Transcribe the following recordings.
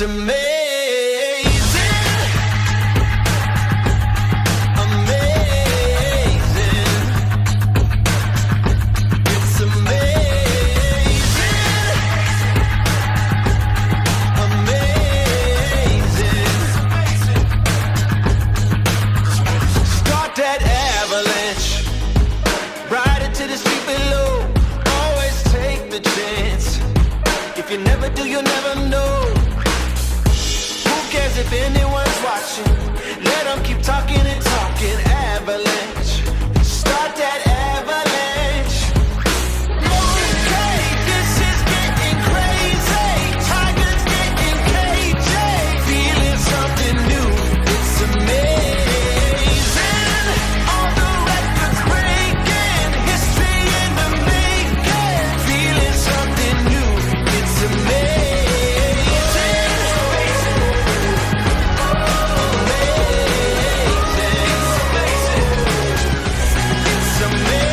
It's amazing. You never do, you'll never know. Who cares if anyone's watching? Let them keep talking and talking. Avalanche, start that avalanche. Okay, this is getting crazy. Tigers getting cagey. Feeling something new, it's amazing. All the records breaking, history in the making. Feeling something new. It's amazing. It's amazing.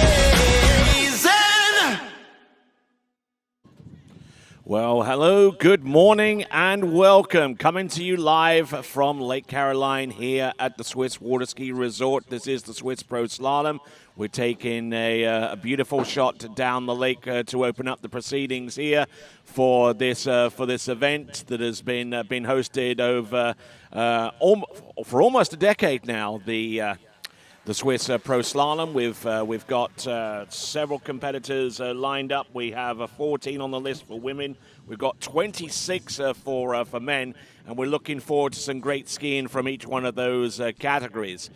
Well, hello, good morning, and welcome. Coming to you live from Lake Caroline here at the Swiss Waterski Resort. This is the Swiss Pro Slalom. We're taking a beautiful shot down the lake to open up the proceedings here for this event that has been hosted over for almost a decade now. The Swiss Pro Slalom. We've got several competitors lined up. We have 14 on the list for women. We've got 26 for men, and we're looking forward to some great skiing from each one of those categories.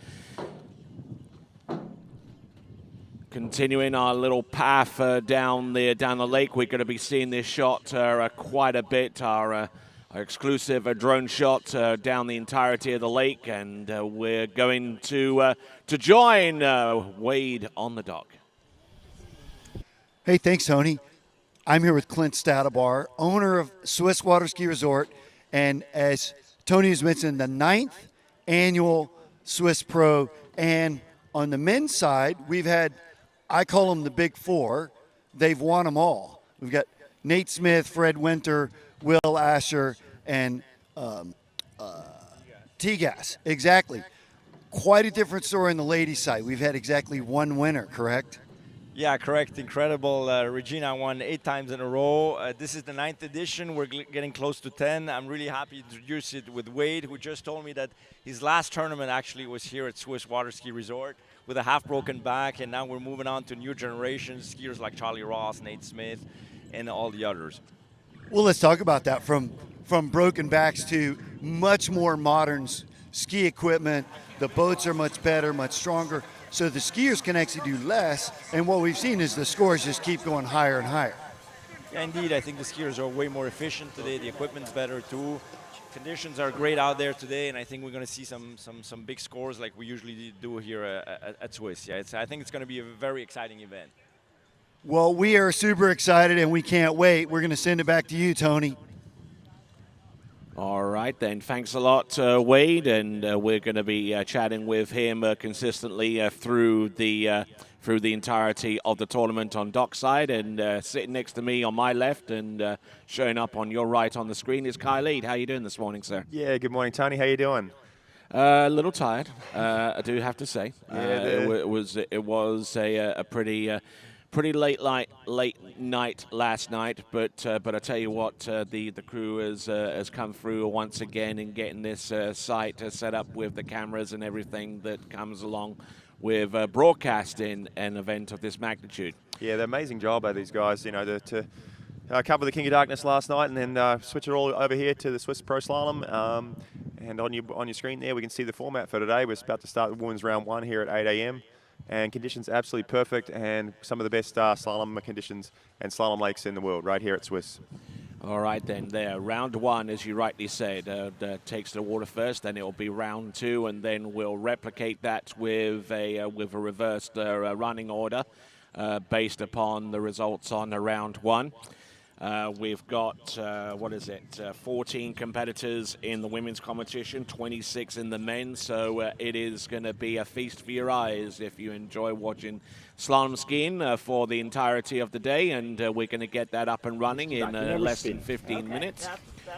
Continuing our little path down the lake, we're going to be seeing this shot quite a bit. Our exclusive drone shot down the entirety of the lake, and we're going to join Wade on the dock. Hey, thanks, Tony. I'm here with Clint Stadabar, owner of Swiss Waterski Resort, and as Tony has mentioned, the 9th annual Swiss Pro. And on the men's side, we've had, I call them the Big Four. They've won them all. We've got Nate Smith, Fred Winter, Will Asher, and T-Gas. Exactly. Quite a different story on the ladies' side. We've had exactly one winner, correct? Yeah, correct. Incredible. Regina won 8 times in a row. This is the 9th edition. We're getting close to 10. I'm really happy to introduce it with Wade, who just told me that his last tournament actually was here at Swiss Waterski Resort with a half-broken back, and now we're moving on to new generations, skiers like Charlie Ross, Nate Smith, and all the others. Well, let's talk about that. From broken backs to much more modern ski equipment. The boats are much better, much stronger. So the skiers can actually do less, and what we've seen is the scores just keep going higher and higher. Yeah, indeed, I think the skiers are way more efficient today. The equipment's better too. Conditions are great out there today, and I think we're going to see some big scores like we usually do here at Swiss. Yeah, I think it's going to be a very exciting event. Well, we are super excited, and we can't wait. We're going to send it back to you, Tony. All right, then. Thanks a lot, Wade, and we're going to be chatting with him consistently through the entirety of the tournament on dockside. And sitting next to me on my left and showing up on your right on the screen is Kyle Lead. How are you doing this morning, sir? Yeah, good morning, Tony. How you doing? A little tired, I do have to say. It was a pretty late night last night, but I tell you what, the crew has come through once again in getting this site set up with the cameras and everything that comes along with broadcasting an event of this magnitude. Yeah, the amazing job by these guys. You know, to cover the King of Darkness last night and then switch it all over here to the Swiss Pro Slalom. And on your screen there, we can see the format for today. We're about to start the women's round 1 here at 8 a.m. And conditions absolutely perfect, and some of the best slalom conditions and slalom lakes in the world right here at Swiss. All right, then. There, round 1, as you rightly said, takes the water first. Then it will be round 2, and then we'll replicate that with a reversed running order based upon the results on the round 1. We've got, 14 competitors in the women's competition, 26 in the men's, so it is going to be a feast for your eyes if you enjoy watching slalom skiing for the entirety of the day, and we're going to get that up and running in less than 15 minutes.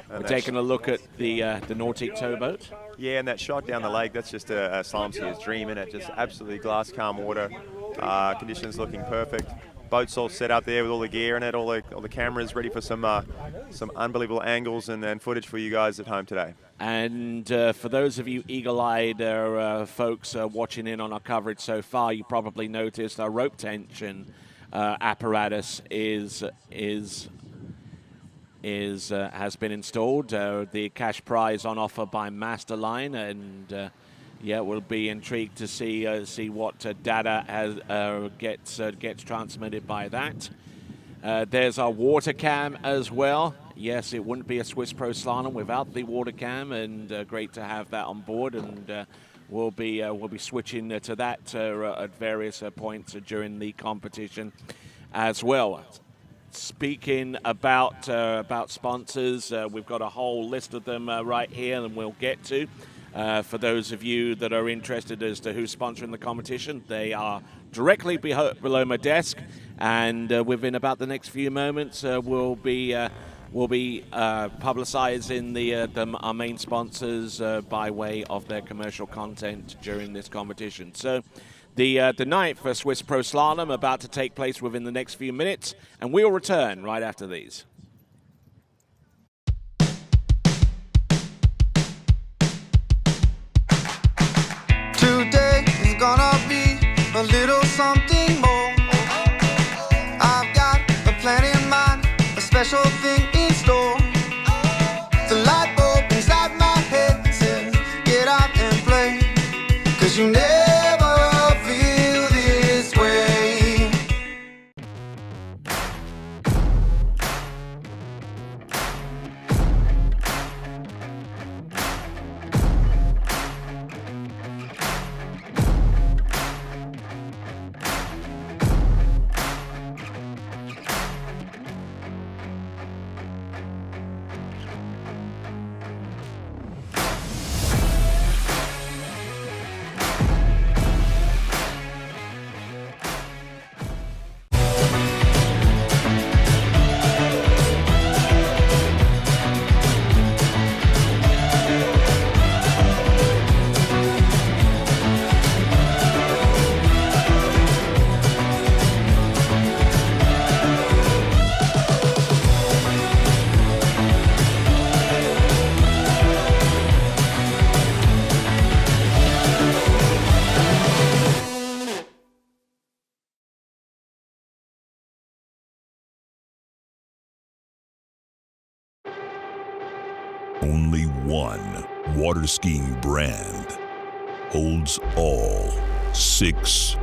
We're taking a look at the Nautic towboat. Yeah, and that shot down the lake, that's just a slalom skier's dream, isn't it? Just absolutely glass calm water, conditions looking perfect. Boat's all set up there with all the gear in it, all the cameras ready for some unbelievable angles and footage for you guys at home today. And for those of you eagle-eyed folks watching in on our coverage so far, you probably noticed our rope tension apparatus has been installed. The cash prize on offer by Masterline, and we'll be intrigued to see what data gets transmitted by that. There's our water cam as well. Yes, it wouldn't be a Swiss Pro Slalom without the water cam, and great to have that on board. And we'll be switching to that at various points during the competition as well. Speaking about sponsors, we've got a whole list of them right here, and we'll get to. For those of you that are interested as to who's sponsoring the competition, they are directly below my desk, and within about the next few moments, we'll be publicizing our main sponsors by way of their commercial content during this competition. So the night for Swiss Pro Slalom about to take place within the next few minutes, and we'll return right after these. Today is gonna be a little something more. I've got a plan in mind, a special thing in store. The light bulb inside my head says, get out and play, 'cause you never feel this way. Only one water skiing brand holds all 6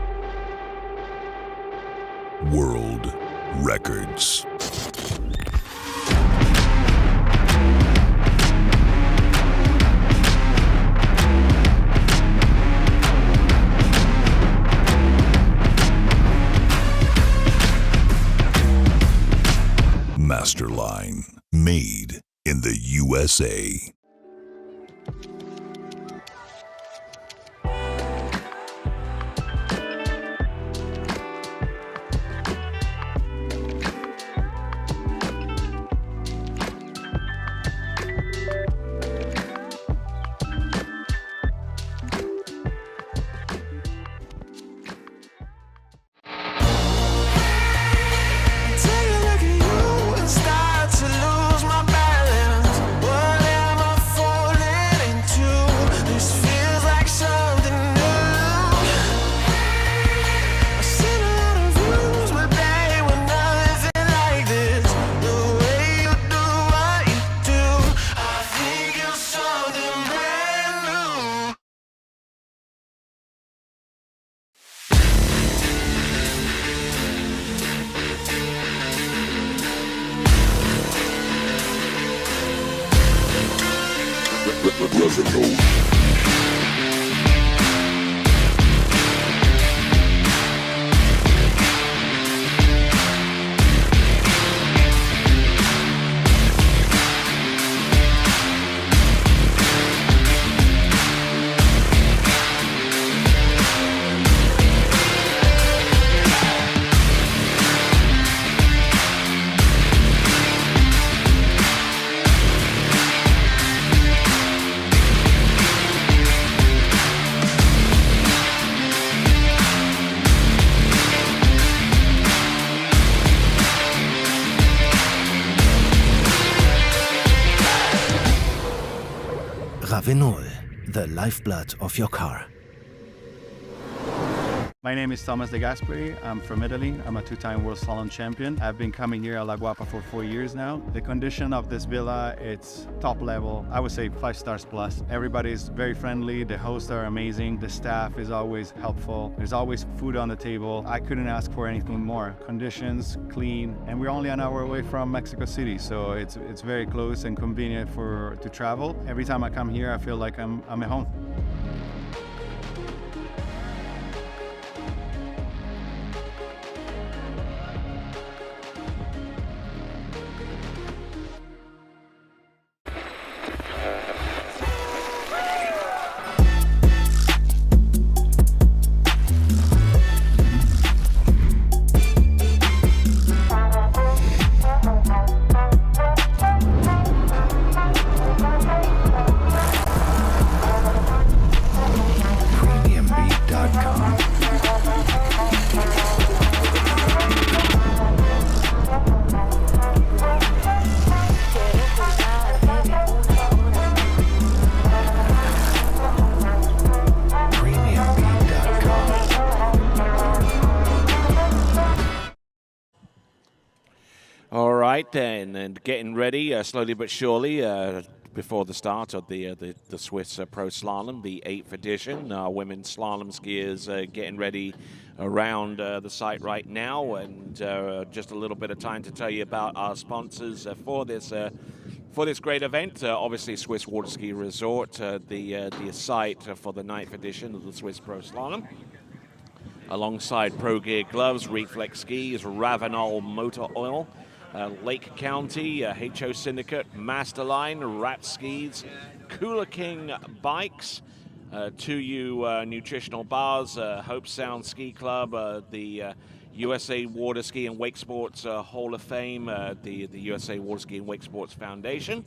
world records. Masterline, made in the USA. Take a look at you and start to lose my balance. What am I falling into? This feels like something new. I've seen a lot of views, but they were nothing like this. The way you do what you do, I think you're something brand new. Avenol, the lifeblood of your car. My name is Thomas De Gasperi. I'm from Italy. I'm a two-time World Slalom champion. I've been coming here at La Guapa for 4 years now. The condition of this villa, it's top level. I would say 5 stars plus. Everybody is very friendly. The hosts are amazing. The staff is always helpful. There's always food on the table. I couldn't ask for anything more. Conditions, clean, and we're only an hour away from Mexico City, so it's very close and convenient to travel. Every time I come here, I feel like I'm at home. All right then, and getting ready slowly but surely before the start of the Swiss Pro Slalom, the 8th edition. Women's slalom skiers getting ready around the site right now, and just a little bit of time to tell you about our sponsors for this great event. Obviously, Swiss Waterski Resort, the site for the 9th edition of the Swiss Pro Slalom. Alongside Pro Gear Gloves, Reflex Skis, Ravenol Motor Oil, Lake County, HO Syndicate, Masterline, Rat Skis, Cooler King Bikes, 2U Nutritional Bars, Hope Sound Ski Club, the USA Water Ski and Wake Sports Hall of Fame, the USA Water Ski and Wake Sports Foundation,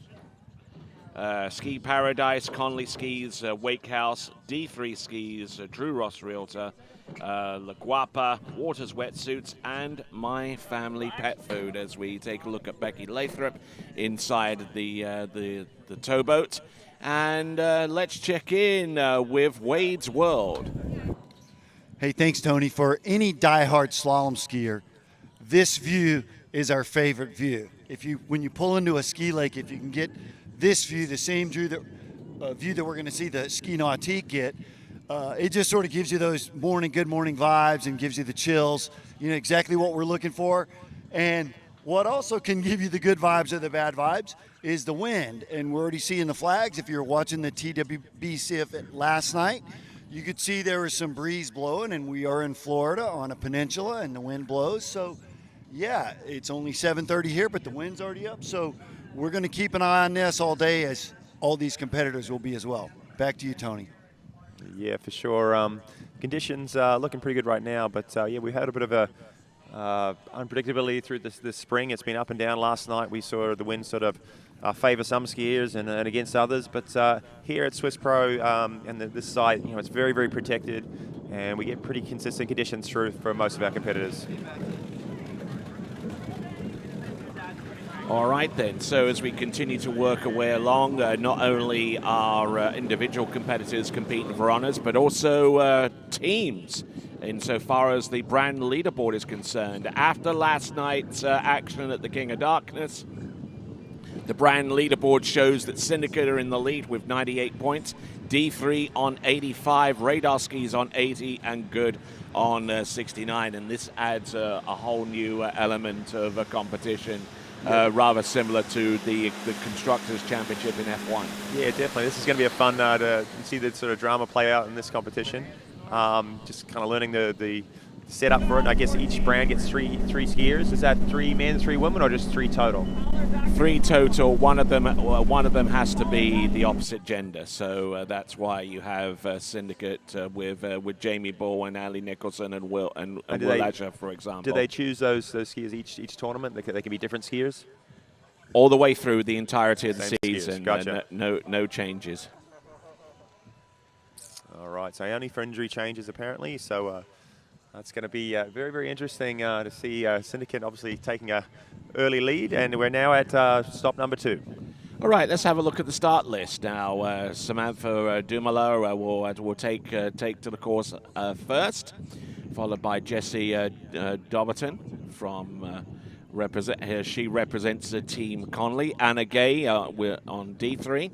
Ski Paradise, Conley Skis, Wake House, D3 Skis, Drew Ross Realtor, La Guapa, Waters Wetsuits, and My Family Pet Food, as we take a look at Becky Lathrop inside the towboat. And let's check in with Wade's World. Hey, thanks, Tony. For any diehard slalom skier, this view is our favorite view. When you pull into a ski lake, if you can get this view, the same view that we're going to see the ski nautique get, it just sort of gives you those good morning vibes and gives you the chills. You know exactly what we're looking for. And what also can give you the good vibes or the bad vibes is the wind. And we're already seeing the flags. If you're watching the TWBC last night, you could see there was some breeze blowing, and we are in Florida on a peninsula, and the wind blows. So, yeah, it's only 7:30 here, but the wind's already up. So we're going to keep an eye on this all day, as all these competitors will be as well. Back to you, Tony. Yeah, for sure. Conditions looking pretty good right now, but yeah, we had a bit of a unpredictability through this spring. It's been up and down. Last night we saw the wind sort of favour some skiers and against others, but here at Swiss Pro and this site, it's very, very protected, and we get pretty consistent conditions through for most of our competitors. All right then, so as we continue to work our way along, not only are individual competitors competing for honours, but also teams, insofar as the brand leaderboard is concerned. After last night's action at the King of Darkness, the brand leaderboard shows that Syndicate are in the lead with 98 points, D3 on 85, Radar Skis on 80, and Good on 69. And this adds a whole new element of a competition. Rather similar to the Constructors' Championship in F1. Yeah, definitely. This is going to be a fun to see the sort of drama play out in this competition. Just kind of learning the setup for it. I guess each brand gets three skiers. Is that 3 men, 3 women, or just 3 total? 3 total. One of them has to be the opposite gender. So that's why you have Syndicate with Jamie Ball and Ali Nicholson and Will Asher, for example. Do they choose those skiers each tournament? They can be different skiers? All the way through the entirety of the Same season. Gotcha. No changes. All right. So only for injury changes apparently. So. That's going to be very, very interesting to see Syndicate obviously taking an early lead, and we're now at stop number 2. All right, let's have a look at the start list now. Samantha Dumoulin will take to the course first, followed by Jessie Dobberton from she represents the team Conley. Anna Gay we're on D3.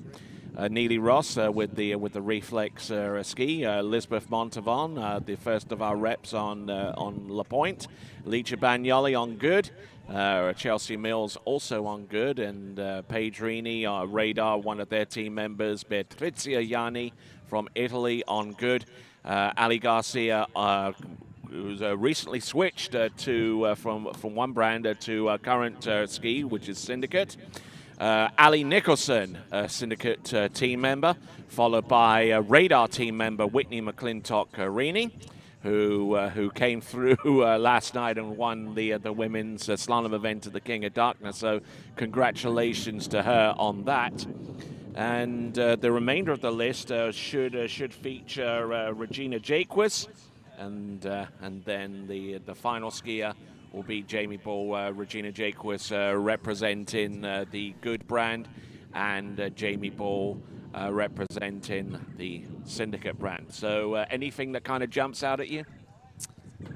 Neely Ross with the reflex ski. Lisbeth Montavon, the first of our reps on La Pointe. Licia Bagnoli on good. Chelsea Mills also on good, and Paige Rini, Radar, one of their team members. Patrizia Yanni from Italy on good. Ali Garcia, who's recently switched from one brand to current ski, which is Syndicate. Ali Nicholson, Syndicate team member, followed by Radar team member Whitney McClintock-Rini, who came through last night and won the women's slalom event at the King of Darkness. So congratulations to her on that. And the remainder of the list should feature Regina Jaquez, and then the final skier will be Jamie Ball, Regina Jaquez representing the Good brand, and Jamie Ball representing the Syndicate brand. So anything that kind of jumps out at you?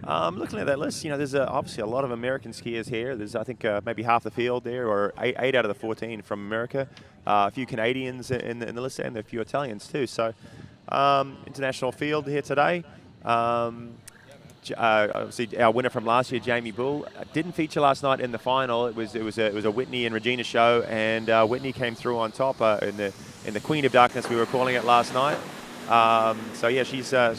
Looking at that list, there's obviously a lot of American skiers here. There's, I think, maybe half the field there, or eight out of the 14 from America. A few Canadians in the list, and a few Italians too. So international field here today. Obviously, our winner from last year, Jamie Bull, didn't feature last night in the final. It was a Whitney and Regina show, and Whitney came through on top in the Queen of Darkness, we were calling it last night. So yeah, she's got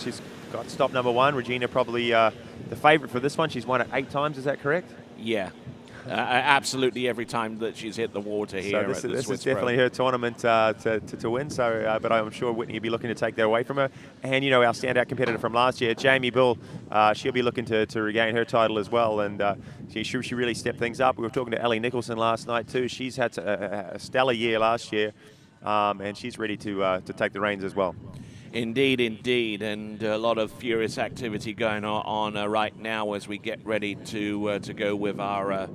stop number one. Regina probably the favourite for this one. She's won it 8 times. Is that correct? Yeah. Absolutely every time that she's hit the water here. So this is definitely her tournament to win. So, but I'm sure Whitney will be looking to take that away from her. And our standout competitor from last year, Jamie Bull, she'll be looking to regain her title as well. And she really stepped things up. We were talking to Ellie Nicholson last night too. She's had a stellar year last year, and she's ready to take the reins as well. Indeed, indeed, and a lot of furious activity going on right now as we get ready to go with our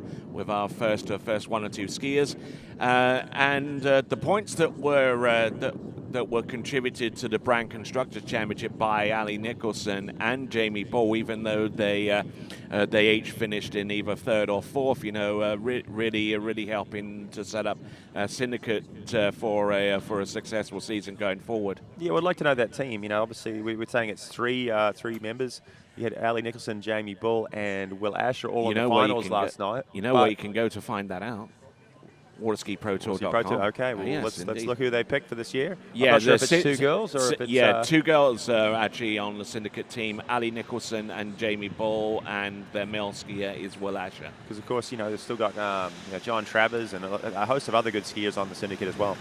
first one or two skiers, and the points that were contributed to the Brand Constructors Championship by Ali Nicholson and Jamie Ball, even though they each finished in either third or fourth, really helping to set up Syndicate for a successful season going forward. Yeah, I'd like to know that team. Obviously we were saying it's three members. You had Ali Nicholson, Jamie Bull, and Will Asher all in the finals last night. Where you can go to find that out? WaterskiProTour.com. Okay, well, yes, let's look who they picked for this year. Yeah, I'm not sure if it's two girls or if it's... two girls are actually on the Syndicate team, Ali Nicholson and Jamie Ball, and their male skier is Will Asher. Because, of course, they've still got John Travers and a host of other good skiers on the Syndicate as well.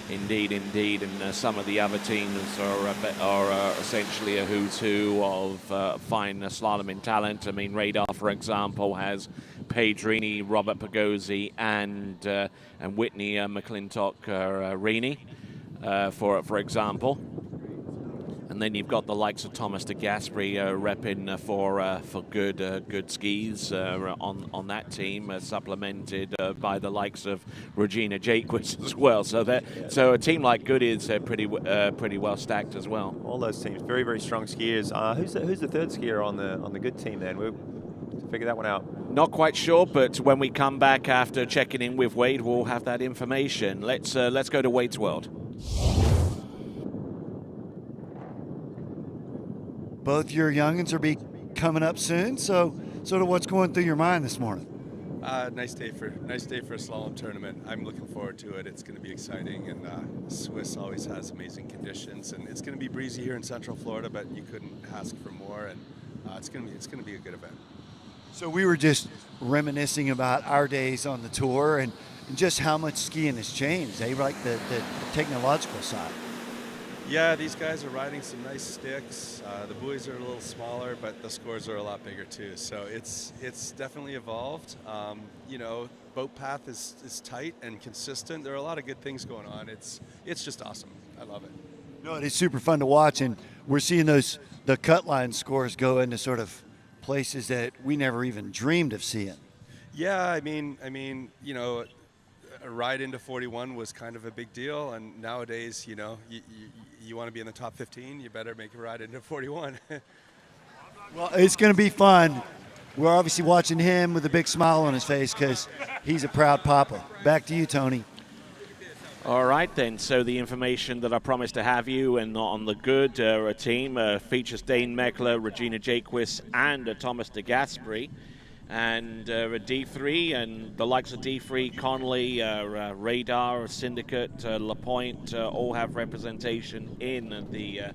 Indeed, indeed, and some of the other teams are essentially a who's who of fine slaloming talent. I mean, Radar, for example, has Paige Rini, Robert Pagozzi, and Whitney McClintock-Rini, for example. And then you've got the likes of Thomas de Gasperi repping for good skis on that team, supplemented by the likes of Regina Jaquez as well. So a team like Good is pretty well stacked as well. All those teams, very, very strong skiers. Who's the third skier on the Good team then? We'll figure that one out. Not quite sure, but when we come back after checking in with Wade, we'll have that information. Let's go to Wade's World. Both your youngins are coming up soon, so sort of what's going through your mind this morning? Nice day for a slalom tournament. I'm looking forward to it. It's going to be exciting, and Swiss always has amazing conditions, and it's going to be breezy here in Central Florida, but you couldn't ask for more, and it's going to be a good event. So we were just reminiscing about our days on the tour and just how much skiing has changed, like the technological side. Yeah, these guys are riding some nice sticks. The buoys are a little smaller, but the scores are a lot bigger too. So it's definitely evolved. Boat path is tight and consistent. There are a lot of good things going on. It's just awesome. I love it. No, it's super fun to watch, and we're seeing the cut line scores go into sort of places that we never even dreamed of seeing. Yeah, I mean, a ride into 41 was kind of a big deal, and nowadays, you know, you want to be in the top 15, you better make a ride into 41. Well, it's going to be fun. We're obviously watching him with a big smile on his face because he's a proud papa. Back to you, Tony. All right, then. So the information that I promised to have you and on the good team features Dane Meckler, Regina Jaquist, and Thomas de Gasperi. And D3 and the likes of D3, Connolly, Radar, Syndicate, LaPointe all have representation in the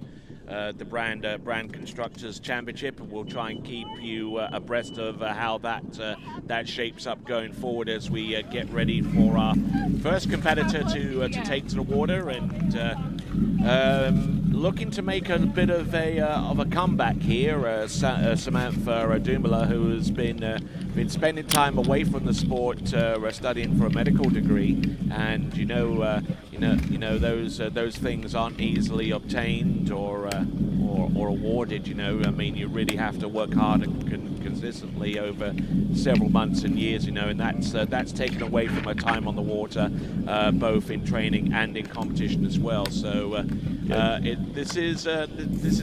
Brand Constructors Championship, and we'll try and keep you abreast of how that shapes up going forward as we get ready for our first competitor to take to the water, and looking to make a bit of a comeback here. Samantha Dumoulin, who has been spending time away from the sport, studying for a medical degree, and those things aren't easily obtained or awarded. I mean, you really have to work hard and consistently over several months and years. And that's taken away from her time on the water, both in training and in competition as well. So this is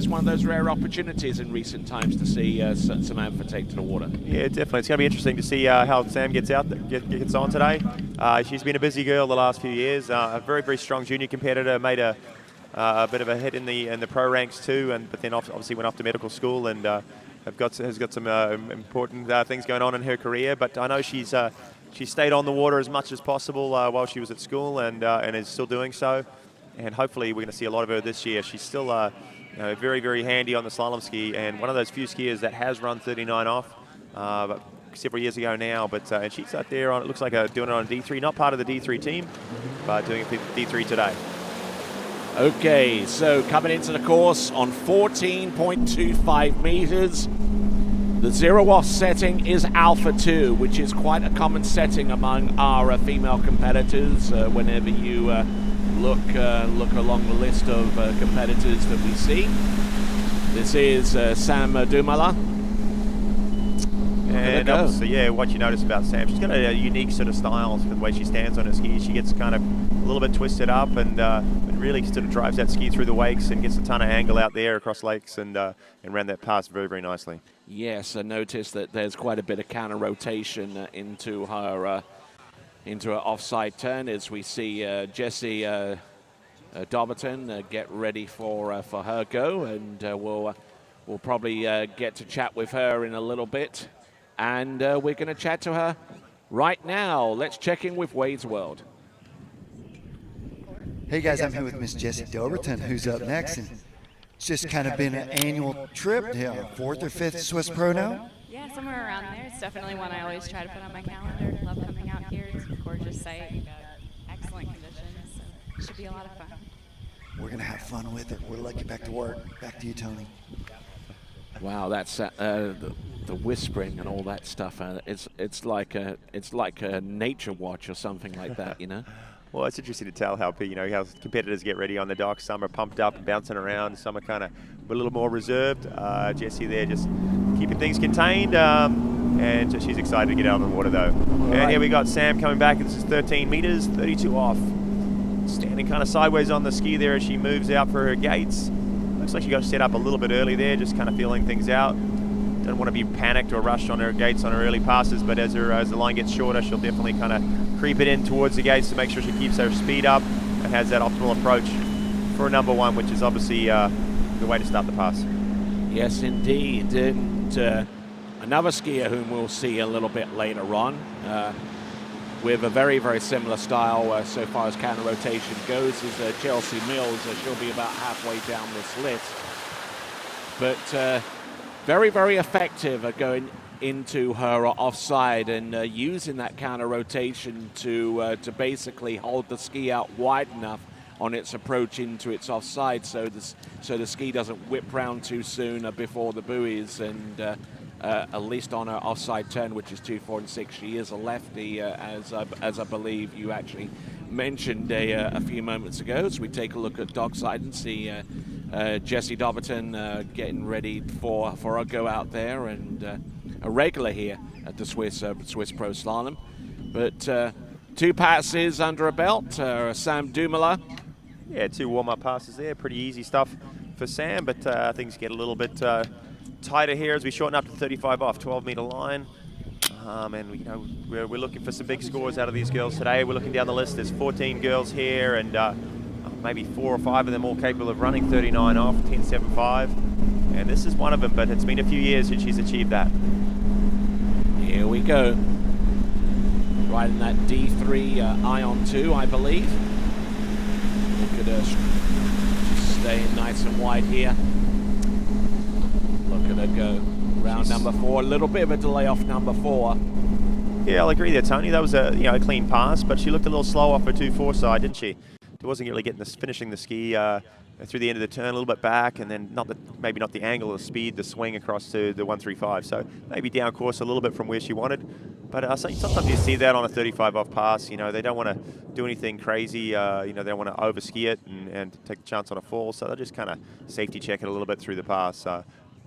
one of those rare opportunities in recent times to see Samantha take to the water. Yeah, definitely. It's going to be interesting to see how Sam gets on today. She's been a busy girl the last few years. A very, very strong junior competitor. Made a bit of a hit in the pro ranks too, but then obviously went off to medical school and has got some important things going on in her career. But I know she stayed on the water as much as possible while she was at school and is still doing so. And hopefully we're going to see a lot of her this year. She's still very, very handy on the slalom ski, and one of those few skiers that has run 39 off but several years ago now. But and she's out there on, it looks like doing it on D3, not part of the D3 team, but doing it for D3 today. Okay, so coming into the course on 14.25 meters. The zero-off setting is Alpha 2, which is quite a common setting among our female competitors. Whenever you look along the list of competitors that we see. This is Sam Dumoulin. And obviously, what you notice about Sam, she's got a unique sort of style for the way she stands on her ski. She gets kind of a little bit twisted up and really sort of drives that ski through the wakes and gets a ton of angle out there across lakes and ran that pass very, very nicely. Yes, I noticed that there's quite a bit of counter rotation into her offside turn as we see Jessie Dobberton get ready for her go, and we'll probably get to chat with her in a little bit, and we're going to chat to her right now. Let's check in with Wade's World. Hey guys, I'm here with Miss Jessie Dobberton, who's up next, and it's just kind of been an annual trip, fourth or fifth Swiss Pro now? Yeah, somewhere around there. It's definitely one I always try to put on my calendar. Love coming out here. It's a gorgeous site. We've got excellent conditions, so it should be a lot of fun. We're going to have fun with it. We'll let you back to work. Back to you, Tony. Wow, that's the whispering and all that stuff. It's like a nature watch or something like that, Well, it's interesting to tell how competitors get ready on the dock. Some are pumped up and bouncing around. Some are kind of a little more reserved. Jessie there just keeping things contained, and she's excited to get out on the water though. And here we got Sam coming back. This is 13 meters, 32 off. Standing kind of sideways on the ski there as she moves out for her gates. Looks like she got set up a little bit early there, just kind of feeling things out. Don't want to be panicked or rushed on her gates on her early passes, but as the line gets shorter, she'll definitely kind of creep it in towards the gates to make sure she keeps her speed up and has that optimal approach for a number one, which is obviously the way to start the pass. Yes, indeed. And another skier whom we'll see a little bit later on with a very, very similar style so far as counter rotation goes is Chelsea Mills. She'll be about halfway down this list. But very, very effective at going into her offside and using that counter rotation to basically hold the ski out wide enough on its approach into its offside, so the ski doesn't whip round too soon before the buoys, and at least on her offside turn, which is 2, 4, and 6, she is a lefty, as I believe you actually mentioned a few moments ago. So we take a look at dockside and see Jessie Dobberton getting ready for a go out there, and a regular here at the Swiss Pro Slalom. But 2 passes under a belt, Sam Dumoulin. Yeah, 2 warm-up passes there. Pretty easy stuff for Sam, but things get a little bit tighter here as we shorten up to 35 off, 12-meter line. And you know, we're looking for some big scores out of these girls today. We're looking down the list. There's 14 girls here, and maybe 4 or 5 of them all capable of running 39 off, 10.75. And this is one of them, but it's been a few years since she's achieved that. Here we go. Right in that D3 Ion 2, I believe. Look at her staying nice and wide here. Look at her go. Round number 4, a little bit of a delay off number 4. Yeah, I'll agree there, Tony. That was a clean pass, but she looked a little slow off her 2-4 side, didn't she? She wasn't really getting finishing the ski through the end of the turn, a little bit back, and then maybe not the angle, the speed, the swing across to the 135. So maybe down course a little bit from where she wanted. But sometimes you see that on a 35 off pass. You know, they don't want to do anything crazy. You know, they don't want to over ski it and take the chance on a fall. So they'll just kind of safety check it a little bit through the pass.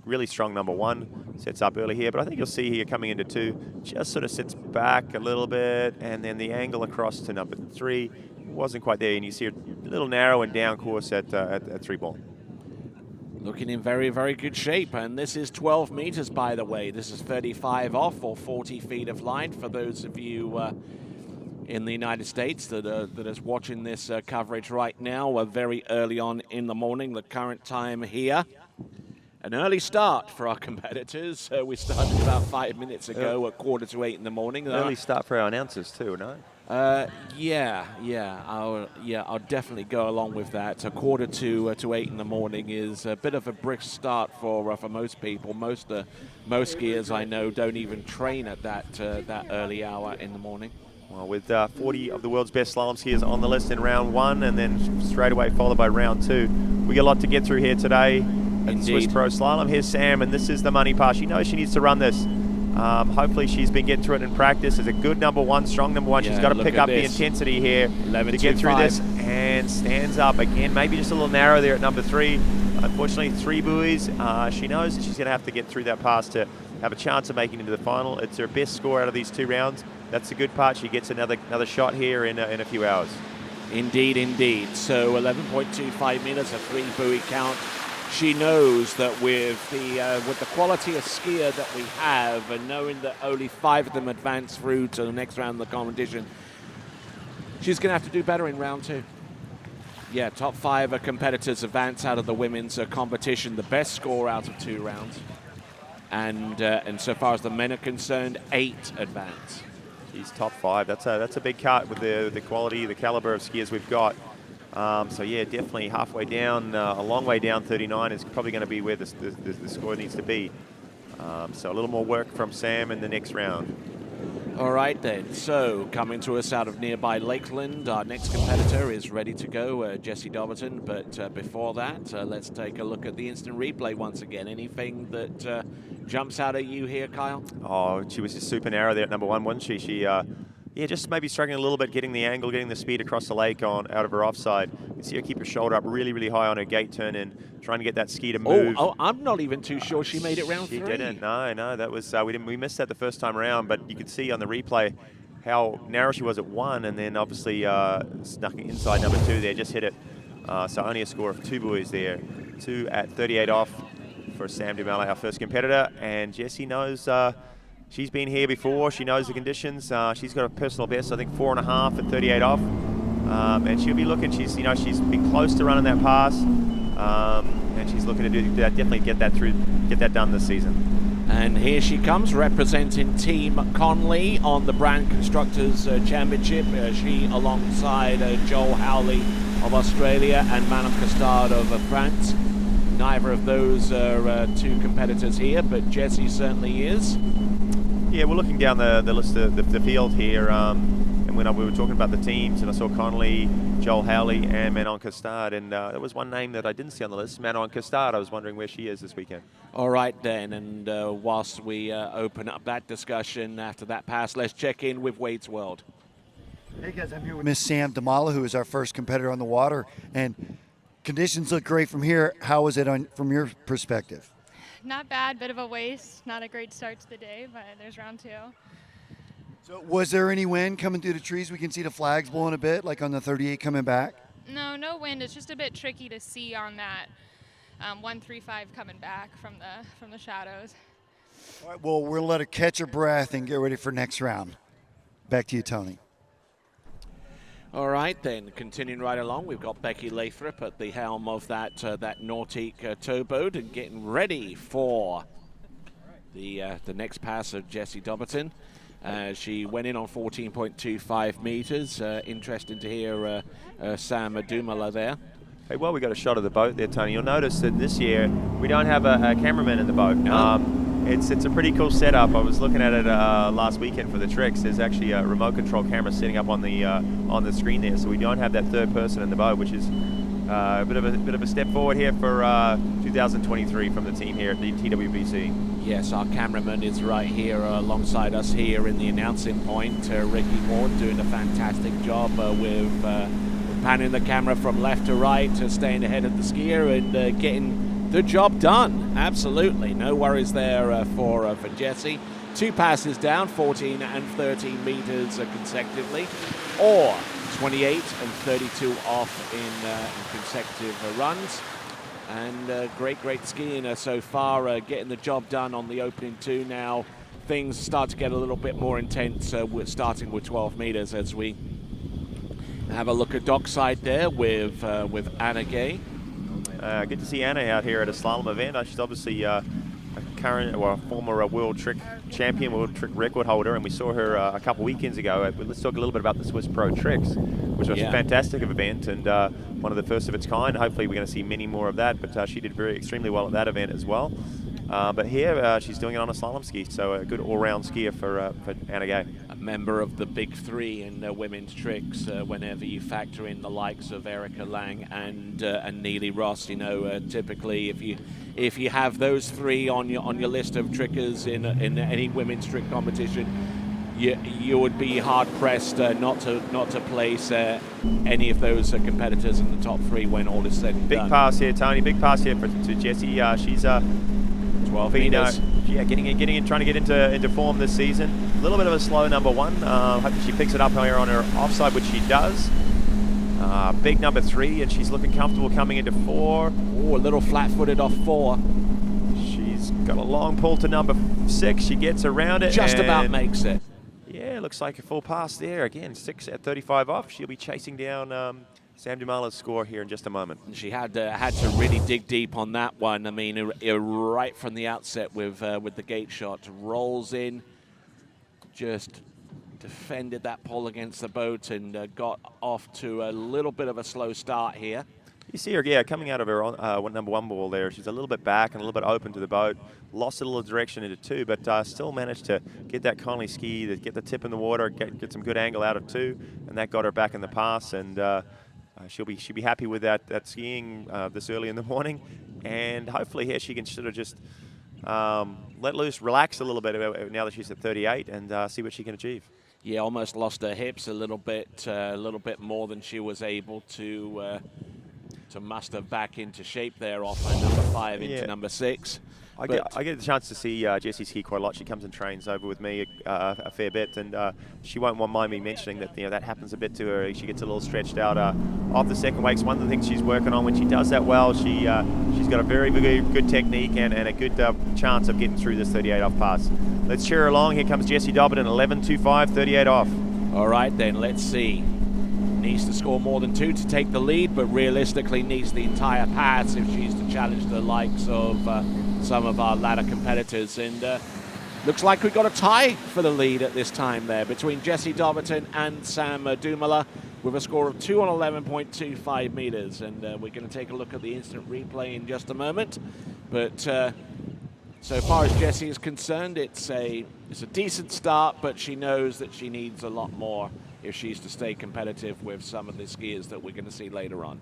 Really strong number 1, sets up early here, but I think you'll see here coming into 2, just sort of sits back a little bit, and then the angle across to number 3 wasn't quite there, and you see a little narrow and down course at 3 ball. Looking in very, very good shape, and this is 12 meters, by the way. This is 35 off or 40 feet of line for those of you in the United States that is watching this coverage right now. Very early on in the morning, the current time here. An early start for our competitors. We started about 5 minutes ago at 7:45 in the morning. Early start for our announcers too, no? I'll definitely go along with that. 7:45 to 8 in the morning is a bit of a brisk start for most people. Most skiers I know don't even train at that early hour in the morning. Well, with 40 of the world's best slalom skiers on the list in round 1, and then straight away followed by round 2, we got a lot to get through here today. At Swiss Pro Slalom. Here's Sam, and this is the money pass. She knows she needs to run this. Hopefully she's been getting through it in practice. It's a good number 1, strong number 1. She's got to pick up the intensity here to get through this, and stands up again. Maybe just a little narrow there at number 3. Unfortunately, 3 buoys. She knows that she's going to have to get through that pass to have a chance of making it into the final. It's her best score out of these 2 rounds. That's the good part. She gets another shot here in a few hours. Indeed, indeed. So 11.25 meters, a 3 buoy count. She knows that with the quality of skier that we have, and knowing that only 5 of them advance through to the next round of the competition, she's going to have to do better in round 2. Yeah, top 5 competitors advance out of the women's competition, the best score out of 2 rounds. And so far as the men are concerned, 8 advance. She's top 5. That's a big cut with the quality, the caliber of skiers we've got. So yeah, definitely halfway down, a long way down. 39 is probably going to be where the score needs to be. So a little more work from Sam in the next round. All right then, so coming to us out of nearby Lakeland, our next competitor is ready to go, Jessie Doverton. But before that, let's take a look at the instant replay once again. Anything that jumps out at you here, Kyle? Oh, she was just super narrow there at number 1, wasn't she? She yeah, just maybe struggling a little bit, getting the angle, getting the speed across the lake out of her offside. You can see her keep her shoulder up really, really high on her gate turn and trying to get that ski to move. Oh, I'm not even too sure she made it round 3. She didn't. No, that was we missed that the first time around, but you could see on the replay how narrow she was at 1, and then obviously snuck inside number 2 there, just hit it. So only a score of 2 buoys there. 2 at 38 off for Sam Dumoulin, our first competitor, and Jessie knows. She's been here before. She knows the conditions. She's got a personal best, I think 4.5 at 38 off, and she'll be looking. She's been close to running that pass, and she's looking to do that. Definitely get that done this season. And here she comes, representing Team Conley on the Brand Constructors Championship. She alongside Joel Howley of Australia and Manon Costard of France. Neither of those are 2 competitors here, but Jessie certainly is. Yeah, we're looking down the list of the field here, and when we were talking about the teams, and I saw Connolly, Joel Howley, and Manon Costard, and there was one name that I didn't see on the list, Manon Costard. I was wondering where she is this weekend. All right then, and whilst we open up that discussion after that pass, let's check in with Wade's World. Hey guys, I'm here with Miss Sam Dumoulin, who is our first competitor on the water, and conditions look great from here. How is it from your perspective? Not bad, bit of a waste. Not a great start to the day, but there's round 2. So was there any wind coming through the trees? We can see the flags blowing a bit, like on the 38 coming back. No wind. It's just a bit tricky to see on that 135 coming back from the shadows. All right, well, we'll let her catch her breath and get ready for next round. Back to you, Tony. All right, then, continuing right along, we've got Becky Lathrop at the helm of that Nautique towboat and getting ready for the next pass of Jessie Dobberton. She went in on 14.25 meters. Interesting to hear Sam Dumala there. Hey, well, we got a shot of the boat there, Tony. You'll notice that this year we don't have a cameraman in the boat. It's a pretty cool setup. I was looking at it last weekend for the tricks. There's actually a remote control camera sitting up on the screen there, so we don't have that third person in the boat, which is a bit of a step forward here for 2023 from the team here at the TWBC. Yes, our cameraman is right here alongside us here in the announcing point. Ricky Ward doing a fantastic job with panning the camera from left to right, staying ahead of the skier and getting the job done. Absolutely, no worries there for Jessie. 2 passes down, 14 and 13 meters consecutively, or 28 and 32 off in consecutive runs. And great skiing so far, getting the job done on the opening 2. Now things start to get a little bit more intense, starting with 12 meters as we have a look at dockside there with Anna Gay. Good to see Anna out here at a slalom event. She's obviously a former world trick champion, world trick record holder, and we saw her a couple weekends ago. Let's talk a little bit about the Swiss Pro Tricks, which was a fantastic event and one of the first of its kind. Hopefully we're going to see many more of that, but she did extremely well at that event as well. But here she's doing it on a slalom ski, so a good all-round skier for Anna Gay. A member of the big 3 in women's tricks. Whenever you factor in the likes of Erica Lang and Neely Ross, you know, typically if you have those 3 on your list of trickers in any women's trick competition, you would be hard pressed not to place any of those competitors in the top 3 when all is said and done. Big pass here, Tony. Big pass here to Jessie. She's 12 meters. Getting in, trying to get into form this season. A little bit of a slow number 1. Hopefully she picks it up here on her offside, which she does. Big number 3, and she's looking comfortable coming into 4. Oh, a little flat-footed off 4. She's got a long pull to number 6. She gets around it. Just about makes it. Yeah, looks like a full pass there. Again, 6 at 35 off. She'll be chasing down Sam Dumala's score here in just a moment. And she had to really dig deep on that one. I mean, right from the outset with the gate shot, rolls in, just defended that pull against the boat and got off to a little bit of a slow start here. You see her, coming out of her number 1 ball there. She's a little bit back and a little bit open to the boat. Lost a little direction into 2, but still managed to get that Conley ski, to get the tip in the water, get some good angle out of 2, and that got her back in the pass. And she'll be happy with that skiing this early in the morning, and hopefully here she can sort of just let loose, relax a little bit now that she's at 38, and see what she can achieve. Yeah, almost lost her hips a little bit more than she was able to muster back into shape there off number 5 into number 6. I get the chance to see Jessie ski quite a lot. She comes and trains over with me a fair bit, and she won't mind me mentioning that that happens a bit to her. She gets a little stretched out off the second wakes. One of the things she's working on when she does that well, she's got a very good technique and a good chance of getting through this 38 off pass. Let's cheer her along. Here comes Jessie Dobberton, 11.25, 38 off. All right then, let's see. Needs to score more than 2 to take the lead, but realistically needs the entire pass if she's to challenge the likes of some of our ladder competitors. And looks like we've got a tie for the lead at this time there between Jessie Dobberton and Sam Dumala with a score of 2 on 11.25 meters. And we're going to take a look at the instant replay in just a moment. But so far as Jessie is concerned, it's a decent start, but she knows that she needs a lot more if she's to stay competitive with some of the skiers that we're going to see later on.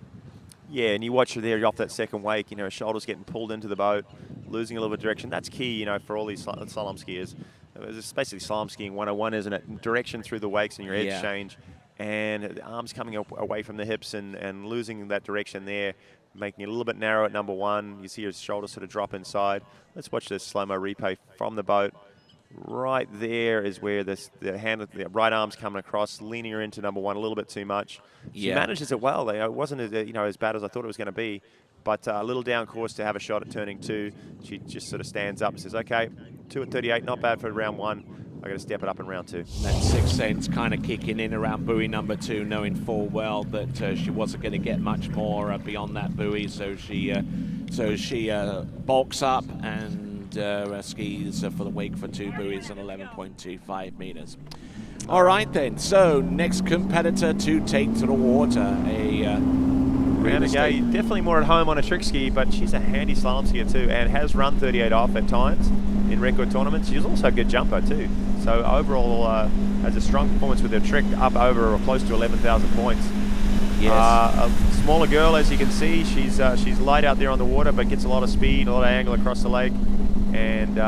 Yeah, and you watch her there off that second wake, her shoulders getting pulled into the boat, losing a little bit of direction. That's key, for all these slalom skiers. It's basically slalom skiing 101, isn't it? Direction through the wakes and your edge change, and the arms coming away from the hips and losing that direction there, making it a little bit narrow at number 1. You see her shoulders sort of drop inside. Let's watch this slow-mo replay from the boat. right there is where the right arm's coming across, leaning her into number 1 a little bit too much. She manages it well. It wasn't as bad as I thought it was going to be, but a little down course to have a shot at turning 2. She just sort of stands up and says, okay, 2 at 38, not bad for round 1. I got to step it up in round 2. That sixth sense kind of kicking in around buoy number 2, knowing full well that she wasn't going to get much more beyond that buoy, so she bulks up and skis for the wake for 2 buoys and 11.25 meters. All right then, so next competitor to take to the water, Renegade, definitely more at home on a trick ski, but she's a handy slalom skier too, and has run 38 off at times in record tournaments. She's also a good jumper too. So overall, has a strong performance with her trick, up over or close to 11,000 points. Yes. A smaller girl, as you can see, she's light out there on the water, but gets a lot of speed, a lot of angle across the lake. And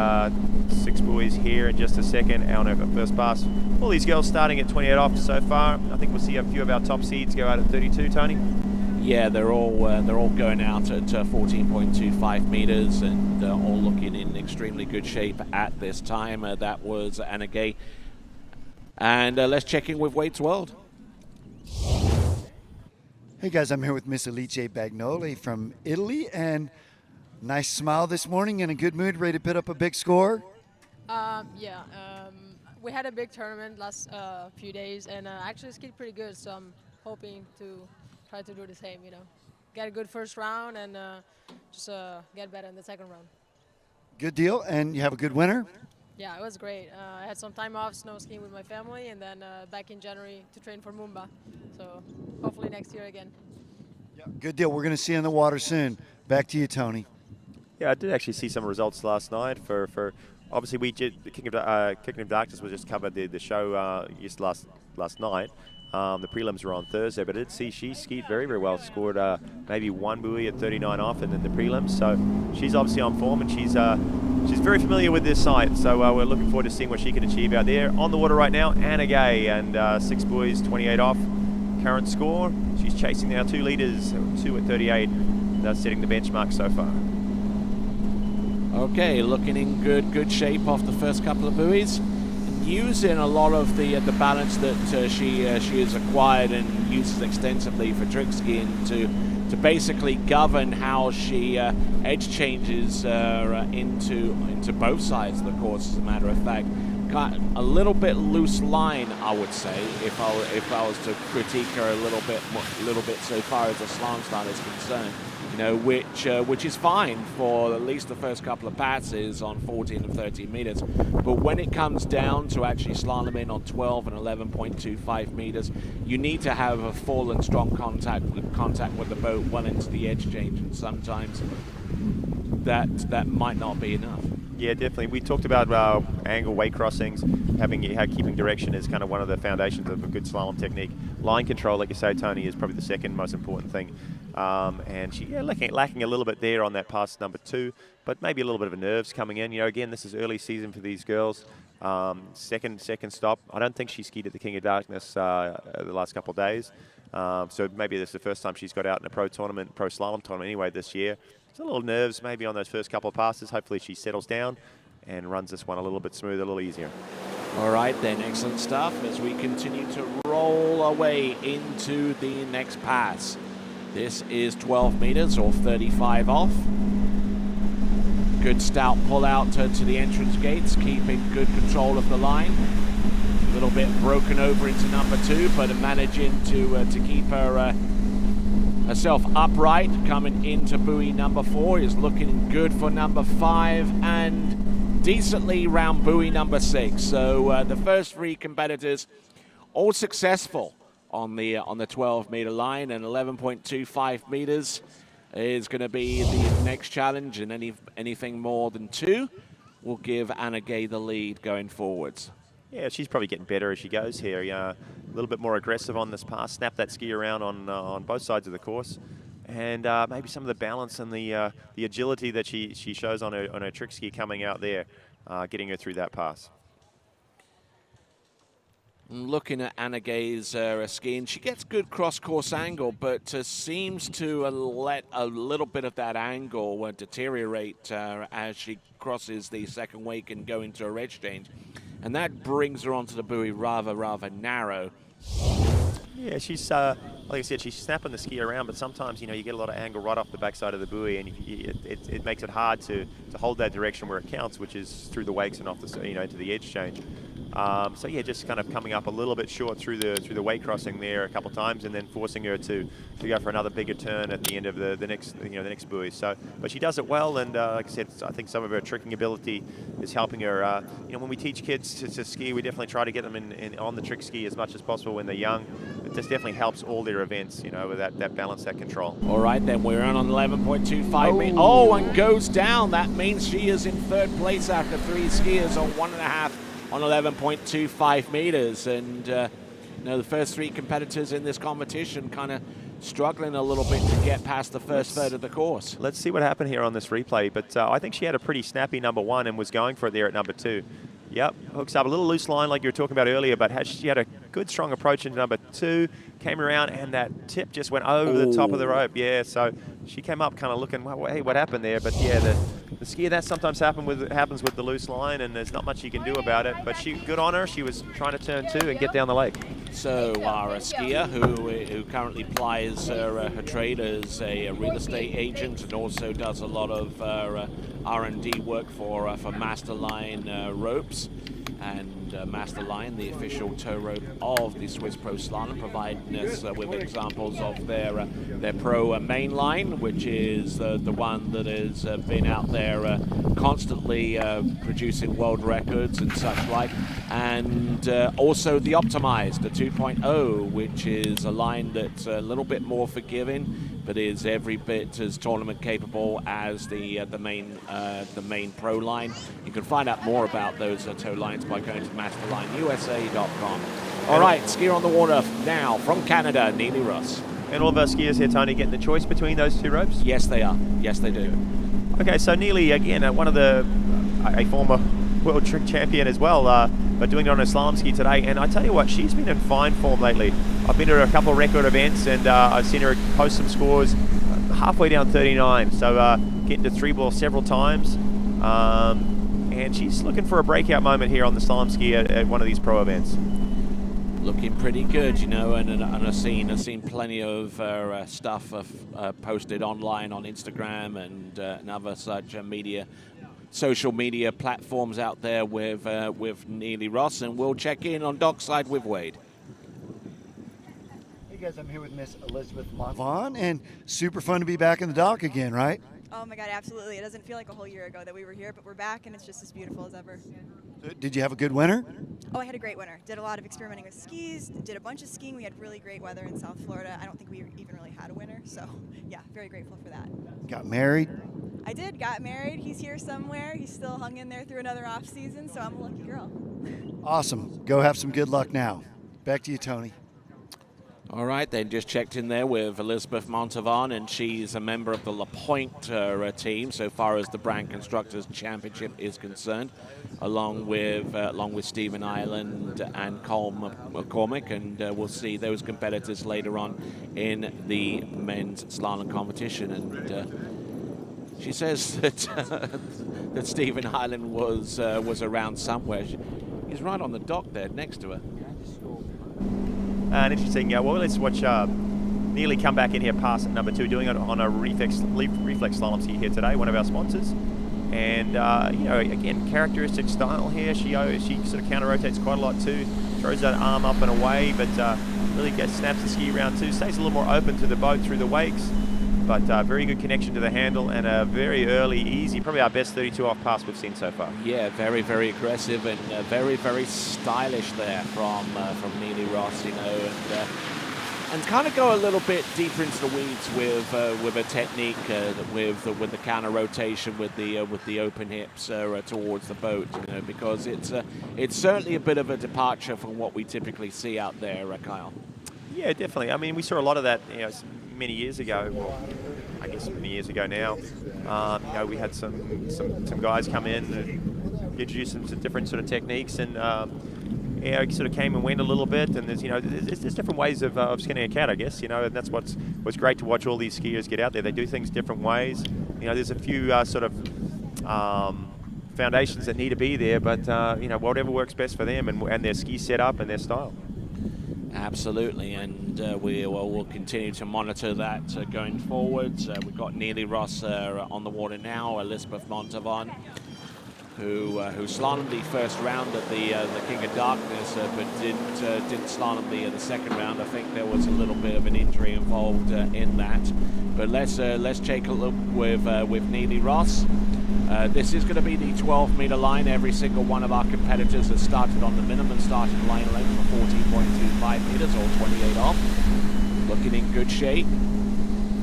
6 buoys here in just a second on her first pass. All these girls starting at 28 off so far. I think we'll see a few of our top seeds go out at 32, Tony. Yeah, they're all going out at 14.25 meters and all looking in extremely good shape at this time. That was Anna Gay. And let's check in with Wade's World. Hey guys, I'm here with Miss Alice Bagnoli from Italy, and nice smile this morning, in a good mood, ready to put up a big score. We had a big tournament last few days, and actually skied pretty good, so I'm hoping to try to do the same, get a good first round and just get better in the second round. Good deal, and you have a good winter? Yeah, it was great. I had some time off snow skiing with my family, and then back in January to train for Mumba, so hopefully next year again. Yeah. Good deal. We're going to see you in the water soon. Back to you, Tony. Yeah, I did actually see some results last night for obviously we did the Kicking of Darkness was just covered the show just last night. The prelims were on Thursday, but I did see she skied very, very well. Scored maybe 1 buoy at 39 off, and then the prelims. So she's obviously on form, and she's very familiar with this site. So we're looking forward to seeing what she can achieve out there on the water right now. Anna Gay and 6 buoys, 28 off. Current score. She's chasing now 2 leaders, 2 at 38. That's setting the benchmark so far. Okay, looking in good shape off the first couple of buoys, and using a lot of the balance that she has acquired and uses extensively for trick skiing to basically govern how she edge changes into both sides of the course. As a matter of fact, got a little bit loose line, I would say, if I was to critique her a little bit so far as the slalom style is concerned. Which is fine for at least the first couple of passes on 14 and 13 meters. But when it comes down to actually slaloming on 12 and 11.25 meters, you need to have a full and strong contact with the boat well into the edge change, and sometimes that might not be enough. Yeah, definitely. We talked about angle weight crossings, keeping direction is kind of one of the foundations of a good slalom technique. Line control, like you say, Tony, is probably the second most important thing. And she lacking a little bit there on that pass number 2, but maybe a little bit of a nerves coming in. Again, this is early season for these girls. Second stop. I don't think she skied at the King of Darkness the last couple of days. So maybe this is the first time she's got out in a pro slalom tournament anyway this year. A little nerves maybe on those first couple of passes. Hopefully she settles down and runs this one a little bit smoother, a little easier. All right then, excellent stuff as we continue to roll away into the next pass. This is 12 meters or 35 off. Good stout pull out to the entrance gates, keeping good control of the line. A little bit broken over into number 2, but managing to keep her herself upright. Coming into buoy number 4 is looking good for number 5 and decently round buoy number 6. So the first 3 competitors all successful on the 12-meter line, and 11.25 meters is going to be the next challenge, and anything more than 2 will give Anna Gay the lead going forwards. Yeah, she's probably getting better as she goes here. A little bit more aggressive on this pass, snap that ski around on both sides of the course, and maybe some of the balance and the agility that she shows on her trick ski coming out there, getting her through that pass. Looking at Anna Gay's skiing, she gets good cross-course angle, but seems to let a little bit of that angle deteriorate as she crosses the second wake and go into her edge change. And that brings her onto the buoy rather narrow. Yeah, she's, like I said, she's snapping the ski around, but sometimes, you know, you get a lot of angle right off the backside of the buoy, and it makes it hard to hold that direction where it counts, which is through the wakes and off the, you know, into the edge change. So yeah, just kind of coming up a little bit short through the wake crossing there a couple of times, and then forcing her to go for another bigger turn at the end of the next buoy. So, but she does it well, and like I said, I think some of her tricking ability is helping her. You know, when we teach kids to ski, we definitely try to get them on the trick ski as much as possible when they're young. It just definitely helps all their events, you know, with that balance, that control. All right, then we're on 11.25 meters. Oh, and goes down. That means she is in third place after 3 skiers on 1.5 on 11.25 meters. And you know, the first 3 competitors in this competition kind of struggling a little bit to get past the first third of the course. Let's see what happened here on this replay. But I think she had a pretty snappy number 1 and was going for it there at number 2. Yep, hooks up a little loose line like you were talking about earlier, but she had a good strong approach into number 2, came around, and that tip just went over the top of the rope. Yeah, so she came up kind of looking, well, hey, what happened there? But yeah, the skier, that sometimes happens with the loose line, and there's not much you can do about it. But good on her. She was trying to turn 2 and get down the lake. So our skier, who currently plies her trade as a real estate agent and also does a lot of R&D work for Masterline ropes. And Masterline, the official tow rope of the Swiss Pro Slalom, providing us with examples of their pro main line, which is the one that has been out there constantly producing world records and such like, and also the optimized, the 2.0, which is a line that's a little bit more forgiving, but is every bit as tournament capable as the main pro line. You can find out more about those tow lines by going to masterlineusa.com. All right, skier on the water now from Canada, Neely Ross. And all of our skiers here, Tony, getting the choice between those 2 ropes? Yes, they are. Yes, they do. Okay, so Neely, again, a former world trick champion as well, but doing it on a slalom ski today. And I tell you what, she's been in fine form lately. I've been to a couple of record events, and I've seen her post some scores halfway down 39. So getting to 3 ball several times. And she's looking for a breakout moment here on the slalom ski at one of these pro events. Looking pretty good, you know, and I've seen plenty of stuff posted online on Instagram and other such social media platforms out there with Neely Ross, and we'll check in on dockside with Wade. Hey guys, I'm here with Miss Elizabeth Montvaughn, and super fun to be back in the dock again, right? Oh my God, absolutely. It doesn't feel like a whole year ago that we were here, but we're back and it's just as beautiful as ever. Did you have a good winter? Oh, I had a great winter. Did a lot of experimenting with skis, did a bunch of skiing. We had really great weather in South Florida. I don't think we even really had a winter, so yeah, very grateful for that. Got married? I did, got married. He's here somewhere. He's still hung in there through another off season, so I'm a lucky girl. Awesome. Go have some good luck now. Back to you, Tony. All right, then just checked in there with Elizabeth Montalvan, and she's a member of the La Pointe team so far as the Brand Constructors Championship is concerned, along with Stephen Ireland and Cole McCormick, and we'll see those competitors later on in the men's slalom competition. And she says that that Stephen Ireland was around somewhere. He's right on the dock there next to her. And interesting, well, let's watch Neely come back in here past at number 2, doing it on a reflex slalom ski here today, one of our sponsors. And, you know, again, characteristic style here. She sort of counter-rotates quite a lot too, throws that arm up and away, but really snaps the ski around too, stays a little more open to the boat through the wakes, but very good connection to the handle and a very early, easy, probably our best 32 off pass we've seen so far. Yeah, very, very aggressive and very, very stylish there from Neely Ross, you know, and kind of go a little bit deeper into the weeds with a technique with the counter rotation with the open hips towards the boat, you know, because it's certainly a bit of a departure from what we typically see out there, Kyle. Yeah, definitely. I mean, we saw a lot of that, you know, many years ago. Well, I guess many years ago now. You know, we had some guys come in and introduce them to different sort of techniques, and yeah, sort of came and went a little bit, and there's there's different ways of skinning a cat, I guess, and that's what's great to watch all these skiers get out there. They do things different ways. There's a few sort of foundations that need to be there, but whatever works best for them and their ski setup and their style. Absolutely, and we'll continue to monitor that going forward. We've got Neely Ross on the water now, Elizabeth Montavon, who slalomed the first round at the King of Darkness, but didn't slalom the second round. I think there was a little bit of an injury involved in that. But let's take a look with Neely Ross. This is going to be the 12-meter line. Every single one of our competitors has started on the minimum starting line length of 14.25 meters or 28 off. Looking in good shape.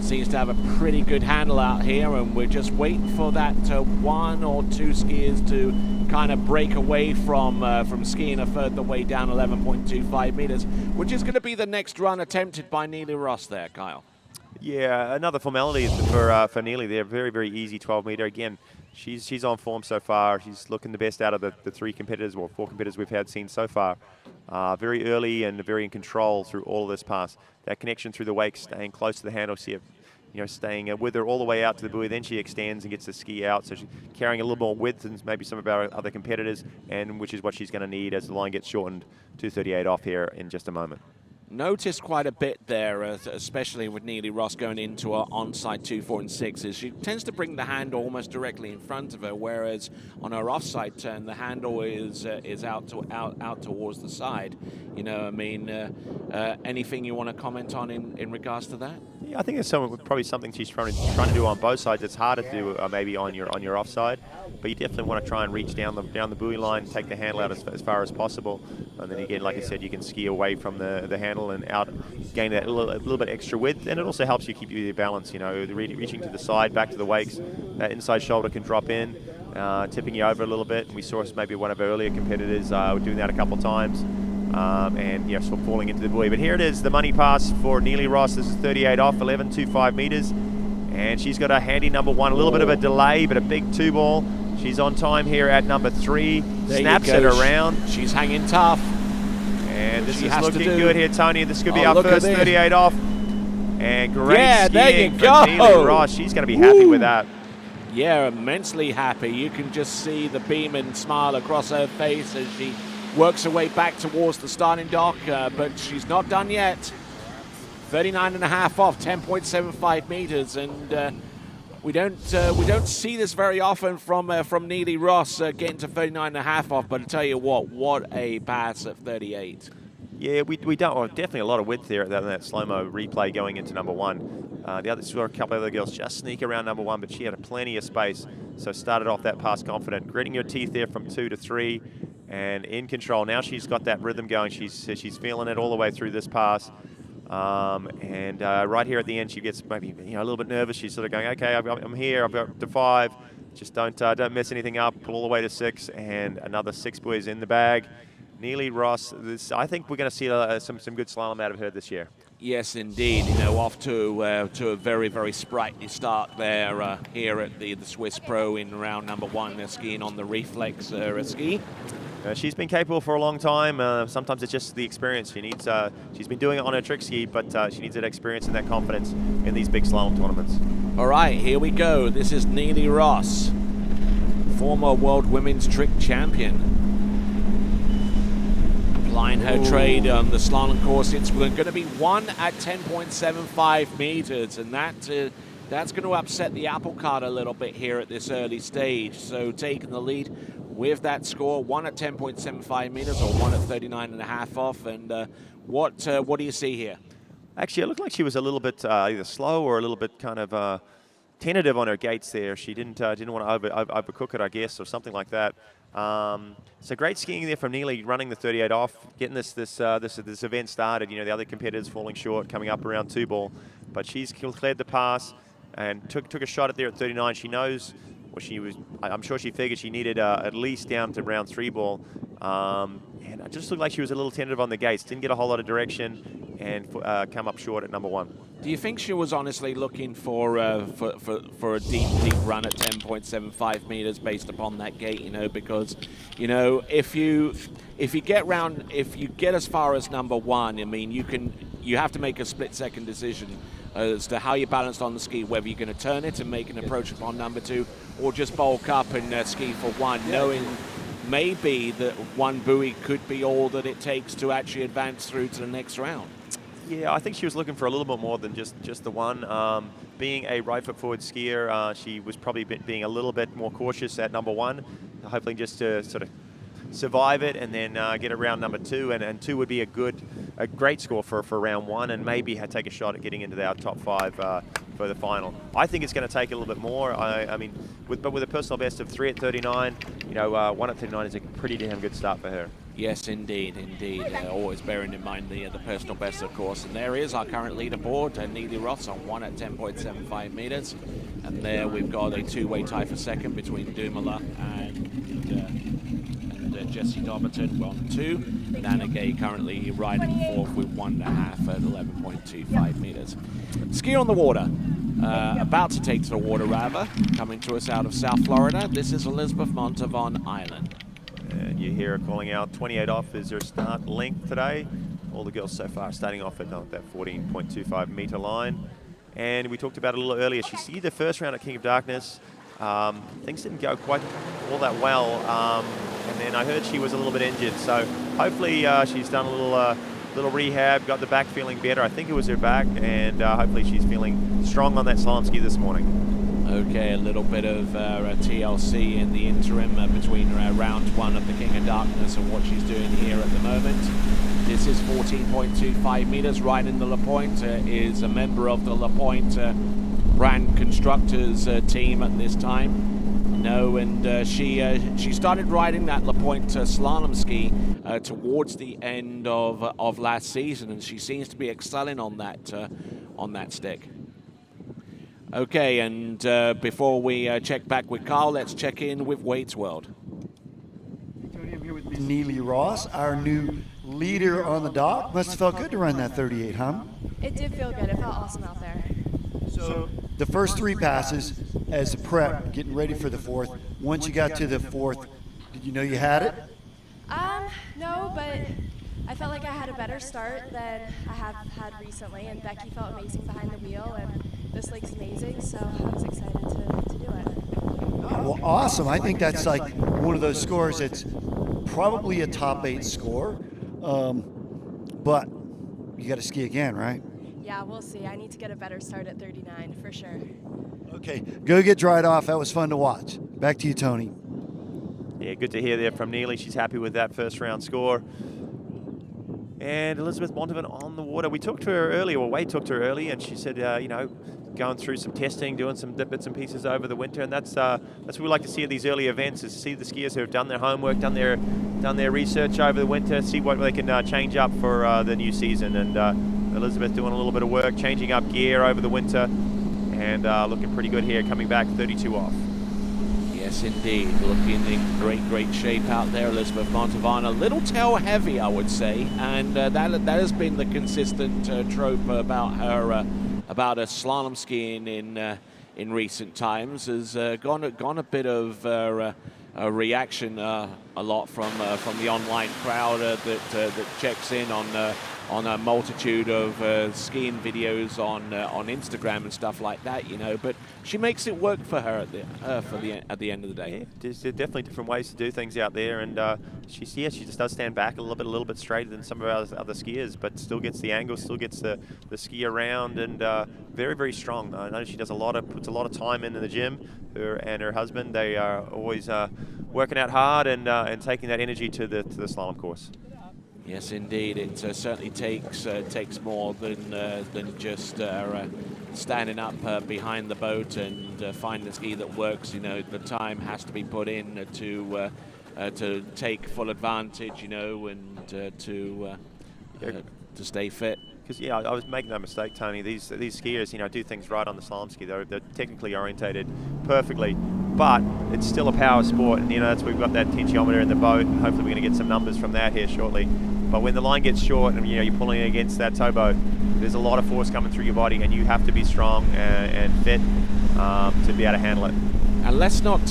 Seems to have a pretty good handle out here, and we're just waiting for that one or two skiers to kind of break away from skiing a further way down 11.25 meters, which is going to be the next run attempted by Neely Ross there, Kyle. Yeah, another formality for Neely there. Very, very easy 12-meter. Again, she's on form so far. She's looking the best out of the three competitors, or four competitors we've seen so far. Very early and very in control through all of this pass. That connection through the wake, staying close to the handle, staying with her all the way out to the buoy. Then she extends and gets the ski out, so she's carrying a little more width than maybe some of our other competitors, and which is what she's going to need as the line gets shortened to 38 off here in just a moment. Noticed quite a bit there, especially with Neely Ross going into her onside 2, 4, and 6s. She tends to bring the hand almost directly in front of her, whereas on her offside turn, the handle is out towards the side. Anything you want to comment on in regards to that? Yeah, I think it's probably something she's trying to do on both sides. It's harder to do maybe on your offside, but you definitely want to try and reach down the buoy line, take the handle out as far as possible, and then again, like I said, you can ski away from the handle and out, gain that a little bit extra width, and it also helps you keep your balance. Reaching to the side, back to the wakes, that inside shoulder can drop in, tipping you over a little bit. And we saw maybe one of our earlier competitors doing that a couple of times. Sort of falling into the buoy. But here it is, the money pass for Neely Ross. This is 38 off, 11.25 meters. And she's got a handy number one, a little bit of a delay, but a big 2-ball. She's on time here at number 3. Snaps it around. She's hanging tough. And this is looking good here, Tony. This could be our first 38 off. And great skiing for Neely Ross. She's going to be happy with that. Yeah, immensely happy. You can just see the beam and smile across her face as she works her way back towards the starting dock, but she's not done yet. 39.5 off, 10.75 meters, and we don't see this very often from Neely Ross getting to 39.5 off. But I tell you what a pass at 38. Yeah, we don't. Well, definitely a lot of width there at that slow-mo replay going into number 1. Saw a couple of other girls just sneak around number 1, but she had plenty of space, so started off that pass confident, gritting her teeth there from 2 to 3, and in control. Now she's got that rhythm going. She's feeling it all the way through this pass. Right here at the end, she gets maybe a little bit nervous. She's sort of going, okay, I'm here. I've got to 5. Just don't mess anything up. Pull all the way to 6, and another 6 buoys in the bag. Neely Ross, I think we're going to see some good slalom out of her this year. Yes, indeed. Off to a very, very sprightly start there here at the Swiss Pro in round number 1. They're skiing on the reflex ski. She's been capable for a long time. Sometimes it's just the experience. She's been doing it on her trick ski, but she needs that experience and that confidence in these big slalom tournaments. All right, here we go. This is Neely Ross, former World Women's Trick Champion. Applying her trade on the slalom course. It's going to be 1 at 10.75 meters, and that's going to upset the apple cart a little bit here at this early stage. So taking the lead with that score, 1 at 10.75 meters or 1 at 39.5 off. And what do you see here? Actually, it looked like she was a little bit either slow or a little bit kind of tentative on her gates there. She didn't want to overcook it, I guess, or something like that. So great skiing there from Neely, running the 38 off, getting this event started. The other competitors falling short, coming up around 2-ball, but she's cleared the pass and took a shot at there at 39. She knows. I'm sure she figured she needed at least down to round 3-ball, And it just looked like she was a little tentative on the gates. Didn't get a whole lot of direction and come up short at number 1. Do you think she was honestly looking for a deep run at 10.75 meters based upon that gate? You know, because if you get as far as number 1, I mean, you have to make a split-second decision as to how you balanced on the ski, whether you're going to turn it and make an approach upon number 2, or just bulk up and ski for 1, knowing maybe that 1 buoy could be all that it takes to actually advance through to the next round. Yeah, I think she was looking for a little bit more than just the 1. Being a right foot forward skier, she was probably being a little bit more cautious at number 1, hopefully just to sort of survive it and then get around number 2, and 2 would be a great score for round 1, and maybe take a shot at getting into our top 5 for the final. I think it's going to take a little bit more. I mean, with a personal best of 3 at 39, 1 at 39 is a pretty damn good start for her. Yes, indeed. Always bearing in mind the personal best, of course. And there is our current leaderboard, Neely Ross on 1 at 10.75 meters. And there we've got a 2-way tie for second between Dumoulin and Jessie Dobberton on 2. Nana Gay currently riding 4th with 1.5 at 11.25 meters. Ski on the water. About to take to the water, rather. Coming to us out of South Florida. This is Elizabeth Montavon Island. And you hear her calling out 28 off is her start length today. All the girls so far starting off at that 14.25 meter line. And we talked about it a little earlier. She skied the first round at King of Darkness. Things didn't go quite all that well. And then I heard she was a little bit injured. So hopefully she's done a little rehab, got the back feeling better. I think it was her back. And hopefully she's feeling strong on that slalom ski this morning. Okay, a little bit of TLC in the interim between round 1 of the King of Darkness and what she's doing here at the moment. This is 14.25 meters. Riding the La Pointe is a member of the La Pointe brand constructors team at this time. And she started riding that La Pointe slalom ski towards the end of last season, and she seems to be excelling on that stick. Okay, and before we check back with Carl, let's check in with Wade's World. Tony, I'm here with Neely Ross, our new leader on the dock. Must have felt good to run that 38, huh? It did feel good. It felt awesome out there. So the first 3 passes as a prep, getting ready for the 4th. Once you got to the 4th, did you know you had it? No, but I felt like I had a better start than I have had recently, and Becky felt amazing behind the wheel, and this lake's amazing, so I was excited to do it. Well, awesome. I think that's like one of those scores that's probably a top 8 score, but you got to ski again, right? Yeah, we'll see. I need to get a better start at 39 for sure. Okay, go get dried off. That was fun to watch. Back to you, Tony. Yeah, good to hear there from Neely. She's happy with that first round score. And Elizabeth Montavon on the water. We talked to her earlier, well, Wade talked to her early, and she said, going through some testing, doing some bits and pieces over the winter, and that's what we like to see at these early events, is see the skiers who have done their homework, done their research over the winter, see what they can change up for the new season. And Elizabeth doing a little bit of work, changing up gear over the winter, and looking pretty good here, coming back 32 off. Yes, indeed. Looking in great shape out there, Elizabeth Montavon. A little tail heavy, I would say, and that has been the consistent trope about her slalom skiing in recent times. Has gone a bit of a reaction a lot from the online crowd that checks in on a multitude of skiing videos on Instagram and stuff like that, But she makes it work for her at the end of the day. Yeah, there's definitely different ways to do things out there, and she just does stand back a little bit straighter than some of our other skiers, but still gets the angle, still gets the ski around, and very, very strong. I know she does puts a lot of time in the gym. Her and her husband, they are always working out hard and taking that energy to the slalom course. Yes, indeed. It certainly takes more than just standing up behind the boat and finding a ski that works. The time has to be put in to take full advantage. And to stay fit. because yeah, I was making that mistake, Tony. These skiers, you know, do things right on the slalom ski. They're technically orientated perfectly, but it's still a power sport, and you know that's why we've got that tensiometer in the boat. And hopefully, we're going to get some numbers from that here shortly. But when the line gets short, and you know you're pulling against that towboat, there's a lot of force coming through your body, and you have to be strong and fit to be able to handle it. And let's not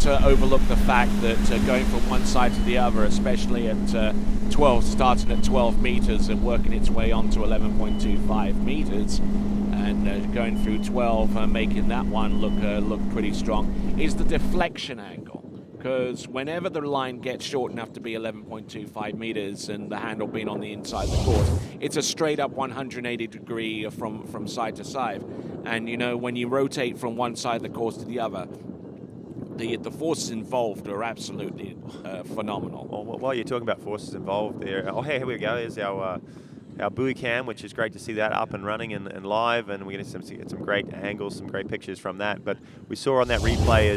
overlook the fact that going from one side to the other, especially at 12, starting at 12 meters and working its way on to 11.25 meters, and going through 12, making that one look pretty strong, is the deflection angle. Because whenever the line gets short enough to be 11.25 meters and the handle being on the inside of the course, it's a straight up 180 degree from side to side. And you know, when you rotate from one side of the course to the other, the forces involved are absolutely phenomenal. Well, while you're talking about forces involved there, oh, hey, here we go. Here's our buoy cam, which is great to see that up and running and live, and we're going to get some great angles, some great pictures from that. But we saw on that replay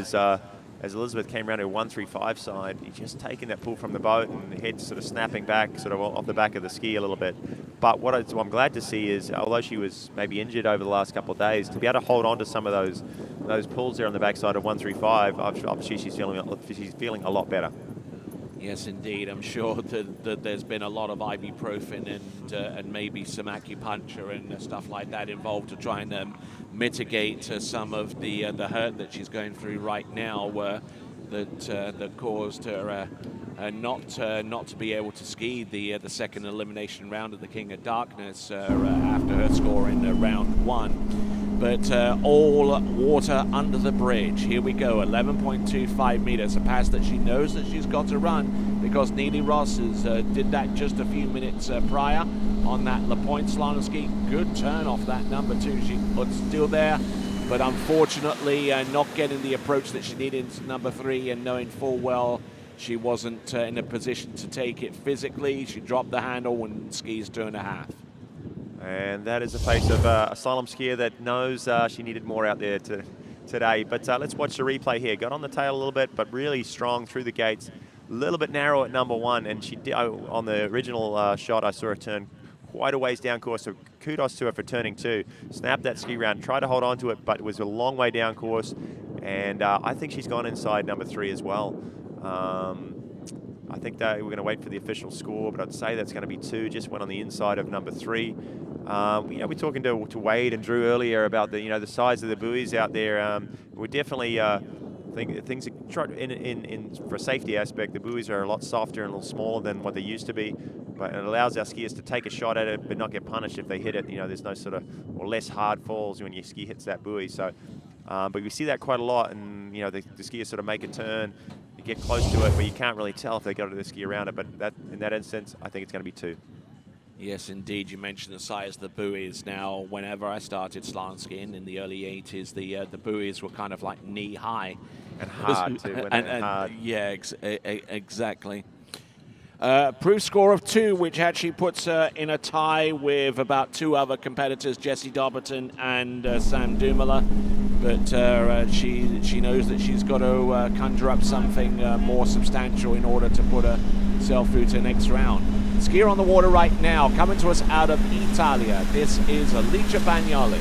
as Elizabeth came around to 135 side, he's just taking that pull from the boat and the head sort of snapping back, sort of off the back of the ski a little bit. But what I'm glad to see is, although she was maybe injured over the last couple of days, to be able to hold on to some of those pulls there on the backside of 135, obviously she's feeling a lot better. Yes, indeed. I'm sure that there's been a lot of ibuprofen and maybe some acupuncture and stuff like that involved to try and mitigate some of the hurt that she's going through right now, that caused her not to be able to ski the second elimination round of the King of Darkness after her score in round 1. But all water under the bridge. Here we go, 11.25 meters, a pass that she knows that she's got to run because Neely Ross did that just a few minutes prior on that La Pointe slalom ski. Good turn off that number 2. She was still there, but unfortunately not getting the approach that she needed into number 3, and knowing full well she wasn't in a position to take it physically. She dropped the handle when skis 2.5. And that is the face of a slalom skier that knows she needed more out there today. But let's watch the replay here. Got on the tail a little bit, but really strong through the gates. A little bit narrow at number 1, and she did, on the original shot, I saw her turn quite a ways down course, so kudos to her for turning 2. Snapped that ski round, tried to hold on to it, but it was a long way down course, and I think she's gone inside number 3 as well. I think that we're going to wait for the official score, but I'd say that's going to be 2. Just went on the inside of number 3. We're talking to Wade and Drew earlier about the size of the buoys out there. We're definitely think things for a safety aspect, the buoys are a lot softer and a little smaller than what they used to be, but it allows our skiers to take a shot at it but not get punished if they hit it. There's no sort of, or less hard falls when your ski hits that buoy. So, but we see that quite a lot, and the skiers sort of make a turn, get close to it, but you can't really tell if they go to the ski around it. But in that instance, I think it's going to be 2. Yes, indeed. You mentioned the size of the buoys. Now, whenever I started slalom skiing in the early 80s, the buoys were kind of like knee high. And hard, too. And hard. Yeah, exactly. Proof score of 2, which actually puts her in a tie with about 2 other competitors, Jessie Dobberton and Sam Dumoulin. But she knows that she's got to conjure up something more substantial in order to put herself through to the next round. Skier on the water right now, coming to us out of Italia. This is Alicia Bagnoli.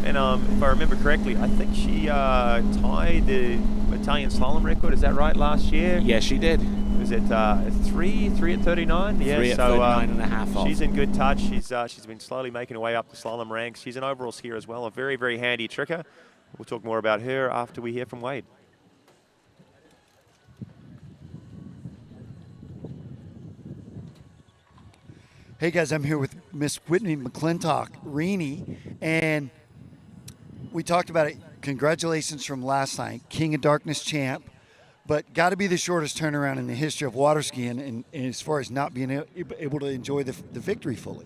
And if I remember correctly, I think she tied the Italian slalom record. Is that right, last year? Yes, she did. Was it 3 at 39? Yeah, 3 at 39.5 off. She's in good touch. She's been slowly making her way up the slalom ranks. She's an overall skier as well, a very, very handy tricker. We'll talk more about her after we hear from Wade. Hey guys, I'm here with Miss Whitney McClintock-Rini, and we talked about it. Congratulations from last night, King of Darkness champ, but got to be the shortest turnaround in the history of water skiing, and as far as not being able to enjoy the victory fully.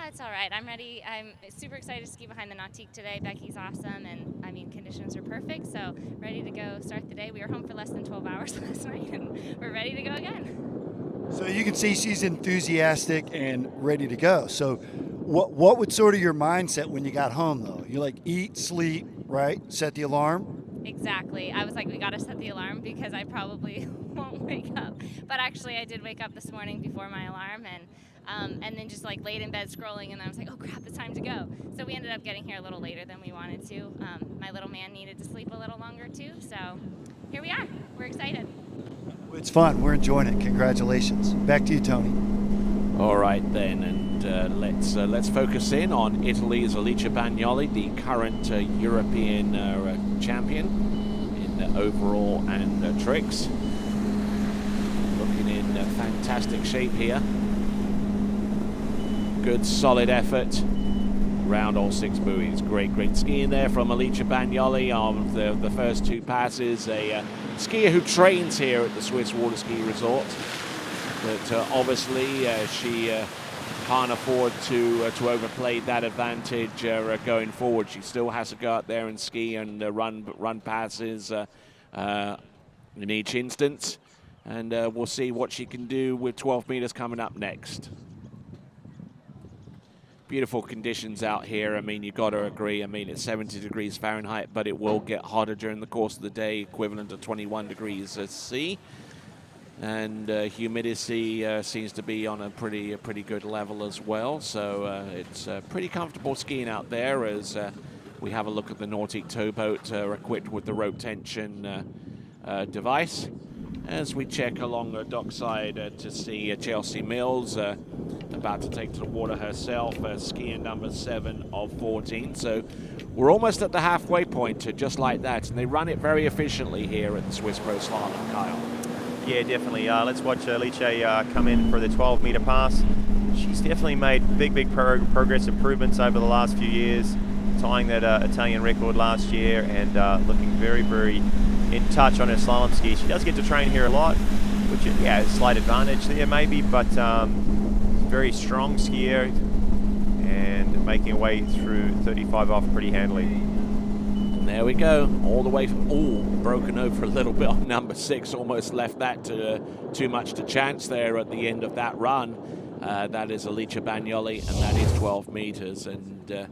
It's all right. I'm ready. I'm super excited to ski behind the Nautique today. Becky's awesome, and conditions are perfect, so ready to go start the day. We were home for less than 12 hours last night, and we're ready to go again. So you can see she's enthusiastic and ready to go. So what was sort of your mindset when you got home, though? You like eat, sleep, right? Set the alarm? Exactly. I was like, we got to set the alarm because I probably won't wake up. But actually, I did wake up this morning before my alarm, and and then just like laid in bed scrolling, and I was like, oh crap, it's time to go. So we ended up getting here a little later than we wanted to. My little man needed to sleep a little longer too, so here we are. We're excited. It's fun. We're enjoying it. Congratulations. Back to you, Tony. All right then, and let's focus in on Italy's Alicia Bagnoli, the current European champion in overall and tricks. Looking in fantastic shape here. Good solid effort round all 6 buoys. Great skiing there from Alicia Bagnoli on the first 2 passes. A skier who trains here at the Swiss Waterski Resort, but obviously she can't afford to overplay that advantage going forward. She still has to go out there and ski and run passes in each instance, and we'll see what she can do with 12 meters coming up next. Beautiful conditions out here. I mean, you've got to agree. I mean, it's 70 degrees Fahrenheit, but it will get hotter during the course of the day, equivalent to 21 degrees C. And humidity seems to be on a pretty good level as well. So it's pretty comfortable skiing out there as we have a look at the Nautic towboat equipped with the rope tension device. As we check along the dockside to see Chelsea Mills about to take to the water herself, skiing number 7 of 14. So we're almost at the halfway point, just like that. And they run it very efficiently here at the Swiss Pro Slalom, Kyle. Yeah, definitely. Let's watch Alicia come in for the 12-meter pass. She's definitely made big progress improvements over the last few years, tying that Italian record last year and looking very in touch on her slalom ski. She does get to train here a lot, which is, yeah, a slight advantage there maybe, but very strong skier and making her way through 35 off pretty handily. And there we go, all the way from, broken over a little bit on number 6, almost left that to too much to chance there at the end of that run. That is Alicia Bagnoli, and that is 12 meters, and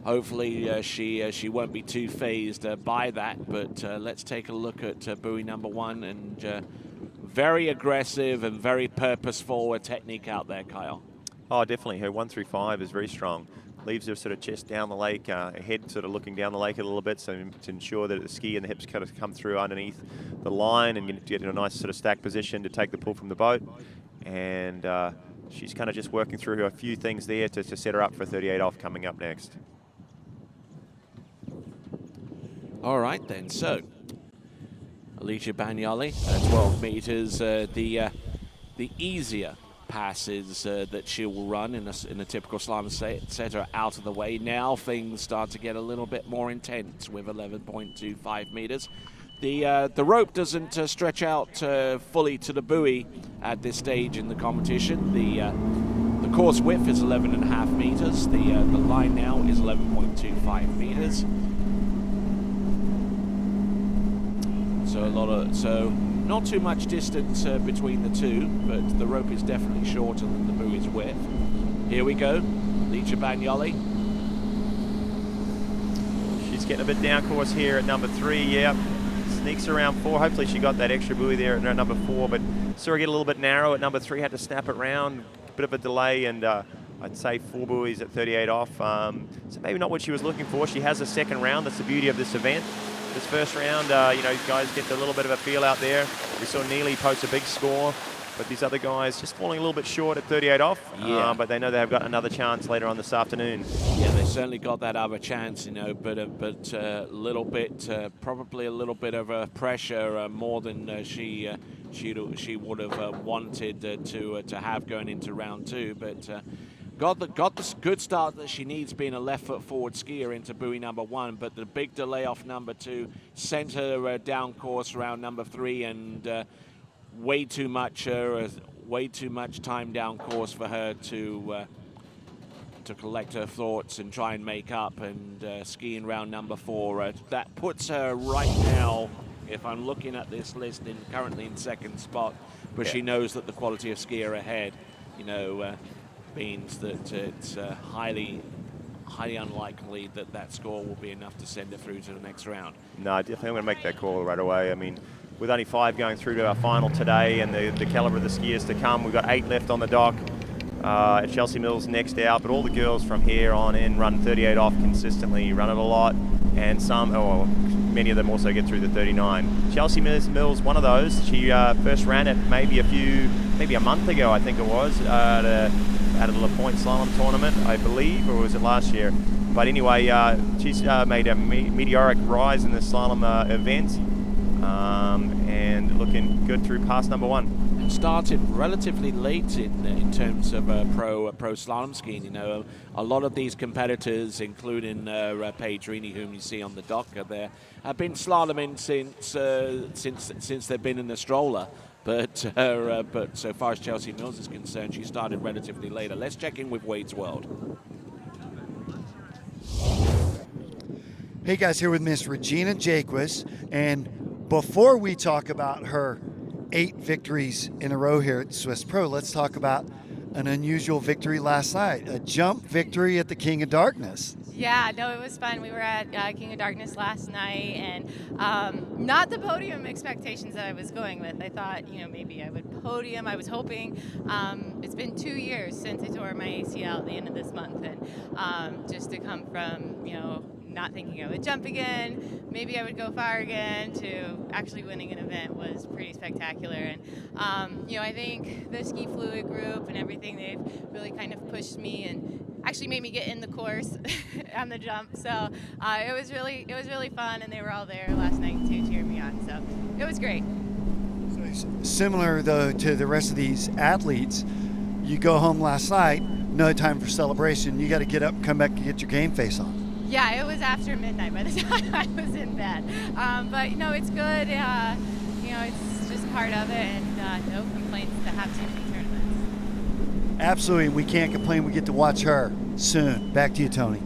hopefully she won't be too phased by that, but let's take a look at buoy number 1, and very aggressive and very purposeful technique out there, Kyle. Oh, definitely. Her 1 through 5 is very strong. Leaves her sort of chest down the lake, head sort of looking down the lake a little bit, so to ensure that the ski and the hips kind of come through underneath the line and get in a nice sort of stacked position to take the pull from the boat. And she's kind of just working through a few things there to set her up for 38 off coming up next. All right then, so Alicia Bagnoli, 12 meters, the easier passes that she will run in a typical slalom set are out of the way. Now things start to get a little bit more intense with 11.25 meters. The rope doesn't stretch out fully to the buoy at this stage in the competition. The course width is 11.5 meters. The line now is 11.25 meters. So not too much distance between the two, but the rope is definitely shorter than the buoy's width. Here we go, Alicia Bagnoli. She's getting a bit down course here at number 3, yeah. Sneaks around 4, hopefully she got that extra buoy there at number 4, but saw her get a little bit narrow at number 3, had to snap it round, bit of a delay, and I'd say 4 buoys at 38 off. So maybe not what she was looking for. She has a second round, that's the beauty of this event. This first round, you know, guys get a little bit of a feel out there. We saw Neely post a big score, but these other guys just falling a little bit short at 38 off. Yeah. But they know they've got another chance later on this afternoon. Yeah, they certainly got that other chance, you know, but a little bit, probably a little bit of a pressure more than she would have wanted to have going into round 2, but. Got the good start that she needs, being a left foot forward skier into buoy number 1, but the big delay off number 2 sent her down course around number 3, and way too much time down course for her to collect her thoughts and try and make up, and skiing round number 4. That puts her right now, if I'm looking at this list, currently in 2nd spot, but she knows that the quality of skier ahead, you know, means that it's highly unlikely that score will be enough to send her through to the next round. No, definitely I'm going to make that call right away. I mean, with only 5 going through to our final today, and the caliber of the skiers to come. We've got 8 left on the dock. Chelsea Mills next out, but all the girls from here on in run 38 off consistently, run it a lot, and many of them also get through the 39. Chelsea Mills, one of those. She first ran it maybe a month ago, I think it was, at a La Pointe Slalom tournament, I believe, or was it last year? But anyway, she's made a meteoric rise in the slalom event, and looking good through pass number 1. Started relatively late in terms of pro slalom skiing. You know, a lot of these competitors, including Paige Rini, whom you see on the dock there, have been slaloming since they've been in the stroller. But so far as Chelsea Mills is concerned, she started relatively later. Let's check in with Wade's World. Hey guys, here with Miss Regina Jaquist, and before we talk about her 8 victories in a row here at the Swiss Pro, let's talk about an unusual victory last night, a jump victory at the King of Darkness. Yeah, no, it was fun. We were at King of Darkness last night, and not the podium expectations that I was going with. I thought, maybe I would podium. I was hoping. It's been 2 years since I tore my ACL at the end of this month, and just to come from, not thinking I would jump again, maybe I would go far again, to actually winning an event was pretty spectacular. And I think the ski fluid group and everything, they've really kind of pushed me and actually made me get in the course on the jump. So it was really fun, and they were all there last night to cheer me on. So it was great. So similar though to the rest of these athletes, you go home last night, no time for celebration. You got to get up and come back and get your game face on. Yeah, it was after midnight by the time I was in bed. But it's good. It's just part of it, and no complaints to have so many tournaments. Absolutely, we can't complain. We get to watch her soon. Back to you, Tony.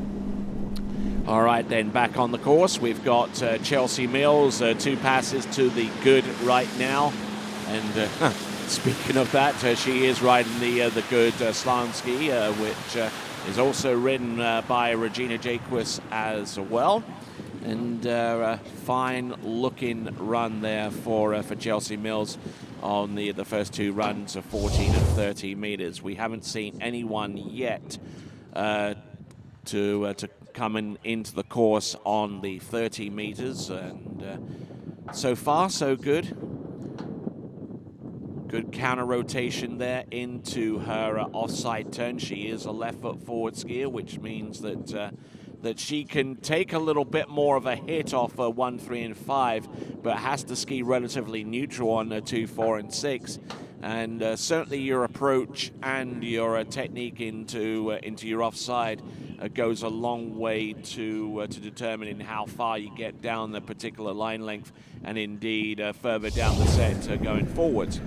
All right, then, back on the course, we've got Chelsea Mills, 2 passes to the good right now. And speaking of that, she is riding the good slalom ski, which is also ridden by Regina Jaquist as well. And a fine-looking run there for Chelsea Mills on the first 2 runs of 14 and 30 meters. We haven't seen anyone yet to come into the course on the 30 meters, and so far so good. Good counter rotation there into her offside turn. She is a left foot forward skier, which means that she can take a little bit more of a hit off 1, 3, and 5, but has to ski relatively neutral on 2, 4, and 6. And certainly your approach and your technique into your offside goes a long way to determining how far you get down the particular line length, and indeed further down the set going forward.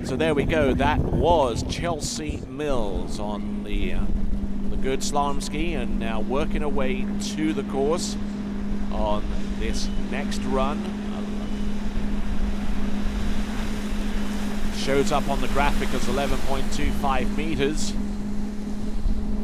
So there we go. That was Chelsea Mills on the good slalom ski, and now working her way to the course on this next run. Shows up on the graphic as 11.25 meters,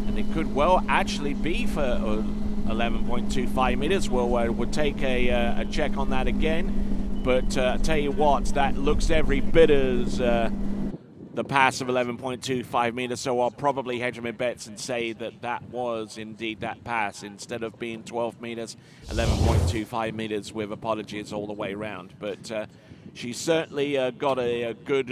and it could well actually be for 11.25 meters. We'll take a check on that again. But I tell you what, that looks every bit as the pass of 11.25 meters, so I'll probably hedge my bets and say that was indeed that pass. Instead of being 12 meters, 11.25 meters with apologies all the way around. But she certainly got a good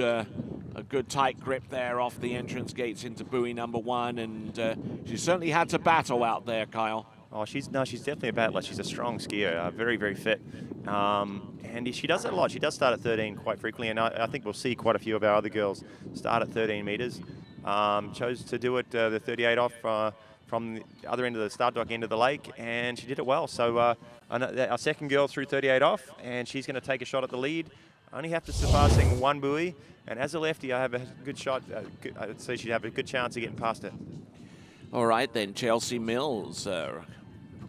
tight grip there off the entrance gates into buoy number 1, and she certainly had to battle out there, Kyle. Oh, she's definitely a battler. She's a strong skier, very, very fit. And she does it a lot. She does start at 13 quite frequently, and I think we'll see quite a few of our other girls start at 13 meters. Chose to do it the 38 off from the other end of the start dock end of the lake, and she did it well. So our second girl through 38 off, and she's going to take a shot at the lead. Only have to surpassing 1 buoy, and as a lefty, I have a good shot. I'd say she'd have a good chance of getting past it. All right, then, Chelsea Mills,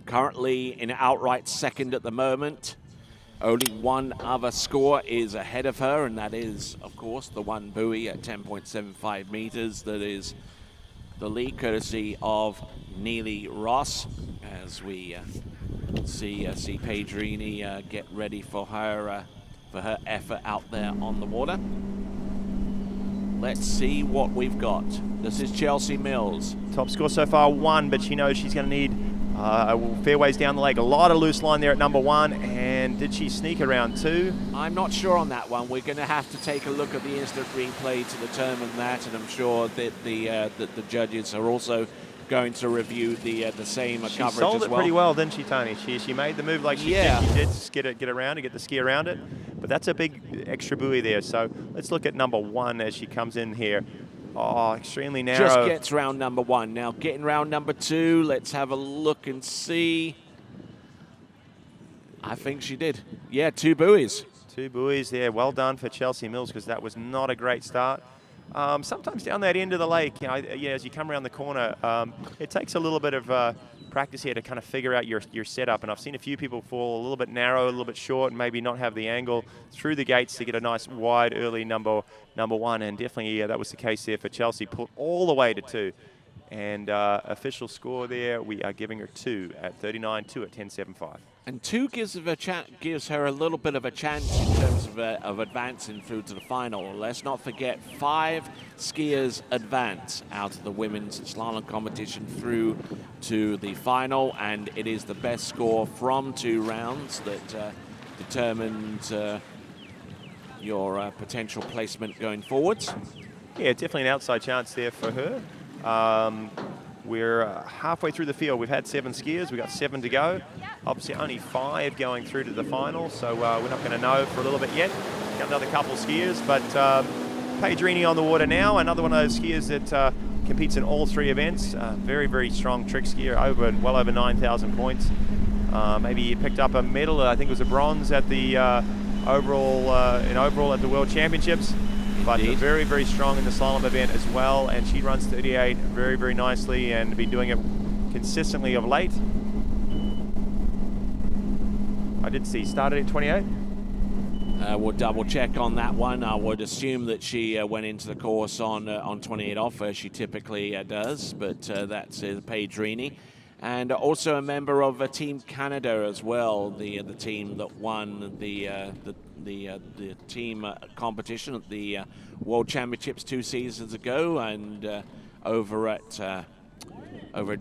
currently in outright second at the moment. Only one other score is ahead of her, and that is, of course, the 1 buoy at 10.75 meters. That is the lead, courtesy of Neely Ross, as we see Paige Rini get ready for her for her effort out there on the water. Let's see what we've got. This is Chelsea Mills. Top score so far 1, but she knows she's going to need fairways down the lake. A lot of loose line there at number 1, and did she sneak around 2? I'm not sure on that one. We're going to have to take a look at the instant replay to determine that, and I'm sure that the judges are also going to review the same coverage as well. She sold it pretty well, didn't she, Tony? She made the move like she did. She did just get around and get the ski around it, but that's a big extra buoy there. So let's look at number 1 as she comes in here. Oh, extremely narrow. Just gets round number 1. Now getting round number 2. Let's have a look and see. I think she did. Yeah, 2 buoys. 2 buoys there. Well done for Chelsea Mills, because that was not a great start. Sometimes down that end of the lake, as you come around the corner, it takes a little bit of practice here to kind of figure out your setup. And I've seen a few people fall a little bit narrow, a little bit short, and maybe not have the angle through the gates to get a nice wide early number 1. And definitely, that was the case there for Chelsea. Pulled all the way to 2. And official score there, we are giving her 2 at 39.2 at 10.75. And 2 gives her a little bit of a chance in terms of advancing through to the final. Let's not forget 5 skiers advance out of the women's slalom competition through to the final, and it is the best score from 2 rounds that determines your potential placement going forwards. Yeah, definitely an outside chance there for her. We're halfway through the field. We've had 7 skiers. We've got 7 to go. Obviously, only 5 going through to the final, so we're not going to know for a little bit yet. Got another couple skiers, but Pedrini on the water now. Another one of those skiers that competes in all 3 events. Very, very strong trick skier, well over 9,000 points. Maybe he picked up a medal. I think it was a bronze at the overall at the World Championships. But very, very strong in the slalom event as well, and she runs 38 very, very nicely and been doing it consistently of late. I did see started at 28. We'll double check on that one. I would assume that she went into the course on 28 off, as she typically does, but that's Pedrini. And also a member of Team Canada as well, the team that won the team competition at the World Championships 2 seasons ago, and over at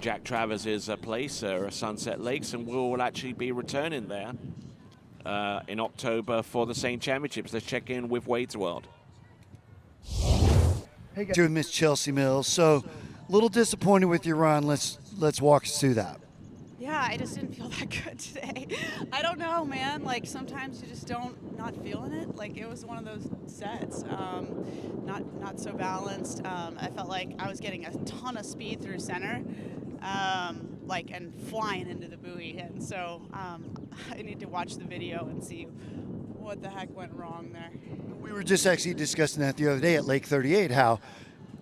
Jack Travers's place, Sunset Lakes, and will actually be returning there in October for the same championships. Let's check in with Wade's World. Hey guys, Miss Chelsea Mills. So, a little disappointed with your run. Let's walk us through that. Yeah, I just didn't feel that good today. I don't know, man. Like, sometimes you just not feeling it. Like, it was one of those sets. Not so balanced. I felt like I was getting a ton of speed through center, and flying into the buoy. And so I need to watch the video and see what the heck went wrong there. We were just actually discussing that the other day at Lake 38, how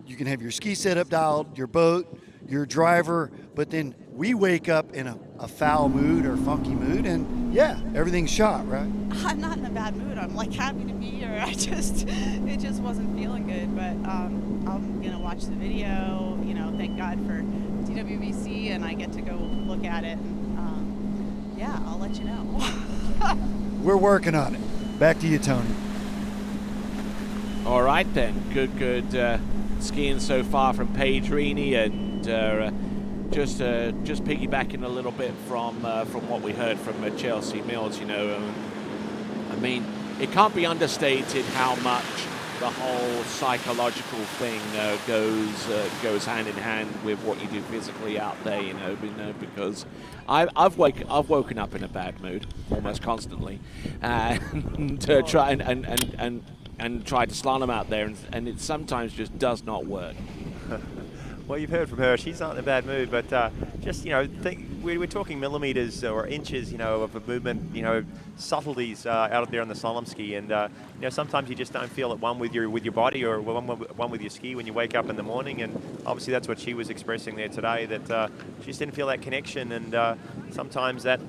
you can have your ski setup dialed, your boat, your driver, but then we wake up in a foul mood or funky mood, and yeah, everything's shot, right? I'm not in a bad mood. I'm like happy to be here. It just wasn't feeling good, but I'm gonna watch the video. Thank God for TWVC, and I get to go look at it. And, yeah, I'll let you know. We're working on it. Back to you, Tony. All right then, good skiing so far from Pedrini, and just piggybacking a little bit from what we heard from Chelsea Mills. I mean, it can't be understated how much the whole psychological thing goes hand in hand with what you do physically out there. Because I've woken up in a bad mood almost constantly, and try and try to slalom out there, and it sometimes just does not work. Well, you've heard from her. She's not in a bad mood, but we're talking millimeters or inches, of a movement, subtleties out there on the slalom ski, and sometimes you just don't feel it one with your body or one with your ski when you wake up in the morning, and obviously that's what she was expressing there today, that she just didn't feel that connection, and sometimes that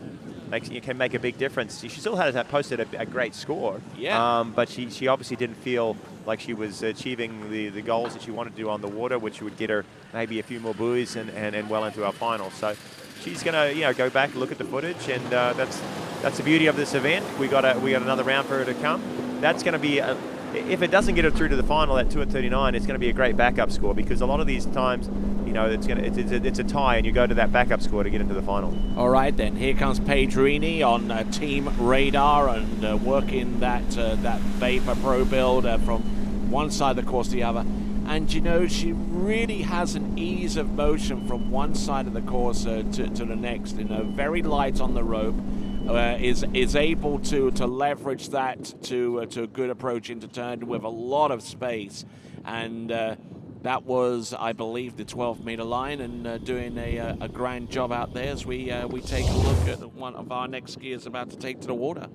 can make a big difference. She still has posted a great score, but she obviously didn't feel like she was achieving the goals that she wanted to do on the water, which would get her maybe a few more buoys and well into our final. So she's going to go back, look at the footage, and that's that's the beauty of this event. We got another round for her to come. That's going to be, if it doesn't get her through to the final at 2:39, it's going to be a great backup score, because a lot of these times, it's a tie, and you go to that backup score to get into the final. All right, then here comes Paige Rini on team radar and working that Vapor Pro build from one side of the course to the other. And she really has an ease of motion from one side of the course to the next. Very light on the rope, is able to leverage that to a good approach into turn with a lot of space. And that was, I believe, the 12-meter line, and doing a grand job out there as we take a look at one of our next skiers about to take to the water.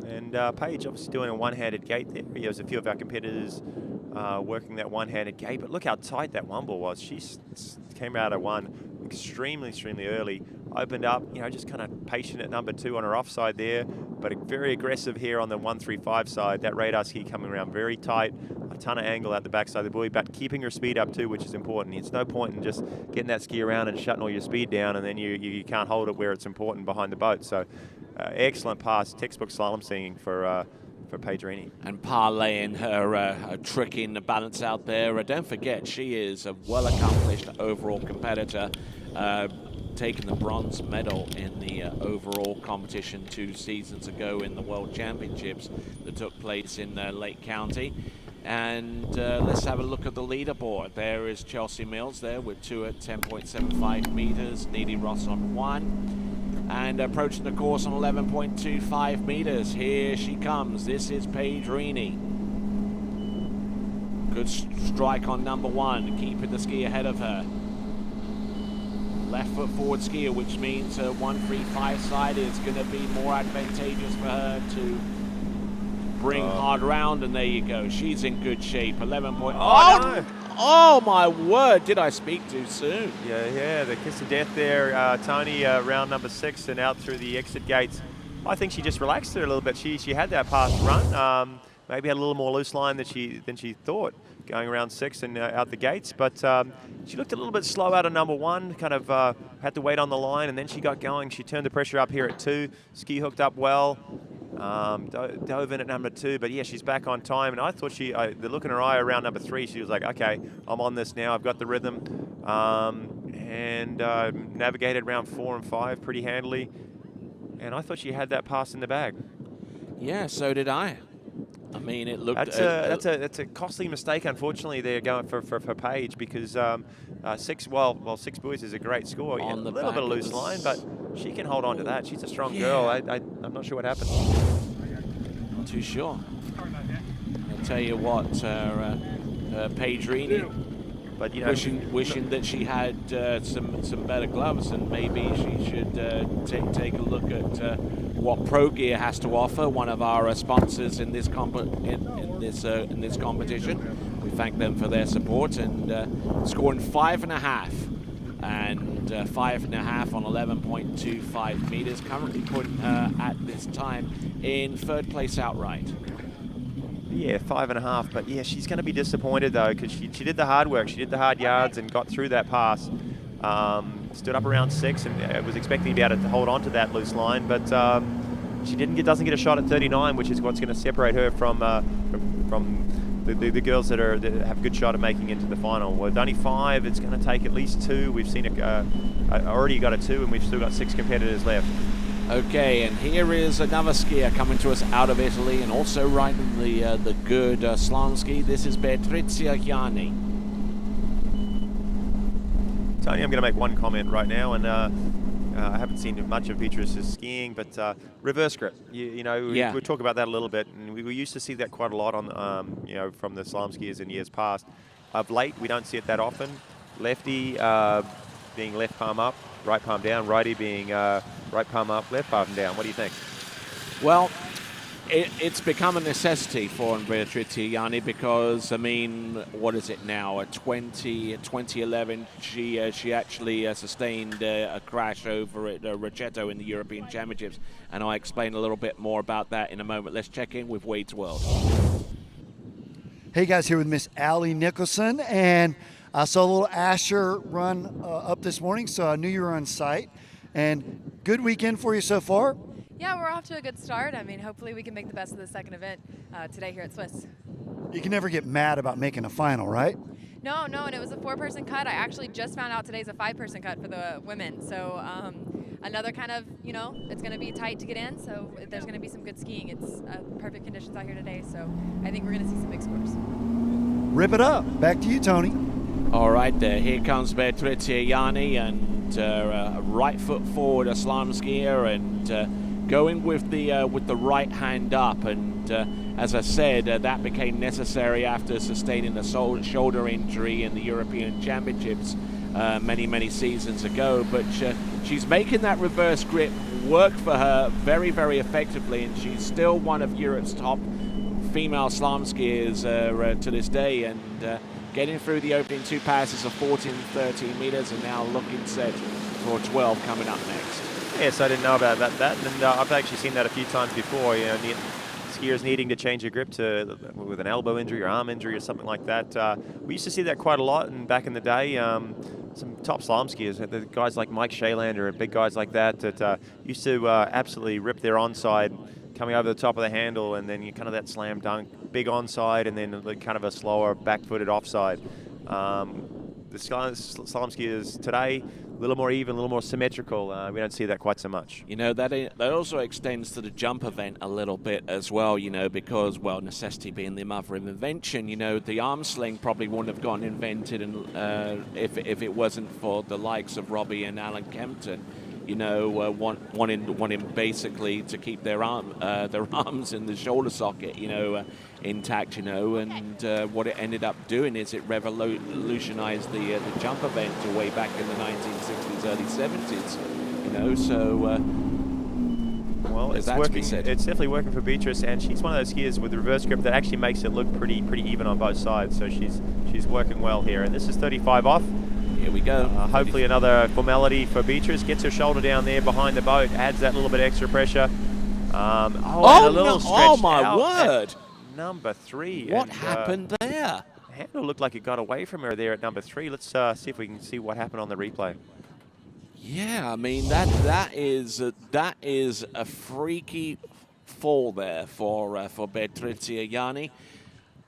And Paige obviously doing a one-handed gate there. He has a few of our competitors working that one-handed gate, but look how tight that one ball was. She came out of one extremely early, opened up, just kind of patient at number 2 on her offside there, but very aggressive here on the 135 side. That radar ski coming around very tight, a ton of angle out the backside of the buoy, but keeping her speed up too, which is important. It's no point in just getting that ski around and shutting all your speed down, and then you can't hold it where it's important behind the boat. So excellent pass, textbook slalom singing for Paige Rini. And parlaying her trick in the balance out there. Don't forget, she is a well-accomplished overall competitor, taking the bronze medal in the overall competition 2 seasons ago in the World Championships that took place in Lake County. And let's have a look at the leaderboard. There is Chelsea Mills there with 2 at 10.75 meters, Neely Ross on 1. And approaching the course on 11.25 meters. Here she comes. This is Paige Rini. Good strike on number 1, keeping the ski ahead of her. Left foot forward skier, which means her 135 side is going to be more advantageous for her to bring hard round. And there you go. She's in good shape. 11 point. Oh, no. Oh my word, did I speak too soon? Yeah, the kiss of death there. Tony, round number 6 and out through the exit gates. I think she just relaxed it a little bit. She had that past run. Maybe had a little more loose line than she thought going around 6 and out the gates. But she looked a little bit slow out of number 1, kind of had to wait on the line, and then she got going. She turned the pressure up here at 2, ski hooked up well. Dove in at number 2, but yeah, she's back on time. And I thought the look in her eye around number 3, she was like, okay, I'm on this now. I've got the rhythm, and navigated round 4 and 5 pretty handily. And I thought she had that pass in the bag. Yeah, so did I. I mean, it looked. That's a costly mistake, unfortunately. They're going for Paige, because 6 buoys is a great score. A little bit of loose line, but she can hold on to that. She's a strong girl. I'm not sure what happened. Not too sure. I'll tell you what, Paige Rini, but wishing that she had some better gloves, and maybe she should take a look at what Pro Gear has to offer. One of our sponsors in this competition. We thank them for their support, and scoring 5.5 and 5.5 on 11.25 meters, currently putting her at this time in 3rd place outright. Yeah, 5.5, but yeah, she's going to be disappointed though, because she did the hard work, she did the hard yards and got through that pass. Stood up around 6 and was expecting to be able to hold on to that loose line, but she doesn't get a shot at 39, which is what's going to separate her from the girls that have a good shot at making into the final. With only 5, it's going to take at least 2. We've seen already got a 2, and we've still got 6 competitors left. Okay, and here is another skier coming to us out of Italy, and also riding the good slalom ski. This is Patrizia Gianni. Tony, I'm going to make one comment right now, and I haven't seen much of Beatrice's skiing, but reverse grip. We talk about that a little bit, and we used to see that quite a lot on, from the slalom skiers in years past. Of late, we don't see it that often. Lefty being left palm up, right palm down. Righty being right palm up, left palm down. What do you think? Well, it's become a necessity for Patrizia Gianni, because, I mean, what is it now? 2011, she actually sustained a crash over at Rocchetto in the European Championships, and I'll explain a little bit more about that in a moment. Let's check in with Wade's World. Hey guys, here with Miss Allie Nicholson, and I saw a little Asher run up this morning, so I knew you were on site. And good weekend for you so far? Yeah, we're off to a good start. I mean, hopefully we can make the best of the second event today here at Swiss. You can never get mad about making a final, right? No, and it was a 4-person cut. I actually just found out today's a 5-person cut for the women. So another kind of, it's going to be tight to get in. So there's going to be some good skiing. It's perfect conditions out here today. So I think we're going to see some big scores. Rip it up. Back to you, Tony. All right, here comes Beatrice Yanni, and right foot forward, a slalom skier, and going with the right hand up. And as I said, that became necessary after sustaining a shoulder injury in the European Championships many seasons ago. But she's making that reverse grip work for her very, very effectively, and she's still one of Europe's top female slalom skiers to this day. And getting through the opening 2 passes of 14 and 13 meters, and now looking set for 12 coming up next. Yes, I didn't know about that. And I've actually seen that a few times before. Skiers needing to change a grip with an elbow injury or arm injury or something like that. We used to see that quite a lot, and back in the day, some top slalom skiers, the guys like Mike Shaylander and big guys like that used to absolutely rip their onside coming over the top of the handle, and then you kind of that slam dunk, big onside, and then kind of a slower back-footed offside. The slalom skiers today, a little more even, a little more symmetrical. We don't see that quite so much. That also extends to the jump event a little bit as well, because, well, necessity being the mother of invention, the arm sling probably wouldn't have gotten invented if it wasn't for the likes of Robbie and Alan Kempton. Wanting basically to keep their arms in the shoulder socket, intact, and what it ended up doing is it revolutionized the jump event way back in the 1960s, early 70s, so well, it's working. It's definitely working for Beatrice, and she's one of those skiers with the reverse grip that actually makes it look pretty even on both sides. So she's working well here, and this is 35 off. Here we go. Hopefully another formality for Beatrice. Gets her shoulder down there behind the boat, adds that little bit of extra pressure. And a little stretched oh my out word! Number 3. What happened there? Handle looked like it got away from her there at number 3. Let's see if we can see what happened on the replay. Yeah, I mean that is a freaky fall there for Beatrice Yanni.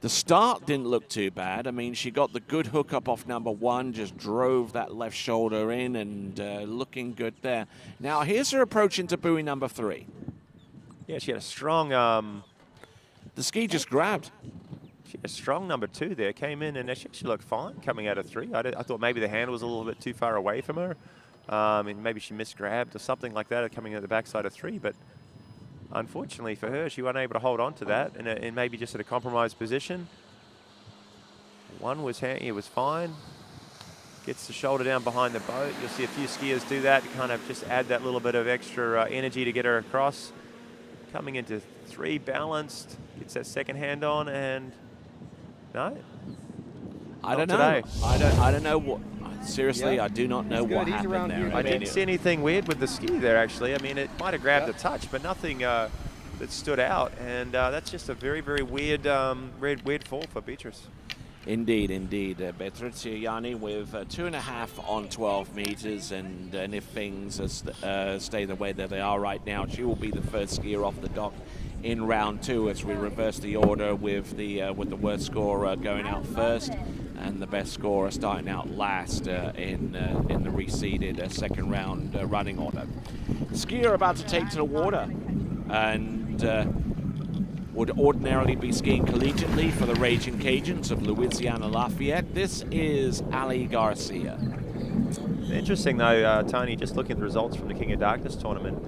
The start didn't look too bad. I mean, she got the good hook up off number 1, just drove that left shoulder in, and looking good there. Now, here's her approach into buoy number 3. Yeah, she had a strong... the ski just grabbed. She had a strong number 2 there. Came in, and she actually looked fine coming out of 3. I thought maybe the handle was a little bit too far away from her. And maybe she misgrabbed or something like that coming out the backside of 3, but... Unfortunately for her, she wasn't able to hold on to that, and maybe just at a compromised position. 1 was it was fine. Gets the shoulder down behind the boat. You'll see a few skiers do that, kind of just add that little bit of extra energy to get her across. Coming into 3, balanced, gets that second hand on, and no. I don't know. I don't know what. Seriously, I do not know what happened there. I didn't see anything weird with the ski there, actually. I mean, it might have grabbed a touch, but nothing that stood out. And that's just a very, very weird fall for Beatrice. Indeed. Beatrice Yanni with 2.5 on 12 meters, and if things stay the way that they are right now, she will be the first skier off the dock in round 2 as we reverse the order with the worst scorer going out first and the best scorer starting out last in the reseeded second round running order. Skier about to take to the water and would ordinarily be skiing collegiately for the Raging Cajuns of Louisiana Lafayette. This is Ali Garcia. Interesting though, Tony, just looking at the results from the King of Darkness tournament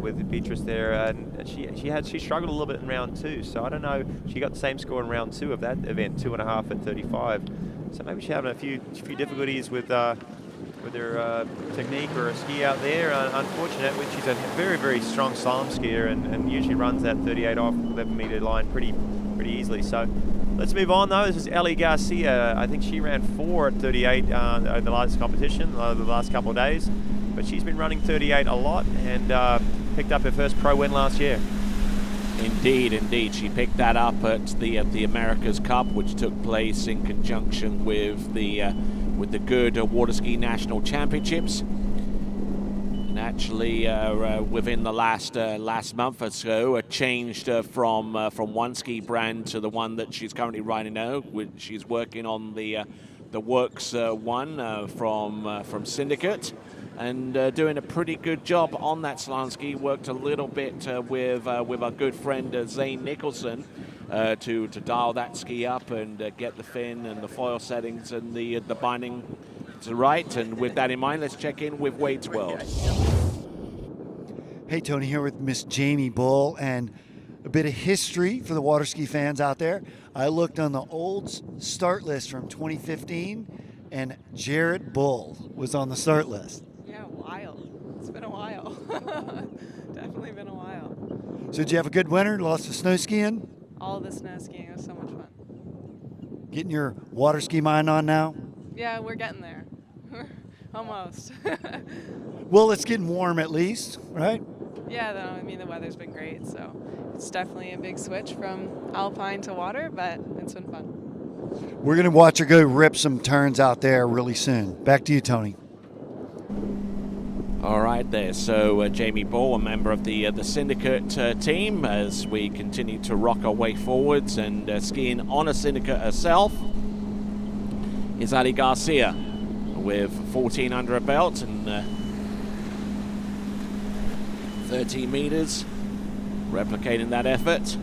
with Beatrice there, and she struggled a little bit in round 2, so I don't know, she got the same score in round 2 of that event, 2.5 and 35, so maybe she's having a few difficulties with her technique or a ski out there. Unfortunate, which she's a very, very strong slalom skier and usually runs that 38 off 11 meter line pretty easily. So let's move on though. This is Ellie Garcia. I think she ran 4 at 38 over the last competition, the last couple of days, but she's been running 38 a lot and picked up her first pro win last year. Indeed. She picked that up at the America's Cup, which took place in conjunction with the good Waterski National Championships. And actually, within the last month or so, changed from one ski brand to the one that she's currently riding now. She's working on the Works one from Syndicate, and doing a pretty good job on that slalom ski. Worked a little bit with our good friend Zane Nicholson to dial that ski up and get the fin and the foil settings and the binding to right. And with that in mind, let's check in with Wade's World. Hey, Tony, here with Miss Jamie Bull, and a bit of history for the water ski fans out there. I looked on the old start list from 2015, and Jared Bull was on the start list. Yeah, wild. It's been a while. Definitely been a while. So did you have a good winter? Lots of snow skiing? All the snow skiing was so much fun. Getting your water ski mind on now? Yeah, we're getting there. Almost. Well, it's getting warm at least, right? Yeah, though, I mean, the weather's been great, so it's definitely a big switch from alpine to water, but it's been fun. We're going to watch her go rip some turns out there really soon. Back to you, Tony. All right there, so Jamie Bull, a member of the Syndicate team, as we continue to rock our way forwards, and skiing on a Syndicate herself is Ali Garcia with 14 under her belt and 13 meters, replicating that effort.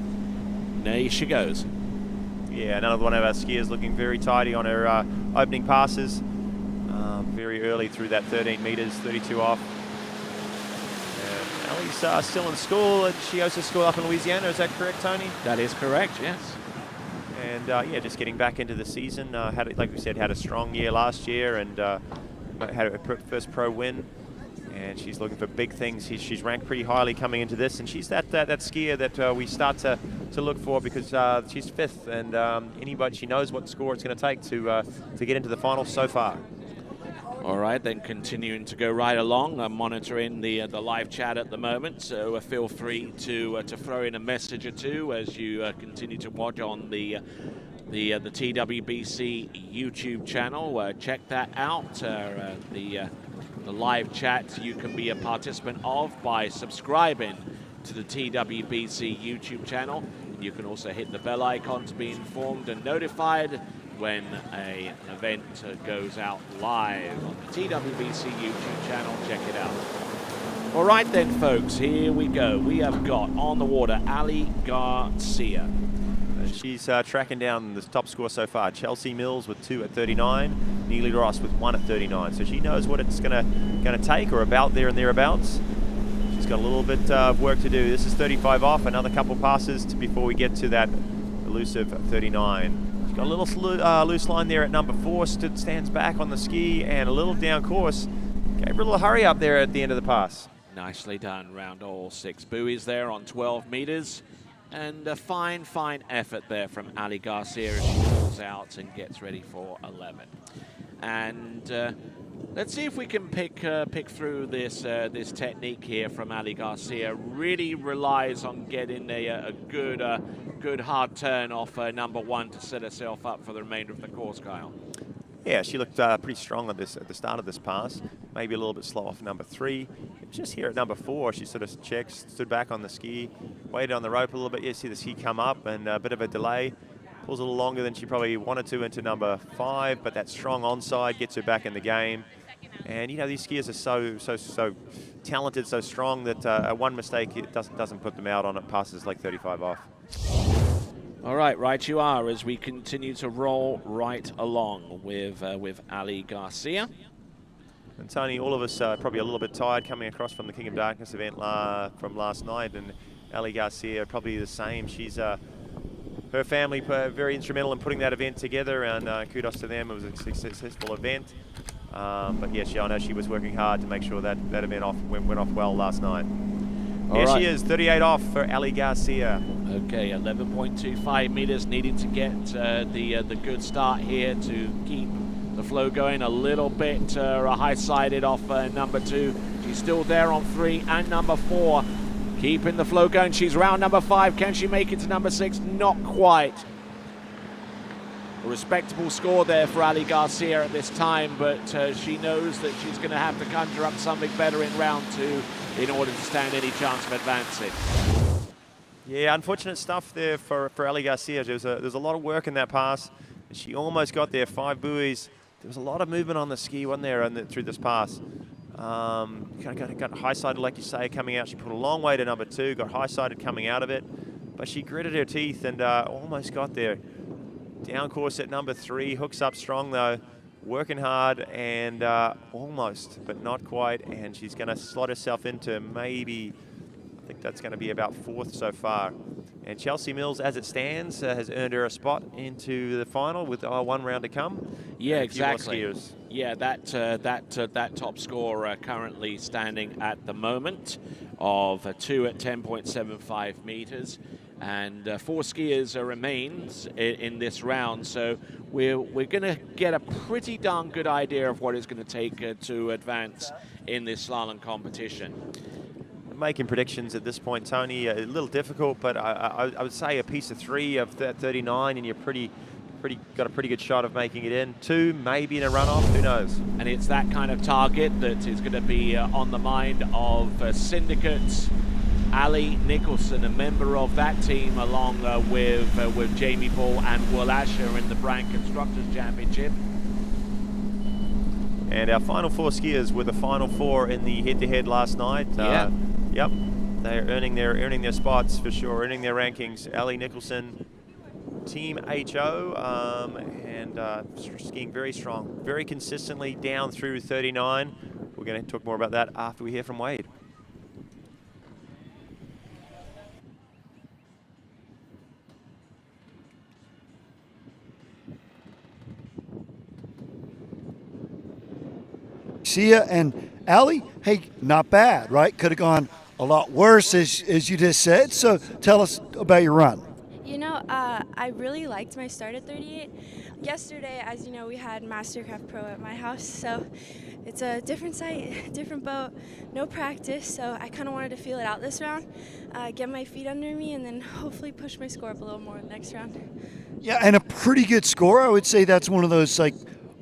There she goes. Yeah, another one of our skiers looking very tidy on her opening passes. Very early through that 13 meters, 32 off. Ellie's still in school, and she goes to school up in Louisiana. Is that correct, Tony? That is correct, yes. And yeah, just getting back into the season. Like we said, had a strong year last year, and had her first pro win. And she's looking for big things. She's ranked pretty highly coming into this, and she's that skier that we start to look for, because she's fifth, and anybody, she knows what score it's going to take to get into the finals so far. All right, then continuing to go right along. I'm monitoring the live chat at the moment, so feel free to throw in a message or two as you continue to watch on the TWBC YouTube channel. Check that out. The live chat you can be a participant of by subscribing to the TWBC YouTube channel. You can also hit the bell icon to be informed and notified when an event goes out live on the TWBC YouTube channel. Check it out. All right then, folks, here we go. We have got on the water Ali Garcia. She's tracking down the top score so far. Chelsea Mills with 2 at 39, Neely Ross with 1 at 39. So she knows what it's gonna take, or about there and thereabouts. She's got a little bit of work to do. This is 35 off, another couple passes before we get to that elusive 39. She's got a little loose line there at number 4, stands back on the ski, and a little down course. Gave her a little hurry up there at the end of the pass. Nicely done, round all 6 buoys there on 12 meters. And a fine effort there from Ali Garcia as she pulls out and gets ready for 11. And let's see if we can pick through this technique here from Ali Garcia. Really relies on getting a good hard turn off number 1 to set herself up for the remainder of the course, Kyle. Yeah, she looked pretty strong at the start of this pass. Maybe a little bit slow off number 3. Just here at number 4, she sort of checked, stood back on the ski, waited on the rope a little bit. You see the ski come up, and a bit of a delay. Pulls a little longer than she probably wanted to into number 5, but that strong onside gets her back in the game. And you know, these skiers are so talented, so strong that one mistake it doesn't put them out on it. Passes like 35 off. All right you are, as we continue to roll right along with Ali Garcia. And Tony, all of us are probably a little bit tired coming across from the King of Darkness event from last night, and Ali Garcia probably the same. She's her family very instrumental in putting that event together, and kudos to them. It was a successful event. But yeah, I know she was working hard to make sure that event went off well last night. Here she is, 38 off for Ali Garcia. Okay, 11.25 meters needing to get the good start here to keep the flow going. A little bit high-sided off number 2. She's still there on 3 and number 4. Keeping the flow going. She's round number 5. Can she make it to number 6? Not quite. A respectable score there for Ali Garcia at this time, but she knows that she's going to have to conjure up something better in round 2 in order to stand any chance of advancing. Yeah, unfortunate stuff there for Ali Garcia. There's a lot of work in that pass. She almost got there, 5 buoys. There was a lot of movement on the ski, wasn't there, through this pass. Got high-sided, like you say, coming out. She put a long way to number 2, got high-sided coming out of it. But she gritted her teeth and almost got there. Down course at number 3, hooks up strong though, working hard and almost, but not quite. And she's going to slot herself into maybe, I think that's going to be about 4th so far. And Chelsea Mills, as it stands, has earned her a spot into the final with 1 round to come. Yeah, exactly. Yeah, that top score currently standing at the moment of 2 at 10.75 meters. And 4 skiers remains in this round, so we're going to get a pretty darn good idea of what it's going to take to advance in this slalom competition. Making predictions at this point, Tony, a little difficult, but I would say a piece of 3 of that 39, and you're got a pretty good shot of making it in. 2, maybe in a runoff, who knows? And it's that kind of target that is going to be on the mind of Syndicate's Ali Nicholson, a member of that team, along with Jamie Ball and Will Asher in the Brand Constructors Championship. And our final 4 skiers were the final 4 in the head-to-head last night. Yeah. Yep, they're earning their spots for sure, earning their rankings. Ali Nicholson, Team HO, and skiing very strong, very consistently down through 39. We're going to talk more about that after we hear from Wade. Sia and Ali, hey, not bad, right? Could have gone a lot worse, as you just said. So tell us about your run. You know, I really liked my start at 38. Yesterday, as you know, we had Mastercraft Pro at my house, so it's a different site, different boat, no practice, so I kind of wanted to feel it out this round, get my feet under me, and then hopefully push my score up a little more next round. Yeah, and a pretty good score. I would say that's one of those, like,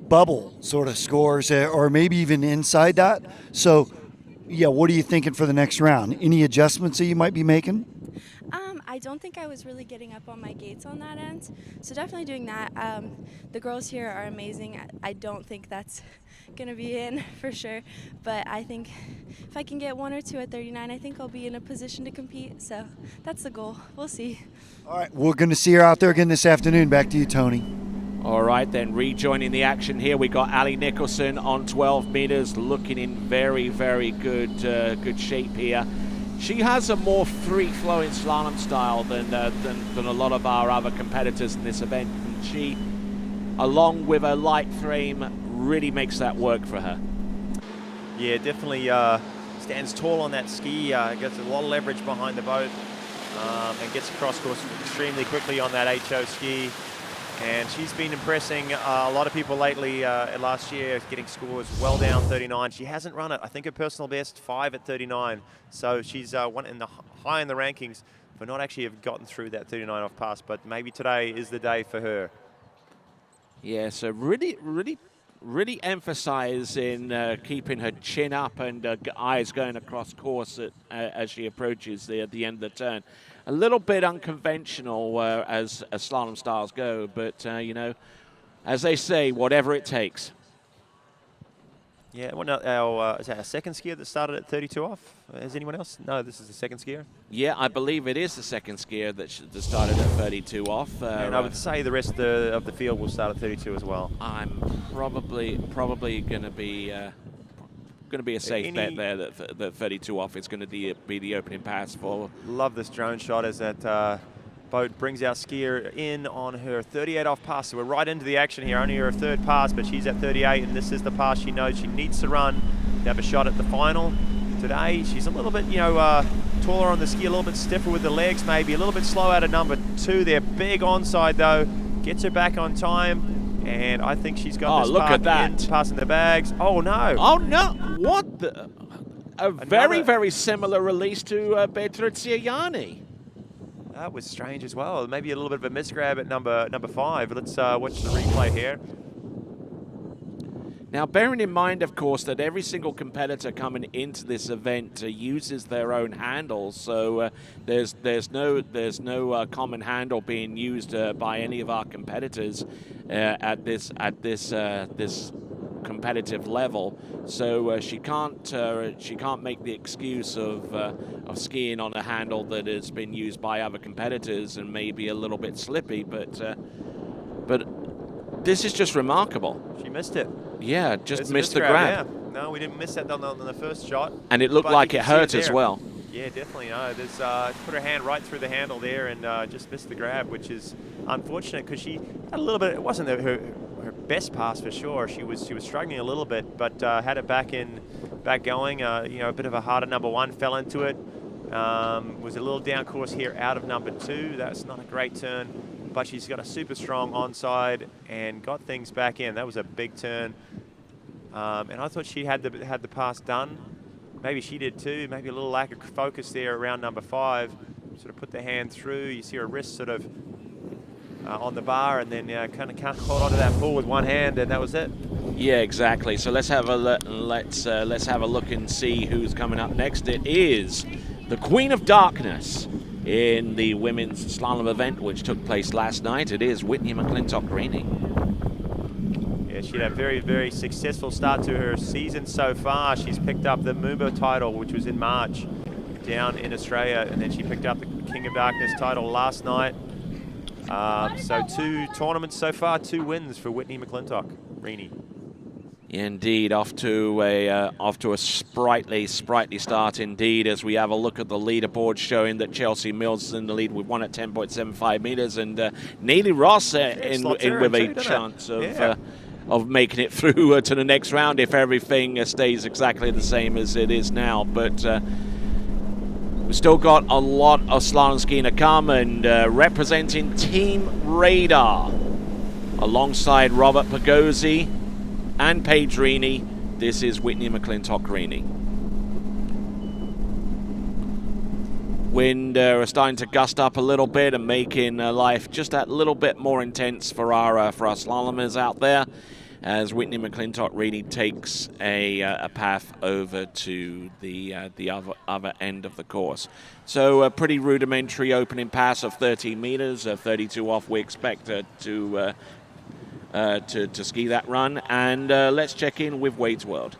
bubble sort of scores, or maybe even inside that. So, yeah, what are you thinking for the next round? Any adjustments that you might be making? I don't think I was really getting up on my gates on that end, so definitely doing that. The girls here are amazing. I don't think that's going to be in for sure, but I think if I can get 1 or 2 at 39, I think I'll be in a position to compete, so that's the goal. We'll see. All right, we're going to see her out there again this afternoon. Back to you, Tony. All right, then, rejoining the action here, we got Ali Nicholson on 12 meters, looking in very, very good shape here. She has a more free-flowing slalom style than a lot of our other competitors in this event. And she, along with a light frame, really makes that work for her. Yeah, definitely stands tall on that ski, gets a lot of leverage behind the boat, and gets across course extremely quickly on that HO ski. And she's been impressing a lot of people lately. Last year, getting scores well down 39. She hasn't run it. I think her personal best 5 at 39. So she's high in the rankings for not actually have gotten through that 39 off pass. But maybe today is the day for her. Yeah, so really emphasize in keeping her chin up and eyes going across course as she approaches the end of the turn. A little bit unconventional as slalom styles go, but, you know, as they say, whatever it takes. Yeah, is that our second skier that started at 32 off? Is anyone else? No, this is the second skier. Yeah, I believe it is the second skier that started at 32 off. And I would say the rest of the field will start at 32 as well. I'm probably going to be a safe bet there that 32 off is going to be the opening pass for. Love this drone shot as that boat brings our skier in on her 38 off pass. So we're right into the action here. Only her 3rd pass, but she's at 38, and this is the pass she knows she needs to run to have a shot at the final. Today, she's a little bit, taller on the ski, a little bit stiffer with the legs, maybe a little bit slow out of number 2 there. Big onside though, gets her back on time. And I think she's got this look at that. Passing the bags. Oh, no. Oh, no. What the? Very, very similar release to Patrizia Yanni. That was strange as well. Maybe a little bit of a misgrab at number 5. Let's watch the replay here. Now, bearing in mind, of course, that every single competitor coming into this event uses their own handles, so there's no common handle being used by any of our competitors at this competitive level. So she can't make the excuse of skiing on a handle that has been used by other competitors and maybe a little bit slippy, but this is just remarkable. She missed it. Yeah, just It's a missed the misgrab, grab. Yeah. No, we didn't miss that on the first shot. And it looked But like you it can see hurt as there. well. Yeah, definitely. No, there's put her hand right through the handle there and just missed the grab, which is unfortunate because she had a little bit. It wasn't her best pass for sure. She was struggling a little bit, but had it back going. You know, a bit of a harder number 1, fell into it. Was a little down course here out of number 2. That's not a great turn, but she's got a super strong onside and got things back in. That was a big turn. And I thought she had the pass done. Maybe she did too. Maybe a little lack of focus there around number 5. Sort of put the hand through. You see her wrist sort of on the bar, and then kind of can't hold onto that ball with one hand, and that was it. Yeah, exactly. So let's have a let's have a look and see who's coming up next. It is the Queen of Darkness in the women's slalom event, which took place last night. It is Whitney McClintock-Greening. She had a very, very successful start to her season so far. She's picked up the Mumbo title, which was in March down in Australia, and then she picked up the King of Darkness title last night. So 2 tournaments so far, 2 wins for Whitney McClintock-Greening. Indeed, off to a sprightly start indeed, as we have a look at the leaderboard showing that Chelsea Mills is in the lead with 1 at 10.75 meters, and Neely Ross in with a chance of making it through to the next round if everything stays exactly the same as it is now. But we've still got a lot of slalom skiing to come, and representing Team Radar alongside Robert Pagozzi and Pedrini, this is Whitney McClintock-Greening. Wind are starting to gust up a little bit and making life just that little bit more intense for our slalomers out there, as Whitney McClintock-Greening takes a path over to the other end of the course. So a pretty rudimentary opening pass of 13 meters, 32 off. We expect to ski that run, and let's check in with Wade's World.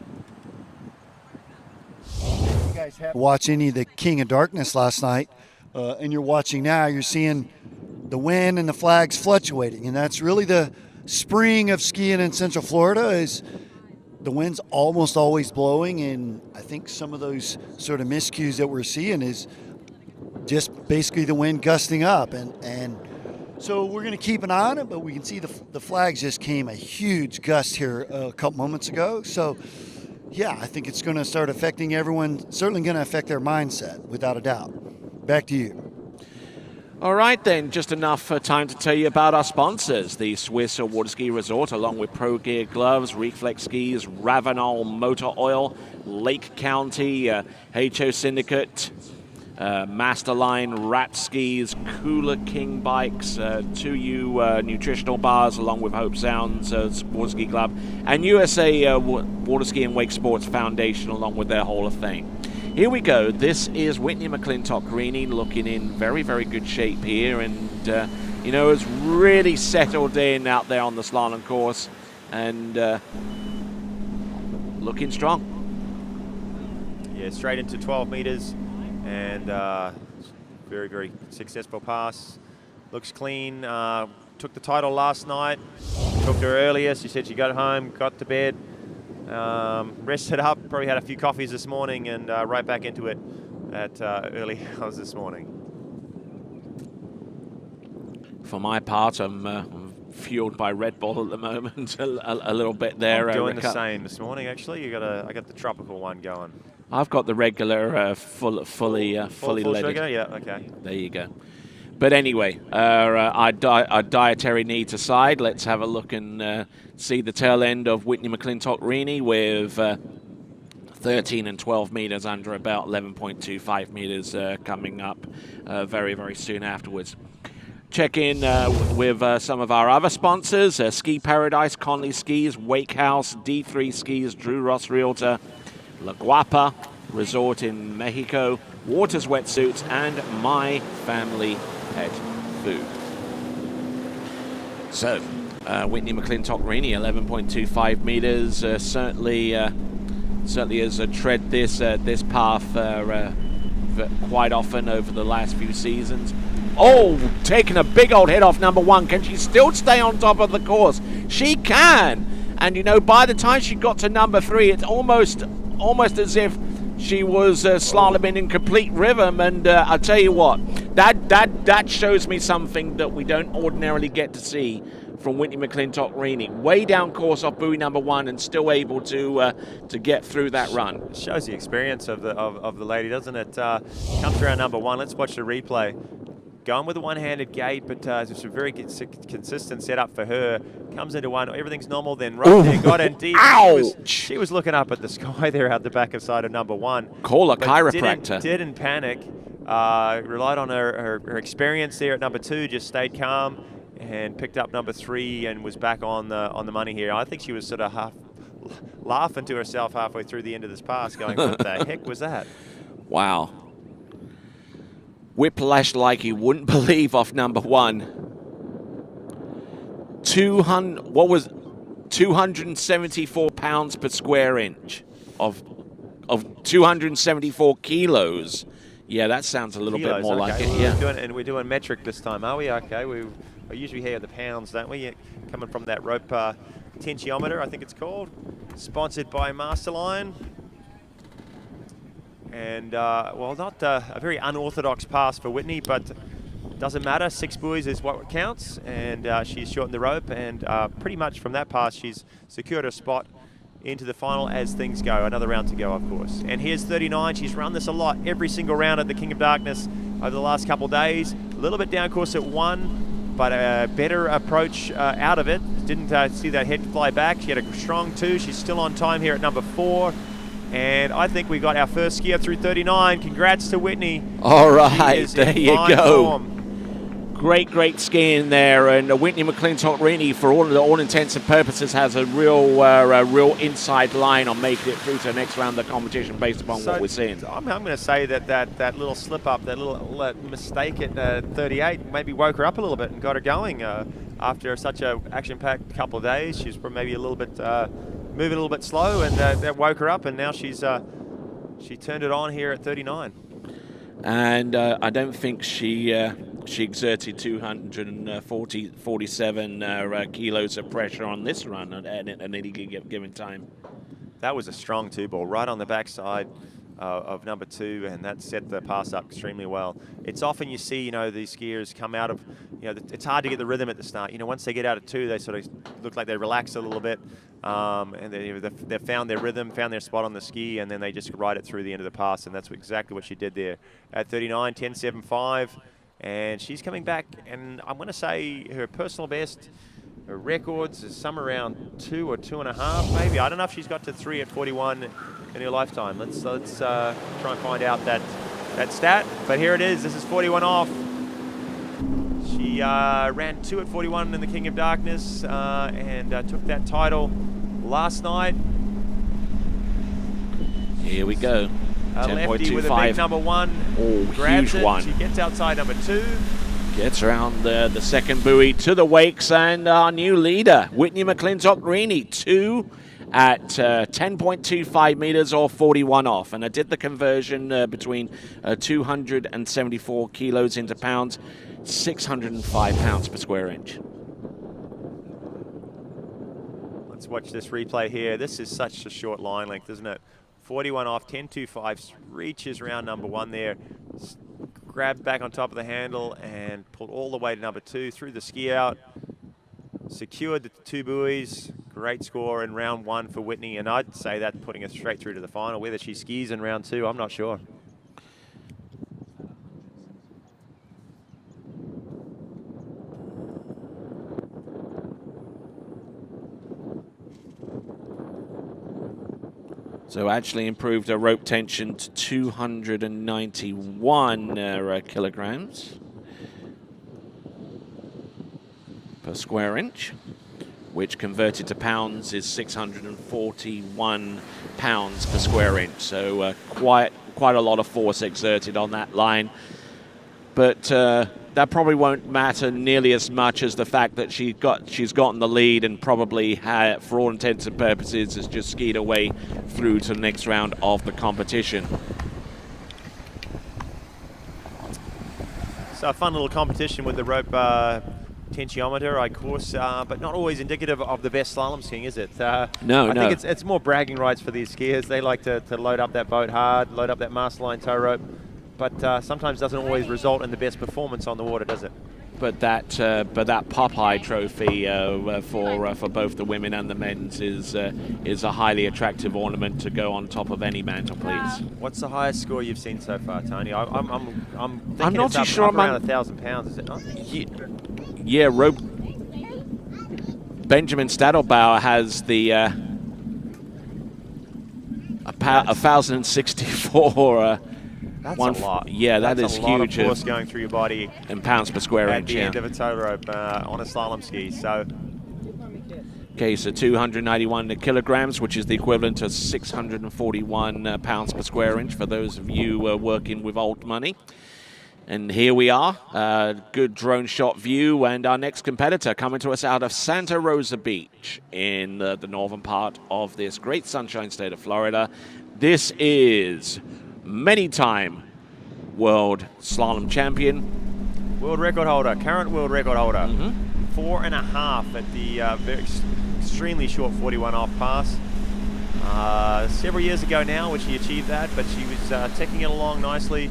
Watch any of the King of Darkness last night, and you're watching now, you're seeing the wind and the flags fluctuating, and that's really the spring of skiing in Central Florida. Is the wind's almost always blowing, and I think some of those sort of miscues that we're seeing is just basically the wind gusting up, and so we're going to keep an eye on it, but we can see the flags just came a huge gust here a couple moments ago. So yeah, I think it's going to start affecting everyone, certainly going to affect their mindset, without a doubt. Back to you. All right, then, just enough time to tell you about our sponsors, the Swiss Waterski Resort, along with Pro Gear Gloves, Reflex Skis, Ravenol Motor Oil, Lake County, HO Syndicate, Masterline Rat Skis, Cooler King Bikes, 2U Nutritional Bars, along with Hope Sounds Waterski Club, and USA Waterski and Wake Sports Foundation, along with their Hall of Fame. Here we go. This is Whitney McClintock-Greening, looking in very, very good shape here, and has really settled in out there on the slalom course, and looking strong. Yeah, straight into 12 meters, and very, very successful pass. Looks clean. Took the title last night. Took her earlier. She said she got home, got to bed, rested up, probably had a few coffees this morning, and right back into it at early hours this morning. For my part, I'm fueled by Red Bull at the moment, a little bit there. I'm doing the same this morning, actually. I got the tropical one going. I've got the regular fully leaded. Sugar? Yeah, okay. There you go. But anyway, our dietary needs aside, let's have a look and see the tail end of Whitney McClintock-Greening with 13 and 12 meters under about 11.25 meters coming up very, very soon afterwards. Check in with some of our other sponsors, Ski Paradise, Conley Skis, Wake House, D3 Skis, Drew Ross Realtor, La Guapa Resort in Mexico, Waters Wetsuits, and My Family Pet Food. So, Whitney McClintock-Rini, 11.25 meters, certainly has tread this path quite often over the last few seasons. Oh, taking a big old hit off number one. Can she still stay on top of the course? She can. And, you know, by the time she got to number three, it's almost as if she was slaloming in complete rhythm. And I'll tell you what, that shows me something that we don't ordinarily get to see from Whitney McClintock-Rini. Way down course off buoy number one and still able to get through that run. It shows the experience of the lady, doesn't it? Comes around number one. Let's watch the replay. Going with a one-handed gate, but it's a very consistent setup for her. Comes into one, everything's normal, then right there, got in deep. She was looking up at the sky there out the back of side of number one. Call a chiropractor. Didn't panic. Relied on her experience there at number two, just stayed calm and picked up number three and was back on the money here. I think she was sort of half laughing to herself halfway through the end of this pass, going, what the heck was that? Wow. Whiplash like you wouldn't believe off number one. 274 pounds per square inch of 274 kilos. Yeah, that sounds a little bit more like it. Yeah. We're doing metric this time, are we? Okay, we usually hear the pounds, don't we? Coming from that rope tensiometer, I think it's called. Sponsored by Masterline. And, well, not a very unorthodox pass for Whitney, but doesn't matter. 6 buoys is what counts, and she's shortened the rope, and pretty much from that pass, she's secured her spot into the final as things go. Another round to go, of course. And here's 39. She's run this a lot, every single round at the King of Darkness over the last couple of days. A little bit down course at 1, but a better approach out of it. Didn't see that head fly back. She had a strong 2. She's still on time here at number 4. And I think we got our first skier through 39. Congrats to Whitney. All right, there you go. Form. Great skiing there, and Whitney McClintock-Rini, for all intents and purposes, has a real inside line on making it through to the next round of the competition based upon what we're seeing. I'm going to say that little slip up, that little mistake at 38, maybe woke her up a little bit and got her going after such a action-packed couple of days. She's maybe a little bit moving a little bit slow, and that woke her up, and now she turned it on here at 39. And I don't think she exerted 247 kilos of pressure on this run at any given time. That was a strong 2-ball right on the backside of number 2, and that set the pass up extremely well. It's often you see, these skiers come out of, it's hard to get the rhythm at the start. Once they get out of 2, they sort of look like they relax a little bit, and they've found their rhythm, found their spot on the ski, and then they just ride it through the end of the pass, and that's exactly what she did there. At 39, 10.75, and she's coming back, and I'm going to say her personal best, her records is somewhere around 2 or 2.5, maybe. I don't know if she's got to 3 at 41 in her lifetime. Let's try and find out that stat. But here it is. This is 41 off. She ran 2 at 41 in the King of Darkness and took that title last night. Here we go. Lefty with a big number 1. Oh, grabs huge it. one. She gets outside number 2. Gets around the second buoy to the wakes, and our new leader, Whitney McClintock-Rini, 2 at 10.25 meters or 41 off. And I did the conversion between 274 kilos into pounds, 605 pounds per square inch. Let's watch this replay here. This is such a short line length, isn't it? 41 off, 10.25, reaches around number 1 there. Grabbed back on top of the handle and pulled all the way to number 2 through the ski out. Secured the 2 buoys. Great score in round 1 for Whitney, and I'd say that putting her straight through to the final. Whether she skis in round 2, I'm not sure. So actually improved her rope tension to 291 kilograms per square inch, which converted to pounds is 641 pounds per square inch. So quite a lot of force exerted on that line. But that probably won't matter nearly as much as the fact that she's gotten the lead and probably for all intents and purposes, has just skied her way through to the next round of the competition. So a fun little competition with the rope tensiometer, of course, but not always indicative of the best slalom skiing, is it? No. I think it's more bragging rights for these skiers. They like to load up that boat hard, load up that master line tow rope, but sometimes doesn't always result in the best performance on the water, does it? But that Popeye trophy for both the women and the men's is a highly attractive ornament to go on top of any mantelpiece. What's the highest score you've seen so far, Tony? I'm thinking I'm not it's too up, sure. up around 1,000 pounds, is it not? Yeah, rope. Benjamin Stadelbauer has the 1,064. That's a lot. Yeah, that's is a lot huge. Of force going through your body in pounds per square at inch. the end of a tow rope on a slalom ski. So. Okay, so 291 kilograms, which is the equivalent to 641 pounds per square inch for those of you working with old money. And here we are, good drone shot view, and our next competitor coming to us out of Santa Rosa Beach in the northern part of this great sunshine state of Florida. This is many-time world slalom champion. World record holder, current world record holder. 4.5 at the extremely short 41 off pass. Several years ago now, which she achieved that, but she was taking it along nicely.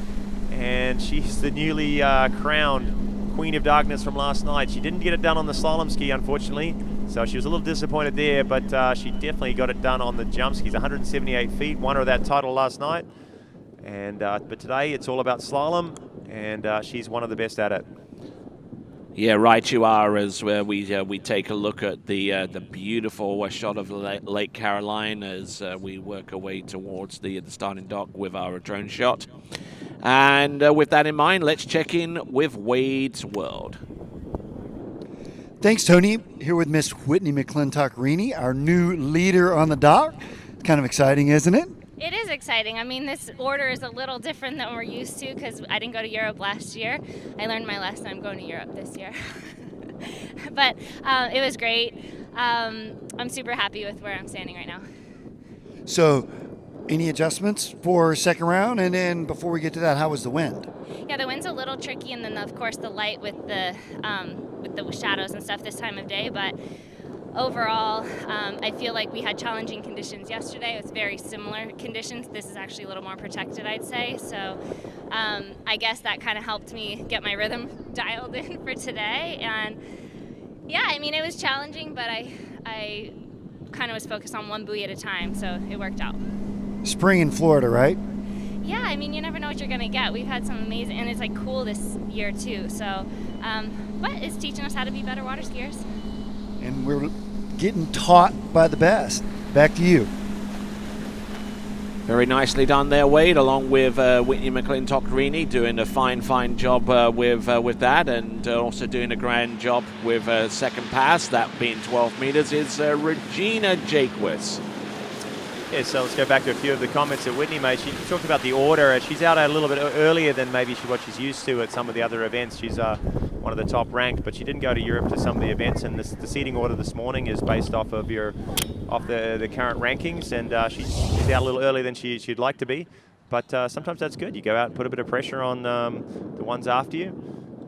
And she's the newly crowned Queen of Darkness from last night. She didn't get it done on the slalom ski, unfortunately, so she was a little disappointed there, but she definitely got it done on the jump skis. 178 feet, won her that title last night. And but today it's all about slalom, and she's one of the best at it. Yeah, right you are, as we take a look at the beautiful shot of Lake Caroline as we work our way towards the starting dock with our drone shot. And with that in mind, let's check in with Wade's World. Thanks, Tony. Here with Miss Whitney McClintock-Rini, our new leader on the dock. Kind of exciting, isn't it? It is exciting. I mean, this order is a little different than we're used to because I didn't go to Europe last year. I learned my lesson. I'm going to Europe this year. But it was great. I'm super happy with where I'm standing right now. So, any adjustments for second round? And then before we get to that, how was the wind? Yeah, the wind's a little tricky, and then of course the light with the shadows and stuff this time of day. But overall, I feel like we had challenging conditions yesterday. It was very similar conditions. This is actually a little more protected, I'd say. So I guess that kind of helped me get my rhythm dialed in for today. And yeah, I mean, it was challenging, but I kind of was focused on one buoy at a time, so it worked out. Spring in Florida, right? Yeah, I mean, you never know what you're going to get. We've had some amazing, and it's like cool this year too. So, but it's teaching us how to be better water skiers. And we're getting taught by the best. Back to you. Very nicely done there, Wade, along with Whitney McClintock-Rini, doing a fine job with that, and also doing a grand job with second pass, that being 12 meters, is Regina Jaquist. Yeah, so let's go back to a few of the comments that Whitney made. She talked about the order. She's out a little bit earlier than maybe what she's used to at some of the other events. She's one of the top ranked, but she didn't go to Europe to some of the events, and the seating order this morning is based off of the current rankings, and she's out a little earlier than she'd like to be, but sometimes that's good. You go out and put a bit of pressure on the ones after you,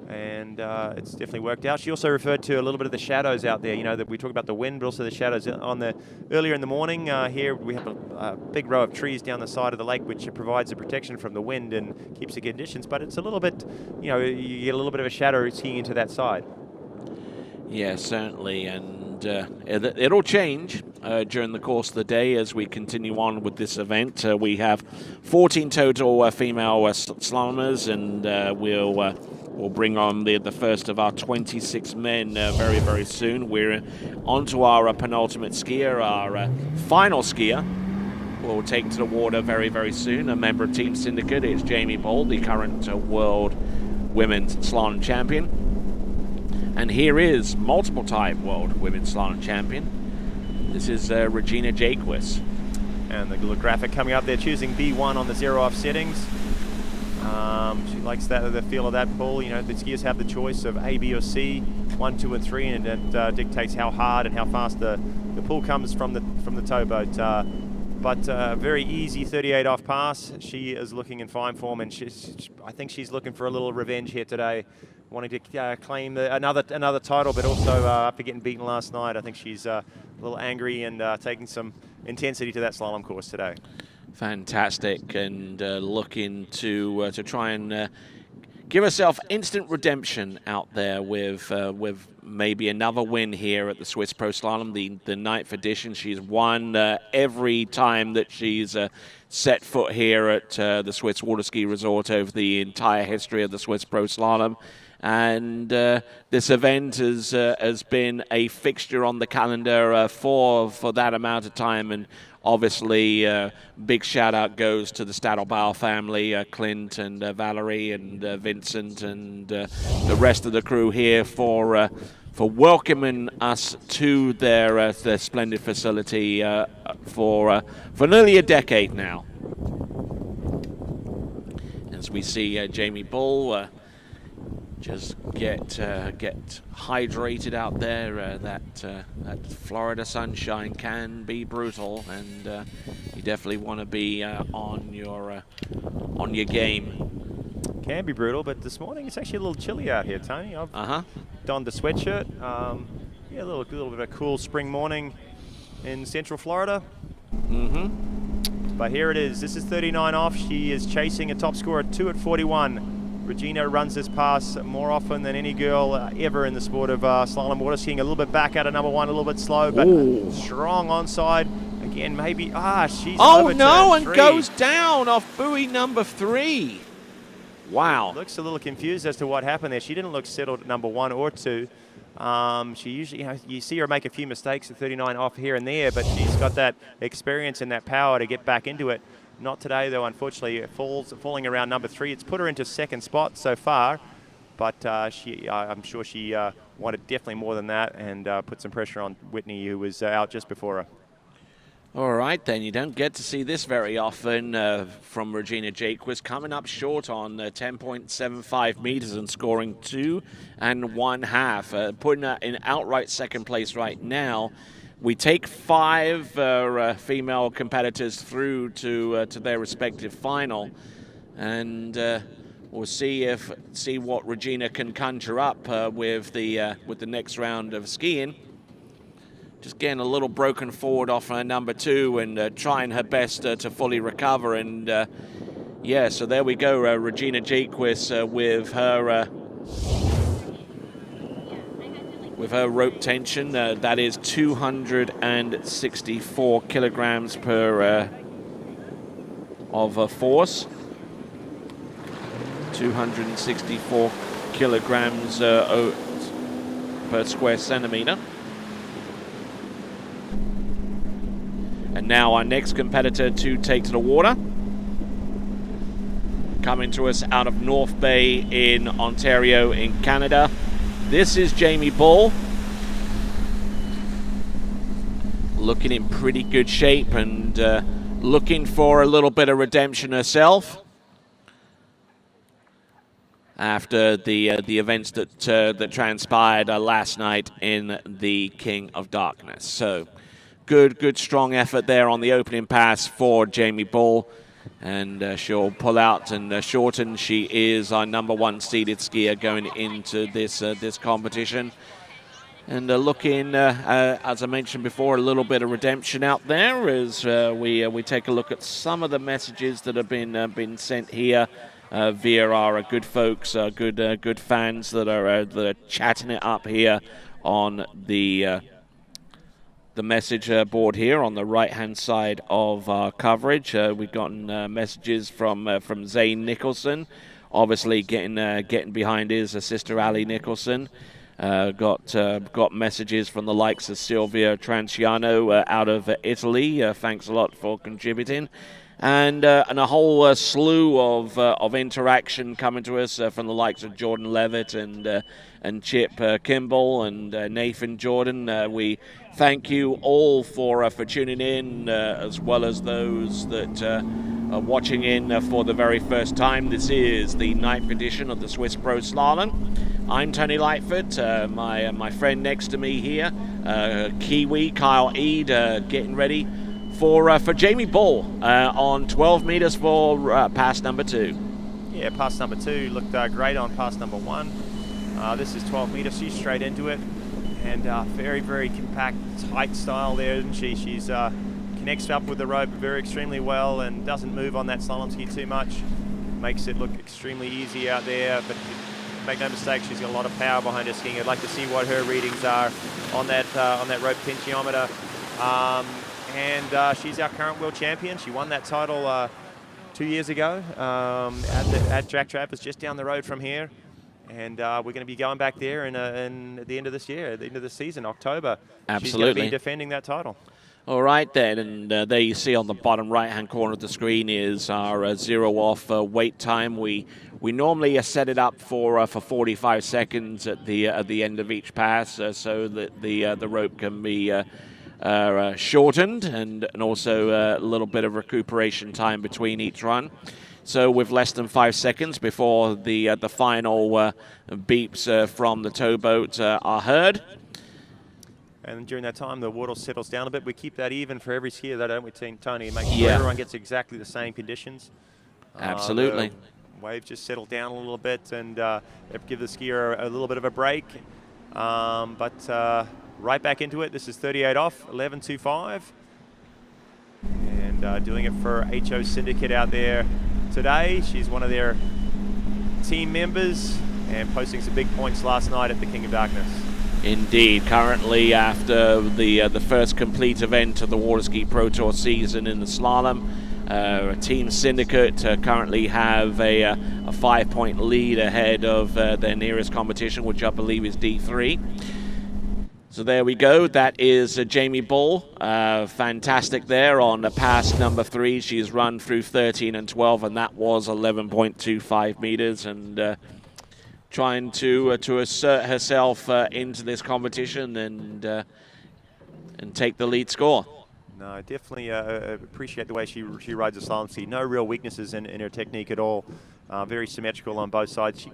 and it's definitely worked out. She also referred to a little bit of the shadows out there. You know, that we talk about the wind, but also the shadows earlier in the morning. Here we have a big row of trees down the side of the lake, which provides the protection from the wind and keeps the conditions. But it's a little bit, you know, you get a little bit of a shadow skiing into that side. Yeah, certainly, and it'll change during the course of the day as we continue on with this event. We have 14 total female slalomers, and we'll bring on the first of our 26 men very, very soon. We're on to our penultimate skier, our final skier, will take to the water very, very soon. A member of Team Syndicate. It's Jamie Boll, the current world women's slalom champion. And here is multiple-time world women's slalom champion. This is Regina Jaquist. And the little graphic coming up there, choosing B1 on the zero-off settings. She likes the feel of that pull. You know, the skiers have the choice of A, B, or C, 1, 2, and 3, and it dictates how hard and how fast the pull comes from the towboat. But very easy 38 off pass. She is looking in fine form, and I think she's looking for a little revenge here today, wanting to claim another title, but also after getting beaten last night, I think she's a little angry and taking some intensity to that slalom course today. Fantastic, and looking to try and give herself instant redemption out there with maybe another win here at the Swiss Pro Slalom, the 9th edition. She's won every time that she's set foot here at the Swiss Waterski Resort over the entire history of the Swiss Pro Slalom. And this event has been a fixture on the calendar for that amount of time. And obviously, big shout out goes to the Stadelbauer family, Clint and Valerie and Vincent and the rest of the crew here for welcoming us to their splendid facility for nearly a decade now. As we see Jamie Boll just get hydrated out there. That Florida sunshine can be brutal, and you definitely want to be on your game. Can be brutal, but this morning it's actually a little chilly out here, Tony. I've donned the sweatshirt. Yeah, a little bit of a cool spring morning in Central Florida. But here it is. This is 39 off. She is chasing a top score at 2 at 41. Regina runs this pass more often than any girl ever in the sport of slalom water skiing. A little bit back out of number 1, a little bit slow, but strong onside. Again, maybe, she's oh no, and 3. Goes down off buoy number 3. Wow. Looks a little confused as to what happened there. She didn't look settled at number 1 or 2. She usually, you see her make a few mistakes at 39 off here and there, but she's got that experience and that power to get back into it. Not today, though, unfortunately. Falling around number 3. It's put her into second spot so far, but I'm sure she wanted definitely more than that and put some pressure on Whitney, who was out just before her. All right, then. You don't get to see this very often from Regina Jaquist, coming up short on 10.75 meters and scoring 2 1/2, putting her in outright second place right now. We take 5 female competitors through to their respective final, and we'll see what Regina can conjure up with the next round of skiing. Just getting a little broken forward off number 2 and trying her best to fully recover. And yeah, so there we go, Regina Jaquist with her rope tension. That is 264 kilograms per of force. 264 kilograms per square centimeter. And now our next competitor to take to the water, coming to us out of North Bay in Ontario in Canada. This is Jamie Boll, looking in pretty good shape and looking for a little bit of redemption herself after the events that transpired last night in the King of Darkness. So good strong effort there on the opening pass for Jamie Boll. And she'll pull out and shorten. She is our number 1 seeded skier going into this competition. And looking, as I mentioned before, a little bit of redemption out there as we take a look at some of the messages that have been sent here via our good folks, good fans that are chatting it up here on the message board here on the right-hand side of our coverage. We've gotten messages from Zane Nicholson, obviously getting behind his sister Ali Nicholson. Got messages from the likes of Silvia Tranciano out of Italy. Thanks a lot for contributing. And a whole slew of interaction coming to us from the likes of Jordan Levitt and Chip Kimball and Nathan Jordan. We thank you all for tuning in, as well as those that are watching in for the very first time. This is the 9th edition of the Swiss Pro Slalom. I'm Tony Lightfoot. My friend next to me here, Kiwi Kyle Eade, getting ready for Jamie Bull on 12 meters for pass number 2. Yeah, pass number 2 looked great on pass number 1. This is 12 meters. She's straight into it, and very, very compact, tight style there, isn't she? She's connects up with the rope extremely well and doesn't move on that slalom ski too much. Makes it look extremely easy out there, but make no mistake, she's got a lot of power behind her skiing. I'd like to see what her readings are on that rope potentiometer. And she's our current world champion. She won that title 2 years ago at Jack Trappers, just down the road from here. And we're going to be going back there in at the end of this year, at the end of the season, October. Absolutely. She's going to be defending that title. All right then, and there you see on the bottom right-hand corner of the screen is our zero-off wait time. We normally set it up for 45 seconds at the end of each pass, so that the rope can be shortened and also a little bit of recuperation time between each run. So with less than 5 seconds before the final beeps from the towboat are heard. And during that time, the water settles down a bit. We keep that even for every skier, though, don't we, Tony? Make sure everyone gets exactly the same conditions. Absolutely. The waves just settle down a little bit and give the skier a little bit of a break. But right back into it. This is 38 off, 11.25. And doing it for HO Syndicate out there today. She's one of their team members and posting some big points last night at the King of Darkness. Indeed. Currently, after the first complete event of the Waterski Pro Tour season in the slalom, Team Syndicate currently have a 5-point lead ahead of their nearest competition, which I believe is D3. So there we go. That is Jamie Bull. Fantastic there on pass number 3. She's run through 13 and 12, and that was 11.25 meters. And trying to assert herself into this competition and take the lead score. No, definitely appreciate the way she rides the slalom ski. No real weaknesses in her technique at all. Very symmetrical on both sides. She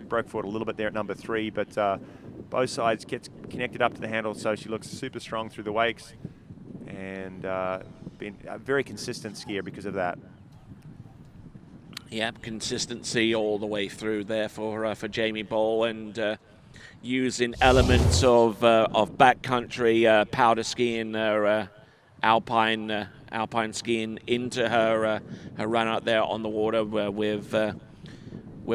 broke forward a little bit there at number 3, but both sides gets connected up to the handle, so she looks super strong through the wakes, and been a very consistent skier because of that. Yep, consistency all the way through there for Jamie Bull, and using elements of backcountry powder skiing, alpine skiing into her run out there on the water with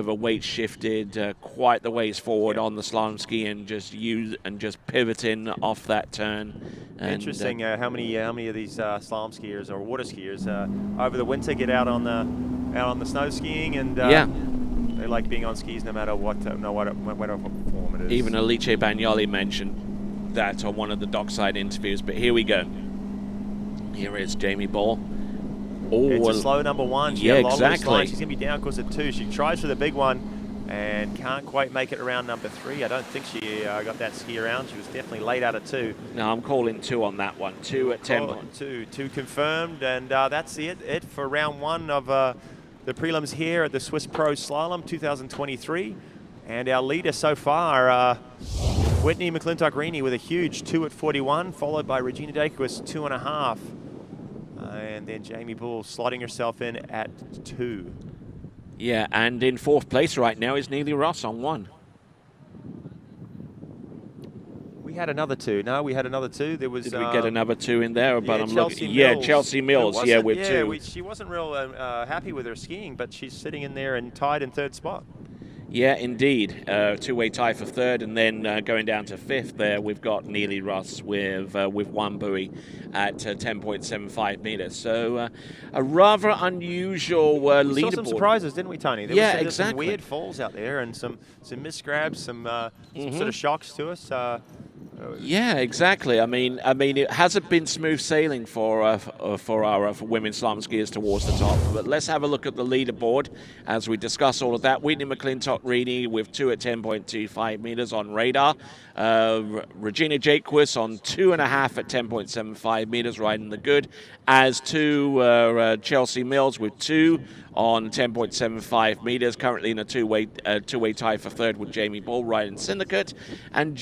a weight shifted quite the ways forward on the slalom ski, and just pivoting off that turn. And interesting how many of these slalom skiers or water skiers over the winter get out on the snow skiing, and they like being on skis no matter what form it is. Even Alice Bagnoli mentioned that on one of the dockside interviews. But here we go. Here is Jamie Bull. Oh, it's a slow number 1. Yeah, exactly. She's going to be down course at 2. She tries for the big one and can't quite make it around number 3. I don't think she got that ski around. She was definitely late out at 2. No, I'm calling 2 on that one. 2 at 10. 2 confirmed, and that's it for round 1 of the prelims here at the Swiss Pro Slalom 2023. And our leader so far, Whitney McClintock-Rini with a huge 2 at 41, followed by Regina Dacquist 2.5. And then Jamie Bull slotting herself in at 2. Yeah, and in 4th place right now is Neely Ross on 1. We had another 2. No, we had another 2. There was. Did we get another 2 in there? But I'm looking. Mills. Yeah, Chelsea Mills. Yeah, with 2. She wasn't real happy with her skiing, but she's sitting in there and tied in 3rd spot. Yeah, indeed. Two-way tie for third, and then going down to fifth there, we've got Neely Ross with one buoy at 10.75 meters. So a rather unusual We leaderboard. saw some surprises, didn't we, Tony? There Yeah, was some exactly. weird falls out there and some misgrabs, some sort of shocks to us. Yeah, exactly. I mean, it hasn't been smooth sailing for our women's slalom skiers towards the top. But let's have a look at the leaderboard as we discuss all of that. Whitney McClintock-Reedy with 2 at 10.25 meters on radar. Regina Jaquist on 2.5 at 10.75 meters, riding the good. As to Chelsea Mills with 2 on 10.75 meters, currently in a two-way tie for third with Jamie Ball riding Syndicate, and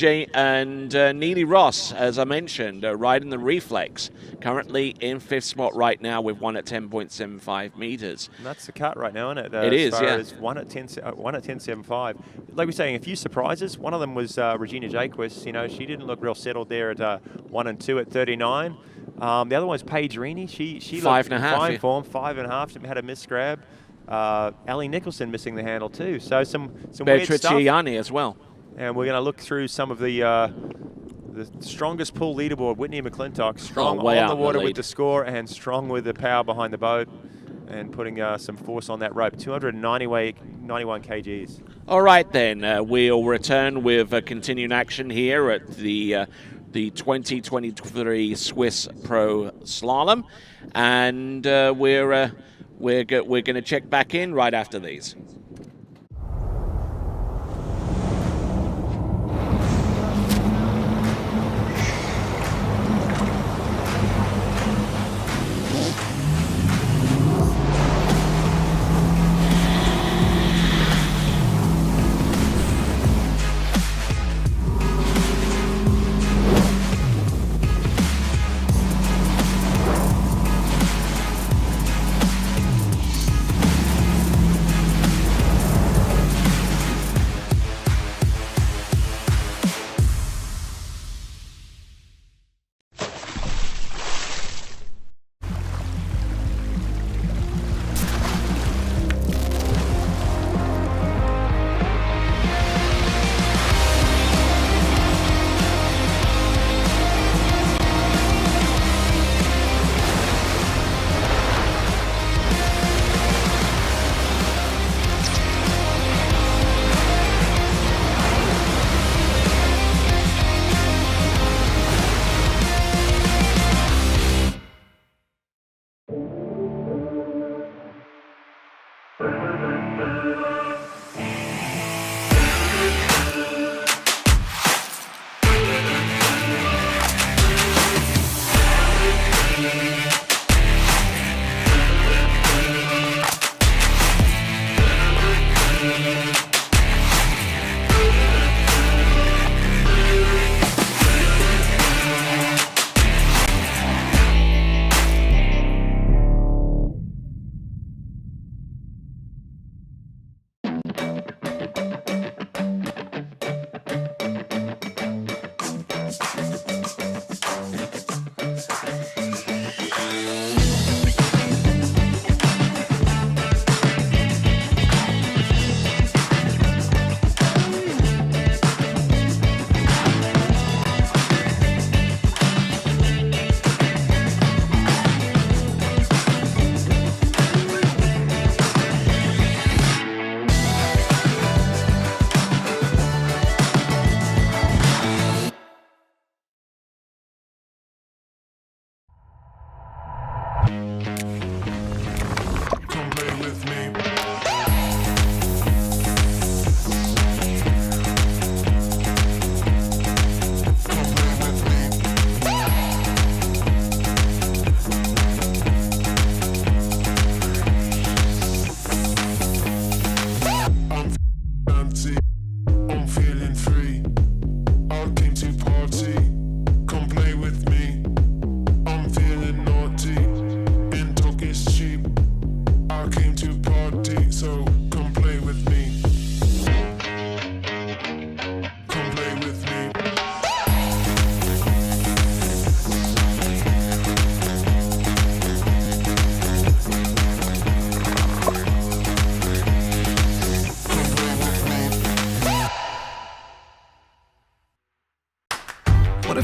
Neely Ross, as I mentioned, riding the Reflex, currently in fifth spot right now with 1 at 10.75 meters. And that's the cut right now, isn't it? It is, yeah. As 1 at 10.75. Like we're saying, a few surprises. One of them was Regina Jaquist. You know, she didn't look real settled there at 1 and 2 at 39. The other one was Paige Rini. She looked in fine form, 5.5. She had a misgrab. Ali Nicholson missing the handle too. So some weird stuff. Bertriciani as well. And we're going to look through some of the strongest pool leaderboard. Whitney McClintock, strong on the water with the score and strong with the power behind the boat and putting some force on that rope. 291 kgs. All right, then. We'll return with continuing action here at the 2023 Swiss Pro Slalom, and we're going to check back in right after these.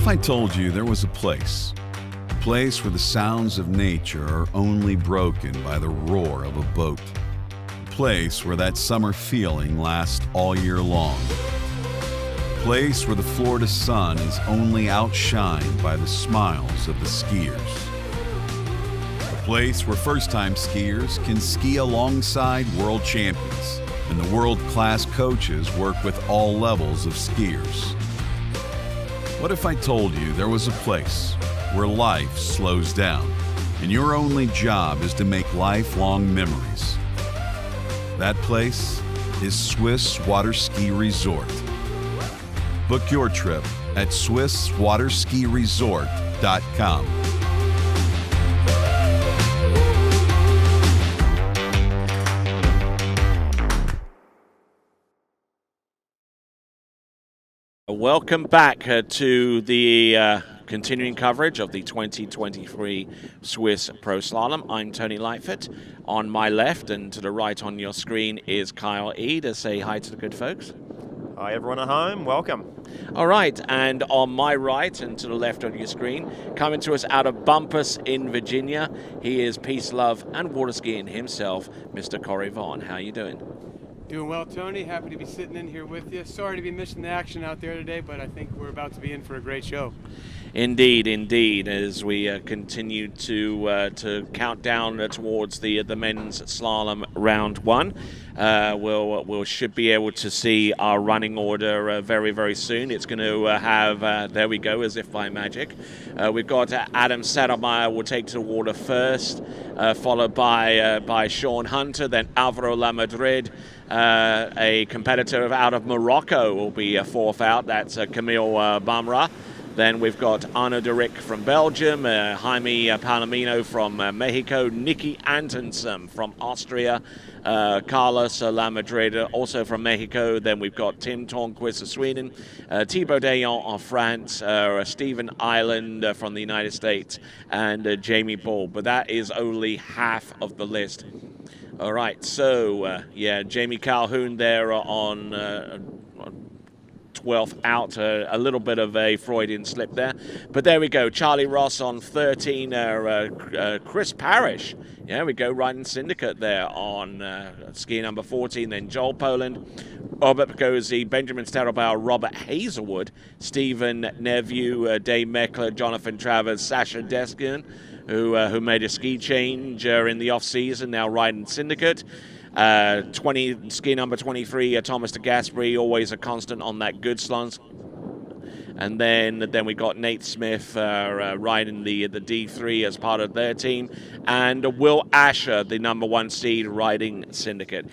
if I told you there was a place where the sounds of nature are only broken by the roar of a boat? A place where that summer feeling lasts all year long. A place where the Florida sun is only outshined by the smiles of the skiers. A place where first-time skiers can ski alongside world champions, and the world-class coaches work with all levels of skiers. What if I told you there was a place where life slows down and your only job is to make lifelong memories? That place is Swiss Waterski Resort. Book your trip at SwissWaterskiResort.com. Welcome back to the continuing coverage of the 2023 Swiss Pro Slalom. I'm Tony Lightfoot. On my left and to the right on your screen is Kyle Ede. Say hi to the good folks. Hi, everyone at home. Welcome. All right, and on my right and to the left on your screen, coming to us out of Bumpus in Virginia, he is peace, love, and water skiing himself, Mr. Corey Vaughn. How you doing? Doing well, Tony. Happy to be sitting in here with you. Sorry to be missing the action out there today, but I think we're about to be in for a great show. Indeed, indeed. As we continue to count down towards the men's slalom round one, we'll should be able to see our running order very, very soon. It's going to have there we go, as if by magic. We've got Adam Sattermeyer will take to the water first, followed by Sean Hunter, then Alvaro Lamadrid. A competitor out of Morocco will be fourth out. That's Camille Bamra. Then we've got Arnaud Derick from Belgium, Jaime Palomino from Mexico, Nikki Antonsen from Austria, Carlos Lamadrid also from Mexico. Then we've got Tim Tornquist of Sweden, Thibaut Dayan of France, Stephen Ireland from the United States, and Jamie Ball. But that is only half of the list. All right, so Jamie Calhoun there on 12th out, a little bit of a Freudian slip there. But there we go, Charlie Ross on 13, Chris Parrish, yeah, we go, riding Syndicate there on ski number 14, then Joel Poland, Robert Picozzi, Benjamin Stadelbauer, Robert Hazelwood, Stephen Neveu, Dave Meckler, Jonathan Travers, Sasha Deskin, who made a ski change in the off-season, now riding Syndicate. Ski number 23, Thomas de Gasperi, always a constant on that good slants. And then we got Nate Smith riding the D3 as part of their team, and Will Asher, the number 1 seed, riding Syndicate.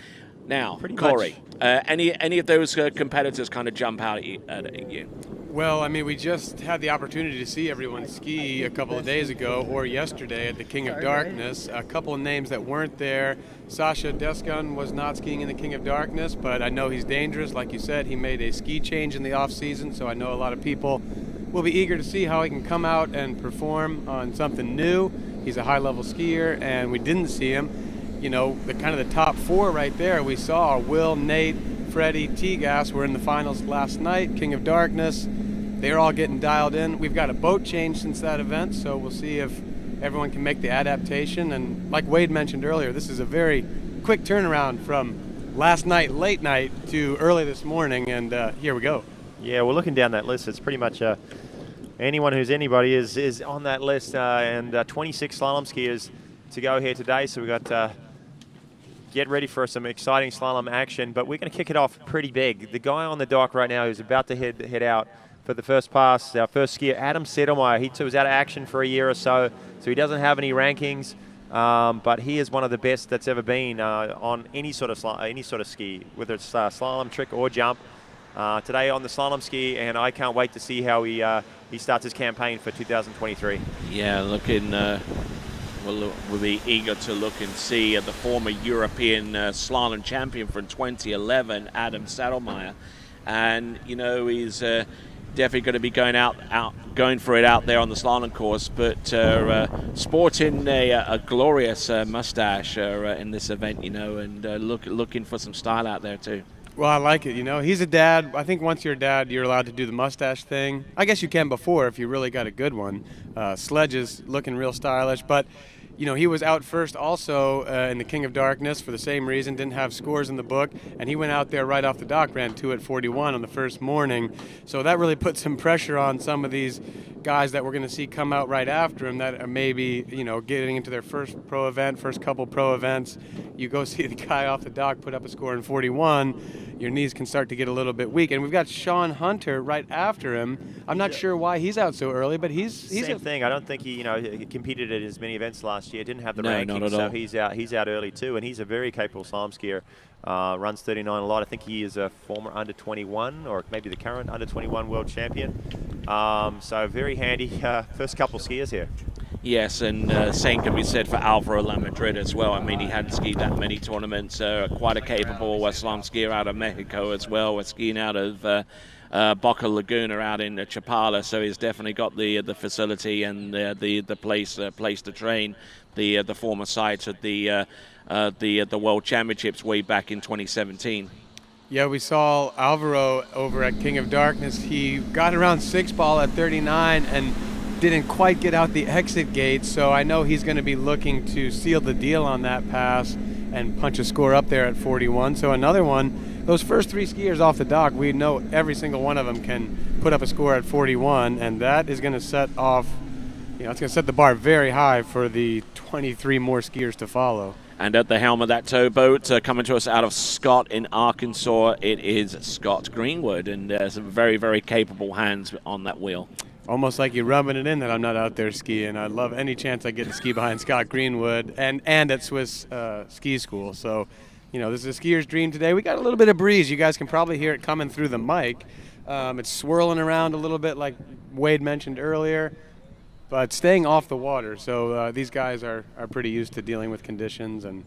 Now, Pretty Corey, any of those competitors kind of jump out at you? Well, I mean, we just had the opportunity to see everyone ski a couple of days ago or yesterday at the King of Darkness. A couple of names that weren't there. Sasha Deskin was not skiing in the King of Darkness, but I know he's dangerous. Like you said, he made a ski change in the off-season, so I know a lot of people will be eager to see how he can come out and perform on something new. He's a high-level skier, and we didn't see him. You know, the kind of the top 4 right there we saw, Will, Nate, Freddie, T-Gas were in the finals last night, King of Darkness. They're all getting dialed in. We've got a boat change since that event, so we'll see if everyone can make the adaptation. And like Wade mentioned earlier, this is a very quick turnaround from last night, late night, to early this morning, and here we go. Yeah, we're looking down that list. It's pretty much anyone who's anybody is on that list, and 26 slalom skiers to go here today. So we've got get ready for some exciting slalom action, but we're going to kick it off pretty big. The guy on the dock right now who's about to head out for the first pass, our first skier, Adam Settelmeyer. He was out of action for a year or so he doesn't have any rankings, but he is one of the best that's ever been on any sort of ski, whether it's slalom, trick, or jump. Today on the slalom ski, and I can't wait to see how he starts his campaign for 2023. Yeah, looking. We'll be eager to look and see the former European slalom champion from 2011, Adam Sattelmeyer, and you know he's definitely going to be going for it out there on the slalom course, but sporting a glorious mustache in this event, you know, and looking for some style out there too. Well, I like it. You know, he's a dad. I think once you're a dad, you're allowed to do the mustache thing. I guess you can before if you really got a good one. Sledge is looking real stylish, but you know, he was out first also in the King of Darkness for the same reason, didn't have scores in the book, and he went out there right off the dock, ran 2:41 on the first morning. So that really put some pressure on some of these guys that we're going to see come out right after him that are maybe, you know, getting into their first pro event, first couple pro events. You go see the guy off the dock put up a score in 41, your knees can start to get a little bit weak. And we've got Sean Hunter right after him. I'm not sure why he's out so early, but he's same thing. I don't think he, he competed at as many events last year. Didn't have the No, ranking, not at so all. he's out early too. And he's a very capable slalom skier. Runs 39 a lot. I think he is a former under 21 or maybe the current under 21 world champion. So very handy first couple skiers here. Yes, and same can be said for Alvaro Lamadrid as well. I mean, he hadn't skied that many tournaments. Quite a capable slalom skier out of Mexico as well. We're skiing out of Boca Laguna out in Chapala, so he's definitely got the facility and the place to train. The former site at the World Championships way back in 2017. Yeah, we saw Alvaro over at King of Darkness. He got around 6 ball at 39 and didn't quite get out the exit gate, so I know he's going to be looking to seal the deal on that pass and punch a score up there at 41. So another one, those first 3 skiers off the dock, we know every single one of them can put up a score at 41, and that is going to set off, you know, it's going to set the bar very high for the 23 more skiers to follow. And at the helm of that towboat, coming to us out of Scott in Arkansas, it is Scott Greenwood, and some very, very capable hands on that wheel. Almost like you're rubbing it in that I'm not out there skiing. I love any chance I get to ski behind Scott Greenwood and at Swiss Ski School. So, you know, this is a skier's dream today. We got a little bit of breeze. You guys can probably hear it coming through the mic. It's swirling around a little bit like Wade mentioned earlier, but staying off the water. So these guys are pretty used to dealing with conditions, and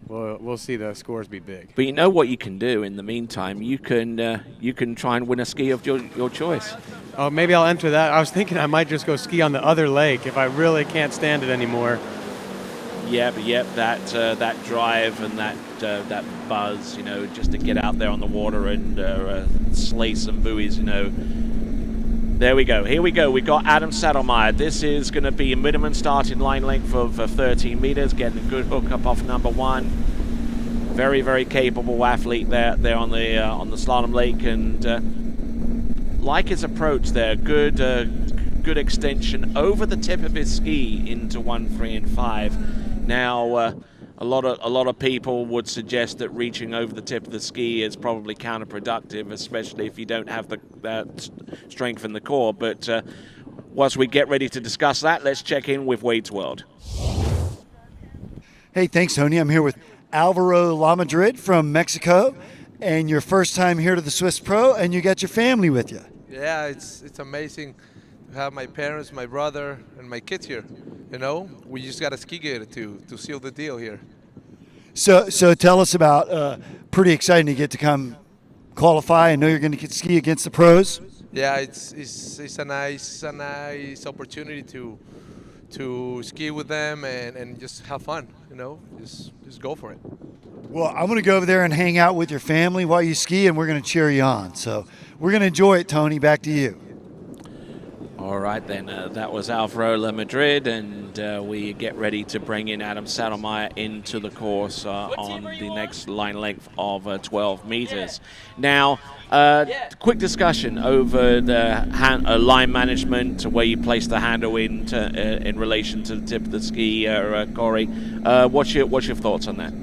we'll see the scores be big. But you know what you can do in the meantime? You can try and win a ski of your choice. Oh, maybe I'll enter that. I was thinking I might just go ski on the other lake if I really can't stand it anymore. Yep, that drive and that buzz, you know, just to get out there on the water and slay some buoys, you know. There we go. Here we go. We got Adam Saddlemeyer. This is going to be a minimum starting line length of 13 meters, getting a good hook up off number 1. Very, very capable athlete there on the slalom lake, and like his approach there, good extension over the tip of his ski into 1, 3, and 5. Now, a lot of people would suggest that reaching over the tip of the ski is probably counterproductive, especially if you don't have the strength in the core. But once we get ready to discuss that, let's check in with Wade's World. Hey, thanks, Tony. I'm here with Alvaro Lamadrid from Mexico, and your first time here to the Swiss Pro, and you got your family with you. Yeah, it's amazing to have my parents, my brother, and my kids here. You know, we just got a ski gear to seal the deal here. So tell us about, pretty exciting to get to come qualify. I know you're going to ski against the pros. Yeah, it's a nice opportunity to ski with them and just have fun, you know, just go for it. Well, I'm going to go over there and hang out with your family while you ski, and we're going to cheer you on. So we're going to enjoy it, Tony. Back to you. All right, then. That was Alvaro Lamadrid, and we get ready to bring in Adam Saddlemeyer into the course on the next line length of 12 meters. Now, quick discussion over the line management, where you place the handle in relation to the tip of the ski, Corey. What's your thoughts on that?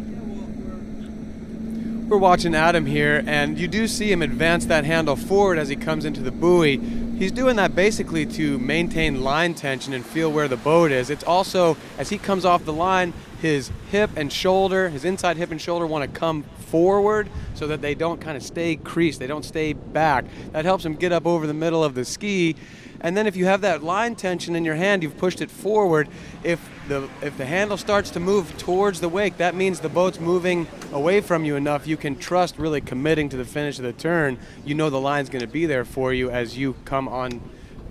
We're watching Adam here, and you do see him advance that handle forward as he comes into the buoy. He's doing that basically to maintain line tension and feel where the boat is. It's also, as he comes off the line, his hip and shoulder, his inside hip and shoulder want to come forward so that they don't kind of stay creased, they don't stay back. That helps him get up over the middle of the ski. And then if you have that line tension in your hand, you've pushed it forward. If the handle starts to move towards the wake, that means the boat's moving away from you enough you can trust really committing to the finish of the turn. You know the line's going to be there for you as you come on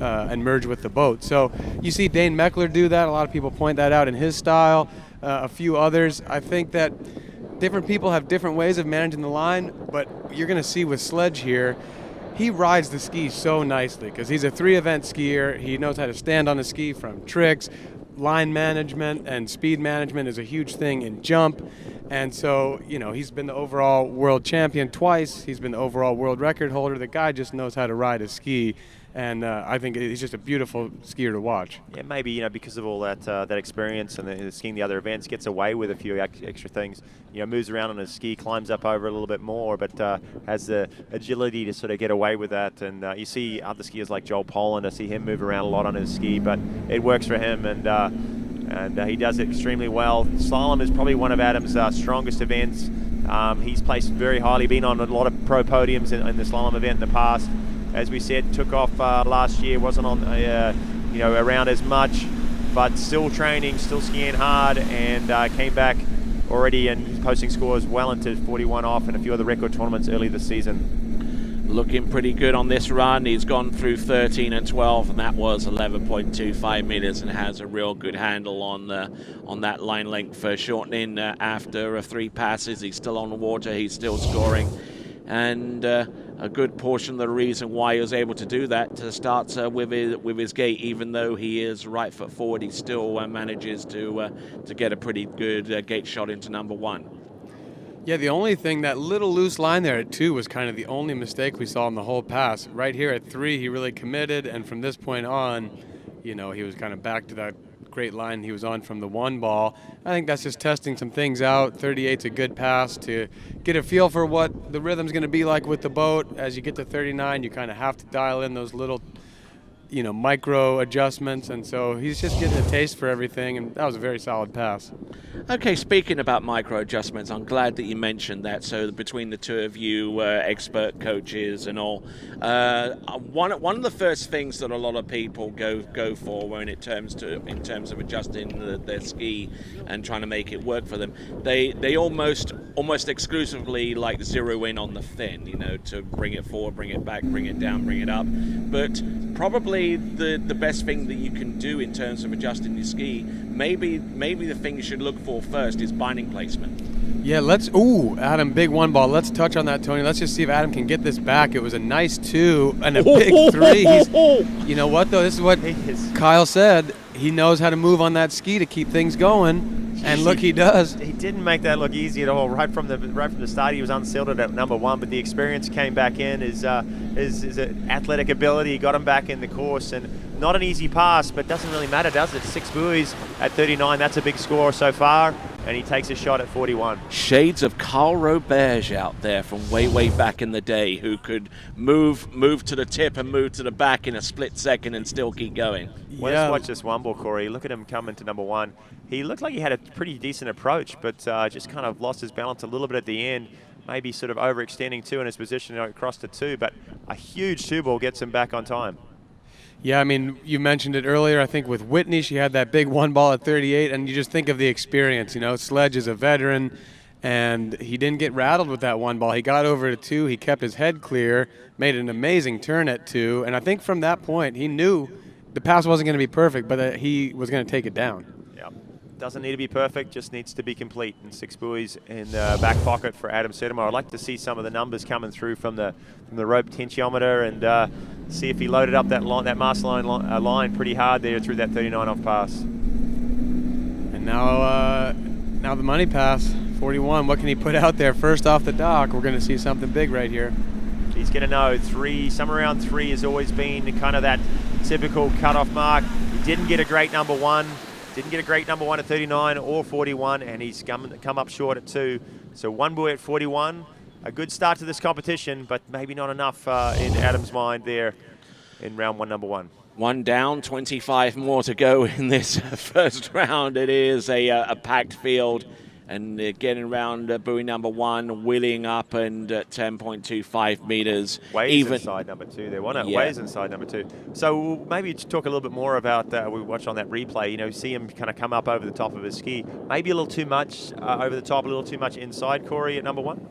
and merge with the boat. So you see Dane Meckler do that. A lot of people point that out in his style. A few others. I think that different people have different ways of managing the line, but you're going to see with Sledge here, he rides the ski so nicely because he's a 3-event skier. He knows how to stand on a ski from tricks. Line management and speed management is a huge thing in jump. And so, you know, he's been the overall world champion twice. He's been the overall world record holder. The guy just knows how to ride a ski. And I think he's just a beautiful skier to watch. Yeah, maybe, you know, because of all that that experience and the skiing the other events, gets away with a few extra things. You know, moves around on his ski, climbs up over a little bit more, but has the agility to sort of get away with that. And you see other skiers like Joel Poland, I see him move around a lot on his ski, but it works for him, and he does it extremely well. Slalom is probably one of Adam's strongest events. He's placed very highly, been on a lot of pro podiums in the slalom event in the past. As we said, took off last year, wasn't on, you know, around as much, but still training, still skiing hard, and came back already and posting scores well into 41 off in a few of the record tournaments early this season. Looking pretty good on this run. He's gone through 13 and 12, and that was 11.25 meters, and has a real good handle on that line length for shortening after 3 passes. He's still on the water. He's still scoring. And a good portion of the reason why he was able to do that starts with his gait. Even though he is right foot forward, he still manages to get a pretty good gait shot into number 1. Yeah, the only thing, that little loose line there at 2 was kind of the only mistake we saw in the whole pass. Right here at 3, he really committed, and from this point on, you know, he was kind of back to that great line he was on from the 1 ball. I think that's just testing some things out. 38's a good pass to get a feel for what the rhythm's going to be like with the boat. As you get to 39, you kind of have to dial in those little, you know, micro adjustments, and so he's just getting a taste for everything, and that was a very solid pass. Okay, speaking about micro adjustments, I'm glad that you mentioned that. So between the two of you, expert coaches and all, one of the first things that a lot of people go for when in terms of adjusting their ski and trying to make it work for them, they almost exclusively like zero in on the fin, you know, to bring it forward, bring it back, bring it down, bring it up. But probably the best thing that you can do in terms of adjusting your ski, maybe the thing you should look for first is binding placement. Yeah, Adam, big 1 ball. Let's touch on that, Tony. Let's just see if Adam can get this back. It was a nice 2 and a big 3. You know what, though? This is what Kyle said. He knows how to move on that ski to keep things going, and look, he does. He didn't make that look easy at all. Right from the start, he was unsettled at number 1, but the experience came back in. His athletic ability got him back in the course, and not an easy pass, but doesn't really matter, does it? 6 buoys at 39. That's a big score so far, and he takes a shot at 41. Shades of Carl Roberge out there from way back in the day, who could move to the tip and move to the back in a split second and still keep going. Well, let's watch this 1 ball, Corey. Look at him come into number 1. He looked like he had a pretty decent approach, but just kind of lost his balance a little bit at the end. Maybe sort of overextending 2 in his position across to 2, but a huge 2 ball gets him back on time. Yeah, I mean, you mentioned it earlier. I think with Whitney, she had that big 1 ball at 38, and you just think of the experience. You know, Sledge is a veteran, and he didn't get rattled with that 1 ball. He got over to 2. He kept his head clear, made an amazing turn at 2, and I think from that point he knew the pass wasn't going to be perfect, but that he was going to take it down. Yeah, doesn't need to be perfect, just needs to be complete. And 6 buoys in the back pocket for Adam Sedemar. I'd like to see some of the numbers coming through from the rope tensiometer and see if he loaded up that mast line pretty hard there through that 39 off pass. And now the money pass, 41. What can he put out there first off the dock? We're going to see something big right here. He's going to know 3, somewhere around 3 has always been kind of that typical cutoff mark. He didn't get a great number 1. Didn't get a great number 1 at 39 or 41, and he's come up short at 2. So 1 buoy at 41. A good start to this competition, but maybe not enough in Adam's mind there in round 1, number 1. 1 down, 25 more to go in this first round. It is a packed field, and getting around buoy number 1, wheeling up and 10.25 meters. Waves inside number 2 there, wasn't it? Yeah. Waves inside number 2. So maybe talk a little bit more about, we watched on that replay, you know, see him kind of come up over the top of his ski. Maybe a little too much over the top, a little too much inside, Corey, at number 1?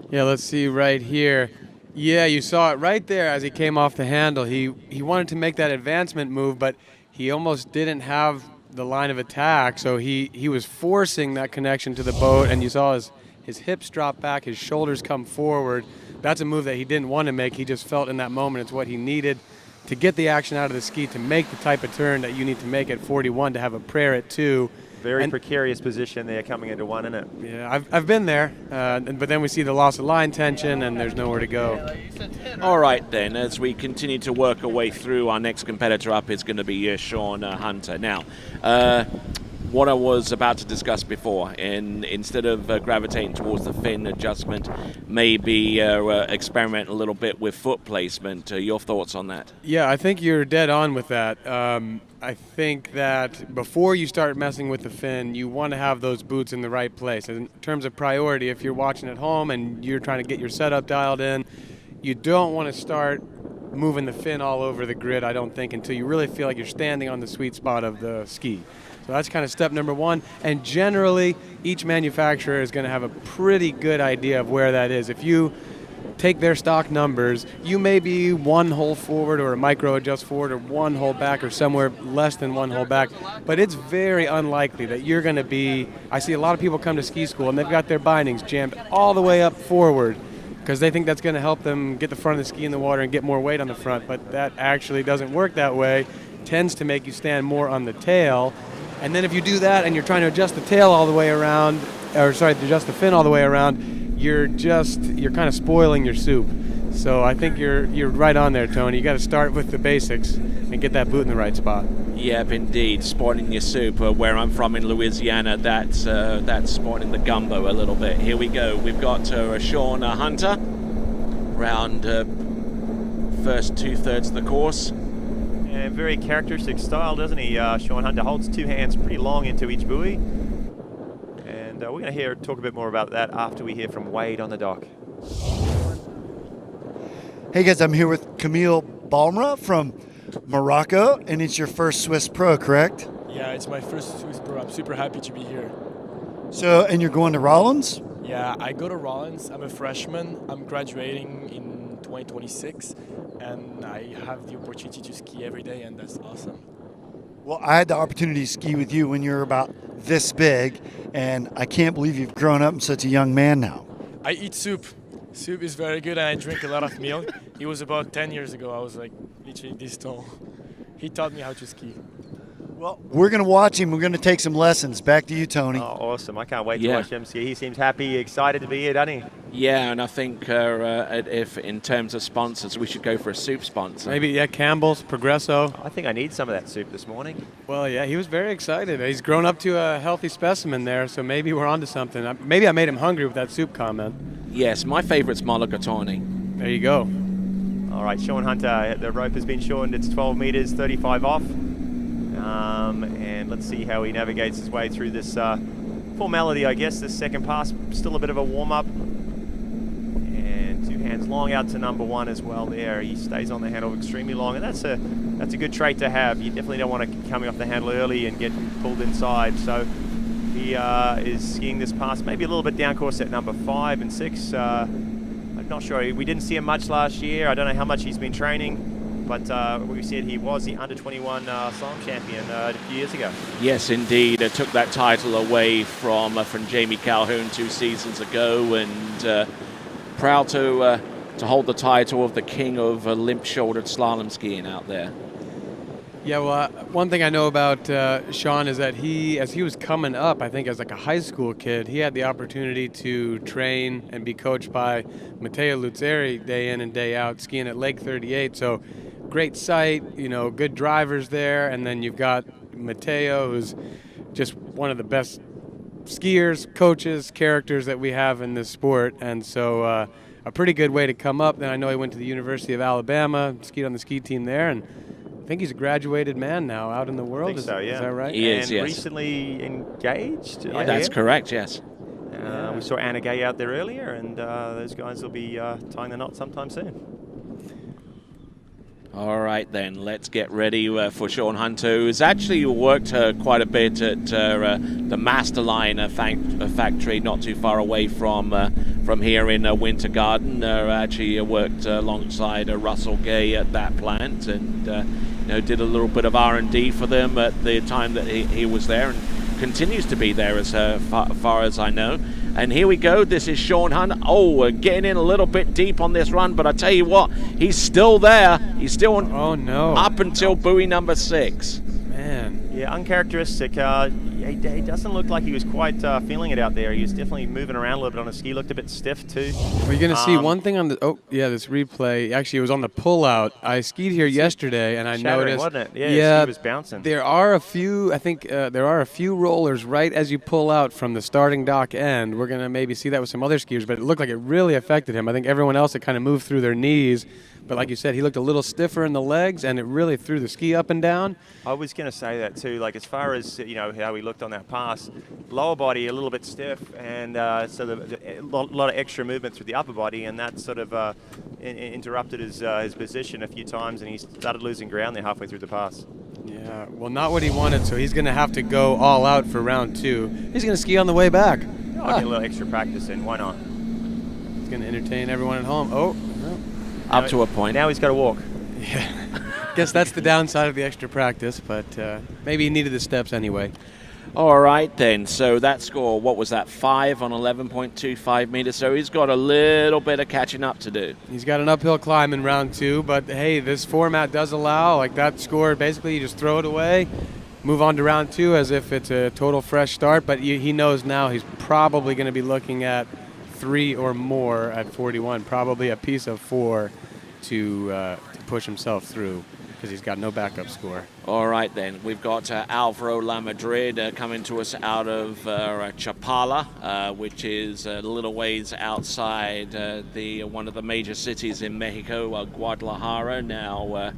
Yeah, let's see right here. Yeah, you saw it right there as he came off the handle. He wanted to make that advancement move, but he almost didn't have the line of attack, so he was forcing that connection to the boat, and you saw his hips drop back, his shoulders come forward. That's a move that he didn't want to make. He just felt in that moment it's what he needed to get the action out of the ski, to make the type of turn that you need to make at 41, to have a prayer at 2. Very precarious position there coming into 1, isn't it? Yeah, I've been there, but then we see the loss of line tension and there's nowhere to go. All right, then, as we continue to work our way through, our next competitor up is going to be Sean Hunter. Now, what I was about to discuss before, instead of gravitating towards the fin adjustment, maybe experiment a little bit with foot placement. Your thoughts on that? Yeah, I think you're dead on with that. I think that before you start messing with the fin, you want to have those boots in the right place. In terms of priority, if you're watching at home and you're trying to get your setup dialed in, you don't want to start moving the fin all over the grid, I don't think, until you really feel like you're standing on the sweet spot of the ski. So that's kind of step number 1. And generally, each manufacturer is going to have a pretty good idea of where that is. If you take their stock numbers, you may be 1 hole forward or a micro adjust forward or 1 hole back or somewhere less than 1 hole back. But it's very unlikely that you're going to be, I see a lot of people come to ski school and they've got their bindings jammed all the way up forward because they think that's going to help them get the front of the ski in the water and get more weight on the front. But that actually doesn't work that way. It tends to make you stand more on the tail. And then if you do that and you're trying to adjust the tail all the way around, adjust the fin all the way around, you're kind of spoiling your soup. So I think you're right on there, Tony. You got to start with the basics and get that boot in the right spot. Yep, indeed, spoiling your soup. Where I'm from in Louisiana, that's spoiling the gumbo a little bit. Here we go. We've got Sean Hunter, round first 2/3 of the course. And very characteristic style, doesn't he? Sean Hunter holds 2 hands pretty long into each buoy. And we're going to talk a bit more about that after we hear from Wade on the dock. Hey guys, I'm here with Camille Balmra from Morocco, and it's your first Swiss Pro, correct? Yeah, it's my first Swiss Pro. I'm super happy to be here. So, and you're going to Rollins? Yeah, I go to Rollins. I'm a freshman. I'm graduating in 2026, and I have the opportunity to ski every day, and that's awesome. Well, I had the opportunity to ski with you when you were about this big, and I can't believe you've grown up in such a young man now. I eat soup. Soup is very good, and I drink a lot of milk. It was about 10 years ago. I was like literally this tall. He taught me how to ski. Well, we're going to watch him. We're going to take some lessons. Back to you, Tony. Oh, awesome. I can't wait to watch him ski. He seems happy, excited to be here, doesn't he? Yeah, and I think if in terms of sponsors, we should go for a soup sponsor. Maybe, Campbell's, Progresso. I think I need some of that soup this morning. Well, yeah, he was very excited. He's grown up to a healthy specimen there, so maybe we're onto something. Maybe I made him hungry with that soup comment. Yes, my favorite's mulligatawny. There you go. All right, Sean Hunter, the rope has been shortened. It's 12 meters, 35 off. And let's see how he navigates his way through this formality, I guess. This second pass, still a bit of a warm-up. And 2 hands long out to number 1 as well there. He stays on the handle extremely long, and that's a good trait to have. You definitely don't want to come off the handle early and get pulled inside. So he is skiing this pass, maybe a little bit down course at number 5 and 6. I'm not sure. We didn't see him much last year. I don't know how much he's been training. But we said he was the under-21 slalom champion a few years ago. Yes, indeed. Took that title away from Jamie Calhoun 2 seasons ago, and proud to hold the title of the king of limp-shouldered slalom skiing out there. Yeah, well, one thing I know about Sean is that as he was coming up, I think as like a high school kid, he had the opportunity to train and be coached by Matteo Luzzeri day in and day out, skiing at Lake 38. So great site, good drivers there, and then you've got Matteo, who's just one of the best skiers, coaches, characters that we have in this sport, and so a pretty good way to come up. Then I know he went to the University of Alabama, skied on the ski team there, and I think he's a graduated man now out in the world. I think so, yeah. Is that right? He is, yes. Recently engaged. Yeah, that's correct, yes. We saw Anna Gay out there earlier, and those guys will be tying the knot sometime soon. All right, then, let's get ready for Sean Hunter, who's actually worked quite a bit at the Masterline factory not too far away from here in Winter Garden. Actually worked alongside Russell Gay at that plant, and did a little bit of R&D for them at the time that he was there, and continues to be there as far as I know. And here we go. This is Sean Hunt. Oh, we're getting in a little bit deep on this run, but I tell you what, he's still there. He's still up until buoy number 6. Man. Yeah, uncharacteristic. He doesn't look like he was quite feeling it out there. He was definitely moving around a little bit on his ski. Looked a bit stiff too. We're going to see one thing on the this replay. Actually, it was on the pullout. I skied here yesterday, and I noticed. Wasn't it? Yeah, he was bouncing. There are a few. I think there are a few rollers right as you pull out from the starting dock end. We're going to maybe see that with some other skiers, but it looked like it really affected him. I think everyone else it kind of moved through their knees. But like you said, he looked a little stiffer in the legs, and it really threw the ski up and down. I was going to say that too. Like as far as how he looked on that pass, lower body a little bit stiff, and so a lot of extra movement through the upper body, and that sort of interrupted his position a few times, and he started losing ground there halfway through the pass. Yeah, well, not what he wanted, so he's going to have to go all out for round 2. He's going to ski on the way back. I'll get a little extra practice in. Why not? He's going to entertain everyone at home. Oh, no. Up to a point. Now he's got to walk. Yeah. Guess that's the downside of the extra practice, but maybe he needed the steps anyway. All right, then. So that score, what was that, 5 on 11.25 meters? So he's got a little bit of catching up to do. He's got an uphill climb in round 2, but hey, this format does allow, like that score, basically you just throw it away, move on to round 2 as if it's a total fresh start, but he knows now he's probably going to be looking at 3 or more at 41, probably a piece of 4 to push himself through because he's got no backup score. All right, then. We've got Alvaro Lamadrid coming to us out of Chapala, which is a little ways outside one of the major cities in Mexico, Guadalajara. Now,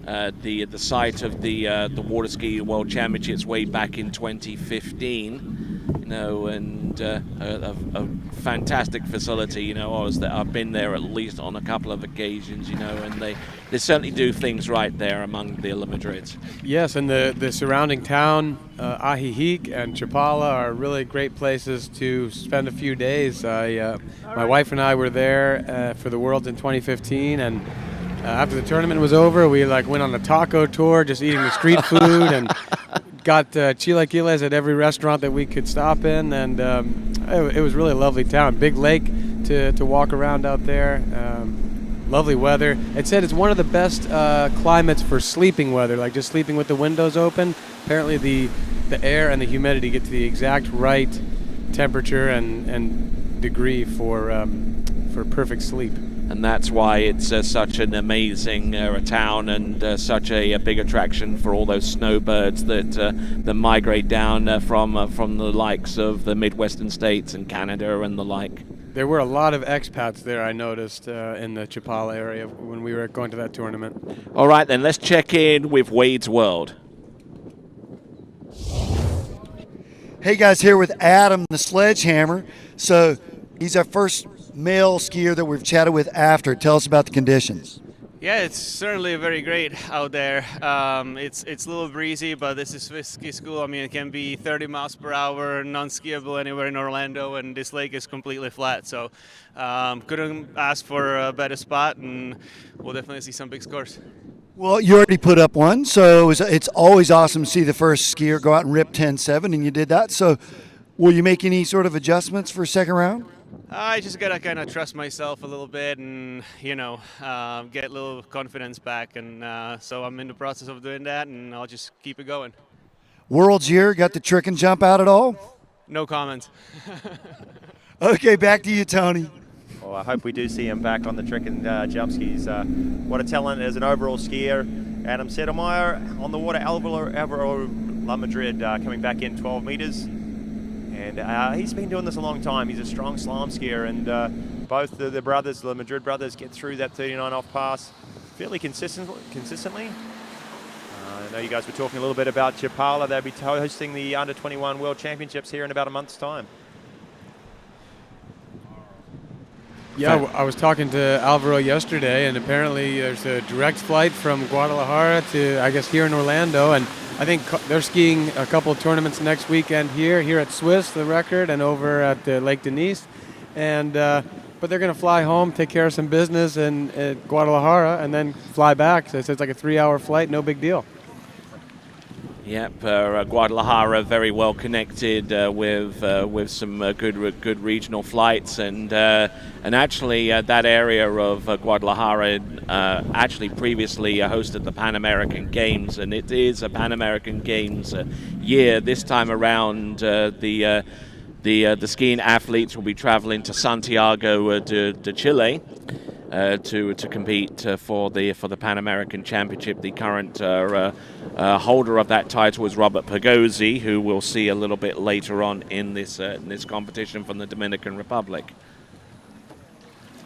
the site of the Waterski World Championships way back in 2015. And a fantastic facility. I've been there at least on a couple of occasions. And they certainly do things right there among the La Madrids. Yes, and the surrounding town, Ajijic and Chapala, are really great places to spend a few days. My wife and I were there for the Worlds in 2015, and after the tournament was over, we went on a taco tour, just eating the street food, and got chilaquiles at every restaurant that we could stop in, and it was really a lovely town. Big lake to walk around out there. Lovely weather. It said it's one of the best climates for sleeping weather, like just sleeping with the windows open. Apparently the air and the humidity get to the exact right temperature and degree for perfect sleep. And that's why it's such an amazing town and such a big attraction for all those snowbirds that migrate down from the likes of the Midwestern states and Canada and the like. There were a lot of expats there, I noticed, in the Chapala area when we were going to that tournament. All right, then, let's check in with Wade's World. Hey, guys, here with Adam, the Sledgehammer. So he's our first male skier that we've chatted with after. Tell us about the conditions. Yeah, it's certainly very great out there. It's a little breezy, but this is Swiss Ski School. I mean, it can be 30 miles per hour, non-skiable anywhere in Orlando, and this lake is completely flat. So couldn't ask for a better spot, and we'll definitely see some big scores. Well, you already put up one, so it's always awesome to see the first skier go out and rip 10.7, and you did that. So will you make any sort of adjustments for second round? I just gotta kind of trust myself a little bit and get a little confidence back, and so I'm in the process of doing that, and I'll just keep it going. World's year, got the trick and jump out at all? No comment. Okay, back to you, Tony. Well, I hope we do see him back on the trick and jump skis. What a talent as an overall skier. Adam Sedlmeyer on the water. Alvaro Lamadrid coming back in 12 meters. And he's been doing this a long time. He's a strong slalom skier, and both the brothers, the Madrid brothers, get through that 39 off pass fairly consistently. I know you guys were talking a little bit about Chapala. They'll be hosting the Under-21 World Championships here in about a month's time. Yeah, I was talking to Alvaro yesterday, and apparently there's a direct flight from Guadalajara to, I guess, here in Orlando, and I think they're skiing a couple of tournaments next weekend here at Swiss, the record, and over at Lake Denise. And but they're going to fly home, take care of some business in Guadalajara, and then fly back. So it's like a 3-hour flight, no big deal. Yep, Guadalajara very well connected with some good regional flights, and actually that area of Guadalajara actually previously hosted the Pan American Games, and it is a Pan American Games year. This time around, the skiing athletes will be traveling to Santiago de Chile to compete for the Pan American Championship. The current holder of that title is Robert Pagozzi, who we'll see a little bit later on in this competition from the Dominican Republic.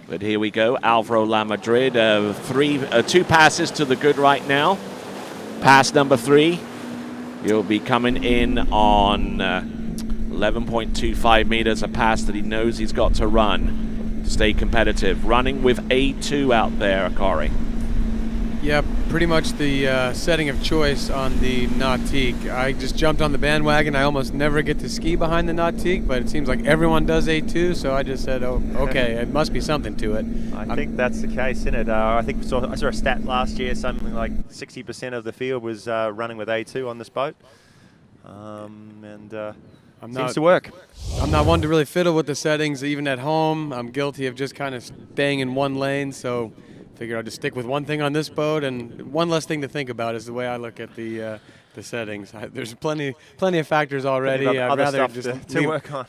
But here we go, Alvaro Lamadrid, 2 passes to the good right now. Pass number 3, he'll be coming in on 11.25 meters, a pass that he knows he's got to run. Stay competitive. Running with A2 out there, Corey. Yeah, pretty much the setting of choice on the Nautique. I just jumped on the bandwagon. I almost never get to ski behind the Nautique, but it seems like everyone does A2, so I just said, oh, okay, it must be something to it. I think that's the case, isn't it? I think I saw a stat last year, something like 60% of the field was running with A2 on this boat. Seems to work. I'm not one to really fiddle with the settings, even at home. I'm guilty of just kind of staying in one lane, so figure I'll just stick with one thing on this boat, and one less thing to think about is the way I look at the settings. There's plenty of factors already. I'd rather just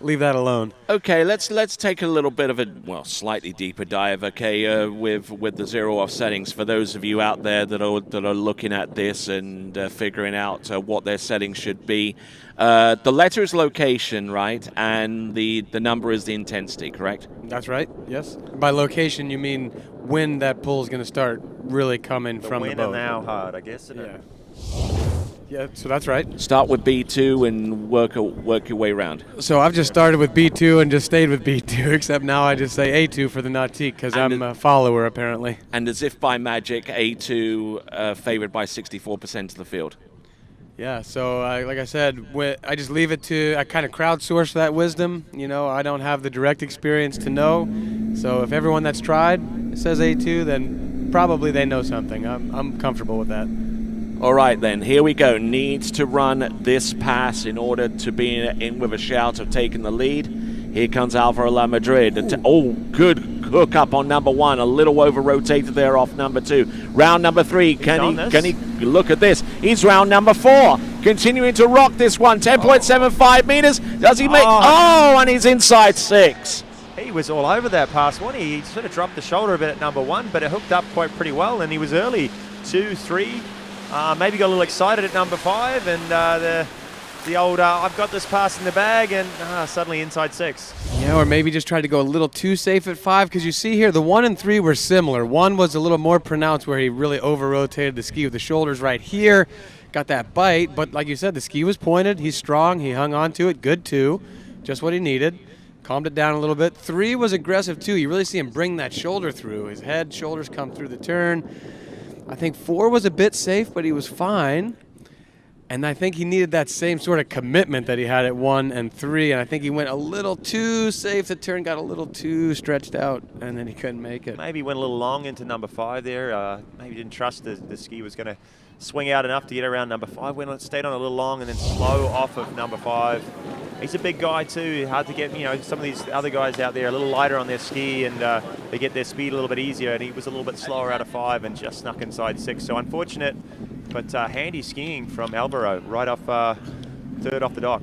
leave that alone. Okay, let's take a little bit of a slightly deeper dive. Okay, with the zero off settings for those of you out there that are looking at this and figuring out what their settings should be. The letter is location, right? And the number is the intensity, correct? That's right, yes. By location, you mean when that pull is going to start really coming from the boat. When and how hard, I guess. Yeah. Yeah, so that's right. Start with B2 and work your way around. So I've just started with B2 and just stayed with B2, except now I just say A2 for the Nautique because I'm a follower, apparently. And as if by magic, A2 favored by 64% of the field. Yeah, so like I said, I just leave it to, I kind of crowdsource that wisdom. You know, I don't have the direct experience to know. So if everyone that's tried says A2, then probably they know something. I'm comfortable with that. All right, then, here we go. Needs to run this pass in order to be in with a shout of taking the lead. Here comes Alvaro Lamadrid. Good hook up on number 1. A little over-rotated there off number 2. Round number 3. Can he look at this? He's round number 4. Continuing to rock this one. 10.75 meters. Does he make... and he's inside 6. He was all over that pass one. He sort of dropped the shoulder a bit at number 1, but it hooked up quite pretty well, and he was early. 2, 3... maybe got a little excited at number 5, and the old I've got this pass in the bag, and suddenly inside 6. Yeah, or maybe just tried to go a little too safe at 5, because you see here the 1 and 3 were similar. 1 was a little more pronounced where he really over-rotated the ski with the shoulders right here, got that bite, but like you said, the ski was pointed, he's strong, he hung on to it, good 2, just what he needed. Calmed it down a little bit. 3 was aggressive too. You really see him bring that shoulder through. His head, shoulders come through the turn. I think 4 was a bit safe, but he was fine. And I think he needed that same sort of commitment that he had at 1 and 3. And I think he went a little too safe. The turn got a little too stretched out, and then he couldn't make it. Maybe went a little long into number 5 there. Maybe didn't trust the ski was going to swing out enough to get around number 5. Stayed on a little long and then slow off of number 5. He's a big guy too, hard to get, some of these other guys out there a little lighter on their ski, and they get their speed a little bit easier, and he was a little bit slower out of 5 and just snuck inside 6. So unfortunate, but handy skiing from Alvaro, right off 3rd off the dock.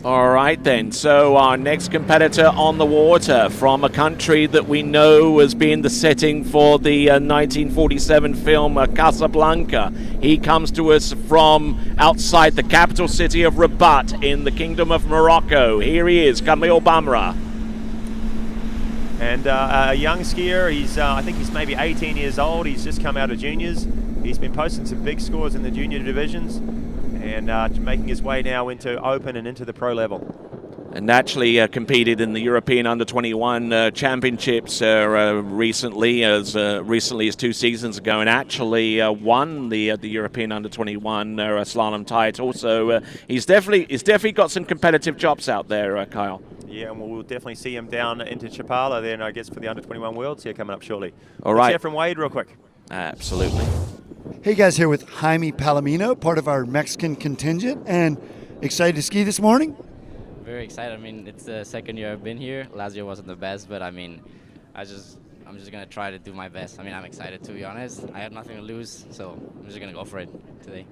All right then, so our next competitor on the water from a country that we know as being the setting for the 1947 film Casablanca. He comes to us from outside the capital city of Rabat in the Kingdom of Morocco. Here he is, Kamil Bamra. And a young skier, I think he's maybe 18 years old. He's just come out of juniors. He's been posting some big scores in the junior divisions, and making his way now into open and into the pro level. And actually competed in the European Under-21 Championships recently as 2 seasons ago, and actually won the European Under-21 slalom title. So he's definitely got some competitive chops out there, Kyle. Yeah, and we'll definitely see him down into Chapala then, I guess, for the Under-21 Worlds here coming up shortly. All right. Let's hear from Wade real quick. Absolutely. Hey guys, here with Jaime Palomino, part of our Mexican contingent, and excited to ski this morning? Very excited. I mean, it's the second year I've been here. Last year wasn't the best, but I mean, I'm just gonna try to do my best. I mean, I'm excited, to be honest. I have nothing to lose, so I'm just gonna go for it today.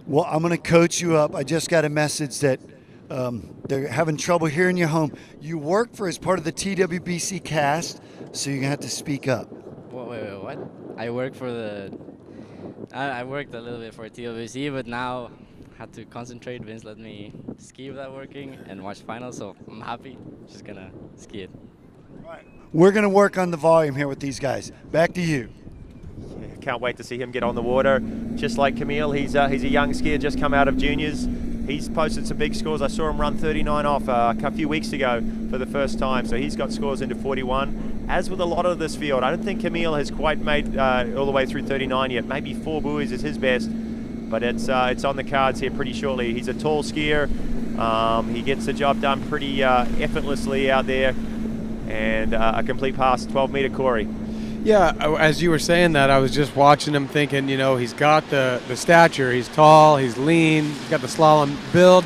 Well, I'm going to coach you up. I just got a message that they're having trouble hearing you home. You work for as part of the TWBC cast, so you're going to have to speak up. Wait, what? I work for I worked a little bit for TWBC, but now I had to concentrate. Vince let me ski without working and watch finals, so I'm happy. Just gonna ski it. We're going to work on the volume here with these guys. Back to you. Can't wait to see him get on the water. Just like Camille, he's a young skier just come out of juniors. He's posted some big scores. I saw him run 39 off a few weeks ago for the first time, so he's got scores into 41. As with a lot of this field, I don't think Camille has quite made all the way through 39 yet. Maybe 4 buoys is his best, but it's on the cards here pretty shortly. He's a tall skier. He gets the job done pretty effortlessly out there, and a complete pass, 12-meter Corey. Yeah, as you were saying that, I was just watching him thinking, you know, he's got the stature, he's tall, he's lean, he's got the slalom build,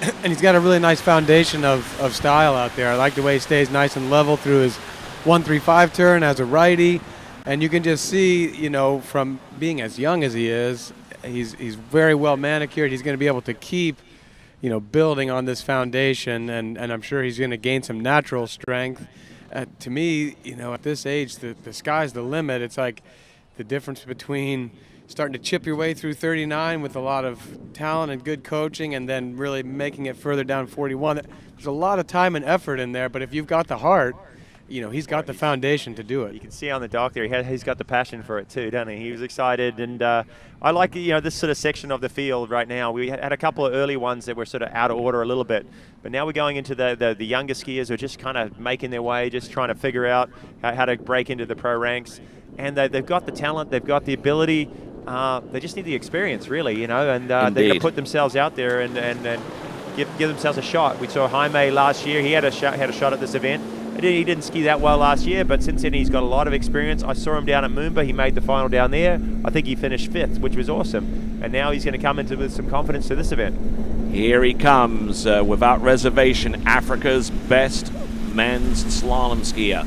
and he's got a really nice foundation of style out there. I like the way he stays nice and level through his 1-3-5 turn as a righty, and you can just see, you know, from being as young as he is, he's very well manicured. He's going to be able to keep, you know, building on this foundation, and I'm sure he's going to gain some natural strength. To me, you know, at this age, the sky's the limit. It's like the difference between starting to chip your way through 39 with a lot of talent and good coaching and then really making it further down 41. There's a lot of time and effort in there, but if you've got the heart, you know, he's got the foundation to do it. You can see on the dock there, he's got the passion for it too, doesn't he? He was excited, and I like, you know, this sort of section of the field right now. We had a couple of early ones that were sort of out of order a little bit, but now we're going into the younger skiers who are just kind of making their way, just trying to figure out how to break into the pro ranks, and they've got the talent, they've got the ability, they just need the experience, really, you know, and they're going to put themselves out there and give themselves a shot. We saw Jaime last year; he had a shot at this event. He didn't ski that well last year, but since then he's got a lot of experience. I saw him down at Moomba. He made the final down there. I think he finished 5th, which was awesome. And now he's going to come into with some confidence to this event. Here he comes, without reservation, Africa's best men's slalom skier.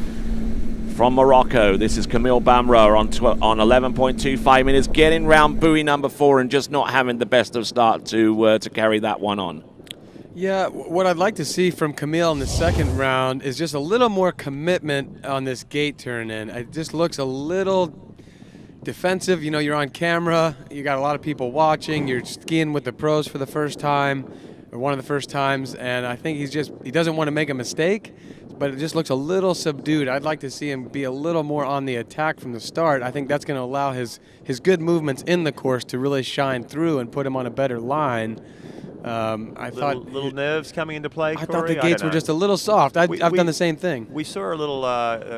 From Morocco, this is Camille Bamra on 11.25 minutes, getting round buoy number 4 and just not having the best of start to carry that one on. Yeah, what I'd like to see from Camille in the second round is just a little more commitment on this gate turn in. It just looks a little defensive. You know, you're on camera, you got a lot of people watching, you're skiing with the pros for the first time, or one of the first times, and I think he doesn't want to make a mistake, but it just looks a little subdued. I'd like to see him be a little more on the attack from the start. I think that's going to allow his good movements in the course to really shine through and put him on a better line. I thought little nerves coming into play, Corey? I thought the gates were just a little soft. I've done the same thing. We saw a little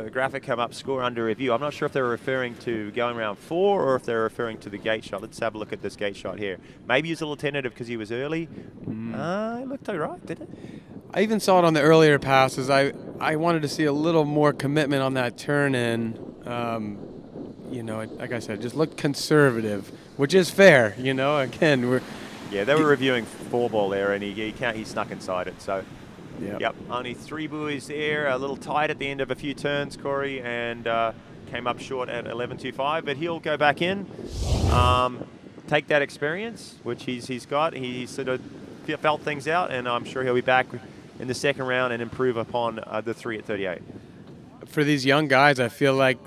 graphic come up, score under review. I'm not sure if they were referring to going round 4 or if they're referring to the gate shot. Let's have a look at this gate shot here. Maybe he was a little tentative because he was early. It looked all right, didn't it? I even saw it on the earlier passes. I wanted to see a little more commitment on that turn in. You know, like I said, just looked conservative, which is fair. You know, again, they were reviewing 4-ball there, and he snuck inside it. So, yep, only 3 buoys there, a little tight at the end of a few turns, Corey, and came up short at 11.25. But he'll go back in, take that experience, which he's got. He sort of felt things out, and I'm sure he'll be back in the second round and improve upon the 3 at 38. For these young guys, I feel like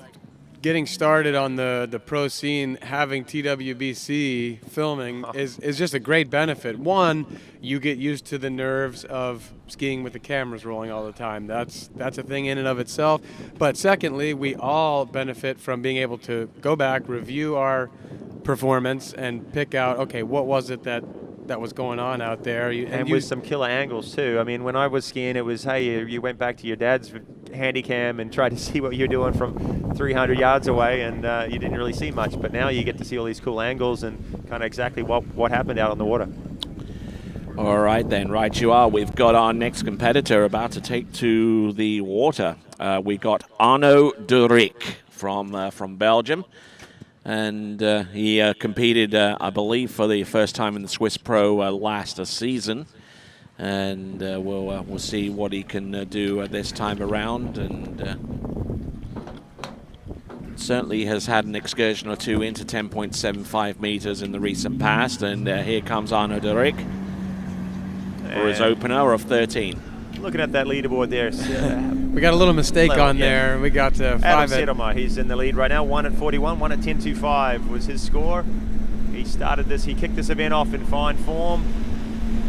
getting started on the pro scene, having TWBC filming is just a great benefit. One, you get used to the nerves of skiing with the cameras rolling all the time. That's a thing in and of itself. But secondly, we all benefit from being able to go back, review our performance, and pick out, okay, what was it that was going on out there. And with some killer angles too. I mean, when I was skiing, it was, hey, you went back to your dad's handy cam and tried to see what you're doing from 300 yards away, and you didn't really see much. But now you get to see all these cool angles and kind of exactly what happened out on the water. All right then, right you are. We've got our next competitor about to take to the water. We got Arnaud Duric from Belgium. And he competed, I believe, for the first time in the Swiss Pro last season. And we'll see what he can do this time around. And certainly has had an excursion or two into 10.75 meters in the recent past. And here comes Arno de Rick for his opener of 13. Looking at that leaderboard there. We got a little mistake on there. We got 5 Adam Sedelmar, he's in the lead right now. 1 at 41, 1 at 10.25 was his score. He kicked this event off in fine form.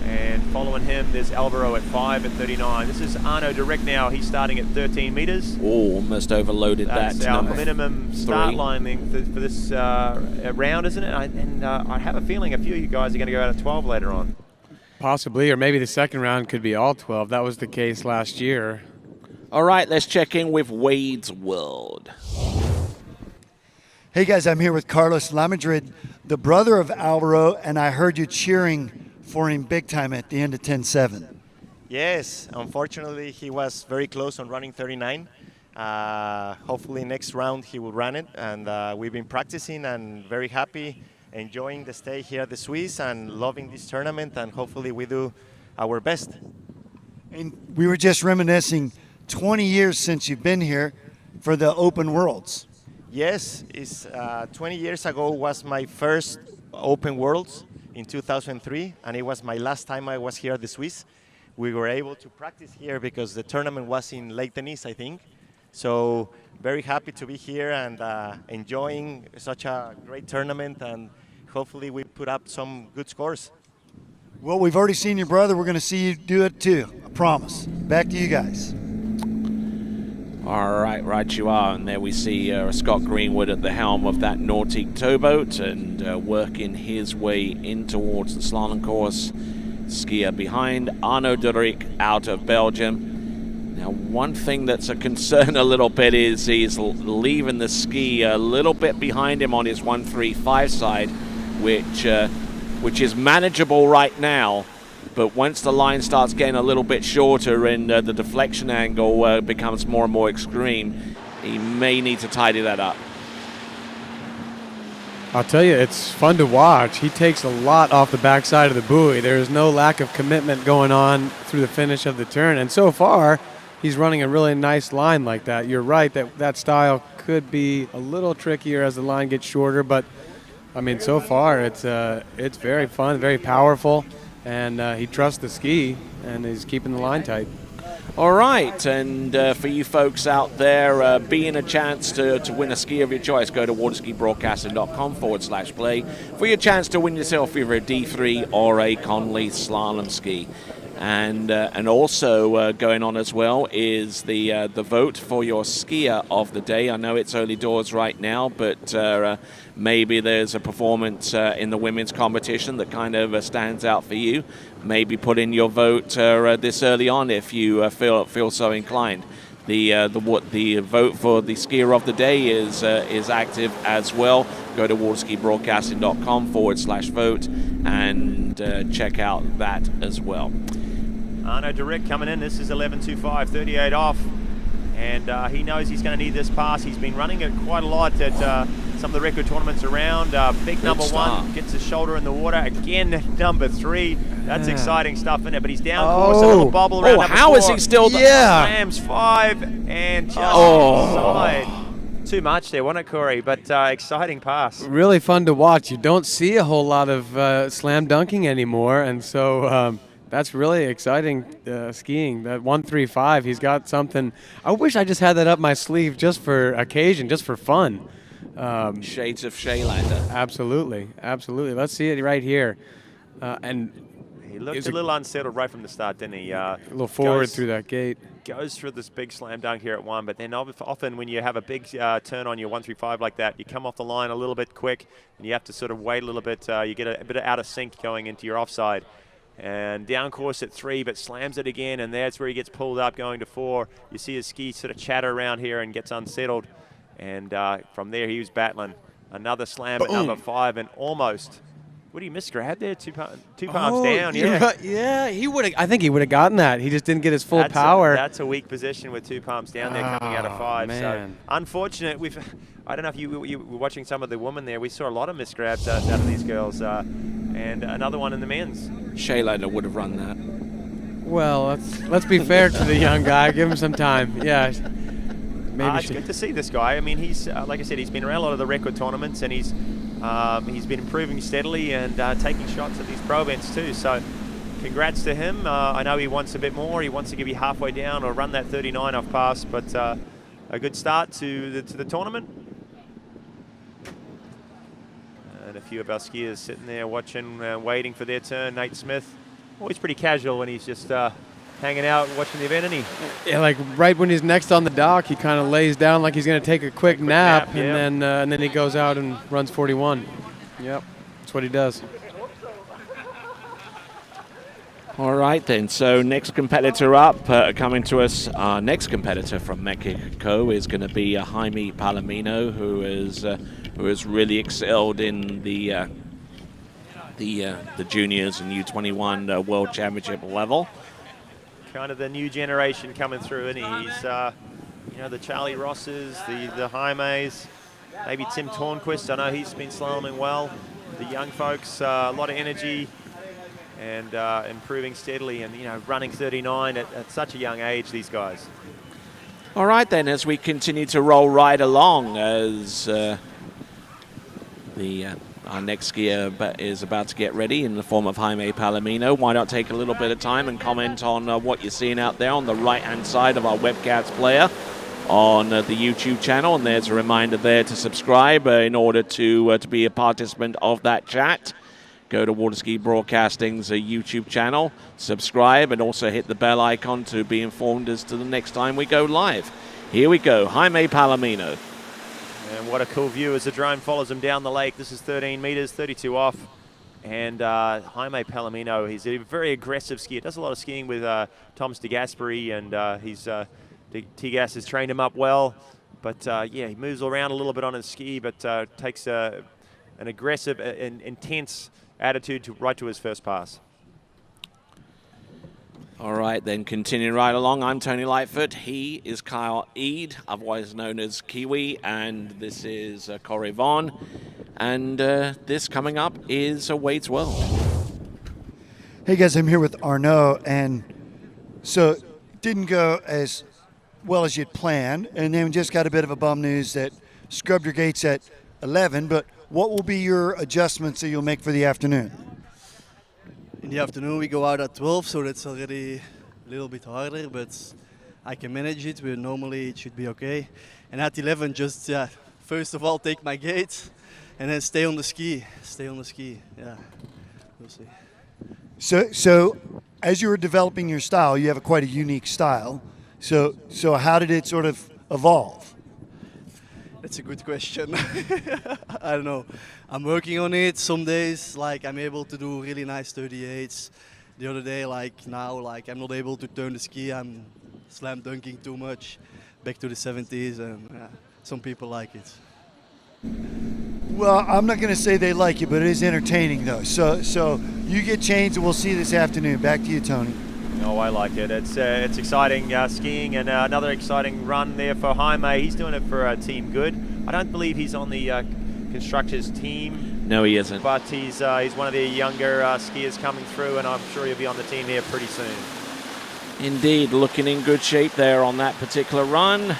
And following him, there's Alvaro at 5 at 39. This is Arno de Rick now. He's starting at 13 meters. Oh, almost overloaded that. That's our minimum start line length for this round, isn't it? I have a feeling a few of you guys are going to go out at 12 later on. Possibly, or maybe the second round could be all 12. That was the case last year. All right, let's check in with Wade's World. Hey guys, I'm here with Carlos Lamadrid, the brother of Alvaro, and I heard you cheering for him big time at the end of 10.7. Yes, unfortunately he was very close on running 39. Hopefully next round he will run it, and we've been practicing and very happy, enjoying the stay here at the Swiss and loving this tournament, and hopefully we do our best. And we were just reminiscing 20 years since you've been here for the Open Worlds. Yes, 20 years ago was my first Open Worlds in 2003, and it was my last time I was here at the Swiss. We were able to practice here because the tournament was in Lake Denis, I think. So very happy to be here and enjoying such a great tournament, and hopefully we put up some good scores. Well, we've already seen your brother. We're going to see you do it too. I promise. Back to you guys. All right you are. And there we see Scott Greenwood at the helm of that Nautique towboat and working his way in towards the slalom course. Skier behind, Arno de Rick out of Belgium. Now, one thing that's a concern a little bit is he's leaving the ski a little bit behind him on his 135 side, which is manageable right now. But once the line starts getting a little bit shorter and the deflection angle becomes more and more extreme, he may need to tidy that up. I'll tell you, it's fun to watch. He takes a lot off the backside of the buoy. There is no lack of commitment going on through the finish of the turn. And so far, he's running a really nice line like that. You're right that style could be a little trickier as the line gets shorter, but I mean, so far it's very fun, very powerful. And he trusts the ski, and he's keeping the line tight. All right, and for you folks out there, being a chance to win a ski of your choice, go to waterskibroadcasting.com/play for your chance to win yourself either a D3 or a Conley slalom ski. And also going on as well is the vote for your skier of the day. I know it's early doors right now, but maybe there's a performance in the women's competition that kind of stands out for you. Maybe put in your vote this early on if you feel so inclined. The vote for the skier of the day is active as well. Go to waterskibroadcasting.com/vote and check out that as well. Arno de Rick coming in. This is 11.25, 38 off. And he knows he's going to need this pass. He's been running it quite a lot at some of the record tournaments around. Big number one, gets his shoulder in the water. Again, number 3. That's exciting stuff, isn't it? But he's down course, a little bobble around number 4. How is he still? Slams 5 and just side. Too much there, wasn't it, Corey? But exciting pass. Really fun to watch. You don't see a whole lot of slam dunking anymore, and so that's really exciting skiing. That 135, he's got something. I wish I just had that up my sleeve just for occasion, just for fun. Shades of Shaylander. Absolutely, absolutely. Let's see it right here. And he looked a little unsettled right from the start, didn't he? A little forward through that gate. Goes through this big slam dunk here at 1, but then often when you have a big turn on your 135 like that, you come off the line a little bit quick, and you have to sort of wait a little bit. You get a bit out of sync going into your offside. And down course at 3, but slams it again, and that's where he gets pulled up going to 4. You see his ski sort of chatter around here and gets unsettled. And from there he was battling. Another slam at number 5 and almost what do you misgrab there? Two palms down. Yeah, he would have. I think he would have gotten that. He just didn't get his full power. That's a weak position with 2 palms down there coming out of 5. Man. So unfortunate. I don't know if you were watching some of the women there. We saw a lot of misgrabs out of these girls, and another one in the men's. Shayla would have run that. Well, let's be fair to the young guy. Give him some time. Yeah. Maybe It's good to see this guy. I mean, he's like I said, he's been around a lot of the record tournaments, and he's been improving steadily and taking shots at these pro events too. So, congrats to him. I know he wants a bit more. He wants to get you halfway down or run that 39 off pass, but a good start to the tournament. And a few of our skiers sitting there watching, waiting for their turn. Nate Smith, always pretty casual when he's just hanging out watching the event, and yeah, like right when he's next on the dock, he kind of lays down like he's going to take a quick nap, and then he goes out and runs 41. Yep, that's what he does. All right then, so next competitor up, coming to us, our next competitor from Mexico is going to be Jaime Palomino, who has really excelled in the juniors and U21 World Championship level. Kind of the new generation coming through, and he's the Charlie Rosses, the Jaimes, maybe Tim Tornquist. I know he's been slaloming well. The young folks, a lot of energy and improving steadily, and running 39 at such a young age, these guys. All right then, as we continue to roll right along, as our next skier is about to get ready in the form of Jaime Palomino. Why not take a little bit of time and comment on what you're seeing out there on the right-hand side of our webcast player on the YouTube channel. And there's a reminder there to subscribe in order to be a participant of that chat. Go to Waterski Broadcasting's YouTube channel, subscribe, and also hit the bell icon to be informed as to the next time we go live. Here we go, Jaime Palomino. And what a cool view as the drone follows him down the lake. This is 13 meters, 32 off. And Jaime Palomino, he's a very aggressive skier. Does a lot of skiing with Thomas de Gasperi, and T-Gas has trained him up well. But he moves around a little bit on his ski, but takes an aggressive and intense attitude right to his first pass. All right, then continuing right along, I'm Tony Lightfoot. He is Kyle Eade, otherwise known as Kiwi, and this is Corey Vaughn. And this coming up is Wade's World. Hey guys, I'm here with Arnaud, and so it didn't go as well as you'd planned, and then just got a bit of a bum news that scrubbed your gates at 11, but what will be your adjustments that you'll make for the afternoon? In the afternoon we go out at 12, so that's already a little bit harder, but I can manage it. Normally it should be okay. And at 11, just first of all take my gate, and then stay on the ski. Yeah, we'll see. So as you were developing your style, you have quite a unique style. So how did it sort of evolve? That's a good question. I don't know. I'm working on it. Some days, I'm able to do really nice 38s. The other day, now, I'm not able to turn the ski. I'm slam dunking too much. Back to the 70s, and some people like it. Well, I'm not going to say they like it, but it is entertaining, though. So you get changed, and we'll see you this afternoon. Back to you, Tony. Oh, I like it. It's exciting skiing, and another exciting run there for Jaime. He's doing it for Team Good. I don't believe he's on the constructors team. No, he isn't. But he's one of the younger skiers coming through, and I'm sure he'll be on the team here pretty soon. Indeed, looking in good shape there on that particular run.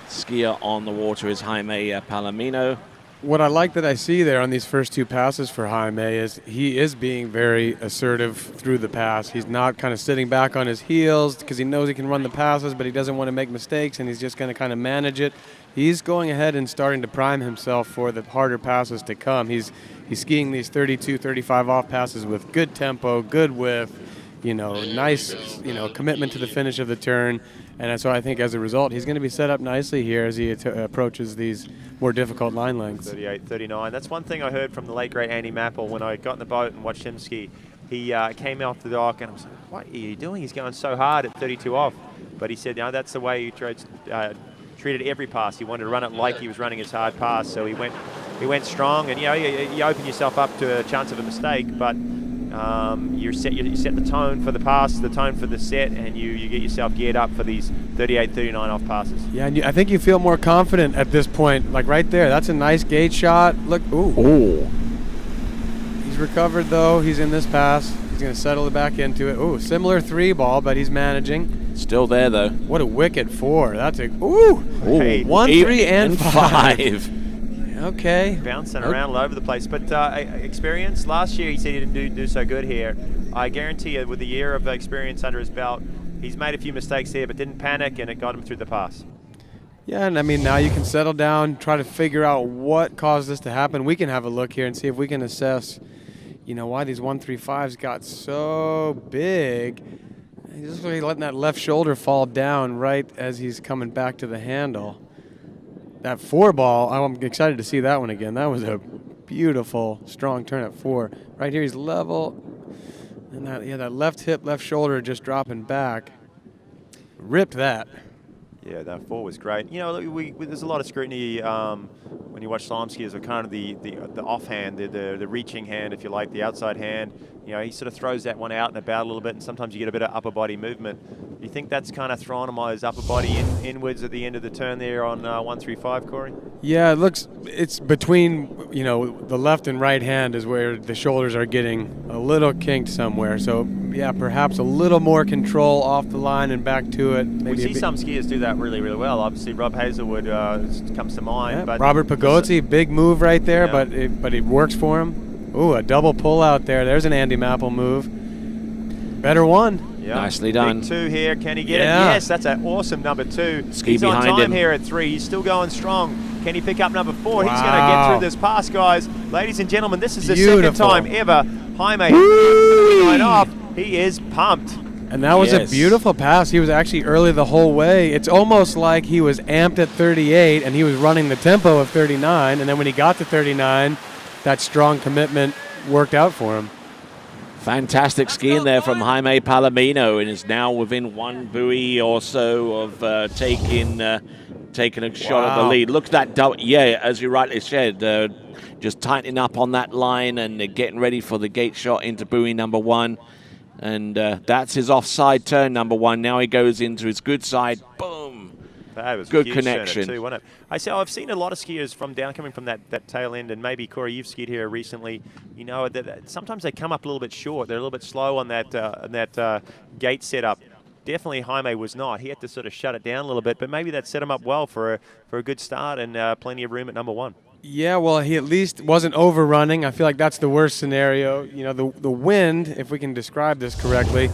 Skier on the water is Jaime Palomino. What I like that I see there on these first two passes for Jaime is he is being very assertive through the pass. He's not kind of sitting back on his heels because he knows he can run the passes, but he doesn't want to make mistakes, and he's just going to kind of manage it. He's going ahead and starting to prime himself for the harder passes to come. He's skiing these 32, 35 off passes with good tempo, good width, nice, commitment to the finish of the turn. And so I think as a result, he's going to be set up nicely here as he approaches these more difficult line lengths. 38, 39. That's one thing I heard from the late, great Andy Mappel when I got in the boat and watched him ski. He came off the dock, and I was like, what are you doing? He's going so hard at 32 off. But he said, that's the way he treated every pass. He wanted to run it like he was running his hard pass, so he went he went strong, and you open yourself up to a chance of a mistake, but you set the tone for the pass, the tone for the set, and you get yourself geared up for these 38, 39 off passes. Yeah, and I think you feel more confident at this point. Like right there, that's a nice gate shot. Look, ooh. He's recovered though. He's in this pass. He's going to settle it back into it. Ooh, similar 3-ball, but he's managing. Still there though. What a wicked 4. That's a Hey, 1, 3, and 5. Okay. Bouncing around all over the place. But experience, last year he said he didn't do so good here. I guarantee you with a year of experience under his belt, he's made a few mistakes there, but didn't panic, and it got him through the pass. Yeah, and I mean, now you can settle down, try to figure out what caused this to happen. We can have a look here and see if we can assess, why these 135s got so big. He's just really letting that left shoulder fall down right as he's coming back to the handle. That 4-ball, I'm excited to see that one again. That was a beautiful, strong turn at 4. Right here, he's level. And that left hip, left shoulder just dropping back. Ripped that. Yeah, that 4 was great. There's a lot of scrutiny when you watch slalom skiers of kind of the offhand, the reaching hand, if you like, the outside hand. He sort of throws that one out and about a little bit, and sometimes you get a bit of upper body movement. You think that's kind of thrown him his upper body inwards at the end of the turn there on 135, Corey? Yeah, it's between, the left and right hand is where the shoulders are getting a little kinked somewhere. So, yeah, perhaps a little more control off the line and back to it. We see some skiers do that really, really well. Obviously, Rob Hazelwood comes to mind. Yeah, but Robert Pagozzi, big move right there, but it works for him. Ooh, a double pull out there. There's an Andy Mapple move. Better one. Yeah. Nicely done. Big 2 here. Can he get it? Yeah. Yes, that's an awesome number 2. Ski He's on behind time him. here at 3. He's still going strong. Can he pick up number 4? He's going to get Wow. through this pass, guys. Ladies and gentlemen, this is the Beautiful. second time ever Jaime right off. He is pumped. And that was a beautiful pass. He was actually early the whole way. It's almost like he was amped at 38 and he was running the tempo of 39. And then when he got to 39, that strong commitment worked out for him. Fantastic skiing there from Jaime Palomino, and is now within 1 buoy or so of taking a shot at the lead. Look at that double. Yeah, as you rightly said, just tightening up on that line and getting ready for the gate shot into buoy number 1. And that's his offside turn, number 1. Now he goes into his good side. Boom. That was good a huge connection. too, wasn't it? I've seen a lot of skiers coming from that tail end, and maybe Corey, you've skied here recently. That sometimes they come up a little bit short. They're a little bit slow on that gate setup. Definitely Jaime was not. He had to sort of shut it down a little bit, but maybe that set him up well for a good start and plenty of room at number 1. Yeah, well, he at least wasn't overrunning. I feel like that's the worst scenario. The wind, if we can describe this correctly,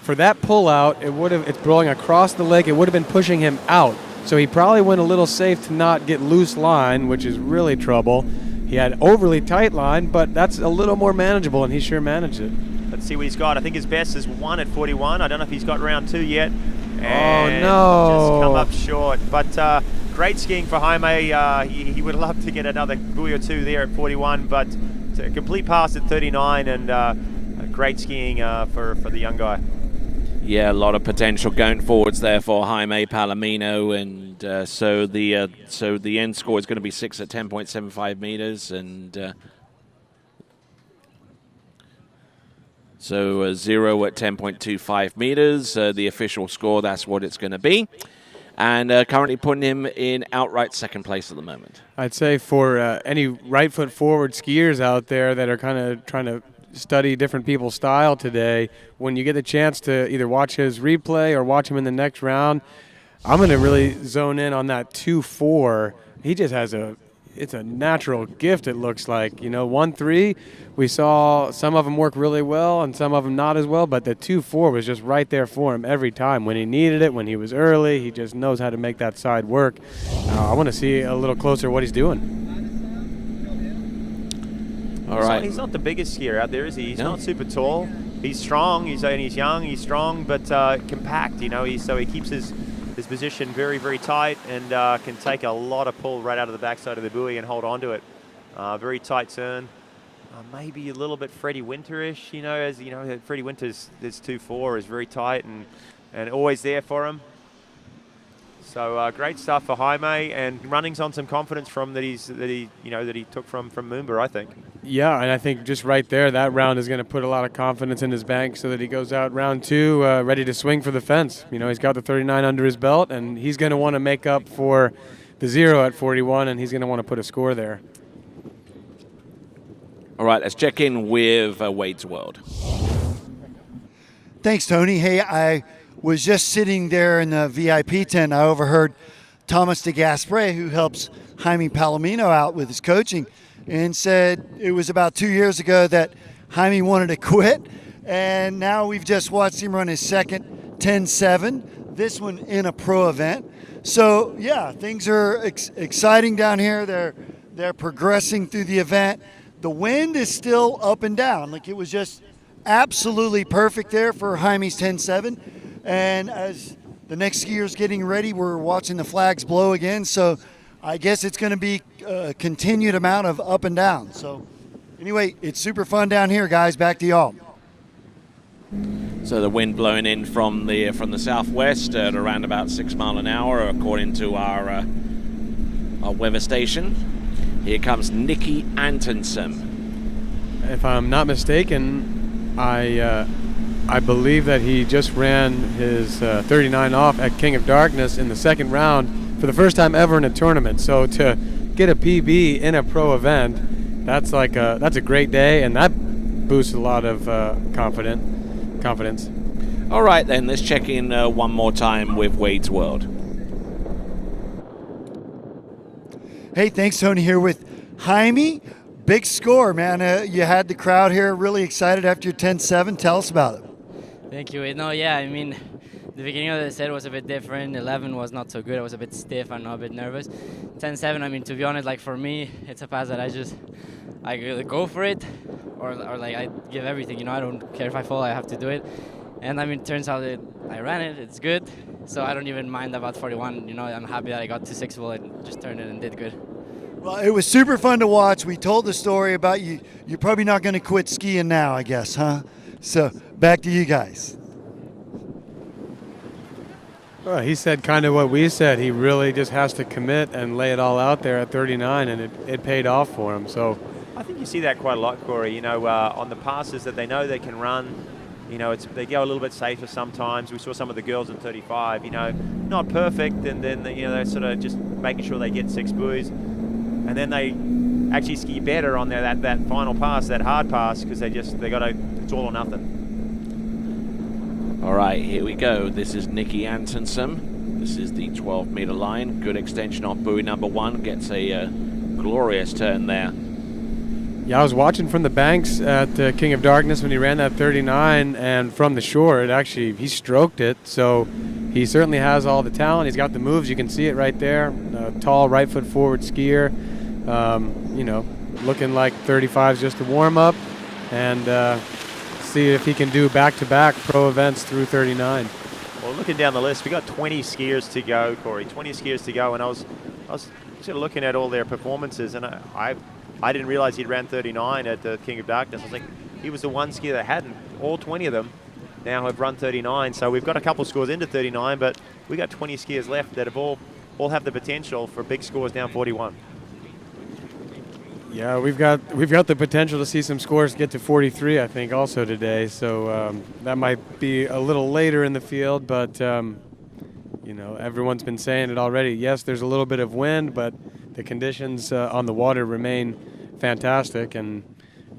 for that pull-out, it's blowing across the lake. It would have been pushing him out. So he probably went a little safe to not get loose line, which is really trouble. He had overly tight line, but that's a little more manageable, and he sure managed it. Let's see what he's got. I think his best is 1 at 41. I don't know if he's got round 2 yet. And just come up short. But great skiing for Jaime. He would love to get another buoy or 2 there at 41, but a complete pass at 39, and great skiing for the young guy. Yeah, a lot of potential going forwards there for Jaime Palomino, and so the end score is going to be 6 at 10.75 meters, and so 0 at 10.25 meters. The official score, that's what it's going to be, and currently putting him in outright second place at the moment. I'd say for any right foot forward skiers out there that are kind of trying to study different people's style today, when you get the chance to either watch his replay or watch him in the next round, I'm going to really zone in on that 2-4. He just has it's a natural gift, it looks like. 1-3, we saw some of them work really well and some of them not as well, but the 2-4 was just right there for him every time. When he needed it, when he was early, he just knows how to make that side work. I want to see a little closer what he's doing. All right. He's not the biggest skier out there, is he? He's not super tall. He's strong. He's young. He's strong, but compact. So he keeps his position very, very tight and can take a lot of pull right out of the backside of the buoy and hold on to it. Very tight turn. Maybe a little bit Freddie Winter-ish. Freddie Winter's this 2-4 is very tight and always there for him. So great stuff for Jaime, and running's on some confidence from that he took from Moomba, I think. Yeah, and I think just right there, that round is going to put a lot of confidence in his bank so that he goes out round 2 ready to swing for the fence. You know, he's got the 39 under his belt, and he's going to want to make up for the 0 at 41, and he's going to want to put a score there. All right, let's check in with Wade's World. Thanks, Tony. Hey, I was just sitting there in the VIP tent. I overheard Thomas de Gaspre, who helps Jaime Palomino out with his coaching, and said it was about 2 years ago that Jaime wanted to quit, and now we've just watched him run his second 10-7, this one in a pro event. So, yeah, things are exciting down here. They're progressing through the event. The wind is still up and down. Like, it was just absolutely perfect there for Jaime's 10-7. And as the next skier's getting ready, we're watching the flags blow again. So I guess it's going to be a continued amount of up and down. So anyway, it's super fun down here, guys. Back to y'all. So the wind blowing in from the southwest at around about 6 miles an hour, according to our weather station. Here comes Nicky Antonsen. If I'm not mistaken, I believe that he just ran his 39 off at King of Darkness in the second round for the first time ever in a tournament. So to get a PB in a pro event, that's a great day, and that boosts a lot of confidence. All right, then let's check in one more time with Wade's World. Hey, thanks, Tony. Here with Jaime. Big score, man. You had the crowd here really excited after your 10-7. Tell us about it. Thank you. No, yeah, I mean, the beginning of the set was a bit different. 11 was not so good. I was a bit stiff and a bit nervous. 10-7, I mean, to be honest, like for me, it's a pass that I either go for it or like I give everything. You know, I don't care if I fall, I have to do it. And I mean, it turns out that I ran it, it's good. So I don't even mind about 41. You know, I'm happy that I got to 6 full and just turned it and did good. Well, it was super fun to watch. We told the story about you. You're probably not going to quit skiing now, I guess, huh? So back to you guys. Well, he said kind of what we said. He really just has to commit and lay it all out there at 39, and it paid off for him. So I think you see that quite a lot, Corey. You know, on the passes that they know they can run, you know, they go a little bit safer sometimes. We saw some of the girls in 35, you know, not perfect, and then you know they're sort of just making sure they get 6 buoys, and then they actually ski better on that final pass, that hard pass, because it's all or nothing. All right, here we go. This is Nicky Antonsen. This is the 12-meter line. Good extension on buoy number 1. Gets a glorious turn there. yeah, I was watching from the banks at King of Darkness when he ran that 39, and from the shore, he stroked it. So he certainly has all the talent. He's got the moves. You can see it right there. Tall, right foot forward skier. You know, looking like 35 is just a warm up, and see if he can do back-to-back pro events through 39. Well, looking down the list, we got 20 skiers to go, Corey. 20 skiers to go, and I was sort of looking at all their performances, and I didn't realize he'd ran 39 at the King of Darkness. I was like, he was the one skier that hadn't. All 20 of them now have run 39, so we've got a couple scores into 39, but we got 20 skiers left that have all have the potential for big scores down 41. Yeah, we've got the potential to see some scores get to 43, I think, also today. So that might be a little later in the field, but you know, everyone's been saying it already. Yes, there's a little bit of wind, but the conditions on the water remain fantastic, and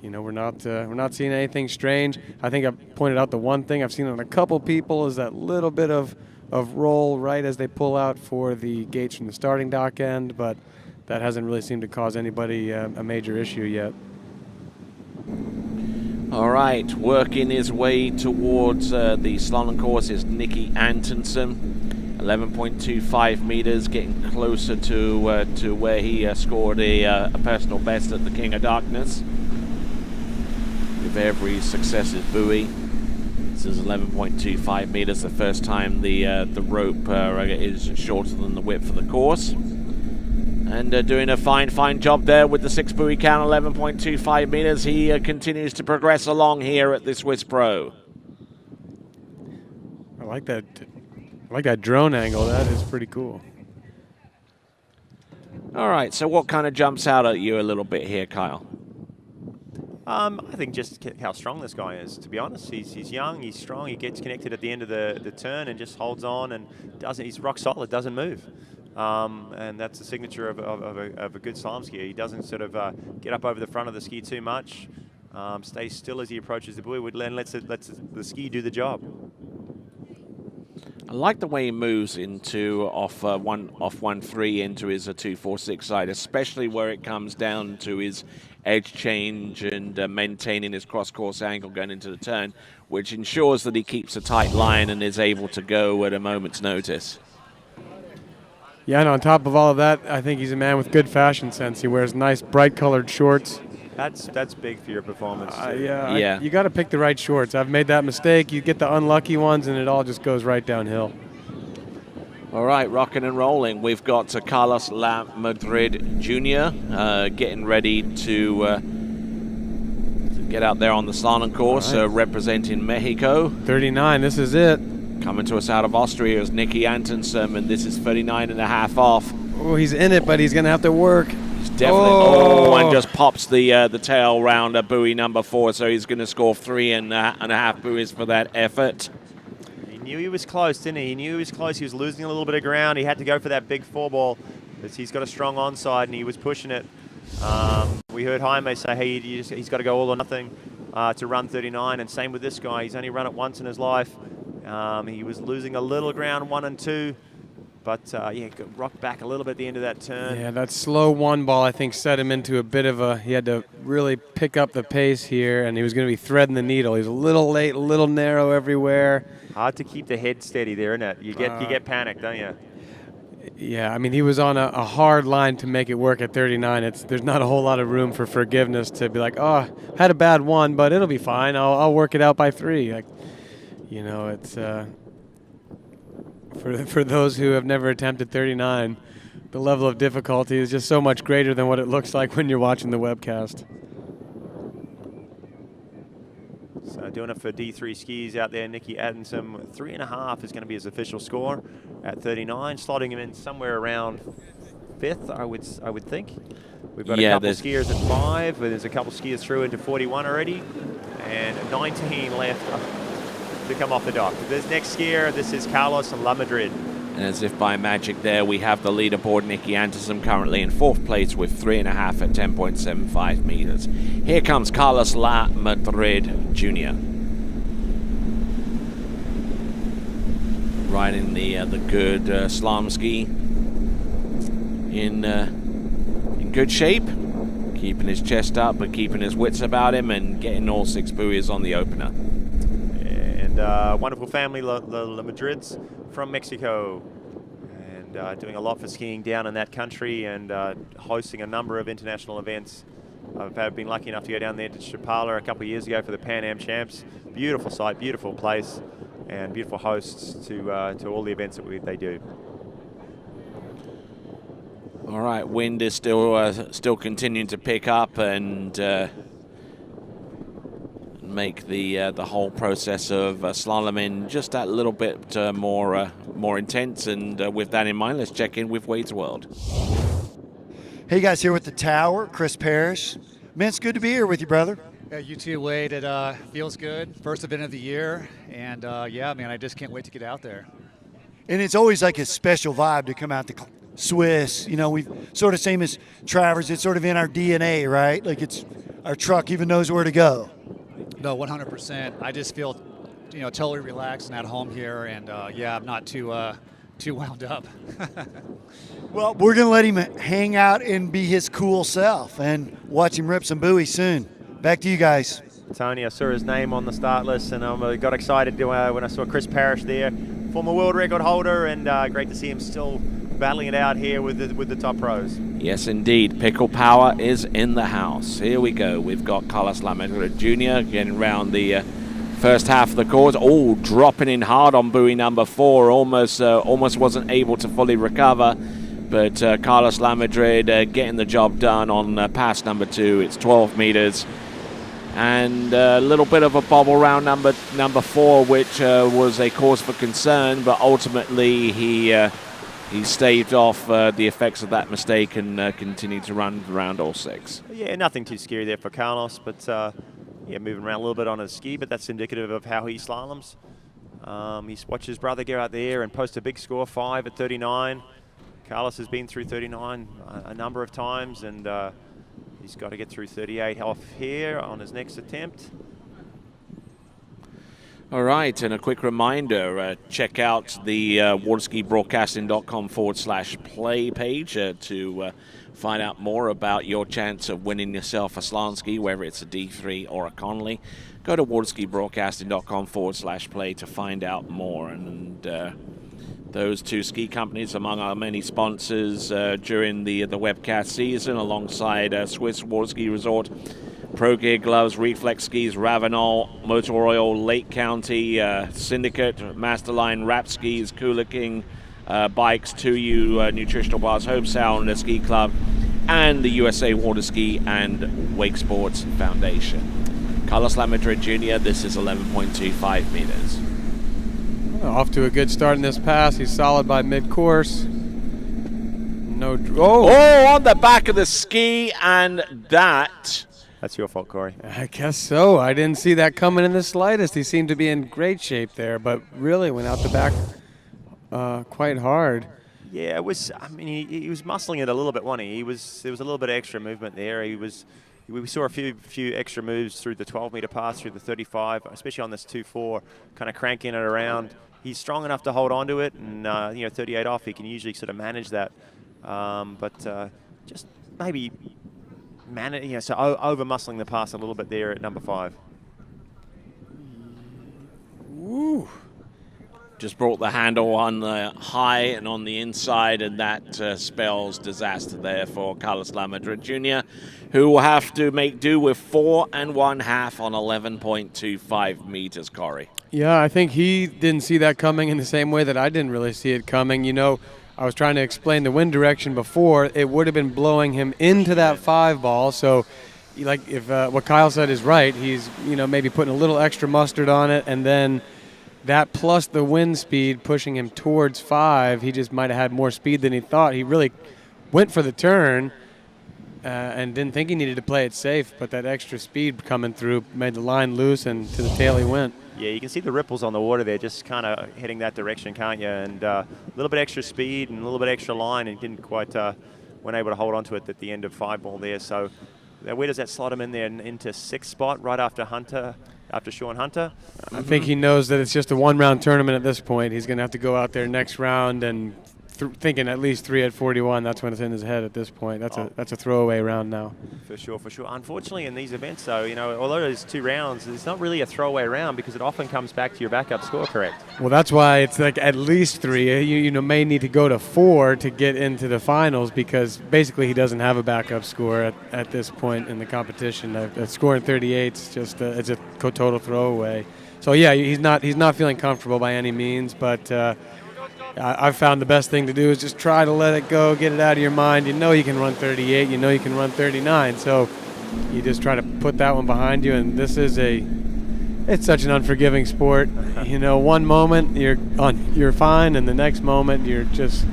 you know, we're not seeing anything strange. I think I've pointed out the one thing I've seen on a couple people is that little bit of roll right as they pull out for the gates from the starting dock end, but that hasn't really seemed to cause anybody a major issue yet. All right, working his way towards the slalom course is Nicky Antonsen. 11.25 meters, getting closer to where he scored a personal best at the King of Darkness. With every successive buoy. This is 11.25 meters, the first time the rope is shorter than the width of the course. And doing a fine job there with the 6 buoy count, 11.25 meters. He continues to progress along here at the Swiss Pro. I like that I like that drone angle. That is pretty cool. All right, so what kind of jumps out at you a little bit here, Kyle? I think just how strong this guy is, to be honest. He's young, he's strong, he gets connected at the end of the turn and just holds on and he's rock solid, doesn't move. And that's the signature of a good slalom skier. He doesn't sort of get up over the front of the ski too much, stays still as he approaches the buoy, and lets the ski do the job. I like the way he moves into off 1-3 into his 2-4-6 side, especially where it comes down to his edge change and maintaining his cross-course angle going into the turn, which ensures that he keeps a tight line and is able to go at a moment's notice. Yeah, and on top of all of that, I think he's a man with good fashion sense. He wears nice, bright-colored shorts. That's big for your performance. Yeah. You got to pick the right shorts. I've made that mistake. You get the unlucky ones, and it all just goes right downhill. All right, rocking and rolling. We've got Carlos La Madrid Jr. Getting ready to get out there on the slalom course, representing Mexico. 39, this is it. Coming to us out of Austria is Nicky Antonsen, and this is 39.5 off. Oh, he's in it, but he's going to have to work. He's definitely, and just pops the tail round buoy number 4, so he's going to score 3.5 buoys for that effort. He knew he was close, didn't he? He knew he was close. He was losing a little bit of ground. He had to go for that big 4-ball, because he's got a strong onside, and he was pushing it. We heard Jaime say, hey, he's got to go all or nothing to run 39, and same with this guy. He's only run it once in his life. He was losing a little ground 1 and 2, but got rocked back a little bit at the end of that turn. Yeah, that slow 1-ball I think set him into a bit of he had to really pick up the pace here, and he was going to be threading the needle. He was a little late, a little narrow everywhere. Hard to keep the head steady there, isn't it? You get panicked, don't you? Yeah, I mean, he was on a hard line to make it work at 39. There's not a whole lot of room for forgiveness to be like, oh, had a bad 1, but it'll be fine. I'll work it out by 3. Like, you know, it's for those who have never attempted 39, the level of difficulty is just so much greater than what it looks like when you're watching the webcast. So doing it for D3 skis out there, Nicky Adamson, 3.5 is going to be his official score at 39, slotting him in somewhere around 5th, I would think. We've got a couple skiers at 5, but there's a couple skiers through into 41 already, and 19 left to come off the dock. This next skier, this is Carlos La Madrid. And as if by magic there, we have the leaderboard. Nicky Anderson currently in 4th place with 3.5 at 10.75 meters. Here comes Carlos La Madrid Jr. Riding the good slalom ski in good shape, keeping his chest up but keeping his wits about him and getting all 6 buoys on the opener. Wonderful family, La Madrids from Mexico, and doing a lot for skiing down in that country, and hosting a number of international events. I've been lucky enough to go down there to Chapala a couple of years ago for the Pan Am Champs. Beautiful site, beautiful place, and beautiful hosts to all the events that they do. All right, wind is still continuing to pick up and make the whole process of slaloming just that little bit more intense. And with that in mind, let's check in with Wade's World. Hey guys, here with the Tower, Chris Parrish. Man, it's good to be here with you, brother. Yeah, you too, Wade. It feels good. First event of the year, and yeah, man, I just can't wait to get out there. And it's always like a special vibe to come out to Swiss. You know, we've sort of same as Travers. It's sort of in our DNA, right? Like it's our truck even knows where to go. No, 100%. I just feel, totally relaxed and at home here, and yeah, I'm not too wound up. Well, we're going to let him hang out and be his cool self and watch him rip some buoys soon. Back to you guys. Tony, I saw his name on the start list, and I got excited when I saw Chris Parrish there, former world record holder, and great to see him still battling it out here with the top pros. Yes, indeed. Pickle Power is in the house. Here we go. We've got Carlos La Madrid Jr. getting around the first half of the course. Oh, dropping in hard on buoy number 4. Almost wasn't able to fully recover. But Carlos La Madrid getting the job done on pass number 2. It's 12 meters. And a little bit of a bobble around number 4, which was a cause for concern, but ultimately he staved off the effects of that mistake and continued to run around all 6. Yeah, nothing too scary there for Carlos, but yeah, moving around a little bit on his ski, but that's indicative of how he slaloms. He's watched his brother go out there and post a big score, 5 at 39. Carlos has been through 39 a number of times, and he's got to get through 38 off here on his next attempt. All right, and a quick reminder, check out the waterskibroadcasting.com/play page to find out more about your chance of winning yourself a slalom ski, whether it's a D3 or a Connolly. Go to waterskibroadcasting.com/play to find out more. And those 2 ski companies, among our many sponsors during the webcast season, alongside Swiss Waterski Resort, Pro Gear Gloves, Reflex Skis, Ravenol, Motor Oil, Lake County, Syndicate, Masterline, Wrap Skis, Cooler King Bikes, 2U Nutritional Bars, Home Sound Ski Club, and the USA Water Ski and Wake Sports Foundation. Carlos Lamadrid Jr., this is 11.25 meters. Off to a good start in this pass. He's solid by mid-course. On the back of the ski, and that... That's your fault, Corey. I guess so. I didn't see that coming in the slightest. He seemed to be in great shape there, but really went out the back quite hard. Yeah, it was. I mean, he was muscling it a little bit, wasn't he? There was a little bit of extra movement there. We saw a few extra moves through the 12-meter pass, through the 35, especially on this 2-4, kind of cranking it around. He's strong enough to hold on to it, and 38 off, he can usually sort of manage that. But just maybe so over muscling the pass a little bit there at number 5. Woo. Just brought the handle on the high and on the inside, and that spells disaster there for Carlos Lamadrid Jr., who will have to make do with 4 1/2 on 11.25 meters, Corey. Yeah, I think he didn't see that coming in the same way that I didn't really see it coming. I was trying to explain the wind direction before. It would have been blowing him into that 5 ball. So, like, if what Kyle said is right, he's maybe putting a little extra mustard on it, and then that plus the wind speed pushing him towards 5, he just might have had more speed than he thought. He really went for the turn and didn't think he needed to play it safe, but that extra speed coming through made the line loose, and to the tail he went. Yeah, you can see the ripples on the water there, just kind of heading that direction, can't you? And a little bit extra speed and a little bit extra line, and didn't quite weren't able to hold on to it at the end of 5 ball there. So where does that slot him in there? Into 6th spot, right after Hunter, after Sean Hunter? I think he knows that it's just a 1-round tournament at this point. He's going to have to go out there next round and thinking at least 3 at 41. That's when it's in his head at this point. That's a throwaway round now. For sure. Unfortunately, in these events, though, although there's 2 rounds, it's not really a throwaway round because it often comes back to your backup score, correct? Well, that's why it's like at least 3. You may need to go to 4 to get into the finals, because basically he doesn't have a backup score at this point in the competition. A score in 38 is just it's a total throwaway. So yeah, he's not feeling comfortable by any means, but. I've found the best thing to do is just try to let it go, get it out of your mind. You can run 38, you can run 39, so you just try to put that one behind you. And this is it's such an unforgiving sport. One moment you're fine, and the next moment you're just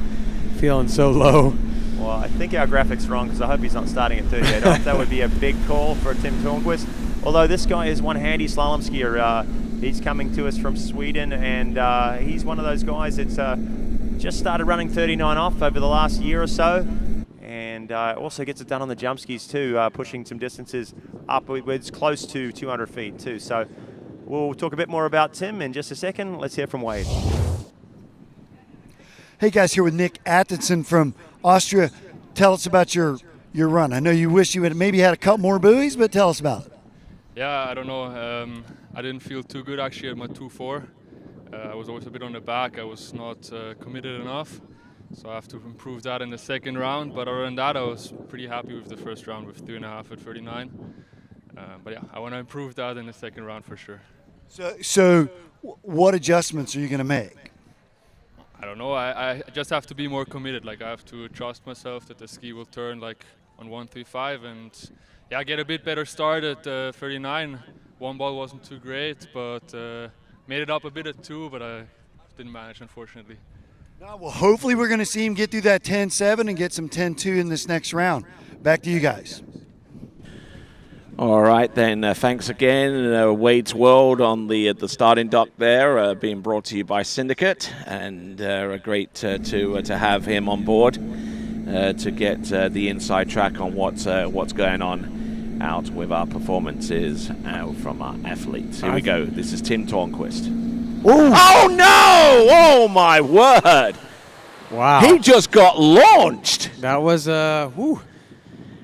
feeling so low. Well, I think our graphic's wrong, because I hope he's not starting at 38 off. That would be a big call for Tim Tornquist. Although this guy is one handy slalom skier. He's coming to us from Sweden, and he's one of those guys that's just started running 39 off over the last year or so, and also gets it done on the jump skis too, pushing some distances upwards close to 200 feet too. So we'll talk a bit more about Tim in just a second. Let's hear from Wade. Hey guys, here with Nick Atkinson from Austria. Tell us about your run. I know you wish you had maybe had a couple more buoys, but tell us about it. Yeah, I don't know. I didn't feel too good actually at my 2-4. I was always a bit on the back. I was not committed enough, so I have to improve that in the second round. But other than that, I was pretty happy with the first round with 3.5 at 39. But yeah, I want to improve that in the second round for sure. So what adjustments are you going to make? I don't know. I just have to be more committed. Like, I have to trust myself that the ski will turn like on 135, and yeah, I get a bit better start at 39. One ball wasn't too great, but made it up a bit at 2, but I didn't manage, unfortunately. Well, hopefully we're going to see him get through that 10-7 and get some 10-2 in this next round. Back to you guys. All right, then. Thanks again. Wade's World on the starting dock there, being brought to you by Syndicate, and great to have him on board to get the inside track on what's going on out with our performances from our athletes. Here we go. This is Tim Tornquist. Ooh. Oh no! Oh my word! Wow. He just got launched. That was whew.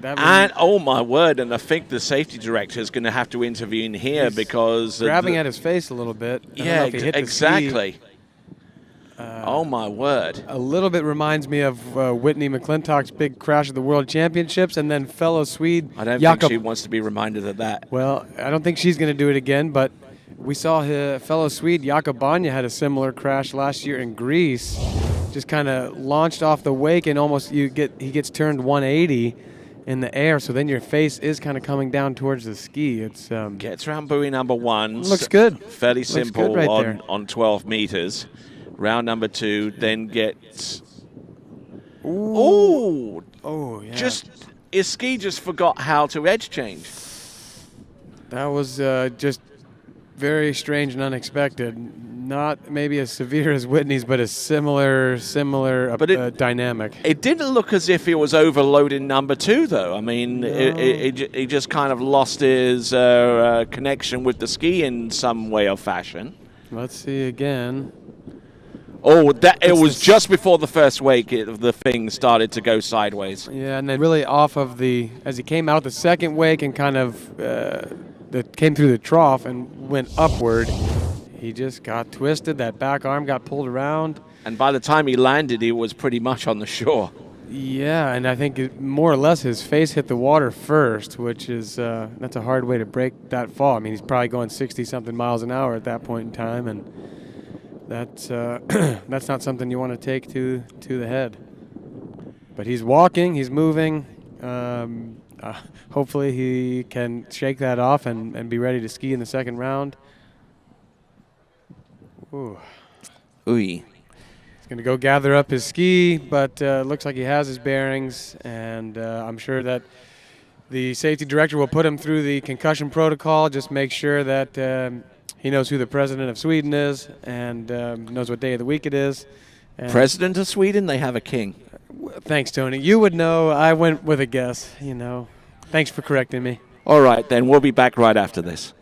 And oh my word! And I think the safety director is going to have to intervene here because grabbing at his face a little bit. Yeah, exactly. Oh my word! A little bit reminds me of Whitney McClintock's big crash at the World Championships, and then fellow Swede. I don't think she wants to be reminded of that. Well, I don't think she's going to do it again, but we saw his fellow Swede Jakob Banja had a similar crash last year in Greece. Just kind of launched off the wake, and almost he gets turned 180 in the air. So then your face is kind of coming down towards the ski. It's gets around buoy number 1. Looks good. Fairly Looks simple good right on 12 meters. Round number 2 then gets. Ooh. Oh yeah. His ski just forgot how to edge change. That was just very strange and unexpected. Not maybe as severe as Whitney's, but a similar dynamic. It didn't look as if he was overloading number 2, though. I mean, he just kind of lost his connection with the ski in some way or fashion. Let's see again. Oh, it was just before the first wake the thing started to go sideways. Yeah, and then really off of as he came out the second wake and kind of came through the trough and went upward, he just got twisted. That back arm got pulled around. And by the time he landed, he was pretty much on the shore. Yeah, and I think more or less his face hit the water first, which is that's a hard way to break that fall. I mean, he's probably going 60-something miles an hour at that point in time, and that's that's not something you want to take to the head. But he's walking, he's moving. Hopefully he can shake that off and be ready to ski in the second round. Ooh. Ooh. He's going to go gather up his ski, but looks like he has his bearings, and I'm sure that the safety director will put him through the concussion protocol, just make sure that he knows who the president of Sweden is and knows what day of the week it is. And president of Sweden? They have a king. Thanks, Tony. You would know. I went with a guess, you know. Thanks for correcting me. All right, then. We'll be back right after this.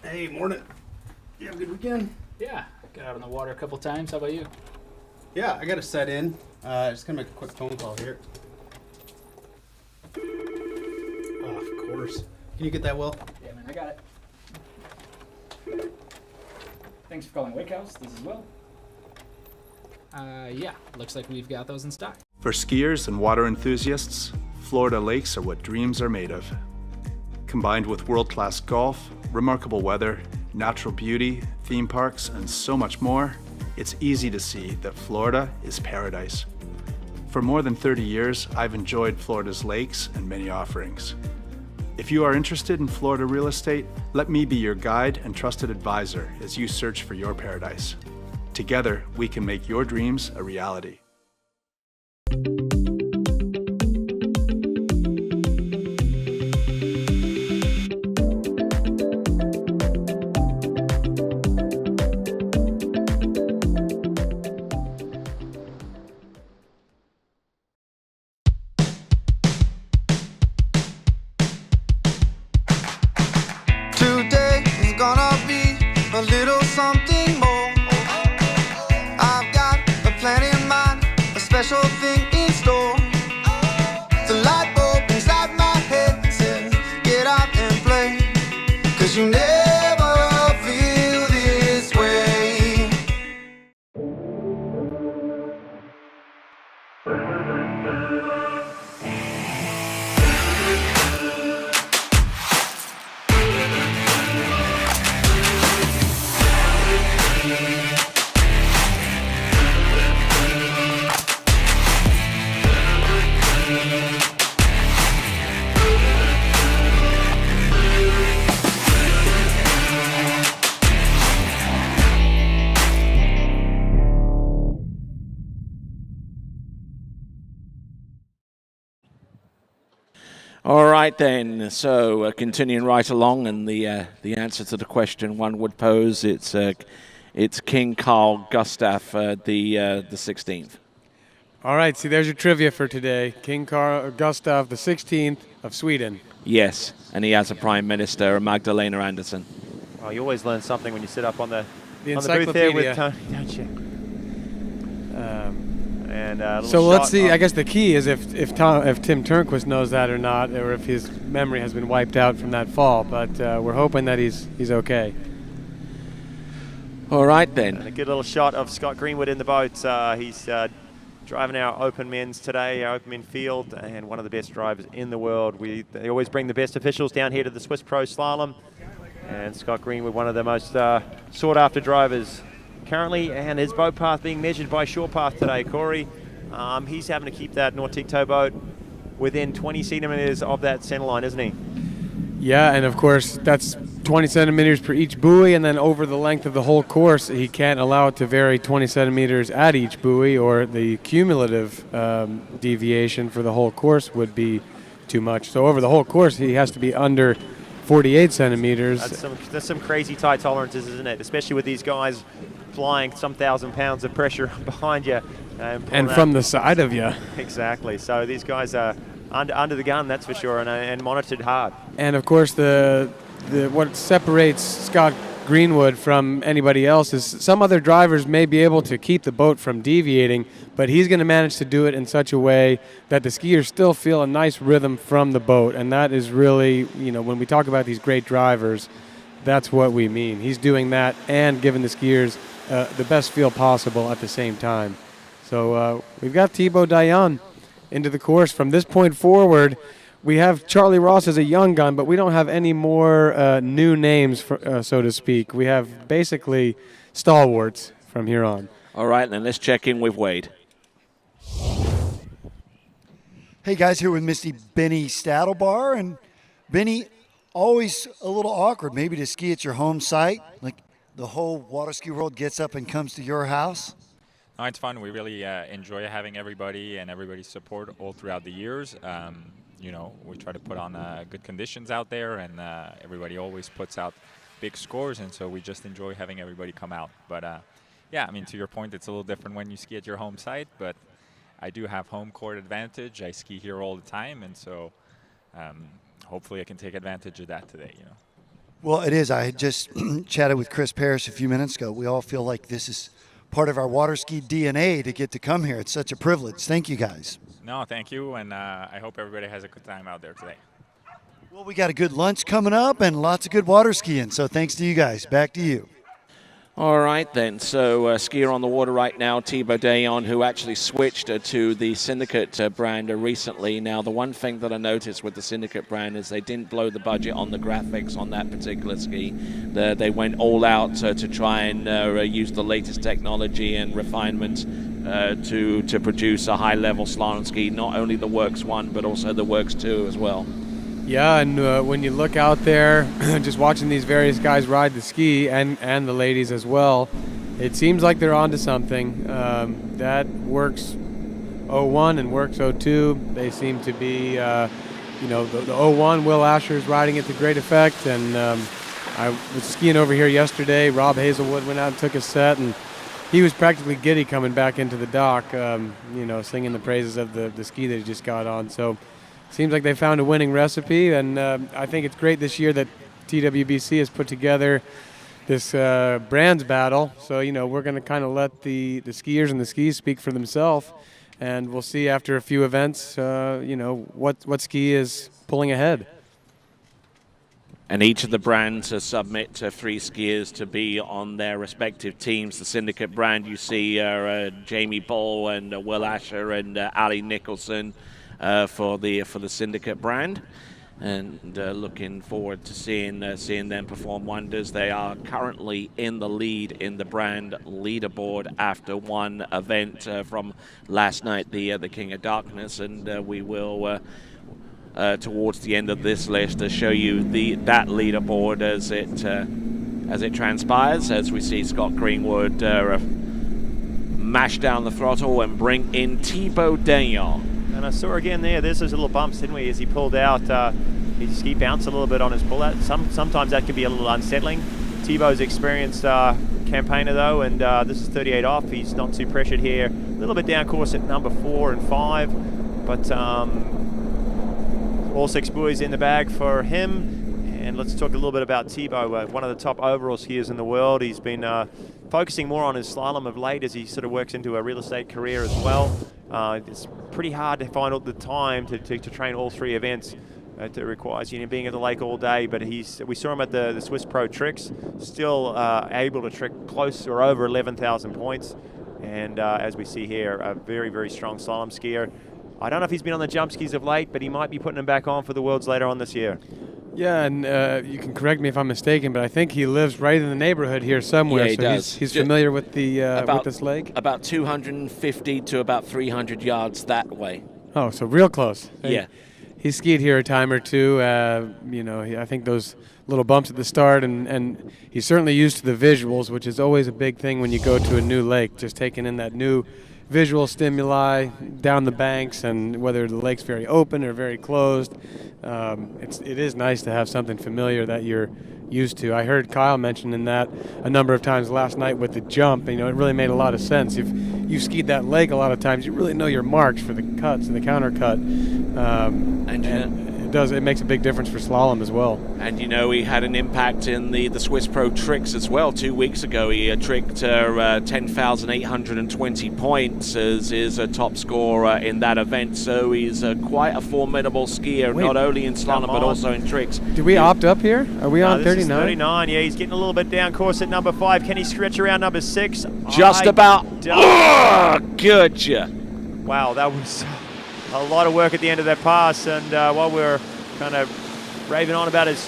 Hey, morning. You have a good weekend? Yeah, got out on the water a couple times. How about you? Yeah, I got to set in. Just gonna make a quick phone call here. Oh, of course. Can you get that, Will? Yeah, man, I got it. Thanks for calling Wake House. This is Will. Yeah, looks like we've got those in stock. For skiers and water enthusiasts, Florida lakes are what dreams are made of. Combined with world-class golf, remarkable weather, natural beauty, theme parks, and so much more, it's easy to see that Florida is paradise. For more than 30 years, I've enjoyed Florida's lakes and many offerings. If you are interested in Florida real estate, let me be your guide and trusted advisor as you search for your paradise. Together, we can make your dreams a reality. Today is gonna be a little something more. I've got All right then. So continuing right along, and the answer to the question one would pose, it's King Carl Gustaf, the 16th. All right, see, there's your trivia for today. King Carl Gustaf, the 16th of Sweden. Yes, and he has a Prime Minister, Magdalena Andersson. Oh, you always learn something when you sit up on the encyclopedia. booth there with Tony, don't you? So let's see. I guess the key is if Tim Turnquist knows that or not, or if his memory has been wiped out from that fall. But we're hoping that he's okay. All right then. And a good little shot of Scott Greenwood in the boat. He's driving our open men's today, our open men field, and one of the best drivers in the world. They always bring the best officials down here to the Swiss Pro Slalom, and Scott Greenwood, one of the most sought after drivers currently, and his boat path being measured by Shore Path today. Corey, he's having to keep that Nautique tow boat within 20 centimeters of that center line, isn't he? Yeah, and of course that's 20 centimeters per each buoy, and then over the length of the whole course, he can't allow it to vary 20 centimeters at each buoy, or the cumulative deviation for the whole course would be too much. So over the whole course, he has to be under 48 centimeters. That's some crazy tight tolerances, isn't it? Especially with these guys flying some 1,000 pounds of pressure behind you. And from the side of you. Exactly. So these guys are under the gun, that's for sure, and monitored hard. And of course, what separates Scott Greenwood from anybody else is some other drivers may be able to keep the boat from deviating, but he's going to manage to do it in such a way that the skiers still feel a nice rhythm from the boat. And that is really, when we talk about these great drivers, that's what we mean. He's doing that and giving the skiers the best feel possible at the same time. So we've got Thibaut Dayan into the course. From this point forward, we have Charlie Ross as a young gun, but we don't have any more new names, so to speak. We have basically stalwarts from here on. All right, then let's check in with Wade. Hey guys, here with Mr. Benny Stadelbar, and Benny, always a little awkward maybe to ski at your home site, like the whole water ski world gets up and comes to your house. No, it's fun. We really enjoy having everybody and everybody's support all throughout the years. We try to put on good conditions out there, and everybody always puts out big scores, and so we just enjoy having everybody come out. But yeah, I mean, to your point, it's a little different when you ski at your home site, but I do have home court advantage. I ski here all the time, and so hopefully I can take advantage of that today, Well, it is. I had just chatted with Chris Parrish a few minutes ago. We all feel like this is part of our water ski DNA to get to come here. It's such a privilege. Thank you, guys. No, thank you, and I hope everybody has a good time out there today. Well, we got a good lunch coming up and lots of good water skiing, so thanks to you guys. Back to you. All right, then. So skier on the water right now, Thibaut Dayan, who actually switched to the Syndicate brand recently. Now, the one thing that I noticed with the Syndicate brand is they didn't blow the budget on the graphics on that particular ski. They went all out to try and use the latest technology and refinements to produce a high-level slalom ski, not only the Works 1, but also the Works 2 as well. Yeah, and when you look out there, just watching these various guys ride the ski, and the ladies as well, it seems like they're onto something. That Works 01 and Works 02, they seem to be, the 01, Will Asher's riding it to great effect, and I was skiing over here yesterday. Rob Hazelwood went out and took a set, and he was practically giddy coming back into the dock, singing the praises of the ski that he just got on. So seems like they found a winning recipe, and I think it's great this year that TWBC has put together this brands battle. So, we're going to kind of let the skiers and the skis speak for themselves, and we'll see after a few events, what ski is pulling ahead. And each of the brands submit 3 skiers to be on their respective teams. The Syndicate brand, you see Jamie Ball and Will Asher and Ali Nicholson for the Syndicate brand, and looking forward to seeing them perform wonders. They are currently in the lead in the brand leaderboard after one event from last night, the King of Darkness, and we will towards the end of this list to show you that leaderboard as it transpires, as we see Scott Greenwood mash down the throttle and bring in Thibaut Dayan. And And I saw again there's those little bumps, didn't we, as he pulled out. His ski bounced a little bit on his pull-out. Sometimes that can be a little unsettling. Thibaut's experienced campaigner though, and this is 38 off. He's not too pressured here. A little bit down course at number 4 and 5, but all 6 buoys in the bag for him. And let's talk a little bit about Thibaut, one of the top overall skiers in the world. He's been focusing more on his slalom of late as he sort of works into a real estate career as well. It's pretty hard to find the time to train all 3 events. It requires being at the lake all day, but we saw him at the Swiss Pro Tricks, still able to trick close or over 11,000 points. And as we see here, a very, very strong slalom skier. I don't know if he's been on the jump skis of late, but he might be putting them back on for the Worlds later on this year. Yeah, and you can correct me if I'm mistaken, but I think he lives right in the neighborhood here somewhere. Yeah, he so does. He's familiar with this lake. About 250 to about 300 yards that way. Oh, so real close. Yeah. He skied here a time or two. I think those little bumps at the start, and he's certainly used to the visuals, which is always a big thing when you go to a new lake, just taking in that new visual stimuli down the banks, and whether the lake's very open or very closed. It is nice to have something familiar that you're used to. I heard Kyle mentioning that a number of times last night with the jump. It really made a lot of sense. If you've skied that lake a lot of times, you really know your marks for the cuts and the counter cut. It makes a big difference for slalom as well. And he had an impact in the Swiss Pro Tricks as well. 2 weeks ago, he tricked 10,820 points as is a top scorer in that event. So he's quite a formidable skier, not only in slalom but also in tricks. Did we opt up here? Are we on 39? This is 39. Yeah, he's getting a little bit down course at number 5. Can he stretch around number 6? Just about. Good. Wow, that was a lot of work at the end of that pass, and while we were kind of raving on about his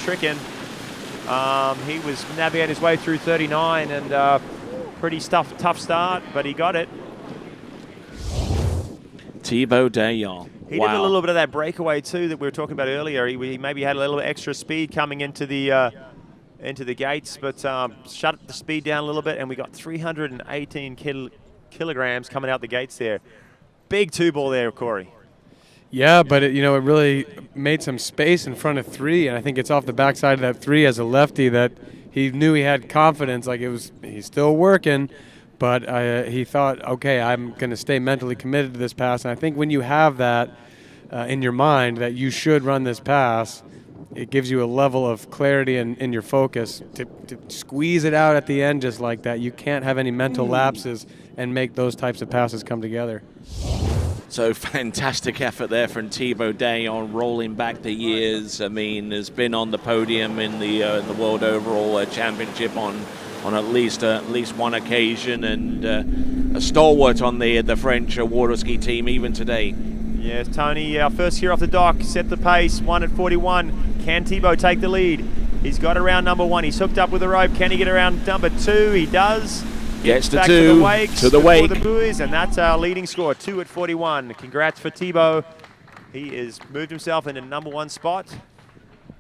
tricking, he was navigating his way through 39, and pretty tough start, but he got it. Thibaut Dayan. He did a little bit of that breakaway too that we were talking about earlier. He maybe had a little bit extra speed coming into the gates, but shut the speed down a little bit, and we got 318 kilograms coming out the gates there. Big 2-ball there, Corey. Yeah, but it really made some space in front of 3, and I think it's off the backside of that 3 as a lefty that he knew he had confidence. He's still working, but he thought, okay, I'm going to stay mentally committed to this pass. And I think when you have that in your mind that you should run this pass, it gives you a level of clarity in your focus to squeeze it out at the end just like that. You can't have any mental lapses and make those types of passes come together. So fantastic effort there from Thibaut Dayan, rolling back the years. Has been on the podium in the World Overall Championship on at least one occasion, and a stalwart on the French water ski team even today. Yes, Tony, our first here off the dock, set the pace, 1 at 41. Can Thibaut take the lead? He's got around number 1. He's hooked up with the rope. Can he get around number 2? He does. Gets to back 2, to the wakes, to the wake. The buoys, and that's our leading score, 2 at 41. Congrats for Thibaut. He has moved himself into number 1 spot.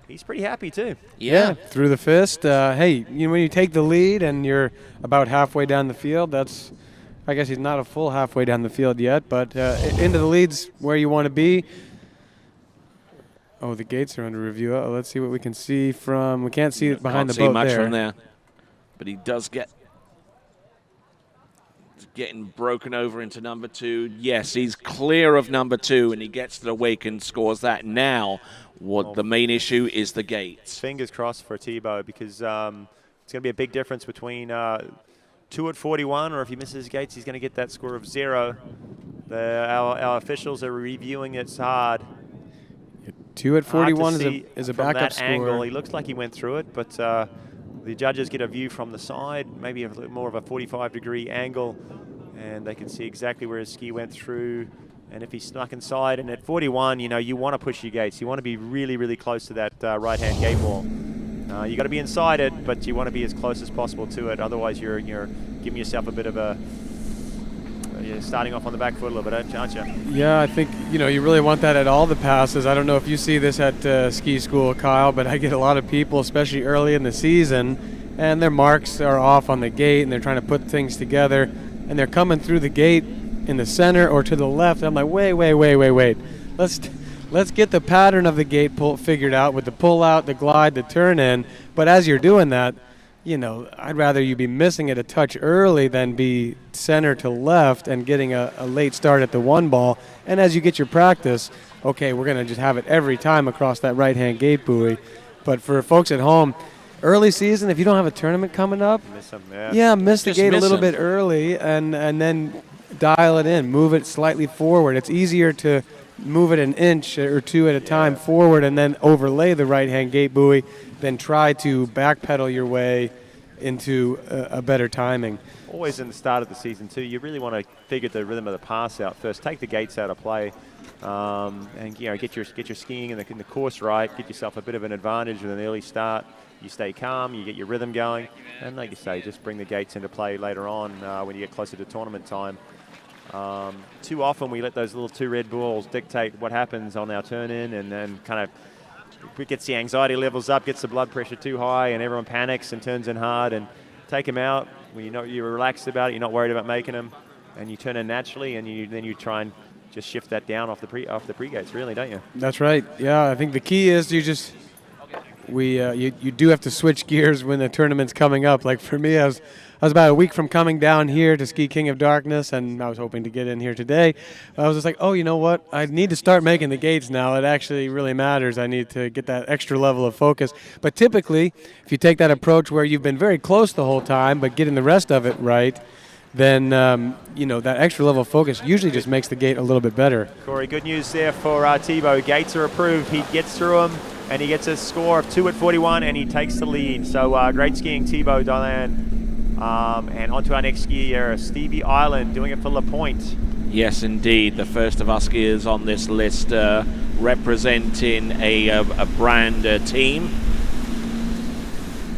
He's pretty happy too. Yeah, through the fist. Hey, when you take the lead and you're about halfway down the field, I guess he's not a full halfway down the field yet, but into the lead's where you want to be. Oh, the gates are under review. Let's see what we can see from. We can't see it behind the boat there. Can't see much from there, but he does getting broken over into number 2. Yes, he's clear of number 2, and he gets to the wake and scores that. Now, the main issue is the gates. Fingers crossed for Thibaut, because it's going to be a big difference between 2 at 41, or if he misses his gates, he's going to get that score of 0. Our officials are reviewing it hard. 2 at 41 is a backup that score. Angle. He looks like he went through it, but the judges get a view from the side, maybe more of a 45-degree angle, and they can see exactly where his ski went through. And if he snuck inside, and at 41, you want to push your gates. You want to be really, really close to that right-hand gate wall. You got to be inside it, but you want to be as close as possible to it. Otherwise, you're giving yourself a bit of a starting off on the back foot a little bit, aren't you? Yeah, I think you really want that at all the passes. I don't know if you see this at ski school, Kyle, but I get a lot of people, especially early in the season, and their marks are off on the gate, and they're trying to put things together, and they're coming through the gate in the center or to the left. I'm like, wait. Let's get the pattern of the gate pull figured out with the pull out, the glide, the turn in. But as you're doing that, you know, I'd rather you be missing it a touch early than be center to left and getting a late start at the one ball. And as you get your practice, okay, we're going to just have it every time across that right-hand gate buoy. But for folks at home, early season, if you don't have a tournament coming up, miss them, miss the Just gate a miss little them. bit early and then dial it in, move it slightly forward. It's easier to move it an inch or two at a time forward and then overlay the right-hand gate buoy than try to backpedal your way into a better timing. Always in the start of the season too, you really want to figure the rhythm of the pass out first. Take the gates out of play, and you know, get your skiing in the course right. Get yourself a bit of an advantage with an early start. You stay calm, you get your rhythm going, and like you say, just bring the gates into play later on when you get closer to tournament time. Too often we let those little two red balls dictate what happens on our turn in, and then kind of it gets the anxiety levels up, gets the blood pressure too high, and everyone panics and turns in hard. And take them out when you're relaxed about it, you're not worried about making them, and you turn in naturally, and then you try and just shift that down off the pre gates, really, don't you? That's right. Yeah, I think the key is you do have to switch gears when the tournament's coming up. Like for me, I was about a week from coming down here to ski King of Darkness, and I was hoping to get in here today. I was just like, oh, you know what? I need to start making the gates now. It actually really matters. I need to get that extra level of focus. But typically, if you take that approach where you've been very close the whole time, but getting the rest of it right, then that extra level of focus usually just makes the gate a little bit better. Corey, good news there for Thibaut. Gates are approved. He gets through them, and he gets a score of 2 at 41, and he takes the lead. So great skiing, Thibaut Dayan. And on to our next skier, Stevie Island, doing it for La Pointe. Yes, indeed. The first of our skiers on this list representing a brand team.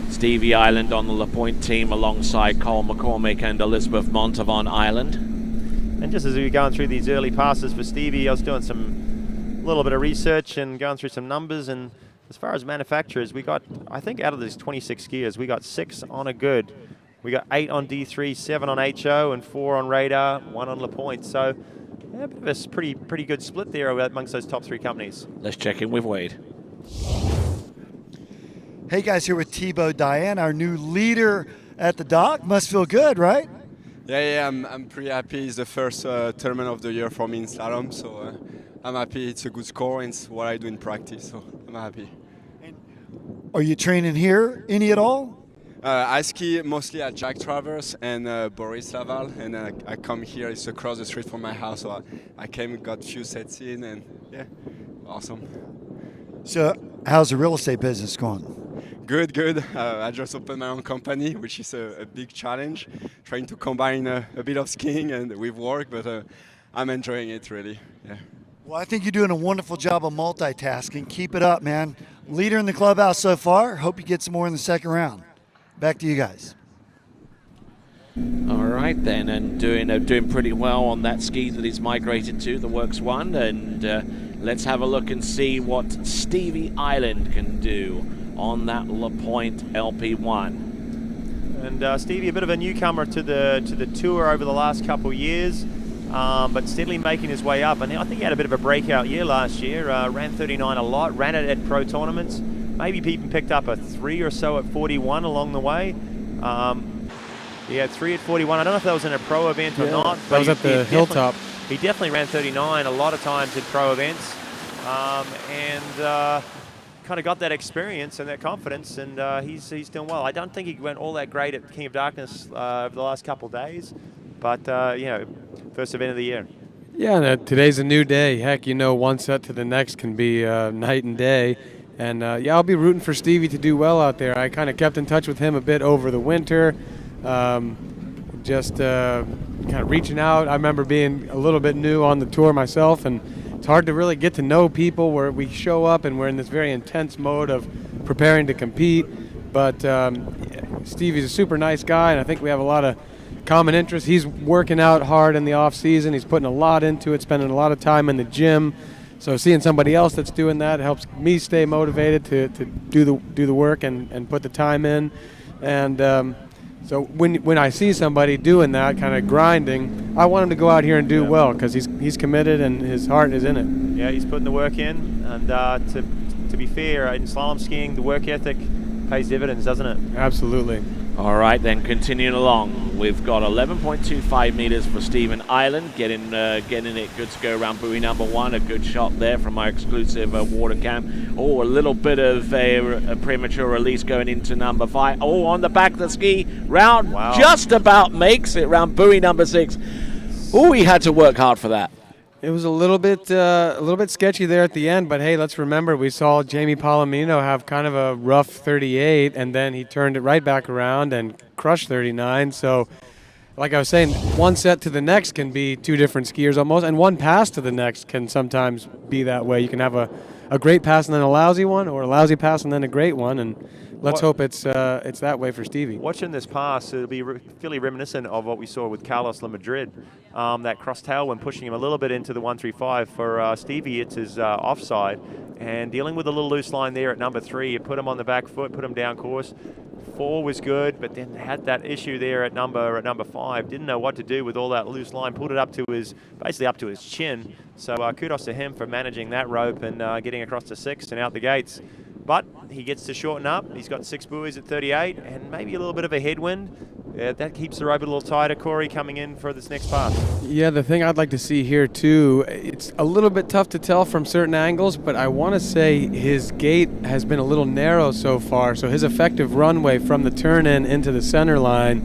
Stevie Island on the La Pointe team alongside Cole McCormick and Elizabeth Montavon Island. And just as we were going through these early passes for Stevie, I was doing some little bit of research and going through some numbers. And as far as manufacturers, we got, I think out of these 26 skiers, we got 6 on a good. We got 8 on D3, 7 on HO, and 4 on Radar, 1 on La Pointe. So yeah, a bit of a pretty good split there amongst those top 3 companies. Let's check in with Wade. Hey guys, here with Thibaut Dayan, our new leader at the dock. Must feel good, right? Yeah, I'm pretty happy. It's the first tournament of the year for me in slalom, so I'm happy. It's a good score, and it's what I do in practice, so I'm happy. Are you training here any at all? I ski mostly at Jack Travers and Boris Laval, and I come here. It's across the street from my house, so I came, got a few sets in, and yeah, awesome. So how's the real estate business going? Good. I just opened my own company, which is a big challenge, trying to combine a bit of skiing and with work, but I'm enjoying it really, yeah. Well, I think you're doing a wonderful job of multitasking. Keep it up, man. Leader in the clubhouse so far. Hope you get some more in the second round. Back to you guys. All right then, and doing pretty well on that ski that he's migrated to, the Works 1, and let's have a look and see what Stevie Island can do on that La Pointe LP1. And Stevie, a bit of a newcomer to the tour over the last couple of years, but steadily making his way up. And I think he had a bit of a breakout year last year. Ran 39 a lot, ran it at pro tournaments. Maybe even picked up a 3 or so at 41 along the way. He had 3 at 41. I don't know if that was in a pro event or not. That was at the Hilltop. He definitely ran 39 a lot of times at pro events. And kind of got that experience and that confidence, and he's doing well. I don't think he went all that great at King of Darkness over the last couple of days, but first event of the year. Yeah, today's a new day. Heck, one set to the next can be night and day. And I'll be rooting for Stevie to do well out there. I kind of kept in touch with him a bit over the winter, just kind of reaching out. I remember being a little bit new on the tour myself, and it's hard to really get to know people where we show up and we're in this very intense mode of preparing to compete. But Stevie's a super nice guy, and I think we have a lot of common interests. He's working out hard in the off season. He's putting a lot into it, spending a lot of time in the gym. So seeing somebody else that's doing that helps me stay motivated to do the work and put the time in. And So when I see somebody doing that, kind of grinding, I want him to go out here and do well because he's committed and his heart is in it. Yeah, he's putting the work in, and to be fair, in slalom skiing, the work ethic pays dividends, doesn't it? Absolutely. All right, then continuing along, we've got 11.25 meters for Stephen Island, getting it good to go around buoy number 1. A good shot there from our exclusive water cam. Oh, a little bit of a premature release going into number 5. Oh, on the back of the ski, round just about makes it round buoy number 6. Oh, he had to work hard for that. It was a little bit sketchy there at the end, but hey, let's remember we saw Jamie Palomino have kind of a rough 38, and then he turned it right back around and crushed 39. So, like I was saying, one set to the next can be two different skiers almost, and one pass to the next can sometimes be that way. You can have a great pass and then a lousy one, or a lousy pass and then a great one, and let's hope it's that way for Stevie. Watching this pass, it'll be fairly reminiscent of what we saw with Carlos La Madrid. That cross tailwind pushing him a little bit into the 135. For Stevie, it's his offside. And dealing with a little loose line there at number 3, it put him on the back foot, put him down course. 4 was good, but then had that issue there at number 5. Didn't know what to do with all that loose line. Pulled it basically up to his chin. So kudos to him for managing that rope and getting across to 6th and out the gates. But he gets to shorten up. He's got 6 buoys at 38 and maybe a little bit of a headwind. That keeps the rope a little tighter. Corey coming in for this next pass. Yeah, the thing I'd like to see here too, it's a little bit tough to tell from certain angles, but I want to say his gate has been a little narrow so far. So his effective runway from the turn in into the center line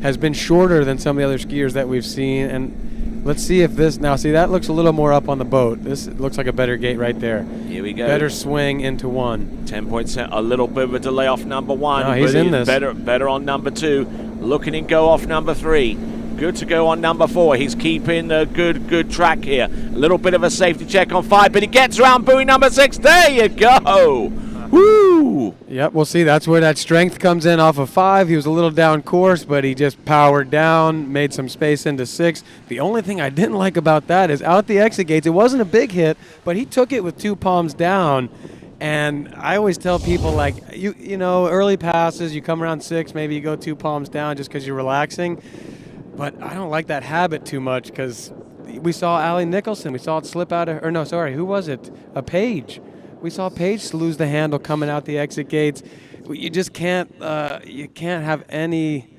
has been shorter than some of the other skiers that we've seen. And let's see if this, now see that looks a little more up on the boat. This looks like a better gate right there. Here we go. Better swing into 1. 10 points, a little bit of a delay off number 1. No, he's in this. Better on number 2. Looking and go off number 3. Good to go on number 4. He's keeping a good track here. A little bit of a safety check on 5, but he gets around buoy number 6. There you go. Woo! Yep, we'll see. That's where that strength comes in off of 5. He was a little down course, but he just powered down, made some space into 6. The only thing I didn't like about that is out the exit gates. It wasn't a big hit, but he took it with 2 palms down. And I always tell people, like, you know, early passes, you come around 6, maybe you go 2 palms down just because you're relaxing. But I don't like that habit too much because we saw Allie Nicholson. We saw it slip out of, or no, sorry, who was it? A Page. We saw Page lose the handle coming out the exit gates. You just can't have any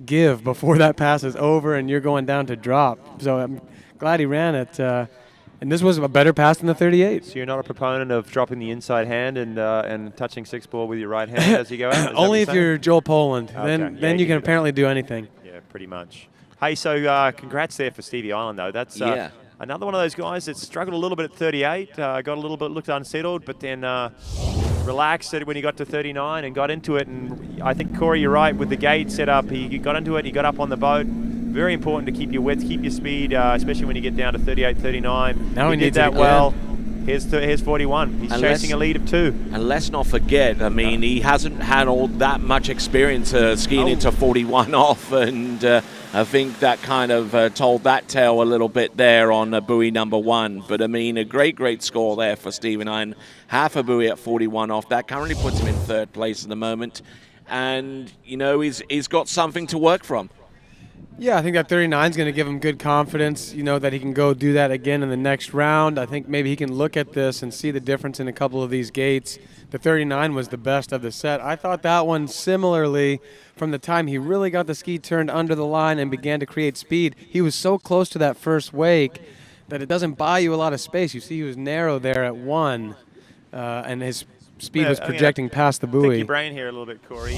give before that pass is over and you're going down to drop. So I'm glad he ran it. And this was a better pass than the 38. So you're not a proponent of dropping the inside hand and touching 6 ball with your right hand as you go out? Only if you're Joel Poland. Okay. Then you can apparently do anything. Yeah, pretty much. Hey, so congrats there for Stevie Island, though. That's another one of those guys that struggled a little bit at 38, got a little bit, looked unsettled, but then relaxed when he got to 39 and got into it. And I think, Corey, you're right, with the gate set up, he got into it, he got up on the boat. Very important to keep your width, keep your speed, especially when you get down to 38, 39. Now he did that well. Here's 41. He's chasing a lead of 2. And let's not forget, I mean, he hasn't had all that much experience skiing into 41 off, and I think that kind of told that tale a little bit there on buoy number 1. But I mean, a great score there for Stephen Ine. Half a buoy at 41 off. That currently puts him in 3rd place at the moment. And, you know, he's got something to work from. Yeah, I think that 39 is going to give him good confidence, you know, that he can go do that again in the next round. I think maybe he can look at this and see the difference in a couple of these gates. The 39 was the best of the set. I thought that one similarly from the time he really got the ski turned under the line and began to create speed. He was so close to that first wake that it doesn't buy you a lot of space. You see he was narrow there at 1, and his speed was projecting past the buoy. Pick your brain here a little bit, Corey.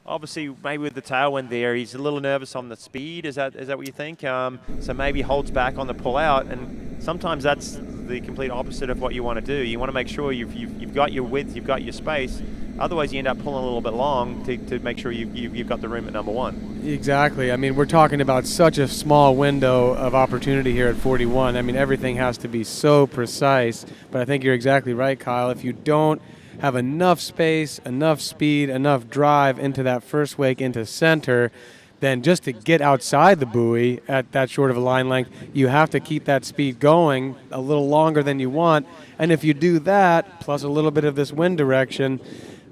Obviously, maybe with the tailwind there, he's a little nervous on the speed. Is that what you think? So maybe holds back on the pull out, and sometimes that's the complete opposite of what you want to do. You want to make sure you've got your width, you've got your space. Otherwise, you end up pulling a little bit long to make sure you've got the room at number 1. Exactly. I mean, we're talking about such a small window of opportunity here at 41. I mean, everything has to be so precise. But I think you're exactly right, Kyle. If you don't have enough space, enough speed, enough drive into that first wake into center, then just to get outside the buoy at that short of a line length, you have to keep that speed going a little longer than you want. And if you do that, plus a little bit of this wind direction,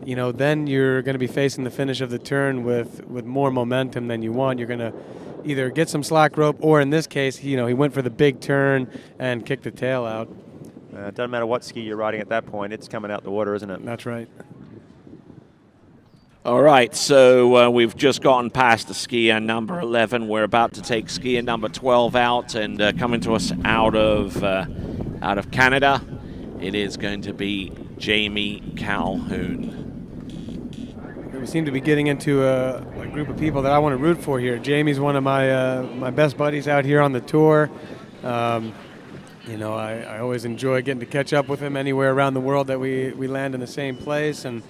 then you're going to be facing the finish of the turn with more momentum than you want. You're going to either get some slack rope, or in this case, he went for the big turn and kicked the tail out. It doesn't matter what ski you're riding at that point, it's coming out the water, isn't it? That's right. All right, so we've just gotten past the skier number 11. We're about to take skier number 12 out, and coming to us out of Canada, it is going to be Jamie Calhoun. We seem to be getting into a group of people that I want to root for here. Jamie's one of my best buddies out here on the tour. I always enjoy getting to catch up with him anywhere around the world that we land in the same place. And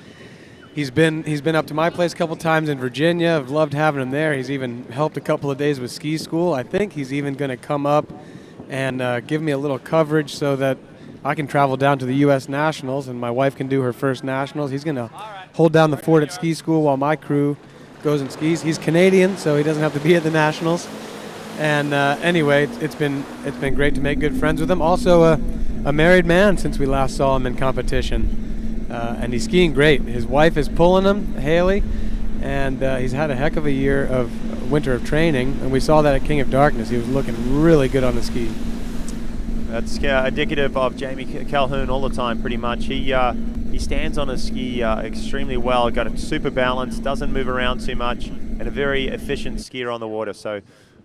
he's been up to my place a couple times in Virginia. I've loved having him there. He's even helped a couple of days with ski school. I think he's even going to come up and give me a little coverage so that I can travel down to the U.S. Nationals and my wife can do her first Nationals. He's going to hold down the fort at ski school while my crew goes and skis. He's Canadian, so he doesn't have to be at the Nationals. And anyway, it's been great to make good friends with him. Also a married man since we last saw him in competition. And he's skiing great. His wife is pulling him, Haley, and he's had a heck of a year of winter of training. And we saw that at King of Darkness. He was looking really good on the ski. That's indicative of Jamie Calhoun all the time, pretty much. He stands on his ski extremely well, got a super balance, doesn't move around too much, and a very efficient skier on the water. So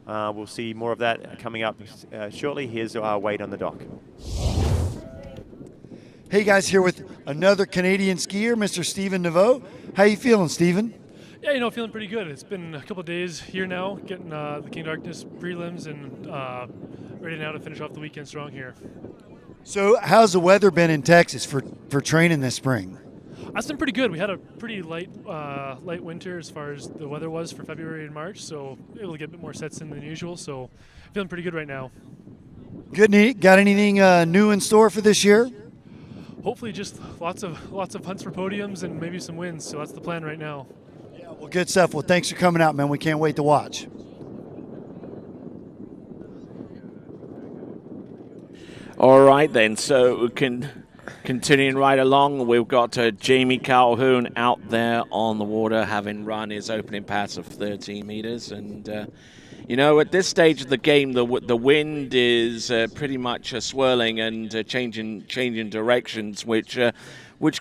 we'll see more of that coming up shortly. Here's Wade on the dock. Hey guys, here with another Canadian skier, Mr. Stephen Naveau. How you feeling, Stephen? Yeah, feeling pretty good. It's been a couple of days here now, getting the King of Darkness prelims and ready now to finish off the weekend strong here. So how's the weather been in Texas for training this spring? It's been pretty good. We had a pretty light winter as far as the weather was for February and March, so able to get a bit more sets in than usual, so feeling pretty good right now. Good. Got anything new in store for this year? Hopefully just lots of hunts for podiums and maybe some wins, so that's the plan right now. Yeah, well, good stuff. Well, thanks for coming out, man. We can't wait to watch. All right, then. So we can continuing right along. We've got Jamie Calhoun out there on the water, having run his opening pass of 13 meters. And at this stage of the game, the wind is pretty much swirling and changing directions, which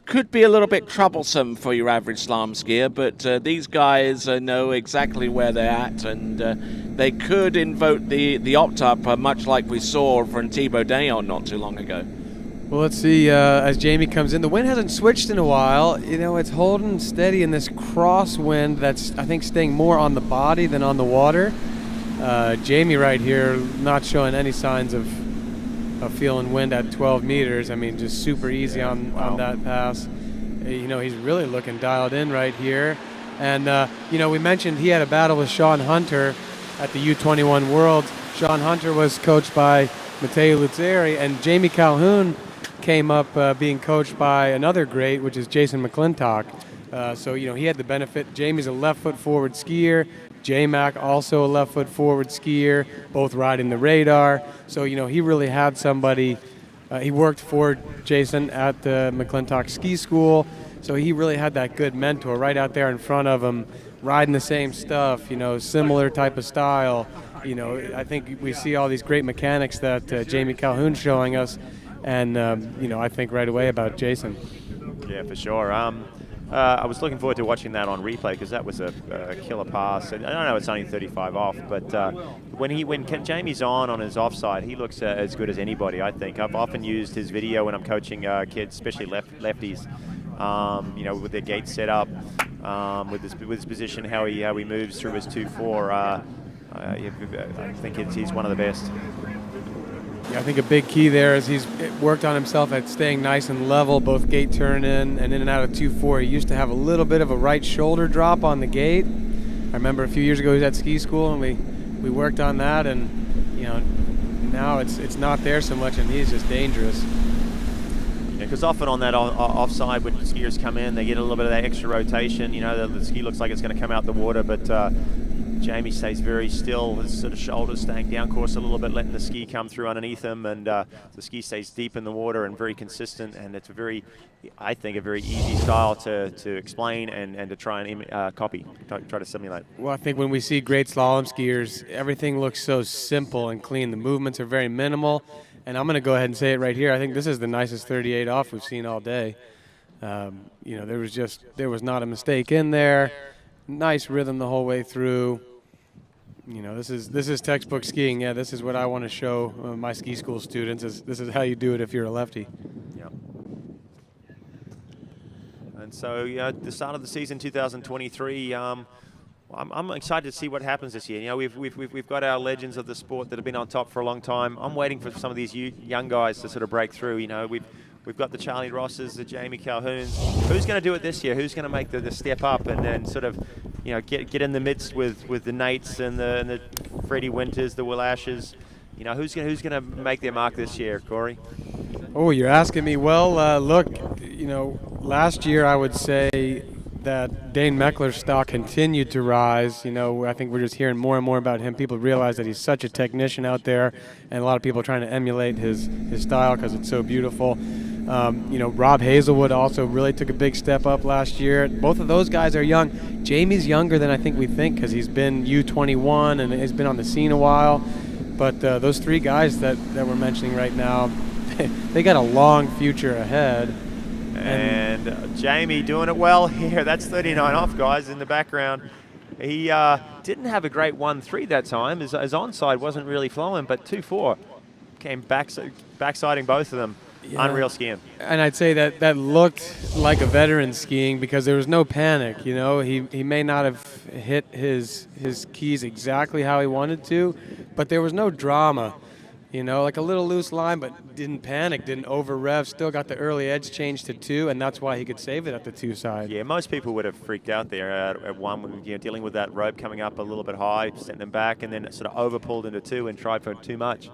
could be a little bit troublesome for your average slalom skier. But these guys know exactly where they're at, and they could invoke the opt-up, much like we saw from Thibaut Dayon not too long ago. Well, let's see as Jamie comes in. The wind hasn't switched in a while. It's holding steady in this crosswind that's, I think, staying more on the body than on the water. Jamie right here not showing any signs of feeling wind at 12 meters. I mean, just super easy on that pass. He's really looking dialed in right here. And, we mentioned he had a battle with Sean Hunter at the U21 Worlds. Sean Hunter was coached by Matteo Luzzeri, and Jamie Calhoun came up being coached by another great, which is Jason McClintock. So he had the benefit. Jamie's a left foot forward skier. J-Mac also a left foot forward skier, both riding the radar. So, he really had somebody. He worked for Jason at the McClintock Ski School. So he really had that good mentor right out there in front of him, riding the same stuff, similar type of style. I think we see all these great mechanics that Jamie Calhoun's showing us. And, I think right away about Jason. Yeah, for sure. I was looking forward to watching that on replay because that was a killer pass. And I don't know, it's only 35 off, but when Jamie's on his offside, he looks as good as anybody, I think. I've often used his video when I'm coaching kids, especially lefties, with their gait set up, with his position, how he moves through his 2-4. I think he's one of the best. Yeah, I think a big key there is he's worked on himself at staying nice and level, both gate turn in and out of 2-4. He used to have a little bit of a right shoulder drop on the gate. I remember a few years ago he was at ski school and we worked on that, and now it's not there so much, and he's just dangerous. Because often on that offside, when skiers come in, they get a little bit of that extra rotation. The ski looks like it's going to come out the water, but Jamie stays very still, his sort of shoulders staying down course a little bit, letting the ski come through underneath him, and the ski stays deep in the water and very consistent, and it's I think, a very easy style to explain and to try and copy, try to simulate. Well, I think when we see great slalom skiers, everything looks so simple and clean. The movements are very minimal, and I'm going to go ahead and say it right here. I think this is the nicest 38 off we've seen all day. You know, there was not a mistake in there. Nice rhythm the whole way through. You know, this is textbook skiing. Yeah, this is what I want to show my ski school students. This is how you do it if you're a lefty. Yeah. And so, the start of the season 2023. I'm excited to see what happens this year. You know, we've got our legends of the sport that have been on top for a long time. I'm waiting for some of these young guys to sort of break through. You know, we've got the Charlie Rosses, the Jamie Calhouns. Who's going to do it this year? Who's going to make the step up and then sort of, you know, get in the midst with the Nates and the Freddie Winters, the Will Ashes? You know, who's going to make their mark this year, Corey? Oh, you're asking me. Well, look, you know, last year I would say that Dane Meckler's stock continued to rise. You know, I think we're just hearing more and more about him. People realize that he's such a technician out there, and a lot of people are trying to emulate his style because it's so beautiful. You know, Rob Hazelwood also really took a big step up last year. Both of those guys are young. Jamie's younger than I think we think because he's been U21 and he's been on the scene a while. But those three guys that we're mentioning right now, they got a long future ahead. And Jamie doing it well here. That's 39 off, guys, in the background. He didn't have a great 1-3 that time. His onside wasn't really flowing, but 2-4 came backsiding both of them. Yeah. Unreal skiing. And I'd say that looked like a veteran skiing because there was no panic. You know, he may not have hit his keys exactly how he wanted to, but there was no drama. You know, like a little loose line, but didn't panic, didn't over-rev, still got the early edge changed to 2, and that's why he could save it at the 2 side. Yeah, most people would have freaked out there at 1, you know, dealing with that rope coming up a little bit high, sending them back, and then sort of over-pulled into 2 and tried for too much.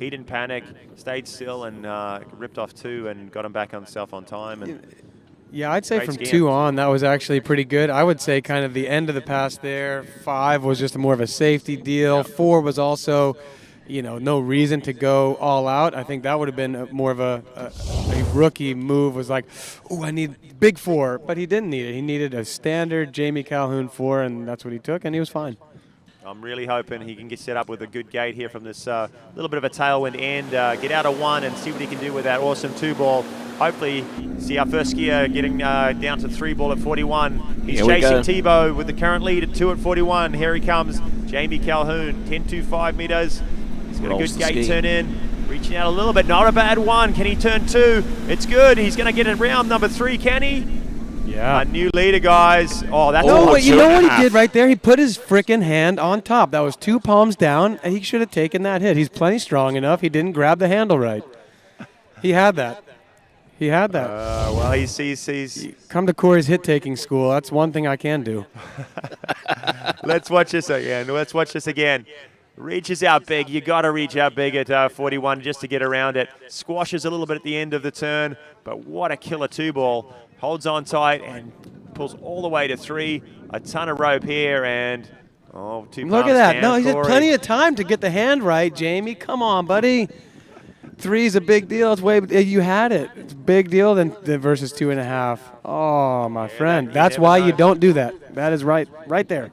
He didn't panic, stayed still, and ripped off 2 and got him back on himself on time. And yeah, I'd say from 2 on, that was actually pretty good. I would say kind of the end of the pass there. 5 was just more of a safety deal. Yep. 4 was also, you know, no reason to go all out. I think that would have been more of a rookie move, was like, oh, I need big 4. But he didn't need it. He needed a standard Jamie Calhoun 4, and that's what he took, and he was fine. I'm really hoping he can get set up with a good gate here from this little bit of a tailwind end, get out of 1 and see what he can do with that awesome 2 ball. Hopefully see our first skier getting down to 3 ball at 41. He's chasing Tebow with the current lead at 2 at 41. Here he comes, Jamie Calhoun, 10.25 meters. He's got a good gate turn in, reaching out a little bit, not a bad 1. Can he turn 2? It's good. He's going to get around number 3, can he? Yeah. A new leader, guys. Oh, that's you know what he did right there? He put his frickin' hand on top. That was 2 palms down, and he should have taken that hit. He's plenty strong enough. He didn't grab the handle right. He had that. He had that. Well, he's come to Corey's hit-taking school. That's one thing I can do. Let's watch this again. Reaches out big. You got to reach out big at 41 just to get around it. Squashes a little bit at the end of the turn, but what a killer 2 ball. Holds on tight and pulls all the way to 3. A ton of rope here and 2 Look at that. No, he's had plenty of time to get the hand right, Jamie. Come on, buddy. 3 is a big deal. It's way you had it. It's a big deal than versus 2.5. Oh, my friend. That's why you don't do that. That is right there.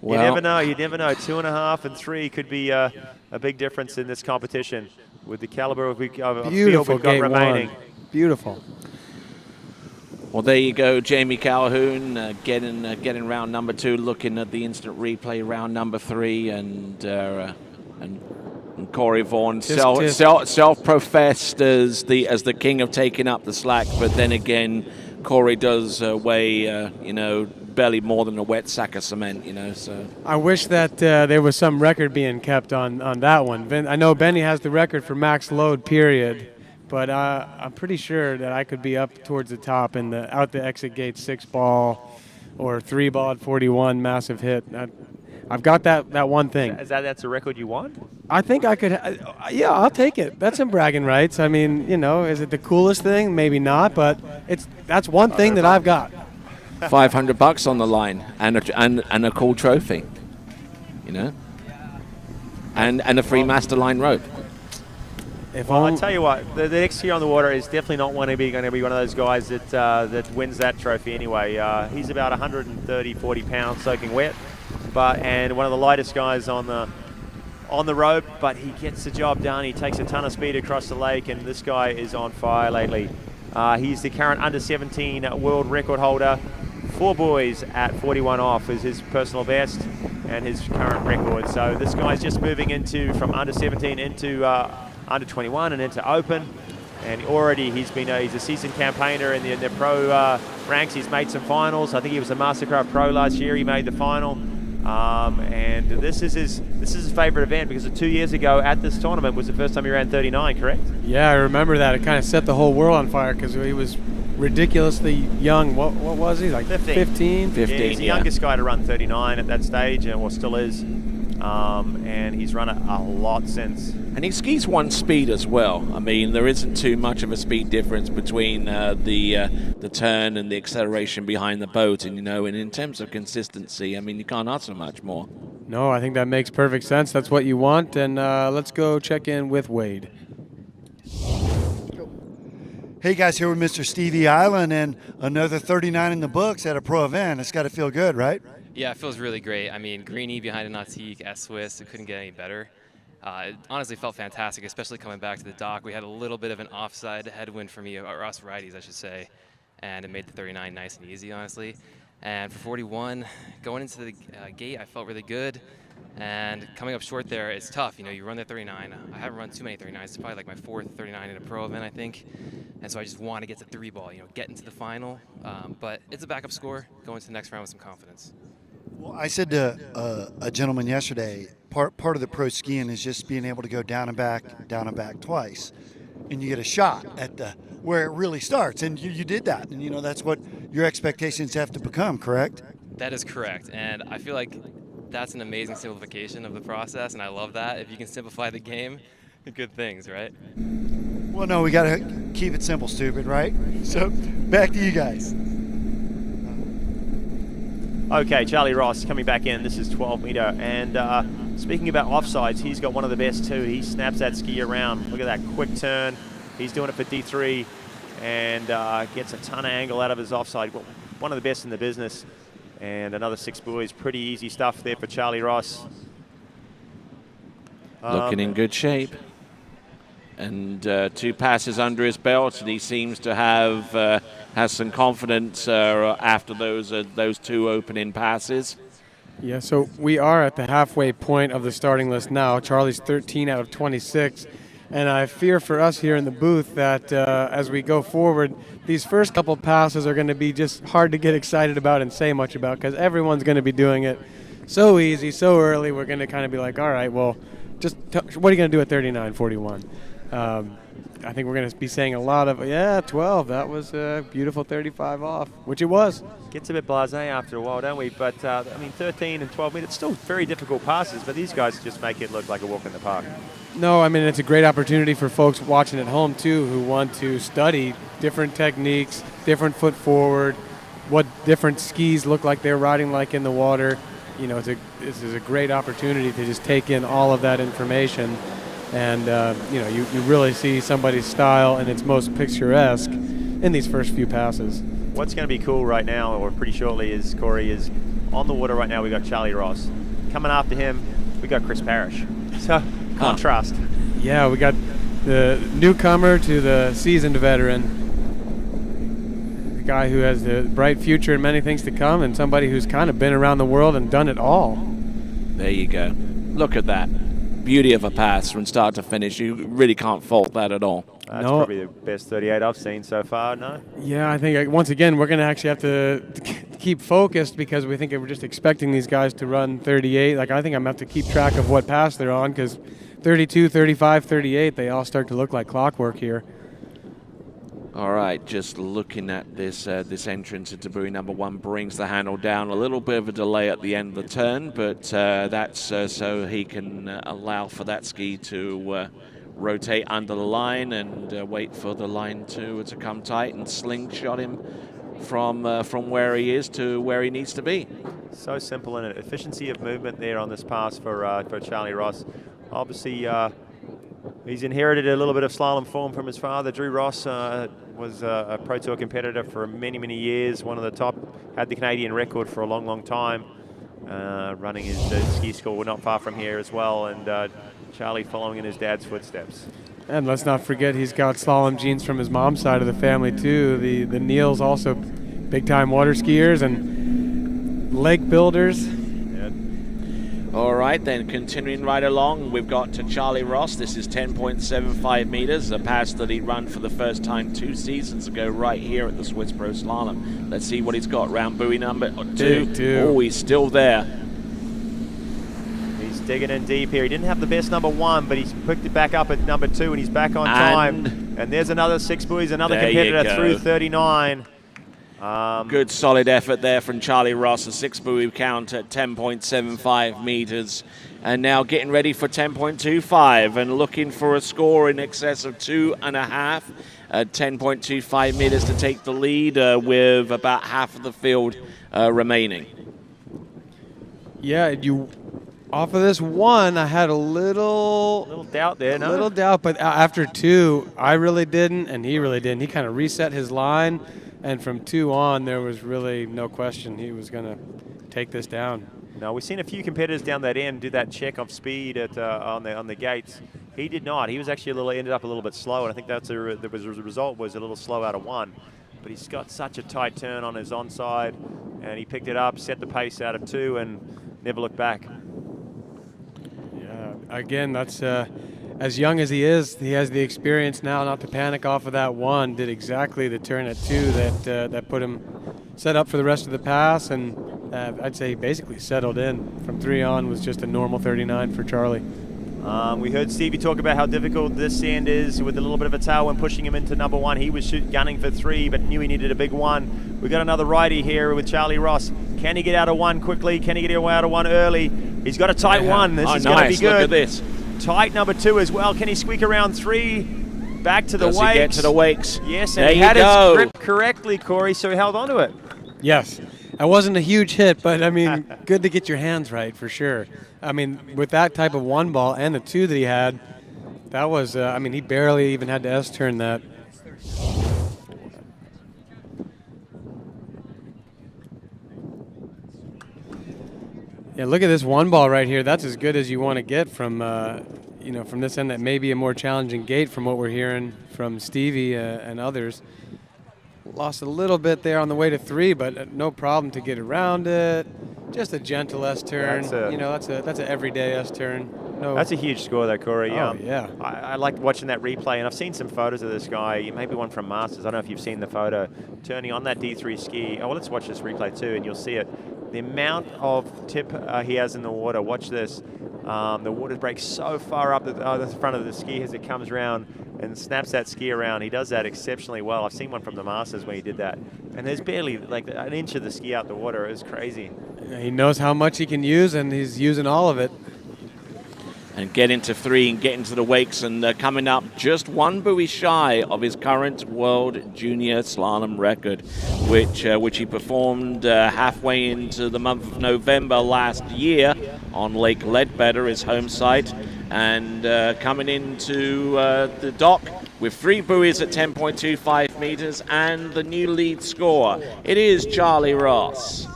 Well, you never know. 2.5 and 3 could be a big difference in this competition with the caliber of field we've got remaining. Beautiful. Well, there you go, Jamie Calhoun getting round number 2, looking at the instant replay round number 3, and Corey Vaughan self-professed as the king of taking up the slack, but then again, Corey does weigh barely more than a wet sack of cement, So I wish that there was some record being kept on that one. I know Benny has the record for max load, period. But I'm pretty sure that I could be up towards the top in the out the exit gate 6 ball or 3 ball at 41 massive hit. I've got that one thing. That's a record you want? I think I could. Yeah, I'll take it. That's some bragging rights. I mean, is it the coolest thing? Maybe not, but that's one thing that I've got. $500 on the line and a cool trophy. you know. And a free master line rope. Well, I tell you what, the next year on the water is definitely not going to be one of those guys that that wins that trophy anyway. He's about 130, 40 pounds soaking wet, and one of the lightest guys on the rope, but he gets the job done. He takes a ton of speed across the lake, and this guy is on fire lately. He's the current under-17 world record holder. 4 buoys at 41 off is his personal best and his current record. So this guy's just moving from under-17 into under 21 and into open, and already he's a seasoned campaigner in the pro ranks. He's made some finals. I think he was a Mastercraft Pro last year. He made the final, and this is his favorite event because 2 years ago at this tournament was the first time he ran 39. Correct? Yeah, I remember that. It kind of set the whole world on fire because he was ridiculously young. What was he, like 15? 15, yeah, he's the youngest guy to run 39 at that stage, and still is. And he's run it a lot since. And he skis one speed as well. I mean, there isn't too much of a speed difference between the turn and the acceleration behind the boat. And, and in terms of consistency, I mean, you can't ask for much more. No, I think that makes perfect sense. That's what you want. And let's go check in with Wade. Hey guys, here with Mr. Stevie Island and another 39 in the books at a pro event. It's got to feel good, right? Yeah, it feels really great. I mean, Greenie behind a nautique at Swiss, it couldn't get any better. It honestly felt fantastic, especially coming back to the dock. We had a little bit of an offside headwind for me, or us righties, I should say, and it made the 39 nice and easy, honestly. And for 41, going into the gate, I felt really good. And coming up short there, it's tough. You run the 39. I haven't run too many 39s. It's probably like my 4th 39 in a pro event, I think. And so I just want to get to 3-ball, get into the final. But it's a backup score, going to the next round with some confidence. Well, I said to a gentleman yesterday, part of the pro skiing is just being able to go down and back twice, and you get a shot at where it really starts, and you did that, and that's what your expectations have to become, correct? That is correct, and I feel like that's an amazing simplification of the process, and I love that. If you can simplify the game, good things, right? Well, no, we got to keep it simple, stupid, right? So back to you guys. Okay, Charlie Ross coming back in. This is 12 meter. And speaking about offsides, he's got one of the best too. He snaps that ski around. Look at that quick turn. He's doing it for D3 and gets a ton of angle out of his offside. One of the best in the business. And another 6 buoys. Pretty easy stuff there for Charlie Ross. Looking in good shape. And 2 passes under his belt, and he seems to have has some confidence after those 2 opening passes. Yeah, so we are at the halfway point of the starting list now. Charlie's 13 out of 26, and I fear for us here in the booth that as we go forward, these first couple passes are going to be just hard to get excited about and say much about because everyone's going to be doing it so easy, so early. We're going to kind of be like, all right, well, just what are you going to do at 39, 41? I think we're going to be saying a lot of, 12, that was a beautiful 35 off, which it was. Gets a bit blasé after a while, don't we? But, 13 and 12 meters, still very difficult passes, but these guys just make it look like a walk in the park. No, I mean, it's a great opportunity for folks watching at home, too, who want to study different techniques, different foot forward, what different skis look like they're riding like in the water. This is a great opportunity to just take in all of that information. And, you really see somebody's style and its most picturesque in these first few passes. What's going to be cool right now, or pretty shortly, is on the water right now we got Charlie Ross. Coming after him, we got Chris Parrish. So, contrast. Yeah, we got the newcomer to the seasoned veteran. The guy who has a bright future and many things to come, and somebody who's kind of been around the world and done it all. There you go. Look at that. Beauty of a pass from start to finish. You really can't fault that at all. That's probably the best 38 I've seen so far, no? Yeah, I think once again we're going to actually have to keep focused because we think we're just expecting these guys to run 38. I think I'm going to have to keep track of what pass they're on because 32, 35, 38, they all start to look like clockwork here. All right, just looking at this this entrance into buoy number 1 brings the handle down. A little bit of a delay at the end of the turn, but that's so he can allow for that ski to rotate under the line and wait for the line to come tight and slingshot him from where he is to where he needs to be. So simple and efficiency of movement there on this pass for Charlie Ross. Obviously, he's inherited a little bit of slalom form from his father. Drew Ross was a Pro Tour competitor for many, many years. One of the top, had the Canadian record for a long, long time. Running his ski school not far from here as well. And Charlie following in his dad's footsteps. And let's not forget he's got slalom genes from his mom's side of the family too. The Neils also big time water skiers and lake builders. All right, then continuing right along, we've got to Charlie Ross. This is 10.75 meters, a pass that he ran for the first time 2 seasons ago right here at the Swiss Pro Slalom. Let's see what he's got. Round buoy number 2. Oh, he's still there. He's digging in deep here. He didn't have the best number 1, but he's picked it back up at number 2, and he's back on time. And there's another 6 buoys, another competitor through 39. Good solid effort there from Charlie Ross, a 6 buoy count at 10.75 meters. And now getting ready for 10.25 and looking for a score in excess of 2.5 at 10.25 meters to take the lead with about half of the field remaining. Yeah, off of this one, I had a little doubt there, no? A little doubt, but after 2, I really didn't, and he really didn't. He kind of reset his line. And from 2 on, there was really no question he was going to take this down. No, we've seen a few competitors down that end do that check of speed at on the gates. He did not. He was actually ended up a little bit slow, and I think that's the result was a little slow out of 1. But he's got such a tight turn on his onside, and he picked it up, set the pace out of 2, and never looked back. Yeah, again, that's as young as he is, he has the experience now not to panic off of that 1. Did exactly the turn at 2 that put him set up for the rest of the pass, and I'd say he basically settled in. From 3 on was just a normal 39 for Charlie. We heard Stevie talk about how difficult this sand is with a little bit of a tailwind pushing him into number 1. He was gunning for 3, but knew he needed a big 1. We've got another righty here with Charlie Ross. Can he get out of 1 quickly? Can he get out of 1 early? He's got a tight 1. This is going to be good. Look at this. Tight number 2 as well. Can he squeak around 3? Back to the wakes. Does he get to the wakes? Yes, and he had his grip correctly, Corey, so he held on to it. Yes. That wasn't a huge hit, but, I mean, good to get your hands right for sure. I mean, with that type of 1 ball and the 2 that he had, that was, I mean, he barely even had to S-turn that. Yeah, look at this 1 ball right here. That's as good as you want to get from, from this end. That may be a more challenging gate from what we're hearing from Stevie and others. Lost a little bit there on the way to 3, but no problem to get around it. Just a gentle S-turn. That's an everyday S-turn. No. That's a huge score, though, Corey. Oh, yeah. I liked watching that replay, and I've seen some photos of this guy, maybe one from Masters. I don't know if you've seen the photo, turning on that D3 ski. Oh, well, let's watch this replay, too, and you'll see it. The amount of tip he has in the water, watch this. The water breaks so far up the front of the ski as it comes around and snaps that ski around. He does that exceptionally well. I've seen one from the Masters when he did that. And there's barely like an inch of the ski out the water. It was crazy. He knows how much he can use, and he's using all of it. And get into 3 and get into the wakes, and coming up just 1 buoy shy of his current world junior slalom record, which he performed halfway into the month of November last year on Lake Ledbetter, his home site, and coming into the dock with 3 buoys at 10.25 meters and the new lead score. It is Charlie Ross.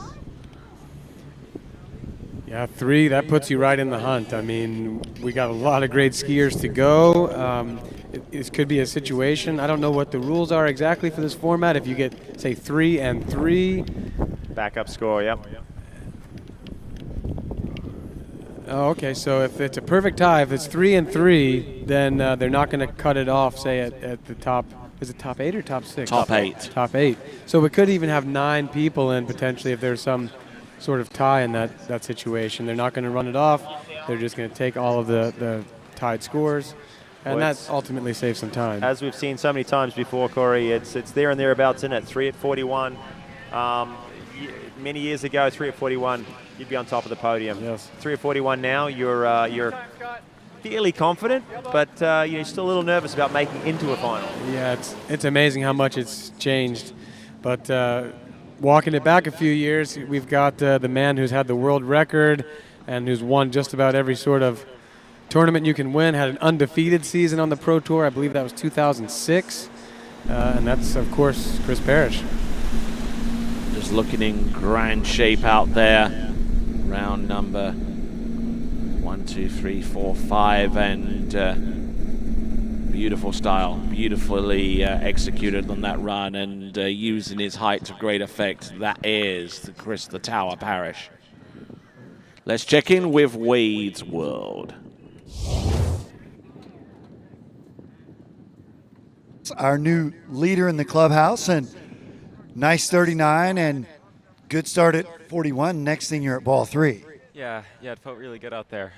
Yeah, 3, that puts you right in the hunt. I mean, we got a lot of great skiers to go. This could be a situation. I don't know what the rules are exactly for this format. If you get, say, 3 and 3. Backup score, yep. Oh, okay, so if it's a perfect tie, if it's 3 and 3, then they're not going to cut it off, say, at the top. Is it top 8 or top 6? Top 8. Top 8. So we could even have 9 people in potentially if there's some sort of tie in that situation. They're not going to run it off. They're just going to take all of the tied scores, and that ultimately saves some time. As we've seen so many times before, Corey, it's there and thereabouts in it. 3 at 41. Many years ago, 3 at 41, you'd be on top of the podium. Yes. 3 at 41 now, you're fairly confident, but you're still a little nervous about making into a final. Yeah, it's amazing how much it's changed, but walking it back a few years, we've got the man who's had the world record and who's won just about every sort of tournament you can win, had an undefeated season on the Pro Tour. I believe that was 2006. And that's, of course, Chris Parrish. Just looking in grand shape out there. Round number 1, 2, 3, 4, 5, and beautiful style, beautifully executed on that run, and using his height to great effect. That is Chris the Tower Parrish. Let's check in with Wade's World. Our new leader in the clubhouse, and nice 39 and good start at 41. Next thing you're at ball 3. Yeah, it felt really good out there.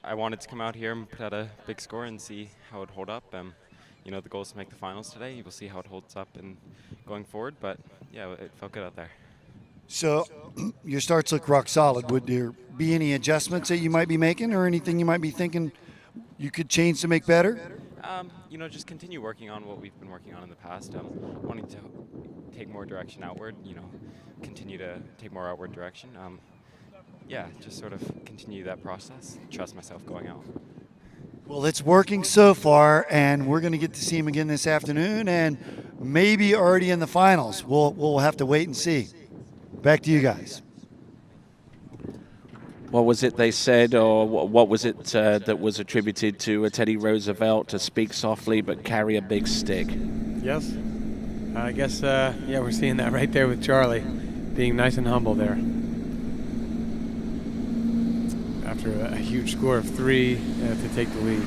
I wanted to come out here and put out a big score and see how it hold up. You know, the goal is to make the finals today. We'll see how it holds up and going forward, but yeah, it felt good out there. So your starts look rock solid. Would there be any adjustments that you might be making, or anything you might be thinking you could change to make better? You know, just continue working on what we've been working on in the past. Wanting to take more direction outward, you know, continue to take more outward direction. Yeah, just sort of continue that process, trust myself going out. Well, it's working so far, and we're going to get to see him again this afternoon, and maybe already in the finals. We'll have to wait and see. Back to you guys. What was it they said, or what was it that was attributed to Teddy Roosevelt, to speak softly but carry a big stick? Yes. I guess, yeah, we're seeing that right there with Charlie, being nice and humble there. After a huge score of 3 to take the lead.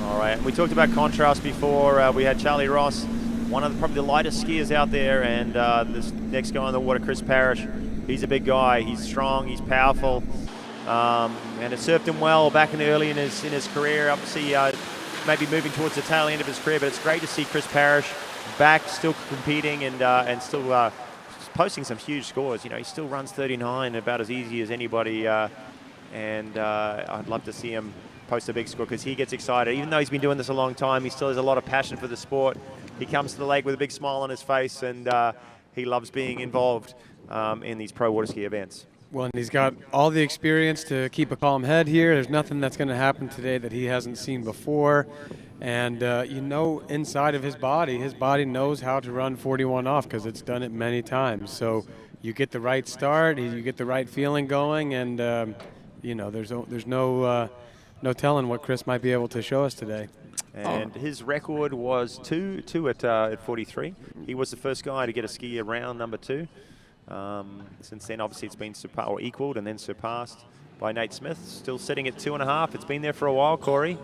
All right, we talked about contrast before. We had Charlie Ross, one of probably the lightest skiers out there, and this next guy on the water, Chris Parrish. He's a big guy. He's strong. He's powerful, and it served him well back early in his career. Obviously, maybe moving towards the tail end of his career, but it's great to see Chris Parrish back, still competing and still posting some huge scores. You know, he still runs 39 about as easy as anybody. And I'd love to see him post a big score, because he gets excited. Even though he's been doing this a long time, he still has a lot of passion for the sport. He comes to the lake with a big smile on his face, and he loves being involved in these pro water ski events. Well, and he's got all the experience to keep a calm head here. There's nothing that's going to happen today that he hasn't seen before. And, you know, inside of his body knows how to run 41 off, because it's done it many times. So you get the right start, you get the right feeling going, and you know, there's no telling what Chris might be able to show us today. And his record was 2 at 43. He was the first guy to get a ski around number 2. Since then, obviously, it's been equaled and then surpassed by Nate Smith. Still sitting at 2.5. It's been there for a while, Corey.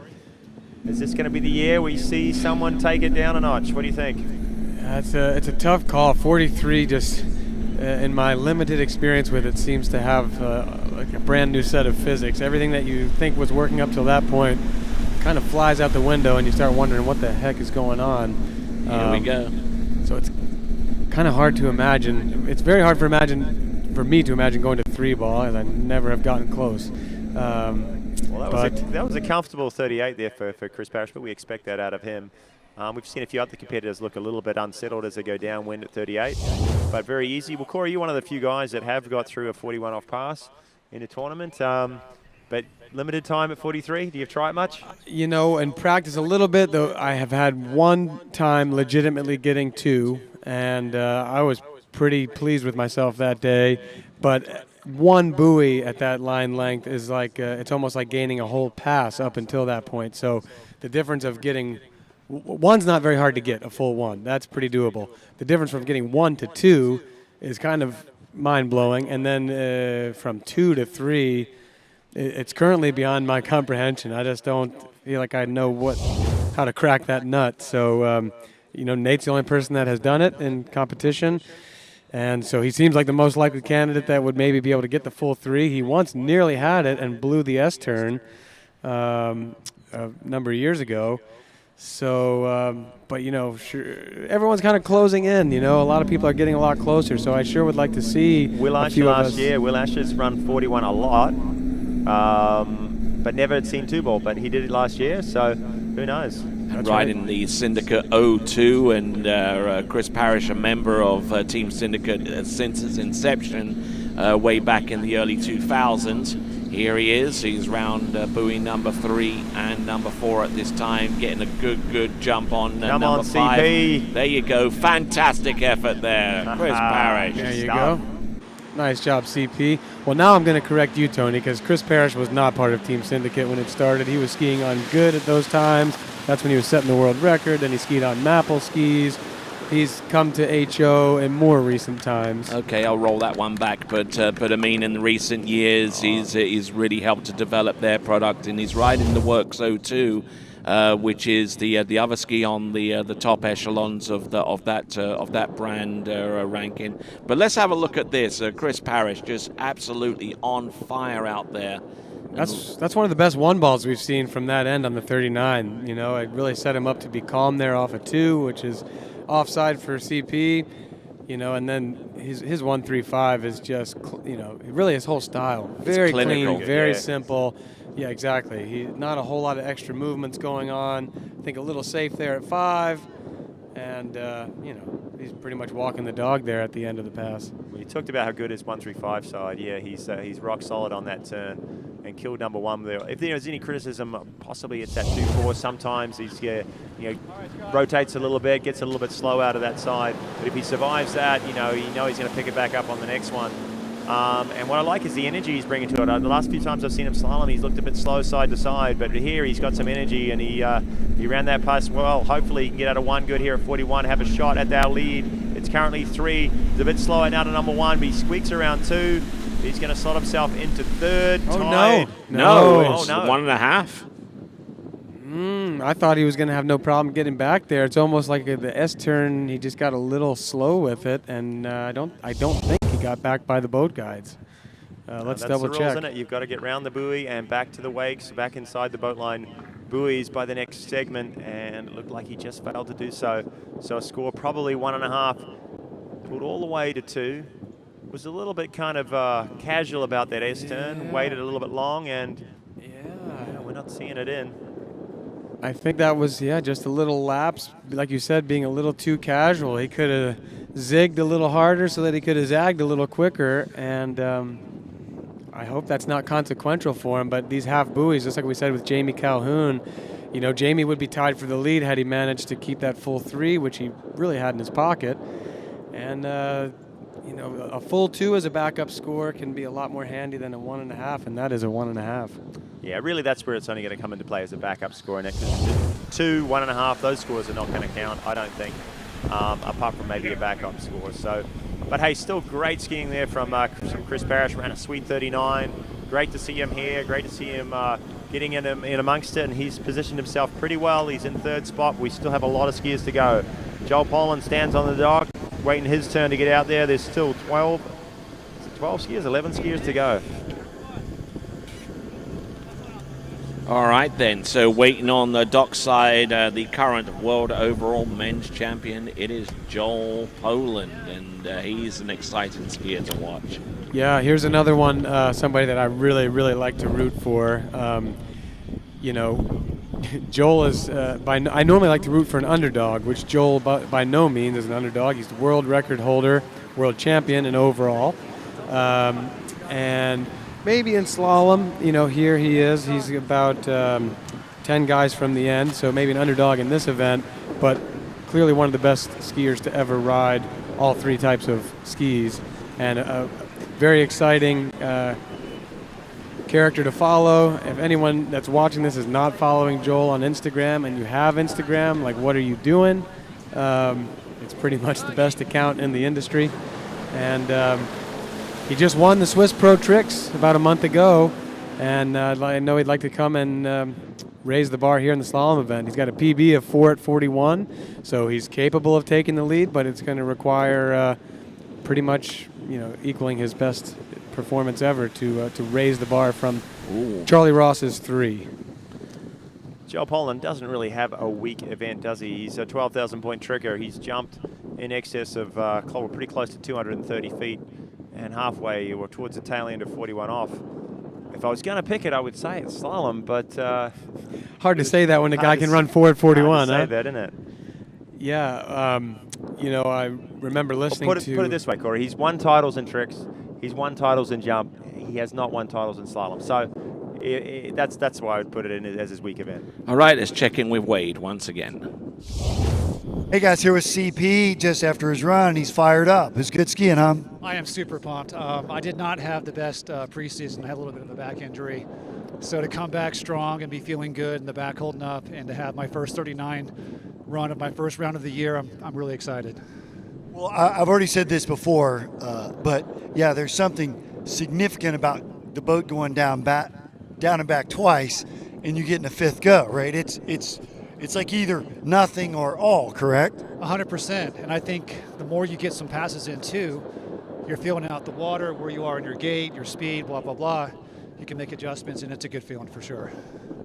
Is this going to be the year we see someone take it down a notch? What do you think? It's a tough call. 43 just... in my limited experience with it, seems to have like a brand new set of physics. Everything that you think was working up till that point kind of flies out the window, and you start wondering what the heck is going on. Here we go. So it's kind of hard to imagine. It's very hard for me to imagine going to 3-ball, as I never have gotten close. Well, that was a comfortable 38 there for Chris Parrish, but we expect that out of him. We've seen a few other competitors look a little bit unsettled as they go downwind at 38, but very easy. Well, Corey, you're one of the few guys that have got through a 41 off pass in a tournament, but limited time at 43. Do you try it much? You know, in practice a little bit, though. I have had one time legitimately getting 2, and I was pretty pleased with myself that day. But one buoy at that line length is like it's almost like gaining a whole pass up until that point. So the difference of getting one's not very hard to get, a full 1. That's pretty doable. The difference from getting 1 to 2 is kind of mind-blowing. And then from 2 to 3, it's currently beyond my comprehension. I just don't feel like I know how to crack that nut. So, you know, Nate's the only person that has done it in competition. And so he seems like the most likely candidate that would maybe be able to get the full 3. He once nearly had it and blew the S-turn a number of years ago. So, but, you know, sure, everyone's kind of closing in, you know. A lot of people are getting a lot closer, so I sure would like to see Will a Asher few of last us. year. Will Asher's run 41 a lot, but never had seen 2-ball, but he did it last year, so who knows? and riding the Syndicate 02, and Chris Parrish, a member of Team Syndicate since its inception way back in the early 2000s. Here he is. He's round buoy number 3 and number 4 at this time, getting a good jump on number 5. CP. There you go. Fantastic effort there, Chris Parrish. There you go. Nice job, CP. Well, now I'm going to correct you, Tony, because Chris Parrish was not part of Team Syndicate when it started. He was skiing on good at those times. That's when he was setting the world record. Then he skied on Maple skis. He's come to HO in more recent times. Okay, I'll roll that one back, but I mean, in the recent years, he's really helped to develop their product, and he's riding the Works 02, which is the other ski on the top echelons of that brand ranking. But let's have a look at this. Chris Parrish just absolutely on fire out there. That's one of the best one balls we've seen from that end on the 39. You know, it really set him up to be calm there off a 2, which is offside for CP. You know, and then his 135 is just, you know, really his whole style. Very clean, very simple. Yeah, exactly. Not a whole lot of extra movements going on. I think a little safe there at 5. And, you know, he's pretty much walking the dog there at the end of the pass. You talked about how good his 135 side. Yeah, he's rock solid on that turn and killed number 1 there. If there's any criticism, possibly it's that 2-4. Sometimes he's rotates a little bit, gets a little bit slow out of that side. But if he survives that, you know he's going to pick it back up on the next one. And what I like is the energy he's bringing to it. The last few times I've seen him slalom, he's looked a bit slow side to side, but here he's got some energy, and he ran that pass well. Hopefully he can get out of 1 good here at 41, have a shot at our lead. It's currently 3. It's a bit slower now to number 1, but he squeaks around 2. He's going to slot himself into 3rd. Oh, tied. No, Oh, it's no. 1.5. I thought he was going to have no problem getting back there. It's almost like the S turn, he just got a little slow with it, and I don't think he got back by the boat guides. Let's double That's the rules, check. isn't it? You've got to get round the buoy and back to the wakes, back inside the boat line buoys by the next segment, and it looked like he just failed to do so. So a score probably 1.5, pulled all the way to 2. Was a little bit kind of casual about that S turn, waited a little bit long, and yeah, we're not seeing it in. I think that was, just a little lapse. Like you said, being a little too casual. He could have zigged a little harder so that he could have zagged a little quicker, and I hope that's not consequential for him. But these half buoys, just like we said with Jamie Calhoun, you know, Jamie would be tied for the lead had he managed to keep that full 3, which he really had in his pocket. And, you know, a full 2 as a backup score can be a lot more handy than a 1.5, and that is a 1.5. Yeah, really that's where it's only going to come into play as a backup score. And 2, 1.5, those scores are not going to count, I don't think, apart from maybe a backup score. So, but hey, still great skiing there from Chris Parrish. Ran a sweet 39. Great to see him here. Great to see him getting in amongst it, and he's positioned himself pretty well. He's in 3rd spot. We still have a lot of skiers to go. Joel Poland stands on the dock, waiting his turn to get out there. There's still 12 skiers, 11 skiers to go. All right then, so waiting on the dockside, the current world overall men's champion, it is Joel Poland, and he's an exciting skier to watch. Yeah, here's another one, somebody that I really, really like to root for. You know, Joel is, I normally like to root for an underdog, which Joel by no means is an underdog. He's the world record holder, world champion in overall. And maybe in slalom, you know, here he is. He's about 10 guys from the end, so maybe an underdog in this event, but clearly one of the best skiers to ever ride all 3 types of skis. And a very exciting character to follow. If anyone that's watching this is not following Joel on Instagram and you have Instagram, like, what are you doing? It's pretty much the best account in the industry. And he just won the Swiss Pro Tricks about a month ago, and I know he'd like to come and raise the bar here in the slalom event. He's got a PB of 4 at 41, so he's capable of taking the lead, but it's going to require pretty much, you know, equaling his best performance ever to raise the bar from Charlie Ross's 3. Joel Poland doesn't really have a weak event, does he? He's a 12,000-point tricker. He's jumped in excess of pretty close to 230 feet, and halfway or towards the tail end of 41 off. if I was going to pick it, I would say it's slalom, but hard to say that when a guy can run hard 4:41, to huh? say that, isn't it? Yeah, you know, I remember listening Put it this way, Corey. He's won titles in tricks. He's won titles in jump. He has not won titles in slalom. So that's why I would put it in as his weak event. All right, let's check in with Wade once again. Hey guys, here with CP just after his run. He's fired up. It's good skiing, huh? I am super pumped. I did not have the best preseason. I had a little bit of a back injury. So to come back strong and be feeling good and the back holding up and to have my first 39 run of my first round of the year, I'm really excited. Well, I've already said this before, but yeah, there's something significant about the boat going down and back twice, and you getting a fifth go, right? It's like either nothing or all, correct? 100%. And I think the more you get some passes in too, you're feeling out the water, where you are in your gait, your speed, blah, blah, blah. You can make adjustments, and it's a good feeling for sure.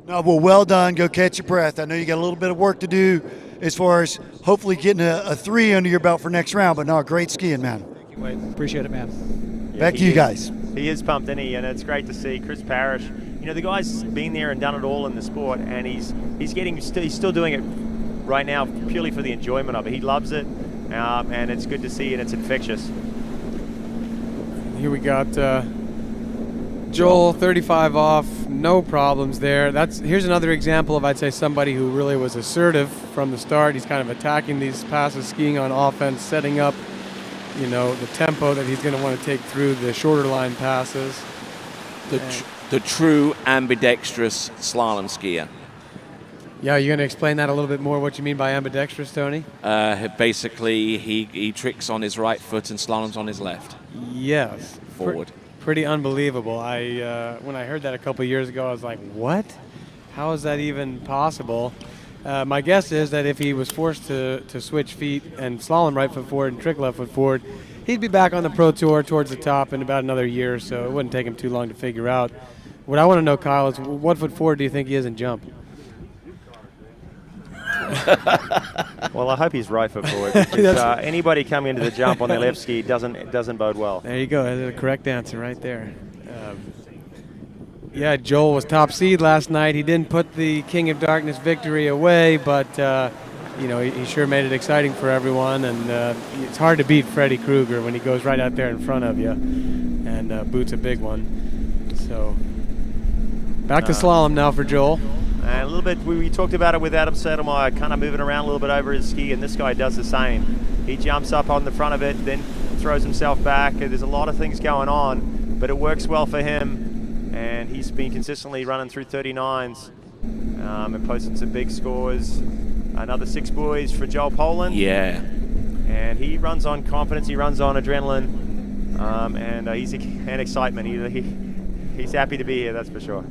No, well done. Go catch your breath. I know you got a little bit of work to do as far as hopefully getting a 3 under your belt for next round, but no, great skiing, man. Thank you, Wade. Appreciate it, man. Back to you guys. He is pumped, isn't he? And it's great to see Chris Parrish. You know, the guy's been there and done it all in the sport, and he's still doing it right now purely for the enjoyment of it. He loves it, and it's good to see, and it's infectious. Here we got Joel, 35 off, no problems there. Here's another example of, I'd say, somebody who really was assertive from the start. He's kind of attacking these passes, skiing on offense, setting up, you know, the tempo that he's going to want to take through the shorter line passes. The true ambidextrous slalom skier. Yeah, you're going to explain that a little bit more, what you mean by ambidextrous, Tony? Basically, he tricks on his right foot and slaloms on his left. Yes. Forward. Pretty unbelievable. When I heard that a couple years ago, I was like, what? How is that even possible? My guess is that if he was forced to switch feet and slalom right foot forward and trick left foot forward, he'd be back on the Pro Tour towards the top in about another year, so it wouldn't take him too long to figure out. What I want to know, Kyle, is what foot forward do you think he is in jump? Well, I hope he's right foot forward, because anybody coming into the jump on their left ski doesn't bode well. There you go. That's the correct answer right there. Yeah, Joel was top seed last night. He didn't put the King of Darkness victory away, but you know, he sure made it exciting for everyone. And it's hard to beat Freddy Krueger when he goes right out there in front of you and boots a big one. So back to slalom now for Joel. And a little bit, we talked about it with Adam Sotomayor, kind of moving around a little bit over his ski, and this guy does the same. He jumps up on the front of it, then throws himself back. There's a lot of things going on, but it works well for him, and he's been consistently running through 39s and posting some big scores. Another 6 buoys for Joel Poland. Yeah. And he runs on confidence, he runs on adrenaline, and he's and excitement. He's happy to be here, that's for sure.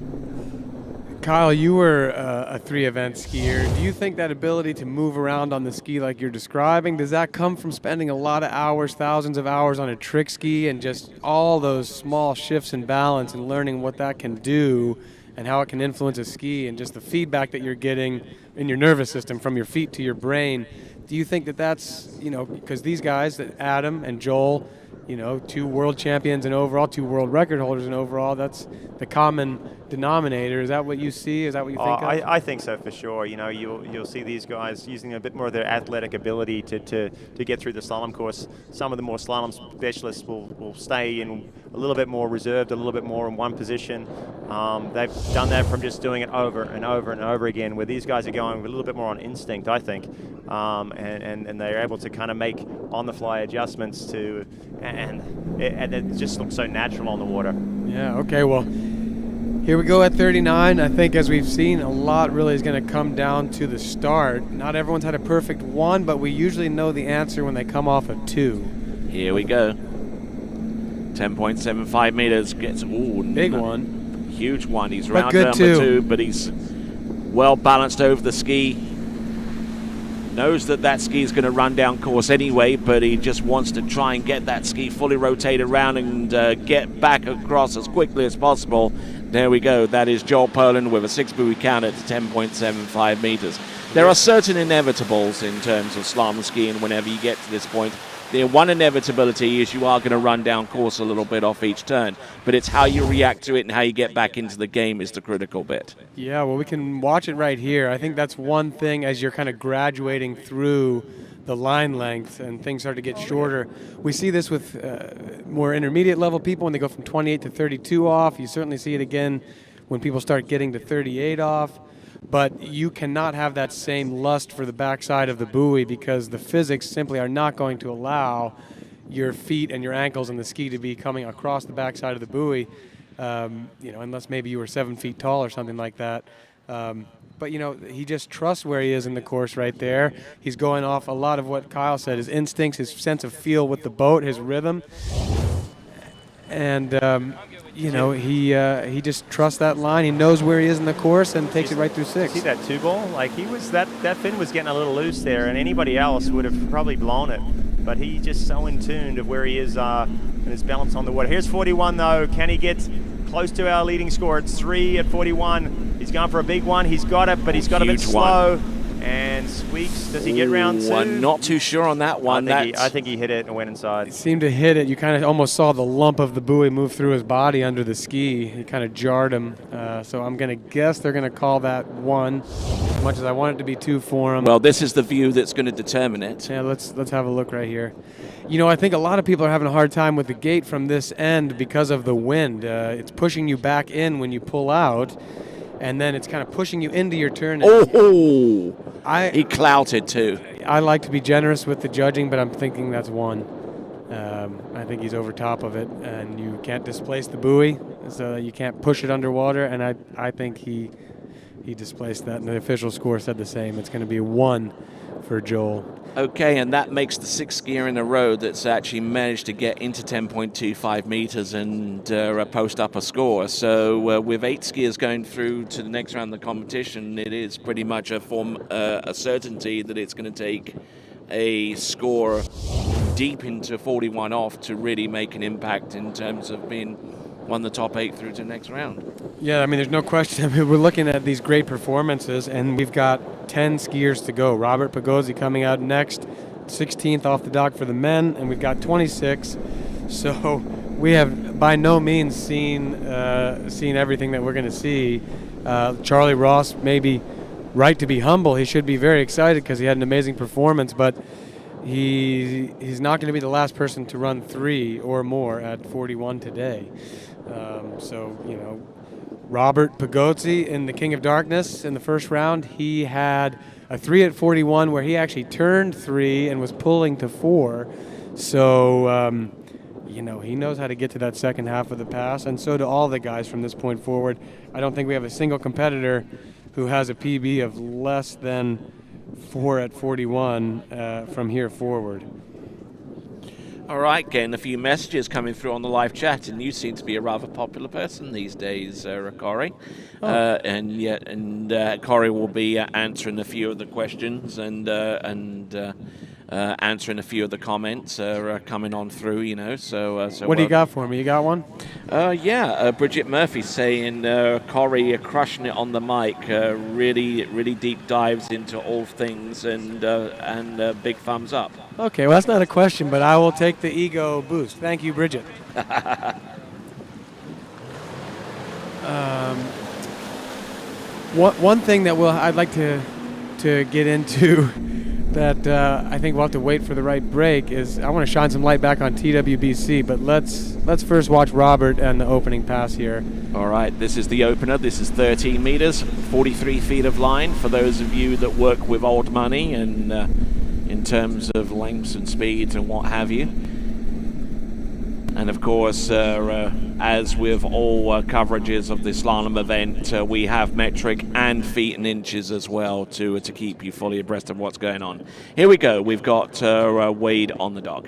Kyle, you were a 3-event skier. Do you think that ability to move around on the ski like you're describing, does that come from spending a lot of hours, thousands of hours on a trick ski and just all those small shifts in balance and learning what that can do and how it can influence a ski and just the feedback that you're getting in your nervous system from your feet to your brain? Do you think that that's, you know, because these guys, Adam and Joel, you know, 2 world champions in overall, 2 world record holders in overall, that's the common denominator. Is that what you see? Is that what you think of? I think so, for sure. You know, you'll see these guys using a bit more of their athletic ability to get through the slalom course. Some of the more slalom specialists will stay in a little bit more reserved, a little bit more in one position. They've done that from just doing it over and over and over again, where these guys are going a little bit more on instinct, I think. And they're able to kind of make on-the-fly adjustments to, and it just looks so natural on the water. Yeah, okay, well, here we go at 39. I think, as we've seen, a lot really is going to come down to the start. Not everyone's had a perfect 1, but we usually know the answer when they come off a 2. Here we go. 10.75 meters gets, big one. Huge one. He's But round good number 2, but he's well balanced over the ski. Knows that ski is going to run down course anyway, but he just wants to try and get that ski fully rotated around and get back across as quickly as possible. There we go. That is Joel Poland with a 6 buoy count at 10.75 meters. There are certain inevitables in terms of slalom skiing whenever you get to this point. the one inevitability is you are going to run down course a little bit off each turn, but it's how you react to it and how you get back into the game is the critical bit. Yeah, well, we can watch it right here. I think that's one thing as you're kind of graduating through the line length and things start to get shorter. We see this with more intermediate level people when they go from 28 to 32 off. You certainly see it again when people start getting to 38 off. But you cannot have that same lust for the backside of the buoy because the physics simply are not going to allow your feet and your ankles and the ski to be coming across the backside of the buoy, unless maybe you were 7 feet tall or something like that. But, he just trusts where he is in the course right there. He's going off a lot of what Kyle said, his instincts, his sense of feel with the boat, his rhythm. And, he just trusts that line. He knows where he is in the course and takes it right through 6. See that 2-ball? Like that fin was getting a little loose there, and anybody else would have probably blown it. But he's just so in tune of where he is and his balance on the water. Here's 41 though. Can he get close to our leading score? It's 3 at 41. He's gone for a big one. He's got it, but he's got a bit slow. And squeaks. Does he get round 2? I'm not too sure on that one. I think he hit it and went inside. He seemed to hit it. You kind of almost saw the lump of the buoy move through his body under the ski. He kind of jarred him. So I'm going to guess they're going to call that 1, as much as I want it to be 2 for him. Well, this is the view that's going to determine it. Yeah, let's have a look right here. I think a lot of people are having a hard time with the gate from this end because of the wind. It's pushing you back in when you pull out. And then it's kind of pushing you into your turn. He clouted too. I like to be generous with the judging, but I'm thinking that's 1. I think he's over top of it, and you can't displace the buoy, so you can't push it underwater. And I think he displaced that, and the official score said the same. It's going to be 1 for Joel. Okay, and that makes the 6th skier in a row that's actually managed to get into 10.25 meters and post up a score. So with 8 skiers going through to the next round of the competition, it is pretty much a certainty that it's going to take a score deep into 41 off to really make an impact in terms of being one of the top 8 through to the next round. Yeah, there's no question. We're looking at these great performances, and we've got 10 skiers to go. Robert Pagozzi coming out next, 16th off the dock for the men, and we've got 26. So we have by no means seen everything that we're going to see. Charlie Ross may be right to be humble. He should be very excited because he had an amazing performance, but he's not going to be the last person to run 3 or more at 41 today. Robert Pagozzi in the King of Darkness in the first round, he had a 3 at 41 where he actually turned 3 and was pulling to 4. So, he knows how to get to that second half of the pass, and so do all the guys from this point forward. I don't think we have a single competitor who has a PB of less than 4 at 41 from here forward. All right, getting a few messages coming through on the live chat, and you seem to be a rather popular person these days, Corey. And Corey will be answering a few of the questions and answering a few of the comments coming on through, So what do you got for me? You got one? Bridget Murphy saying Corey crushing it on the mic, really deep dives into all things, and big thumbs up. Okay, well, that's not a question, but I will take the ego boost. Thank you, Bridget. One thing that I'd like to get into that I think we'll have to wait for the right break is I want to shine some light back on TWBC, but let's first watch Robert and the opening pass here. All right, this is the opener. This is 13 meters, 43 feet of line for those of you that work with old money and in terms of lengths and speeds and what have you. And of course, as with all coverages of the slalom event, we have metric and feet and inches as well to keep you fully abreast of what's going on. Here we go. We've got Wade on the dock.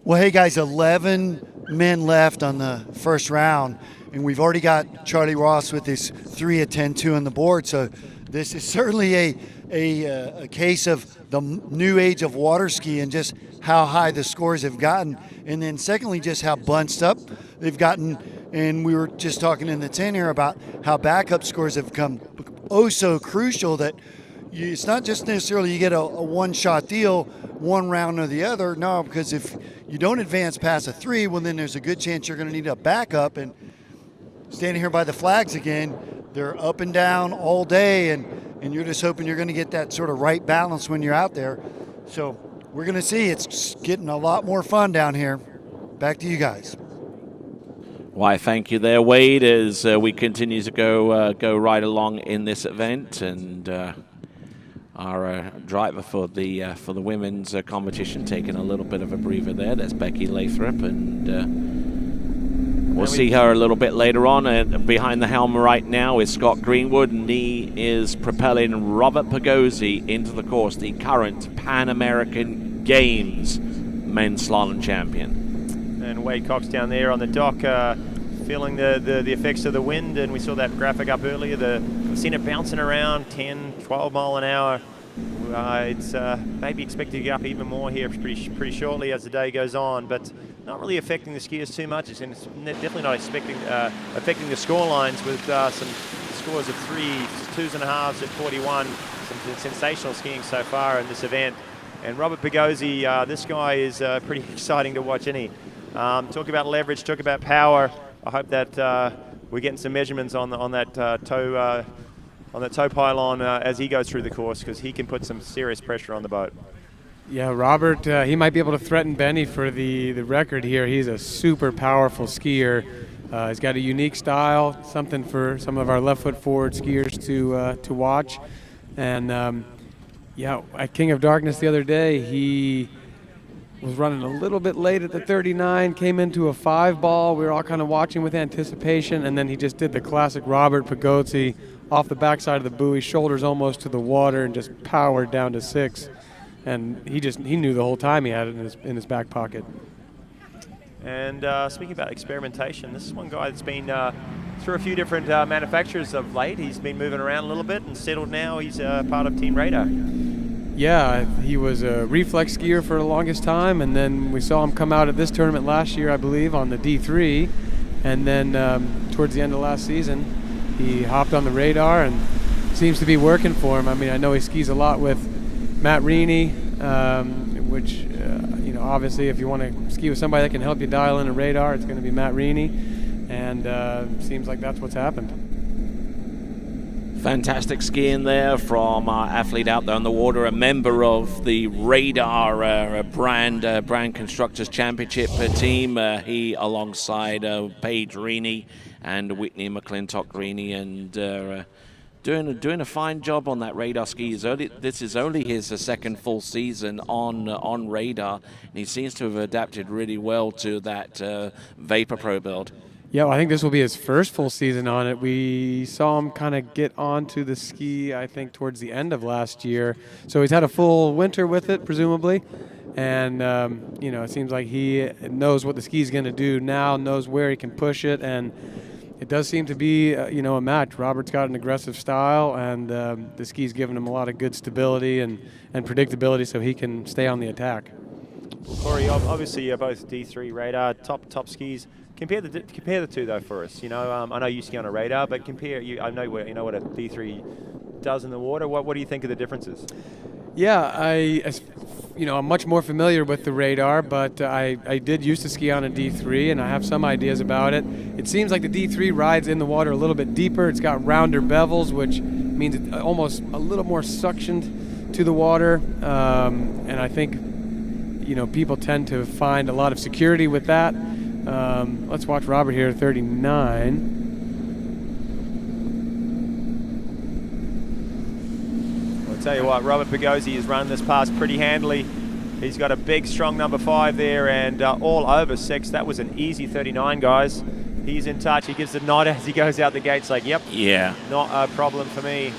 Well, hey guys, 11 men left on the first round, and we've already got Charlie Ross with his 3 at 10.2 on the board. So this is certainly a case of the new age of water ski and just how high the scores have gotten. And then secondly, just how bunched up they've gotten. And we were just talking in the 10 here about how backup scores have become so crucial that it's not just necessarily you get a one-shot deal one round or the other. No, because if you don't advance past a 3, well, then there's a good chance you're going to need a backup. And standing here by the flags again, they're up and down all day, and you're just hoping you're going to get that sort of right balance when you're out there. So we're going to see. It's getting a lot more fun down here. Back to you guys. Why, thank you there, Wade, as we continue to go right along in this event, and our driver for the women's competition taking a little bit of a breather there. That's Becky Lathrop, and we'll see her a little bit later on. And behind the helm right now is Scott Greenwood, and he is propelling Robert Pagozzi into the course, the current Pan American Games men's slalom champion. And Wade Cox down there on the dock, feeling the effects of the wind, and we saw that graphic up earlier. We've seen it bouncing around 10, 12 mile an hour. It's maybe expected to go up even more here pretty shortly as the day goes on, but not really affecting the skiers too much. It's definitely not affecting the score lines with some scores of 3s, 2s and a halves at 41. Some sensational skiing so far in this event. And Robert Pagozzi, this guy is pretty exciting to watch, isn't he? Talk about leverage, talk about power. I hope that we're getting some measurements on that toe pylon as he goes through the course, because he can put some serious pressure on the boat. Yeah, Robert, he might be able to threaten Benny for the record here. He's a super powerful skier. He's got a unique style, something for some of our left foot forward skiers to watch. And yeah, at King of Darkness the other day, he was running a little bit late at the 39, came into a 5-ball. We were all kind of watching with anticipation, and then he just did the classic Robert Pagozzi off the backside of the buoy, shoulders almost to the water, and just powered down to 6. And he knew the whole time he had it in his back pocket. And speaking about experimentation, this is one guy that's been through a few different manufacturers of late. He's been moving around a little bit and settled now. He's part of Team Radar. Yeah, he was a reflex skier for the longest time, and then we saw him come out at this tournament last year, I believe, on the D3. And then towards the end of last season, he hopped on the Radar and seems to be working for him. I mean, I know he skis a lot with Matt Reaney, which, you know, obviously if you want to ski with somebody that can help you dial in a Radar, it's going to be Matt Reaney. And seems like that's what's happened. Fantastic skiing there from our athlete out there on the water, a member of the Radar brand Constructors Championship team. He alongside Paige Reaney and Whitney McClintock Reaney, and doing a fine job on that Radar ski. This is only his second full season on Radar, and he seems to have adapted really well to that Vapor Pro build. Yeah, well, I think this will be his first full season on it. We saw him kind of get onto the ski, I think, towards the end of last year. So he's had a full winter with it, presumably. And, you know, it seems like he knows what the ski's going to do now, knows where he can push it. And it does seem to be, you know, a match. Robert's got an aggressive style, and the ski's giving him a lot of good stability and predictability so he can stay on the attack. Corey, obviously you're both D3 Radar, top skis. Compare the two though for us. You know, I know you ski on a Radar, but compare. I know you know what a D3 does in the water. What do you think of the differences? Yeah, you know, I'm much more familiar with the Radar, but I did used to ski on a D3, and I have some ideas about it. It seems like the D3 rides in the water a little bit deeper. It's got rounder bevels, which means it's almost a little more suctioned to the water, and I think, you know, people tend to find a lot of security with that. Let's watch Robert here, 39. I'll tell you what, Robert Pagozzi has run this pass pretty handily. He's got a big, strong number 5 there, and all over 6. That was an easy 39, guys. He's in touch. He gives the nod as he goes out the gates, like, yep, yeah, not a problem for me.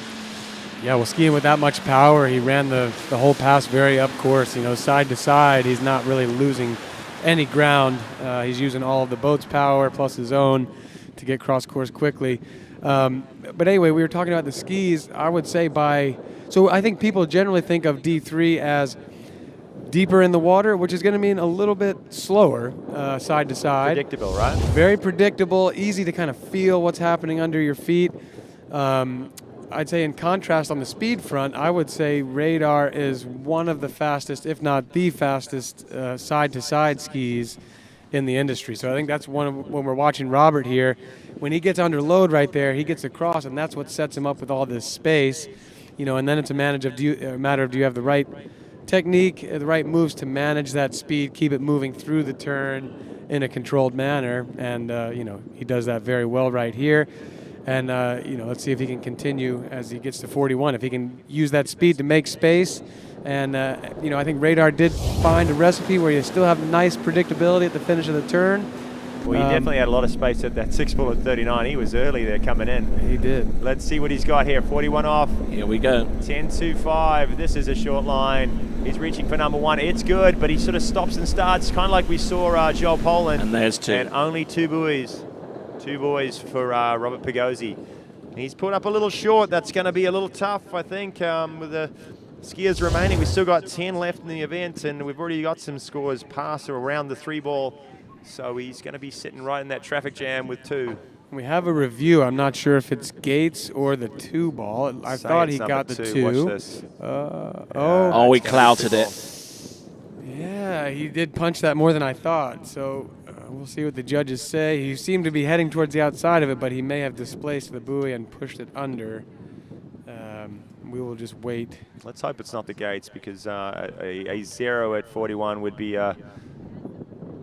Yeah, well, skiing with that much power, he ran the whole pass very up course. You know, side to side, he's not really losing any ground. He's using all of the boat's power plus his own to get cross course quickly. But anyway, we were talking about the skis. I would say so I think people generally think of D3 as deeper in the water, which is going to mean a little bit slower side to side. Predictable, right? Very predictable, easy to kind of feel what's happening under your feet. I'd say in contrast on the speed front, I would say Radar is one of the fastest, if not the fastest, side-to-side skis in the industry. So I think that's when we're watching Robert here, when he gets under load right there, he gets across, and that's what sets him up with all this space. And then it's a matter of do you have the right technique, the right moves to manage that speed, keep it moving through the turn in a controlled manner, and he does that very well right here. And let's see if he can continue as he gets to 41. If he can use that speed to make space, and I think Radar did find a recipe where you still have nice predictability at the finish of the turn. Well, he definitely had a lot of space at that 6 ball at 39. He was early there coming in. He did. Let's see what he's got here. 41 off. Here we go. 10.25. This is a short line. He's reaching for number 1. It's good, but he sort of stops and starts, kind of like we saw Joel Poland. And there's 2. And only 2 buoys. 2 buoys for Robert Pagozzi. He's put up a little short. That's going to be a little tough, I think, with the skiers remaining. We've still got 10 left in the event, and we've already got some scores past or around the 3 ball. So he's going to be sitting right in that traffic jam with 2. We have a review. I'm not sure if it's Gates or the 2 ball. I thought he got the 2. Watch this. We clouted it. Yeah, he did punch that more than I thought. So we'll see what the judges say. He seemed to be heading towards the outside of it, but he may have displaced the buoy and pushed it under. We will just wait. Let's hope it's not the Gates, because a 0 at 41 would be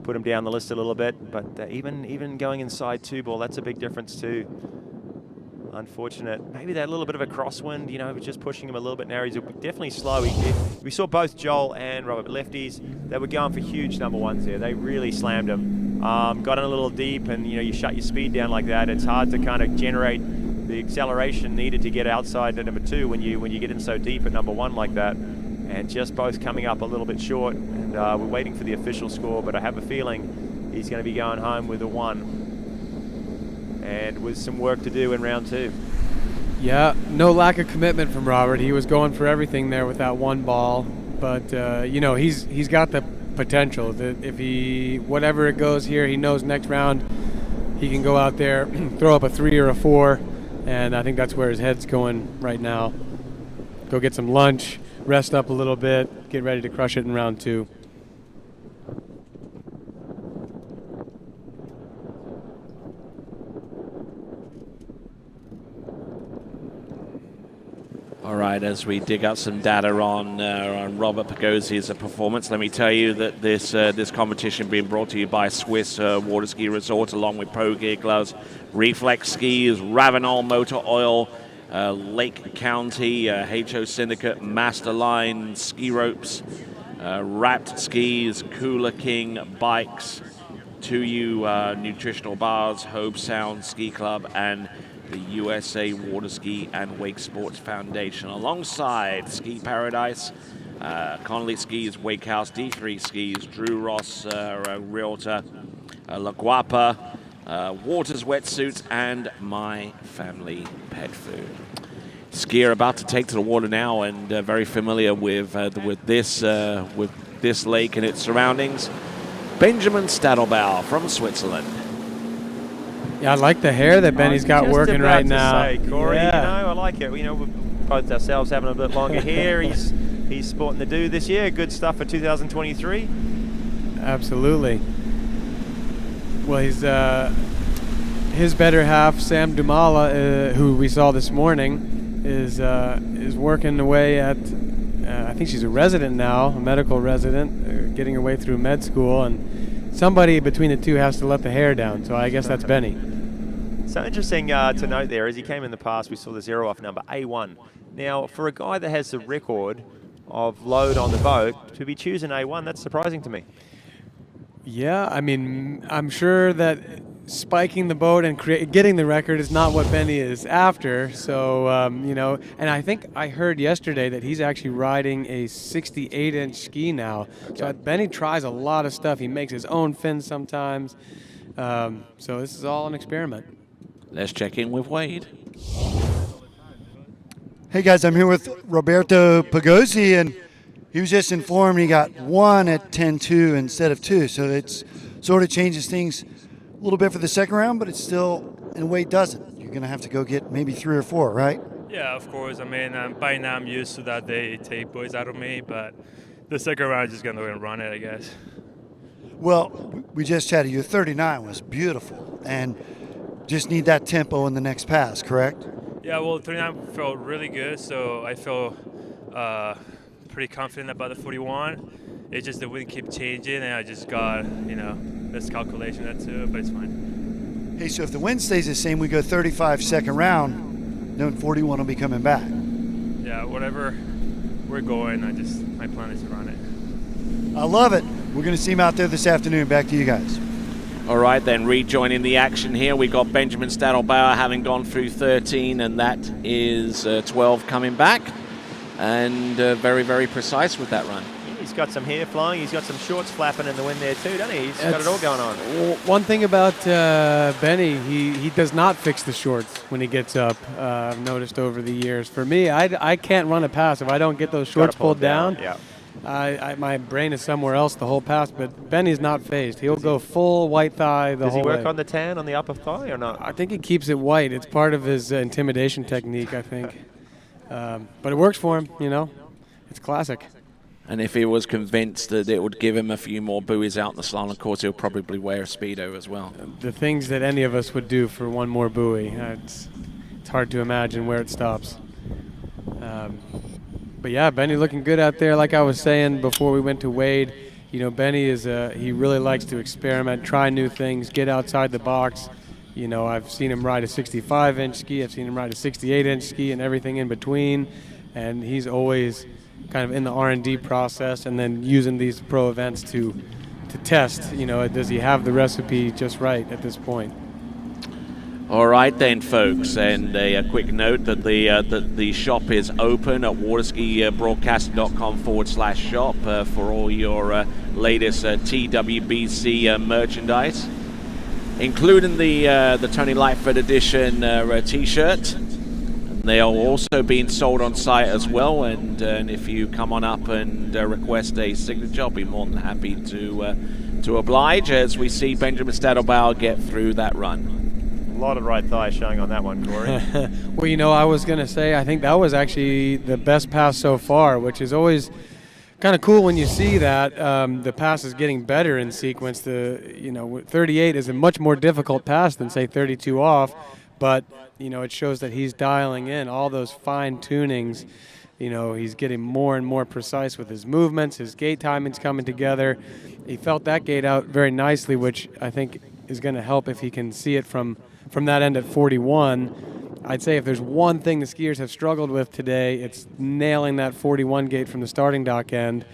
put him down the list a little bit. But even going inside 2 ball, that's a big difference too. Unfortunate. Maybe that little bit of a crosswind, just pushing him a little bit narrow. He's definitely slow. We saw both Joel and Robert lefties. They were going for huge number 1s there. They really slammed him. Got in a little deep, and you shut your speed down like that. It's hard to kind of generate the acceleration needed to get outside to number 2 when you get in so deep at number 1 like that. And just both coming up a little bit short. And we're waiting for the official score, but I have a feeling he's going to be going home with a 1. And with some work to do in round 2. Yeah, no lack of commitment from Robert. He was going for everything there with that 1 ball. But, he's got the potential that if whatever it goes here, he knows next round he can go out there, throw up a 3 or a 4. And I think that's where his head's going right now. Go get some lunch, rest up a little bit, get ready to crush it in round 2. All right, as we dig out some data on Robert Pagozzi's performance, let me tell you that this competition being brought to you by Swiss Waterski Resort, along with Pro Gear Gloves, Reflex Skis, Ravenol Motor Oil, Lake County, HO Syndicate, Masterline Ski Ropes, Wrapped Skis, Cooler King Bikes, 2U Nutritional Bars, Hobe Sound Ski Club, and the USA Waterski and Wake Sports Foundation, alongside Ski Paradise, Connolly Skis, Wake House, D3 Skis, Drew Ross, Realtor, La Guapa, Waters Wetsuits, and My Family Pet Food. Skier about to take to the water now, and very familiar with this lake and its surroundings. Benjamin Stadelbauer from Switzerland. Yeah, I like the hair that Benny's got working right now. Say, Corey, yeah. I like it. We're both ourselves having a bit longer hair. He's sporting the do this year. Good stuff for 2023. Absolutely. Well, he's his better half, Sam Dumala, who we saw this morning, is working away at. I think she's a resident now, a medical resident, getting her way through med school, and somebody between the two has to let the hair down. So I guess that's Benny. So interesting to note there, as he came in the past, we saw the 0-off number, A1. Now, for a guy that has the record of load on the boat, to be choosing A1, that's surprising to me. Yeah, I mean, I'm sure that spiking the boat and getting the record is not what Benny is after. So, and I think I heard yesterday that he's actually riding a 68-inch ski now. Okay. So Benny tries a lot of stuff. He makes his own fins sometimes. So this is all an experiment. Let's check in with Wade. Hey guys, I'm here with Roberto Pagozzi, and he was just informed he got 1 at 10.2 instead of 2. So it sort of changes things a little bit for the second round, but it still, in a way, doesn't. You're going to have to go get maybe 3 or 4, right? Yeah, of course. I mean, by now I'm used to that they take points out of me, but the second round, just going to run it, I guess. Well, we just chatted. Your 39 was beautiful, and just need that tempo in the next pass, correct? Yeah, well, 39 felt really good, so I felt pretty confident about the 41. It's just the wind kept changing, and I just got, miscalculation that too, but it's fine. Hey, so if the wind stays the same, we go 35 second round, then 41 will be coming back. Yeah, whatever we're going, my plan is to run it. I love it. We're going to see him out there this afternoon. Back to you guys. All right, then, rejoining the action here, we got Benjamin Stadelbauer having gone through 13, and that is 12 coming back, and very, very precise with that run. He's got some hair flying. He's got some shorts flapping in the wind there too, doesn't he? He's got it all going on. One thing about Benny, he does not fix the shorts when he gets up. I've noticed over the years. For me, I can't run a pass if I don't get those shorts pulled down. Yeah. My brain is somewhere else the whole pass, but Benny's not phased. He'll go full white thigh the whole way. Does he work on the tan on the upper thigh or not? I think he keeps it white. It's part of his intimidation technique, I think. But it works for him, It's classic. And if he was convinced that it would give him a few more buoys out in the slalom course, he'll probably wear a Speedo as well. The things that any of us would do for one more buoy, it's hard to imagine where it stops. But yeah, Benny looking good out there. Like I was saying before we went to Wade, Benny he really likes to experiment, try new things, get outside the box. I've seen him ride a 65-inch ski, I've seen him ride a 68-inch ski and everything in between, and he's always kind of in the R&D process and then using these pro events to test, does he have the recipe just right at this point? All right then, folks, and a quick note that the shop is open at waterskibroadcasting.com/shop for all your latest TWBC merchandise, including the Tony Lightfoot edition T-shirt. They are also being sold on site as well, and if you come on up and request a signature, I'll be more than happy to oblige as we see Benjamin Stadelbauer get through that run. A lot of right thigh showing on that one, Corey. Well, I was going to say, I think that was actually the best pass so far, which is always kind of cool when you see that the pass is getting better in sequence. 38 is a much more difficult pass than, say, 32 off, but, it shows that he's dialing in all those fine tunings. He's getting more and more precise with his movements, his gait timing's coming together. He felt that gait out very nicely, which I think is going to help if he can see it from that end at 41. I'd say if there's one thing the skiers have struggled with today, it's nailing that 41 gate from the starting dock end.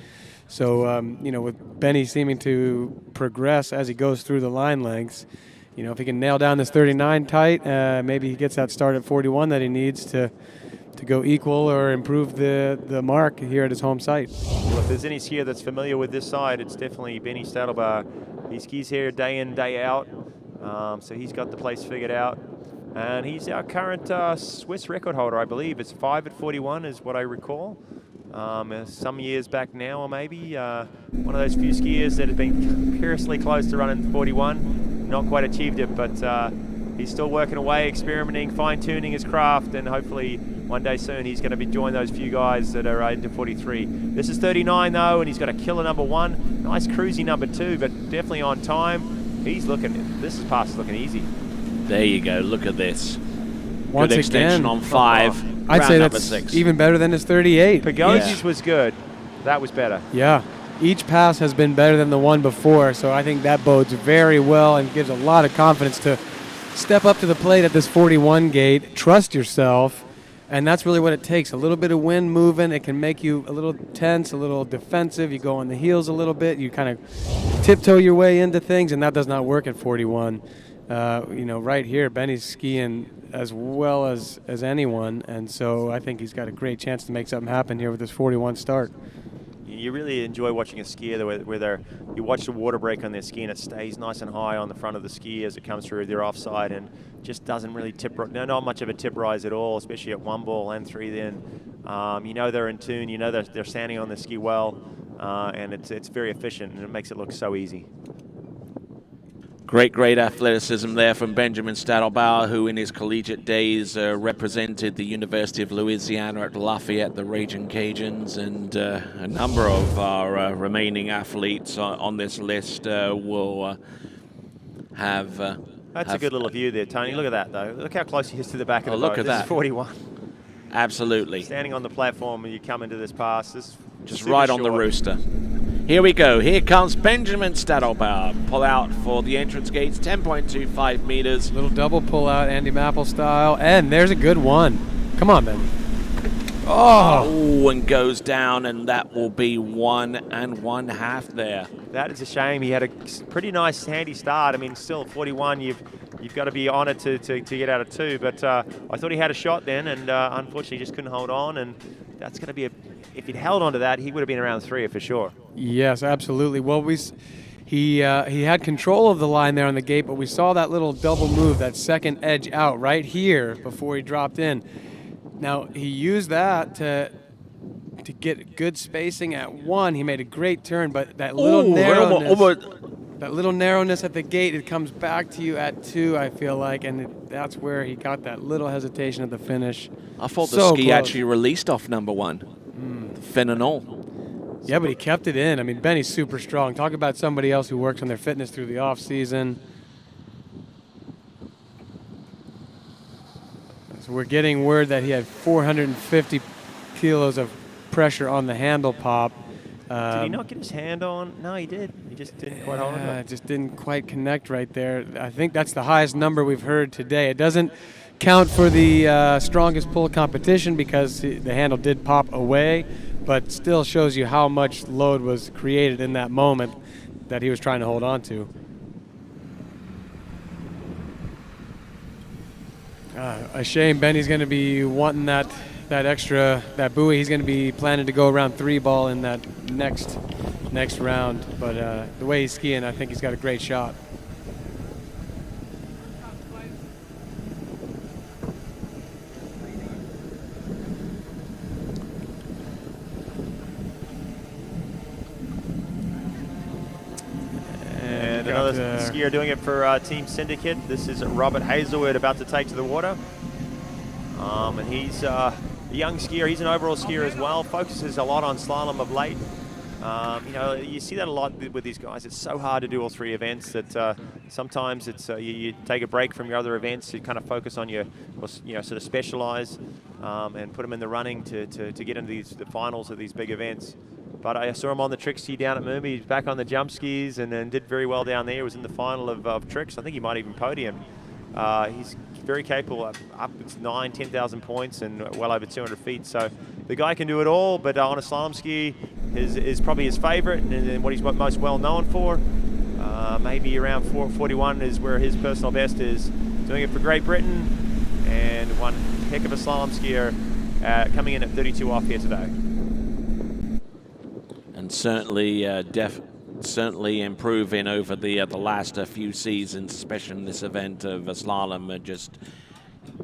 So, with Benny seeming to progress as he goes through the line lengths, if he can nail down this 39 tight, maybe he gets that start at 41 that he needs to go equal or improve the mark here at his home site. Well, if there's any skier that's familiar with this side, it's definitely Benny Stadelbauer. He skis here day in, day out, so he's got the place figured out. And he's our current Swiss record holder, I believe. It's 5 at 41 is what I recall. Some years back now, or maybe one of those few skiers that have been curiously close to running 41. Not quite achieved it, but he's still working away, experimenting, fine-tuning his craft, and hopefully one day soon he's going to be joining those few guys that are into 43. This is 39 though, and he's got a killer number 1. Nice cruisy number 2, but definitely on time. This pass is looking easy. There you go, look at this. Once good extension again, on 5. I'd say number that's 6. even better than his 38. Pagosi's was good. That was better. Yeah. Each pass has been better than the one before, so I think that bodes very well and gives a lot of confidence to step up to the plate at this 41 gate, trust yourself, and that's really what it takes. A little bit of wind moving, it can make you a little tense, a little defensive. You go on the heels a little bit, you kind of tiptoe your way into things, and that does not work at 41. Right here, Benny's skiing as well as anyone, and so I think he's got a great chance to make something happen here with this 41 start. You really enjoy watching a skier where you watch the water break on their ski and it stays nice and high on the front of the ski as it comes through their offside and just doesn't really not much of a tip rise at all, especially at 1 ball and 3 then. They're in tune, they're standing on the ski well, and it's very efficient and it makes it look so easy. Great athleticism there from Benjamin Stadelbauer, who in his collegiate days represented the University of Louisiana at Lafayette, the Raging Cajuns, and a number of our remaining athletes on this list will have... That's a good little view there, Tony. Look at that, though. Look how close he is to the back of the look boat. at This that. is 41. Absolutely. Standing on the platform when you come into this pass. This is just super right on the short. rooster. Here we go. Here comes Benjamin Stadelbauer. Pull out for the entrance gates, 10.25 meters. Little double pull out, Andy Mappel style, and there's a good one. Come on, Ben. Oh, and goes down, and that will be 1 1/2 there. That is a shame. He had a pretty nice, handy start. I mean, still at 41, you've got to be honoured to get out of 2. But I thought he had a shot then, and unfortunately just couldn't hold on. And that's going to be if he'd held on to that, he would have been around 3 for sure. Yes, absolutely. Well, he had control of the line there on the gate, but we saw that little double move, that second edge out right here before he dropped in. Now, he used that to get good spacing at 1. He made a great turn, but that little narrowness at the gate, it comes back to you at 2, I feel like, and that's where he got that little hesitation at the finish. I thought the ski actually released off number 1, fin and all. Yeah, but he kept it in. I mean, Benny's super strong. Talk about somebody else who works on their fitness through the off season. So we're getting word that he had 450 kilos of pressure on the handle pop. Did he not get his hand on? No, he did. He just didn't quite hold on. It just didn't quite connect right there. I think that's the highest number we've heard today. It doesn't count for the strongest pull competition because the handle did pop away, but still shows you how much load was created in that moment that he was trying to hold on to. A shame Benny's going to be wanting that buoy. He's going to be planning to go around 3 ball in that next round. But the way he's skiing, I think he's got a great shot. And another skier doing it for Team Syndicate. This is Robert Hazelwood about to take to the water. And he's a young skier. He's an overall skier as well. Focuses a lot on slalom of late. You know, you see that a lot with these guys. It's so hard to do all 3 events that sometimes it's you take a break from your other events. You kind of focus on your, sort of specialize and put them in the running to get into the finals of these big events. But I saw him on the trick ski down at Moomba. He's back on the jump skis and did very well down there. He was in the final of tricks. I think he might even podium. He's very capable, up to 10,000 points and well over 200 feet. So the guy can do it all, but on a slalom ski is probably his favorite and what he's most well known for. Maybe around 41 is where his personal best is. Doing it for Great Britain and one heck of a slalom skier coming in at 32 off here today. And certainly certainly improving over the last few seasons, especially in this event of slalom. Just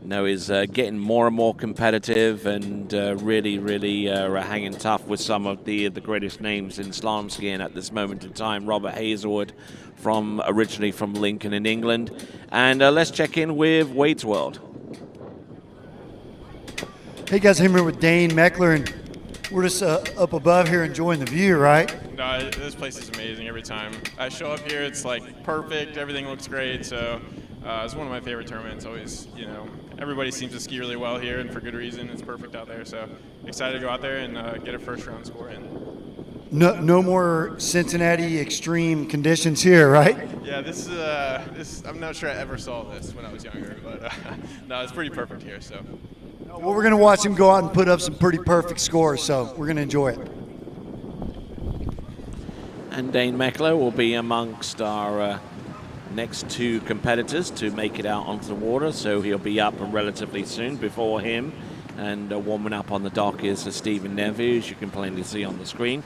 is getting more and more competitive and really hanging tough with some of the greatest names in slalom skiing at this moment in time. Robert Hazelwood, originally from Lincoln in England. And let's check in with Wade's World. Hey guys, I'm here with Dane Meckler, and we're just up above here enjoying the view, right? No, this place is amazing every time. I show up here, it's like perfect, everything looks great, so it's one of my favorite tournaments. Always, everybody seems to ski really well here, and for good reason. It's perfect out there, so excited to go out there and get a first round score in. No more Cincinnati extreme conditions here, right? Yeah, this is I'm not sure I ever saw this when I was younger, but no, it's pretty perfect here, so. Well, we're going to watch him go out and put up some pretty perfect scores, so we're going to enjoy it. And Dane Meckler will be amongst our next 2 competitors to make it out onto the water, so he'll be up relatively soon. Before him and warming up on the dock is Stephen Neville, as you can plainly see on the screen.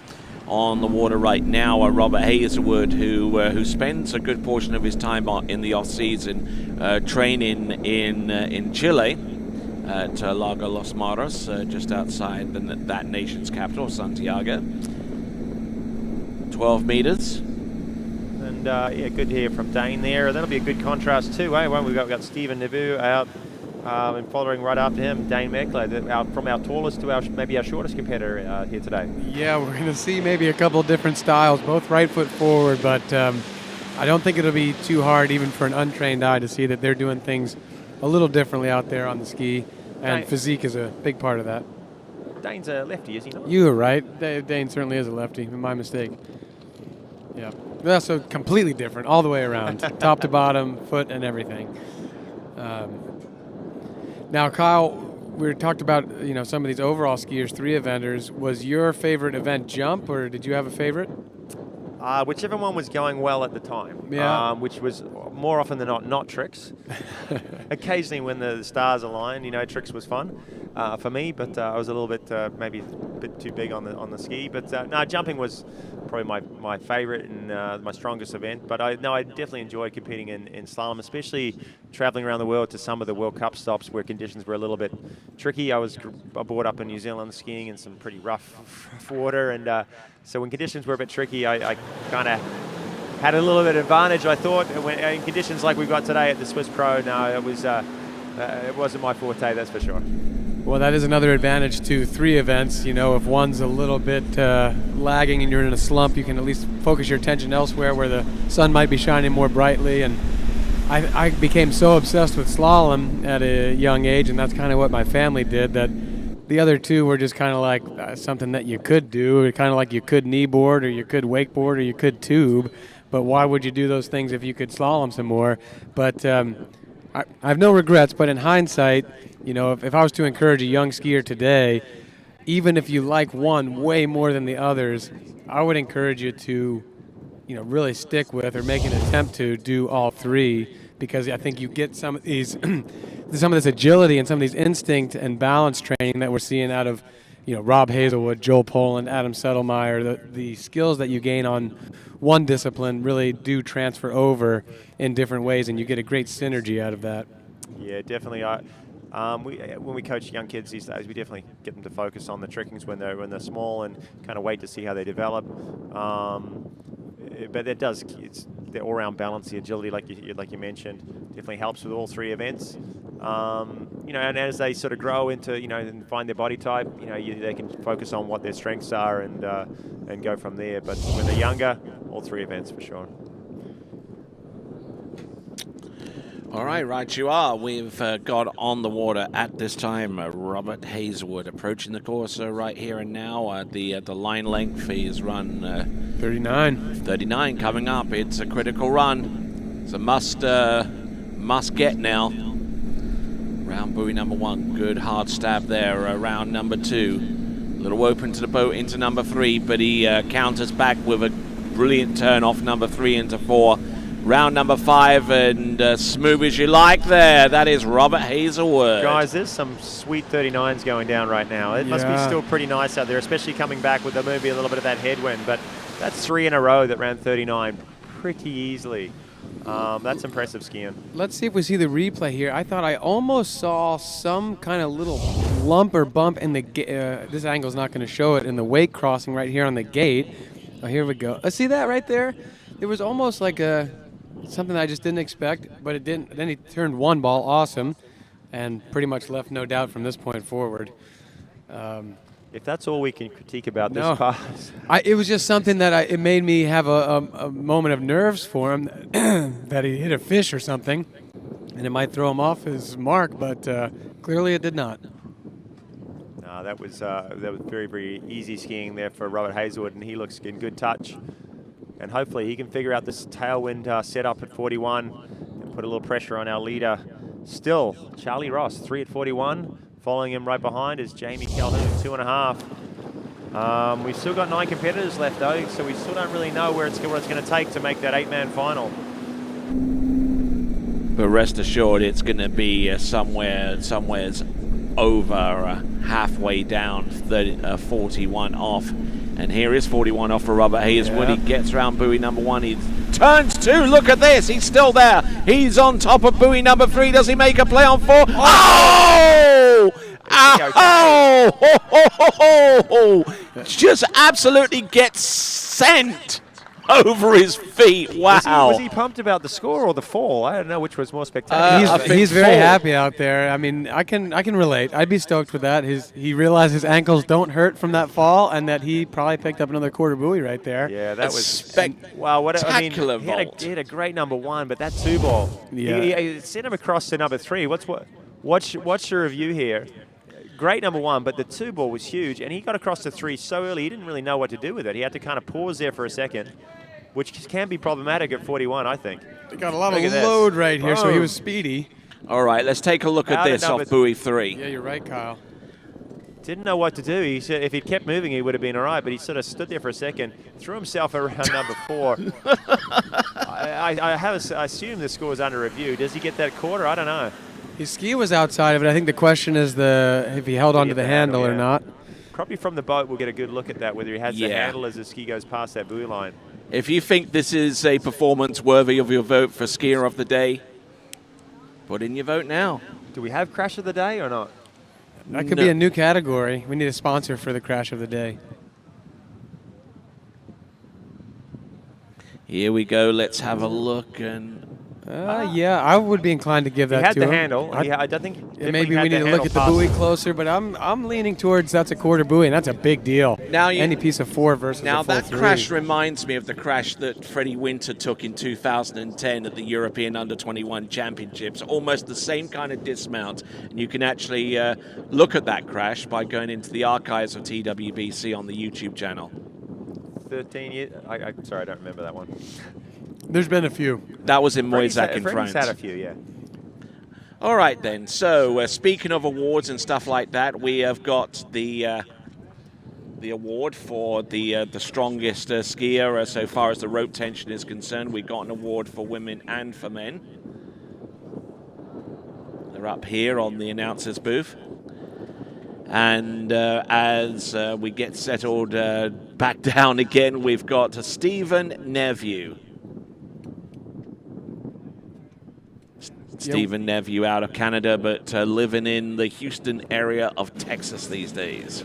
On the water right now, Robert Hazelwood, who spends a good portion of his time in the off-season training in Chile at Lago Los Maros, just outside that nation's capital, Santiago. 12 meters. And And yeah, good to hear from Dane there. That'll be a good contrast too, eh? We've got Stephen Nabu out, and following right after him, Dane Meckler, from our tallest to maybe our shortest competitor here today. Yeah, we're going to see maybe a couple different styles, both right foot forward, but I don't think it'll be too hard even for an untrained eye to see that they're doing things a little differently out there on the ski, and physique is a big part of that. Dane's a lefty, is he not? You were right. Dane certainly is a lefty. My mistake. Yeah. They're also completely different all the way around, top to bottom, foot and everything. Now, Kyle, we talked about some of these overall skiers, 3-eventers. Was your favorite event jump, or did you have a favorite? Whichever one was going well at the time, which was more often than not tricks. Occasionally when the stars align, tricks was fun for me, but I was a little bit maybe a bit too big on the ski. But no, jumping was probably my favorite and my strongest event. But I definitely enjoyed competing in slalom, especially traveling around the world to some of the World Cup stops where conditions were a little bit tricky. I brought up in New Zealand skiing in some pretty rough water, and so when conditions were a bit tricky, I kind of had a little bit of advantage, I thought. In conditions like we've got today at the Swiss Pro, no, it wasn't my forte, that's for sure. Well, that is another advantage to 3 events. If one's a little bit lagging and you're in a slump, you can at least focus your attention elsewhere where the sun might be shining more brightly. And I became so obsessed with slalom at a young age, and that's kind of what my family did, that the other 2 were just kind of like something that you could do, kind of like you could kneeboard or you could wakeboard or you could tube. But why would you do those things if you could slalom some more? But I have no regrets, but in hindsight, if I was to encourage a young skier today, even if you like one way more than the others, I would encourage you to, really stick with or make an attempt to do all 3, because I think you get some of these, some of this agility and some of these instinct and balance training that we're seeing out of, Rob Hazelwood, Joel Poland, Adam Settlemeyer. The skills that you gain on one discipline really do transfer over in different ways, and you get a great synergy out of that. Yeah, definitely. When we coach young kids these days, we definitely get them to focus on the trickings when they're small and kind of wait to see how they develop. But it's the all-round balance, the agility, like you mentioned, definitely helps with all 3 events. And as they sort of grow into, and find their body type, they can focus on what their strengths are and go from there. But when they're younger, all 3 events for sure. All right you are. We've got on the water at this time Robert Hazelwood approaching the course right here and now. At the line length, he's run 39 coming up. It's a critical run. It's a must get now. Round buoy number 1, good hard stab there. Round number 2, a little open to the boat into number 3, but he counters back with a brilliant turn off number 3 into 4. Round number 5, and smooth as you like there. That is Robert Hazelwood. Guys, there's some sweet 39s going down right now. It must be still pretty nice out there, especially coming back with maybe a little bit of that headwind. But that's 3 in a row that ran 39 pretty easily. That's impressive skiing. Let's see if we see the replay here. I thought I almost saw some kind of little lump or bump in the this angle's not going to show it, in the wake crossing right here on the gate. Oh, here we go. See that right there? There was almost like something I just didn't expect, but it didn't. Then he turned 1 ball, awesome, and pretty much left no doubt from this point forward. If that's all we can critique about this pass. It was just something that it made me have a moment of nerves for him, that he hit a fish or something, and it might throw him off his mark, but clearly it did not. No, that was very, very easy skiing there for Robert Hazelwood, and he looks in good touch. And hopefully he can figure out this tailwind setup at 41 and put a little pressure on our leader. Still, Charlie Ross, 3 at 41. Following him right behind is Jamie Calhoun, 2.5. We've still got 9 competitors left though, so we still don't really know what it's going to take to make that 8-man final. But rest assured, it's going to be somewhere's over halfway down, 41 off. And here is 41 off for Robert Hazelwood. He gets around buoy number 1. He turns 2. Look at this. He's still there. He's on top of buoy number 3. Does he make a play on 4? Oh! Oh! Just absolutely gets sent over his feet. Wow. Was he pumped about the score or the fall? I don't know which was more spectacular. He's very happy out there. I mean, I can relate. I'd be stoked with that. He realized his ankles don't hurt from that fall, and that he probably picked up another quarter buoy right there. Yeah, that was spectacular. He had a great number 1, but that 2 ball. Yeah. He sent him across to number 3. What's your review here? Great number 1, but the 2 ball was huge, and he got across to 3 so early he didn't really know what to do with it. He had to kind of pause there for a second, which can be problematic at 41, I think. He got a lot of load right here, so he was speedy. All right, let's take a look at this off buoy 3. Yeah, you're right, Kyle. Didn't know what to do. He said if he'd kept moving, he would have been all right, but he sort of stood there for a second, threw himself around number 4. I assume the score is under review. Does he get that quarter? I don't know. His ski was outside of it. I think the question is if he held onto the handle or not. Probably from the boat we'll get a good look at that, whether he has the handle as the ski goes past that buoy line. If you think this is a performance worthy of your vote for skier of the day, put in your vote now. Do we have crash of the day or not? That could be a new category. We need a sponsor for the crash of the day. Here we go. Let's have a look. And yeah, I would be inclined to give that to him. He had the handle. I don't think. Maybe we need to look at the buoy closer, but I'm leaning towards that's a quarter buoy, and that's a big deal. Now any piece of 4 versus now a full that 3. crash reminds me of the crash that Freddie Winter took in 2010 at the European Under-21 Championships. Almost the same kind of dismount, and you can actually look at that crash by going into the archives of TWBC on the YouTube channel. 13 years. Sorry, I don't remember that one. There's been a few. That was in Moissac in France. Freddie's had a few, yeah. All right, then. So, speaking of awards and stuff like that, we have got the award for the strongest skier so far as the rope tension is concerned. We got an award for women and for men. They're up here on the announcer's booth. And as we get settled back down again, we've got Stephen Neveu. Stephen Neveu out of Canada, but living in the Houston area of Texas these days.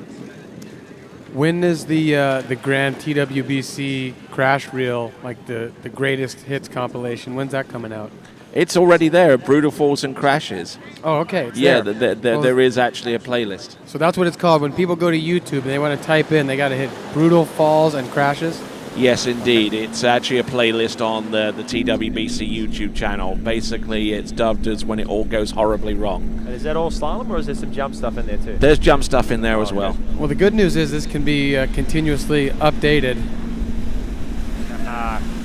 When is the Grand TWBC crash reel, like the greatest hits compilation? When's that coming out? It's already there, Brutal Falls and Crashes. Oh, okay. It's yeah, there. There is actually a playlist. So that's what it's called. When people go to YouTube and they want to type in, they got to hit Brutal Falls and Crashes? Yes, indeed. It's actually a playlist on the TWBC YouTube channel. Basically, it's dubbed as When It All Goes Horribly Wrong. And is that all slalom, or is there some jump stuff in there too? There's jump stuff in there as well. Well, the good news is this can be continuously updated.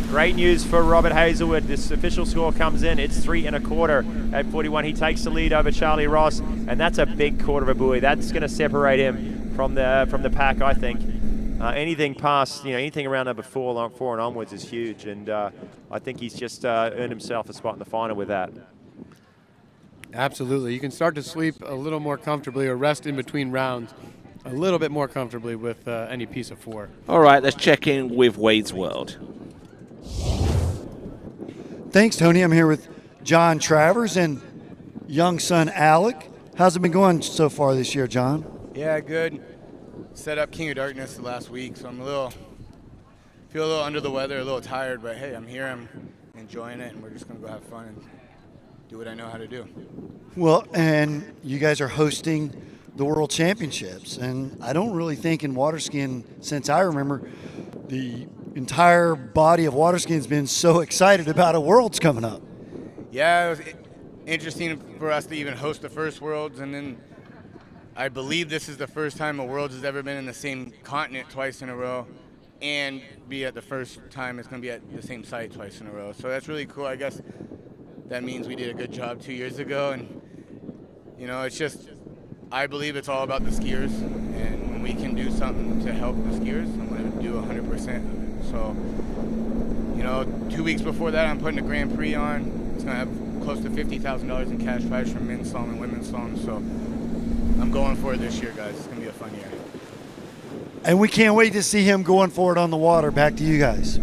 Great news for Robert Hazelwood. This official score comes in. It's 3 1/4 at 41. He takes the lead over Charlie Ross, and that's a big quarter of a buoy. That's going to separate him from the pack, I think. Anything past, anything around number 4 and onwards is huge, and I think he's just earned himself a spot in the final with that. Absolutely. You can start to sleep a little more comfortably or rest in between rounds a little bit more comfortably with any piece of 4. All right, let's check in with Wade's World. Thanks, Tony. I'm here with John Travers and young son Alec. How's it been going so far this year, John? Yeah, good. Set up King of Darkness the last week, so I'm feel a little under the weather, a little tired, but hey, I'm here, I'm enjoying it, and we're just gonna go have fun and do what I know how to do. Well, and you guys are hosting the World Championships, and I don't really think in water skiing, since I remember, the entire body of water skiing has been so excited about a Worlds coming up. Yeah, it was interesting for us to even host the first Worlds, and then I believe this is the first time a Worlds has ever been in the same continent twice in a row, and be at the first time it's going to be at the same site twice in a row. So that's really cool. I guess that means we did a good job 2 years ago, and it's just, I believe it's all about the skiers, and when we can do something to help the skiers, I'm going to do 100%. So, 2 weeks before that, I'm putting a Grand Prix on. It's going to have close to $50,000 in cash prize for men's slalom and women's slalom. So I'm going for it this year, guys. It's going to be a fun year. And we can't wait to see him going for it on the water. Back to you guys.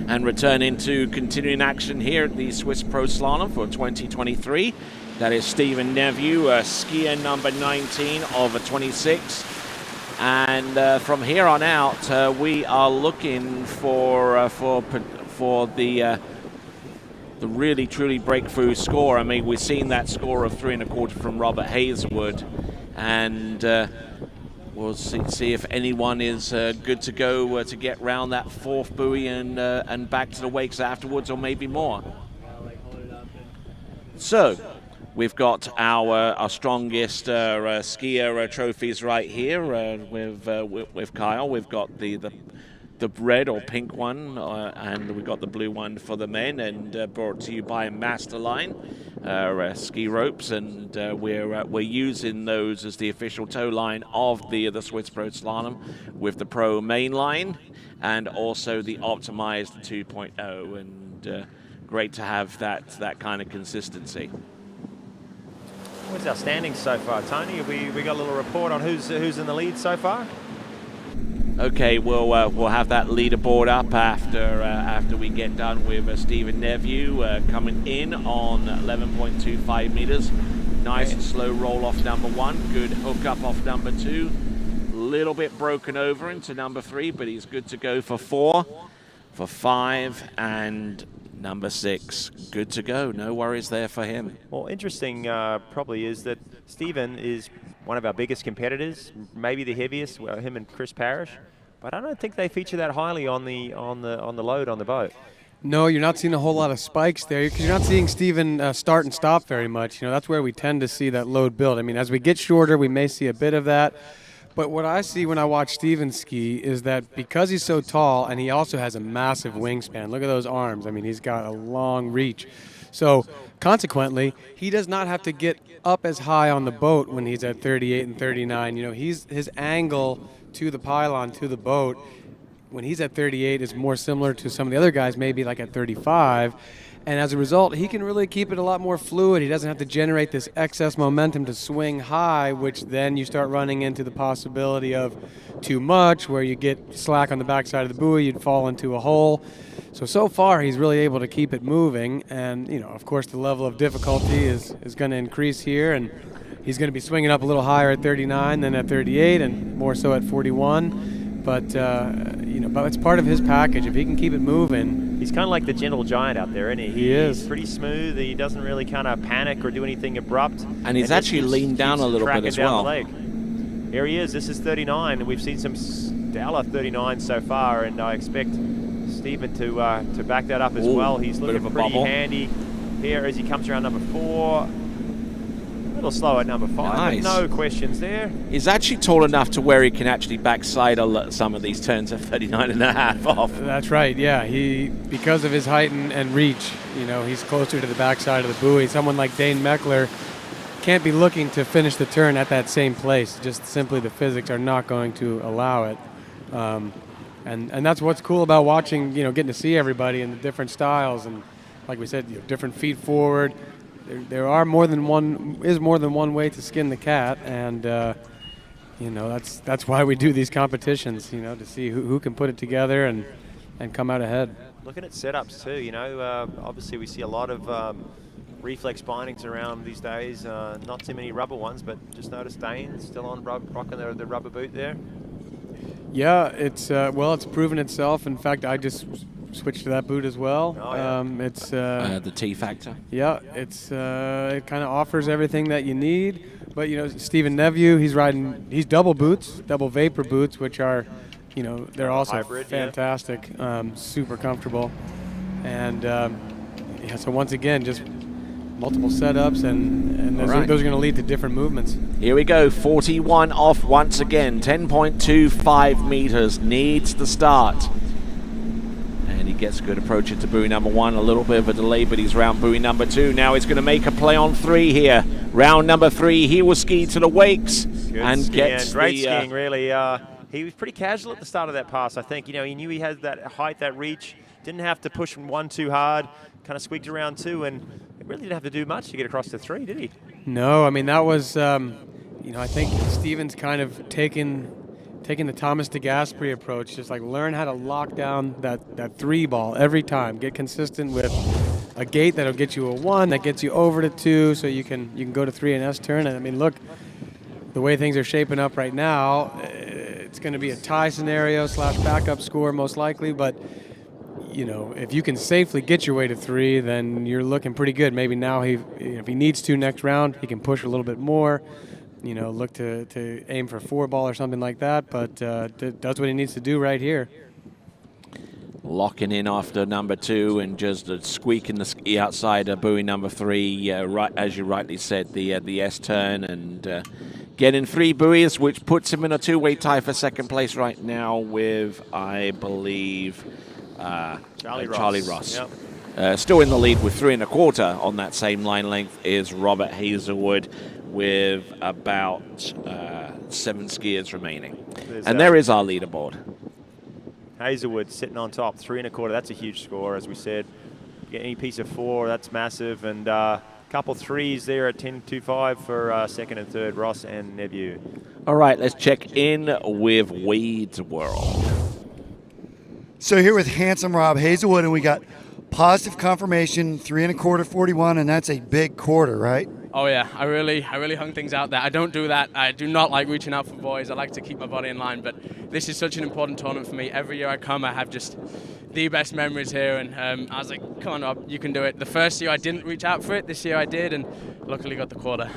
And returning to continuing action here at the Swiss Pro Slalom for 2023. That is Stephen Neveu, skier number 19 of 26. And from here on out, we are looking for the really truly breakthrough score. I mean, we've seen that score of 3 1/4 from Robert Hazelwood, and we'll see if anyone is good to go to get round that 4th buoy and back to the wakes afterwards, or maybe more. So we've got our strongest skier trophies right here with Kyle. We've got the red or pink one, and we've got the blue one for the men, and brought to you by Masterline ski ropes, and we're using those as the official tow line of the Swiss Pro Slalom, with the Pro main line and also the optimized 2.0, and great to have that kind of consistency. What's our standings so far, Tony? Have we got a little report on who's in the lead so far? Okay, we'll have that leaderboard up after we get done with Stephen Neveu coming in on 11.25 meters. Nice and slow roll off number 1. Good hook up off number 2. Little bit broken over into number 3, but he's good to go for 4, for 5, and number 6. Good to go. No worries there for him. Well, interesting probably is that Stephen is one of our biggest competitors, maybe the heaviest, him and Chris Parrish, but I don't think they feature that highly on the load on the boat. No, you're not seeing a whole lot of spikes there because you're not seeing Stephen start and stop very much. You know, that's where we tend to see that load build. I mean, as we get shorter, we may see a bit of that. But what I see when I watch Stephen ski is that because he's so tall and he also has a massive wingspan, look at those arms. I mean, he's got a long reach. So consequently, he does not have to get up as high on the boat when he's at 38 and 39. You know, his angle to the pylon, to the boat, when he's at 38 is more similar to some of the other guys, maybe like at 35. And as a result, he can really keep it a lot more fluid. He doesn't have to generate this excess momentum to swing high, which then you start running into the possibility of too much, where you get slack on the backside of the buoy, you'd fall into a hole. So far, he's really able to keep it moving. And, you know, of course, the level of difficulty is going to increase here. And he's going to be swinging up a little higher at 39 than at 38 and more so at 41. But, you know, but it's part of his package. If he can keep it moving. He's kind of like the gentle giant out there, isn't he? He is. He's pretty smooth. He doesn't really kind of panic or do anything abrupt. And he's actually leaned down a little bit as well. Here he is. This is 39, and we've seen some stellar 39 so far, and I expect Stephen to back that up as well. He's looking pretty handy here as he comes around number 4. A little slow at number 5, nice. But no questions there. He's actually tall enough to where he can actually backside some of these turns at 39.5 off. That's right, yeah. He, because of his height and reach, you know, he's closer to the backside of the buoy. Someone like Dane Meckler can't be looking to finish the turn at that same place. Just simply the physics are not going to allow it. And that's what's cool about watching, you know, getting to see everybody in the different styles. And like we said, you know, different feet forward. There are more than one way to skin the cat, and you know, that's why we do these competitions, you know, to see who can put it together and come out ahead. Looking at setups too, you know, obviously we see a lot of reflex bindings around these days. Not too many rubber ones, but just noticed Dane still on rocking the rubber boot there. Yeah, it's it's proven itself. In fact, I just switched to that boot as well. Oh, yeah. It's the T factor. Yeah, it kind of offers everything that you need. But you know, Stephen Neveu, he's double boots, double vapor boots, which are, you know, they're also hybrid, fantastic, super comfortable. And yeah, so once again, just multiple setups, and those are going to lead to different movements. Here we go, 41 off once again, 10.25 meters, needs the start. And he gets a good approach into buoy number 1, a little bit of a delay, but he's round buoy number 2. Now he's going to make a play on 3 here. Round number 3, he will ski to the wakes. Great skiing, really. He was pretty casual at the start of that pass, I think. You know, he knew he had that height, that reach, didn't have to push from 1 too hard, kind of squeaked around 2, and he really didn't have to do much to get across to 3, did he? No, I mean, that was, you know, I think Stephen's kind of taking the Thomas de Gasperi approach, just like learn how to lock down that 3 ball every time. Get consistent with a gate that'll get you a 1, that gets you over to 2, so you can go to 3 and S turn. And I mean, look, the way things are shaping up right now, it's going to be a tie scenario / backup score most likely, but you know, if you can safely get your way to 3, then you're looking pretty good. Maybe now if he needs to next round, he can push a little bit more, you know, look to aim for 4-ball or something like that, but does what he needs to do right here. Locking in after number 2 and just squeaking the ski outside buoy number 3, right as you rightly said, the S turn, and getting 3 buoys, which puts him in a 2-way tie for second place right now with, I believe, Charlie Ross. Yep. Still in the lead with 3 1/4 on that same line length is Robert Hazelwood with about 7 skiers remaining. And there is our leaderboard. Hazelwood sitting on top, 3 1/4. That's a huge score, as we said. Get any piece of 4, that's massive. And a couple 3s there at 10.25 for second and third, Ross and Nevu. All right, let's check in with Wade's World. So here with handsome Rob Hazelwood, and we got positive confirmation, 3 1/4 41, and that's a big quarter, right? Oh yeah, I really hung things out there. I don't do that. I do not like reaching out for boys. I like to keep my body in line, but this is such an important tournament for me. Every year I come, I have just the best memories here, and I was like, come on Rob, you can do it. The first year I didn't reach out for it, this year I did, and luckily got the quarter.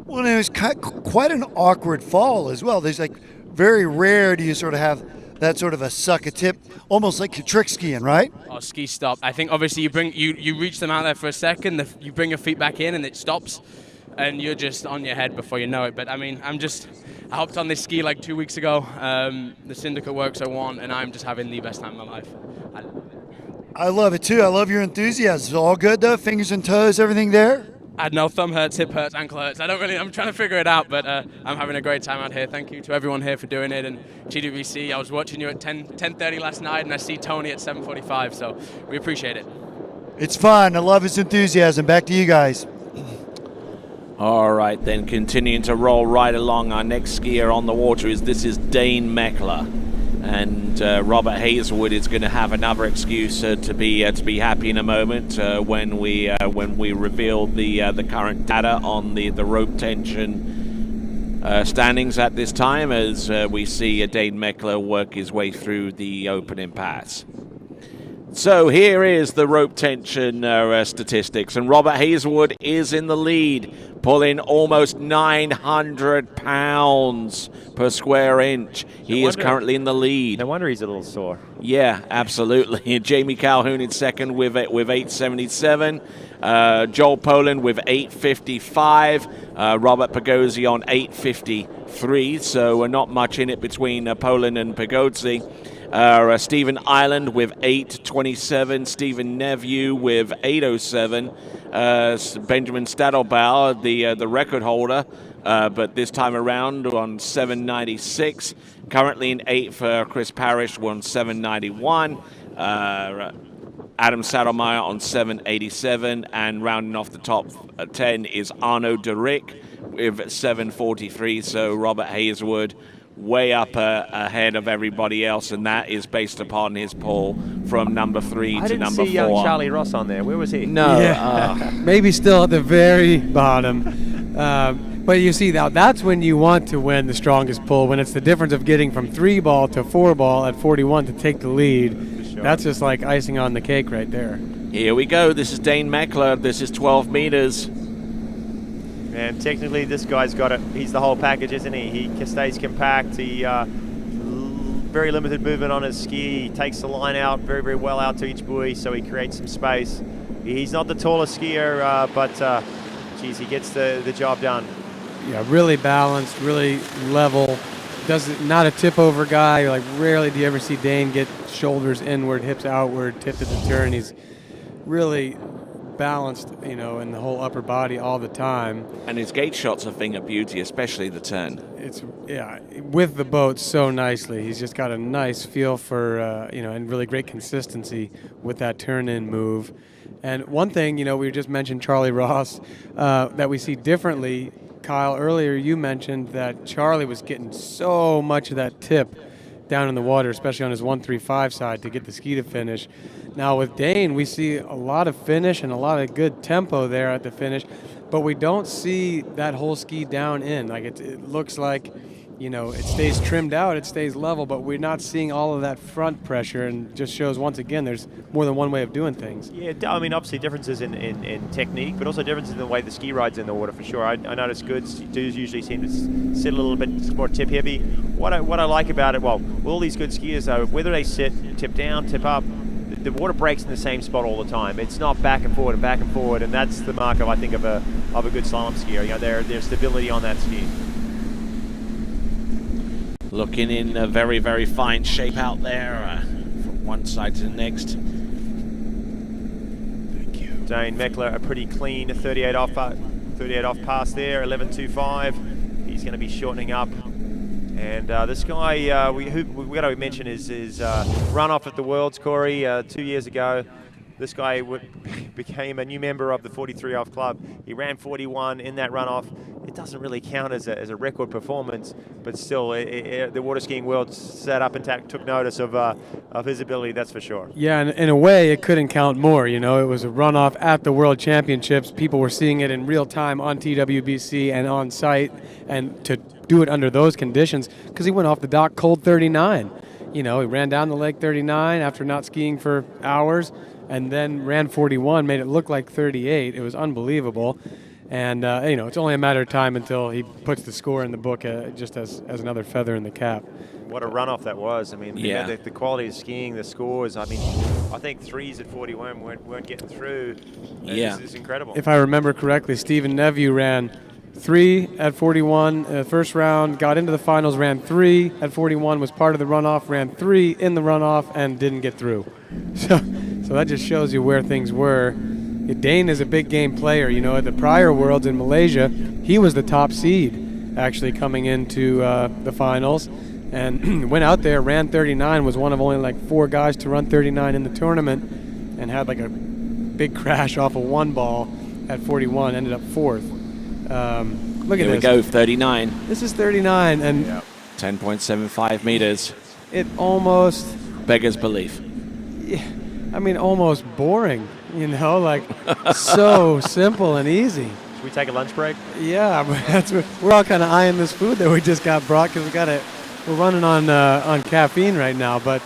Well, and it was quite an awkward fall as well. There's like, very rare do you sort of have that sort of a suck a tip, almost like trick skiing, right? Oh, ski stop. I think obviously you reach them out there for a second, you bring your feet back in and it stops, and you're just on your head before you know it. But I mean, I hopped on this ski like 2 weeks ago. The syndicate works I won, and I'm just having the best time of my life. I love it too. I love your enthusiasm. All good though? Fingers and toes, everything there? I had no thumb hurts, hip hurts, ankle hurts. I'm trying to figure it out, but I'm having a great time out here. Thank you to everyone here for doing it. And GWC, I was watching you at 10:30 last night, and I see Tony at 7:45, so we appreciate it. It's fun. I love his enthusiasm. Back to you guys. All right, then continuing to roll right along. Our next skier on the water is Dane Meckler. And Robert Hazelwood is going to have another excuse to be happy in a moment when we reveal the current data on the rope tension standings at this time, as we see Dane Meckler work his way through the opening pass. So here is the rope tension statistics, and Robert Hazelwood is in the lead, pulling almost 900 pounds per square inch. He is currently in the lead. No wonder he's a little sore. Yeah, absolutely. Jamie Calhoun in second with 877. Joel Poland with 855. Robert Pagozzi on 853. So not much in it between Poland and Pagozzi. Stephen Ireland with 827, Stephen Nevu with 807, Benjamin Stadelbauer, the record holder, but this time around on 796. Currently in 8th for Chris Parrish on 791. Adam Saddlemeyer on 787, and rounding off the top 10 is Arno de Rick with 743. So Robert Hazelwood way up ahead of everybody else, and that is based upon his pull from number 3 to number 4. I didn't see young Charlie Ross on there. Where was he? No. Yeah. Maybe still at the very bottom. But you see, now that's when you want to win the strongest pull, when it's the difference of getting from 3-ball to 4-ball at 41 to take the lead. Sure. That's just like icing on the cake right there. Here we go. This is Dane Meckler. This is 12 meters. And technically, this guy's got it. He's the whole package, isn't he? He stays compact. He very limited movement on his ski. He takes the line out very, very well out to each buoy, so he creates some space. He's not the tallest skier, but geez, he gets the job done. Yeah, really balanced, really level. Not a tip over guy. Like, rarely do you ever see Dane get shoulders inward, hips outward, tip to the turn. He's really balanced, in the whole upper body all the time. And his gate shot's a thing of beauty, especially the turn. It's, with the boat so nicely. He's just got a nice feel for, and really great consistency with that turn-in move. And one thing, we just mentioned Charlie Ross, that we see differently. Kyle, earlier you mentioned that Charlie was getting so much of that tip down in the water, especially on his 135 side to get the ski to finish. Now with Dane, we see a lot of finish and a lot of good tempo there at the finish, but we don't see that whole ski down in. Like it looks like, you know, it stays trimmed out, it stays level, but we're not seeing all of that front pressure, and just shows once again there's more than one way of doing things. Yeah, I mean, obviously differences in technique, but also differences in the way the ski rides in the water for sure. I noticed goods usually seem to sit a little bit more tip heavy. What I like about it, well, with all these good skiers though, whether they sit tip down, tip up, the water breaks in the same spot all the time. It's not back and forward, and that's the mark of, I think, of a good slalom skier. You know, their stability on that ski. Looking in a very, very fine shape out there from one side to the next. Dane Meckler, a pretty clean 38 off pass there, 11.25. He's going to be shortening up. And this guy, we got to mention his run off at the Worlds, Corey, 2 years ago. This guy became a new member of the 43 off club. He ran 41 in that runoff. It doesn't really count as a record performance, but still, the water skiing world sat up and took notice of his ability. That's for sure. Yeah, and in a way, it couldn't count more. You know, it was a runoff at the World Championships. People were seeing it in real time on TWBC and on site, and to do it under those conditions, because he went off the dock cold 39. You know, he ran down the lake 39 after not skiing for hours, and then ran 41, made it look like 38. It was unbelievable. And, you know, it's only a matter of time until he puts the score in the book just as another feather in the cap. What a runoff that was. I mean, yeah. The quality of skiing, the scores. I mean, I think threes at 41 weren't getting through. Yeah. It's incredible. If I remember correctly, Stephen Neveu ran 3 at 41 first round, got into the finals, ran 3 at 41, was part of the runoff, ran 3 in the runoff, and didn't get through. So that just shows you where things were. Dane is a big game player. You know, at the prior Worlds in Malaysia, he was the top seed actually coming into the finals, and went out there, ran 39, was one of only like 4 guys to run 39 in the tournament, and had like a big crash off of one ball at 41, ended up 4th. Look at this. Here we go, 39. This is 39, and 10.75 meters. It almost beggars belief. Yeah, I mean, almost boring. You know, like so simple and easy. Should we take a lunch break? Yeah, but we're all kind of eyeing this food that we just got brought because we're running on caffeine right now. But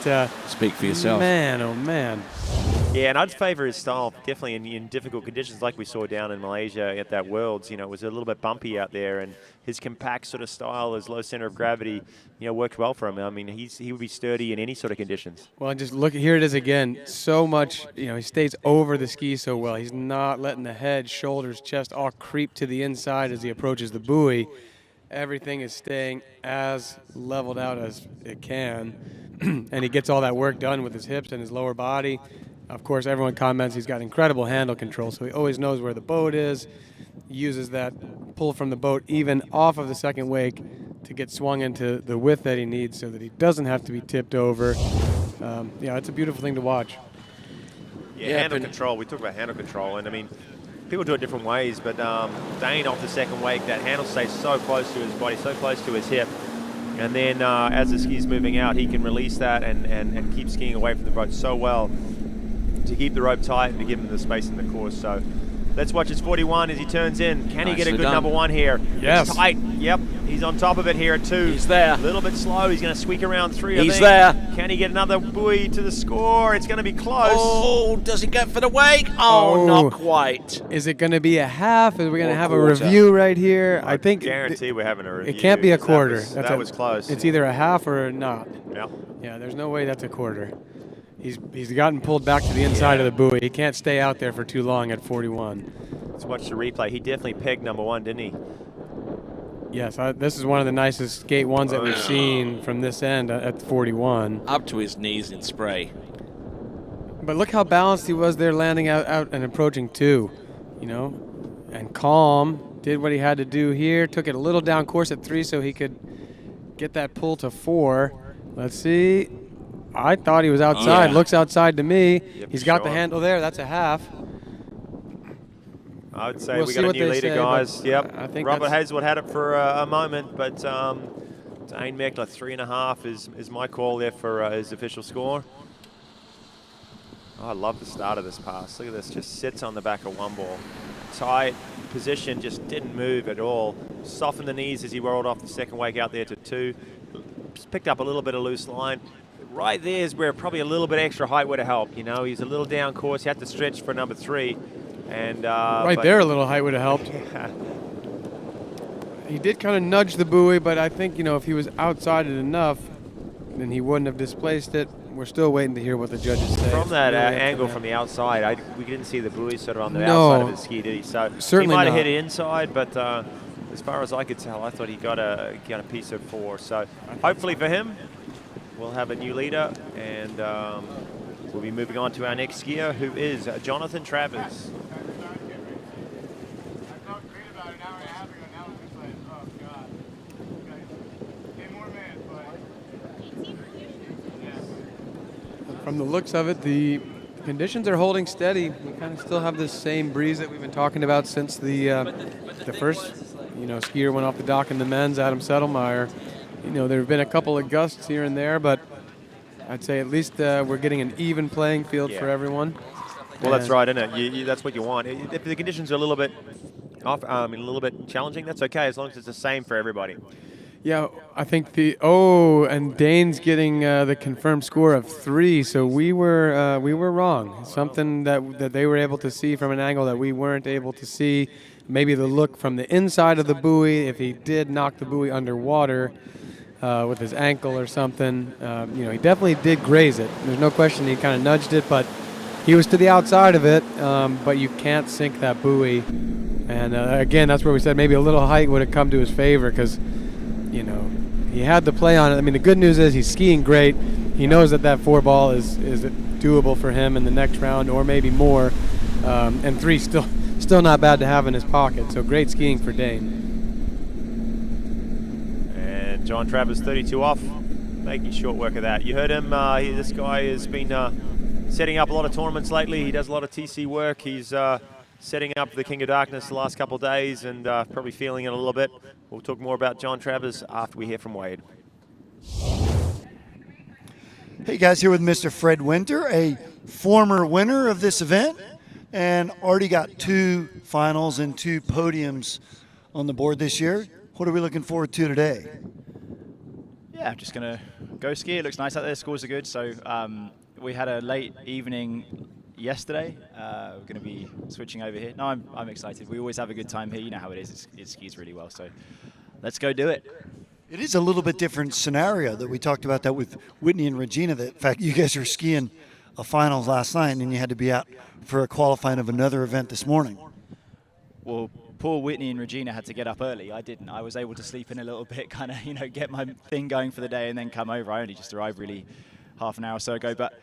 speak for yourself. Man, oh man. Yeah, and I'd favour his style definitely in difficult conditions like we saw down in Malaysia at that Worlds. You know, it was a little bit bumpy out there, and his compact sort of style, his low centre of gravity, you know, worked well for him. I mean, he would be sturdy in any sort of conditions. Well, just look, here it is again. So much, you know, he stays over the ski so well. He's not letting the head, shoulders, chest all creep to the inside as he approaches the buoy. Everything is staying as leveled out as it can, and he gets all that work done with his hips and his lower body. Of course, everyone comments he's got incredible handle control, so he always knows where the boat is. He uses that pull from the boat even off of the second wake to get swung into the width that he needs so that he doesn't have to be tipped over. Yeah, it's a beautiful thing to watch. Yeah, handle control. We talk about handle control, and I mean, people do it different ways, but Dane off the second wake, that handle stays so close to his body, so close to his hip. And then as the ski's moving out, he can release that and keep skiing away from the boat so well to keep the rope tight and to give him the space in the course. So let's watch his 41 as he turns in. Can he get a good number 1 here? Yes. It's tight. Yep. He's on top of it here at 2. He's there. A little bit slow. He's going to squeak around 3, I He's think. there. Can he get another buoy to the score? It's going to be close. Oh, does he get for the wake? Oh, not quite. Is it going to be a half? Are we going to have quarter. a review right here? I think guarantee we're having a review. It can't be a quarter. That was close. It's either a half or not. Yeah. Yeah, there's no way that's a quarter. He's gotten pulled back to the inside of the buoy. He can't stay out there for too long at 41. Let's watch the replay. He definitely pegged number 1, didn't he? Yes, this is one of the nicest skate ones that we've seen from this end at 41. Up to his knees in spray. But look how balanced he was there, landing out and approaching 2, you know, and calm. Did what he had to do here. Took it a little down course at 3 so he could get that pull to 4. Let's see. I thought he was outside. Yeah. Looks outside to me. Yep, He's got the sure. handle there. That's a half. I would say We'll we see got a what new they leader, say, guys. but Yep. I think Robert that's- Hazelwood had it for a moment, but Dane Meckler 3.5 is my call there for his official score. Oh, I love the start of this pass. Look at this. Just sits on the back of one ball. tight position, just didn't move at all. Softened the knees as he rolled off the second wake out there to 2. Just picked up a little bit of loose line. Right there is where probably a little bit extra height would have helped. You know, he's a little down course. He had to stretch for number 3. And right there, a little height would have helped. Yeah. He did kind of nudge the buoy, but I think, you know, if he was outside it enough, then he wouldn't have displaced it. We're still waiting to hear what the judges say. From that Really angle from the outside, we didn't see the buoy sort of on the No. outside of his ski, did he? So Certainly he might have not. hit it inside, but as far as I could tell, I thought he got a piece of 4. So hopefully for him, we'll have a new leader, and we'll be moving on to our next skier, who is Jonathan Travers. From the looks of it, the conditions are holding steady. We kind of still have this same breeze that we've been talking about since the first, skier went off the dock in the men's, Adam Settlemeyer. There have been a couple of gusts here and there, but I'd say at least we're getting an even playing field for everyone. Well, that's right, isn't it? That's what you want. If the conditions are a little bit off, a little bit challenging, that's okay as long as it's the same for everybody. Yeah, I think and Dane's getting the confirmed score of 3, so we were wrong. Something that they were able to see from an angle that we weren't able to see. Maybe the look from the inside of the buoy, if he did knock the buoy underwater with his ankle or something, he definitely did graze it. There's no question he kind of nudged it, but he was to the outside of it, but you can't sink that buoy. And again, that's where we said maybe a little height would have come to his favor because he had the play on it. I mean, the good news is he's skiing great. He knows that 4 ball is doable for him in the next round or maybe more. And 3 still not bad to have in his pocket. So great skiing for Dane. And John Travers, 32 off, making short work of that. You heard him. This guy has been setting up a lot of tournaments lately. He does a lot of TC work. He's setting up the King of Darkness the last couple of days and probably feeling it a little bit. We'll talk more about John Travers after we hear from Wade. Hey guys, here with Mr. Fred Winter, a former winner of this event, and already got 2 finals and 2 podiums on the board this year. What are we looking forward to today? Yeah, I'm just going to go ski. It looks nice out there. Scores are good. So we had a late evening yesterday. We're going to be switching over here. No, I'm excited. We always have a good time here. You know how it is. It skis really well. So let's go do it. It is a little bit different scenario that we talked about that with Whitney and Regina. That in fact you guys were skiing a finals last night and you had to be out for a qualifying of another event this morning. Well, poor Whitney and Regina had to get up early. I didn't. I was able to sleep in a little bit, kind of, get my thing going for the day and then come over. I only just arrived really half an hour or so ago. But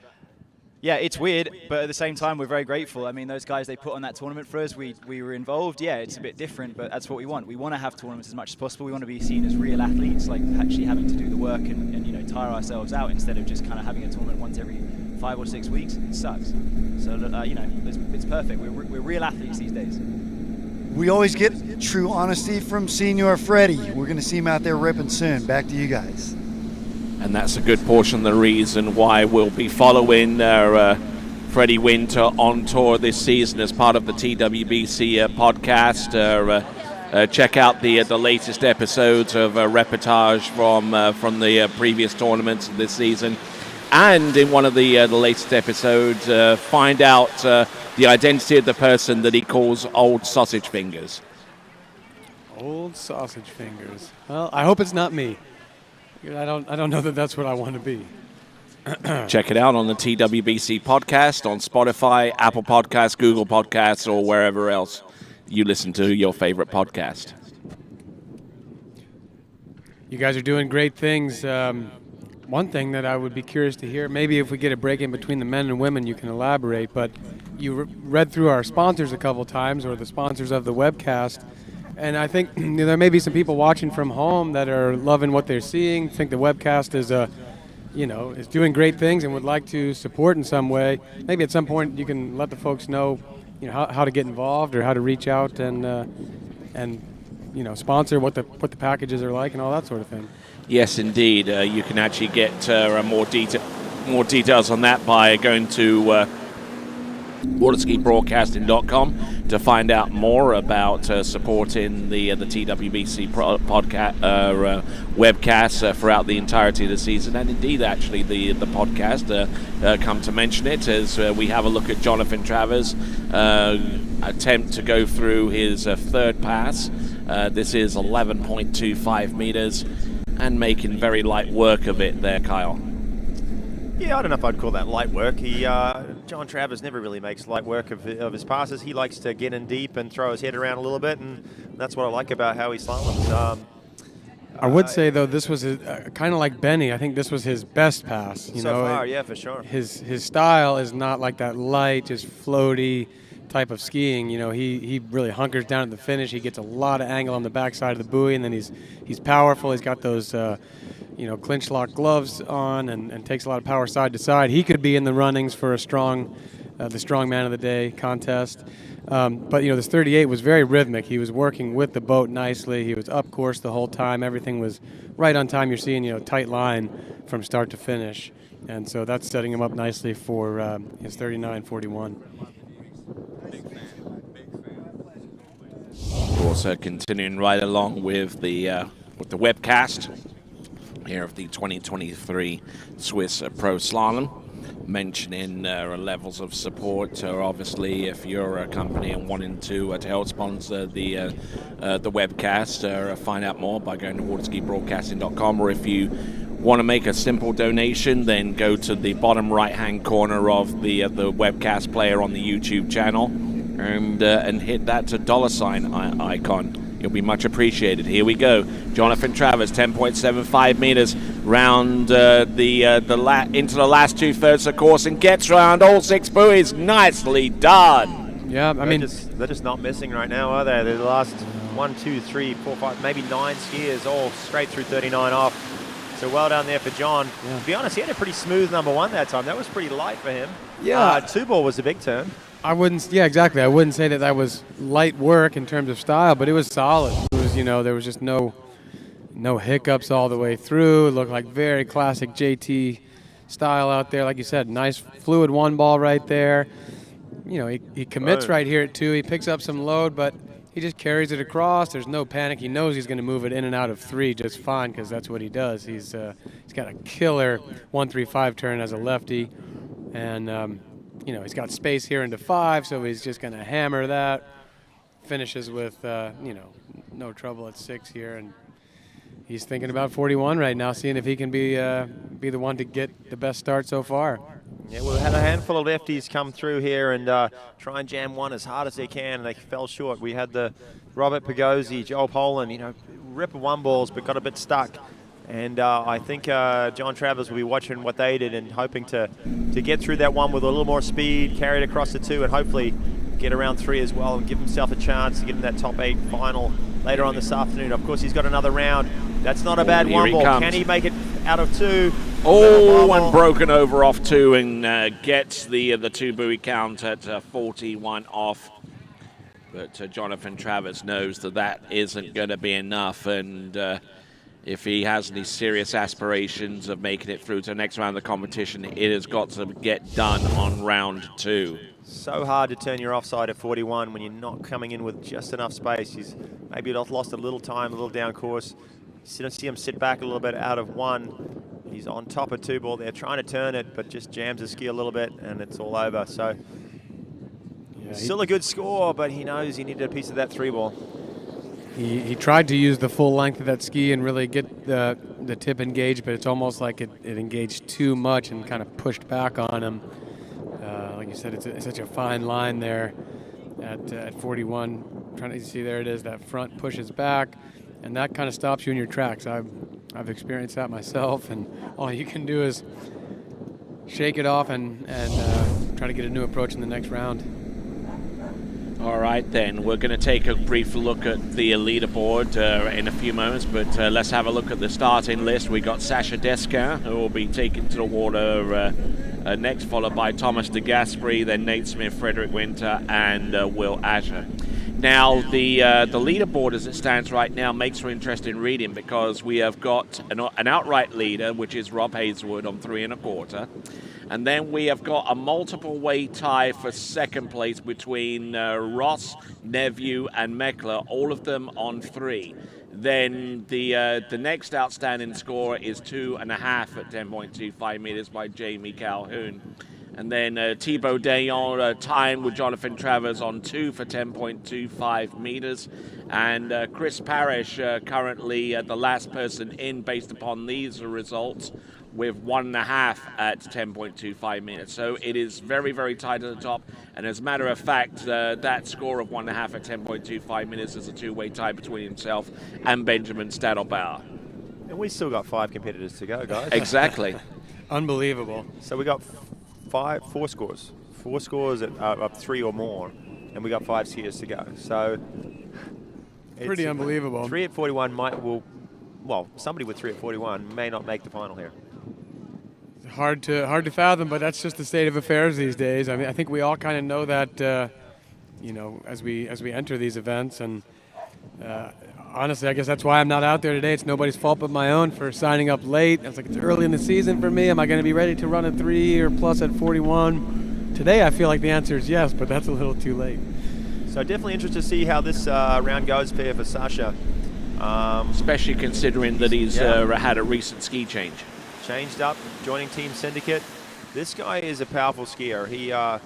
yeah, it's weird, but at the same time, we're very grateful. I mean, those guys, they put on that tournament for us. We were involved. Yeah, it's a bit different, but that's what we want. We want to have tournaments as much as possible. We want to be seen as real athletes, like actually having to do the work and tire ourselves out instead of just kind of having a tournament once every 5 or 6 weeks. It sucks. So, it's perfect. We're real athletes these days. We always get true honesty from Senior Freddie. We're going to see him out there ripping soon. Back to you guys. And that's a good portion of the reason why we'll be following Freddie Winter on tour this season as part of the TWBC podcast. Check out the latest episodes of reportage from the previous tournaments this season. And in one of the latest episodes, find out the identity of the person that he calls Old Sausage Fingers. Old Sausage Fingers. Well, I hope it's not me. I don't know that that's what I want to be. Check it out on the TWBC podcast on Spotify, Apple Podcasts, Google Podcasts, or wherever else you listen to your favorite podcast. You guys are doing great things. One thing that I would be curious to hear, maybe if we get a break in between the men and women, you can elaborate, but you read through our sponsors a couple times, or the sponsors of the webcast, and I think there may be some people watching from home that are loving what they're seeing, think the webcast is is doing great things and would like to support in some way. Maybe at some point you can let the folks know, how to get involved or how to reach out and sponsor, what the packages are like and all that sort of thing. Yes, indeed. You can actually get more details on that by going to waterskibroadcasting.com to find out more about supporting the TWBC podcast webcasts throughout the entirety of the season, and indeed actually the podcast come to mention it as we have a look at Jonathan Travers attempt to go through his third pass. This is 11.25 meters and making very light work of it there, Kyle. Yeah, I don't know if I'd call that light work. John Travers never really makes light work of his passes. He likes to get in deep and throw his head around a little bit, and that's what I like about how he slaloms. I would say, though, this was kind of like Benny. I think this was his best pass. So far, yeah, for sure. His style is not like that light, just floaty type of skiing. He really hunkers down at the finish. He gets a lot of angle on the backside of the buoy, and then he's powerful. He's got those clinch lock gloves on and takes a lot of power side to side. He could be in the runnings for the strong man of the day contest. But this 38 was very rhythmic. He was working with the boat nicely. He was up course the whole time. Everything was right on time. You're seeing tight line from start to finish, and so that's setting him up nicely for his 39.41. Also continuing right along with the webcast here of the 2023 Swiss Pro Slalom, mentioning levels of support. Obviously, if you're a company and wanting to help sponsor the webcast, find out more by going to waterskibroadcasting.com, or if you want to make a simple donation, then go to the bottom right-hand corner of the webcast player on the YouTube channel and hit that $sign icon. You'll be much appreciated. Here we go. Jonathan Travers, 10.75 meters round into the last two-thirds of the course and gets around all six buoys. Nicely done. Yeah, they're just not missing right now, are they? They're the last 1, 2, 3, 4, 5, maybe 9 skiers all straight through 39 off. So well done there for John. Yeah. To be honest, he had a pretty smooth number one that time. That was pretty light for him. Yeah. Two ball was a big turn. I wouldn't say that was light work in terms of style, but it was solid. It was, there was just no hiccups all the way through. It looked like very classic JT style out there. Like you said, nice fluid one ball right there. He commits right here at 2. He picks up some load, but he just carries it across. There's no panic. He knows he's going to move it in and out of 3 just fine because that's what he does. He's got a killer 1-3-5 turn as a lefty, and he's got space here into 5, so he's just going to hammer that. Finishes with, no trouble at 6 here, and he's thinking about 41 right now, seeing if he can be the one to get the best start so far. Yeah, we've had a handful of lefties come through here and try and jam one as hard as they can, and they fell short. We had the Robert Pagozzi, Joel Poland, ripper one balls, but got a bit stuck. And I think John Travers will be watching what they did and hoping to get through that one with a little more speed, carry it across the 2, and hopefully get around 3 as well and give himself a chance to get in that top 8 final later on this afternoon. Of course, he's got another round. That's not a bad one ball. Can he make it out of 2? And broken over off 2 and gets the 2 buoy count at 41 off. But Jonathan Travers knows that isn't going to be enough, and if he has any serious aspirations of making it through to the next round of the competition, it has got to get done on round 2. So hard to turn your offside at 41 when you're not coming in with just enough space. He's maybe lost a little time, a little down course. You see him sit back a little bit out of 1. He's on top of 2 ball. They're trying to turn it, but just jams his ski a little bit, and it's all over. So still a good score, but he knows he needed a piece of that 3 ball. He tried to use the full length of that ski and really get the tip engaged, but it's almost like it engaged too much and kind of pushed back on him. Like you said, it's such a fine line there at 41. Trying to see, there it is, that front pushes back, and that kind of stops you in your tracks. I've experienced that myself, and all you can do is shake it off and try to get a new approach in the next round. All right, then. We're going to take a brief look at the leaderboard in a few moments, but let's have a look at the starting list. We got Sasha Deskin, who will be taken to the water next, followed by Thomas de Gasperi, then Nate Smith, Frederick Winter, and Will Asher. Now, the leaderboard as it stands right now makes for interesting reading because we have got an outright leader, which is Rob Hazelwood on 3 1/4. And then we have got a multiple weight tie for second place between Ross, Neveu, and Meckler, all of them on 3. Then the next outstanding score is 2.5 at 10.25 meters by Jamie Calhoun. And then Thibaut Dayon tying with Jonathan Travers on 2 for 10.25 meters. And Chris Parrish currently the last person in based upon these results with 1.5 at 10.25 meters. So it is very, very tight at the top. And as a matter of fact, that score of 1.5 at 10.25 minutes is a two-way tie between himself and Benjamin Stadelbauer. And we still got 5 competitors to go, guys. Exactly. Unbelievable. So we got 4 scores. 4 scores at up 3 or more, and we got 5 skiers to go. So Pretty unbelievable. 3 at 41 somebody with 3 at 41 may not make the final here. Hard to fathom, but that's just the state of affairs these days. I mean, I think we all kind of know that, as we enter these events. And honestly, I guess that's why I'm not out there today. It's nobody's fault but my own for signing up late. It's like it's early in the season for me. Am I going to be ready to run a 3 or plus at 41? Today, I feel like the answer is yes, but that's a little too late. So definitely interested to see how this round goes for Sasha. Especially considering that he's had a recent ski change. Changed up, joining Team Syndicate. This guy is a powerful skier. He kind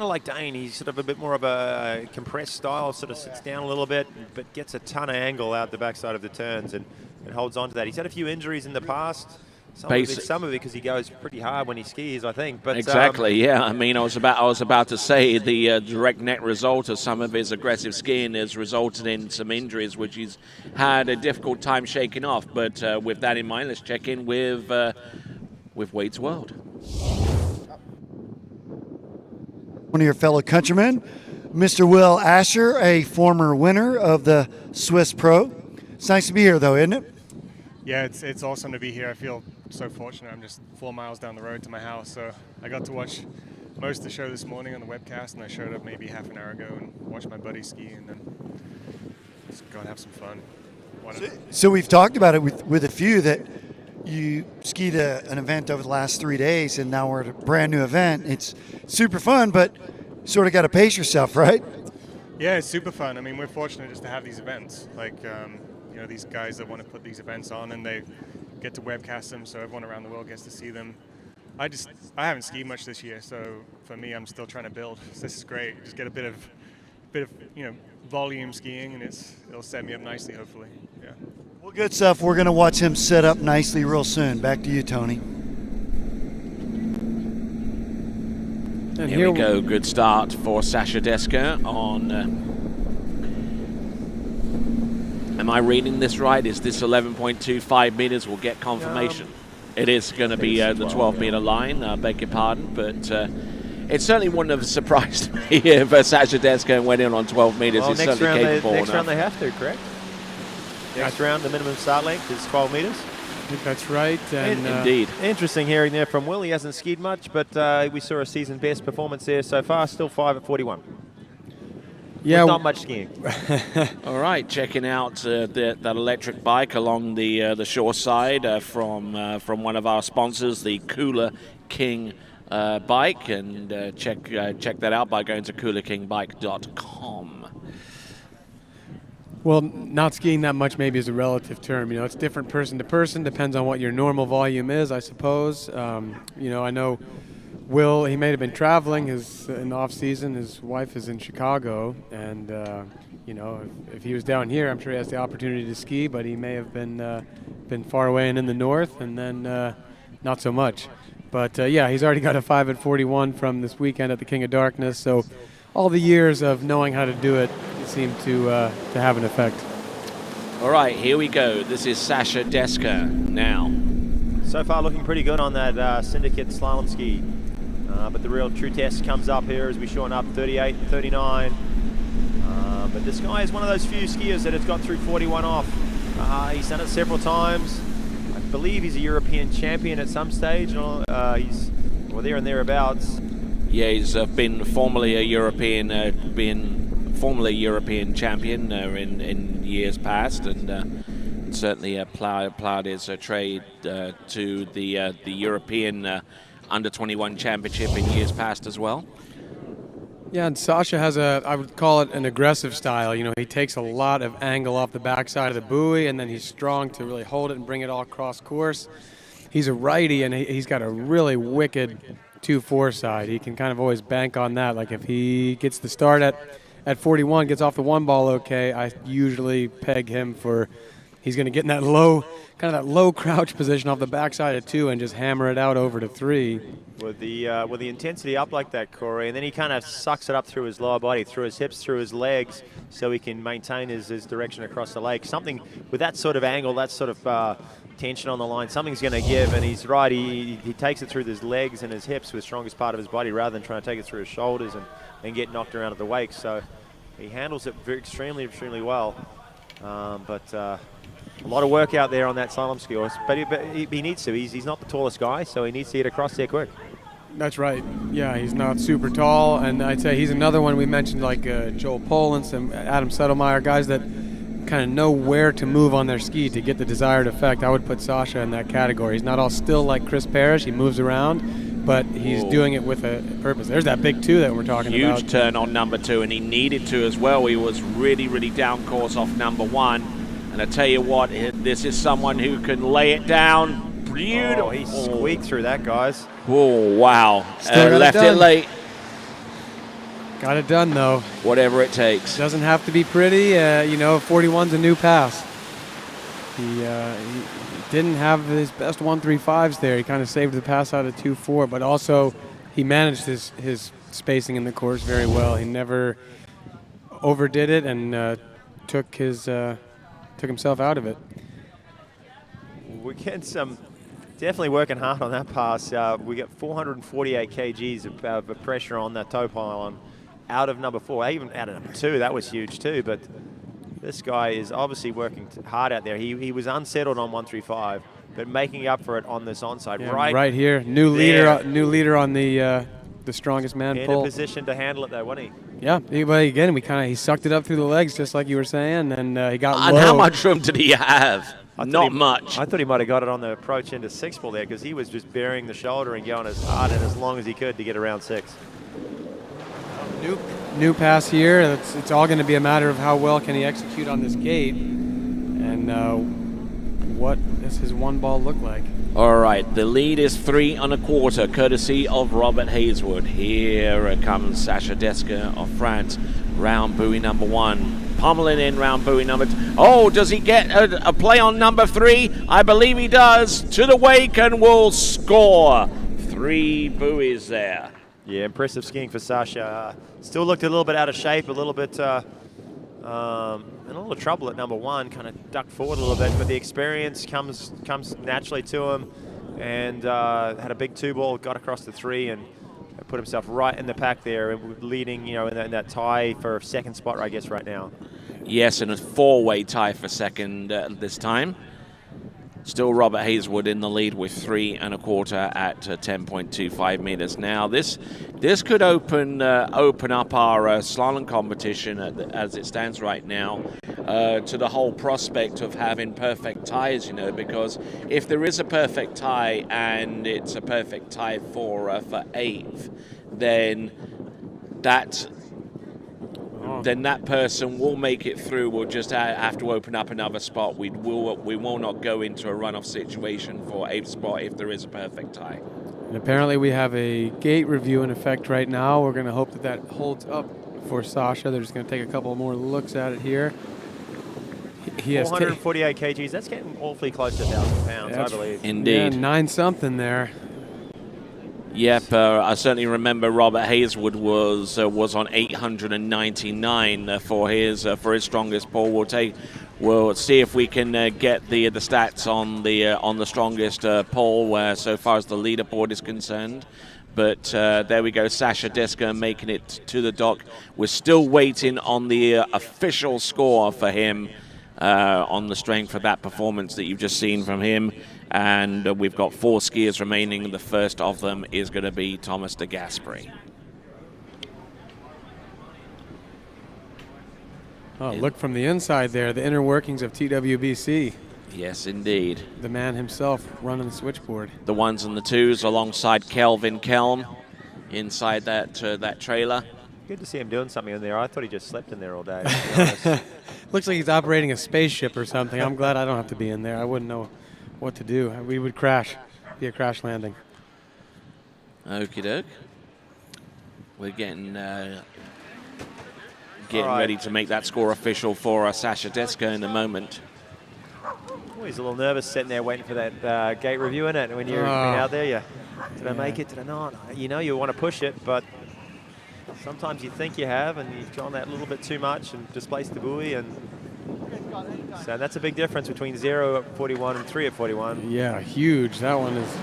of like Dane, he's sort of a bit more of a compressed style, sort of sits down a little bit, but gets a ton of angle out the backside of the turns and holds on to that. He's had a few injuries in the past. Some of it because he goes pretty hard when he skis, I think. But exactly, yeah. I mean, I was about to say the direct net result of some of his aggressive skiing has resulted in some injuries, which he's had a difficult time shaking off. But with that in mind, let's check in with Wade's World. One of your fellow countrymen, Mr. Will Asher, a former winner of the Swiss Pro. It's nice to be here, though, isn't it? Yeah, it's awesome to be here. I feel so fortunate. I'm just 4 miles down the road to my house, so I got to watch most of the show this morning on the webcast, and I showed up maybe half an hour ago and watched my buddy ski, and then just go and have some fun. So we've talked about it with a few that you skied an event over the last 3 days, and now we're at a brand new event. It's super fun, but sort of got to pace yourself, right? Yeah, it's super fun. I mean, we're fortunate just to have these events. Like, these guys that want to put these events on, and they get to webcast them, so everyone around the world gets to see them. I haven't skied much this year, so for me, I'm still trying to build. So this is great. Just get a bit of volume skiing, and it'll set me up nicely, hopefully. Yeah. Well, good stuff. We're going to watch him set up nicely real soon. Back to you, Tony. And here we go. Good start for Sasha Deska on. Am I reading this right? Is this 11.25 meters? We'll get confirmation. It is going to be the 12-meter line. Beg your pardon, but it certainly wouldn't have surprised me if Sasha Deska went in on 12 meters. Well, He's next certainly round capable next enough. round they have to, correct? Next round, the minimum start length is 12 meters. I think that's right. And indeed. Interesting hearing there from Will. He hasn't skied much, but we saw a season best performance there so far. Still 5 at 41. Yeah, not much skiing. All right, checking out that electric bike along the shore side from one of our sponsors, the Cooler King bike, and check that out by going to coolerkingbike.com. Well, not skiing that much maybe is a relative term. It's different person to person. Depends on what your normal volume is, I suppose. I know Will, he may have been traveling in the off season. His wife is in Chicago, and if he was down here, I'm sure he has the opportunity to ski. But he may have been far away and in the north, and then not so much. But he's already got a 5 at 41 from this weekend at the King of Darkness. So all the years of knowing how to do it seem to have an effect. All right, here we go. This is Sasha Deska now. So far looking pretty good on that Syndicate slalom ski. But the real true test comes up here as we shorten up 38 and 39. But this guy is one of those few skiers that has got through 41 off. He's done it several times. I believe he's a European champion at some stage. He's there and thereabouts. Yeah, he's been formerly a European champion in years past, and certainly plowed his trade to the European under-21 championship in years past as well. Yeah, and Sasha has I would call it an aggressive style. You know, he takes a lot of angle off the backside of the buoy, and then he's strong to really hold it and bring it all across course. He's a righty, and he's got a really wicked 2-4 side. He can kind of always bank on that. Like if he gets the start at 41, gets off the one ball okay, I usually peg him for he's going to get in that low, kind of that low crouch position off the backside of 2 and just hammer it out over to 3. With the intensity up like that, Corey, and then he kind of sucks it up through his lower body, through his hips, through his legs, so he can maintain his direction across the lake. Something with that sort of angle, that sort of tension on the line, something's going to give, and he's right. He takes it through his legs and his hips, with the strongest part of his body, rather than trying to take it through his shoulders and get knocked around at the wake. So he handles it extremely well. But a lot of work out there on that slalom ski horse, but he needs to. He's not the tallest guy, so he needs to get across there quick. That's right. Yeah, he's not super tall, and I'd say he's another one we mentioned, like Joel Polens and Adam Settlemeyer, guys that kind of know where to move on their ski to get the desired effect. I would put Sasha in that category. He's not all still like Chris Parrish. He moves around, but he's doing it with a purpose. There's that big 2 that we're talking about. Huge turn on number 2, and he needed to as well. He was really down course off number 1. And I tell you what, this is someone who can lay it down. Beautiful. Oh, he squeaked through that, guys. Oh, wow. Left it late. Got it done, though. Whatever it takes. Doesn't have to be pretty. 41's a new pass. He didn't have his best 1.35s there. He kind of saved the pass out of 2.4, but also he managed his spacing in the course very well. He never overdid it and took himself out of it. We're getting definitely working hard on that pass. We got 448 kgs of pressure on that toe pylon out of number 4, even out of number 2. That was huge too, but this guy is obviously working hard out there. He was unsettled on 135, but making up for it on this onside. Yeah, right here. New leader on the strongest man in pull. a position to handle it though, wasn't he? Yeah, but again, he sucked it up through the legs, just like you were saying, and he got low. And how much room did he have? Not much. I thought he might have got it on the approach into 6 ball there, because he was just burying the shoulder and going as hard and as long as he could to get around 6. New pass here. It's all going to be a matter of how well can he execute on this gate, and what does his one ball look like. All right, the lead is 3 1/4, courtesy of Robert Hayswood. Here comes Sasha Deska of France, round buoy number 1. Pummeling in round buoy number 2. Oh, does he get a play on number 3? I believe he does. To the wake and will score. 3 buoys there. Yeah, impressive skiing for Sasha. Still looked a little bit out of shape, a little bit in a little trouble at number 1, kind of ducked forward a little bit, but the experience comes naturally to him, and had a big 2 ball, got across the 3, and put himself right in the pack there, leading, in that tie for 2nd spot, I guess, right now. Yes, and a 4-way tie for 2nd this time. Still Robert Hayswood in the lead with 3 1/4 at 10.25 meters. Now this could open up our slalom competition as it stands right now to the whole prospect of having perfect ties. Because if there is a perfect tie and it's a perfect tie for 8th, then that person will make it through. We'll just have to open up another spot. We will not go into a runoff situation for 8th spot if there is a perfect tie. And apparently we have a gate review in effect right now. We're going to hope that holds up for Sasha. They're just going to take a couple more looks at it here. He has 448 kgs. That's getting awfully close to 1,000 pounds, I believe. Indeed. Yeah, 9 something there. Yep, I certainly remember Robert Hayswood was on 899 for his strongest pull. We'll see if we can get the stats on the strongest pull so far as the leaderboard is concerned. But there we go, Sasha Deska making it to the dock. We're still waiting on the official score for him on the strength of that performance that you've just seen from him. And we've got 4 skiers remaining. The first of them is going to be Thomas de Gasperi. Oh, look from the inside there, the inner workings of TWBC. Yes, indeed. The man himself running the switchboard. The ones and the twos alongside Kelvin Kelm inside that trailer. Good to see him doing something in there. I thought he just slept in there all day, to be honest. Looks like he's operating a spaceship or something. I'm glad I don't have to be in there. I wouldn't know what to do. We would crash. Be a crash landing. Okie doke. We're getting All right. ready to make that score official for Sasha Deska in a moment. Oh, he's a little nervous sitting there waiting for that gate review, innit? When you're out there, did I make it? Did I not? You know, you want to push it, but sometimes you think you have, and you've gone that little bit too much and displaced the buoy. And so that's a big difference between 0 at 41 and 3 at 41. Yeah, huge. That one is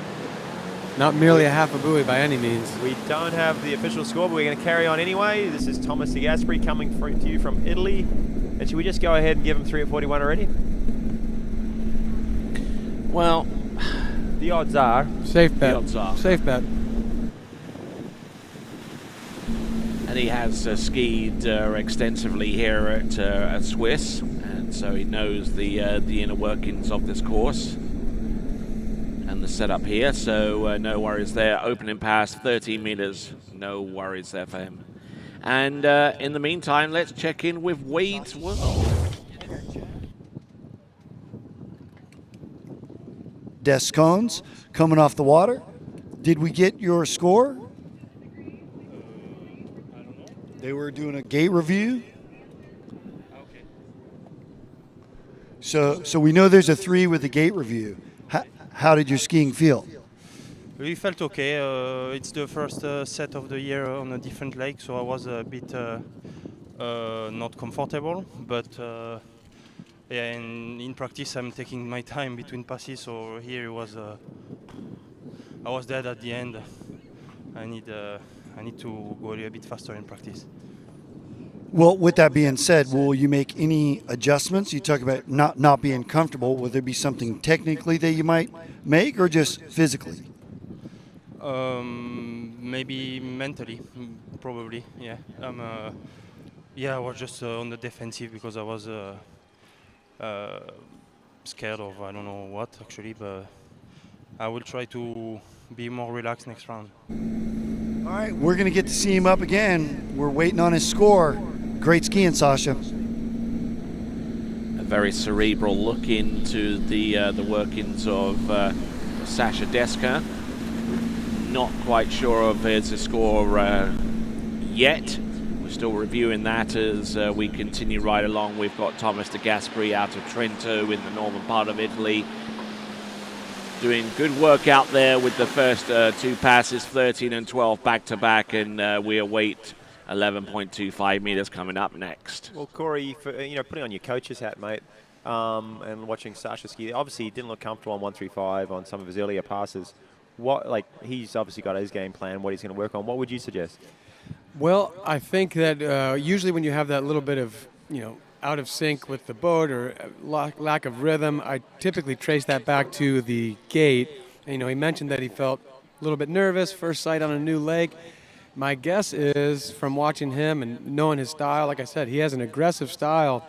not merely a half a buoy by any means. We don't have the official score, but we're going to carry on anyway. This is Thomas de Gasperi coming to you from Italy. And should we just go ahead and give him 3 at 41 already? Well, the odds are. Safe bet. The odds are. Safe bet. And he has skied extensively here at Swiss, and so he knows the inner workings of this course and the setup here. So no worries there. Opening pass, 13 meters. No worries there for him. And in the meantime, let's check in with Wade's World. Descones coming off the water. Did we get your score? They were doing a gate review. So we know there's a 3 with the gate review. How did your skiing feel? We felt okay. It's the first set of the year on a different lake, so I was a bit not comfortable. But yeah, in practice, I'm taking my time between passes. So here it was, I was dead at the end. I need to go a little bit faster in practice. Well, with that being said, will you make any adjustments? You talk about not being comfortable. Will there be something technically that you might make, or just physically? Maybe mentally, probably. Yeah. I was just on the defensive because I was scared of I don't know what actually, but I will try to be more relaxed next round. All right, we're going to get to see him up again. We're waiting on his score. Great skiing, Sasha. A very cerebral look into the workings of Sasha Deska. Not quite sure of his score yet. We're still reviewing that as we continue right along. We've got Thomas de Gasperi out of Trento in the northern part of Italy, doing good work out there with the first 2 passes, 13 and 12 back-to-back, and we await 11.25 meters coming up next. Well, Corey, for, putting on your coach's hat, mate, and watching Sasha ski, obviously he didn't look comfortable on 135 on some of his earlier passes. He's obviously got his game plan, what he's going to work on. What would you suggest? Well, I think that usually when you have that little bit of, out of sync with the boat or lack of rhythm, I typically trace that back to the gate. And, he mentioned that he felt a little bit nervous, first sight on a new lake. My guess is, from watching him and knowing his style, like I said, he has an aggressive style.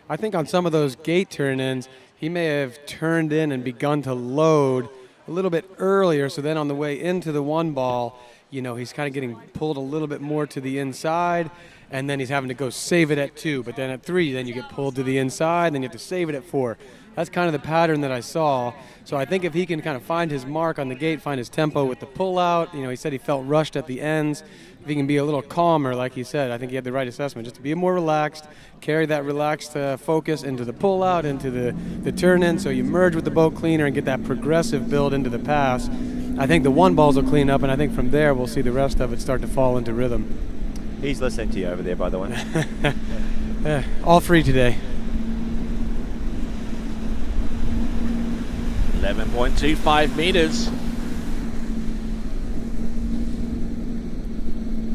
I think on some of those gate turn-ins, he may have turned in and begun to load a little bit earlier, so then on the way into the 1 ball, he's kind of getting pulled a little bit more to the inside, and then he's having to go save it at 2. But then at 3, then you get pulled to the inside, then you have to save it at 4. That's kind of the pattern that I saw. So I think if he can kind of find his mark on the gate, find his tempo with the pull-out, he said he felt rushed at the ends. If he can be a little calmer, like he said, I think he had the right assessment, just to be more relaxed, carry that relaxed focus into the pull-out, into the turn-in, so you merge with the boat cleaner and get that progressive build into the pass. I think the 1 balls will clean up, and I think from there we'll see the rest of it start to fall into rhythm. He's listening to you over there, by the way. All 3 today. 11.25 meters.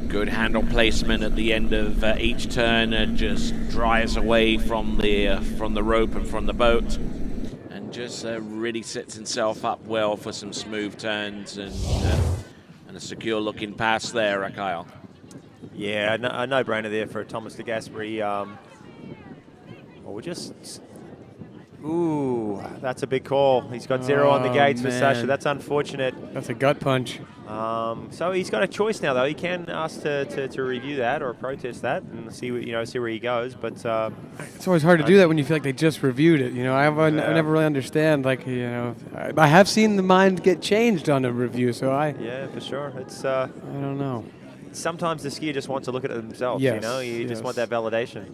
Good handle placement at the end of each turn, and just drives away from the rope and from the boat, and just really sets himself up well for some smooth turns and a secure looking pass there, Kyle. Yeah, a no-brainer there for Thomas de Gasperi. Well, we're just Ooh, that's a big call. He's got 0 on the gates for Sasha. That's unfortunate. That's a gut punch. So he's got a choice now, though. He can ask to review that or protest that and see where he goes. But it's always hard to do that when you feel like they just reviewed it. I never really understand. I have seen the mind get changed on a review, so yeah, for sure. It's I don't know. Sometimes the skier just wants to look at it themselves. Yes, You just want that validation.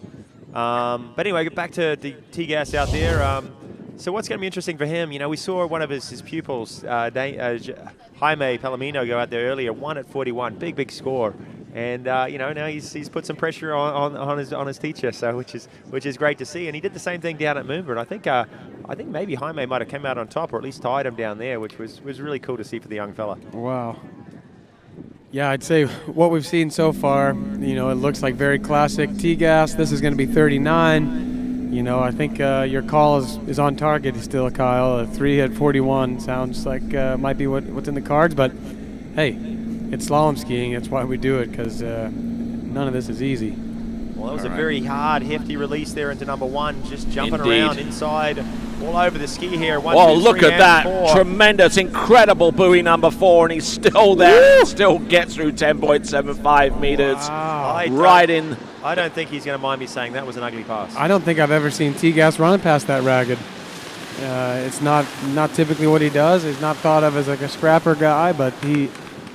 But anyway, get back to the T-Gas out there. So what's going to be interesting for him, we saw one of his pupils, Jaime Palomino, go out there earlier, 1 at 41, big score. And, now he's put some pressure on his teacher, so which is great to see. And he did the same thing down at Moonbird. I think maybe Jaime might have come out on top or at least tied him down there, which was really cool to see for the young fella. Wow. Yeah, I'd say what we've seen so far, it looks like very classic T-Gas. This is going to be 39. I think your call is on target still, Kyle. A 3 at 41 sounds like might be what's in the cards. But, hey, it's slalom skiing. That's why we do it, because none of this is easy. Well, that was a very hard, hefty release there into number 1, just jumping around inside all over the ski here. 1, Oh, 2, look 3, at that. 4. Tremendous, incredible buoy number 4, and he's still there. Still gets through 10.75 meters. Right in. I don't think he's going to mind me saying that was an ugly pass. I don't think I've ever seen T-Gas running past that ragged. It's not typically what he does. He's not thought of as like a scrapper guy, but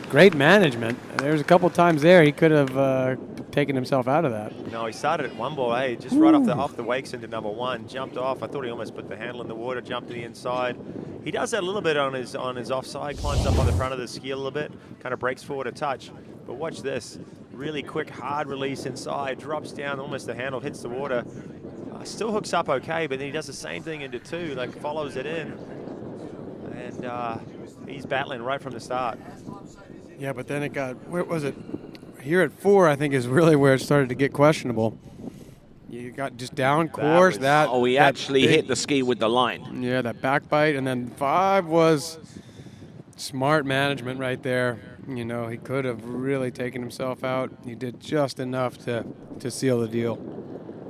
great management. There's a couple times there he could have taken himself out of that. No, he started at 1 ball, just right off the wakes into number 1, jumped off. I thought he almost put the handle in the water, jumped to the inside. He does that a little bit on his offside, climbs up on the front of the ski a little bit, kind of breaks forward a touch. But watch this, really quick, hard release inside, drops down, almost the handle hits the water. Still hooks up okay, but then he does the same thing into 2, follows it in. And he's battling right from the start. Yeah, but then it got, where was it? Here at 4, I think, is really where it started to get questionable. You got just down course. He actually hit the ski with the line. Yeah, that back bite. And then 5 was smart management right there. He could have really taken himself out. He did just enough to seal the deal.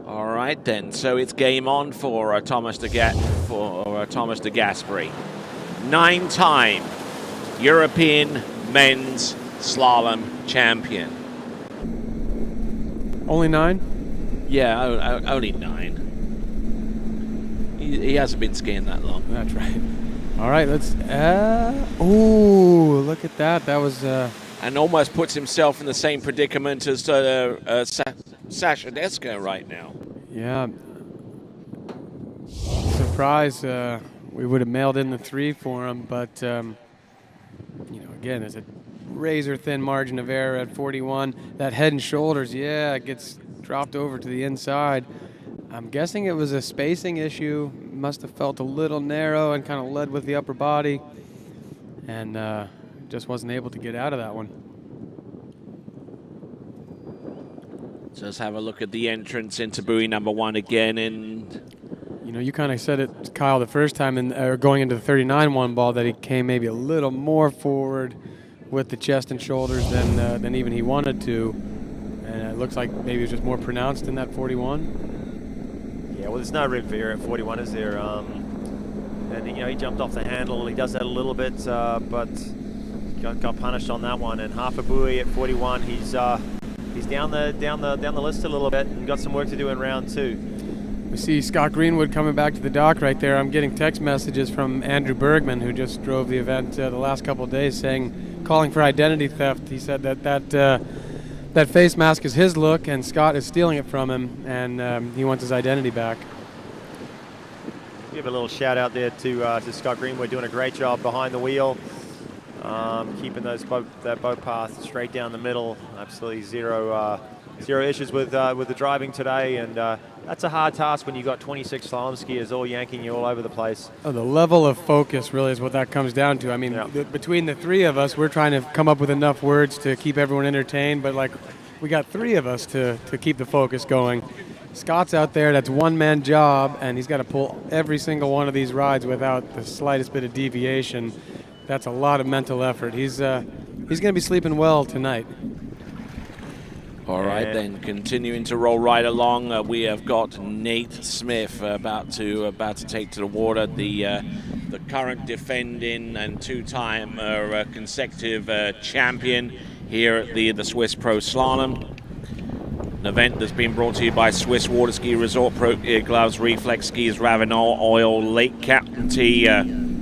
All right, then. So it's game on for Thomas de Gasperi. 9-time European men's slalom champion. Only 9? Yeah, only 9. He hasn't been skiing that long. That's right. All right, let's. Look at that. That was. And almost puts himself in the same predicament as Sasha Deska right now. Yeah. Surprise. We would have mailed in the 3 for him, but again, it's a razor-thin margin of error at 41. That head and shoulders, it gets dropped over to the inside. I'm guessing it was a spacing issue. Must have felt a little narrow and kind of led with the upper body, and just wasn't able to get out of that one. So let's have a look at the entrance into buoy number 1 again. And you kind of said it, Kyle, the first time going into the 39 1 ball that he came maybe a little more forward with the chest and shoulders than even he wanted to, and it looks like maybe it was just more pronounced in that 41. Yeah, well, there's no room for error at 41, is there? And he jumped off the handle. He does that a little bit, but got punished on that one. And half a buoy at 41. He's down the list a little bit and got some work to do in round 2. We see Scott Greenwood coming back to the dock right there. I'm getting text messages from Andrew Bergman, who just drove the event the last couple of days, calling for identity theft. He said that face mask is his look, and Scott is stealing it from him, and he wants his identity back. Give a little shout out there to Scott Greenwood, doing a great job behind the wheel, keeping that boat path straight down the middle. Absolutely zero issues with the driving today, and that's a hard task when you've got 26 slalom skiers all yanking you all over the place. Oh, the level of focus really is what that comes down to. I mean, between the 3 of us, we're trying to come up with enough words to keep everyone entertained, but we got 3 of us to keep the focus going. Scott's out there, that's one-man job, and he's got to pull every single one of these rides without the slightest bit of deviation. That's a lot of mental effort. He's going to be sleeping well tonight. All right, then continuing to roll right along, we have got Nate Smith about to take to the water, the current defending and two-time consecutive champion here at the Swiss Pro Slalom. An event that's been brought to you by Swiss Waterski Resort, Pro Gear Gloves, Reflex Skis, Ravenol Oil, Lake Captain T,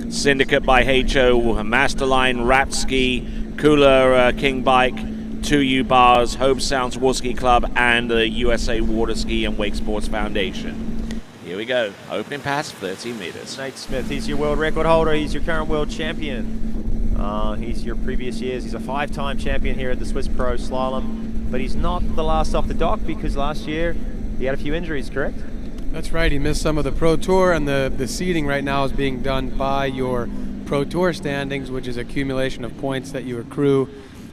Syndicate by HO, Masterline, Wrap Ski, Cooler King Bike, 2U Bars, Hope Sounds Waterski Club, and the USA Waterski and Wake Sports Foundation. Here we go. Opening pass, 30 meters. Nate Smith, he's your world record holder. He's your current world champion. He's your previous years. He's a 5-time champion here at the Swiss Pro Slalom. But he's not the last off the dock because last year he had a few injuries, correct? That's right. He missed some of the Pro Tour, and the seeding right now is being done by your Pro Tour standings, which is accumulation of points that you accrue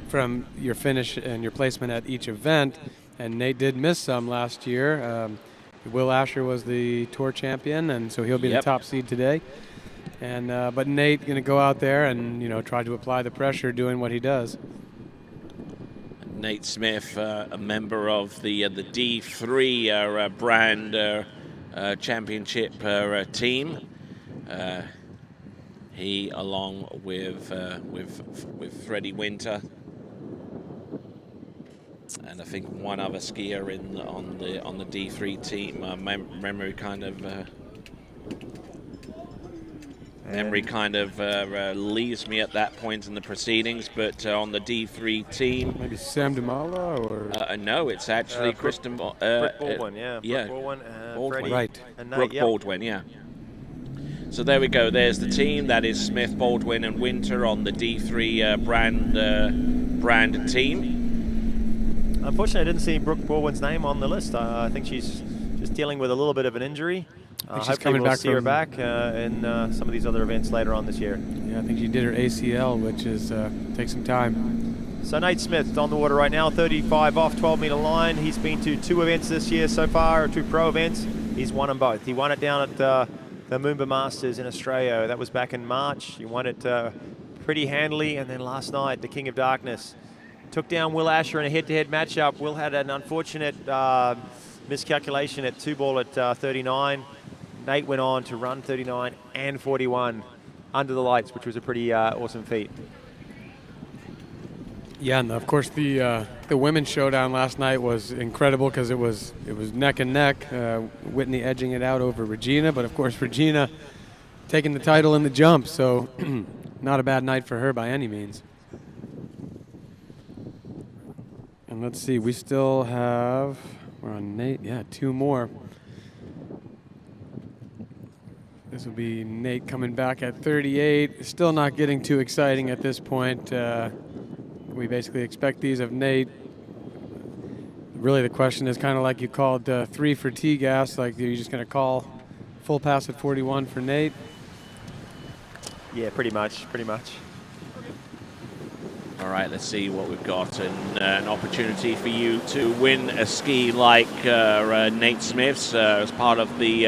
from your finish and your placement at each event. And Nate did miss some last year. Will Asher was the Tour champion, and so he'll be the top seed today. And but Nate going to go out there and try to apply the pressure doing what he does. Nate Smith, a member of the D3 brand championship team. He, along with Freddie Winter, and I think one other skier on the D3 team. Memory kind of leaves me at that point in the proceedings, but on the D3 team, maybe Sam Dumala or no, it's actually Kristen Brooke Baldwin, Brooke Baldwin, Freddie, right, and Nate, Brooke Baldwin, yeah. So there we go. There's the team. That is Smith, Baldwin, and Winter on the D3 brand team. Unfortunately, I didn't see Brooke Baldwin's name on the list. I think she's just dealing with a little bit of an injury. Hopefully we'll see her back in some of these other events later on this year. Yeah, I think she did her ACL, which is takes some time. So Nate Smith on the water right now, 35 off, 12-meter line. He's been to 2 events this year so far, 2 pro events. He's won them both. He won it down at the Moomba Masters in Australia. That was back in March. He won it pretty handily, and then last night, the King of Darkness took down Will Asher in a head-to-head matchup. Will had an unfortunate miscalculation at 2-ball at 39. Nate went on to run 39 and 41 under the lights, which was a pretty awesome feat. Yeah, and of course the women's showdown last night was incredible because it was neck and neck. Whitney edging it out over Regina, but of course Regina taking the title in the jump, so not a bad night for her by any means. And let's see, we still have, we're on Nate, yeah, 2 more. This will be Nate coming back at 38. Still not getting too exciting at this point. We basically expect these of Nate. Really the question is kind of like you called 3 for T-Gas, like you're just going to call full pass at 41 for Nate? Yeah, pretty much. All right, let's see what we've got. And an opportunity for you to win a ski like Nate Smith's as part of the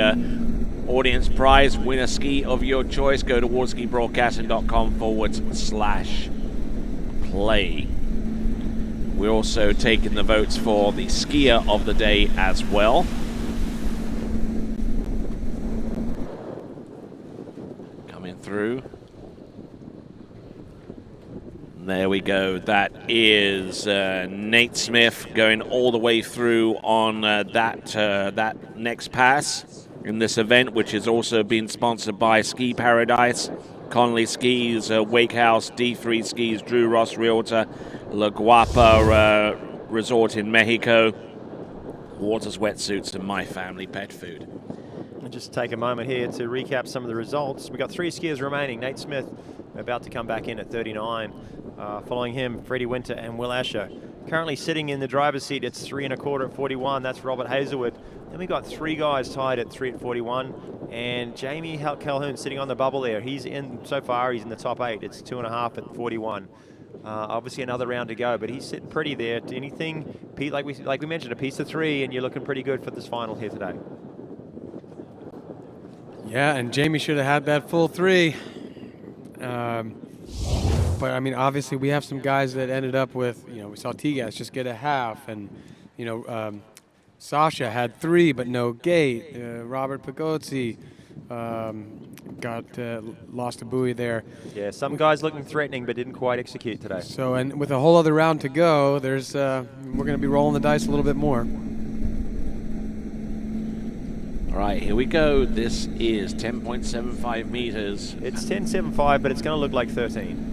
audience prize. Win a ski of your choice. Go to waterskibroadcasting.com/play. We're also taking the votes for the skier of the day as well. Coming through. There we go. That is Nate Smith going all the way through on that next pass in this event, which is also being sponsored by Ski Paradise, Connolly Skis, Wake House, D3 Skis, Drew Ross Realtor, La Guapa Resort in Mexico, Waters Wetsuits, and My Family Pet Food. I'll just take a moment here to recap some of the results. We've got 3 skiers remaining. Nate Smith about to come back in at 39. Following him, Freddie Winter and Will Asher. Currently sitting in the driver's seat, it's 3 1/4 at 41. That's Robert Hazelwood. Then we got 3 guys tied at 3 at 41. And Jamie Calhoun sitting on the bubble there. He's in, so far, he's in the top 8. It's 2 1/2 at 41. Obviously another round to go, but he's sitting pretty there. Anything, Pete, like we mentioned, a piece of 3, and you're looking pretty good for this final here today. Yeah, and Jamie should have had that full 3. But I mean, obviously we have some guys that ended up with, we saw T-Gas just get a half, and Sasha had 3 but no gate. Robert Pagozzi lost a buoy there. Yeah, some guys looking threatening but didn't quite execute today. So, and with a whole other round to go, there's we're going to be rolling the dice a little bit more. All right, here we go. This is 10.75 meters. It's 10.75, but it's going to look like 13.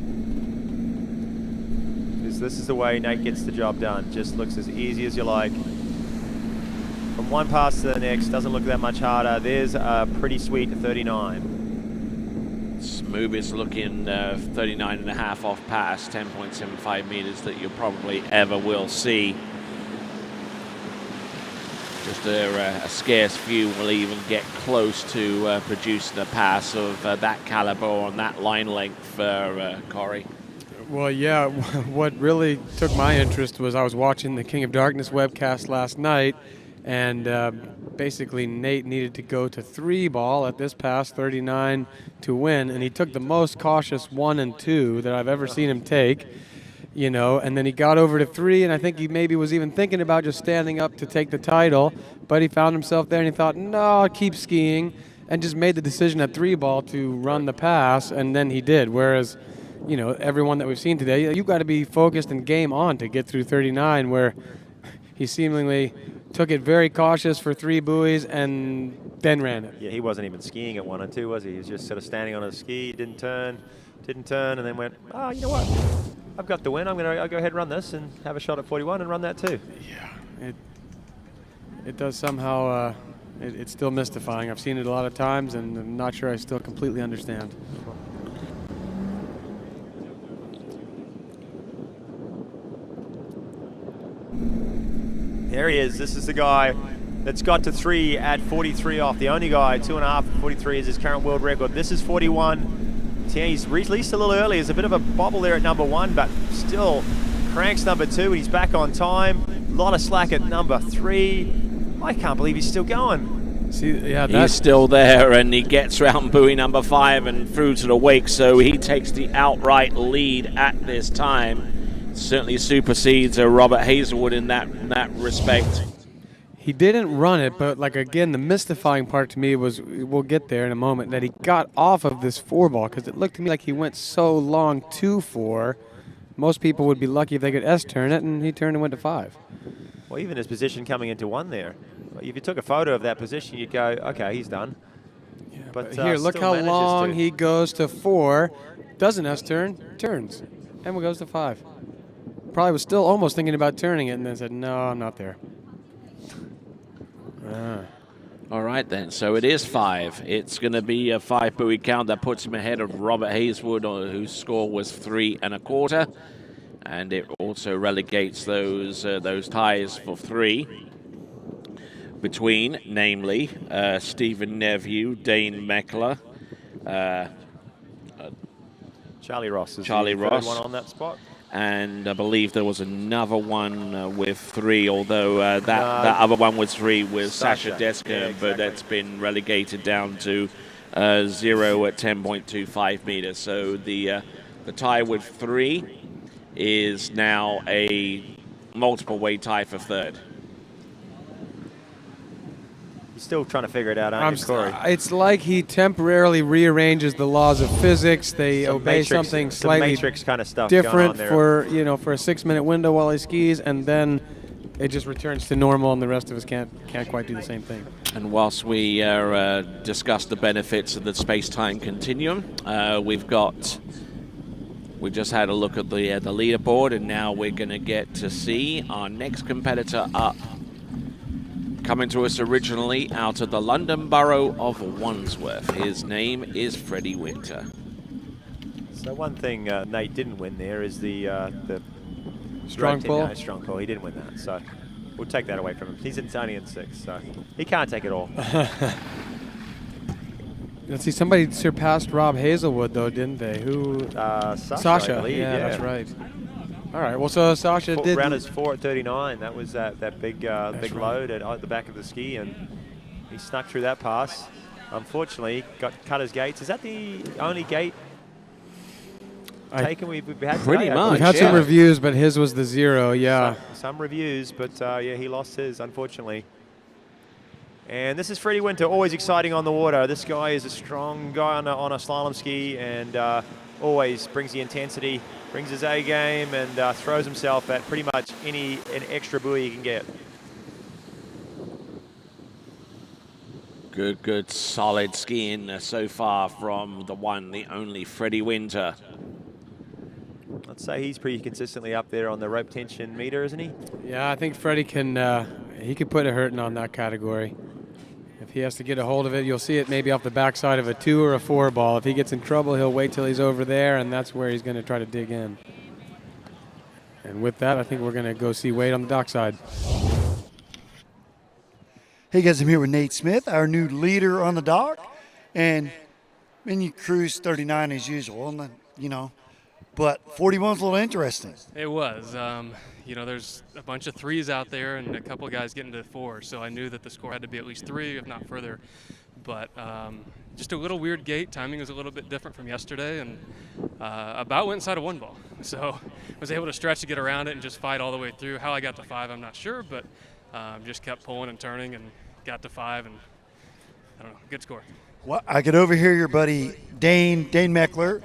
Because this is the way Nate gets the job done. Just looks as easy as you like. From one pass to the next, doesn't look that much harder. There's a pretty sweet 39. Smoothest looking 39 and a half off pass, 10.75 meters that you probably ever will see. Just a scarce few will even get close to producing a pass of that caliber on that line length for Corey. Well, yeah, what really took my interest was I was watching the King of Darkness webcast last night, and basically Nate needed to go to 3 ball at this pass, 39, to win, and he took the most cautious 1 and 2 that I've ever seen him take. And then he got over to 3, and I think he maybe was even thinking about just standing up to take the title, but he found himself there and he thought, no, I'll keep skiing, and just made the decision at 3 ball to run the pass, and then he did. Whereas, everyone that we've seen today, you've got to be focused and game on to get through 39, where he seemingly took it very cautious for 3 buoys and then ran it. Yeah, he wasn't even skiing at 1 and 2, was he? He was just sort of standing on a ski, didn't turn, and then went, oh, you know what? I've got the win. I'll go ahead and run this and have a shot at 41 and run that too. Yeah, it does somehow, it's still mystifying. I've seen it a lot of times, and I'm not sure I still completely understand. There he is. This is the guy that's got to 3 at 43 off. The only guy, 2.5 at 43 is his current world record. This is 41. Yeah, he's released a little early. There's a bit of a bobble there at number 1, but still cranks number 2. He's back on time. A lot of slack at number 3. I can't believe he's still going. See, yeah, he's still there, and he gets round buoy number 5 and through to the wake, so he takes the outright lead at this time. Certainly supersedes Robert Hazelwood in that respect. He didn't run it, but again, the mystifying part to me was, we'll get there in a moment, that he got off of this 4 ball, because it looked to me like he went so long to 4. Most people would be lucky if they could S-turn it, and he turned and went to 5. Well, even his position coming into 1 there. If you took a photo of that position, you'd go, okay, he's done. Yeah, but here, look how long he goes to 4, doesn't S-turn, turns, and goes to 5. Probably was still almost thinking about turning it, and then said, no, I'm not there. All right, then. So it is 5. It's going to be a 5 buoy count that puts him ahead of Robert Hazelwood, whose score was 3 1/4, and it also relegates those ties for 3 between, namely, Stephen Neveu, Dane Meckler, Charlie Ross is Charlie the third Ross one on that spot. And I believe there was another one with 3, although that other one was 3 with Sasha Deska, yeah, exactly. But that's been relegated down to 0 at 10.25 meters. So the tie with 3 is now a multiple way tie for 3rd. You're still trying to figure it out, aren't you, Corey? It's like he temporarily rearranges the laws of physics. They obey something slightly matrix kind of stuff different going on there. for a 6-minute window while he skis, and then it just returns to normal, and the rest of us can't quite do the same thing. And whilst we discuss the benefits of the space-time continuum, we just had a look at the leaderboard, and now we're going to get to see our next competitor up. Coming to us originally out of the London borough of Wandsworth. His name is Freddie Winter. So one thing Nate didn't win there is the strong pull. No, strong pull. He didn't win that, so we'll take that away from him. He's only in 6, so he can't take it all. Let's see, somebody surpassed Rob Hazelwood though, didn't they? Who? Sasha. I believe, yeah, that's right. All right. Well, so Sasha did. Round is 4 at 39. That was that big load at the back of the ski, and he snuck through that pass. Unfortunately, cut his gates. Is that the only gate? taken we've had Pretty today? much. We've had some reviews, but his was the 0, yeah. Some reviews, but yeah, he lost his, unfortunately. And this is Freddie Winter, always exciting on the water. This guy is a strong guy on a slalom ski and always brings the intensity, brings his A game, and throws himself at pretty much an extra buoy he can get. Good, solid skiing so far from the one, the only Freddie Winter. I'd say he's pretty consistently up there on the rope tension meter, isn't he? Yeah, I think Freddie can he could put a hurting on that category. If he has to get a hold of it, you'll see it maybe off the backside of a 2 or a 4 ball. If he gets in trouble, he'll wait till he's over there, and that's where he's going to try to dig in. And with that, I think we're going to go see Wade on the dockside. Hey guys, I'm here with Nate Smith, our new leader on the dock, and you cruise 39 as usual, and you know, but 41's a little interesting. It was. You know, there's a bunch of 3s out there and a couple guys getting to 4, so I knew that the score had to be at least 3, if not further. But just a little weird gate. Timing was a little bit different from yesterday, and about went inside a 1 ball. So I was able to stretch to get around it and just fight all the way through. How I got to 5, I'm not sure, but just kept pulling and turning and got to 5, and I don't know, good score. Well, I could overhear your buddy Dane Meckler.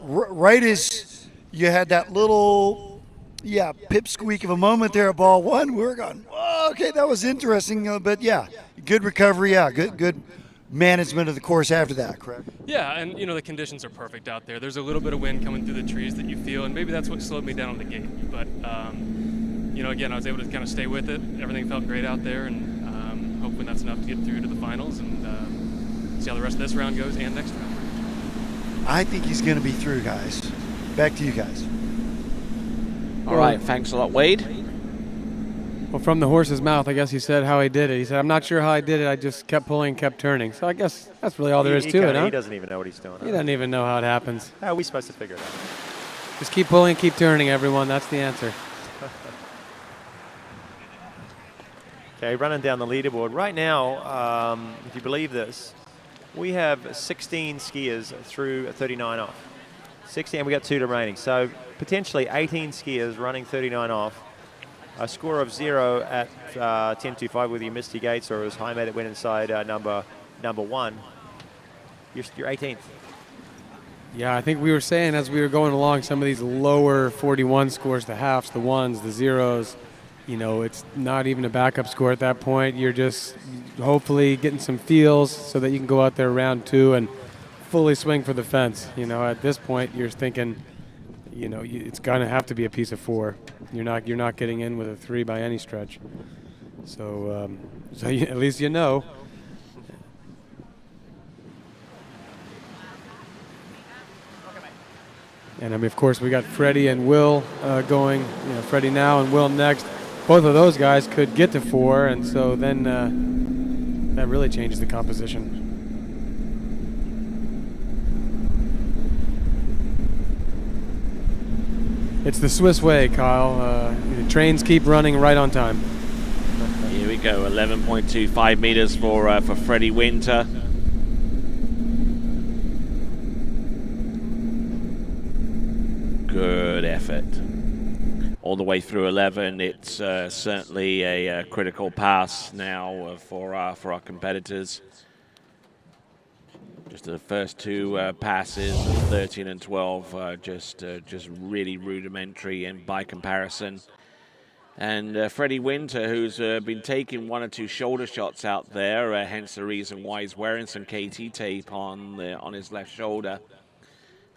Right as you had that little, pipsqueak of a moment there at ball 1, we were going, oh, okay, that was interesting. But yeah, good recovery. Yeah, good management of the course after that, correct? Yeah, and you know, the conditions are perfect out there. There's a little bit of wind coming through the trees that you feel, and maybe that's what slowed me down on the gate. But you know, again, I was able to kind of stay with it. Everything felt great out there, and hopefully that's enough to get through to the finals and see how the rest of this round goes and next round. I think he's going to be through, guys. Back to you guys. All right, thanks a lot, Wade. Well, from the horse's mouth, I guess he said how he did it. He said, I'm not sure how I did it. I just kept pulling, kept turning. So I guess that's really all there is to it, huh? He doesn't even know what he's doing. He doesn't even know how it happens. How are we supposed to figure it out? Just keep pulling, keep turning, everyone. That's the answer. Okay, running down the leaderboard. Right now, if you believe this, we have 16 skiers through 39 off. 16, we got 2 remaining. So potentially 18 skiers running 39 off. A score of 0 at 10.25 whether you missed your gates or it was Jaime that went inside number 1. You're 18th. Yeah, I think we were saying as we were going along, some of these lower 41 scores, the halves, the 1s, the 0s, you know, it's not even a backup score at that point. You're just hopefully getting some feels so that you can go out there round 2 and fully swing for the fence. You know, at this point, you're thinking, you know, it's going to have to be a piece of 4. You're not getting in with a 3 by any stretch. So, at least you know. And I mean, of course, we got Freddie and Will going. You know, Freddie now and Will next. Both of those guys could get to 4, and so then that really changes the composition. It's the Swiss way, Kyle. The trains keep running right on time. Here we go, 11.25 meters for Freddie Winter. Good effort. All the way through 11, it's certainly a critical pass now for our competitors. Just the first 2 passes, 13 and 12, just really rudimentary and by comparison. And Freddie Winter, who's been taking 1 or 2 shoulder shots out there, hence the reason why he's wearing some KT tape on his left shoulder,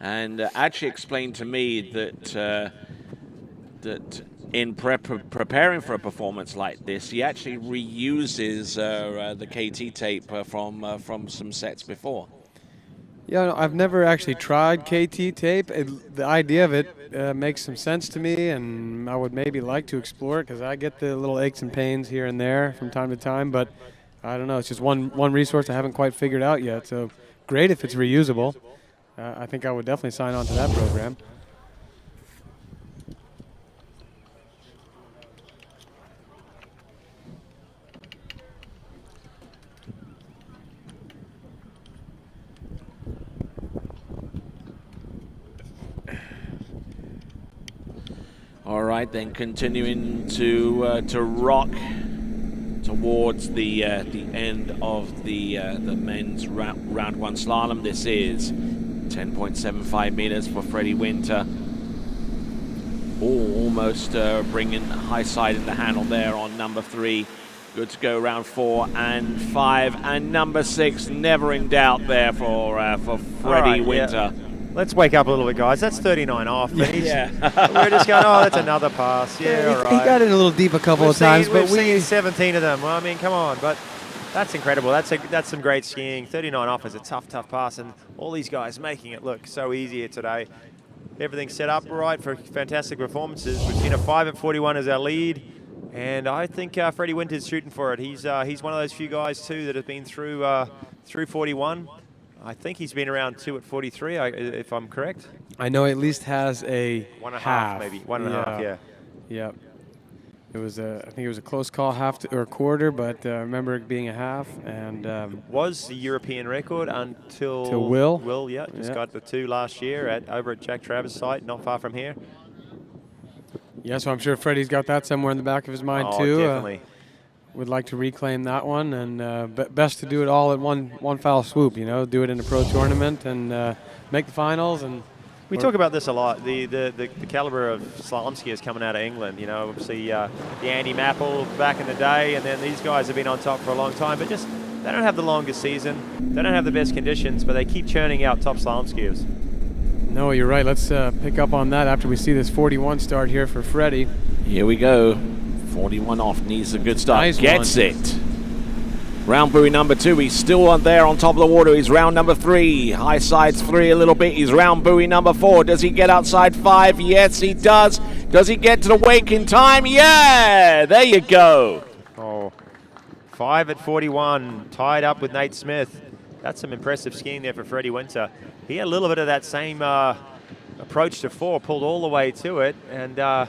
and actually explained to me that in preparing for a performance like this, he actually reuses the KT tape from some sets before. Yeah, no, I've never actually tried KT tape. The idea of it makes some sense to me, and I would maybe like to explore it because I get the little aches and pains here and there from time to time, but I don't know. It's just one resource I haven't quite figured out yet. So great if it's reusable. I think I would definitely sign on to that program. right, then continuing to rock towards the end of the men's round one slalom. This is 10.75 meters for Freddie Winter. Almost bringing high side in the handle there on number 3. Good to go round 4 and 5, and number 6 never in doubt there for Freddie Winter. Yeah. Let's wake up a little bit, guys. That's 39 off. But we're just going, oh, that's another pass. Yeah, all right. He got in a little deep a couple of times, but we've seen 17 of them. Well, I mean, come on. But that's incredible. That's some great skiing. 39 off is a tough pass, and all these guys making it look so easy here today. Everything's set up right for fantastic performances. We've seen a 5 at 41 as our lead, and I think Freddie Winter's shooting for it. He's one of those few guys too that have been through 41. I think he's been around 2 at 43, if I'm correct. I know he at least has a 1.5, half. maybe 1.5. Yeah. Yep. It was I think it was a close call, or a quarter, but I remember it being a half. And was the European record until Will. Will, yeah, just got the 2 last year over at Jack Travers' site, not far from here. Yeah, so I'm sure Freddie's got that somewhere in the back of his mind too. Definitely. Would like to reclaim that one, and best to do it all at one foul swoop. You know, do it in a pro tournament and make the finals. And we talk about this a lot. The caliber of slalom skiers coming out of England. You know, obviously the Andy Mappel back in the day, and then these guys have been on top for a long time. But just they don't have the longest season. They don't have the best conditions, but they keep churning out top slalom skiers. No, you're right. Let's pick up on that after we see this 41 start here for Freddie. Here we go. 41 off, needs a good start. Nice Gets one. it. Round buoy number 2, he's still on there on top of the water. He's round number 3. High sides 3 a little bit. He's round buoy number 4. Does he get outside 5? Yes, he does. Does he get to the wake in time? Yeah, there you go. Oh, 5 at 41, tied up with Nate Smith. That's some impressive skiing there for Freddie Winter. He had a little bit of that same approach to 4, pulled all the way to it, and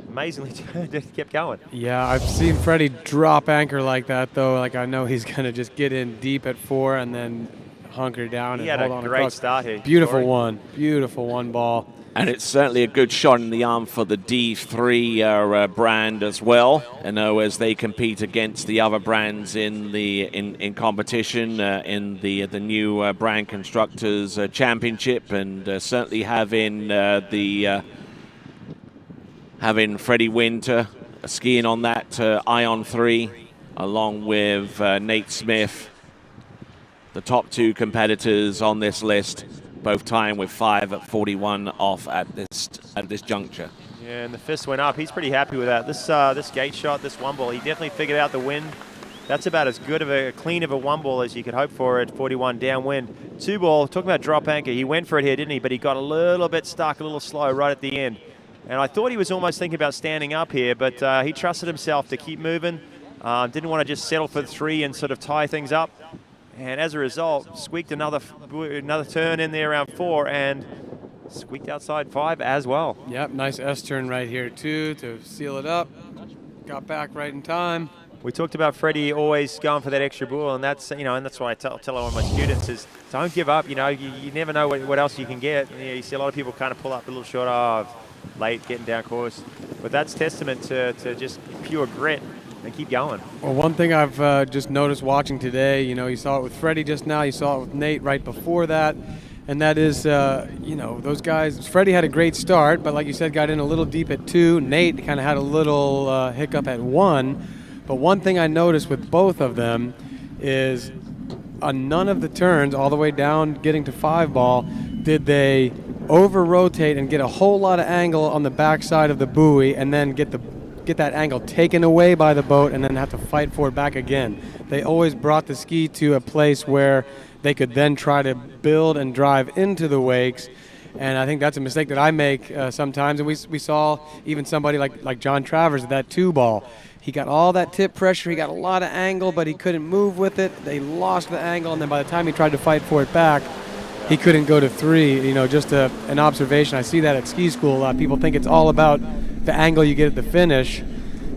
amazingly just kept going. Yeah, I've seen Freddie drop anchor like that, though. Like, I know he's going to just get in deep at 4 and then hunker down He and had hold a on great across. start here. Beautiful one ball. And it's certainly a good shot in the arm for the D3 brand as well. I know as they compete against the other brands in the in competition in the new brand constructors championship, and certainly having having Freddie Winter skiing on that Ion 3 along with Nate Smith, the top 2 competitors on this list, both tying with 5 at 41 off at this juncture. Yeah, and the fist went up. He's pretty happy with that. This gate shot, this one ball, he definitely figured out the wind. That's about as good of a clean of a one ball as you could hope for at 41 downwind. 2 ball, talking about drop anchor, he went for it here, didn't he? But he got a little bit stuck, a little slow right at the end. And I thought he was almost thinking about standing up here, but he trusted himself to keep moving. Didn't want to just settle for 3 and sort of tie things up. And as a result, squeaked another turn in there around 4 and squeaked outside 5 as well. Yep, nice S-turn right here too to seal it up. Got back right in time. We talked about Freddie always going for that extra bull, and that's and that's what I tell all my students is don't give up. You know, you never know what else you can get. You see a lot of people kind of pull up a little short, late getting down course, but that's testament to just pure grit and keep going. Well, one thing I've just noticed watching today, you saw it with Freddie just now, you saw it with Nate right before that, and that is, those guys, Freddie had a great start, but like you said, got in a little deep at 2. Nate kind of had a little hiccup at 1, but one thing I noticed with both of them is on none of the turns all the way down getting to 5 ball did they over-rotate and get a whole lot of angle on the backside of the buoy and then get that angle taken away by the boat and then have to fight for it back again. They always brought the ski to a place where they could then try to build and drive into the wakes, and I think that's a mistake that I make sometimes. And we saw even somebody like John Travers at that 2 ball. He got all that tip pressure, he got a lot of angle, but he couldn't move with it. They lost the angle, and then by the time he tried to fight for it back, he couldn't go to 3. Just an observation. I see that at ski school a lot. People think it's all about the angle you get at the finish.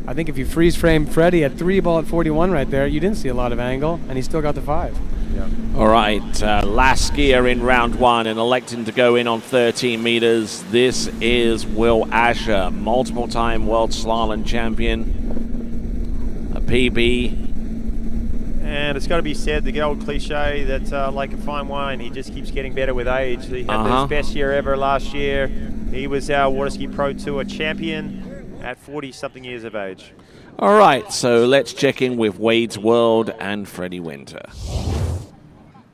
I think if you freeze frame Freddie at 3 ball at 41 right there, you didn't see a lot of angle, and he still got the 5. Yeah. All right, last skier in round one and electing to go in on 13 meters. This is Will Asher, multiple-time world slalom champion, a PB. And it's got to be said, the old cliche that like a fine wine, he just keeps getting better with age. He had his best year ever last year. He was our Waterski Pro Tour champion at 40-something years of age. All right, so let's check in with Wade's World and Freddie Winter.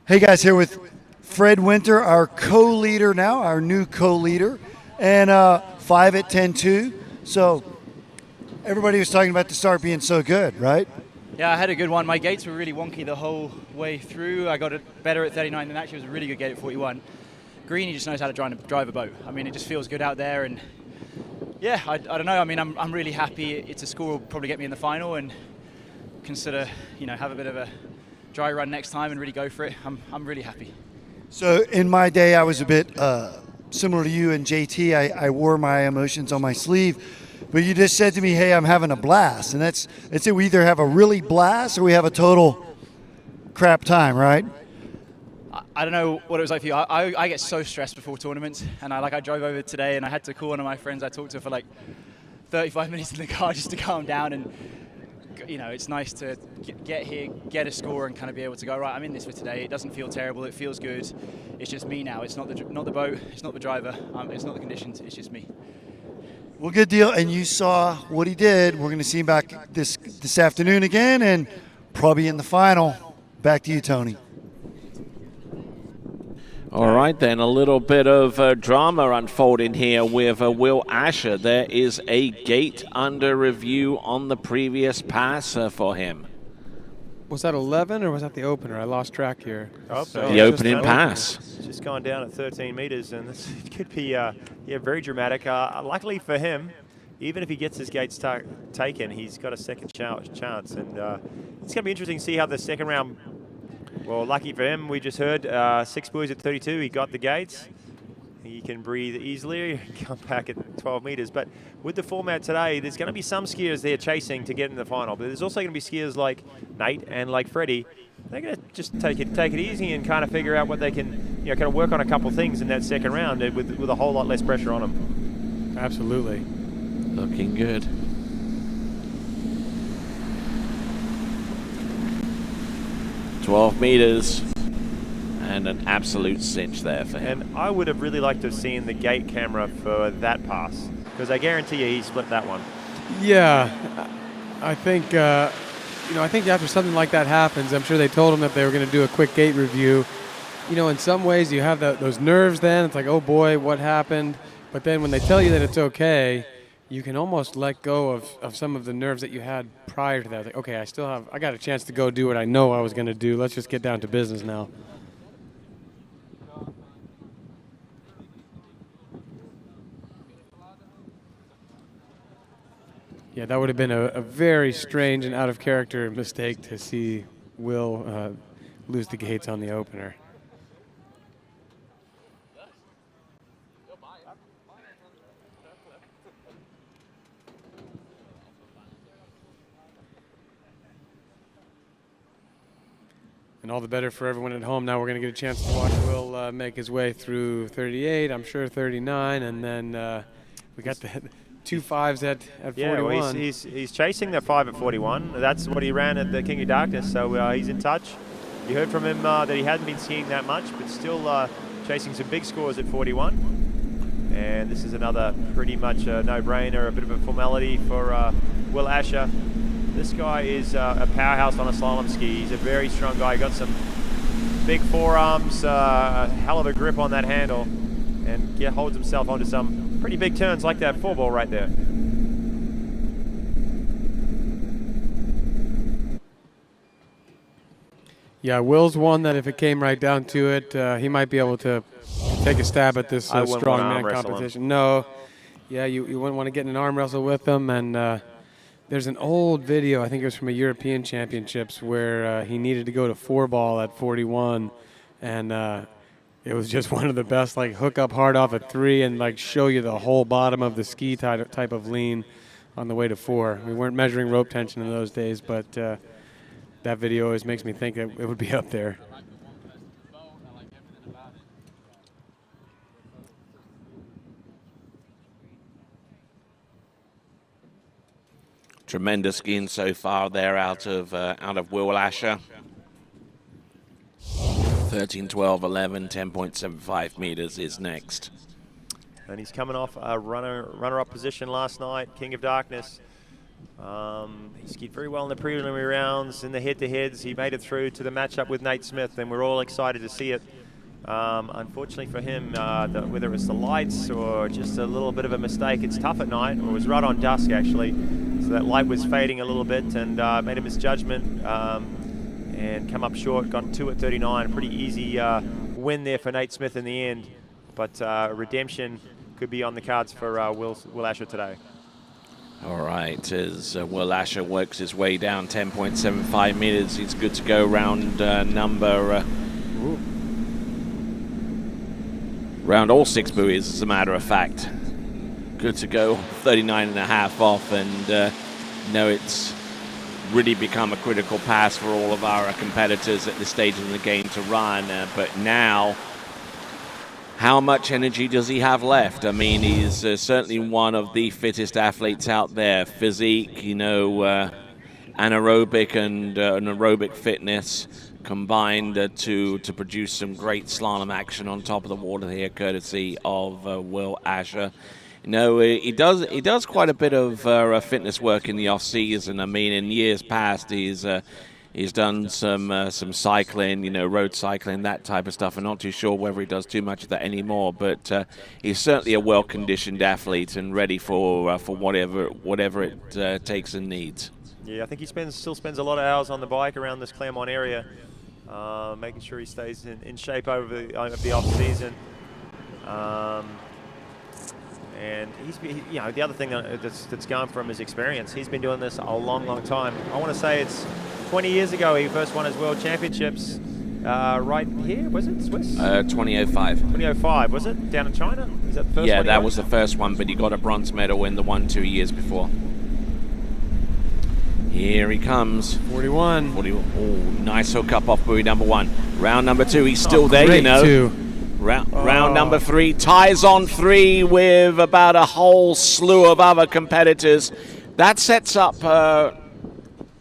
Hey guys, here with Fred Winter, our co-leader now, our new co-leader, and 5 at 10.2. So everybody was talking about the start being so good, right? Yeah, I had a good one. My gates were really wonky the whole way through. I got it better at 39 and actually it was a really good gate at 41. Greeny just knows how to drive a boat. I mean, it just feels good out there, and yeah, I don't know. I mean, I'm really happy. It's a score will probably get me in the final, and consider, have a bit of a dry run next time and really go for it. I'm really happy. So in my day, I was a bit similar to you and JT. I wore my emotions on my sleeve, but you just said to me, hey, I'm having a blast. And that's it. We either have a really blast or we have a total crap time, right? I don't know what it was like for you. I get so stressed before tournaments, and I drove over today and I had to call one of my friends I talked to for like 35 minutes in the car just to calm down. And it's nice to get here, get a score, and kind of be able to go, right, I'm in this for today. It doesn't feel terrible. It feels good. It's just me now. It's not the boat. It's not the driver. It's not the conditions. It's just me. Well, good deal. And you saw what he did. We're going to see him back this afternoon again, and probably in the final. Back to you, Tony. All right, then, a little bit of drama unfolding here with Will Asher. There is a gate under review on the previous pass for him. Was that 11 or was that the opener? I lost track here. The opening pass. It's just gone down at 13 meters, and this could be very dramatic. Luckily for him, even if he gets his gates taken, he's got a second chance. And it's going to be interesting to see how the second round. Well, lucky for him, we just heard 6 buoys at 32. He got the gates. He can breathe easily and come back at 12 meters. But with the format today, there's going to be some skiers there chasing to get in the final. But there's also going to be skiers like Nate and like Freddie. They're going to just take it easy and kind of figure out what they can, kind of work on a couple things in that second round with a whole lot less pressure on them. Absolutely. Looking good. $12 meters, and an absolute cinch there for him. And I would have really liked to have seen the gate camera for that pass, because I guarantee you he split that one. Yeah, I think I think after something like that happens, I'm sure they told him that they were going to do a quick gate review. In some ways you have those nerves then. It's like, oh boy, what happened? But then when they tell you that it's okay, you can almost let go of some of the nerves that you had prior to that. Like, okay, I got a chance to go do what I know I was going to do. Let's just get down to business now. Yeah, that would have been a very strange and out of character mistake to see Will lose the gates on the opener. And all the better for everyone at home. Now we're going to get a chance to watch Will make his way through 38, I'm sure 39, and then we got the 2 5s at 41. Yeah, well, he's chasing the 5 at 41. That's what he ran at the King of Darkness, so he's in touch. You heard from him that he hadn't been skiing that much, but still chasing some big scores at 41. And this is another pretty much no-brainer, a bit of a formality for Will Asher. This guy is a powerhouse on a slalom ski. He's a very strong guy. Got some big forearms, a hell of a grip on that handle, and holds himself onto some pretty big turns like that 4-ball right there. Yeah, Will's one that if it came right down to it, he might be able to take a stab at this strongman competition. No, yeah, you wouldn't want to get in an arm wrestle with him. And there's an old video, I think it was from a European Championships, where he needed to go to 4-ball at 41, and it was just one of the best, like hook up hard off at 3 and like show you the whole bottom of the ski type of lean on the way to 4. We weren't measuring rope tension in those days, but that video always makes me think that it would be up there. Tremendous skiing so far there out of Will Asher. 13, 12, 11, 10.75 meters is next. And he's coming off a runner-up position last night, King of Darkness. He skied very well in the preliminary rounds. In the head-to-heads, he made it through to the matchup with Nate Smith, and we're all excited to see it. Unfortunately for him, whether it was the lights or just a little bit of a mistake, it's tough at night, or it was right on dusk actually. So that light was fading a little bit and made a misjudgment and come up short, got 2 at 39. Pretty easy win there for Nate Smith in the end, but redemption could be on the cards for Will Asher today. All right, as Will Asher works his way down 10.75 meters, he's good to go round number... round all 6 buoys, as a matter of fact. Good to go, 39.5 off, and it's really become a critical pass for all of our competitors at this stage in the game to run. But now, how much energy does he have left? I mean, he's certainly one of the fittest athletes out there. Physique, anaerobic and aerobic fitness combined to produce some great slalom action on top of the water here, courtesy of Will Asher. He does quite a bit of fitness work in the off season. I mean, in years past, he's done some cycling, road cycling, that type of stuff. I'm not too sure whether he does too much of that anymore, but he's certainly a well-conditioned athlete and ready for whatever it takes and needs. Yeah, I think he still spends a lot of hours on the bike around this Claremont area, making sure he stays in shape over the off season. And the other thing that's gone from his experience, he's been doing this a long, long time. I want to say it's 20 years ago he first won his World Championships right here, was it, Swiss? 2005. 2005, was it? Down in China? Is that the first one? Yeah, that was the first one, but he got a bronze medal in the one 2 years before. Here he comes. 41. Oh, nice hook up off buoy number 1. Round number 2, he's still there, great two. Round number 3, ties on 3 with about a whole slew of other competitors. That sets up a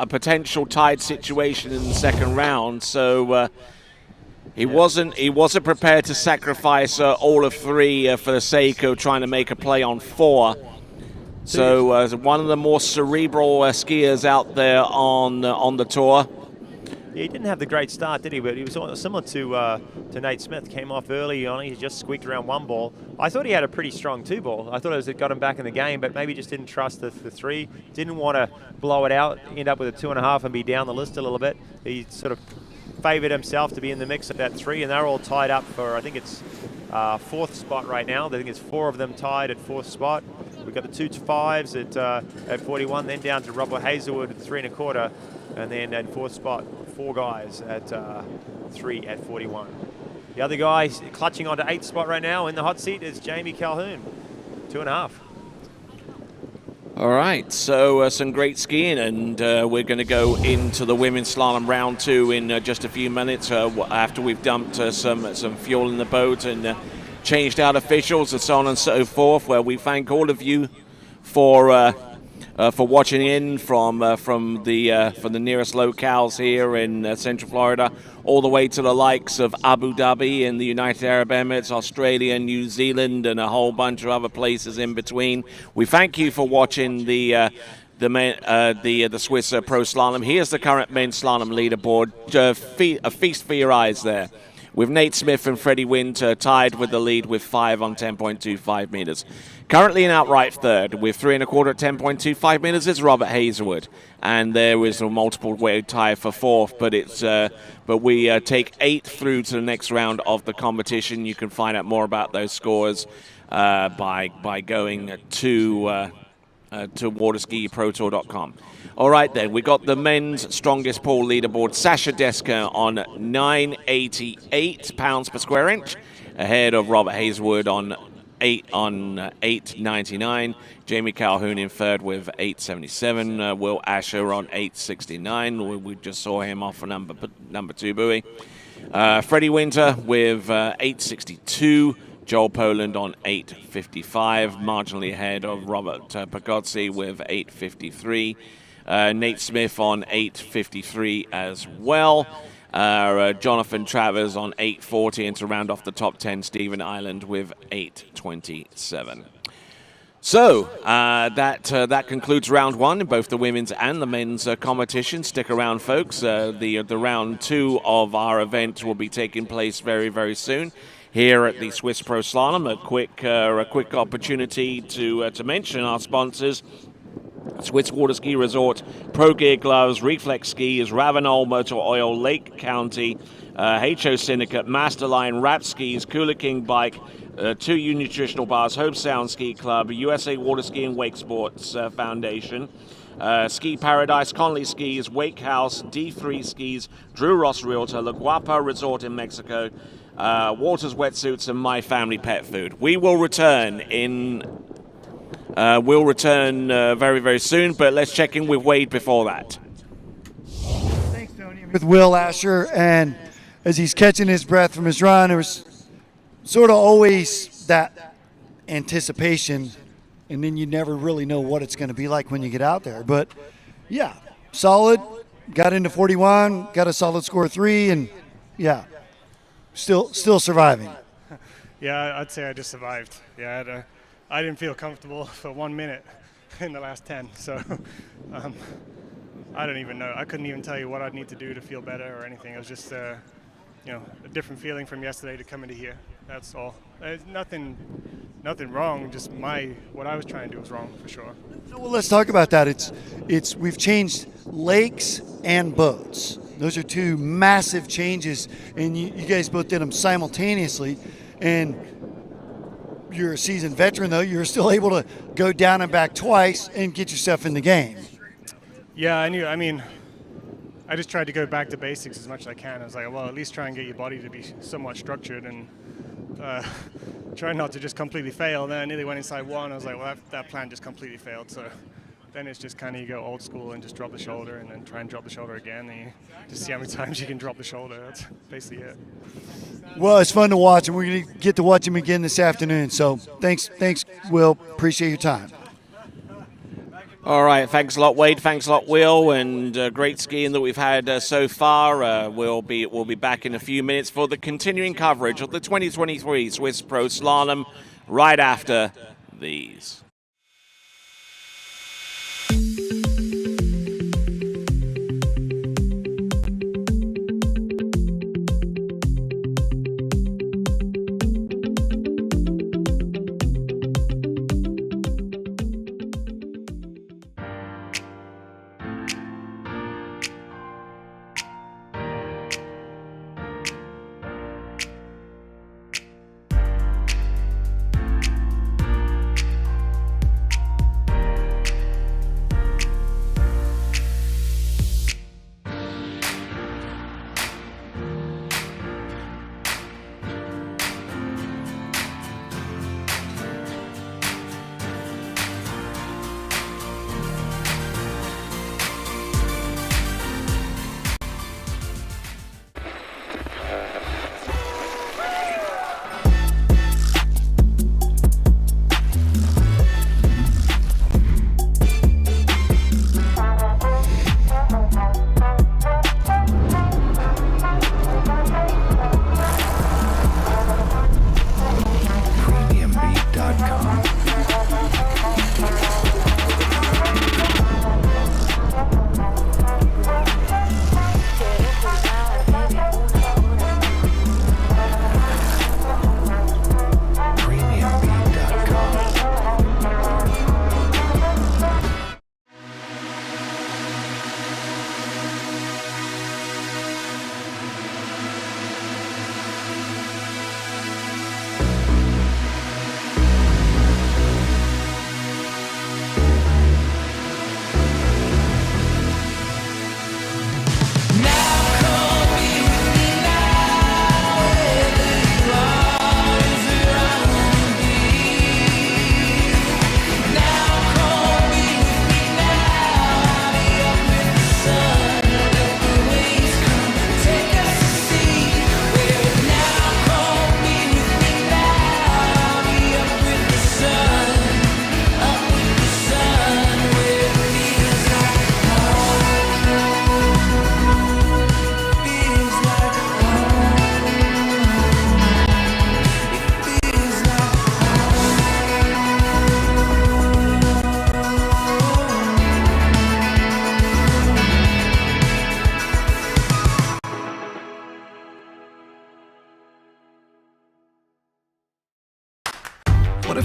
potential tied situation in the second round. So he wasn't prepared to sacrifice all of 3 for the sake of trying to make a play on 4. So one of the more cerebral skiers out there on the tour. Yeah, he didn't have the great start, did he? But he was similar to Nate Smith. Came off early on. He just squeaked around 1 ball. I thought he had a pretty strong 2 ball. I thought it got him back in the game, but maybe just didn't trust the 3. Didn't want to blow it out, end up with a 2.5 and be down the list a little bit. He sort of favoured himself to be in the mix at that 3, and they're all tied up for, I think it's 4th spot right now. I think it's 4 of them tied at 4th spot. We've got the 2 5s at 41, then down to Robert Hazelwood at 3 1/4, and then at 4th spot, 4 guys at 3 at 41. The other guy clutching onto 8th spot right now in the hot seat is Jamie Calhoun, 2.5. All right, so some great skiing, and we're going to go into the women's slalom round 2 in just a few minutes after we've dumped some fuel in the boat and changed out officials and so on and so forth, where we thank all of you for watching in from the nearest locales here in Central Florida, all the way to the likes of Abu Dhabi and the United Arab Emirates, Australia, New Zealand, and a whole bunch of other places in between. We thank you for watching the Swiss Pro Slalom. Here's the current men's slalom leaderboard. A feast for your eyes there, with Nate Smith and Freddie Winter tied with the lead with 5 on 10.25 meters. Currently in outright third with 3 1/4 at 10.25 meters is Robert Hazelwood, and there is a multiple way tie for 4th. But we take 8 through to the next round of the competition. You can find out more about those scores by going to waterskiprotour.com. All right, then, we got the men's strongest pole leaderboard. Sasha Deska on 988 pounds per square inch, ahead of Robert Hazelwood on 899. Jamie Calhoun in third with 877. Will Asher on 869. We just saw him off for number 2 buoy. Freddie Winter with 862. Joel Poland on 8:55, marginally ahead of Robert Pagozzi with 8:53. Nate Smith on 8:53 as well. Jonathan Travers on 8:40, and to round off the top 10, Stephen Ireland with 8:27. So that concludes round one in both the women's and the men's competition. Stick around, folks. The round two of our event will be taking place very, very soon here at the Swiss Pro Slalom. A quick opportunity to mention our sponsors: Swiss Waterski Resort, Pro Gear Gloves, Reflex Skis, Ravenol Motor Oil, Lake County, HO Syndicate, Masterline, Rap Skis, Cooler King Bike, 2U Nutritional Bars, Hope Sound Ski Club, USA Water Ski and Wake Sports Foundation, Ski Paradise, Conley Skis, Wake House, D3 Skis, Drew Ross Realtor, La Guapa Resort in Mexico, Waters Wetsuits, and My Family Pet Food. We will return very, very soon, but let's check in with Wade before that. Thanks, Tony. With Will Asher, and as he's catching his breath from his run, there was sort of always that anticipation, and then you never really know what it's going to be like when you get out there. But yeah, solid, got into 41, got a solid score 3, and yeah, still surviving. Yeah, I'd say I just survived. Yeah, I didn't feel comfortable for 1 minute in the last 10, so I don't even know. I couldn't even tell you what I'd need to do to feel better or anything. It was just a different feeling from yesterday to come into here. That's all. There's nothing wrong. Just what I was trying to do was wrong for sure. Well, let's talk about that. We've changed lakes and boats. Those are two massive changes, and you guys both did them simultaneously. And you're a seasoned veteran, though. You're still able to go down and back twice and get yourself in the game. Yeah, I knew. I mean, I just tried to go back to basics as much as I can. I was like, well, at least try and get your body to be somewhat structured and try not to just completely fail. Then I nearly went inside one. I was like, well, that plan just completely failed. So then it's just kind of you go old school and just drop the shoulder and then try and drop the shoulder again. And you just see how many times you can drop the shoulder. That's basically it. Well, it's fun to watch, and we're going to get to watch him again this afternoon. So thanks, Will. Appreciate your time. All right, thanks a lot, Wade. Thanks a lot, Will, and great skiing that we've had so far. We'll be back in a few minutes for the continuing coverage of the 2023 Swiss Pro Slalom right after these.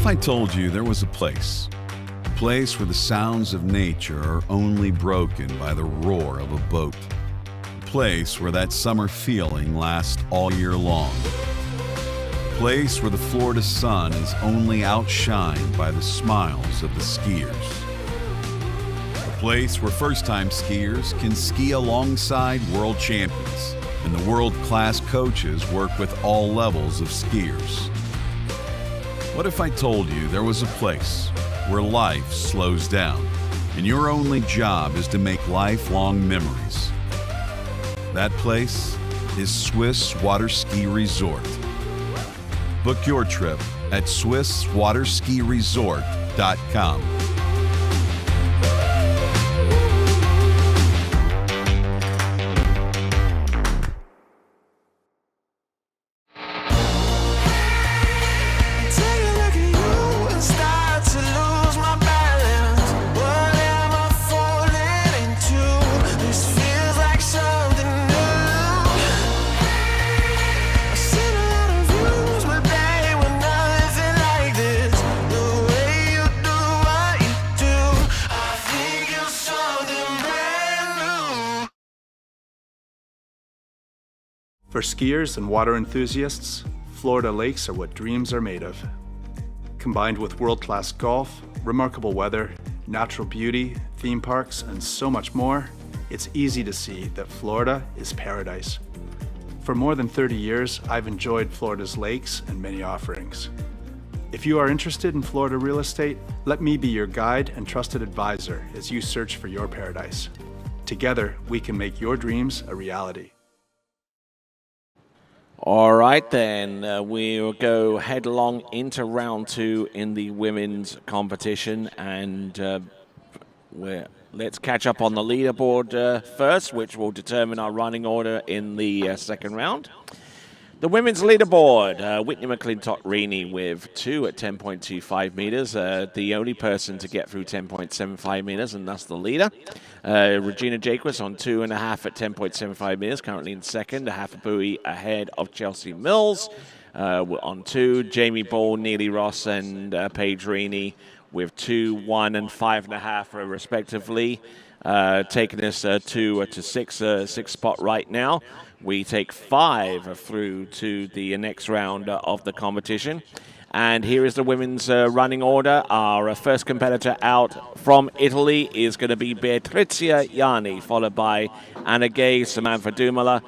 if I told you there was a place where the sounds of nature are only broken by the roar of a boat? A place where that summer feeling lasts all year long? A place where the Florida sun is only outshined by the smiles of the skiers? A place where first-time skiers can ski alongside world champions and the world-class coaches work with all levels of skiers? What if I told you there was a place where life slows down and your only job is to make lifelong memories? That place is Swiss Waterski Resort. Book your trip at SwissWaterskiResort.com. For skiers and water enthusiasts, Florida lakes are what dreams are made of. Combined with world-class golf, remarkable weather, natural beauty, theme parks, and so much more, it's easy to see that Florida is paradise. For more than 30 years, I've enjoyed Florida's lakes and many offerings. If you are interested in Florida real estate, let me be your guide and trusted advisor as you search for your paradise. Together, we can make your dreams a reality. All right, then. We'll go headlong into round 2 in the women's competition. And let's catch up on the leaderboard first, which will determine our running order in the second round. The women's leaderboard, Whitney McClintock-Reaney with 2 at 10.25 meters, the only person to get through 10.75 meters, and thus the leader. Regina Jacquez on 2.5 at 10.75 meters, currently in second, a half a buoy ahead of Chelsea Mills. On 2, Jamie Ball, Neely Ross, and Paige Reaney with 2, 1, and 5.5 respectively, taking us to sixth spot right now. We take 5 through to the next round of the competition. And here is the women's running order. Our first competitor out from Italy is going to be Beatricia Ianni, followed by Anna Gay, Samantha Dumoulin,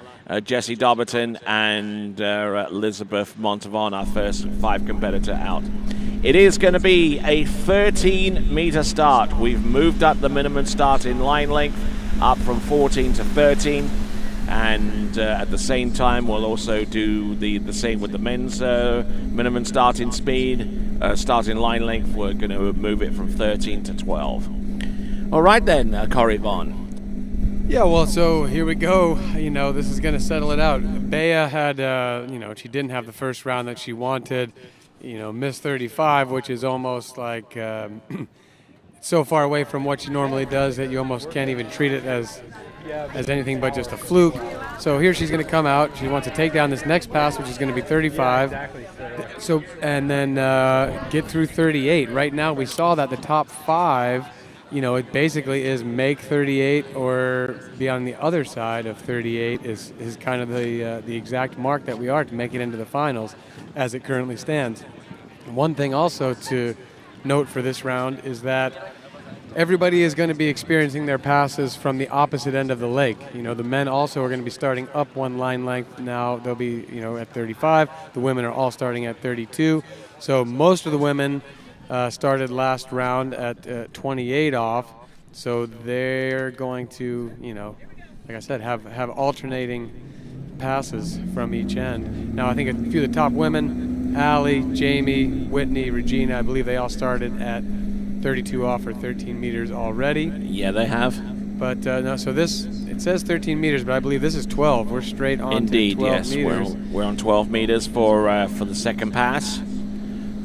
Jessie Dobberton, and Elizabeth Montavon, our first 5 competitor out. It is going to be a 13-meter start. We've moved up the minimum start in line length up from 14 to 13. And at the same time, we'll also do the same with the men's minimum starting speed. Starting line length, we're going to move it from 13 to 12. All right then, Corey Vaughn. Yeah, well, so here we go. You know, this is going to settle it out. Bea had, she didn't have the first round that she wanted. Missed 35, which is almost like so far away from what she normally does that you almost can't even treat it as anything but just a fluke. So here she's going to come out. She wants to take down this next pass, which is going to be 35. So and then get through 38. Right now we saw that the top 5, it basically is make 38 or be on the other side of 38 is kind of the exact mark that we are to make it into the finals as it currently stands. One thing also to note for this round is that everybody is going to be experiencing their passes from the opposite end of the lake. The men also are going to be starting up one line length now. They'll be, at 35. The women are all starting at 32. So most of the women started last round at 28 off. So they're going to, like I said, have alternating passes from each end. Now I think a few of the top women, Allie, Jamie, Whitney, Regina, I believe they all started at 32 off or 13 meters already. Yeah, they have. But no, so it says 13 meters, but I believe this is 12. We're straight on to 12 meters. We're on 12 meters for the second pass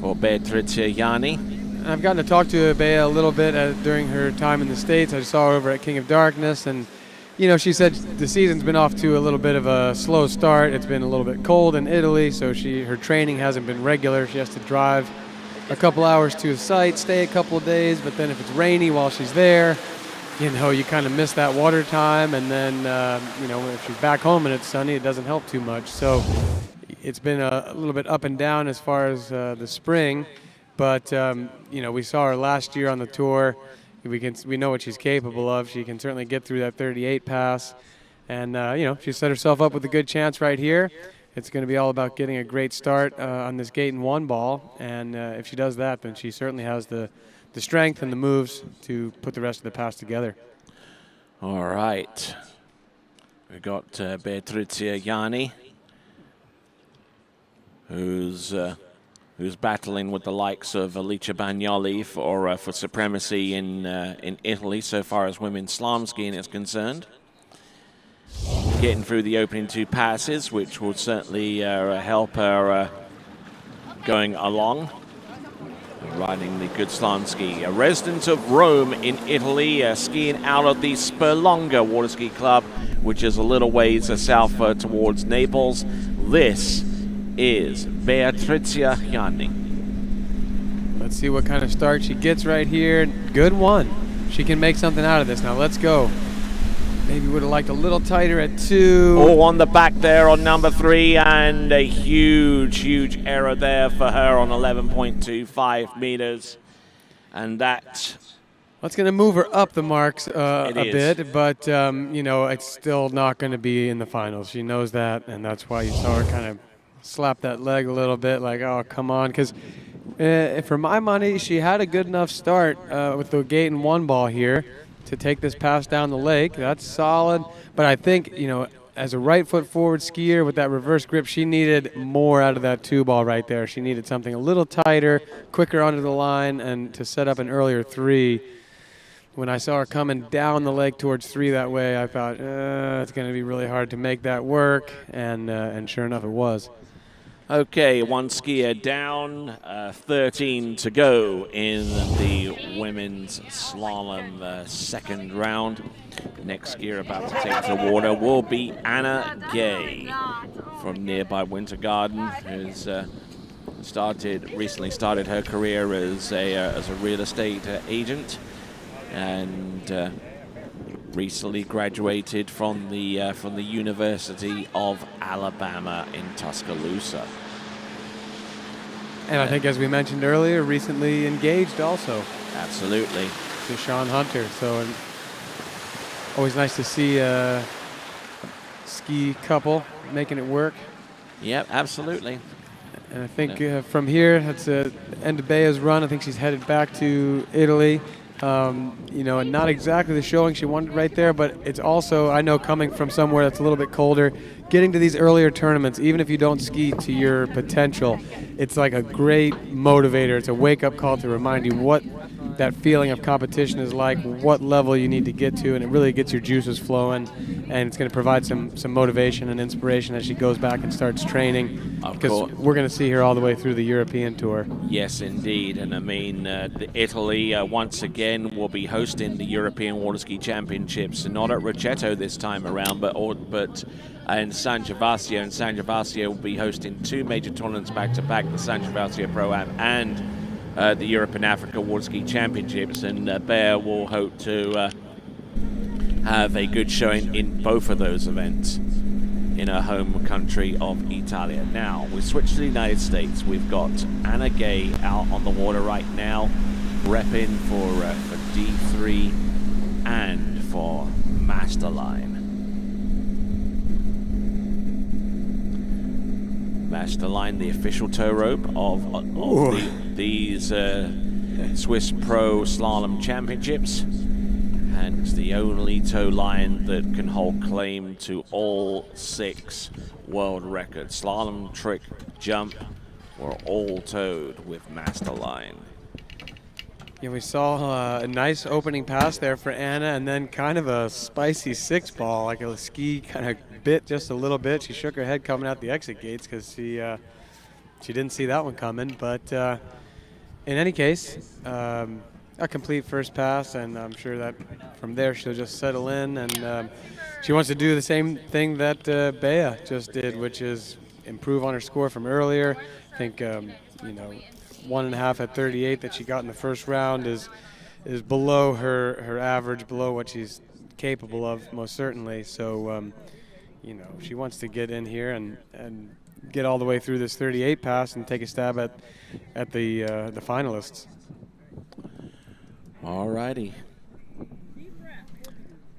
for Beatricia Ianni. I've gotten to talk to Bea a little bit during her time in the States. I saw her over at King of Darkness, and she said the season's been off to a little bit of a slow start. It's been a little bit cold in Italy, so her training hasn't been regular. She has to drive a couple hours to a site, stay a couple of days, but then if it's rainy while she's there, you kind of miss that water time, and then, if she's back home and it's sunny, it doesn't help too much. So it's been a little bit up and down as far as the spring, but, we saw her last year on the tour. We know what she's capable of. She can certainly get through that 38 pass, and, she set herself up with a good chance right here. It's going to be all about getting a great start on this gate in one ball, and if she does that, then she certainly has the strength and the moves to put the rest of the pass together. All right. We've got Beatricia Yanni, who's battling with the likes of Alicia Bagnoli for supremacy in Italy so far as women's slalom skiing is concerned. Getting through the opening 2 passes, which will certainly help her going along. Riding the good slalom ski. A resident of Rome in Italy, skiing out of the Sperlonga Waterski Club, which is a little ways south towards Naples. This is Beatricia Yanni. Let's see what kind of start she gets right here. Good one. She can make something out of this. Now let's go. Maybe would have liked a little tighter at 2. Oh, on the back there on number 3, and a huge error there for her on 11.25 meters. And that's going to move her up the marks a bit, but, it's still not going to be in the finals. She knows that, and that's why you saw her kind of slap that leg a little bit, like, oh, come on. Because for my money, she had a good enough start with the gate in one ball here to take this pass down the lake. That's solid. But I think, as a right foot forward skier with that reverse grip, she needed more out of that 2 ball right there. She needed something a little tighter, quicker onto the line, and to set up an earlier 3. When I saw her coming down the lake towards 3 that way, I thought, it's going to be really hard to make that work. And sure enough, it was. Okay, 1 skier down, 13 to go in the women's slalom second round. The next skier about to take to the water will be Anna Gay from nearby Winter Garden, who's recently started her career as a real estate agent, and recently graduated from the University of Alabama in Tuscaloosa. And I think, as we mentioned earlier, recently engaged also. Absolutely. To Sean Hunter. So always nice to see a ski couple making it work. Yep, absolutely. And I think from here, that's the end of Bea's run. I think she's headed back to Italy. And not exactly the showing she wanted right there, but it's also, I know, coming from somewhere that's a little bit colder, getting to these earlier tournaments, even if you don't ski to your potential, it's like a great motivator. It's a wake-up call to remind you what that feeling of competition is like, what level you need to get to, and it really gets your juices flowing, and it's going to provide some motivation and inspiration as she goes back and starts training, because we're going to see her all the way through the European Tour. Yes, indeed. And I mean, Italy once again will be hosting the European Waterski Championships, not at Rocchetto this time around, but in San Gervasio. And San Gervasio will be hosting 2 major tournaments back-to-back, the San Gervasio Pro-Am and the Europe and Africa Waterski Championships, and Bea will hope to have a good showing in both of those events in her home country of Italia. Now, we switch to the United States. We've got Anna Gay out on the water right now, repping for D3 and for Masterline. Masterline, the official tow rope of these Swiss Pro Slalom Championships, and it's the only tow line that can hold claim to all 6 world records. Slalom, trick, jump were all towed with Masterline. Yeah, we saw a nice opening pass there for Anna, and then kind of a spicy 6 ball, like a ski kind of bit just a little bit. She shook her head coming out the exit gates because she didn't see that one coming. But in any case, a complete first pass, and I'm sure that from there she'll just settle in, and she wants to do the same thing that Bea just did, which is improve on her score from earlier. I think 1.5 at 38 that she got in the first round is below her average, below what she's capable of, most certainly. So, you know, she wants to get in here and get all the way through this 38 pass and take a stab at the finalists. All righty.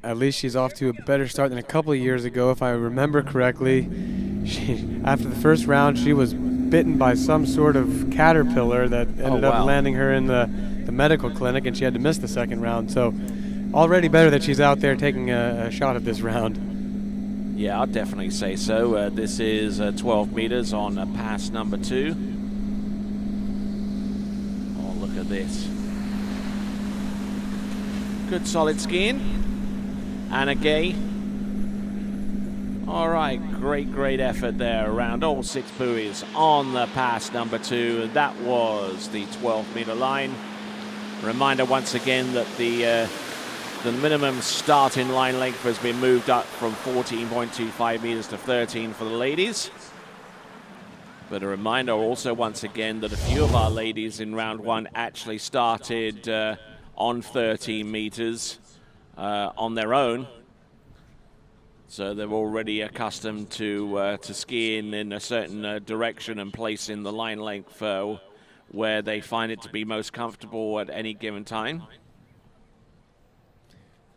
At least she's off to a better start than a couple of years ago, if I remember correctly. After the first round, she was bitten by some sort of caterpillar that ended up landing her in the medical clinic, and she had to miss the second round. So already better that she's out there taking a shot at this round. Yeah, I'd definitely say so. This is 12 meters on pass number 2. Oh, look at this. Good solid skiing. Anna Gay. All right, great effort there around all 6 buoys on the pass number 2. That was the 12-meter line. Reminder once again that the minimum starting line length has been moved up from 14.25 meters to 13 for the ladies. But a reminder also once again that a few of our ladies in round 1 actually started on 13 meters on their own. So they're already accustomed to skiing in a certain direction and placing the line length where they find it to be most comfortable at any given time.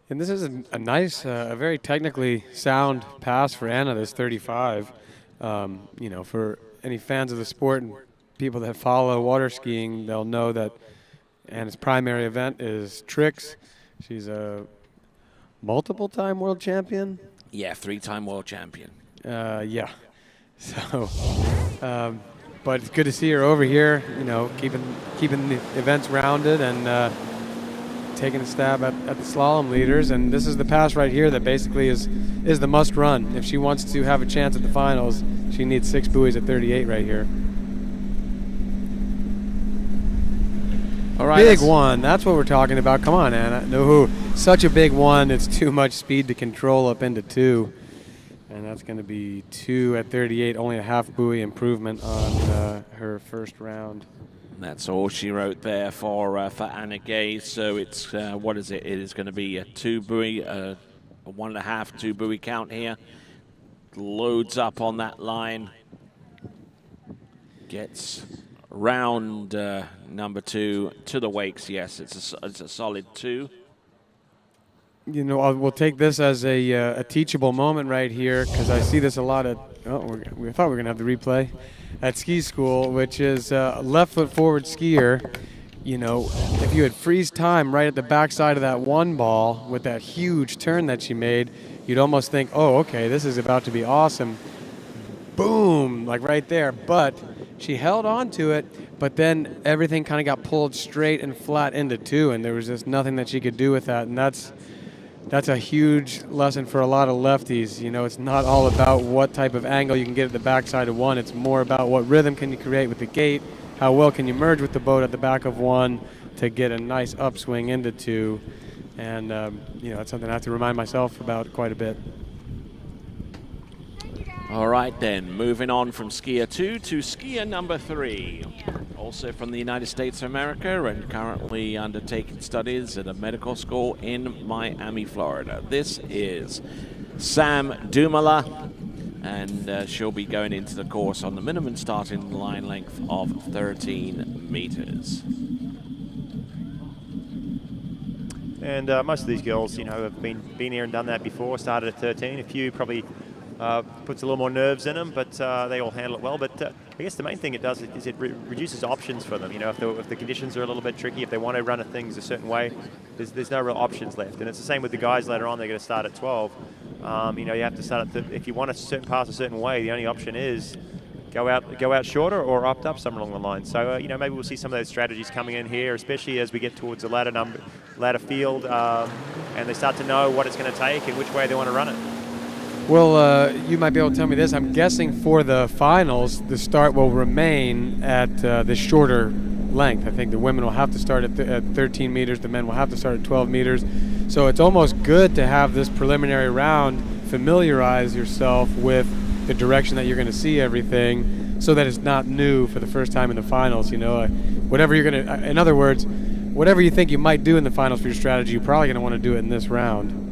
And this is a nice, a very technically sound pass for Anna, this 35. You know, for any fans of the sport and people that follow water skiing, they'll know that Anna's primary event is tricks. She's a multiple-time world champion. Yeah, 3-time world champion. Yeah. So, but it's good to see her over here, you know, keeping the events rounded and taking a stab at the slalom leaders. And this is the pass right here that basically is the must run. If she wants to have a chance at the finals, she needs 6 buoys at 38 right here. All right, big one. That's what we're talking about. Come on, Anna. No, such a big one. It's too much speed to control up into 2. And that's going to be 2 at 38, only a half buoy improvement on her first round. That's all she wrote there for Anna Gay. So it's, what is it? It is going to be a 2 buoy, a 1.5 2 buoy count here. Loads up on that line. Gets round number 2 to the wakes. Yes, it's a solid 2. You know, we'll take this as a teachable moment right here, because I see this a lot at, we thought we were going to have the replay, at ski school, which is left foot forward skier. You know, if you had freeze time right at the backside of that one ball with that huge turn that she made, you'd almost think, oh, okay, this is about to be awesome. Boom, like right there. But she held on to it, but then everything kind of got pulled straight and flat into 2, and there was just nothing that she could do with that. And that's a huge lesson for a lot of lefties. You know, it's not all about what type of angle you can get at the backside of 1. It's more about what rhythm can you create with the gate, how well can you merge with the boat at the back of 1 to get a nice upswing into 2. And, you know, it's something I have to remind myself about quite a bit. All right, then, moving on from skier 2 to skier number 3. Also from the United States of America and currently undertaking studies at a medical school in Miami, Florida. This is Sam Dumala, and she'll be going into the course on the minimum starting line length of 13 meters. And most of these girls, you know, have been here and done that before, started at 13. A few probably puts a little more nerves in them, but they all handle it well. But I guess the main thing it does is it reduces options for them. You know, if the conditions are a little bit tricky, if they want to run things a certain way, there's no real options left. And it's the same with the guys later on. They're going to start at 12. You know, you have to start at if you want to pass a certain way, the only option is go out shorter or opt up somewhere along the line. So you know, maybe we'll see some of those strategies coming in here, especially as we get towards the ladder field, and they start to know what it's going to take and which way they want to run it. Well, you might be able to tell me this. I'm guessing for the finals, the start will remain at the shorter length. I think the women will have to start at 13 meters. The men will have to start at 12 meters. So it's almost good to have this preliminary round familiarize yourself with the direction that you're going to see everything. so that it's not new for the first time in the finals. You know, whatever you're gonna, in other words, whatever you think you might do in the finals for your strategy, you're probably gonna want to do it in this round.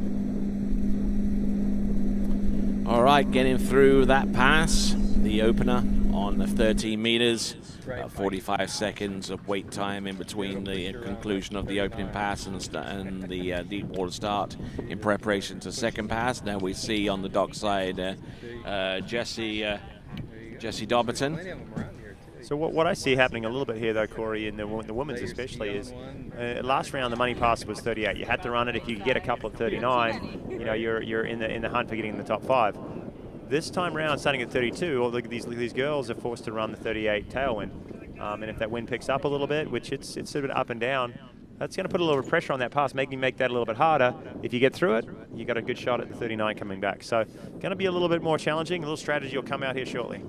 All right, getting through that pass, the opener on the 13 meters. 45 seconds of wait time in between the conclusion of the opening pass and the deep water start in preparation to second pass. Now we see on the dock side Jesse Dobberton. So what I see happening a little bit here, though, Corey, in the women's especially, is last round the money pass was 38. You had to run it. If you could get a couple of 39, you know, you're in the hunt for getting in the top 5. This time round, starting at 32, these girls are forced to run the 38 tailwind. And if that wind picks up a little bit, which it's a bit up and down, that's going to put a little bit of pressure on that pass, make that a little bit harder. If you get through it, you got a good shot at the 39 coming back. So going to be a little bit more challenging. A little strategy will come out here shortly.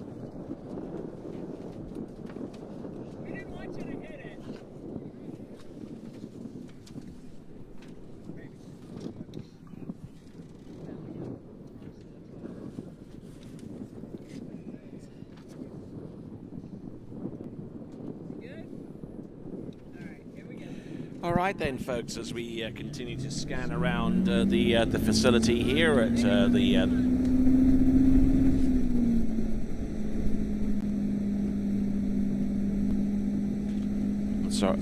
All right then, folks, as we continue to scan around the facility here at sorry.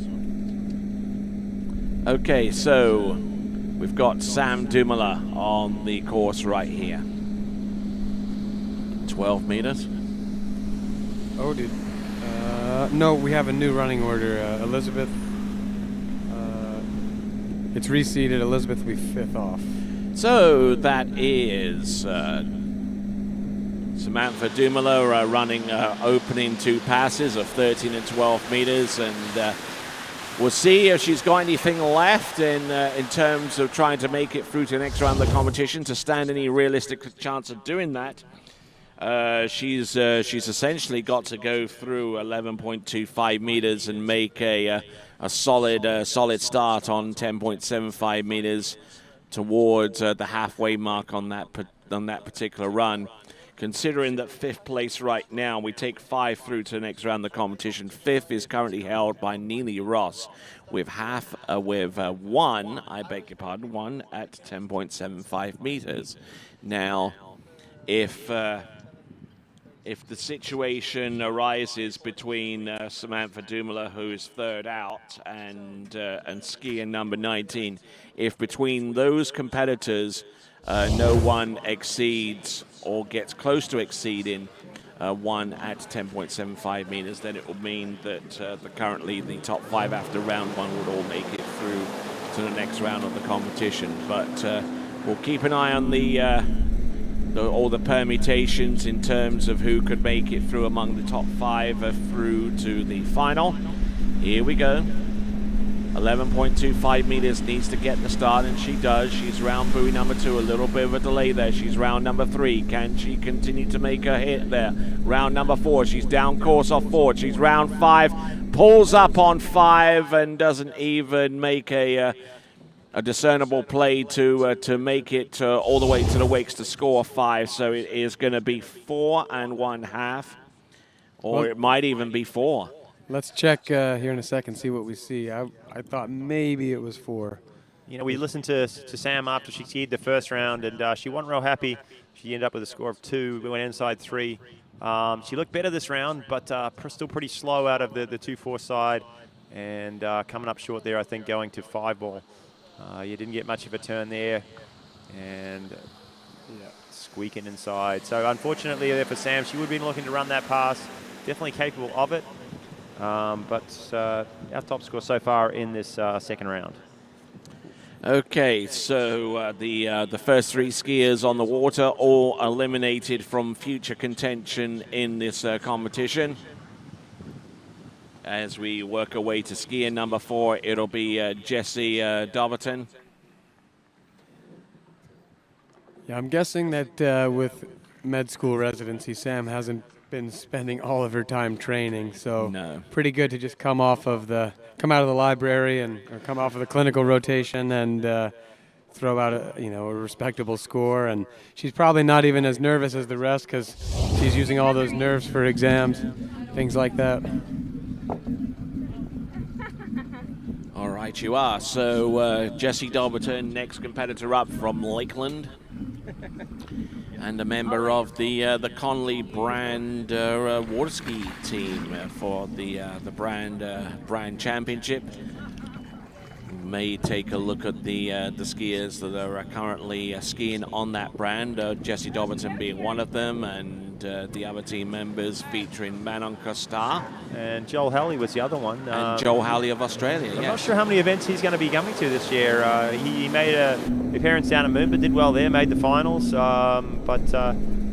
Okay, so we've got Sam Dumoulin on the course right here. 12 meters. Oh, dude. No, we have a new running order. Elizabeth. It's reseeded. Elizabeth will be 5th off. So that is Samantha Dumoulin running opening 2 passes of 13 and 12 meters, and we'll see if she's got anything left in terms of trying to make it through to the next round of the competition to stand any realistic chance of doing that. She's essentially got to go through 11.25 meters and make a solid start on 10.75 meters towards the halfway mark on that particular run. Considering that 5th place right now, we take 5 through to the next round of the competition. 5th is currently held by Neely Ross with one at 10.75 meters. Now, if the situation arises between Samantha Dumoulin, who's 3rd out, and skier number 19, if between those competitors no one exceeds or gets close to exceeding 1 at 10.75 meters, then it will mean that currently the top 5 after round 1 would all make it through to the next round of the competition. But we'll keep an eye on all the permutations in terms of who could make it through among the top 5 through to the final. Here we go. 11.25 meters needs to get the start, and she does. She's round buoy number 2, a little bit of a delay there. She's round number 3. Can she continue to make a hit there? Round number 4, she's down course off 4. She's round 5, pulls up on 5 and doesn't even make a discernible play to make it all the way to the wakes to score 5. So it is going to be 4 1/2, or it might even be 4. Let's check here in a second, see what we see. I thought maybe it was 4. You know, we listened to Sam after she skied the first round, and she wasn't real happy. She ended up with a score of 2. We went inside 3. She looked better this round, but still pretty slow out of the 2-4 side, and coming up short there, I think, going to 5 ball. You didn't get much of a turn there, and squeaking inside. So unfortunately there for Sam, she would have been looking to run that pass. Definitely capable of it, but our top score so far in this second round. Okay, so the first 3 skiers on the water, all eliminated from future contention in this competition. As we work our way to skier number 4, it'll be Jesse Dobberton. Yeah, I'm guessing that with med school residency, Sam hasn't been spending all of her time training, so pretty good to just come out of the library or come off of the clinical rotation and throw out a respectable score, and she's probably not even as nervous as the rest because she's using all those nerves for exams, things like that. All right, you are. So Jessie Dobberton, next competitor up from Lakeland, and a member of the Conley brand Waterski team for the brand championship. May take a look at the skiers that are currently skiing on that brand. Jessie Dobberton being one of them, and the other team members featuring Manon Costar. And Joel Halley was the other one. And Joel Halley of Australia, I'm not sure how many events he's going to be coming to this year. He made an appearance down at Moonbah, did well there, made the finals. But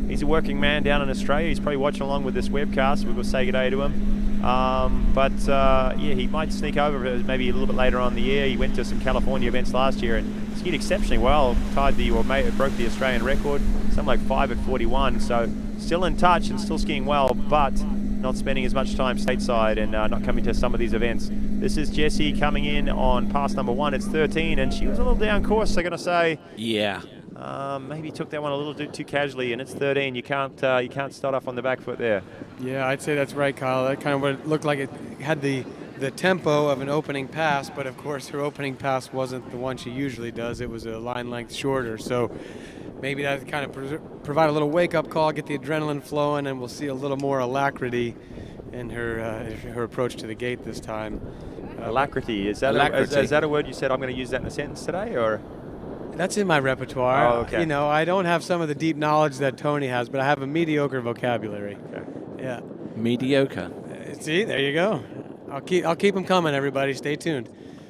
he's a working man down in Australia. He's probably watching along with this webcast. We'll say good day to him. Yeah, he might sneak over maybe a little bit later on in the year. He went to some California events last year and skied exceptionally well. Broke the Australian record, something like 5 at 41. So still in touch and still skiing well, but not spending as much time stateside and not coming to some of these events. This is Jessie coming in on pass number 1. It's 13, and she was a little down course, I'm going to say. Yeah. Maybe took that one a little too casually, and it's 13. You can't start off on the back foot there. Yeah, I'd say that's right, Kyle. That kind of what it looked like. It had the tempo of an opening pass, but of course her opening pass wasn't the one she usually does. It was a line length shorter, so maybe that kind of provide a little wake-up call, get the adrenaline flowing, and we'll see a little more alacrity in her approach to the gate this time. Alacrity, is that a word you said I'm going to use that in a sentence today, or? That's in my repertoire. Oh, okay. You know, I don't have some of the deep knowledge that Tony has, but I have a mediocre vocabulary. Okay. Yeah. Mediocre. See, there you go. I'll keep them coming, everybody. Stay tuned.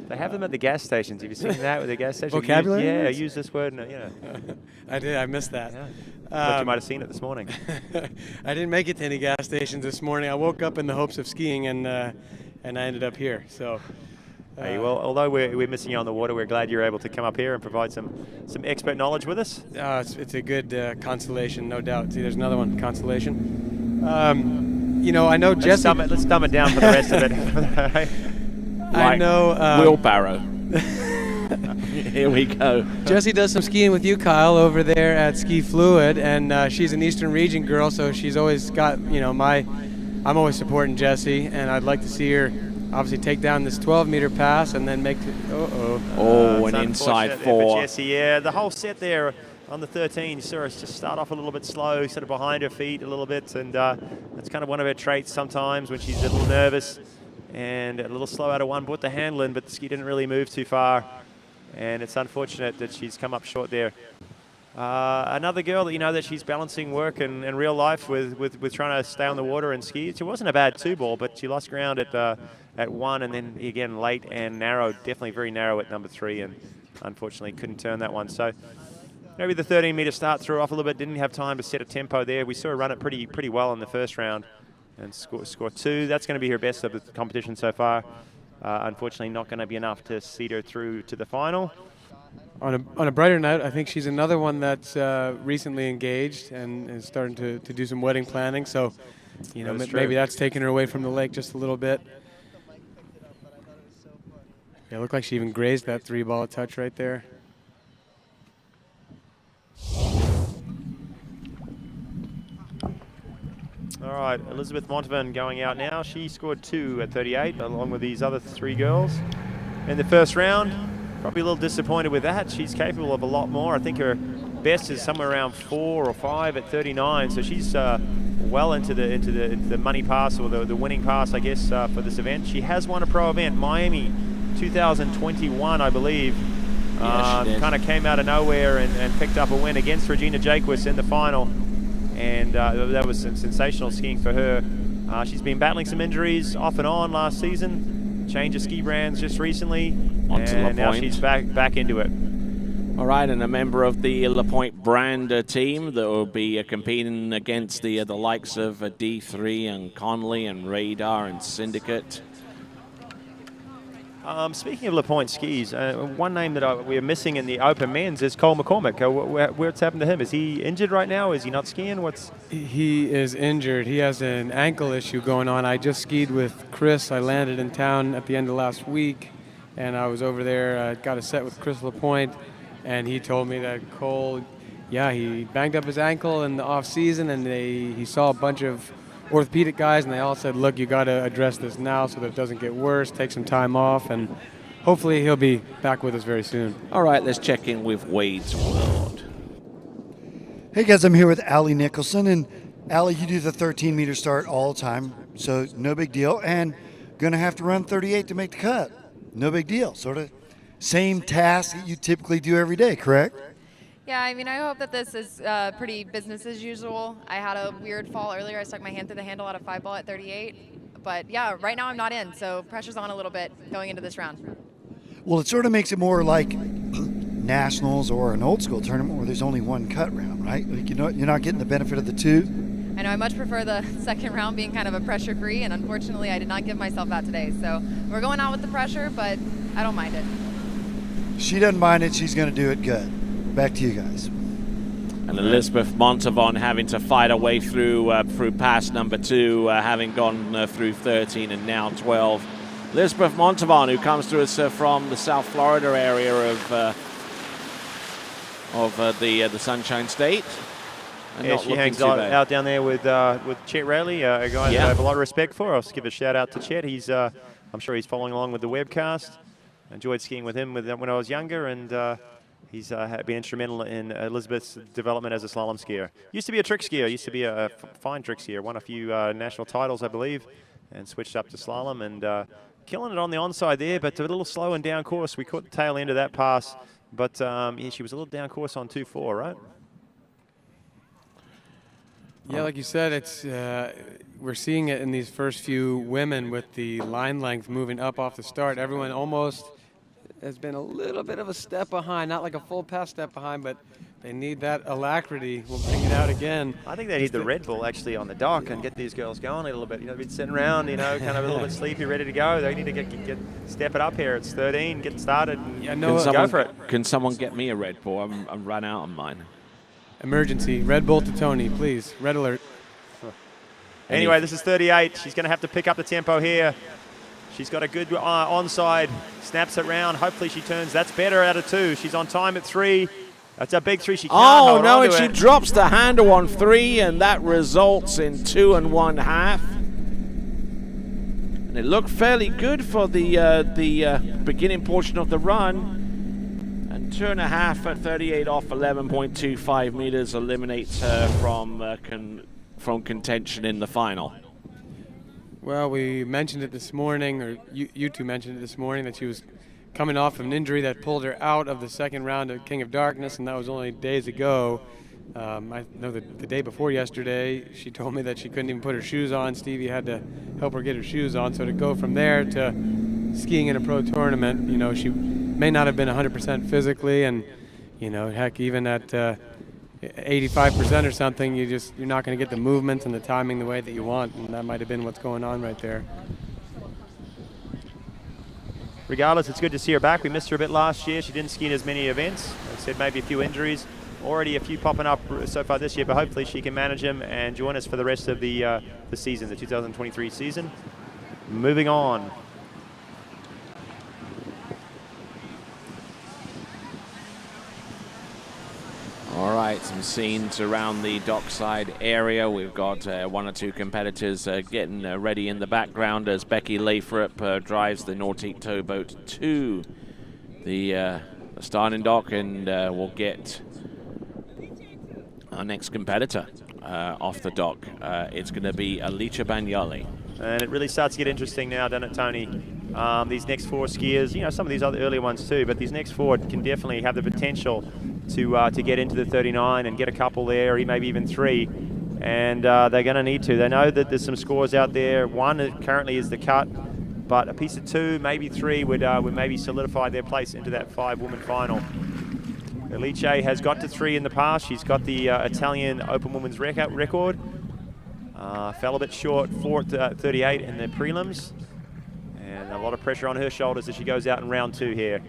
They have them at the gas stations. Have you seen that with the gas station? Vocabulary? Use this word. I did. I missed that. Yeah. Thought you might have seen it this morning. I didn't make it to any gas stations this morning. I woke up in the hopes of skiing, and I ended up here. So. Hey, well, although we're missing you on the water, we're glad you're able to come up here and provide some expert knowledge with us. It's a good consolation, no doubt. See, there's another one, consolation. You know, I know Jessie. Let's dumb it down for the rest of it. I know. Wheelbarrow. Here we go. Jessie does some skiing with you, Kyle, over there at Ski Fluid, and she's an Eastern Region girl, so she's always got, I'm always supporting Jessie, and I'd like to see her obviously take down this 12-meter pass and then make it. An inside 4. Jessie, yeah, the whole set there on the 13, you saw us just start off a little bit slow, sort of behind her feet a little bit, and that's kind of one of her traits sometimes when she's a little nervous and a little slow out of one, put the handle in, but the ski didn't really move too far, and it's unfortunate that she's come up short there. Another girl that that she's balancing work and real life with trying to stay on the water and ski. She wasn't a bad 2-ball, but she lost ground at 1, and then again late and narrow, definitely very narrow at number 3, and unfortunately couldn't turn that one. So maybe the 13-meter start threw off a little bit, didn't have time to set a tempo there. We saw her run it pretty well in the first round and score 2. That's going to be her best of the competition so far. Unfortunately not going to be enough to seed her through to the final. On a brighter note, I think she's another one that's recently engaged and is starting to do some wedding planning. So, maybe that's taking her away from the lake just a little bit. Yeah, it looked like she even grazed that 3-ball touch right there. All right, Elizabeth Montevan going out now. She scored 2 at 38, along with these other 3 girls in the first round. Probably a little disappointed with that. She's capable of a lot more. I think her best is somewhere around 4 or 5 at 39. So she's well into the money pass, or the winning pass, I guess, for this event. She has won a pro event, Miami 2021, I believe. Kind of came out of nowhere and picked up a win against Regina Jaquist in the final. And that was some sensational skiing for her. She's been battling some injuries off and on last season. Change of ski brands just recently, and now she's back into it. All right, and a member of the LaPointe brand team that will be competing against the likes of D3 and Conley and Radar and Syndicate. Speaking of LaPointe skis, one name that we're missing in the open men's is Cole McCormick. What's happened to him? Is he injured right now? Is he not skiing? He is injured. He has an ankle issue going on. I just skied with Chris. I landed in town at the end of last week, and I was over there. I got a set with Chris LaPointe, and he told me that Cole, yeah, he banged up his ankle in the off season, and he saw a bunch of orthopedic guys, and they all said, look, you got to address this now so that it doesn't get worse, take some time off, and hopefully he'll be back with us very soon. All right, let's check in with Wade's World. Hey guys, I'm here with Allie Nicholson, and Allie, you do the 13-meter start all the time, so no big deal, and gonna have to run 38 to make the cut. No big deal, sort of same task that you typically do every day, correct? Yeah, I mean, I hope that this is pretty business as usual. I had a weird fall earlier. I stuck my hand through the handle out of 5 ball at 38. But yeah, right now I'm not in, so pressure's on a little bit going into this round. Well, it sort of makes it more like nationals or an old school tournament where there's only one cut round, right? Like, you're not getting the benefit of the two. I know I much prefer the second round being kind of a pressure-free, and unfortunately I did not give myself that today. So we're going out with the pressure, but I don't mind it. She doesn't mind it. She's going to do it good. Back to you guys. And Elizabeth Montavon having to fight her way through pass number 2, having gone through 13 and now 12. Elizabeth Montavon, who comes to us from the South Florida area of the Sunshine State. Yeah, she hangs out down there with Chet Rayleigh, a guy that I have a lot of respect for. I'll give a shout out to Chet. He's, I'm sure he's following along with the webcast. I enjoyed skiing with him when I was younger, and he's been instrumental in Elizabeth's development as a slalom skier. Used to be a trick skier, used to be a fine trick skier. Won a few national titles, I believe, and switched up to slalom, and killing it on the onside there, but a little slow and down course. We caught the tail end of that pass, but yeah, she was a little down course on 2-4, right? Yeah, like you said, it's we're seeing it in these first few women with the line length moving up off the start. Everyone almost has been a little bit of a step behind, not like a full pass step behind, but they need that alacrity. We'll bring it out again. I think they need the Red Bull actually on the dock and get these girls going a little bit. You know, been sitting around, you know, kind of a little bit sleepy, ready to go. They need to get step it up here. It's 13, get started. Yeah, no, go for it. Can someone get me a Red Bull? I'm run out on mine. Emergency. Red Bull to Tony, please. Red alert. Anyway, this is 38. She's going to have to pick up the tempo here. She's got a good onside, snaps it round. Hopefully she turns. That's better out of 2. She's on time at 3. That's a big 3. She can't hold no, on and to she it. drops the handle on 3, and that results in 2 1/2. And it looked fairly good for the beginning portion of the run. And 2 1/2 at 38 off 11.25 meters eliminates her from contention in the final. Well, we mentioned it this morning, or you two mentioned it this morning, that she was coming off of an injury that pulled her out of the second round of King of Darkness, and that was only days ago. I know that the day before yesterday, she told me that she couldn't even put her shoes on. Stevie had to help her get her shoes on. So to go from there to skiing in a pro tournament, you know, she may not have been 100% physically, and, you know, heck, even at 85% or something, you're not going to get the movements and the timing the way that you want, and that might have been what's going on right there. Regardless, it's good to see her back. We missed her a bit last year. She didn't ski in as many events. I said maybe a few injuries. Already a few popping up so far this year, but hopefully she can manage them and join us for the rest of the season, the 2023 season. Moving on. All right, some scenes around the dockside area. We've got 1 or 2 competitors getting ready in the background as Becky Lathrop drives the Nautique towboat to the starting dock, and we'll get our next competitor off the dock. It's going to be Alicia Bagnoli. And it really starts to get interesting now, doesn't it, Tony? These next 4 skiers, you know, some of these other earlier ones too, but these next 4 can definitely have the potential to get into the 39 and get a couple there, or maybe even 3. And they're going to need to. They know that there's some scores out there. 1 currently is the cut, but a piece of 2, maybe 3 would maybe solidify their place into that 5-woman final. Alice has got to 3 in the past. She's got the Italian Open Women's record. Fell a bit short, 4 at 38 in the prelims. And a lot of pressure on her shoulders as she goes out in round 2 here.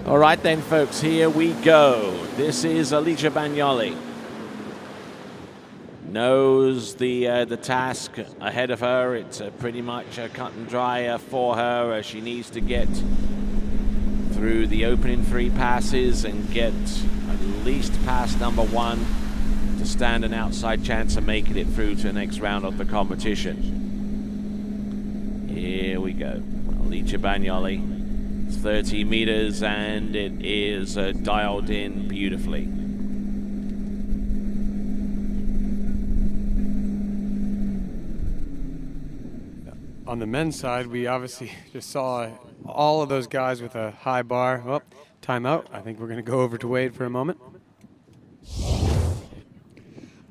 All right then, folks, here we go. This is Alicia Bagnoli. Knows the task ahead of her. It's pretty much cut and dry for her. She needs to get through the opening 3 passes and get at least past number 1 to stand an outside chance of making it through to the next round of the competition. Here we go. Alicia Bagnoli. 30 meters, and it is dialed in beautifully. On the men's side, we obviously just saw all of those guys with a high bar. Oh, timeout. I think we're going to go over to Wade for a moment.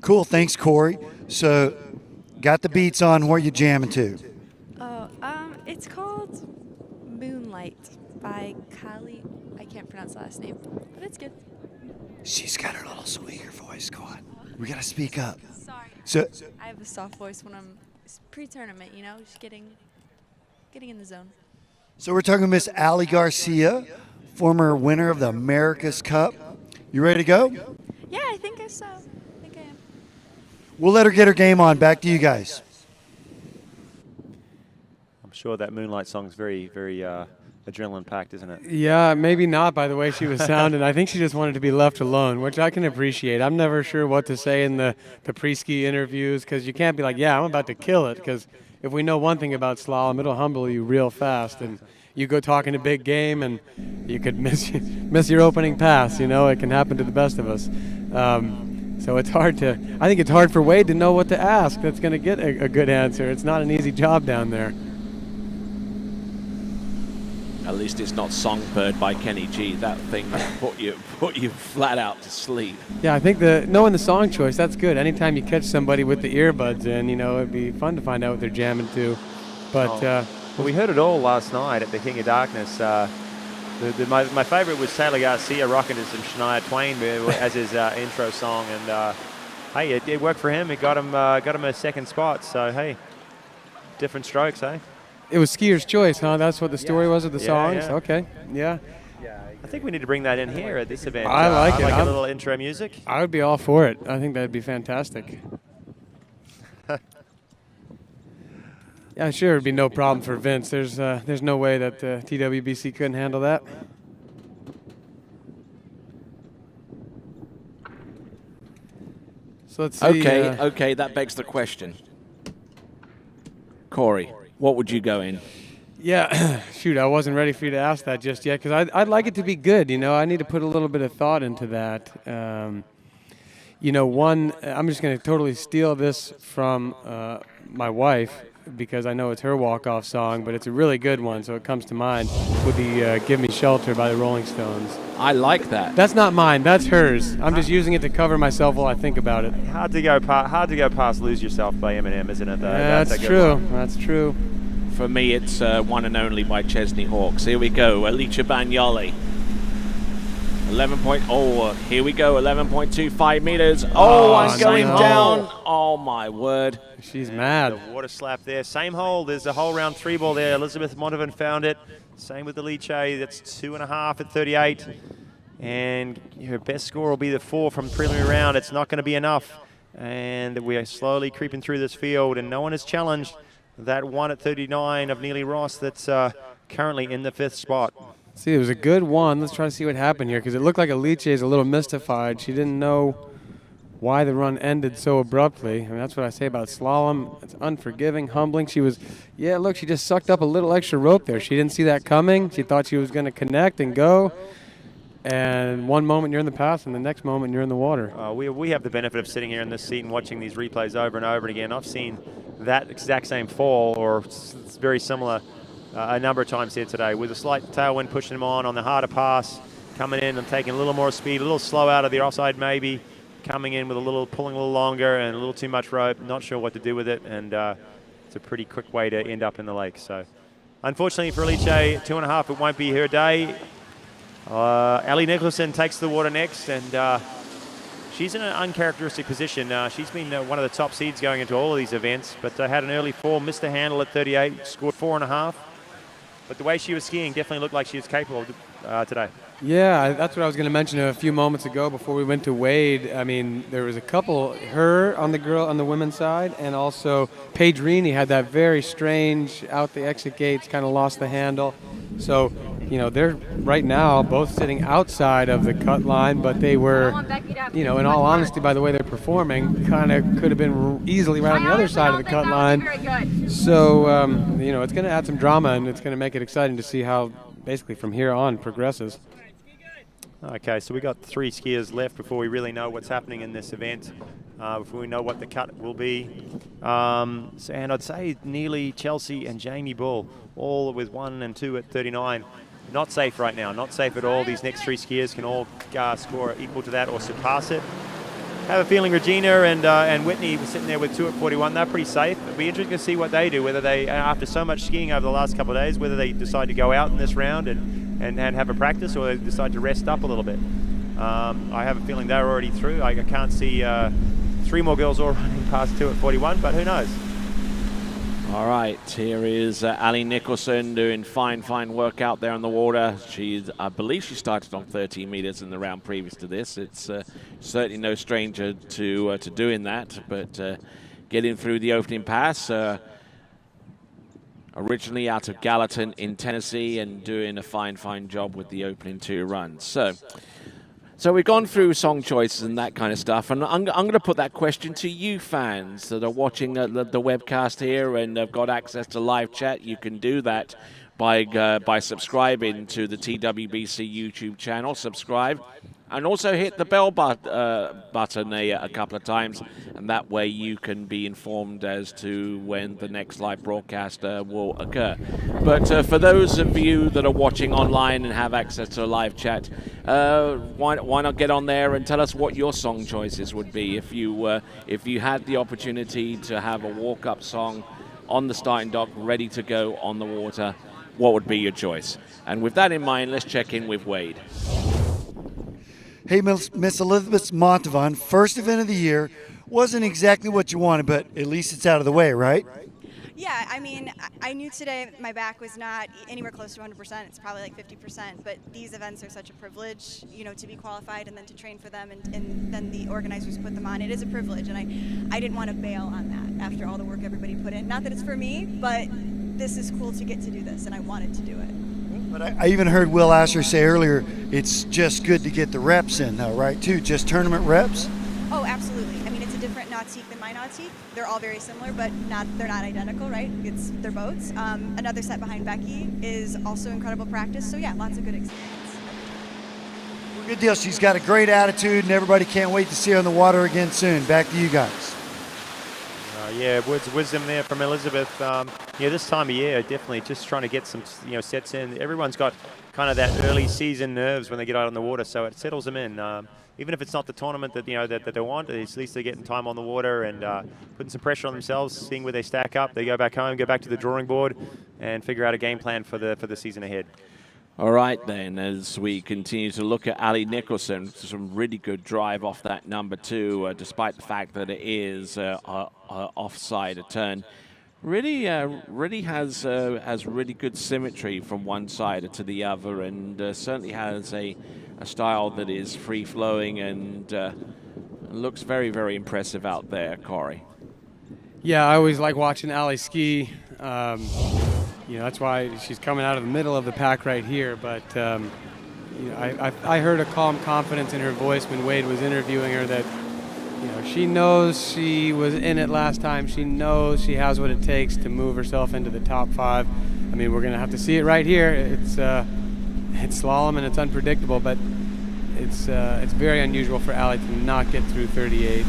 Cool, thanks, Corey. So, got the beats on. What are you jamming to? Oh, it's called Moonlight by Kylie. I can't pronounce the last name, but it's good. She's got her little squeaker voice. Go on. We got to speak up. Sorry. So, I have a soft voice when I'm pre-tournament, you know, just getting in the zone. So we're talking to Miss Allie Garcia, former winner of the America's Cup. You ready to go? Yeah, I think so. I think I am. We'll let her get her game on. Back to you guys. I'm sure that Moonlight song's very, very adrenaline-packed, isn't it? Yeah, maybe not by the way she was sounding. I think she just wanted to be left alone, which I can appreciate. I'm never sure what to say in the pre-ski interviews because you can't be like, yeah, I'm about to kill it, because if we know one thing about slalom, it'll humble you real fast. And you go talking a big game and you could miss your opening pass. You know, it can happen to the best of us. So it's hard to, I think it's hard for Wade to know what to ask that's going to get a good answer. It's not an easy job down there. At least it's not Songbird by Kenny G. That thing put you flat out to sleep. Yeah, I think knowing the song choice, that's good. Anytime you catch somebody with the earbuds in, you know, it'd be fun to find out what they're jamming to. But well, we heard it all last night at the King of Darkness. My favorite was Taylor Garcia rocking to some Shania Twain as his intro song, and hey, it worked for him. It got him a second spot. So hey, different strokes, eh? It was skier's choice, huh? That's what the story was of the songs? Yeah. Okay, yeah. I think we need to bring that in here at this event. I like it. I like a little intro music. I would be all for it. I think that'd be fantastic. Yeah, sure, it'd be no problem for Vince. There's no way that TWBC couldn't handle that. So let's see. Okay, that begs the question. Corey, what would you go in? Yeah, shoot, I wasn't ready for you to ask that just yet because I'd like it to be good. You know, I need to put a little bit of thought into that. You know, I'm just going to totally steal this from my wife because I know it's her walk-off song, but it's a really good one, so it comes to mind with the Give Me Shelter by the Rolling Stones. I like that. That's not mine, that's hers. I'm just using it to cover myself while I think about it. Hard to go past Lose Yourself by Eminem, isn't it? Yeah, that's true. That's true. For me, it's One and Only by Chesney Hawkes. Here we go, Alicia Bagnoli. 11.25 meters. Oh, I'm going down. Oh, my word. She's mad. The water slap there. Same hole. There's a hole round 3 ball there. Elizabeth Montevan found it. Same with Alice. That's 2.5 at 38. And her best score will be the 4 from preliminary round. It's not going to be enough. And we are slowly creeping through this field, and no one has challenged that 1 at 39 of Neely Ross that's currently in the 5th spot. See, it was a good one. Let's try to see what happened here because it looked like Alice is a little mystified. She didn't know why the run ended so abruptly. I mean, that's what I say about slalom. It's unforgiving, humbling. She just sucked up a little extra rope there. She didn't see that coming. She thought she was going to connect and go. And one moment you're in the pass, and the next moment you're in the water. We have the benefit of sitting here in this seat and watching these replays over and over again. I've seen that exact same fall, or it's very similar, a number of times here today, with a slight tailwind pushing them on the harder pass, coming in and taking a little more speed, a little slow out of the offside maybe, coming in with pulling a little longer and a little too much rope, not sure what to do with it, and it's a pretty quick way to end up in the lake. So unfortunately for Alice, 2.5, it won't be her day. Ellie Nicholson takes the water next, and she's in an uncharacteristic position. She's been one of the top seeds going into all of these events, but had an early fall, missed the handle at 38, scored 4.5. But the way she was skiing definitely looked like she was capable today. Yeah, that's what I was going to mention a few moments ago before we went to Wade. I mean, there was a couple, her on the women's side, and also Paige Reaney had that very strange out the exit gates, kind of lost the handle. So you know, they're right now both sitting outside of the cut line, but they were, you know, in all honesty, by the way they're performing, kind of could have been easily right on the other side of the cut line. So, you know, it's going to add some drama, and it's going to make it exciting to see how basically from here on progresses. Okay, so we got 3 skiers left before we really know what's happening in this event, before we know what the cut will be. And I'd say Neely, Chelsea, and Jamie Bull, all with 1 and 2 at 39. Not safe right now, not safe at all. These next 3 skiers can all score equal to that or surpass it. I have a feeling Regina and Whitney were sitting there with 2 at 41. They're pretty safe. It'll be interesting to see what they do, whether they, after so much skiing over the last couple of days, whether they decide to go out in this round and have a practice, or they decide to rest up a little bit. I have a feeling they're already through. I can't see 3 more girls all running past 2 at 41, but who knows? All right, here is Ali Nicholson doing fine work out there on the water. I believe she started on 13 meters in the round previous to this. It's certainly no stranger to doing that, but getting through the opening pass. Originally out of Gallatin in Tennessee, and doing a fine job with the opening 2 runs. So we've gone through song choices and that kind of stuff, and I'm going to put that question to you fans that are watching the webcast here and have got access to live chat. You can do that by subscribing to the TWBC YouTube channel. Subscribe. And also hit the bell button a couple of times, and that way you can be informed as to when the next live broadcast will occur. But for those of you that are watching online and have access to a live chat, why not get on there and tell us what your song choices would be if you had the opportunity to have a walk-up song on the starting dock ready to go on the water. What would be your choice? And with that in mind, let's check in with Wade. Hey, Miss Elizabeth Montavon, first event of the year. Wasn't exactly what you wanted, but at least it's out of the way, right? Yeah, I mean, I knew today my back was not anywhere close to 100%. It's probably like 50%, but these events are such a privilege, you know, to be qualified and then to train for them, and then the organizers put them on. It is a privilege, and I didn't want to bail on that after all the work everybody put in. Not that it's for me, but this is cool to get to do this, and I wanted to do it. But I even heard Will Asher say earlier, it's just good to get the reps in, though, right, too? Just tournament reps? Oh, absolutely. I mean, it's a different nautique than my nautique. They're all very similar, but they're not identical, right? They're boats. Another set behind Becky is also incredible practice. So, yeah, lots of good experience. Well, good deal. She's got a great attitude, and everybody can't wait to see her on the water again soon. Back to you guys. Yeah, words of wisdom there from Elizabeth. Yeah, this time of year, definitely just trying to get some, sets in. Everyone's got kind of that early season nerves when they get out on the water, so it settles them in. Even if it's not the tournament that that they want, at least they're getting time on the water and putting some pressure on themselves, seeing where they stack up. They go back home, go back to the drawing board, and figure out a game plan for the season ahead. All right, then, as we continue to look at Ali Nicholson, some really good drive off that number 2, despite the fact that it is offside a turn. Really has really good symmetry from one side to the other, and certainly has a style that is free-flowing and looks very impressive out there, Corey. Yeah, I always like watching Ali ski. You know, that's why she's coming out of the middle of the pack right here. But you know, I heard a calm confidence in her voice when Wade was interviewing her that, you know, she knows she was in it last time. She knows she has what it takes to move herself into the top 5. I mean, we're going to have to see it right here. It's slalom and it's unpredictable, but it's very unusual for Ali to not get through 38.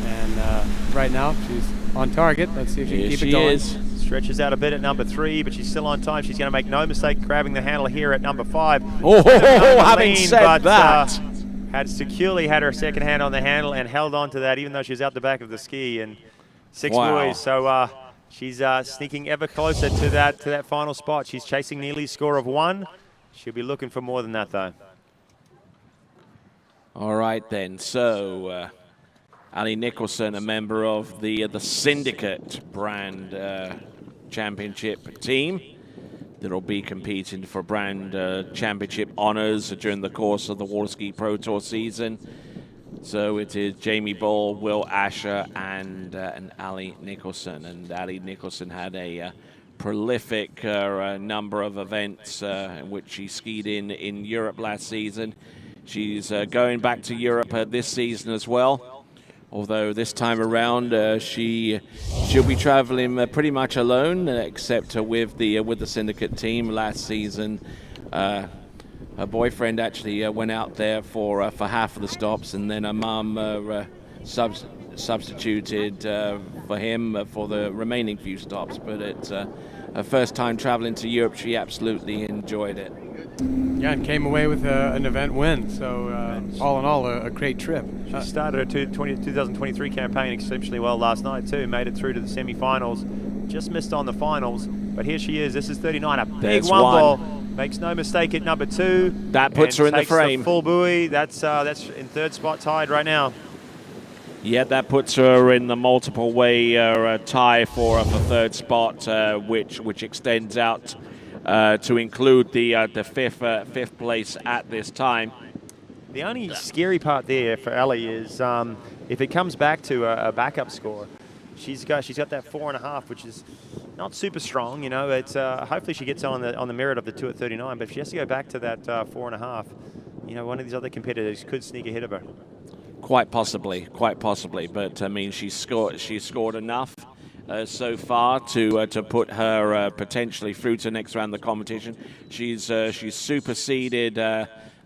And right now she's on target. Let's see if she can keep it going. Stretches out a bit at number 3, but she's still on time. She's going to make no mistake grabbing the handle here at number 5. Having said that. Had securely had her second hand on the handle and held on to that, even though she's out the back of the ski, and 6 buoys. So she's sneaking ever closer to that final spot. She's chasing Neely's score of 1. She'll be looking for more than that, though. All right, then. So Ali Nicholson, a member of the Syndicate brand championship team, that'll be competing for brand championship honors during the course of the Waterski Pro Tour season. So it is Jamie Bull, Will Asher, and Ali Nicholson. And Ali Nicholson had a prolific number of events which she skied in Europe last season. She's going back to Europe this season as well, although this time around she'll be traveling pretty much alone, except with the syndicate team. Last season her boyfriend actually went out there for half of the stops, and then her mum substituted for him for the remaining few stops. But it's her first time traveling to Europe. She absolutely enjoyed it. Yeah, and came away with an event win. So all in all, a great trip. She started her 2023 campaign exceptionally well last night too. Made it through to the semi-finals. Just missed on the finals, but here she is. This is 39. A big There's one ball. one. Makes no mistake at number 2. That puts her in the takes frame. Full buoy. That's in third spot, tied right now. Yeah, that puts her in the multiple way tie for third spot, which extends out to include the fifth place at this time. The only scary part there for Ellie is if it comes back to a backup score. She's got that 4.5, which is not super strong. You know, it's hopefully she gets on the merit of the 2 at 39. But if she has to go back to that 4.5, you know, one of these other competitors could sneak ahead of her. Quite possibly. But I mean, she's scored enough so far to put her potentially through to next round of the competition. She's superseded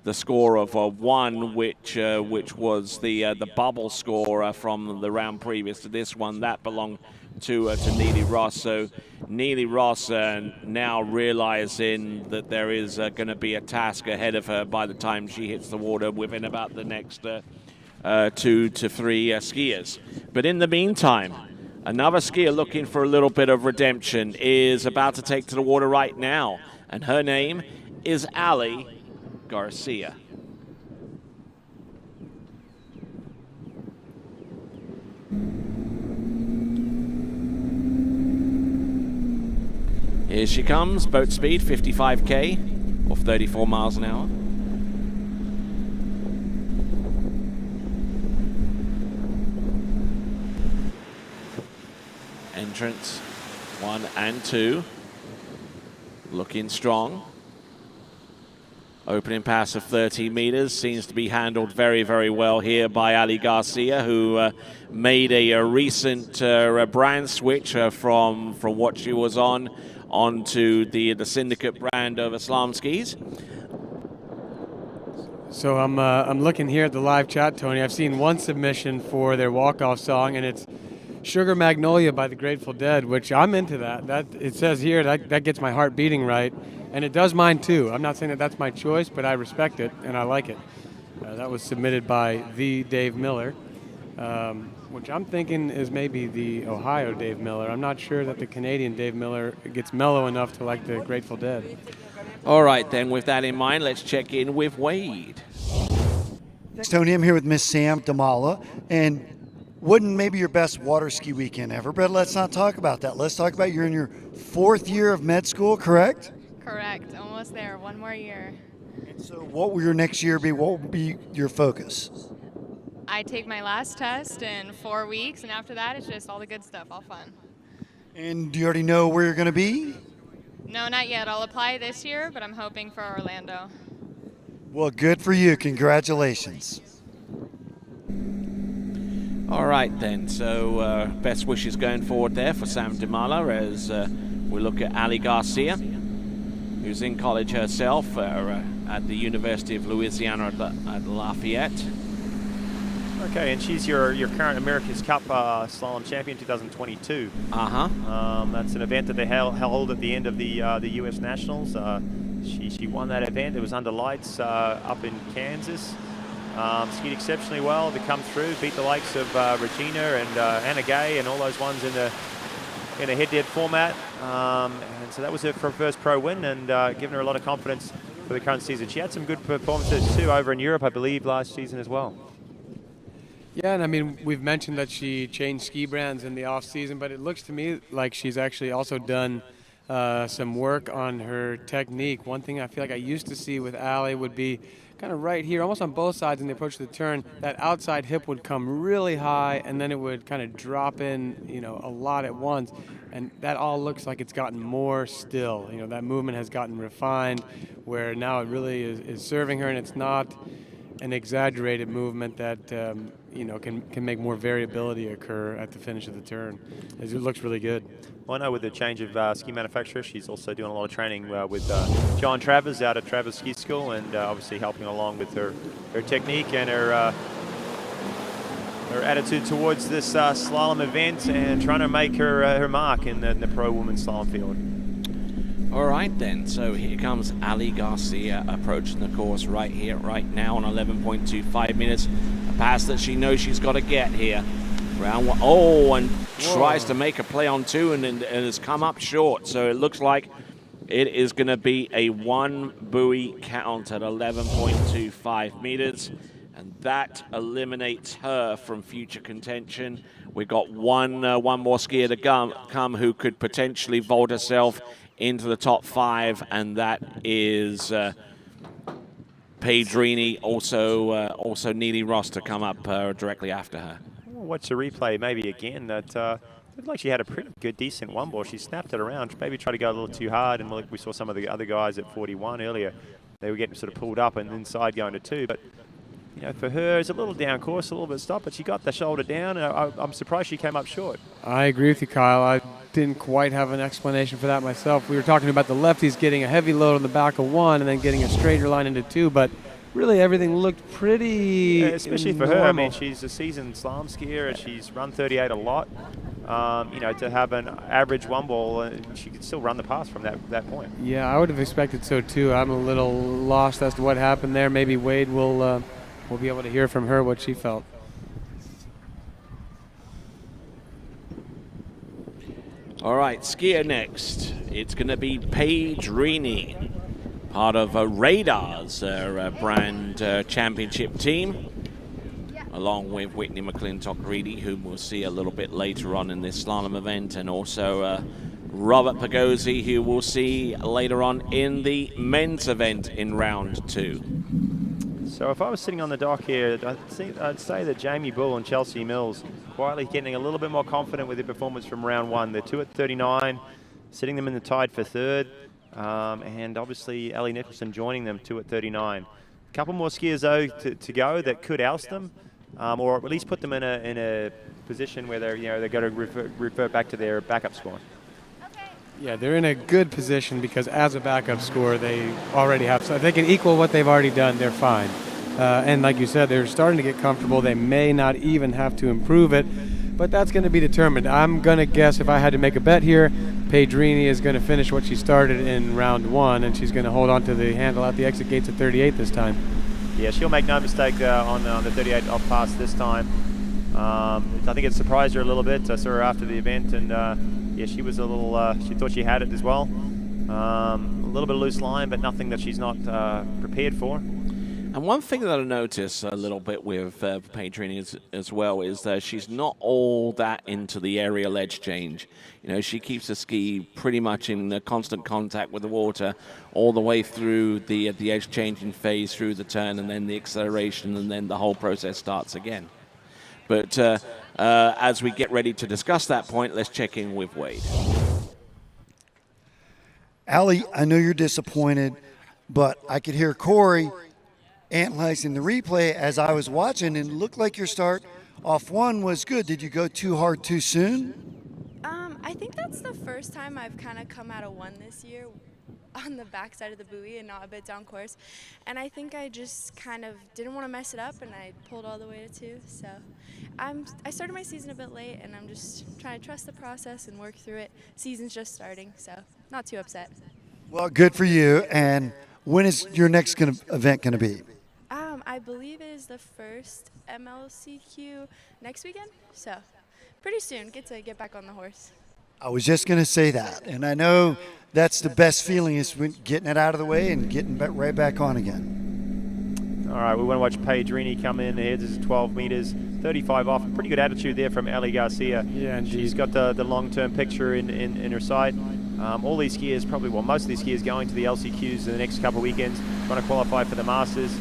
the score of 1, which was the bubble score from the round previous to this one. That belonged to Neely Ross. So Neely Ross now realizing that there is going to be a task ahead of her by the time she hits the water within about the next 2 to 3 skiers. But in the meantime, another skier looking for a little bit of redemption is about to take to the water right now, and her name is Ali Garcia. Here she comes, boat speed 55k or 34 miles an hour. Entrance 1 and 2, looking strong. Opening pass of 30 meters seems to be handled very, very well here by Ali Garcia, who made a recent brand switch from what she was onto the syndicate brand of slalom skis. So I'm looking here at the live chat, Tony. I've seen one submission for their walk-off song, and it's Sugar Magnolia by the Grateful Dead, which I'm into that. That it says here that gets my heart beating right, and it does mine too. I'm not saying that that's my choice, but I respect it and I like it. That was submitted by the Dave Miller, which I'm thinking is maybe the Ohio Dave Miller. I'm not sure that the Canadian Dave Miller gets mellow enough to like the Grateful Dead. All right, then, with that in mind, let's check in with Wade. Thanks, Tony. I'm here with Miss Sam Damala, and wouldn't maybe your best water ski weekend ever, but let's not talk about that. Let's talk about you're in your 4th year of med school, correct? Correct. Almost there. One more year. And so what will your next year be? What will be your focus? I take my last test in 4 weeks, and after that, it's just all the good stuff, all fun. And do you already know where you're going to be? No, not yet. I'll apply this year, but I'm hoping for Orlando. Well, good for you. Congratulations. All right, then. So best wishes going forward there for Sam Damala as we look at Ali Garcia, who's in college herself at the University of Louisiana at Lafayette. Okay, and she's your current America's Cup Slalom Champion 2022. That's an event that they held at the end of the U.S. Nationals. She won that event. It was under lights up in Kansas. Skied exceptionally well to come through, beat the likes of Regina and Anna Gay and all those ones in a head-to-head format. And so that was her first pro win, and given her a lot of confidence for the current season. She had some good performances too over in Europe, I believe, last season as well. Yeah, and I mean, we've mentioned that she changed ski brands in the off-season, but it looks to me like she's actually also done some work on her technique. One thing I feel like I used to see with Ali would be kind of right here, almost on both sides in the approach to the turn, that outside hip would come really high, and then it would kind of drop in, you know, a lot at once. And that all looks like it's gotten more still. You know, that movement has gotten refined, where now it really is serving her, and it's not an exaggerated movement that you know, can make more variability occur at the finish of the turn. It looks really good. Well, I know with the change of ski manufacturer, she's also doing a lot of training with John Travers out at Travers Ski School, and obviously helping along with her technique and her attitude towards this slalom event, and trying to make her mark in the pro women's slalom field. All right then, so here comes Ali Garcia approaching the course right here, right now on 11.25 minutes. A pass that she knows she's got to get here. Round one. Oh, and tries to make a play on two, and has come up short. So it looks like it is going to be a one buoy count at 11.25 meters. And that eliminates her from future contention. We've got one more skier to come who could potentially vault herself into the top 5, and that is Pedrini, also Neely Ross to come up directly after her. We'll watch the replay maybe again. That looked like she had a pretty good, decent one ball. She snapped it around, maybe tried to go a little too hard, and like we saw some of the other guys at 41 earlier. They were getting sort of pulled up and inside going to 2, but you know, for her, it's a little down course, a little bit stop, but she got the shoulder down. I'm surprised she came up short. I agree with you, Kyle. I didn't quite have an explanation for that myself. We were talking about the lefties getting a heavy load on the back of 1 and then getting a straighter line into 2, but really everything looked pretty especially for normal. her. I mean, she's a seasoned slalom skier, and she's run 38 a lot. You know, to have an average one ball, she could still run the pass from that point. Yeah, I would have expected so too. I'm a little lost as to what happened there. Maybe Wade will be able to hear from her what she felt. All right, skier next. It's going to be Paige Reaney, part of Radar's brand championship team, along with Whitney McClintock-Reedy, whom we'll see a little bit later on in this slalom event, and also Robert Pagozzi, who we'll see later on in the men's event in round 2. So if I was sitting on the dock here, I'd say that Jamie Bull and Chelsea Mills quietly getting a little bit more confident with their performance from round 1. They're 2 at 39, sitting them in the tide for 3rd, and obviously Ellie Nicholson joining them 2 at 39. A couple more skiers though to go that could oust them, or at least put them in a position where they're going to revert back to their backup score. Yeah, they're in a good position because as a backup score, they already have. So if they can equal what they've already done, they're fine. And like you said, they're starting to get comfortable. They may not even have to improve it, but that's going to be determined. I'm going to guess if I had to make a bet here, Pedrini is going to finish what she started in round 1, and she's going to hold on to the handle out the exit gates at 38 this time. Yeah, she'll make no mistake on the 38 off pass this time. I think it surprised her a little bit. I saw her after the event, and yeah, she was a little, she thought she had it as well. A little bit of loose line, but nothing that she's not prepared for. And one thing that I notice a little bit with Pedrini as well is that she's not all that into the aerial edge change. You know, she keeps the ski pretty much in constant contact with the water all the way through the edge changing phase, through the turn, and then the acceleration, and then the whole process starts again. But as we get ready to discuss that point, let's check in with Wade. Allie, I know you're disappointed, but I could hear Corey analyzing the replay as I was watching, and it looked like your start off 1 was good. Did you go too hard too soon? I think that's the first time I've kind of come out of 1 this year on the backside of the buoy and not a bit down course. And I think I just kind of didn't want to mess it up, and I pulled all the way to 2. So I started my season a bit late, and I'm just trying to trust the process and work through it. Season's just starting, so not too upset. Well, good for you. And when is your next event going to be? I believe it is the first MLCQ next weekend, so pretty soon. Get back on the horse. I was just going to say that, and I know that's the best feeling is getting it out of the way and getting right back on again. All right, we want to watch Paige Reaney come in. This is 12 meters, 35 off. Pretty good attitude there from Ellie Garcia. Yeah, indeed. She's got the long-term picture in her sight. All these skiers, most of these skiers going to the LCQs in the next couple of weekends, trying to qualify for the Masters.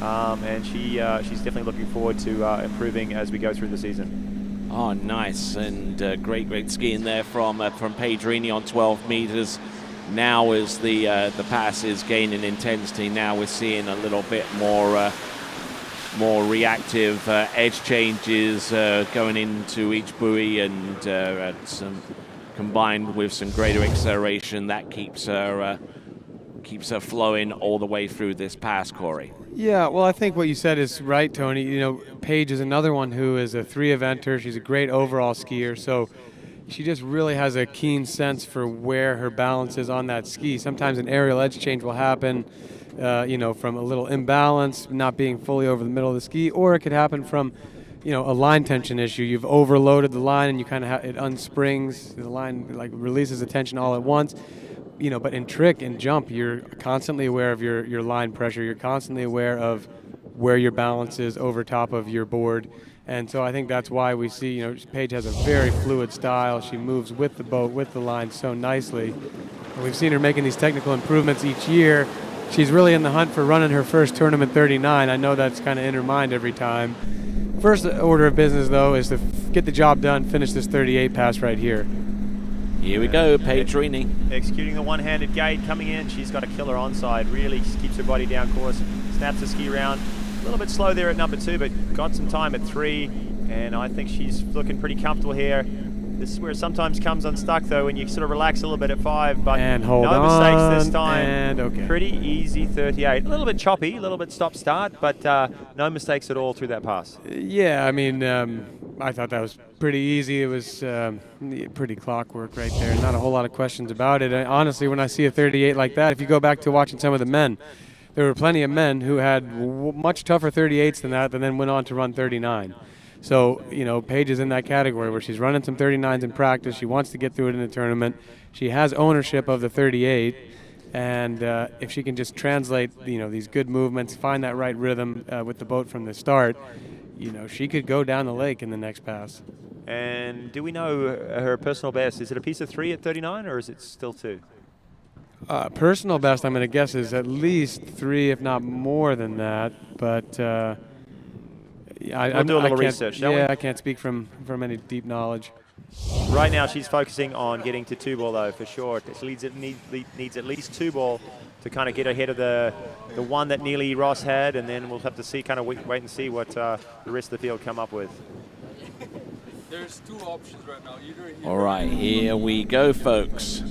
and she's definitely looking forward to improving as we go through the season. Oh, nice, and great skiing there from Paige Rini on 12 meters. Now as the pass is gaining intensity, now we're seeing a little bit more reactive edge changes going into each buoy, and some combined with some greater acceleration that keeps her flowing all the way through this pass, Corey. Yeah, well, I think what you said is right, Tony. You know, Paige is another one who is a 3-eventer. She's a great overall skier, so she just really has a keen sense for where her balance is on that ski. Sometimes an aerial edge change will happen, from a little imbalance, not being fully over the middle of the ski, or it could happen from, a line tension issue. You've overloaded the line and you kind of it unsprings. The line releases the tension all at once. But in trick and jump, you're constantly aware of your line pressure. You're constantly aware of where your balance is over top of your board. And so I think that's why we see, Paige has a very fluid style. She moves with the boat, with the line so nicely. And we've seen her making these technical improvements each year. She's really in the hunt for running her first tournament 39. I know that's kind of in her mind every time. First order of business, though, is to get the job done, finish this 38 pass right here. Here we go, Paige Rini. Executing the one-handed gate, coming in. She's got a killer onside. Really keeps her body down course. Snaps the ski around. A little bit slow there at number 2, but got some time at 3. And I think she's looking pretty comfortable here. This is where it sometimes comes unstuck, though, when you sort of relax a little bit at 5. But and hold no on, mistakes this time. And okay. Pretty easy 38. A little bit choppy, a little bit stop-start, but no mistakes at all through that pass. Yeah, I mean, I thought that was pretty easy. It was pretty clockwork right there. Not a whole lot of questions about it. Honestly, when I see a 38 like that, if you go back to watching some of the men, there were plenty of men who had much tougher 38s than that, and then went on to run 39. So, Paige is in that category where she's running some 39s in practice. She wants to get through it in the tournament. She has ownership of the 38, and if she can just translate, these good movements, find that right rhythm with the boat from the start, she could go down the lake in the next pass. And do we know her personal best? Is it a piece of 3 at 39, or is it still 2? Personal best, I'm going to guess, is at least 3, if not more than that. But we'll do a little research, shall we? I can't speak from any deep knowledge. Right now, she's focusing on getting to 2-ball, though, for sure. She needs at least 2-ball to kind of get ahead of the one that Neely Ross had, and then we'll have to see, kind of wait and see what the rest of the field come up with. There's 2 options right now. All right, here we go, folks.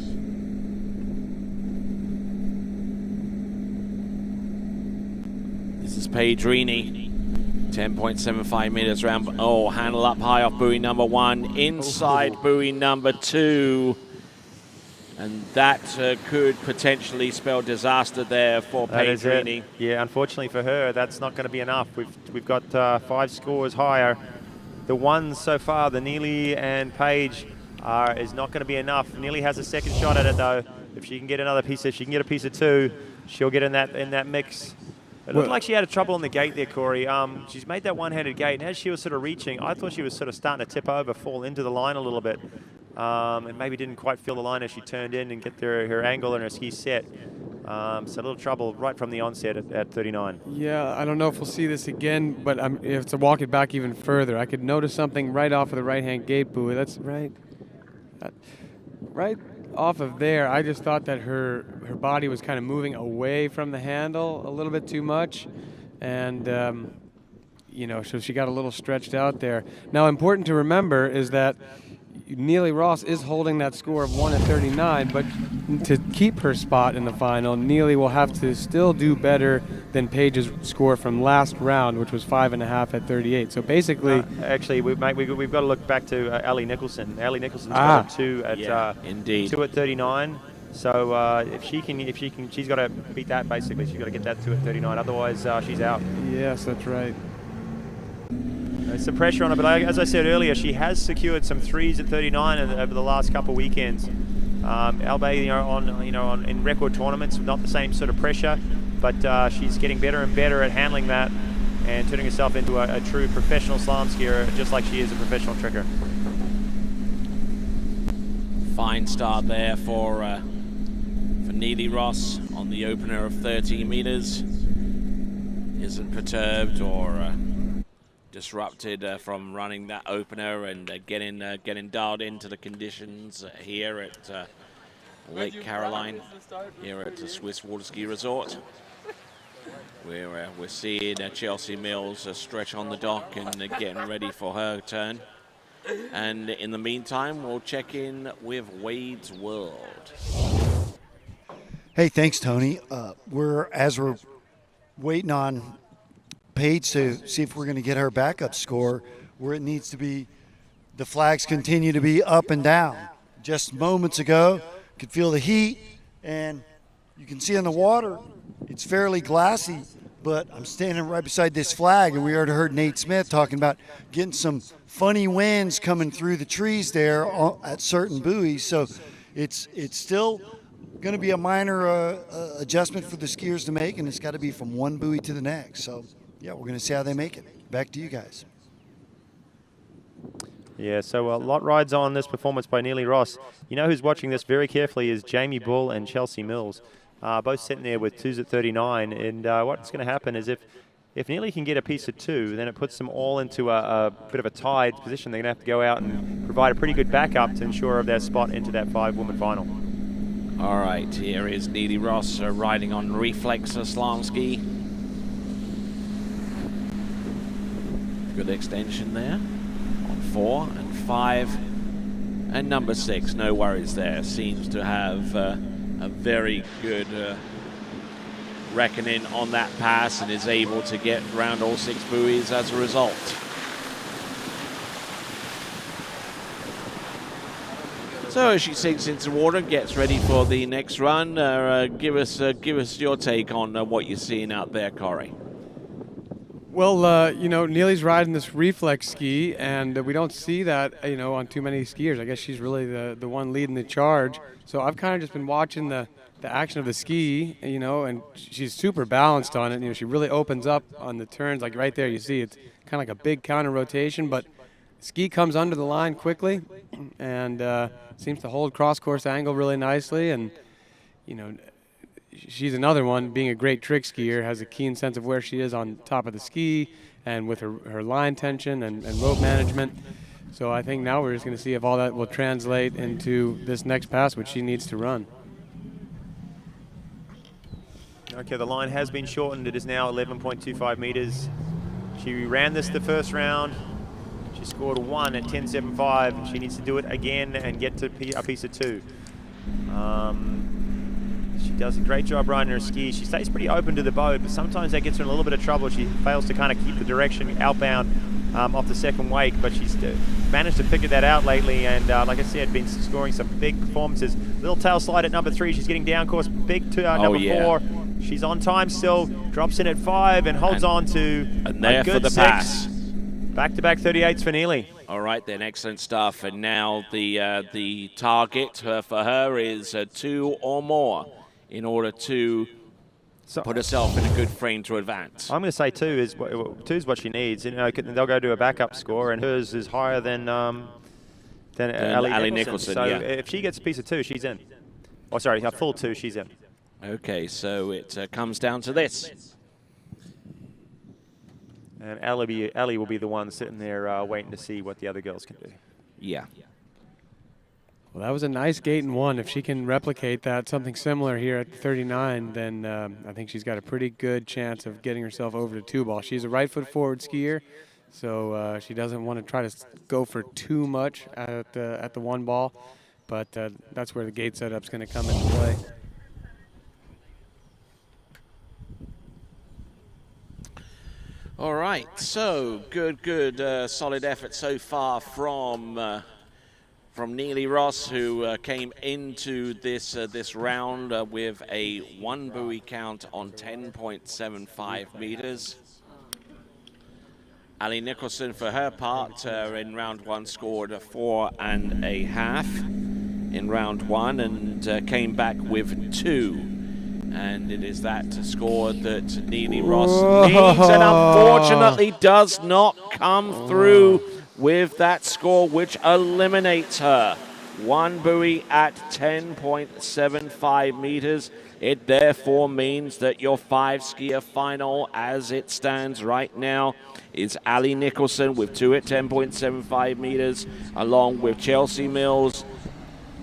This is Paige Rini. 10.75 meters round. Oh, handle up high off buoy number 1, inside buoy number 2. And that could potentially spell disaster there for Paige Rini. Yeah, unfortunately for her, that's not going to be enough. We've got 5 scores higher. The ones so far, the Neely and Paige, is not going to be enough. Neely has a second shot at it, though. If she can get another piece, if she can get a piece of 2, she'll get in that mix. It looked like she had trouble on the gate there, Corey. She's made that one-handed gate, and as she was sort of reaching, I thought she was sort of starting to tip over, fall into the line a little bit, and maybe didn't quite feel the line as she turned in and get her angle and her ski set. So a little trouble right from the onset at 39. Yeah, I don't know if we'll see this again, but if to walk it back even further, I could notice something right off of the right-hand gate buoy. That's right. Right off of there, I just thought that her body was kind of moving away from the handle a little bit too much, and so she got a little stretched out there. Now, important to remember is that Neely Ross is holding that score of 1 at 39, but to keep her spot in the final, Neely will have to still do better than Paige's score from last round, which was 5.5 at 38. So basically, actually, we've got to look back to Ellie Nicholson. Ellie Nicholson's got a 2 at indeed 2 at 39. So if she can, she's got to beat that. Basically, she's got to get that 2 at 39. Otherwise, she's out. Yes, that's right. There's some pressure on her, but as I said earlier, she has secured some 3s at 39 over the last couple of weekends. Albeit, in record tournaments, not the same sort of pressure, but she's getting better and better at handling that and turning herself into a true professional slalom skier, just like she is a professional tricker. Fine start there for Neely Ross on the opener of 13 meters. isn't perturbed or disrupted from running that opener and getting dialed into the conditions here at Lake Caroline, here at the Swiss Waterski Resort. We're seeing Chelsea Mills stretch on the dock and getting ready for her turn. And in the meantime, we'll check in with Wade's World. Hey, thanks, Tony. We're waiting on Paige to see if we're going to get her backup score where it needs to be. The flags continue to be up and down. Just moments ago, could feel the heat, and you can see on the water, it's fairly glassy, but I'm standing right beside this flag, and we already heard Nate Smith talking about getting some funny winds coming through the trees there at certain buoys. So it's still going to be a minor adjustment for the skiers to make, and it's got to be from one buoy to the next. So, yeah, we're going to see how they make it. Back to you guys. Yeah, so a lot rides on this performance by Neely Ross. You know who's watching this very carefully is Jamie Bull and Chelsea Mills, both sitting there with 2s at 39. And what's going to happen is if Neely can get a piece of 2, then it puts them all into a bit of a tied position. They're going to have to go out and provide a pretty good backup to ensure their spot into that 5-woman final. All right, here is Neely Ross riding on reflex slalom ski. Good extension there. 4 and 5 and number 6, no worries there. Seems to have a very good reckoning on that pass and is able to get around all 6 buoys as a result. So as she sinks into water, gets ready for the next run, give us your take on what you're seeing out there, Corey. Well, you know, Neely's riding this reflex ski, and we don't see that, you know, on too many skiers. I guess she's really the one leading the charge. So I've kind of just been watching the action of the ski, you know, and she's super balanced on it. You know, she really opens up on the turns, like right there you see it's kind of like a big counter rotation, but ski comes under the line quickly and seems to hold cross-course angle really nicely. And, you know, she's another one, being a great trick skier, has a keen sense of where she is on top of the ski and with her line tension and rope management. So I think now we're just going to see if all that will translate into this next pass, which she needs to run. Okay, the line has been shortened. It is now 11.25 meters. She ran this the first round. She scored 1 at 10.75. She needs to do it again and get to a piece of 2. She does a great job riding her ski. She stays pretty open to the boat, but sometimes that gets her in a little bit of trouble. She fails to kind of keep the direction outbound off the second wake, but she's managed to figure that out lately. And like I said, been scoring some big performances. Little tail slide at number 3. She's getting down course big to number 4. She's on time still. Drops in at 5 and holds on to and there a good for the 6. pass. Back-to-back 38s for Neely. All right, then, excellent stuff. And now the target for her is 2 or more in order to put herself in a good frame to advance. I'm going to say 2 is what she needs. You know, they'll go to a backup score, and hers is higher than Ali Nicholson. So if she gets a piece of 2, she's in. Oh, sorry, a full 2, she's in. Okay, so it comes down to this. And Ali will be the one sitting there waiting to see what the other girls can do. Yeah. Well, that was a nice gate in 1. If she can replicate that, something similar here at 39, then I think she's got a pretty good chance of getting herself over to 2-ball. She's a right foot forward skier, so she doesn't want to try to go for too much at the 1-ball, but that's where the gate setup's going to come into play. All right, so good, solid effort so far from Neely Ross, who came into this round with a 1 buoy count on 10.75 meters. Ali Nicholson, for her part, in round 1 scored a 4.5 in round 1 and came back with 2. And it is that score that Neely Ross needs and unfortunately does not come through with that score, which eliminates her one buoy at 10.75 meters. It therefore means that your 5-skier final, as it stands right now, is Ali Nicholson with 2 at 10.75 meters, along with Chelsea Mills,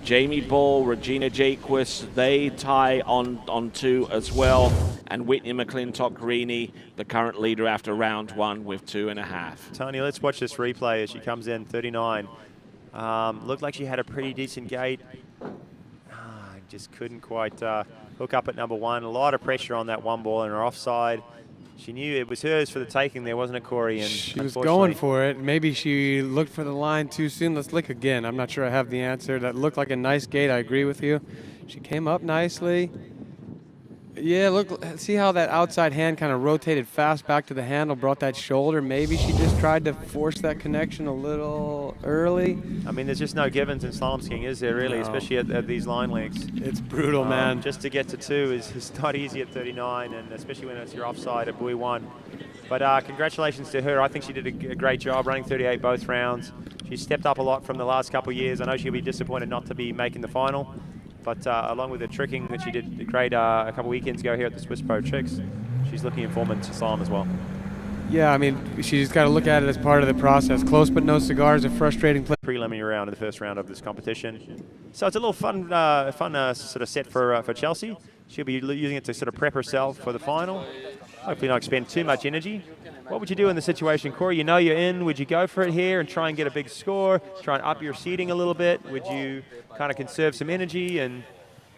Jamie Ball, Regina Jaquist. They tie on 2 as well. And Whitney McClintock-Greeny, the current leader after round 1 with 2.5. Tony, let's watch this replay as she comes in 39. Looked like she had a pretty decent gate. Just couldn't quite hook up at number 1. A lot of pressure on that one ball in her offside. She knew it was hers for the taking there, wasn't it, Corey? And she was going for it. Maybe she looked for the line too soon. Let's look again. I'm not sure I have the answer. That looked like a nice gate. I agree with you. She came up nicely. Yeah, look, see how that outside hand kind of rotated fast back to the handle, brought that shoulder. Maybe she just tried to force that connection a little early. I mean, there's just no givens in slalom skiing, is there, really, especially at these line lengths? It's brutal, man. Just to get to 2 is not easy at 39, and especially when it's your offside at buoy 1. But congratulations to her. I think she did a great job running 38 both rounds. She stepped up a lot from the last couple of years. I know she'll be disappointed not to be making the final. But along with the tricking that she did great a couple weekends ago here at the Swiss Pro Tricks, she's looking in form into slalom as well. Yeah, I mean, she's got to look at it as part of the process. Close but no cigars, a frustrating play. Preliminary round in the first round of this competition. So it's a little fun sort of set for Chelsea. She'll be using it to sort of prep herself for the final. Hopefully not expend too much energy. What would you do in the situation, Corey? You know you're in. Would you go for it here and try and get a big score, try and up your seeding a little bit? Would you kind of conserve some energy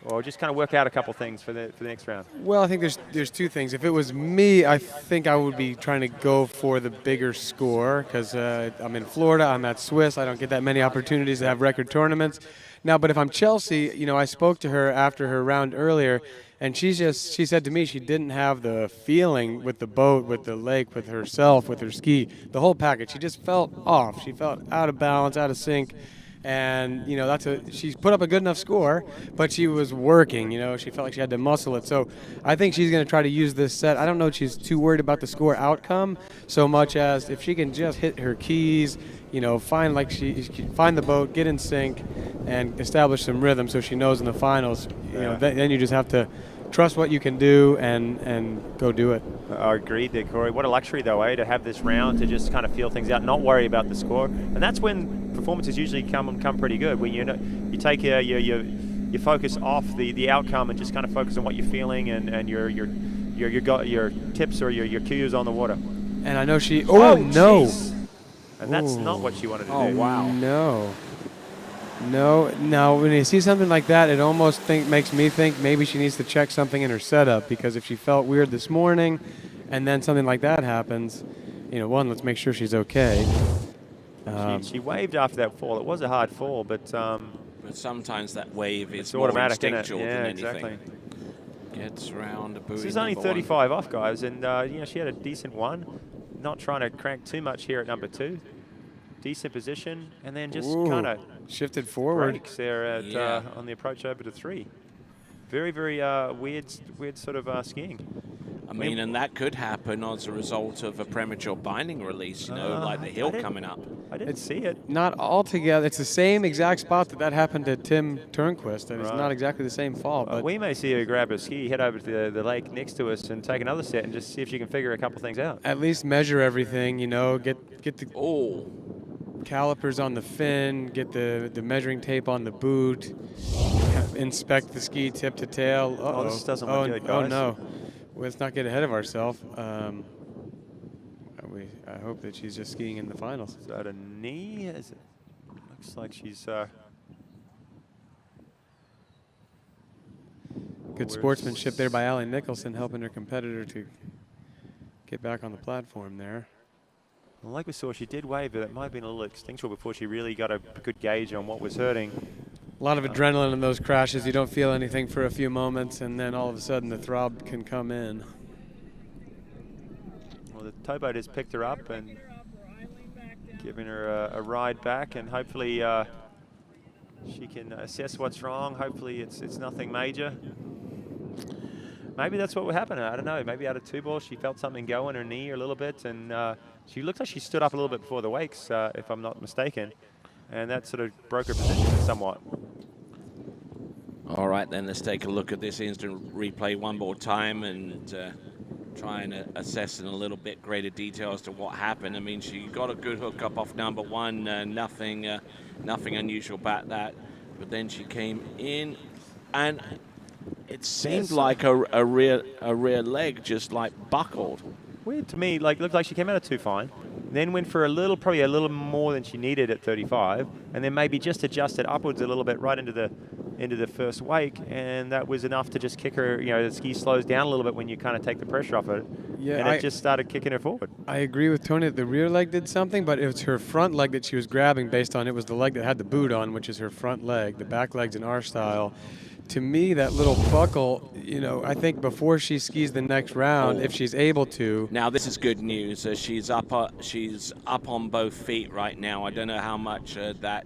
or just kind of work out a couple things for the next round? Well, I think there's 2 things. If it was me, I think I would be trying to go for the bigger score because I'm in Florida, I'm at Swiss, I don't get that many opportunities to have record tournaments. Now, but if I'm Chelsea, you know, I spoke to her after her round earlier, and she said to me she didn't have the feeling with the boat, with the lake, with herself, with her ski, the whole package. She just felt off. She felt out of balance, out of sync. And, you know, she's put up a good enough score, but she was working, you know, she felt like she had to muscle it. So I think she's going to try to use this set. I don't know if she's too worried about the score outcome so much as if she can just hit her keys, you know, find the boat, get in sync, and establish some rhythm so she knows in the finals, you know, then you just have to trust what you can do and go do it. I agree there, Corey. What a luxury, though, to have this round to just kind of feel things out, not worry about the score. And that's when performances usually come pretty good, when you take your focus off the outcome and just kind of focus on what you're feeling and your tips or your cues on the water. And I know she. Oh no! Geez. And that's not what she wanted to do. Oh wow! No. Now when you see something like that, it almost makes me think maybe she needs to check something in her setup, because if she felt weird this morning and then something like that happens, you know, let's make sure she's okay. She waved after that fall. It was a hard fall, but sometimes that wave is more automatic, instinctual than anything. Exactly. Gets around a buoy. This is only 35 off, guys, and you know, she had a decent one. Not trying to crank too much here at number 2. Decent position, and then just kind of shifted forward. Breaks there at on the approach over to 3. Very, very weird sort of skiing. I mean, and that could happen as a result of a premature binding release, you know, like the hill coming up. I didn't see it. Not altogether. It's the same exact spot that happened to Tim Turnquist, and it's not exactly the same fall. But we may see her grab her ski, head over to the lake next to us, and take another set and just see if she can figure a couple things out. At least measure everything, you know, get the calipers on the fin, get the measuring tape on the boot, inspect the ski tip to tail. Oh, this doesn't look good, guys. Oh no. Let's not get ahead of ourselves. I hope that she's just skiing in the finals. Is that a knee? Looks like she's... Good sportsmanship there by Ali Nicholson, helping her competitor to get back on the platform there. Well, like we saw, she did wave, but it might have been a little instinctual before she really got a good gauge on what was hurting. A lot of adrenaline in those crashes. You don't feel anything for a few moments, and then all of a sudden the throb can come in. Well, the towboat has picked her up and giving her a ride back, and hopefully she can assess what's wrong. Hopefully it's nothing major. Maybe that's what would happen. I don't know. Maybe out of 2 balls, she felt something go in her knee a little bit, and she looked like she stood up a little bit before the wakes, if I'm not mistaken. and that sort of broke her position somewhat. All right, then let's take a look at this instant replay one more time and try and assess in a little bit greater detail as to what happened. I mean, she got a good hook up off number one, nothing unusual about that. But then she came in, and it seemed like a rear leg just like buckled. Weird to me, like looked like she came out of 2 fine, then went for probably a little more than she needed at 35, and then maybe just adjusted upwards a little bit right into the first wake, and that was enough to just kick her. You know, the ski slows down a little bit when you kind of take the pressure off it, Yeah, and it just started kicking her forward. I agree with Tony that the rear leg did something, but it was her front leg that she was grabbing based on it was the leg that had the boot on, which is her front leg. The back leg's in our style. To me, that little buckle, you know, I think before she skis the next round, if she's able to. Now this is good news. She's up on both feet right now. I don't know how much that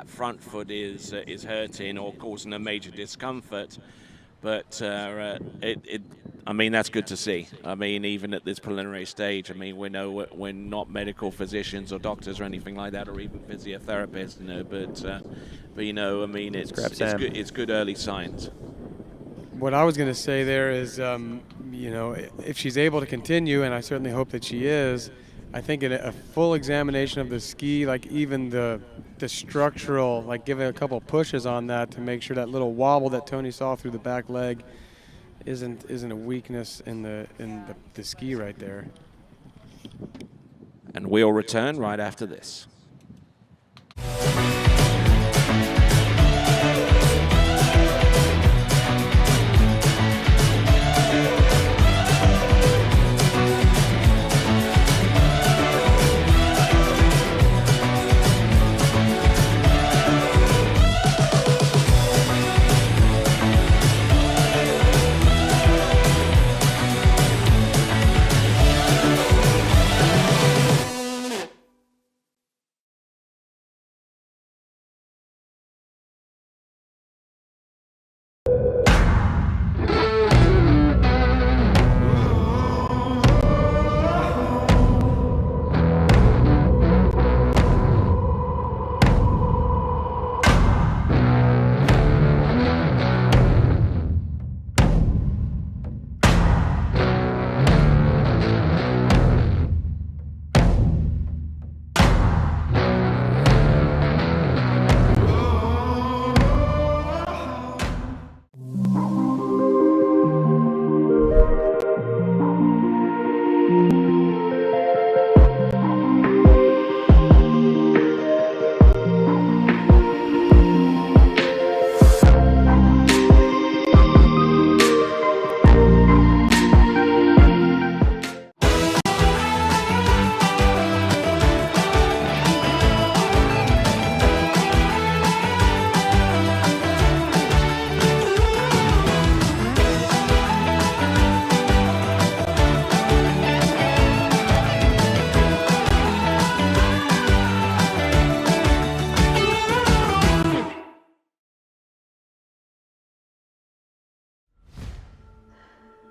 front foot is hurting or causing a major discomfort, but I mean, that's good to see. I mean, even at this preliminary stage, I mean, we know we're not medical physicians or doctors or anything like that, or even physiotherapists, you know, but you know, I mean, it's good early signs. What I was going to say there is, you know, if she's able to continue, and I certainly hope that she is, I think a full examination of the ski, like even the structural, like giving a couple pushes on that to make sure that little wobble that Tony saw through the back leg isn't a weakness in the ski right there. And we'll return right after this.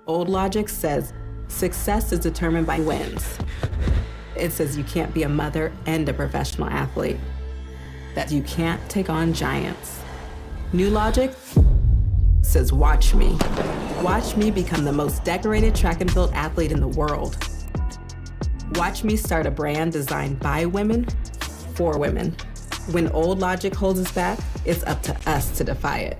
Old logic says success is determined by wins. It says you can't be a mother and a professional athlete, that you can't take on giants. New logic says watch me. Watch me become the most decorated track and field athlete in the world. Watch me start a brand designed by women, for women. When old logic holds us back, it's up to us to defy it.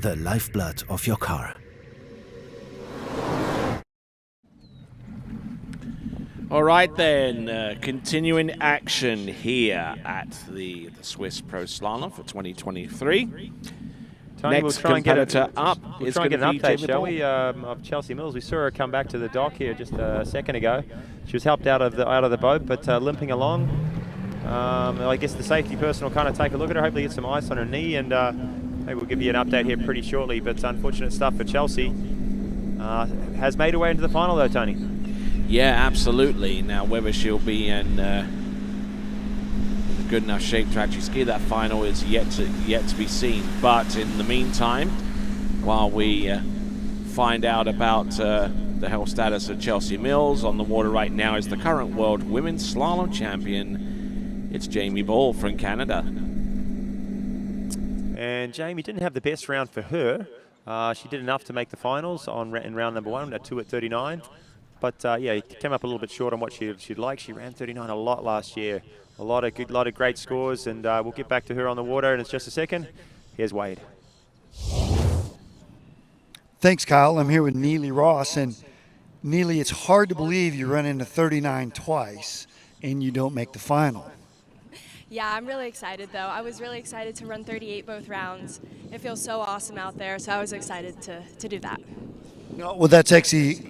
the lifeblood of your car. All right then, continuing action here at the Swiss Pro Slalom for 2023. Tony, Next competitor up we'll is try and going get to an be update, Jamie shall Ball. we, of Chelsea Mills. We saw her come back to the dock here just a second ago. She was helped out of the boat, but limping along. I guess the safety person will kind of take a look at her, hopefully get some ice on her knee, and maybe we'll give you an update here pretty shortly. But unfortunate stuff for Chelsea. Has made her way into the final though, Tony. Yeah, absolutely. Now, whether she'll be in good enough shape to actually ski that final is yet to be seen. But in the meantime, while we find out about the health status of Chelsea Mills, on the water right now is the current world women's slalom champion. It's Jamie Ball from Canada. And Jamie didn't have the best round for her. She did enough to make the finals in round number 1 at 2:39. But yeah, it came up a little bit short on what she'd like. She ran 39 a lot last year. A lot of great scores, and we'll get back to her on the water in just a second. Here's Wade. Thanks, Kyle. I'm here with Neely Ross, and Neely, it's hard to believe you run into 39 twice and you don't make the final. Yeah, I'm really excited though. I was really excited to run 38 both rounds. It feels so awesome out there, so I was excited to do that. Well, that's actually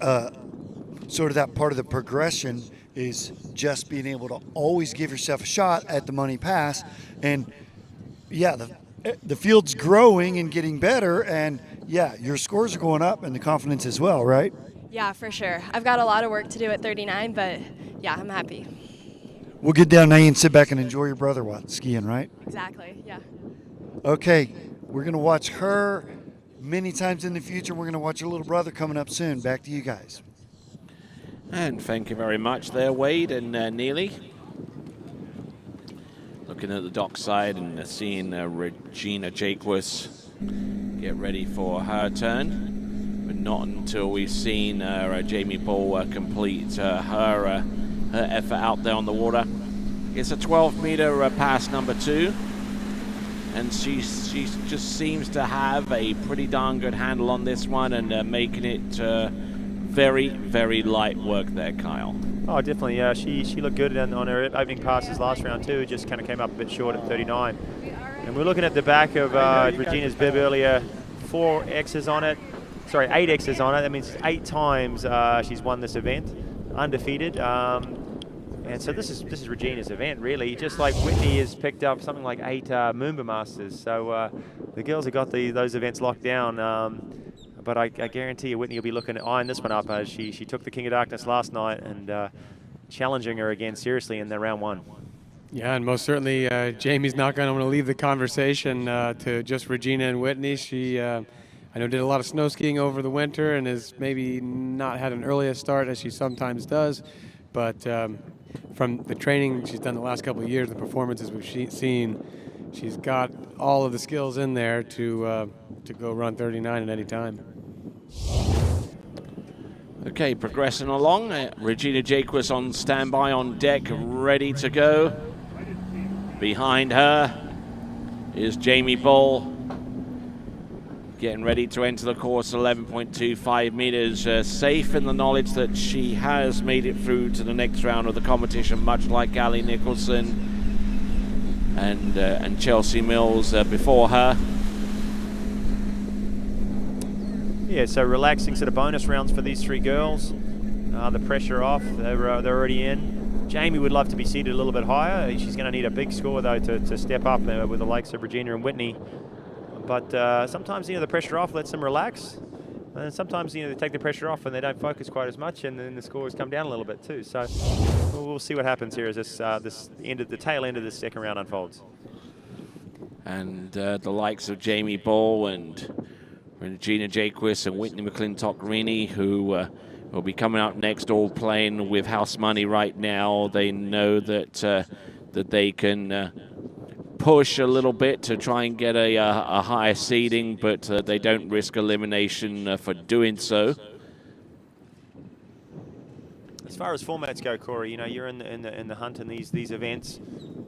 sort of that part of the progression is just being able to always give yourself a shot at the money pass. And yeah, the field's growing and getting better, and yeah, your scores are going up and the confidence as well, right? Yeah, for sure. I've got a lot of work to do at 39, but yeah, I'm happy. We'll get down now and sit back and enjoy your brother while skiing, right? Exactly, yeah. Okay, we're going to watch her many times in the future. We're going to watch her little brother coming up soon. Back to you guys. And thank you very much there, Wade and Neely. Looking at the dockside and seeing Regina Jacques get ready for her turn. But not until we've seen Jamie Ball complete her effort out there on the water. It's a 12-meter pass number 2. And she just seems to have a pretty darn good handle on this one and making it very, very light work there, Kyle. Oh, definitely. Yeah, she looked good on her opening passes last round too. Just kind of came up a bit short at 39. And we're looking at the back of Regina's bib earlier. 4 X's on it. Sorry, 8 X's on it. That means 8 times she's won this event, undefeated. And so this is Regina's event, really. Just like Whitney has picked up something like 8 Moomba Masters. So the girls have got those events locked down. But I guarantee you Whitney will be looking to iron this one up as she took the King of Darkness last night and challenging her again seriously in the round 1. Yeah, and most certainly Jamie's not going to want to leave the conversation to just Regina and Whitney. She, I know, did a lot of snow skiing over the winter and has maybe not had an earlier start as she sometimes does. But from the training she's done the last couple of years, the performances we've seen, she's got all of the skills in there to go run 39 at any time. Okay, progressing along. Regina Jacques on standby on deck, ready to go. Behind her is Jamie Ball, getting ready to enter the course, 11.25 meters. Safe in the knowledge that she has made it through to the next round of the competition, much like Ali Nicholson and Chelsea Mills before her. Yeah, so relaxing sort of bonus rounds for these 3 girls. The pressure off, they're already in. Jamie would love to be seated a little bit higher. She's going to need a big score though to step up with the likes of Regina and Whitney. But sometimes, the pressure off lets them relax. And sometimes, they take the pressure off and they don't focus quite as much, and then the scores come down a little bit too. So we'll see what happens here as the tail end of this second round unfolds. And the likes of Jamie Ball and Regina Jacques and Whitney McClintock-Rini, who will be coming up next, all playing with house money right now. They know that that they can push a little bit to try and get a higher seeding, but they don't risk elimination for doing so. As far as formats go, Corey, you know, you're in the hunt in these events.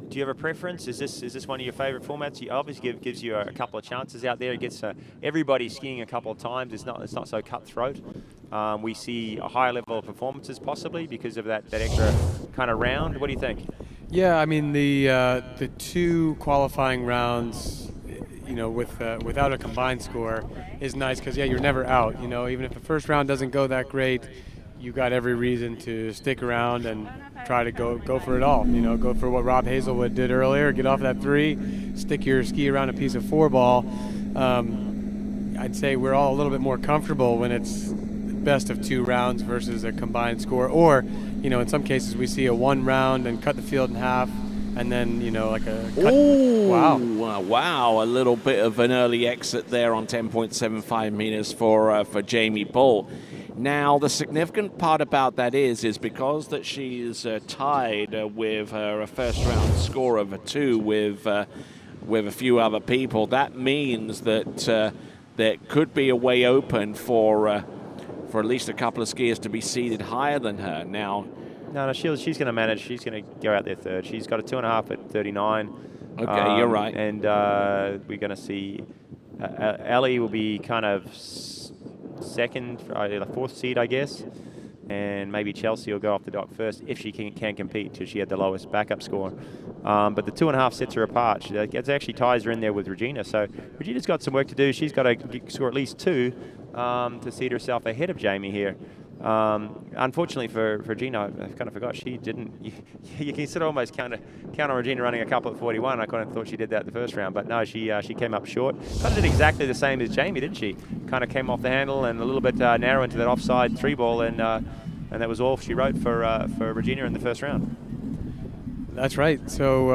Do you have a preference? Is this one of your favourite formats? You obviously gives you a couple of chances out there. It gets everybody skiing a couple of times. It's not so cutthroat. We see a higher level of performances possibly because of that extra kind of round. What do you think? Yeah, I mean the 2 qualifying rounds, you know, without a combined score is nice because you're never out. You know, even if the first round doesn't go that great, you got every reason to stick around and try to go for it all. You know, go for what Rob Hazelwood did earlier. Get off that 3, stick your ski around a piece of 4-ball. I'd say we're all a little bit more comfortable when it's best of 2 rounds versus a combined score, or you know, in some cases we see a 1 round and cut the field in half, and then you know, like a cut. Ooh, wow, wow! A little bit of an early exit there on 10.75 meters for Jamie Bull. Now, the significant part about that is because that she's tied with a first round score of a 2 with a few other people. That means that there could be a way open for at least a couple of skiers to be seeded higher than her. Now, no, she's going to manage. She's going to go out there third. She's got a 2.5 at 39. Okay, you're right. And we're going to see Ellie will be kind of second, the 4th seed, I guess. And maybe Chelsea will go off the dock first if she can compete, because she had the lowest backup score. But the 2.5 sets her apart. It actually ties her in there with Regina. So Regina's got some work to do. She's got to score at least 2 to seed herself ahead of Jamie here. Unfortunately for Regina, I kind of forgot she didn't. You can sort of almost count on Regina running a couple at 41. I kind of thought she did that the first round, but no, she came up short. Kind of did exactly the same as Jamie, didn't she? Kind of came off the handle and a little bit narrow into that offside 3-ball, and that was all she wrote for Regina in the first round. That's right. So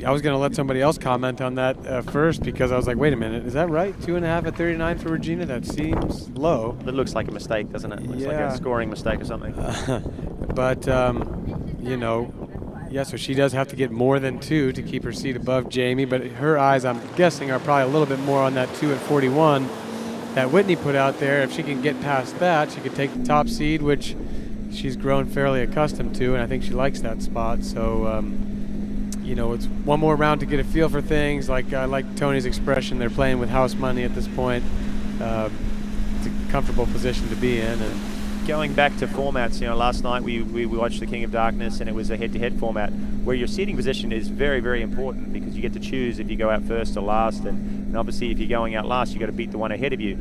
I was going to let somebody else comment on that first, because I was like, wait a minute, is that right? 2.5 at 39 for Regina? That seems low. It looks like a mistake, doesn't it? It looks like a scoring mistake or something. But, you know, yeah, so she does have to get more than 2 to keep her seat above Jamie, but her eyes, I'm guessing, are probably a little bit more on that 2 at 41 that Whitney put out there. If she can get past that, she could take the top seed, which she's grown fairly accustomed to, and I think she likes that spot. So, you know, it's one more round to get a feel for things. Like I like Tony's expression, they're playing with house money at this point. It's a comfortable position to be in. And going back to formats, you know, last night we watched the King of Darkness, and it was a head-to-head format where your seating position is very, very important, because you get to choose if you go out first or last, and obviously if you're going out last, you got to beat the one ahead of you.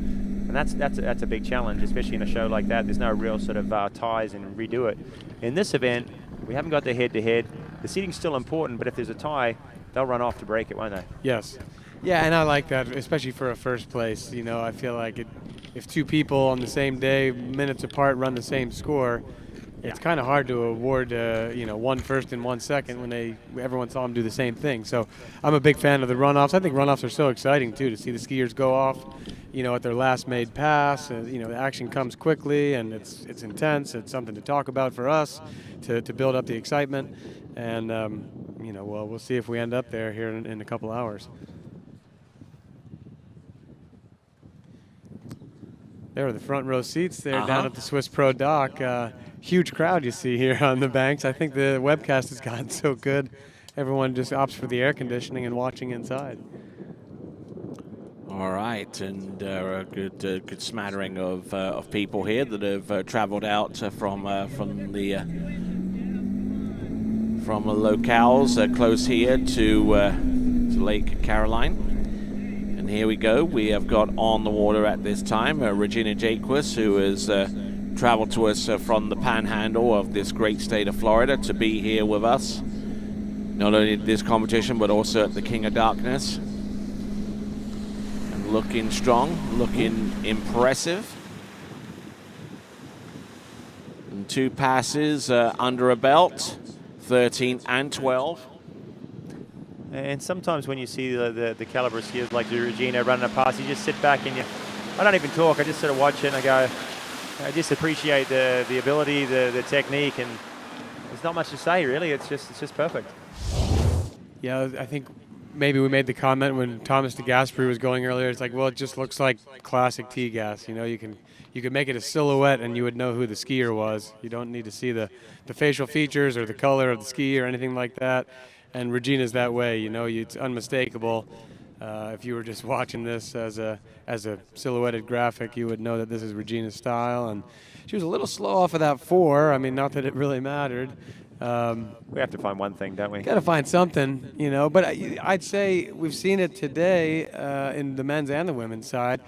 And that's a big challenge, especially in a show like that. There's no real sort of ties and redo it. In this event, we haven't got the head-to-head. The seating's still important, but if there's a tie, they'll run off to break it, won't they? Yes. Yeah, and I like that, especially for a first place. You know, I feel like if 2 people on the same day, minutes apart, run the same score, it's kind of hard to award, you know, 1 first and 1 second when everyone saw them do the same thing. So I'm a big fan of the runoffs. I think runoffs are so exciting too, to see the skiers go off, you know, at their last made pass. You know, the action comes quickly, and it's intense. It's something to talk about for us to build up the excitement. And you know, well, we'll see if we end up there here in a couple hours. There are the front row seats there down at the Swiss Pro Dock. Huge crowd you see here on the banks. I think the webcast has gotten so good, everyone just opts for the air conditioning and watching inside. All right, and a good smattering of people here that have traveled out from the locales close here to Lake Caroline. And here we go. We have got on the water at this time Regina Jaquist, who has traveled to us from the panhandle of this great state of Florida to be here with us, not only at this competition but also at the King of Darkness. And looking strong, looking impressive. And 2 passes under a belt, 13 and 12. And sometimes when you see the caliber of skiers like Regina running a pass, you just sit back and I don't even talk. I just sort of watch it and I go, I just appreciate the ability, the technique, and there's not much to say really. It's just perfect. Yeah, I think maybe we made the comment when Thomas de Gasperi was going earlier. It's like, well, it just looks like classic T-gas. You know, you could make it a silhouette and you would know who the skier was. You don't need to see the facial features or the color of the ski or anything like that. And Regina's that way. You know, it's unmistakable. If you were just watching this as a silhouetted graphic, you would know that this is Regina's style. And she was a little slow off of that 4. I mean, not that it really mattered. We have to find one thing, don't we? Got to find something, you know. But I'd say we've seen it today in the men's and the women's side.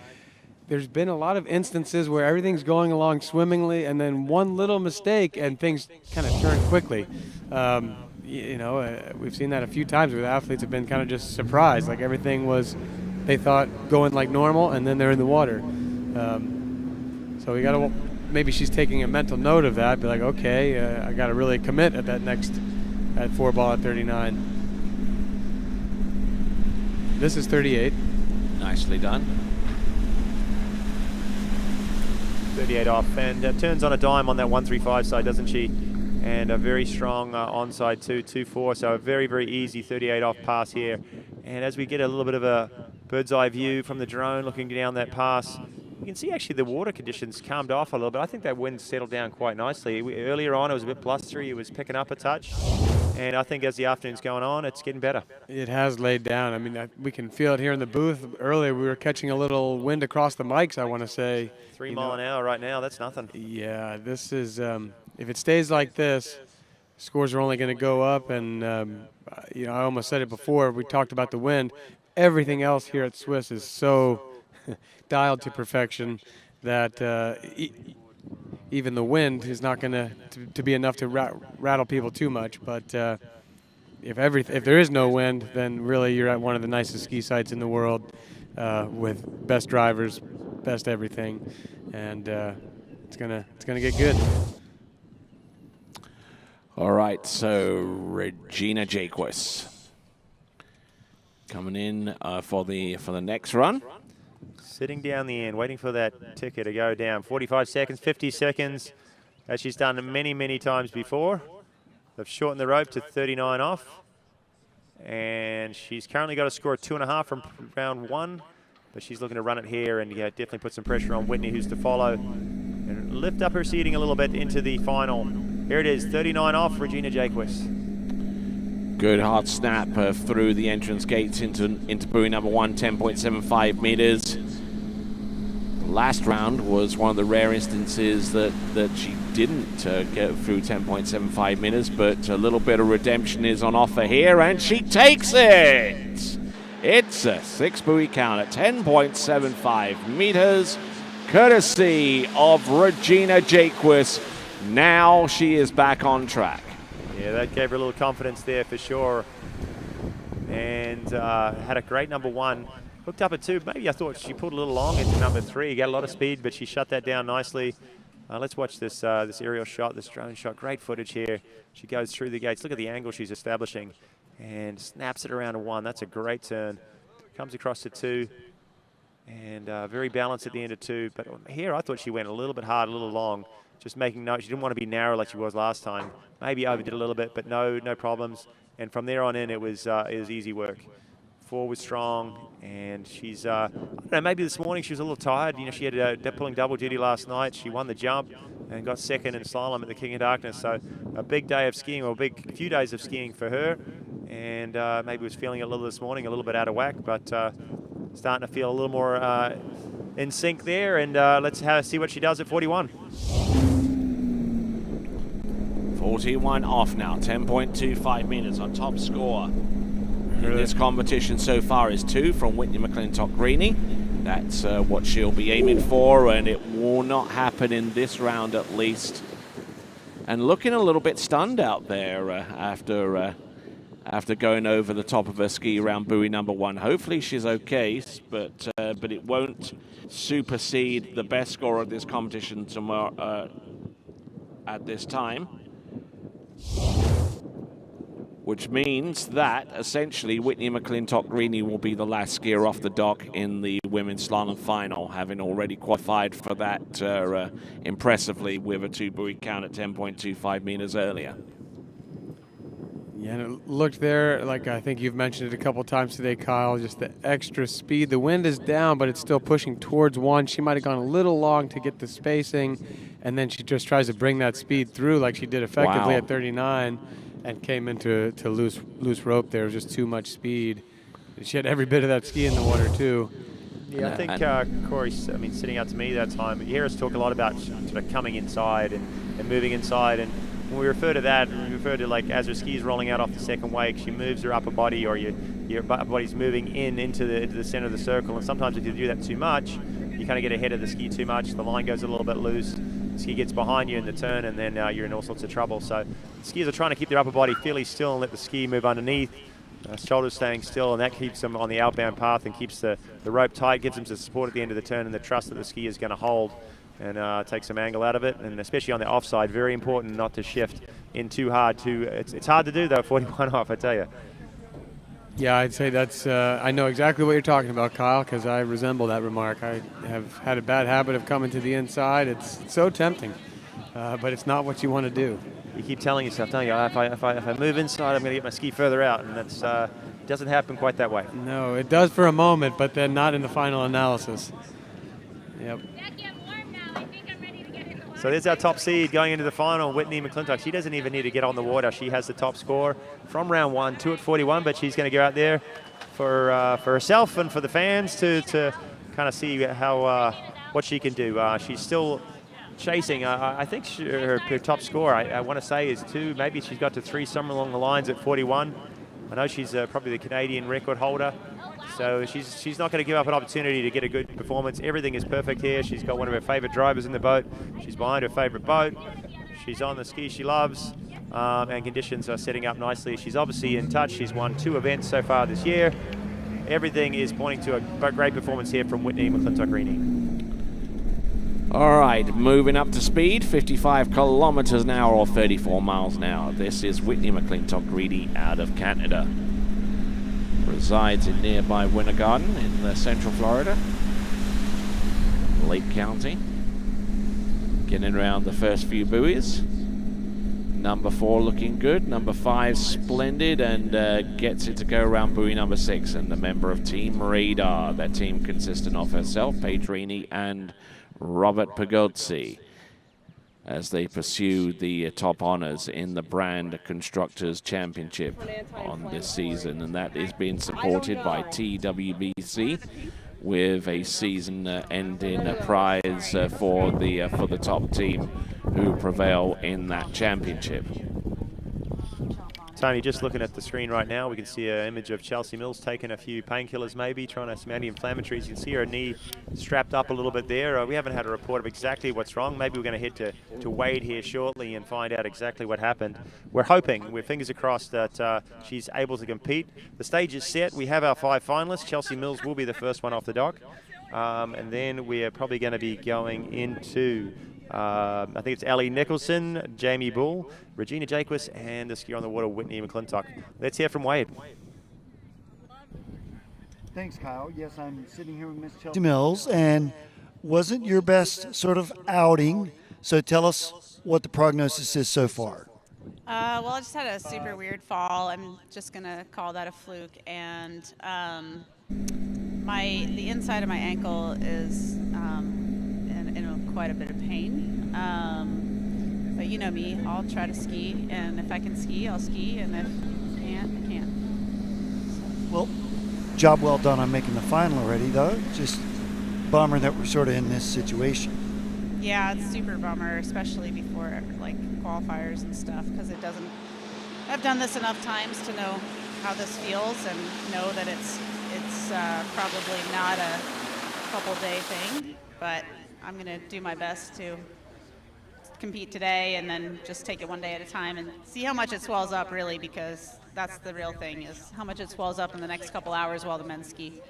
There's been a lot of instances where everything's going along swimmingly, and then one little mistake and things kind of turn quickly. You know, we've seen that a few times where the athletes have been kind of just surprised, like everything was, they thought, going like normal, and then they're in the water. So we got to, maybe she's taking a mental note of that, be like, okay, I got to really commit at that next, at 4 ball at 39. This is 38. Nicely done. 38 off, and turns on a dime on that 135 side, doesn't she? And a very strong onside 2-2-4, so a very, very easy 38 off pass here. And as we get a little bit of a bird's eye view from the drone looking down that pass, you can see actually the water conditions calmed off a little bit. I think that wind settled down quite nicely. Earlier on it was a bit blustery, it was picking up a touch. And I think as the afternoon's going on, it's getting better. It has laid down. I mean, we can feel it here in the booth. Earlier we were catching a little wind across the mics, I want to say. 3 mile an hour right now, that's nothing. Yeah, this is, if it stays like this, scores are only going to go up. And, you know, I almost said it before. We talked about the wind. Everything else here at Swiss is so dialed to perfection that even the wind is not going to be enough to rattle people too much. But if there is no wind, then really you're at one of the nicest ski sites in the world with best drivers, best everything, and it's gonna get good. All right, so Regina Jaquis coming in for the next run. Sitting down the end, waiting for that ticker to go down. 45 seconds, 50 seconds, as she's done many, many times before. They've shortened the rope to 39 off. And she's currently got a score of 2.5 from round 1. But she's looking to run it here and definitely put some pressure on Whitney, who's to follow. And lift up her seating a little bit into the final. Here it is, 39 off, Regina Jaquis. Good hard snap through the entrance gates into buoy number 1, 10.75 meters. Last round was one of the rare instances that she didn't get through 10.75 meters, but a little bit of redemption is on offer here, and she takes it! It's a 6 buoy count at 10.75 meters, courtesy of Regina Jaquis. Now she is back on track. Yeah, that gave her a little confidence there for sure. And had a great number 1. Hooked up at 2. Maybe I thought she pulled a little long into number 3. Got a lot of speed, but she shut that down nicely. Let's watch this this aerial shot, this drone shot. Great footage here. She goes through the gates. Look at the angle she's establishing and snaps it around to 1. That's a great turn. Comes across to 2 and very balanced at the end of 2. But here I thought she went a little bit hard, a little long. Just making note. She didn't want to be narrow like she was last time. Maybe overdid a little bit, but no problems. And from there on in, it was easy work. 4 was strong, and she's, I don't know, maybe this morning she was a little tired. You know, she had pulling double duty last night. She won the jump and got second in slalom at the King of Darkness. So a big day of skiing, or a big few days of skiing for her. And maybe was feeling a little this morning, a little bit out of whack, but starting to feel a little more in sync there. And let's see what she does at 41. 41 off now, 10.25 meters on top score. In this competition so far is 2 from Whitney McClintock-Greeny. That's what she'll be aiming for, and it will not happen in this round at least. And looking a little bit stunned out there after going over the top of her ski around buoy number 1. Hopefully she's okay, but it won't supersede the best score of this competition tomorrow at this time. Which means that, essentially, Whitney McClintock-Greeny will be the last skier off the dock in the women's slalom final, having already qualified for that impressively with a 2 buoy count at 10.25 meters earlier. Yeah, and it looked there, like I think you've mentioned it a couple times today, Kyle, just the extra speed. The wind is down, but it's still pushing towards one. She might have gone a little long to get the spacing, and then she just tries to bring that speed through like she did effectively at 39 and came into loose rope there. It was just too much speed. And she had every bit of that ski in the water, too. Yeah, I think Corey, sitting out to me that time, you hear us talk a lot about sort of coming inside and moving inside. And when we refer to that, we refer to like as her ski's rolling out off the second wake, she moves her upper body, or your upper body's moving into the center of the circle. And sometimes if you do that too much, you kind of get ahead of the ski too much. The line goes a little bit loose. The ski gets behind you in the turn, and then you're in all sorts of trouble. So skiers are trying to keep their upper body fairly still and let the ski move underneath. Shoulders staying still, and that keeps them on the outbound path and keeps the rope tight, gives them some support at the end of the turn and the trust that the ski is going to hold and take some angle out of it. And especially on the offside, very important not to shift in too hard. It's hard to do though, 41 off, I tell you. Yeah, I'd say that's, I know exactly what you're talking about, Kyle, because I resemble that remark. I have had a bad habit of coming to the inside. It's so tempting, but it's not what you want to do. You keep telling yourself, don't you, if I move inside, I'm going to get my ski further out, and that's doesn't happen quite that way. No, it does for a moment, but then not in the final analysis. Yep. So there's our top seed going into the final, Whitney McClintock. She doesn't even need to get on the water. She has the top score from round one, 2 at 41, but she's going to go out there for herself and for the fans to kind of see how what she can do. She's still chasing. I think her top score, I want to say, is 2. Maybe she's got to 3 somewhere along the lines at 41. I know she's probably the Canadian record holder. So she's not going to give up an opportunity to get a good performance. Everything is perfect here. She's got one of her favorite drivers in the boat. She's behind her favorite boat. She's on the ski she loves. And conditions are setting up nicely. She's obviously in touch. She's won 2 events so far this year. Everything is pointing to a great performance here from Whitney McClintock-Reaney. All right, moving up to speed, 55 kilometers an hour or 34 miles an hour. This is Whitney McClintock-Reaney out of Canada. Resides in nearby Winter Garden in Central Florida, Lake County. Getting around the first few buoys. Number 4 looking good, number 5 splendid, and gets it to go around buoy number 6. And the member of Team Radar, that team consisting of herself, Paige Reaney, and Robert Pagozzi, as they pursue the top honors in the Brand Constructors Championship on this season. And that is being supported by TWBC with a season-ending prize for the top team who prevail in that championship. Tony, just looking at the screen right now, we can see an image of Chelsea Mills taking a few painkillers maybe, trying some anti-inflammatories. You can see her knee strapped up a little bit there. We haven't had a report of exactly what's wrong. Maybe we're going to head to Wade here shortly and find out exactly what happened. We're hoping, we're fingers crossed, that she's able to compete. The stage is set. We have our 5 finalists. Chelsea Mills will be the first one off the dock. And then we are probably going to be going into I think it's Ellie Nicholson, Jamie Bull, Regina Jaquist, and the skier on the water, Whitney McClintock. Let's hear from Wade. Thanks, Kyle. Yes, I'm sitting here with Miss Chelsea Mills, and wasn't your best sort of outing, so tell us what the prognosis is so far. Well, I just had a super weird fall. I'm just going to call that a fluke, and the inside of my ankle is in quite a bit of pain. But you know me, I'll try to ski, and if I can ski, I'll ski, and if I can't, I can't. Well, job well done on making the final already, though. Just bummer that we're sort of in this situation. Yeah, it's super bummer, especially before like qualifiers and stuff, because it doesn't. I've done this enough times to know how this feels and know that it's probably not a couple-day thing, but I'm going to do my best to compete today and then just take it one day at a time and see how much it swells up, really, because that's the real thing, is how much it swells up in the next couple hours while the men ski.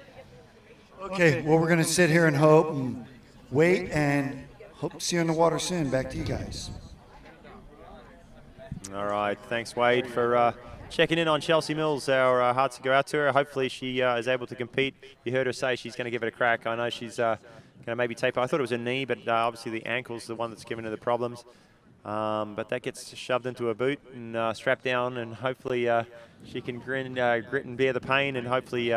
Okay, well, we're going to sit here and hope and wait and hope to see you on the water soon. Back to you guys. All right, thanks, Wade, for checking in on Chelsea Mills. Our hearts go out to her. Hopefully she is able to compete. You heard her say she's going to give it a crack. I know she's going to maybe taper. I thought it was a knee, but obviously the ankle's the one that's giving her the problems. But that gets shoved into her boot and strapped down, and hopefully she can grit and bear the pain, and hopefully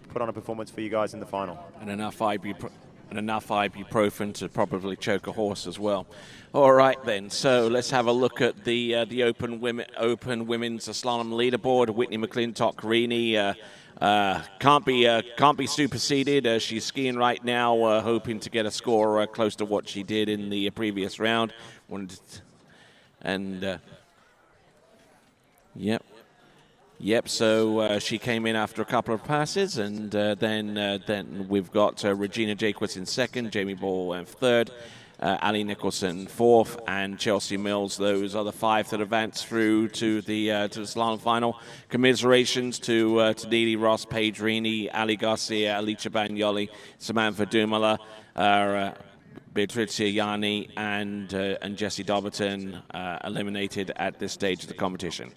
put on a performance for you guys in the final. And enough ibuprofen to probably choke a horse as well. All right then, so let's have a look at the Open Women's Slalom leaderboard. Whitney McClintock-Rini can't be superseded. She's skiing right now, hoping to get a score close to what she did in the previous round. Yep. So she came in after a couple of passes, and then we've got Regina Jacquez in second, Jamie Ball in third, Ali Nicholson fourth, and Chelsea Mills. Those are the 5 that advanced through to the slalom final. Commiserations to Neely Ross, Paige Rini, Ali Garcia, Alicia Bagnoli, Samantha Dumala, Beatricia Yanni, and Jessie Dobberton eliminated at this stage of the competition.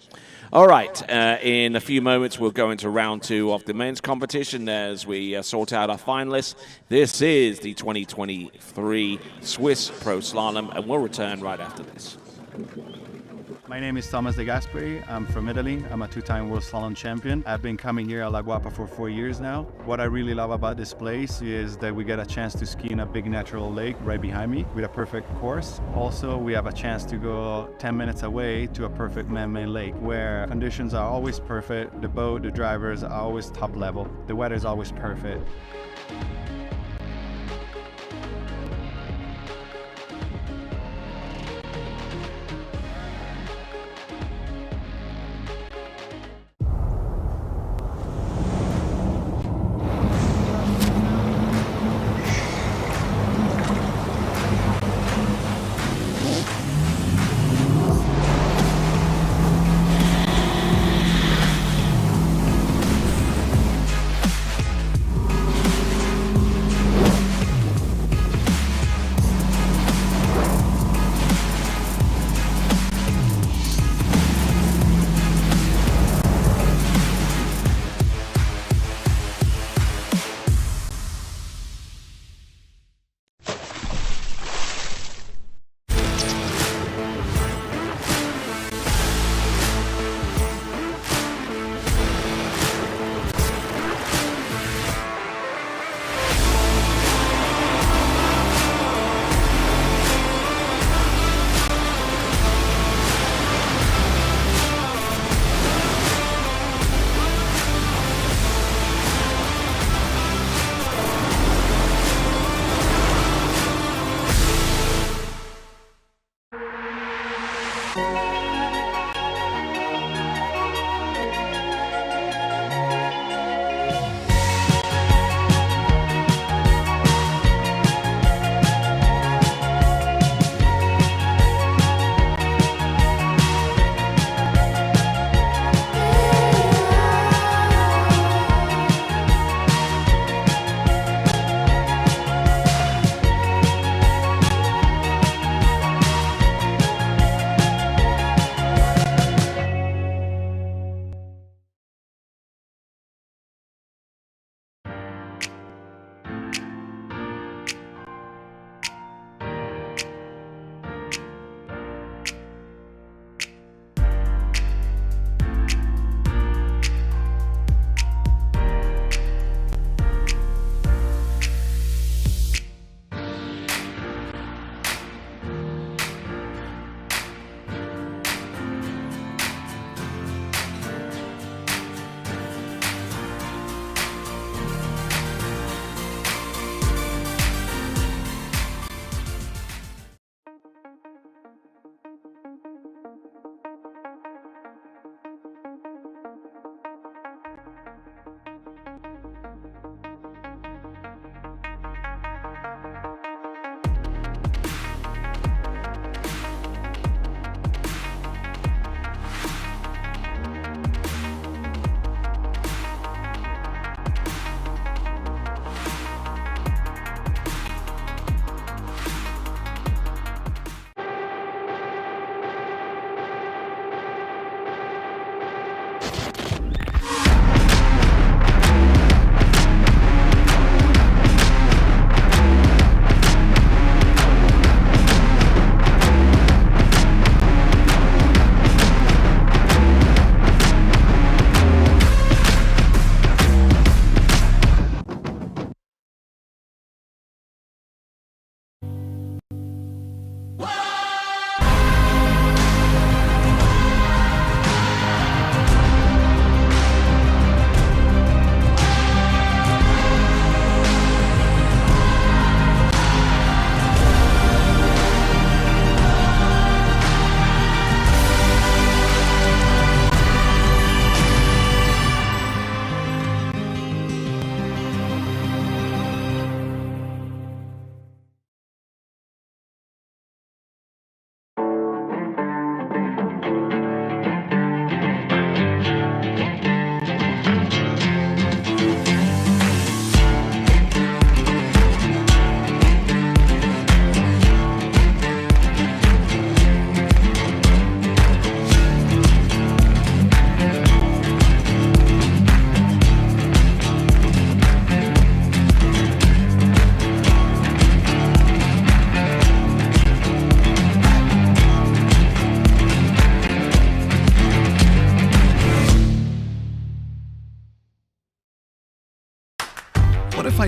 All right, in a few moments we'll go into round 2 of the men's competition as we sort out our finalists. This is the 2023 Swiss Pro Slalom, and we'll return right after this. My name is Thomas De Gasperi. I'm from Italy. I'm a 2-time World Slalom champion. I've been coming here at La Guapa for 4 years now. What I really love about this place is that we get a chance to ski in a big natural lake right behind me with a perfect course. Also, we have a chance to go 10 minutes away to a perfect man-made lake where conditions are always perfect. The boat, the drivers are always top level. The weather is always perfect.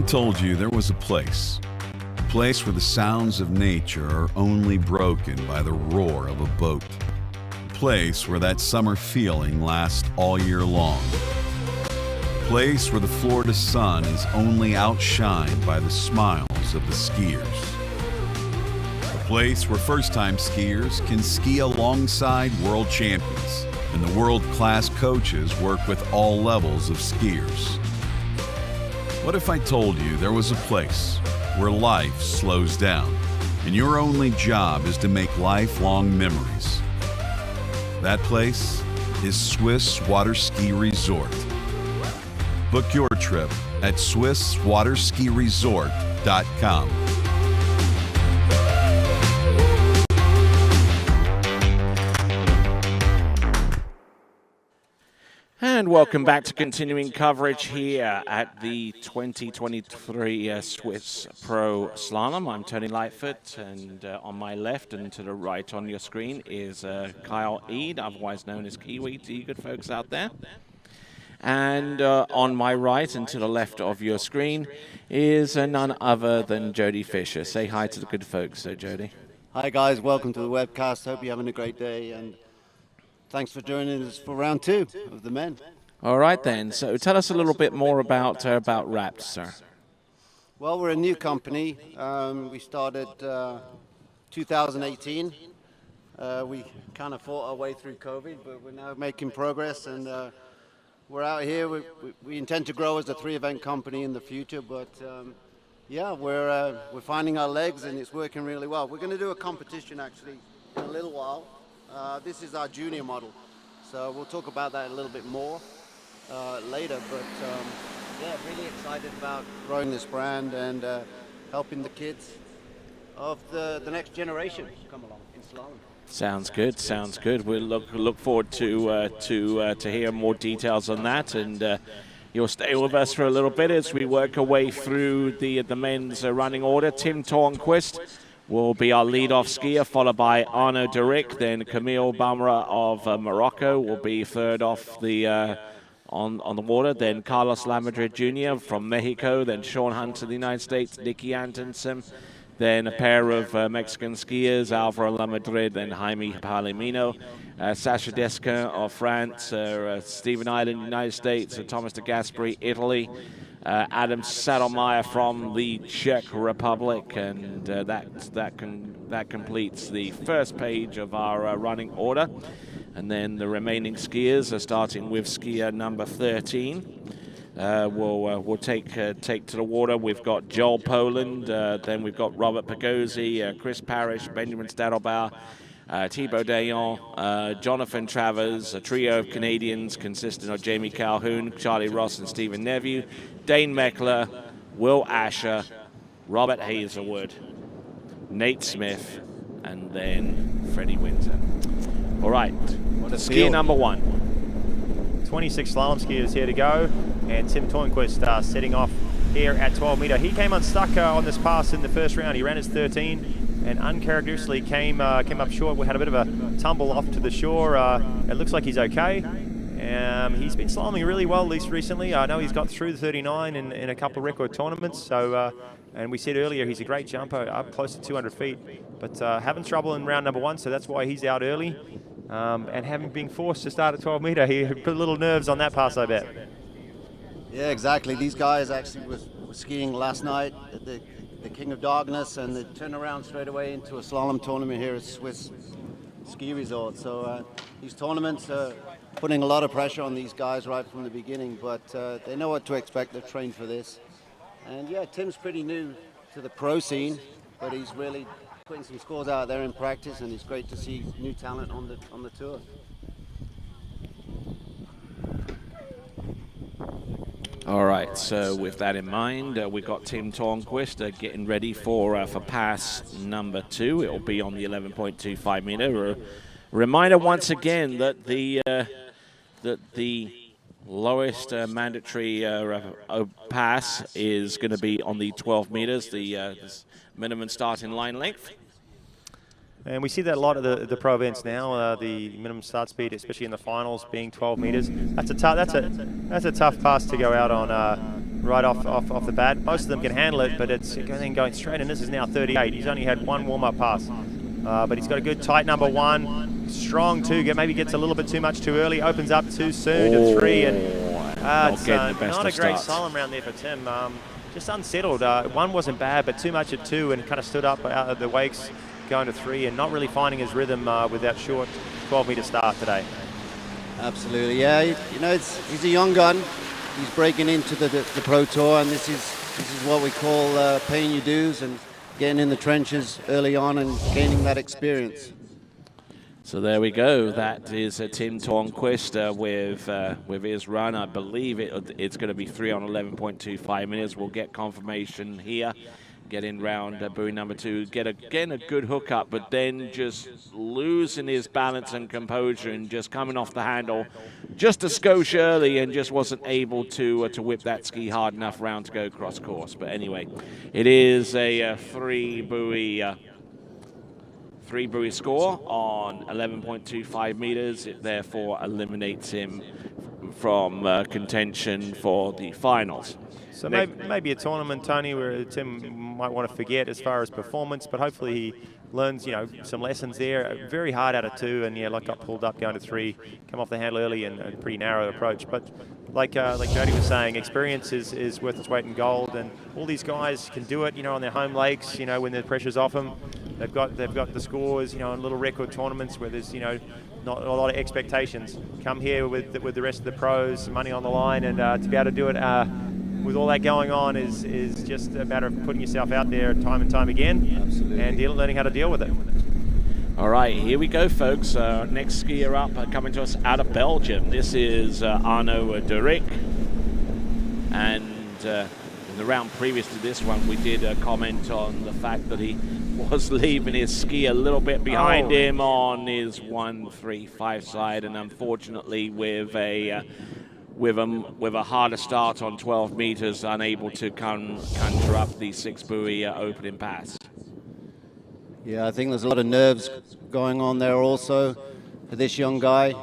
told you there was a place where the sounds of nature are only broken by the roar of a boat, a place where that summer feeling lasts all year long, a place where the Florida sun is only outshined by the smiles of the skiers, a place where first-time skiers can ski alongside world champions and the world-class coaches work with all levels of skiers. What if I told you there was a place where life slows down and your only job is to make lifelong memories? That place is Swiss Waterski Resort. Book your trip at SwissWaterskiResort.com. And welcome back to continuing coverage here at the 2023 Swiss Pro Slalom. I'm Tony Lightfoot, and on my left and to the right on your screen is Kyle Eade, otherwise known as Kiwi to you good folks out there. And on my right and to the left of your screen is none other than Jody Fisher. Say hi to the good folks, Jody. Hi guys, welcome to the webcast. Hope you're having a great day, and thanks for joining us for round 2 of the men. All right then. So tell us a little bit more about Wrapped, sir. Well, we're a new company. We started 2018. We kind of fought our way through COVID, but we're now making progress, and we're out here. We intend to grow as a 3-event company in the future, but yeah, we're finding our legs, and it's working really well. We're going to do a competition actually in a little while. This is our junior model, so we'll talk about that a little bit more later, but yeah, really excited about growing this brand and helping the kids of the next generation come along in slalom. Sounds good. Sounds good. We'll look forward to hear more details on that, and you'll stay with us for a little bit as we work our way through the men's running order. Tim Tornquist will be our lead-off skier, followed by Arnaud Derick. Then Camille Bamra of Morocco will be third off the on the water. Then Carlos Lamadrid Jr. from Mexico. Then Sean Hunt of the United States, Nicky Antonsen. Then a pair of Mexican skiers, Alvaro Lamadrid and Jaime Palomino. Sasha Desquin of France, Stephen Island, United States, Thomas de Gasperi, Italy. Adam Sadelmeyer from the Czech Republic, and that completes the first page of our running order. And then the remaining skiers are starting with skier number 13. We'll take to the water. We've got Joel Poland, then we've got Robert Pagozzi, Chris Parrish, Benjamin Stadelbauer, Thibaut Dayon, Jonathan Travers, a trio of Canadians consisting of Jamie Calhoun, Charlie Ross, and Stephen Neveu, Dane Meckler, Will Asher, Robert Hazelwood, Nate Smith, and then Freddie Winter. All right, skier number 1. 26 slalom skiers here to go, and Tim Tornquist setting off here at 12 metre. He came unstuck on this pass in the first round. He ran his 13 and uncharacteristically came up short. We had a bit of a tumble off to the shore. It looks like he's okay. He's been slaloming really well, at least recently. I know he's got through the 39 in a couple of record tournaments. So, and we said earlier, he's a great jumper, up close to 200 feet. But having trouble in round number 1, so that's why he's out early. And having been forced to start at 12 metre, he put a little nerves on that pass, I bet. Yeah, exactly. These guys actually were skiing last night at the King of Darkness, and they turned around straight away into a slalom tournament here at Swiss Ski Resort. So these tournaments are putting a lot of pressure on these guys right from the beginning, but they know what to expect. They've trained for this. And yeah, Tim's pretty new to the pro scene, but he's really putting some scores out there in practice, and it's great to see new talent on the tour. All right, so with that in mind, we've got Tim Tornquist getting ready for pass number 2. It will be on the 11.25 meter. Reminder once again that the lowest mandatory pass is going to be on the 12 meters, the minimum starting line length. And we see that a lot of the pro events now, the minimum start speed, especially in the finals, being 12 meters. That's a tough pass to go out on right off the bat. Most of them can handle it, but it's then going straight, and this is now 38. He's only had one warm-up pass, but he's got a good tight number 1. Strong 2, maybe gets a little bit too much too early, opens up too soon to 3, and it's not a great slalom round there for Tim. Just unsettled. 1 wasn't bad, but too much at 2, and kind of stood up out of the wakes going to 3, and not really finding his rhythm with that short 12-meter start today. Absolutely, yeah. You know, he's a young gun. He's breaking into the Pro Tour, and this is what we call paying your dues and getting in the trenches early on and gaining that experience. So there we go. That is Tim Tornquist with his run. I believe it's going to be 3 on 11.25 minutes. We'll get confirmation here. Get in round buoy number 2. Again a good hookup, but then just losing his balance and composure and just coming off the handle just a skosh early, and just wasn't able to whip that ski hard enough round to go cross course. But anyway, it is a 3 buoy score on 11.25 meters. It therefore eliminates him from contention for the finals. So maybe a tournament, Tony, where Tim might want to forget as far as performance, but hopefully he learns, some lessons there. Very hard out of 2, and got pulled up going to 3, come off the handle early, and a pretty narrow approach. But like Jody was saying, experience is worth its weight in gold, and all these guys can do it, on their home lakes, when the pressure's off them. They've got the scores, in little record tournaments where there's, not a lot of expectations. Come here with the rest of the pros, money on the line, and to be able to do it with all that going on is just a matter of putting yourself out there time and time again. Absolutely. And learning how to deal with it. All right, here we go, folks. Next skier up coming to us out of Belgium. This is Arno Durik. And in the round previous to this one, we did comment on the fact that he was leaving his ski a little bit behind him on his 1-3-5 side, and unfortunately with a harder start on 12 meters, unable to conjure up the 6 buoy opening pass. Yeah, I think there's a lot of nerves going on there also for this young guy.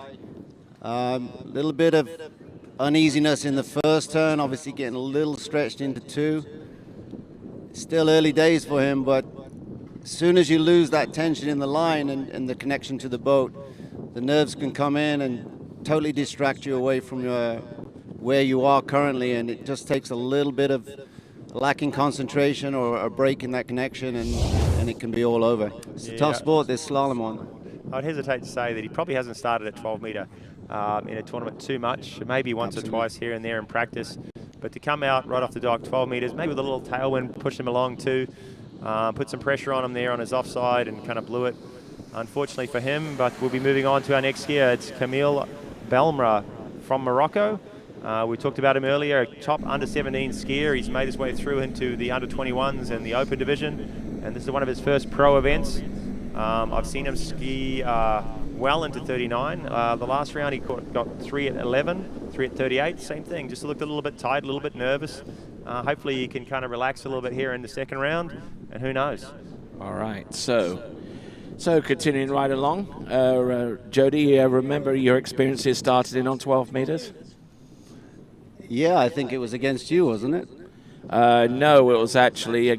A little bit of uneasiness in the first turn, obviously getting a little stretched into 2. Still early days for him, but as soon as you lose that tension in the line and the connection to the boat, the nerves can come in and totally distract you away from where you are currently, and it just takes a little bit of lacking concentration or a break in that connection, and it can be all over. It's a tough sport, this slalom one. I'd hesitate to say that he probably hasn't started at 12 meter in a tournament too much, maybe once or twice here and there in practice, but to come out right off the dock 12 meters, maybe with a little tailwind, push him along too, put some pressure on him there on his offside and kind of blew it, unfortunately for him. But we'll be moving on to our next skier. It's Camille Belmra from Morocco. We talked about him earlier, a top under-17 skier. He's made his way through into the under-21s and the open division, and this is one of his first pro events. I've seen him ski well into 39. The last round he got 3 at 11, 3 at 38, same thing, just looked a little bit tight, a little bit nervous. Hopefully he can kind of relax a little bit here in the second round, and who knows. All right, so continuing right along, Jody, remember your experiences started in on 12 meters? Yeah, I think it was against you, wasn't it? No, it was actually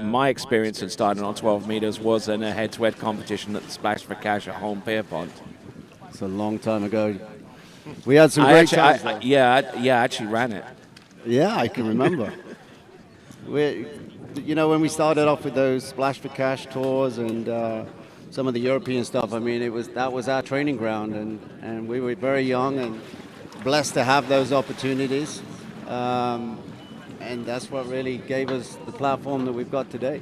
my experience in starting on 12 meters was in a head-to-head competition at the Splash for Cash at Home Pierpont. It's a long time ago. We had some great times. I actually ran it. Yeah, I can remember. When we started off with those Splash for Cash tours and some of the European stuff, I mean, that was our training ground, and we were very young and blessed to have those opportunities. And that's what really gave us the platform that we've got today.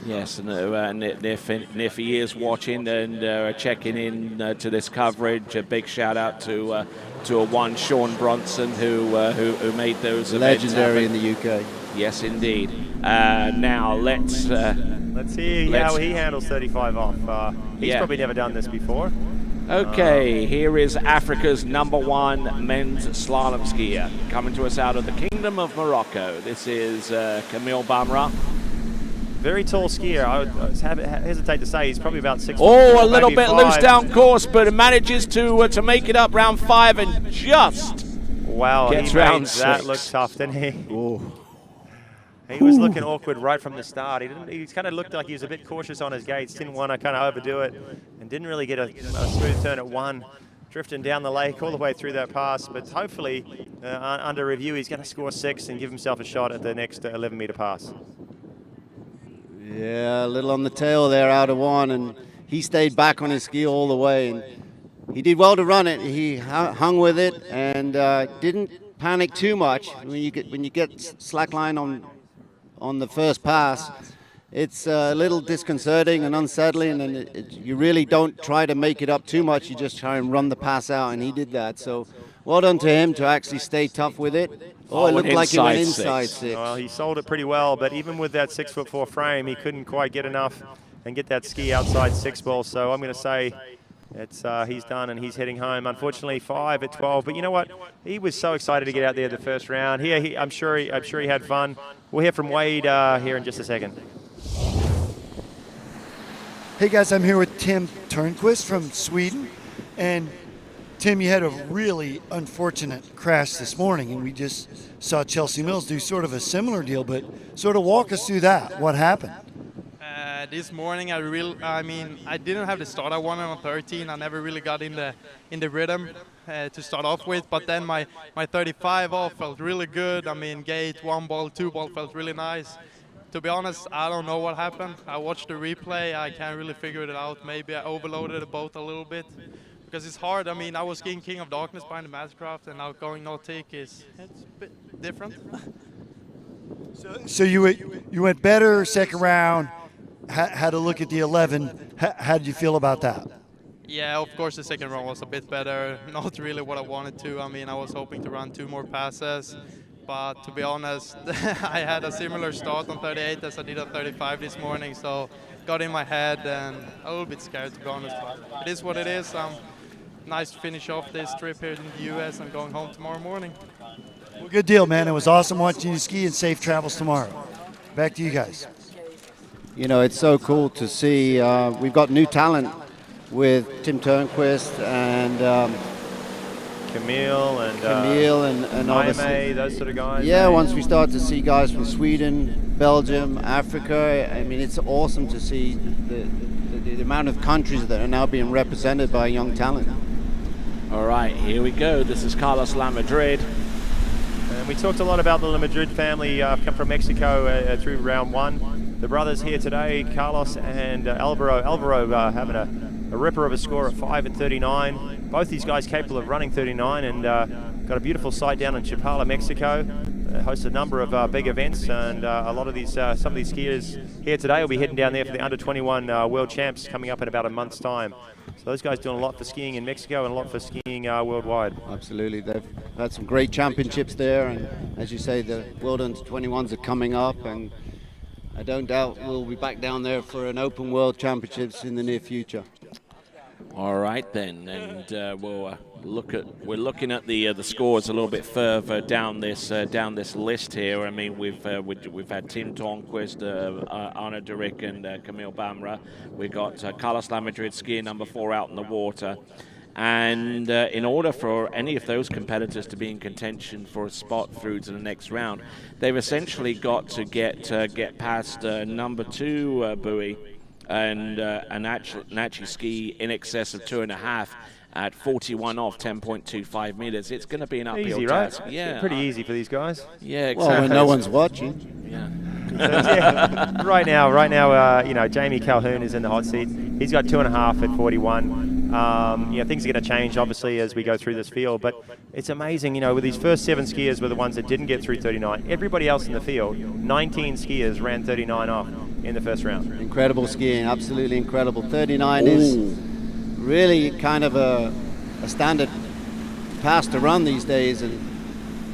Yes, and if he is watching and checking in to this coverage, a big shout out to one Sean Bronson who made those legendary in the UK. Yes, indeed. Now let's see how he handles 35 off. He's probably never done this before. Okay, here is Africa's #1 men's slalom skier coming to us out of the Kingdom of Morocco. This is Camille Bamra. Very tall skier. I would hesitate to say he's probably about 6'. Oh, a little bit loose down course, but manages to make it up round 5 and just Wow, Gets he round made that 6. look tough, didn't he? Ooh. He was looking awkward right from the start. He kind of looked like he was a bit cautious on his gates, didn't want to kind of overdo it, and didn't really get a smooth turn at 1, drifting down the lake all the way through that pass. But hopefully, under review, he's going to score 6 and give himself a shot at the next 11-meter pass. Yeah, a little on the tail there out of 1, and he stayed back on his ski all the way. And he did well to run it. He hung with it and didn't panic too much. When you get slack line on the first pass, it's a little disconcerting and unsettling, and you really don't try to make it up too much. You just try and run the pass out, and he did that. So well done to him to actually stay tough with it. Oh, it looked like he went inside 6. Well, he sold it pretty well, but even with that 6'4" frame, he couldn't quite get enough and get that ski outside 6 balls. So I'm going to say he's done and he's heading home. Unfortunately, 5 at 12. But you know what? He was so excited to get out there the first round. I'm sure he had fun. We'll hear from Wade here in just a second. Hey guys, I'm here with Tim Turnquist from Sweden, and Tim, you had a really unfortunate crash this morning, and we just saw Chelsea Mills do sort of a similar deal, but sort of walk us through that. What happened? This morning, I didn't have the start I wanted on 13. I never really got in the rhythm to start off with, but then my 35 off felt really good. I mean, gate, 1 ball, 2 ball felt really nice. To be honest, I don't know what happened. I watched the replay. I can't really figure it out. Maybe I overloaded the boat a little bit. Because it's hard. I mean, I was skiing King of Darkness behind the Mastercraft, and now going Nautic it's a bit different. So you went better second round, had a look at the 11. How did you feel about that? Yeah, of course the second round was a bit better. Not really what I wanted to. I mean, I was hoping to run 2 more passes. But to be honest, I had a similar start on 38 as I did on 35 this morning. So got in my head and a little bit scared, to be honest. But it is what it is. Nice to finish off this trip here in the U.S. and going home tomorrow morning. Well, good deal, man. It was awesome watching you ski, and safe travels tomorrow. Back to you guys. You know, it's so cool to see. We've got new talent with Tim Turnquist and Camille and obviously those sort of guys. Yeah, once we start to see guys from Sweden, Belgium, Africa, I mean, it's awesome to see the amount of countries that are now being represented by young talent. All right, here we go. This is Carlos Lamadrid. And we talked a lot about the Lamadrid family come from Mexico through round 1. The brothers here today, Carlos and Alvaro. Alvaro having a ripper of a score at 5 at 39. Both these guys capable of running 39 and got a beautiful site down in Chapala, Mexico. Hosts a number of big events, and a lot of these, some of these skiers here today will be heading down there for the under 21 World Champs coming up in about a month's time. So those guys doing a lot for skiing in Mexico and a lot for skiing worldwide. Absolutely, they've had some great championships there, and as you say, the World Under 21s are coming up, and I don't doubt we'll be back down there for an Open World Championships in the near future. All right then, and we're looking at the scores a little bit further down this list here. I mean, we've had Tim Turnquist, Arne Durick, and Camille Bamra. We've got Carlos Lamadrid skiing number 4 out in the water. And in order for any of those competitors to be in contention for a spot through to the next round, they've essentially got to get past number 2 buoy and actually ski in excess of 2.5 at 41 off 10.25 meters. It's going to be an uphill easy, task. Right? Yeah, pretty easy for these guys. Yeah, exactly. Well, when no one's watching. Yeah. Yeah. Right now, you know, Jamie Calhoun is in the hot seat. He's got 2.5 at 41. You know, things are going to change obviously as we go through this field, but it's amazing. You know, with these first 7 skiers were the ones that didn't get through 39. Everybody else in the field, 19 skiers ran 39 off in the first round. Incredible skiing, absolutely incredible. 39 is really kind of a standard pass to run these days, and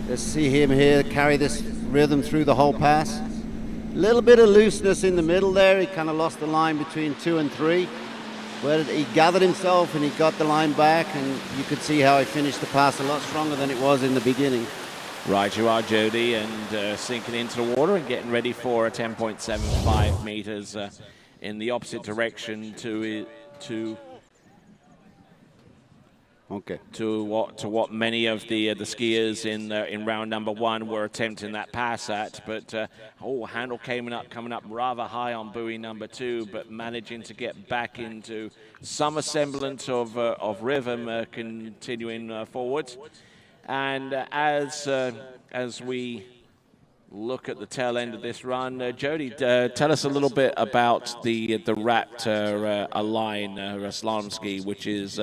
let's see him here carry this rhythm through the whole pass. A little bit of looseness in the middle there. He kind of lost the line between 2 and 3, where he gathered himself and he got the line back, and you could see how he finished the pass a lot stronger than it was in the beginning. Right, you are, Jody, and sinking into the water and getting ready for a 10.75 meters in the opposite direction to Okay. To what many of the skiers in round number one were attempting that pass at, but handle coming up rather high on buoy number two, but managing to get back into some semblance of rhythm, continuing forwards. And as we look at the tail end of this run, Jody, tell us a little bit about the wrapped Align slalom ski, which is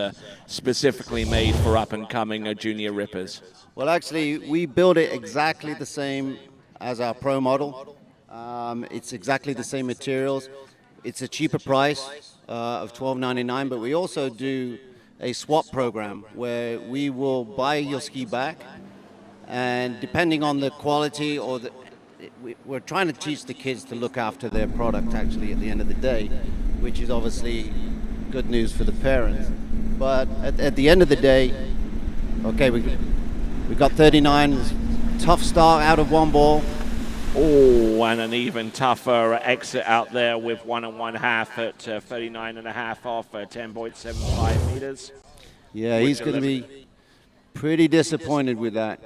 specifically made for up-and-coming junior rippers. Well, actually, we build it exactly the same as our Pro model. It's exactly the same materials. It's a cheaper price of $12.99, but we also do a swap program where we will buy your ski back, and depending on the quality we're trying to teach the kids to look after their product actually at the end of the day, which is obviously good news for the parents. But at the end of the day, okay, we got 39, tough start out of one ball. Oh, and an even tougher exit out there with 1 1/2 at 39.5 off 10.75 meters. Yeah, he's going to be pretty disappointed with that.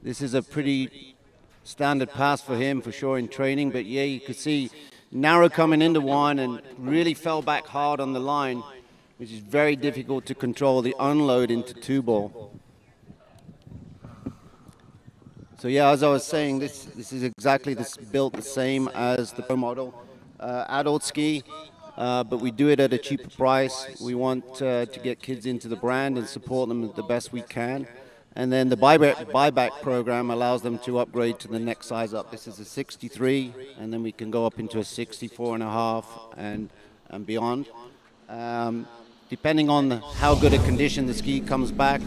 This is a pretty standard pass for him for sure in training, but yeah, you could see narrow coming into one and really fell back hard on the line, which is very difficult to control the unload into two ball. So yeah, as I was saying, this is exactly built the same as the Pro model adult ski, but we do it at a cheaper price. We want to get kids into the brand and support them the best we can. And then the buyback program allows them to upgrade to the next size up. This is a 63, and then we can go up into a 64.5 and beyond. Depending on how good a condition the ski comes back,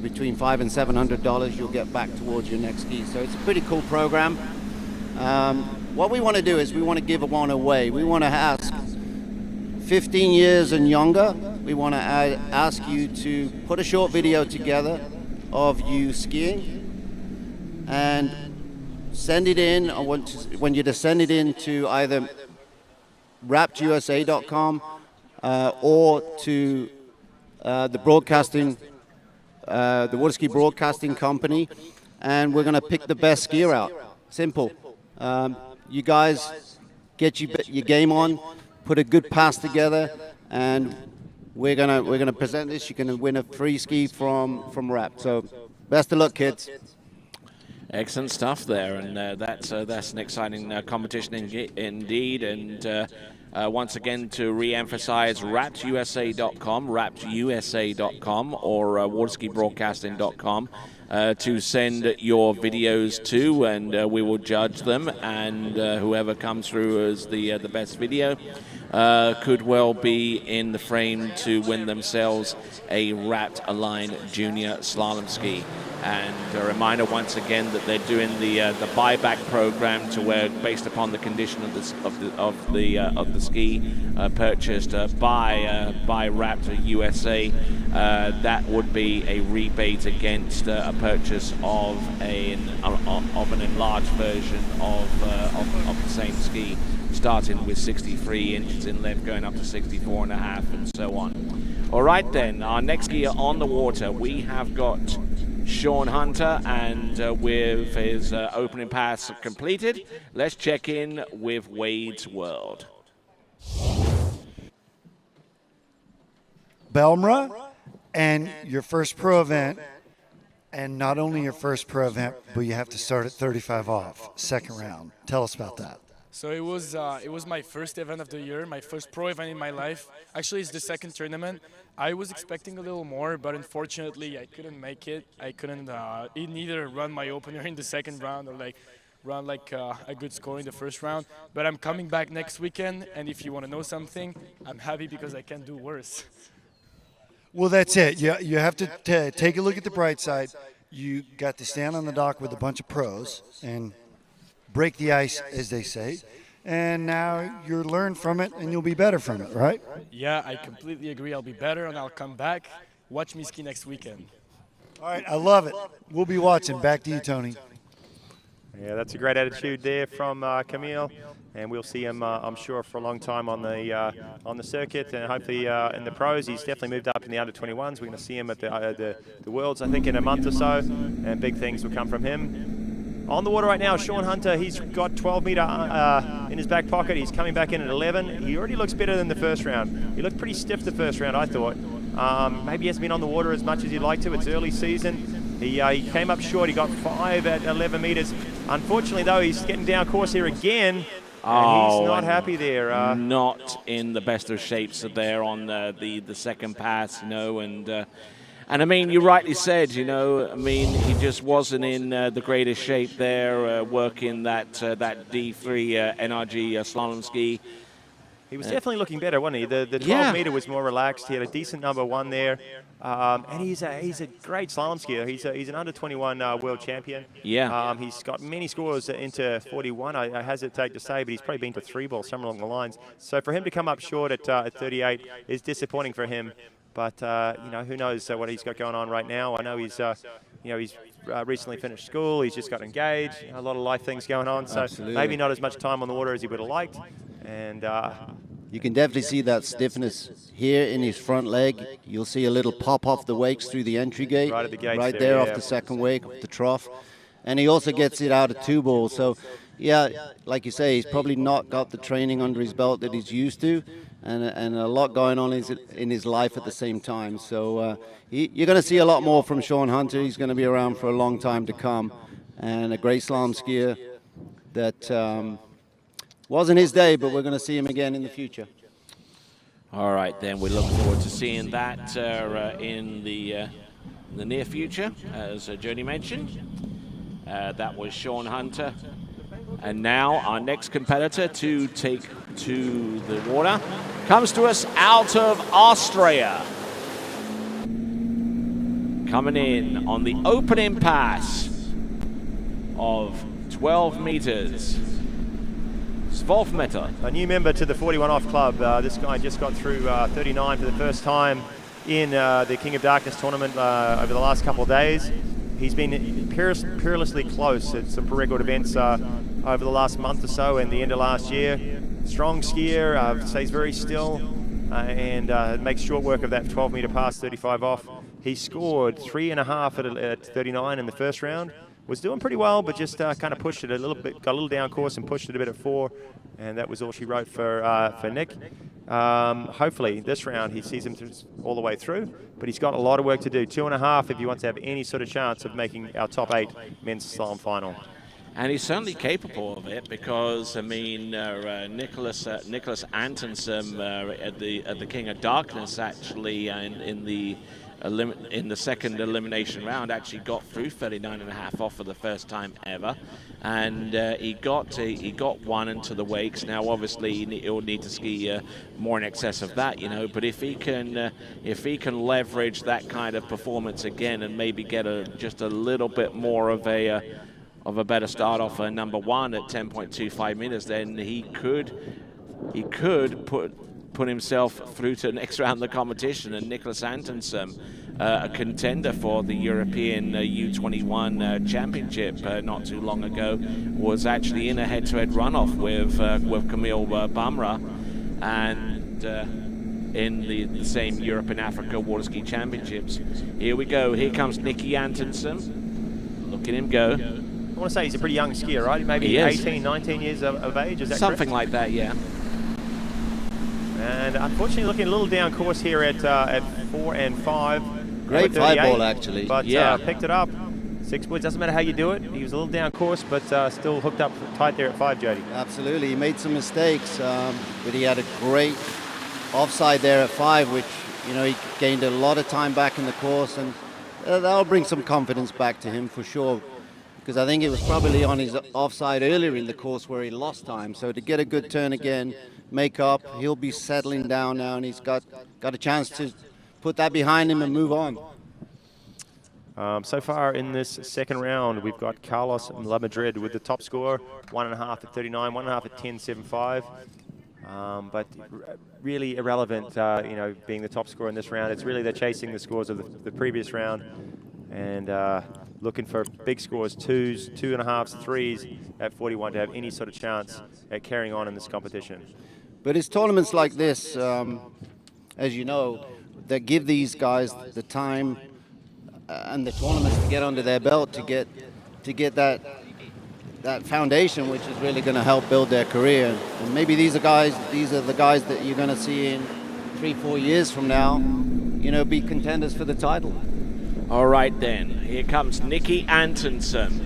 between $500 and $700, you'll get back towards your next ski. So it's a pretty cool program. What we want to do is we want to give one away. We want to ask 15 years and younger, we want to ask you to put a short video together of you skiing and send it in. I want you to send it in to either wrappedusa.com or to the broadcasting, the Waterski Broadcasting Company, and we're going to pick the best skier out. Simple. You guys get your game on, put a good pass together, and we're gonna present this. You're gonna win a free ski from Wrap. So best of luck, kids. Excellent stuff there, and that's an exciting competition indeed. And once again, to re-emphasize, wrappedusa.com, wrappedusa.com, or waterskibroadcasting.com to send your videos to, and we will judge them. And whoever comes through as the best video could well be in the frame to win themselves a Wrapped Align Junior Slalom ski. And a reminder once again that they're doing the buyback program, to where, based upon the condition of the ski purchased by Wrapped USA, that would be a rebate against a purchase of an enlarged version of the same ski, starting with 63 inches in length, going up to 64.5, and so on. All right then, our next skier on the water, we have got Sean Hunter, and with his opening pass completed, let's check in with Wade's World. Belmra, and your first pro event, and not only your first pro event, but you have to start at 35 off, second round. Tell us about that. So it was my first event of the year, my first pro event in my life. Actually, it's the second tournament. I was expecting a little more, but unfortunately, I couldn't make it. I couldn't neither run my opener in the second round or run a good score in the first round. But I'm coming back next weekend, and if you want to know something, I'm happy because I can do worse. Well, that's it. You have to take a look at the bright side. You got to stand on the dock with a bunch of pros and break the ice, as they say. And now you'll learn from it, and you'll be better from it, right? Yeah, I completely agree. I'll be better, and I'll come back. Watch me ski next weekend. All right, I love it. We'll be watching. Back to you, Tony. Yeah, that's a great attitude there from Camille. and we'll see him, I'm sure, for a long time on the circuit, and hopefully in the pros. He's definitely moved up in the under-21s. We're going to see him at the Worlds, I think, in a month or so, and big things will come from him. On the water right now, Sean Hunter, he's got 12 metre in his back pocket. He's coming back in at 11. He already looks better than the first round. He looked pretty stiff the first round, I thought. Maybe he hasn't been on the water as much as he'd like to. It's early season. He came up short. He got 5 at 11 metres. Unfortunately, though, he's getting down course here again. And he's not happy there. Not in the best of shapes there on the second pass, you know, and I mean, you rightly said, you know, I mean, he just wasn't in the greatest shape there, working that D3 NRG slalom ski. He was definitely looking better, wasn't he? The 12 metre was more relaxed. He had a decent number 1 there. And he's a great slalom skier. He's an under-21 world champion. Yeah. He's got many scores into 41, I hesitate to say, but he's probably been to 3 balls, somewhere along the lines. So for him to come up short at 38 is disappointing for him. But, you know, who knows what he's got going on right now. I know he's recently finished school. He's just got engaged. A lot of life things going on. So maybe not as much time on the water as he would have liked. And you can definitely see that stiffness here in his front leg. You'll see a little pop off the wakes through the entry gate. Right at the gates right there yeah. off the second wake, off the trough. And he also gets it out of 2 balls. So, yeah, like you say, he's probably not got the training under his belt that he's used to. And a lot going on in his life at the same time. So you're going to see a lot more from Sean Hunter. He's going to be around for a long time to come. And a great slalom skier that wasn't his day, but we're going to see him again in the future. All right, then we look forward to seeing that in the near future, as Jody mentioned. That was Sean Hunter. And now our next competitor to take to the water comes to us out of Austria. Coming in on the opening pass of 12 meters. Svolfmeter. A new member to the 41 off club. This guy just got through 39 for the first time in the King of Darkness tournament over the last couple of days. He's been perilously close at some record events over the last month or so and the end of last year. Strong skier, stays very still and makes short work of that 12 metre pass, 35 off. He scored 3.5 at 39 in the first round. Was doing pretty well, but just kind of pushed it a little bit, got a little down course and pushed it a bit at 4, and that was all she wrote for Nick. Hopefully this round he sees him all the way through, but he's got a lot of work to do. 2.5 if he wants to have any sort of chance of making our top 8 men's slalom final. And he's certainly capable of it because, I mean, Nicholas Antonsen at the King of Darkness actually in the second elimination round actually got through 39.5 off for the first time ever, and he got 1 into the wakes. Now obviously he'll need to ski more in excess of that, you know, but if he can leverage that kind of performance again and maybe get just a little bit more of a better start off number 1 at 10.25 meters, then he could put himself through to the next round of the competition. And Nicholas Antonsen, a contender for the European U21 Championship not too long ago, was actually in a head-to-head runoff with Camille Bamra, and in the same Europe and Africa Waterski Championships. Here we go. Here comes Nicky Antonsen. Look at him go. I want to say he's a pretty young skier, right? Maybe 18, 19 years of age, is that something correct? like that, yeah. And unfortunately looking a little down course here at 4 and 5. Great 5-ball actually. But picked it up. 6 woods, doesn't matter how you do it. He was a little down course, but still hooked up tight there at 5, Jody. Absolutely, he made some mistakes, but he had a great offside there at 5, which, you know, he gained a lot of time back in the course, and that'll bring some confidence back to him for sure. Because I think it was probably on his offside earlier in the course where he lost time. So to get a good turn again, make up, he'll be settling down now, and he's got a chance to put that behind him and move on. So far in this second round, we've got Carlos La Madrid with the top score, 1.5 at 39, 1.5 at 10.75. But really irrelevant, you know, being the top scorer in this round. It's really they're chasing the scores of the previous round. And looking for big scores, 2s, 2.5s, 3s at 41 to have any sort of chance at carrying on in this competition. But it's tournaments like this, as you know, that give these guys the time and the tournaments to get under their belt to get that foundation, which is really going to help build their career. And maybe these are the guys that you're going to see in 3-4 years from now, be contenders for the title. All right then, here comes Nikki Antonsen.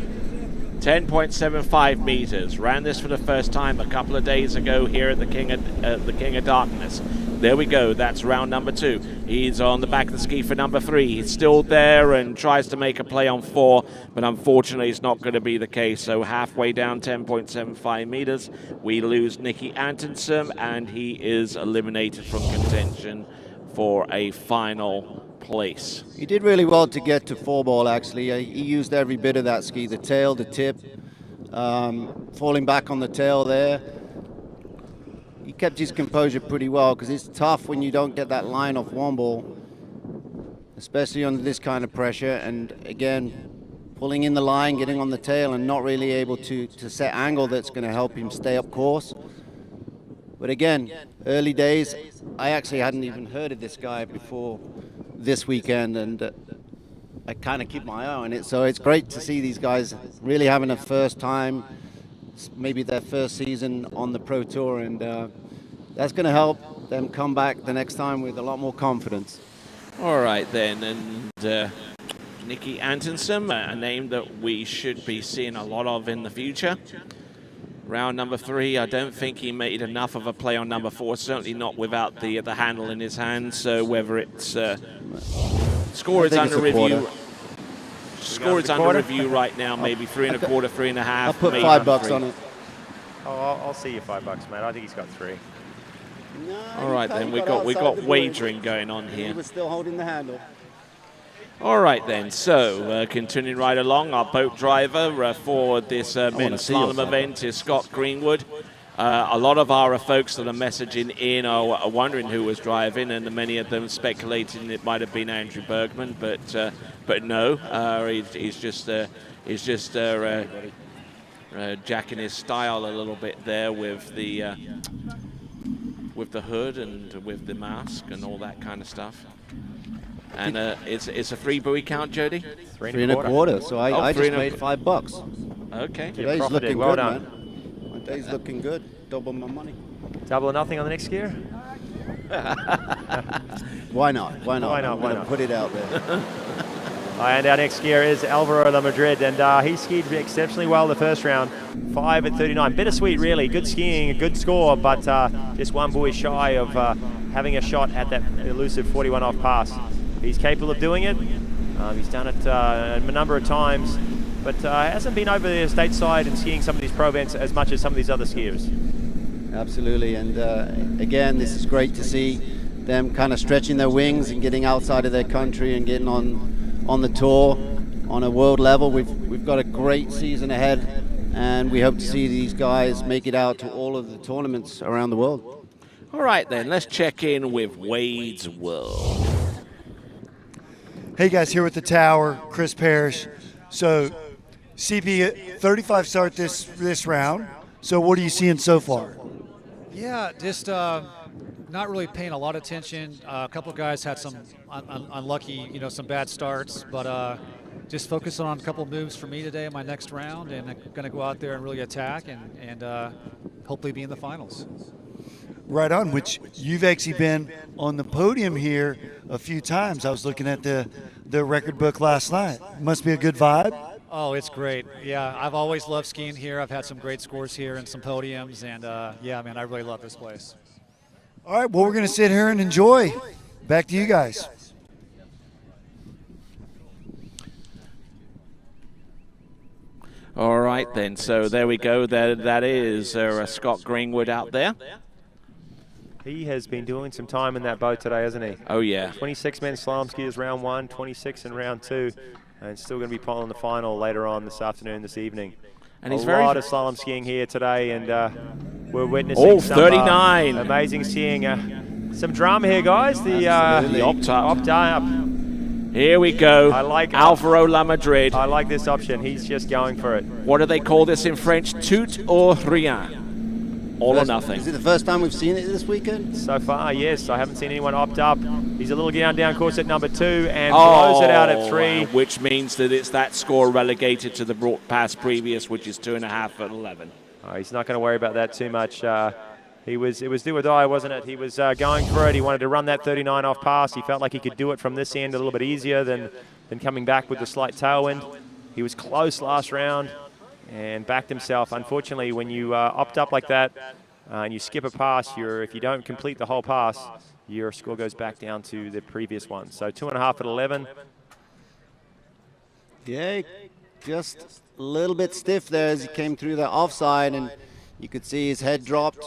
10.75 meters. Ran this for the first time a couple of days ago here at the King of Darkness. There we go. That's round number 2. He's on the back of the ski for number 3. He's still there and tries to make a play on 4, but unfortunately it's not going to be the case. So halfway down 10.75 meters, we lose Nikki Antonsen, and he is eliminated from contention for a final place. He did really well to get to 4-ball, actually. He used every bit of that ski, the tail, the tip, falling back on the tail there. He kept his composure pretty well, because it's tough when you don't get that line off 1-ball, especially under this kind of pressure. And again, pulling in the line, getting on the tail, and not really able to set angle that's going to help him stay up course. But again, early days, I actually hadn't even heard of this guy before this weekend, and I kind of keep my eye on it. So it's great to see these guys really having a first time, maybe their first season on the Pro Tour, and that's going to help them come back the next time with a lot more confidence. All right then, and Nikki Antonsen, a name that we should be seeing a lot of in the future. Round number 3, I don't think he made enough of a play on number 4, certainly not without the handle in his hand. So whether it's score is under review. Score is under review right now, maybe 3 1/4, 3 1/2. I'll put $5 on it. Oh, I'll see you $5, mate. I think he's got 3. No, all right then, we've got wagering going on here. He was still holding the handle. All right then, so continuing right along, our boat driver for this men's slalom event is Scott Greenwood. A lot of our folks that are messaging in are wondering who was driving, and many of them speculating it might have been Andrew Bergman, but no, he's just jacking his style a little bit there with the hood and with the mask and all that kind of stuff. And it's a 3 buoy count, Jody? 3 1/4. So I just made $5. Okay. Today's looking well good, done. man. My day's looking good. Double my money. Double or nothing on the next skier? Why not? Why not? Why not? I'm Why gonna not? Put it out there. And our next skier is Alvaro La Madrid, and he skied exceptionally well the first round, 5 at 39. Bittersweet, really. Good skiing, a good score, but just 1 buoy shy of having a shot at that elusive 41 off pass. He's capable of doing it. He's done it a number of times, but hasn't been over the stateside and skiing some of these pro events as much as some of these other skiers. Absolutely, and again, this is great to see them kind of stretching their wings and getting outside of their country and getting on the tour on a world level. We've got a great season ahead, and we hope to see these guys make it out to all of the tournaments around the world. All right then, let's check in with Wade's World. Hey guys, here with the Tower, Chris Parrish. So CP 35 start this round. So what are you seeing so far? Yeah, just not really paying a lot of attention. A couple of guys had some unlucky, some bad starts, but just focusing on a couple of moves for me today in my next round, and I'm going to go out there and really attack and hopefully be in the finals. Right on, which you've actually been on the podium here a few times. I was looking at the record book last night. Must be a good vibe. Oh, it's great. Yeah, I've always loved skiing here. I've had some great scores here and some podiums, and yeah, man, I really love this place. All right, well, we're going to sit here and enjoy. Back to you guys. All right then, so there we go. That is Scott Greenwood out there. He has been doing some time in that boat today, hasn't he? Oh, yeah. 26 men's slalom skiers round 1, 26 in round 2, and still going to be pulling the final later on this afternoon, this evening. And he's a lot of slalom skiing here today, and we're witnessing some 39. Amazing skiing. Some drama here, guys. The opt up. Here we go. I like Alvaro Lamadrid. I like this option. He's just going for it. What do they call this in French? Tout or rien. All or nothing. Is it the first time we've seen it this weekend? So far, yes. I haven't seen anyone opt up. He's a little down course at number 2 and blows it out at 3. Which means that it's that score relegated to the pass previous, which is 2.5 at 11. Oh, he's not going to worry about that too much. It was do or die, wasn't it? He was going for it. He wanted to run that 39 off pass. He felt like he could do it from this end a little bit easier than coming back with the slight tailwind. He was close last round and backed himself. Unfortunately, when you opt up like that and you skip a pass, if you don't complete the whole pass, your score goes back down to the previous one. So 2.5 at 11. Yeah, just a little bit stiff there as he came through the offside, and you could see his head dropped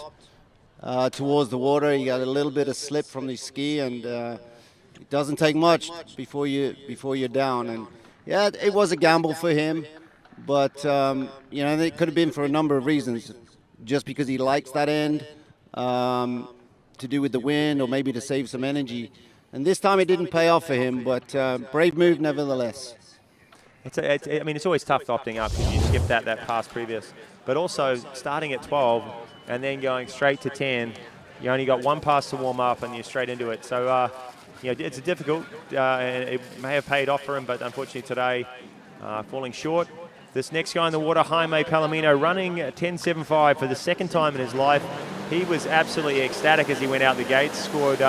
towards the water. He got a little bit of slip from the ski, and it doesn't take much before you're down. And yeah, it was a gamble for him, but you know, it could have been for a number of reasons. Just because he likes that end, to do with the wind, or maybe to save some energy. And this time it didn't pay off for him, but brave move nevertheless. I mean, it's always tough opting up because you skip that pass previous. But also starting at 12 and then going straight to 10, you only got one pass to warm up and you're straight into it. So, you know, it's difficult. And it may have paid off for him, but unfortunately today, falling short. This next guy in the water, Jaime Palomino, running 10.75 for the second time in his life. He was absolutely ecstatic as he went out the gates, scored,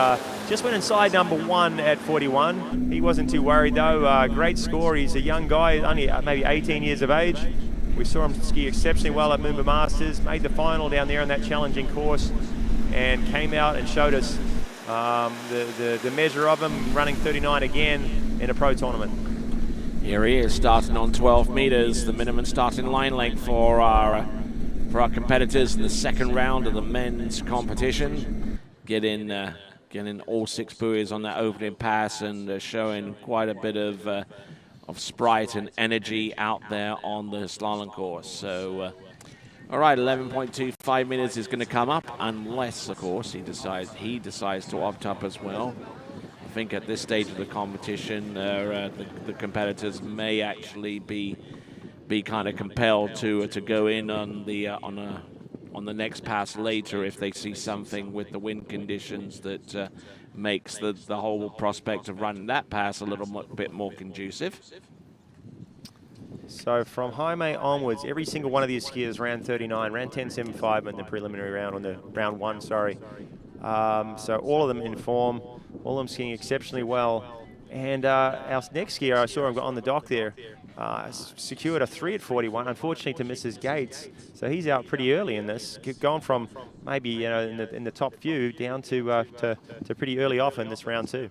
just went inside number 1 at 41. He wasn't too worried though, great score. He's a young guy, only maybe 18 years of age. We saw him ski exceptionally well at Moomba Masters, made the final down there on that challenging course, and came out and showed us the measure of him, running 39 again in a pro tournament. Here he is, starting on 12 meters, the minimum starting line length for our competitors in the second round of the men's competition. Getting all 6 buoys on that opening pass and showing quite a bit of sprite and energy out there on the slalom course. So, all right, 11.25 meters is going to come up, unless, of course, he decides to opt up as well. I think at this stage of the competition, the competitors may actually be kind of compelled to go in on the next pass later if they see something with the wind conditions that makes the whole prospect of running that pass a little bit more conducive. So from Jaime onwards, every single one of these skiers ran 39, ran 10.75 in the preliminary round, on the round 1, sorry. So all of them in form, all of them skiing exceptionally well. And our next skier, I saw him on the dock there, secured a 3 at 41, unfortunately to miss his gates. So he's out pretty early in this, gone from maybe, you know, in the top few down to pretty early off in this round 2.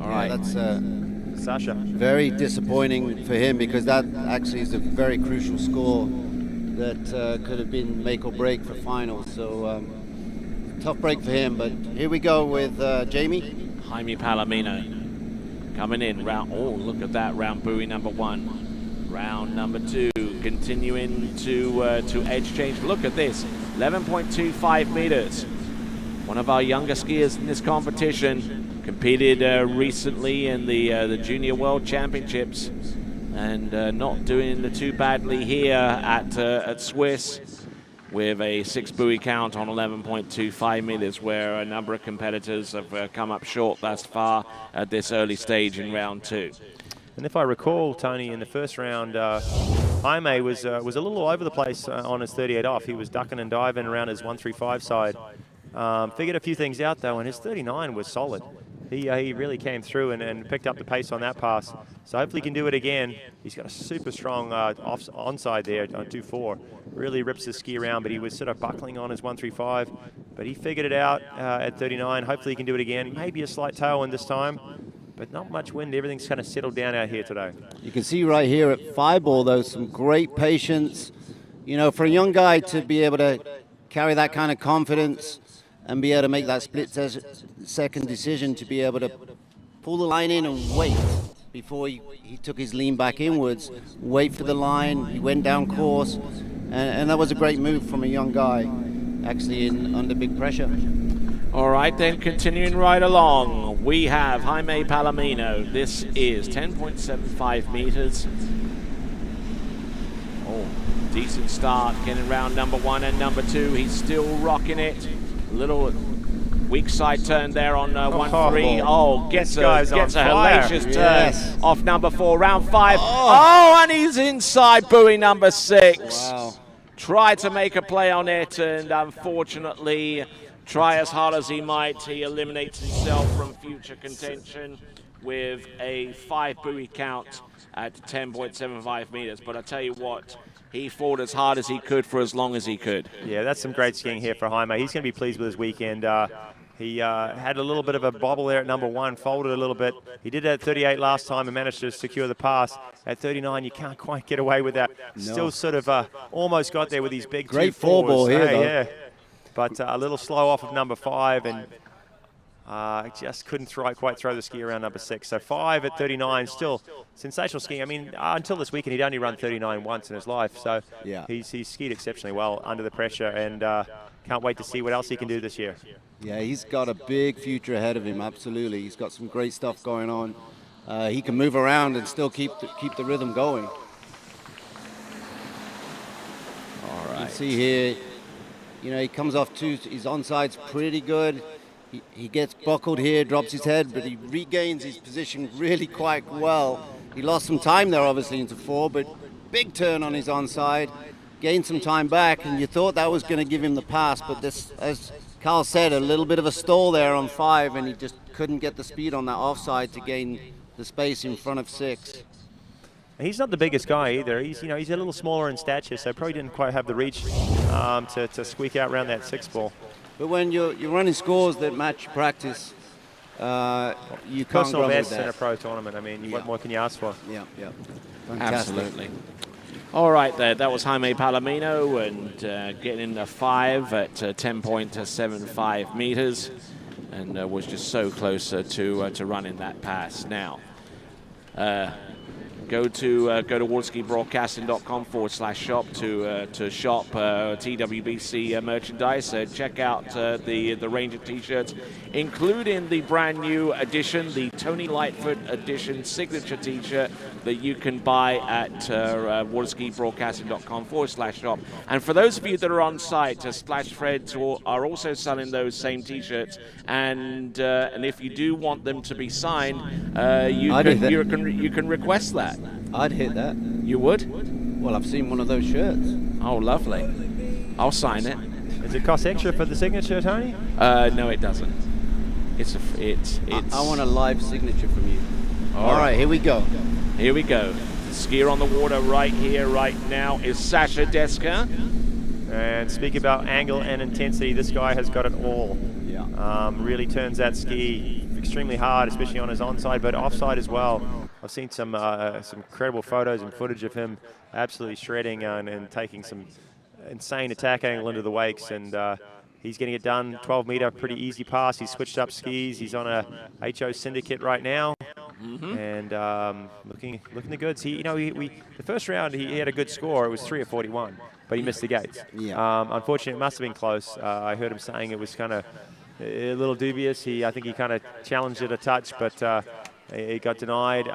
All right, that's Sasha. Very disappointing for him, because that actually is a very crucial score that could have been make or break for finals. So tough break for him, but here we go with Jamie. Jaime Palomino coming in, round, oh, look at that, round buoy number 1. Round number 2, continuing to edge change. Look at this, 11.25 meters. One of our younger skiers in this competition, competed recently in the Junior World Championships, and not doing too badly here at Swiss, with a 6 buoy count on 11.25 meters, where a number of competitors have come up short thus far at this early stage in round 2. And if I recall, Tony, in the first round, Jaime was a little all over the place on his 38 off. He was ducking and diving around his 135 side. Figured a few things out though, and his 39 was solid. He really came through and picked up the pace on that pass. So hopefully he can do it again. He's got a super strong onside there on 2.4. Really rips his ski around, but he was sort of buckling on his 135. But he figured it out at 39. Hopefully he can do it again. Maybe a slight tailwind this time, but not much wind. Everything's kind of settled down out here today. You can see right here at 5-ball, though, some great patience. You know, for a young guy to be able to carry that kind of confidence and be able to make that split-second decision to be able to pull the line in and wait before he took his lean back inwards, wait for the line, he went down course, and that was a great move from a young guy, actually under big pressure. All right, then continuing right along, we have Jaime Palomino. This is 10.75 meters. Oh, decent start getting round number 1 and number 2. He's still rocking it. Little weak side turn there on 1-3. Oh, gets a hellacious turn off number 4. Round 5. Oh, and he's inside buoy number 6. Wow. Tried to make a play on it, and unfortunately, try as hard as he might, he eliminates himself from future contention with a 5 buoy count at 10.75 meters. But I tell you what, he fought as hard as he could for as long as he could. Yeah, that's some great skiing here for Jaime. He's going to be pleased with his weekend. He had a little bit of a bobble there at number 1, folded a little bit. He did it at 38 last time and managed to secure the pass. At 39, you can't quite get away with that. No. Still sort of almost got there with these big Great 2-4s. four ball here, though. Yeah. But a little slow off of number 5 and just couldn't quite throw the ski around number 6. So 5 at 39, still sensational skiing. I mean, until this weekend, he'd only run 39 once in his life. So yeah, he's skied exceptionally well under the pressure, and can't wait to see what else he can do this year. Yeah, he's got a big future ahead of him, absolutely. He's got some great stuff going on. He can move around and still keep the rhythm going. All right. You can see here, you know, he comes off 2, his onside's pretty good. He gets buckled here, drops his head, but he regains his position really quite well. He lost some time there, obviously, into 4, but big turn on his onside, gained some time back, and you thought that was going to give him the pass, but this, as Carl said, a little bit of a stall there on 5, and he just couldn't get the speed on that offside to gain the space in front of 6. He's not the biggest guy either. He's a little smaller in stature, so probably didn't quite have the reach to squeak out around that 6 ball. But when you're running scores that match practice, you can't Personal grumble best with in a that. pro tournament. I mean, what more can you ask for? Yeah, yeah. Fantastic. Absolutely. All right, there. That was Jaime Palomino, and getting in the 5 at 10.75 meters, and was just so close to running that pass. Now, go to waterskibroadcasting.com/shop to shop TWBC merchandise. Check out the Ranger t-shirts, including the brand new edition, the Tony Lightfoot edition signature t-shirt that you can buy at waterskibroadcasting.com/shop. And for those of you that are on site, Splash Threads are also selling those same t-shirts. And if you do want them to be signed, you can request that. I'd hit that. You would? Well, I've seen one of those shirts. Oh, lovely. I'll sign it. Does it cost extra for the signature, Tony? No, it doesn't. I want a live signature from you. All right, here we go. Here we go. The skier on the water right here, right now, is Sasha Deska. And speak about angle and intensity, this guy has got it all. Yeah. Really turns that ski extremely hard, especially on his onside, but offside as well. I've seen some incredible photos and footage of him absolutely shredding and taking some insane attack angle into the wakes, and he's getting it done. 12-meter, pretty easy pass. He's switched up skis. He's on a HO Syndicate right now, and looking the goods. The first round he had a good score. It was 3 of 41, but he missed the gates. Yeah. Unfortunately, it must have been close. I heard him saying it was kind of a little dubious. I think he kind of challenged it a touch, but he got denied.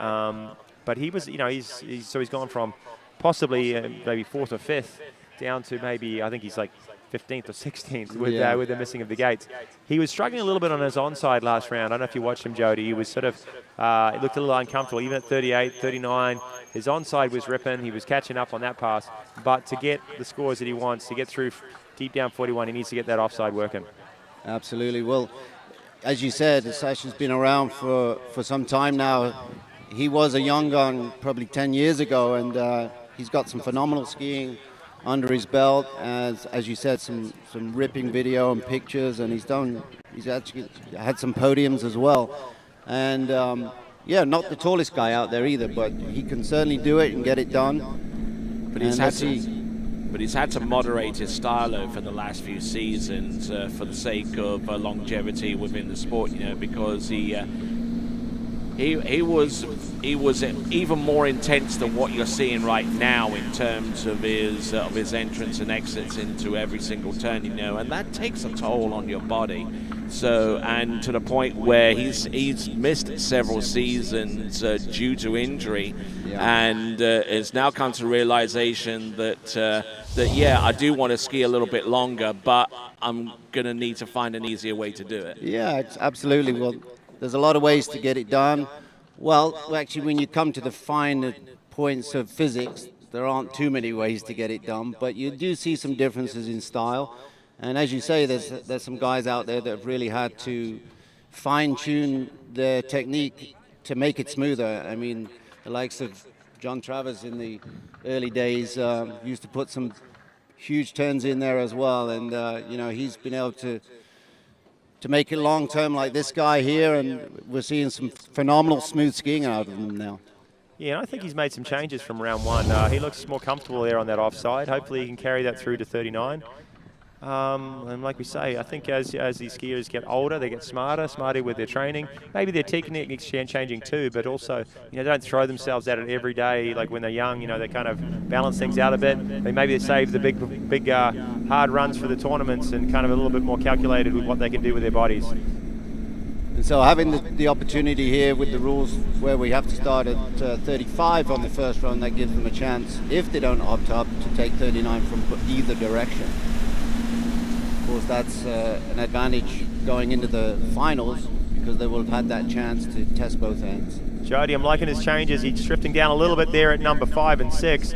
But he was, he's gone from possibly maybe 4th or 5th down to maybe, I think he's like 15th or 16th with the missing of the gates. He was struggling a little bit on his onside last round. I don't know if you watched him, Jody. He was sort of, it looked a little uncomfortable, even at 38, 39. His onside was ripping. He was catching up on that pass. But to get the scores that he wants, to get through deep down 41, he needs to get that offside working. Absolutely. Well, as you said, Sasha's been around for some time now. He was a young gun probably 10 years ago, and he's got some phenomenal skiing under his belt. As you said, some ripping video and pictures, and he's actually had some podiums as well. And not the tallest guy out there either, but he can certainly do it and get it done. But he's had to moderate his style over the last few seasons for the sake of longevity within the sport, because he he was even more intense than what you're seeing right now in terms of his entrance and exits into every single turn, you know, and that takes a toll on your body. So, and to the point where he's missed several seasons due to injury, and has now come to realization that yeah, I do want to ski a little bit longer, but I'm gonna need to find an easier way to do it. Yeah, it's absolutely. Well, there's a lot of ways to get it done. Well, actually, when you come to the finer points of physics, there aren't too many ways to get it done, but you do see some differences in style. And as you say, there's some guys out there that have really had to fine-tune their technique to make it smoother. I mean, the likes of John Travers in the early days used to put some huge turns in there as well, and you know, he's been able to make it long-term like this guy here, and we're seeing some phenomenal smooth skiing out of him now. Yeah, I think he's made some changes from round one. He looks more comfortable there on that offside. Hopefully he can carry that through to 39. And like we say, I think as these skiers get older, they get smarter with their training. Maybe their technique's changing too, but also, you know, they don't throw themselves at it every day like when they're young. You know, they kind of balance things out a bit. Maybe they save the big hard runs for the tournaments and kind of a little bit more calculated with what they can do with their bodies. And so having the opportunity here with the rules where we have to start at 35 on the first run, that gives them a chance, if they don't opt up, to take 39 from either direction. Of course, that's an advantage going into the finals, because they will have had that chance to test both ends. Jody, I'm liking his changes. He's drifting down a little bit there at number 5 and 6.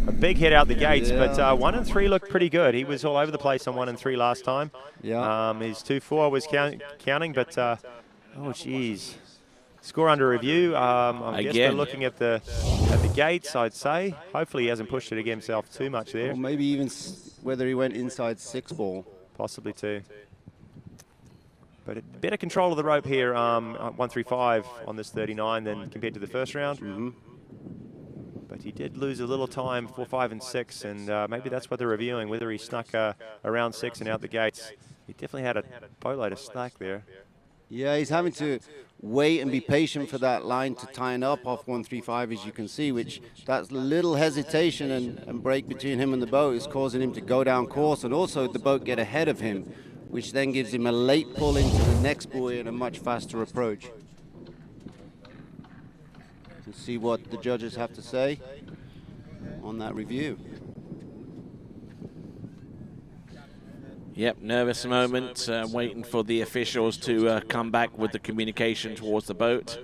A big hit out the gates, but 1 and 3 looked pretty good. He was all over the place on 1 and 3 last time. Yeah. His 2-4 was counting, but oh geez. Score under review. I guess we're looking at the gates, I'd say. Hopefully he hasn't pushed it against himself too much there. Or maybe even whether he went inside 6 ball. Possibly too. But better control of the rope here, 135 on this 39 than compared to the first round. Mm-hmm. But he did lose a little time for 5 and 6, and maybe that's what they're reviewing, whether he snuck around 6 and out the gates. He definitely had a boatload of slack there. Yeah, he's having to wait and be patient for that line to tighten up off 135, as you can see, which that little hesitation and break between him and the boat is causing him to go down course, and also the boat get ahead of him, which then gives him a late pull into the next buoy and a much faster approach. Let's see what the judges have to say on that review. Yep, nervous moment, waiting for the officials to come back with the communication towards the boat.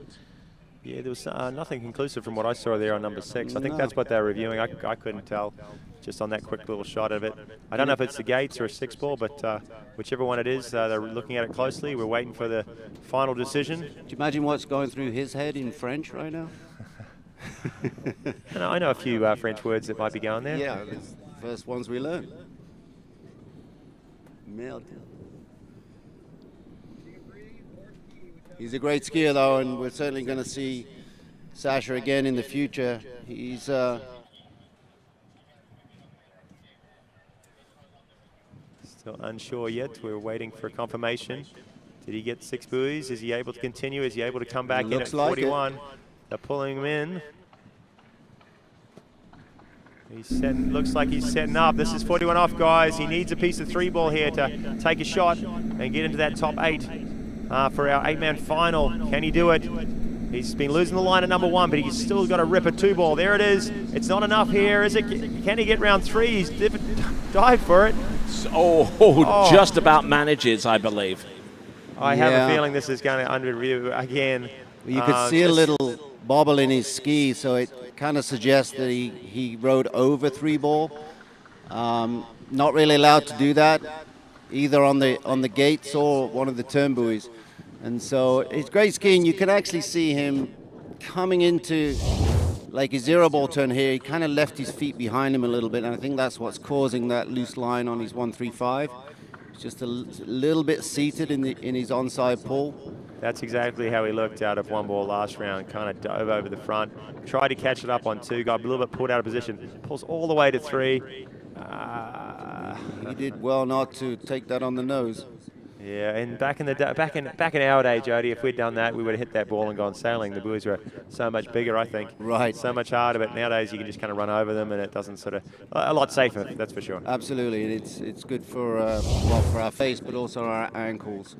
Yeah, there was nothing conclusive from what I saw there on number 6. I think that's what they're reviewing. I couldn't tell just on that quick little shot of it. I don't know if it's the gates or a 6 ball, but whichever one it is, they're looking at it closely. We're waiting for the final decision. Do you imagine what's going through his head in French right now? I know a few French words that might be going there. Yeah, it's the first ones we learn. Merde. He's a great skier, though, and we're certainly going to see Sasha again in the future. He's still unsure yet. We're waiting for confirmation. Did he get 6 buoys? Is he able to continue? Is he able to come back in at 41? They're pulling him in. He's setting, looks like he's setting up. This is 41 off, guys. He needs a piece of 3 ball here to take a shot and get into that top 8 for our 8-man final. Can he do it? He's been losing the line at number 1, but he's still got to rip a 2 ball. There it is. It's not enough here, is it? Can he get round 3? He's dived for it. Oh, just about manages, I believe. I have a feeling this is going to under review again. Well, you could see a little bobble in his ski, so it kind of suggests that he rode over 3 ball. Not really allowed to do that, either on the gates or one of the turn buoys. And so it's great skiing. You can actually see him coming into like a 0 ball turn here. He kind of left his feet behind him a little bit, and I think that's what's causing that loose line on his 135. It's just a little bit seated in his onside pull. That's exactly how he looked out of 1 ball last round. Kind of dove over the front, tried to catch it up on 2, got a little bit pulled out of position, pulls all the way to 3. He did well not to take that on the nose. Yeah, and back in our day, Jody, if we'd done that, we would have hit that ball and gone sailing. The buoys were so much bigger, I think. Right. So much harder, but nowadays you can just kind of run over them, and it doesn't sort of a lot safer. That's for sure. Absolutely, and it's good for well, for our face, but also our ankles.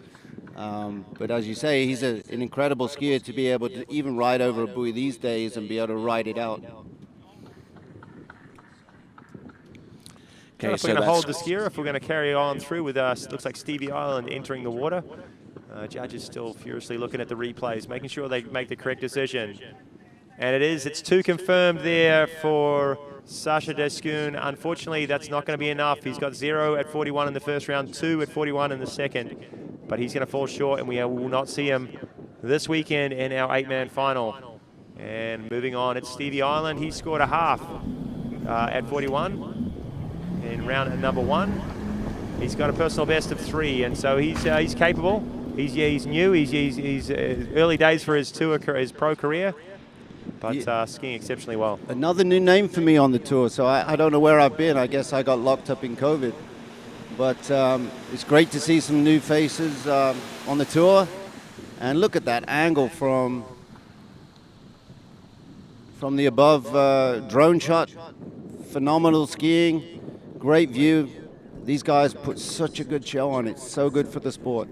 But as you say, he's an incredible skier to be able to even ride over a buoy these days and be able to ride it out. Okay, if we're going to hold the skier, if we're going to carry on through with looks like Stevie Island entering the water. Judges still furiously looking at the replays, making sure they make the correct decision. And it's 2 confirmed there for Sasha Descun. Unfortunately, that's not going to be enough. He's got 0 at 41 in the first round, 2 at 41 in the second. But he's going to fall short, and we will not see him this weekend in our 8-man final. And moving on, it's Stevie Island. He scored a half at 41. In round number 1, he's got a personal best of 3, and so he's capable. He's new. He's early days for his pro career, but skiing exceptionally well. Another new name for me on the tour, so I don't know where I've been. I guess I got locked up in COVID, but it's great to see some new faces on the tour. And look at that angle from the above drone shot. Phenomenal skiing. Great view. These guys put such a good show on. It's so good for the sport.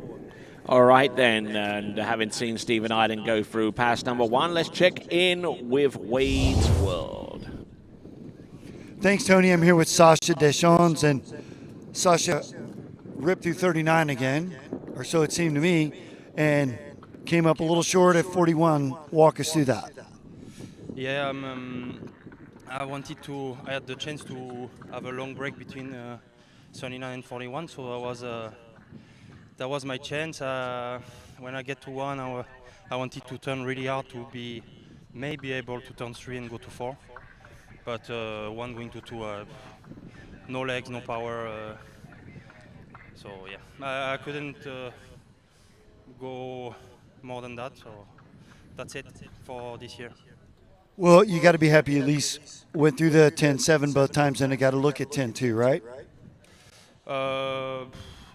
All right then, and having seen Stephen Iden go through pass number 1, let's check in with Wade's World. Thanks, Tony. I'm here with Sasha Deschamps, and Sasha ripped through 39 again, or so it seemed to me, and came up a little short at 41. Walk us through that. Yeah, I had the chance to have a long break between 39 and 41, so that was my chance. When I get to 1, I wanted to turn really hard to be maybe able to turn 3 and go to 4. But 1 going to 2, no legs, no power. So yeah, I couldn't go more than that, so that's it for this year. Well, you got to be happy you at least went through the 10.7 both times, and I got to look at 10.2, right?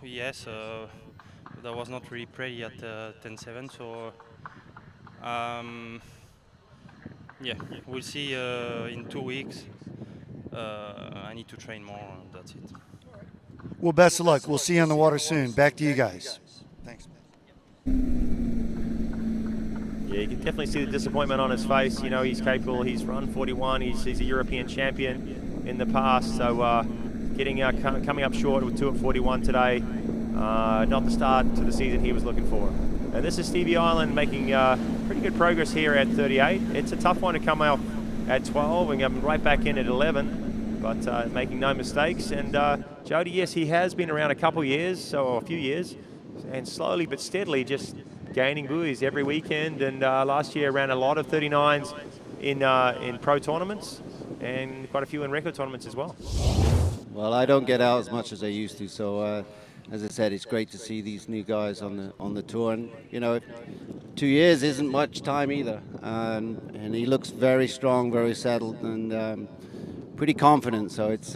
Yes, that was not really pretty at 10.7, so yeah, we'll see in 2 weeks. I need to train more, and that's it. Well, best of luck. We'll see you on the water soon. Back to you guys. Thanks. Yeah, you can definitely see the disappointment on his face. You know, he's capable. He's run 41. He's a European champion in the past. So coming up short with 2 at 41 today. Not the start to the season he was looking for. And this is Stevie Island making pretty good progress here at 38. It's a tough one to come out at 12 and come right back in at 11, but making no mistakes. And Jody, yes, he has been around a couple years, or a few years, and slowly but steadily just gaining buoys every weekend. And last year ran a lot of 39s in pro tournaments and quite a few in record tournaments as well. Well, I don't get out as much as I used to, so as I said, it's great to see these new guys on the tour. And you know, 2 years isn't much time either, and he looks very strong, very settled, and pretty confident. So it's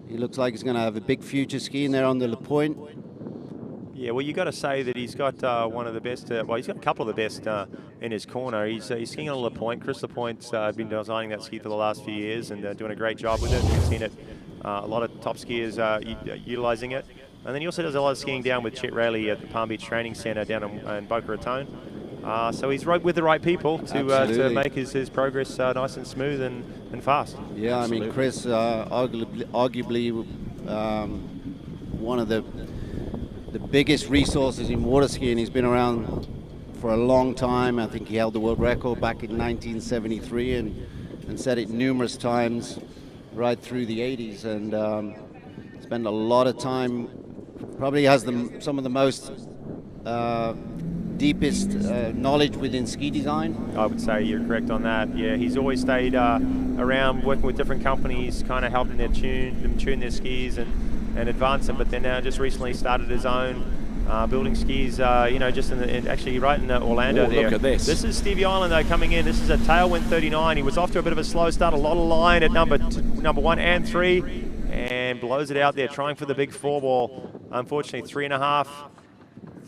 he looks like he's going to have a big future skiing there on the La Pointe. Yeah, well, you got to say that he's got one of the best. Well, he's got a couple of the best in his corner. He's skiing on La Pointe. Chris La Pointe's been designing that ski for the last few years and doing a great job with it. We've seen it. A lot of top skiers utilizing it. And then he also does a lot of skiing down with Chet Rayleigh at the Palm Beach Training Center down in Boca Raton. So he's right with the right people to make his progress nice and smooth and fast. Yeah, absolutely. I mean, Chris, arguably one of the biggest resources in water skiing. He's been around for a long time. I think he held the world record back in 1973 and set it numerous times right through the 80s, and spent a lot of time. Probably has some of the most deepest knowledge within ski design. I would say you're correct on that. Yeah, he's always stayed around working with different companies, kind of helping them tune their skis and advance them. But then now just recently started his own building skis. Just actually right in Orlando. There. Look at this. This is Stevie Island though coming in. This is a tailwind 39. He was off to a bit of a slow start. A lot of line at number 1 and 3. And blows it out there, trying for the big 4 ball. Unfortunately, 3.5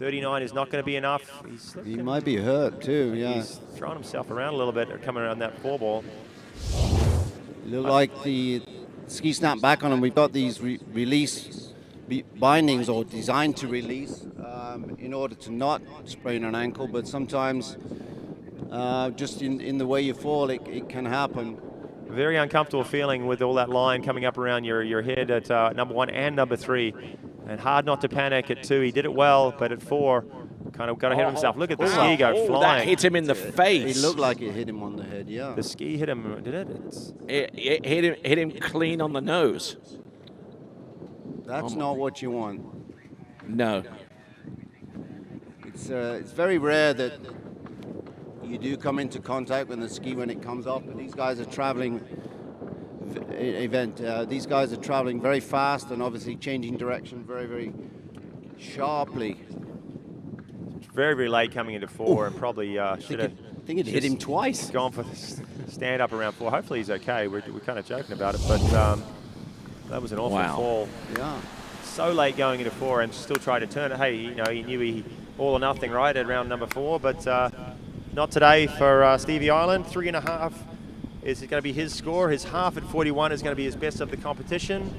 39 is not going to be enough. He might be hurt too, yeah. He's throwing himself around a little bit coming around that 4 ball. Look like the ski snapped back on him. We've got these release bindings or designed to release in order to not sprain an ankle, but sometimes just in the way you fall, it can happen. Very uncomfortable feeling with all that line coming up around your head at number 1 and number 3. And hard not to panic at 2. He did it well, but at 4, kind of got ahead of himself. Look at the ski go flying. That hit him in the face. It looked like it hit him on the head, yeah. The ski hit him, did it? It hit him clean on the nose. That's not what you want. No. It's very rare that you do come into contact with the ski when it comes off, but these guys are traveling these guys are traveling very fast and obviously changing direction very, very sharply. Very, very late coming into 4 and probably should have. I think it hit him twice. Gone for the stand up around 4. Hopefully he's okay. We're kind of joking about it, but that was an awful fall. Yeah. So late going into 4 and still tried to turn it. Hey, you know, he knew he all or nothing right at round number 4, but not today for Stevie Ireland. 3.5 is going to be his score. His half at 41 is going to be his best of the competition.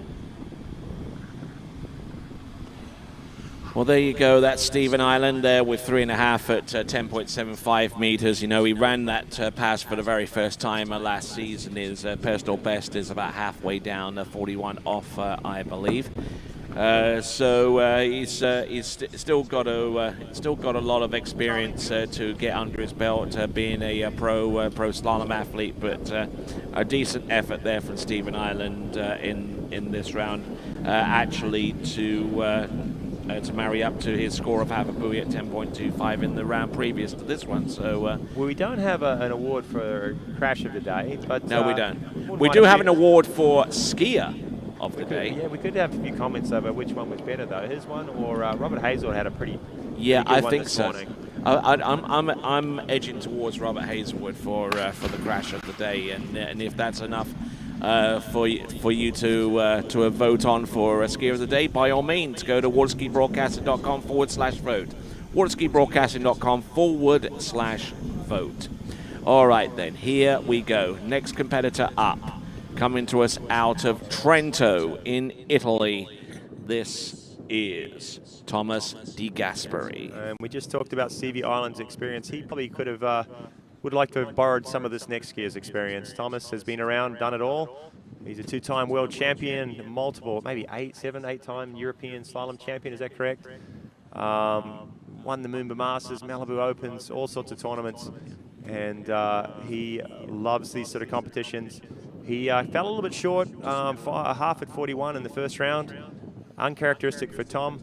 Well, there you go. That's Stephen Ireland there with 3.5 at 10.75 meters. You know, he ran that pass for the very first time last season. His personal best is about halfway down, 41 off, I believe. So he's still got a lot of experience to get under his belt, being a pro slalom athlete. But a decent effort there from Stephen Ireland in this round, actually to marry up to his score of half a buoy at 10.25 in the round previous to this one. So well, we don't have an award for crash of the day, but no, we don't. We do have an award for skier of the day. Yeah, we could have a few comments over which one was better though, his one or Robert Hazelwood had a pretty yeah, good I one think this so. morning. I'm edging towards Robert Hazelwood for the crash of the day, and if that's enough for you to vote on for a skier of the day, by all means go to waterskibroadcasting.com/vote. waterskibroadcasting.com/vote. All right then, here we go. Next competitor up, coming to us out of Trento in Italy. This is Thomas De Gasperi. We just talked about Stevie Ireland's experience. He probably could have, would like to have borrowed some of this next skier's experience. Thomas has been around, done it all. He's a 2-time world champion, multiple, maybe 8-time European slalom champion, is that correct? Won the Moomba Masters, Malibu Opens, all sorts of tournaments. And he loves these sort of competitions. He fell a little bit short, half at 41 in the first round. Uncharacteristic for Tom,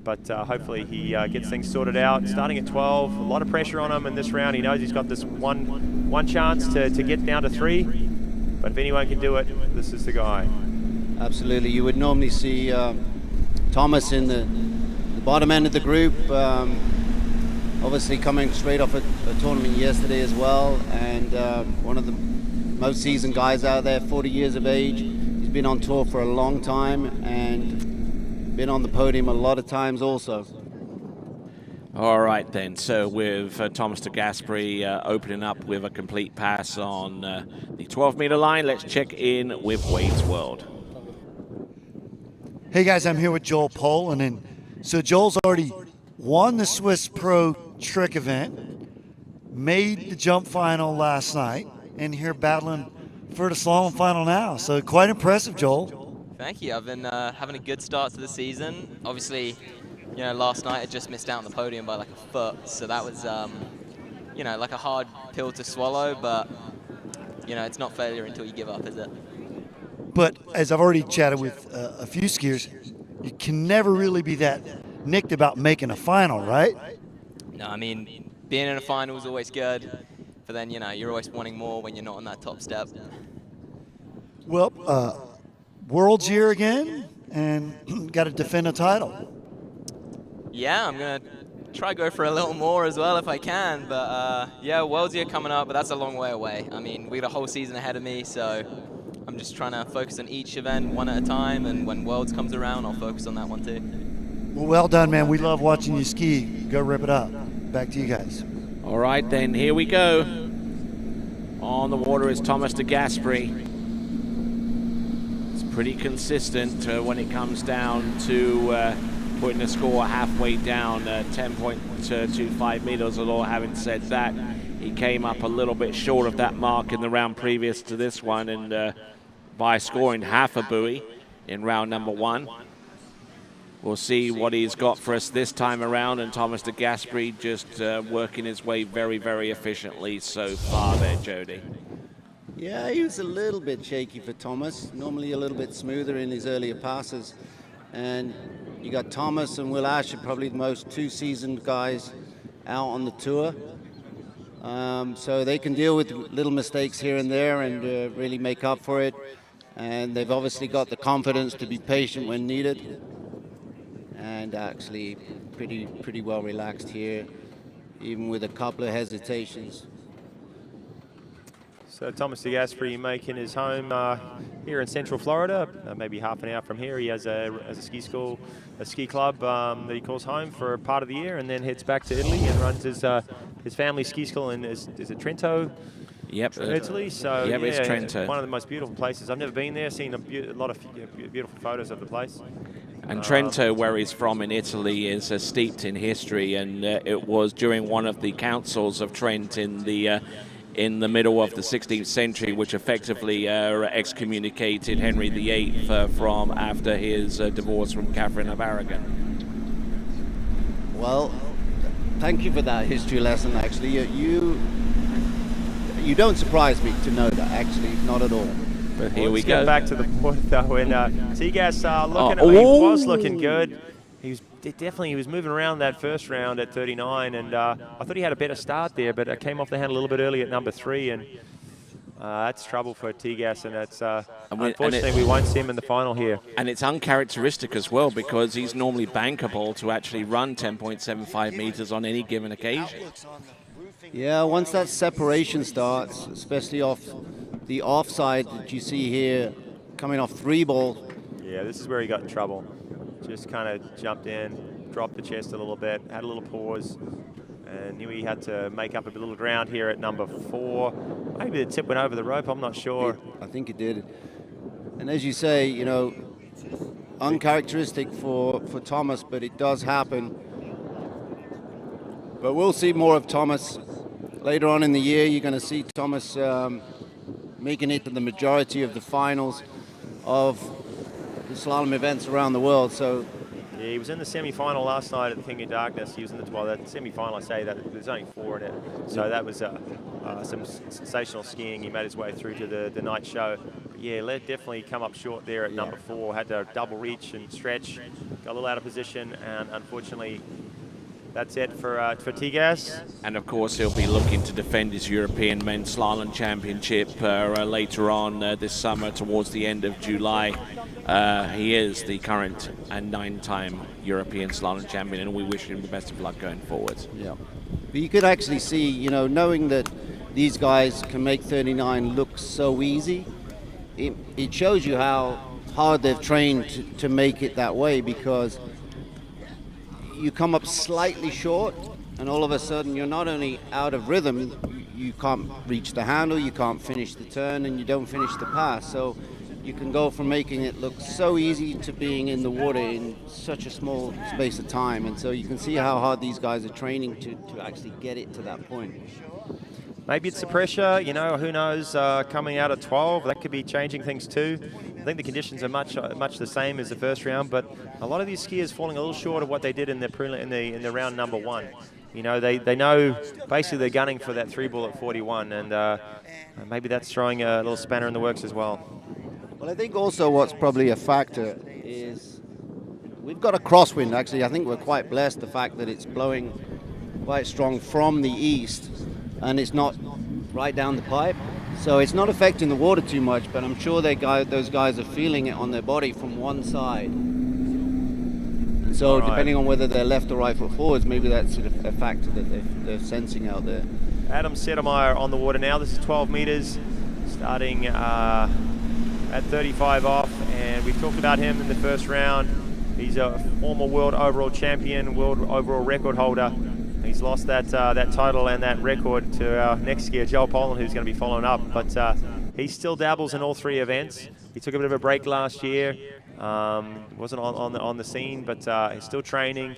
but hopefully he gets things sorted out. Starting at 12, a lot of pressure on him in this round. He knows he's got this one chance to get down to 3, but if anyone can do it, this is the guy. Absolutely. You would normally see Thomas in the bottom end of the group, obviously coming straight off a tournament yesterday as well, and one of the most seasoned guys out there, 40 years of age. He's been on tour for a long time and been on the podium a lot of times also. All right then, so with Thomas De Gasperi opening up with a complete pass on the 12-meter line, let's check in with Wade's World. Hey guys, I'm here with Joel Poland, and so Joel's already won the Swiss Pro Trick event, made the jump final last night, and here battling for the slalom final now. So quite impressive, Joel. Thank you. I've been having a good start to the season. Obviously, you know, last night I just missed out on the podium by like a foot, so that was, you know, like a hard pill to swallow. But you know, it's not failure until you give up, is it? But as I've already chatted with a few skiers, you can never really be that nicked about making a final, right? No, I mean, being in a final is always good, but then, you know, you're always wanting more when you're not on that top step. Well, World's here again, and got to defend a title. Yeah, I'm going to try go for a little more as well if I can, but yeah, World's here coming up, but that's a long way away. I mean, we got a whole season ahead of me, so I'm just trying to focus on each event one at a time, and when Worlds comes around, I'll focus on that one too. Well done, man. We love watching you ski. Go rip it up. Back to you guys. All right, then, here we go. On the water is Thomas de Gasperi. It's pretty consistent when it comes down to putting the score halfway down, 10.25 meters. Although having said that, he came up a little bit short of that mark in the round previous to this one, and by scoring half a buoy in round number 1. We'll see what he's got for us this time around, and Thomas de Gasperi just working his way very, very efficiently so far there, Jody. Yeah, he was a little bit shaky for Thomas. Normally a little bit smoother in his earlier passes. And you got Thomas and Will Asher, probably the most 2 seasoned guys out on the tour. So they can deal with little mistakes here and there and really make up for it. And they've obviously got the confidence to be patient when needed. And actually pretty well relaxed here, even with a couple of hesitations. So Thomas de Gasperi making his home here in Central Florida, maybe half an hour from here. He has a ski school, a ski club that he calls home for a part of the year, and then heads back to Italy and runs his family ski school in is it Trento? Yep. Italy. So yep, yeah, it's Trento. One of the most beautiful places. I've never been there. Seen a lot of beautiful photos of the place. And Trento, where he's from in Italy, is steeped in history, and it was during one of the councils of Trent in the middle of the 16th century, which effectively excommunicated Henry VIII from after his divorce from Catherine of Aragon. Well, thank you for that history lesson. Actually, you don't surprise me to know that. Actually, not at all. But here we Let's go. get back to the point though, and Tegas he was looking good. He was moving around that first round at 39, and I thought he had a better start there, but it came off the hand a little bit early at number 3, and that's trouble for Tegas, and that's unfortunately we won't see him in the final here. And it's uncharacteristic as well, because he's normally bankable to actually run 10.75 meters on any given occasion. Yeah, once that separation starts, especially off the offside that you see here, coming off 3 ball. Yeah, this is where he got in trouble. Just kind of jumped in, dropped the chest a little bit, had a little pause, and knew he had to make up a little ground here at number 4. Maybe the tip went over the rope, I'm not sure. I think it did. And as you say, you know, uncharacteristic for Thomas, but it does happen. But we'll see more of Thomas later on in the year. You're going to see Thomas making it to the majority of the finals of the slalom events around the world. So yeah, he was in the semi-final last night at the King of Darkness. He was in that semi-final. I say that there's only 4 in it, so that was some sensational skiing. He made his way through to the night show. But yeah, definitely come up short there at number 4. Had to double reach and stretch, got a little out of position, and unfortunately, that's it for Tegas. And of course, he'll be looking to defend his European Men's Slalom Championship later on this summer, towards the end of July. He is the current and 9-time European Slalom Champion, and we wish him the best of luck going forward. Yeah. But you could actually see, you know, knowing that these guys can make 39 look so easy, it shows you how hard they've trained to make it that way, because you come up slightly short, and all of a sudden you're not only out of rhythm, you can't reach the handle, you can't finish the turn, and you don't finish the pass. So you can go from making it look so easy to being in the water in such a small space of time. And so you can see how hard these guys are training to actually get it to that point. Maybe it's the pressure, you know, who knows, coming out at 12, that could be changing things too. I think the conditions are much the same as the first round, but a lot of these skiers falling a little short of what they did in the round number 1. You know, they know basically they're gunning for that 3 ball at 41, and maybe that's throwing a little spanner in the works as well. Well, I think also what's probably a factor is we've got a crosswind, actually. I think we're quite blessed, the fact that it's blowing quite strong from the east, and it's not right down the pipe. So it's not affecting the water too much, but I'm sure those guys are feeling it on their body from one side. And so depending on whether they're left or right foot forwards, maybe that's sort of a factor that they're sensing out there. Adam Settermeyer on the water now. This is 12 meters, starting at 35 off, and we talked about him in the first round. He's a former world overall champion, world overall record holder. He's lost that title and that record to our next skier, Joel Poland, who's going to be following up. But he still dabbles in all 3 events. He took a bit of a break last year. Wasn't on the scene, but he's still training,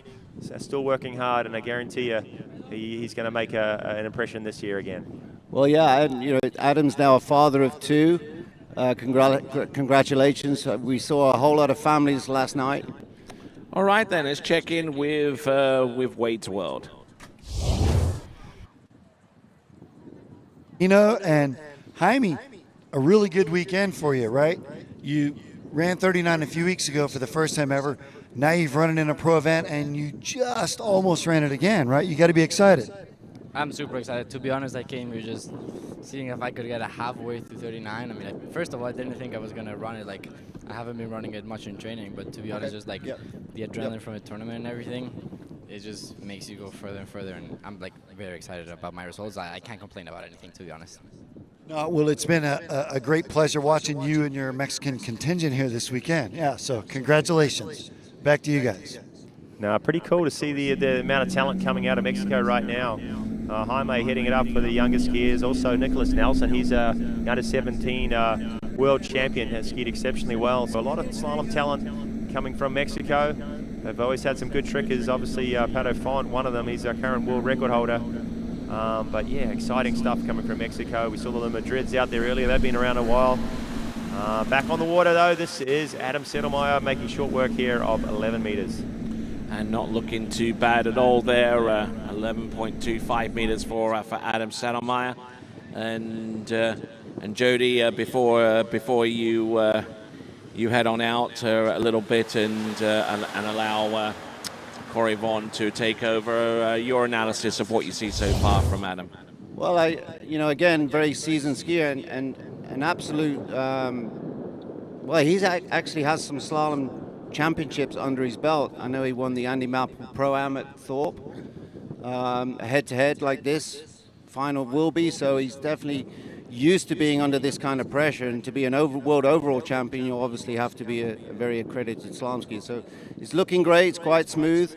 still working hard, and I guarantee you he's going to make an impression this year again. Well, yeah, Adam's now a father of 2. Congratulations. We saw a whole lot of families last night. All right, then, let's check in with Wade's World. And Jaime, a really good weekend for you, right? You ran 39 a few weeks ago for the first time ever. Now you've run it in a pro event, and you just almost ran it again, right? You got to be excited. I'm super excited. To be honest, I came here just seeing if I could get a halfway through 39. I mean, first of all, I didn't think I was going to run it. Like, I haven't been running it much in training, but to be honest, just like the adrenaline from the tournament and everything, it just makes you go further and further, and I'm like very excited about my results. I can't complain about anything, to be honest. No, well, it's been a great pleasure watching you and your Mexican contingent here this weekend. Yeah, so congratulations. Back to you guys. No, pretty cool to see the amount of talent coming out of Mexico right now. Jaime hitting it up for the younger skiers. Also, Nicholas Nelson, he's a under 17 world champion, has skied exceptionally well. So a lot of slalom talent coming from Mexico. They've always had some good trickers. Obviously, Pato Font, one of them, he's our current world record holder. But yeah, exciting stuff coming from Mexico. We saw the Madrids out there earlier. They've been around a while. Back on the water, though, this is Adam Settlemyer making short work here of 11 meters. And not looking too bad at all there. 11.25 meters for Adam Settlemyer. And Jody, before you head on out a little bit and allow Corey Vaughn to take over, your analysis of what you see so far from Adam. Well, again, very seasoned skier and an absolute. Well, he's actually has some slalom championships under his belt. I know he won the Andy Maple Pro-Am at Thorpe. Head-to-head like this, final will be, so he's definitely used to being under this kind of pressure, and to be an world overall champion, you obviously have to be a very accredited slalom skier. So it's looking great, it's quite smooth.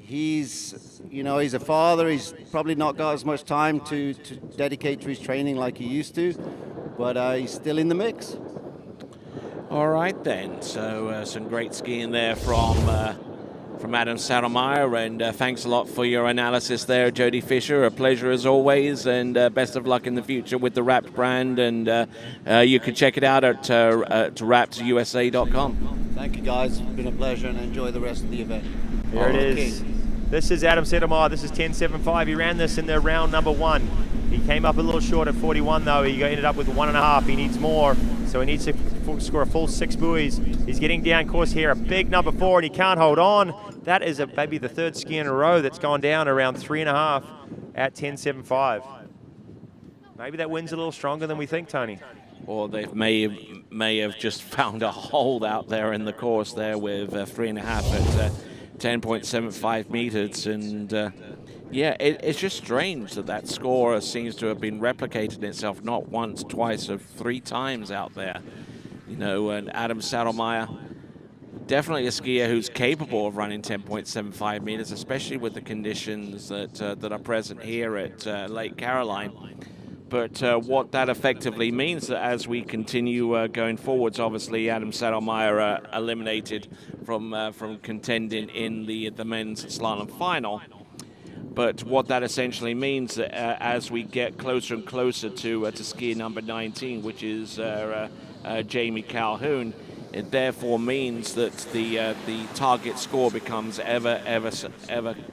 He's a father, he's probably not got as much time to dedicate to his training like he used to, but he's still in the mix. All right then, so some great skiing there from Adam Settlemyer, and thanks a lot for your analysis there, Jody Fisher. A pleasure as always, and best of luck in the future with the Wrapped brand, and you can check it out at wrappedUSA.com. Thank you guys, it's been a pleasure, and enjoy the rest of the event. Here it is. This is Adam Settlemyer. This is 10.75. He ran this in the round number 1. He came up a little short at 41 though. He ended up with 1.5. He needs more, so he needs to score a full 6 buoys. He's getting down course here, a big number 4, and he can't hold on. That is maybe the 3rd ski in a row that's gone down around 3.5 at 10.75. Maybe that wind's a little stronger than we think, Tony. Or they may have just found a hold out there in the course there with 3.5 at 10.75 meters, and yeah, it's just strange that score seems to have been replicated itself not once, twice, or 3 times out there. And Adam Settlemyer, definitely a skier who's capable of running 10.75 meters, especially with the conditions that are present here at Lake Caroline. But what that effectively means that as we continue going forwards, obviously Adam Settlemyer eliminated from contending in the men's slalom final. But what that essentially means as we get closer and closer to skier number 19, which is Jamie Calhoun, it therefore means that the target score becomes ever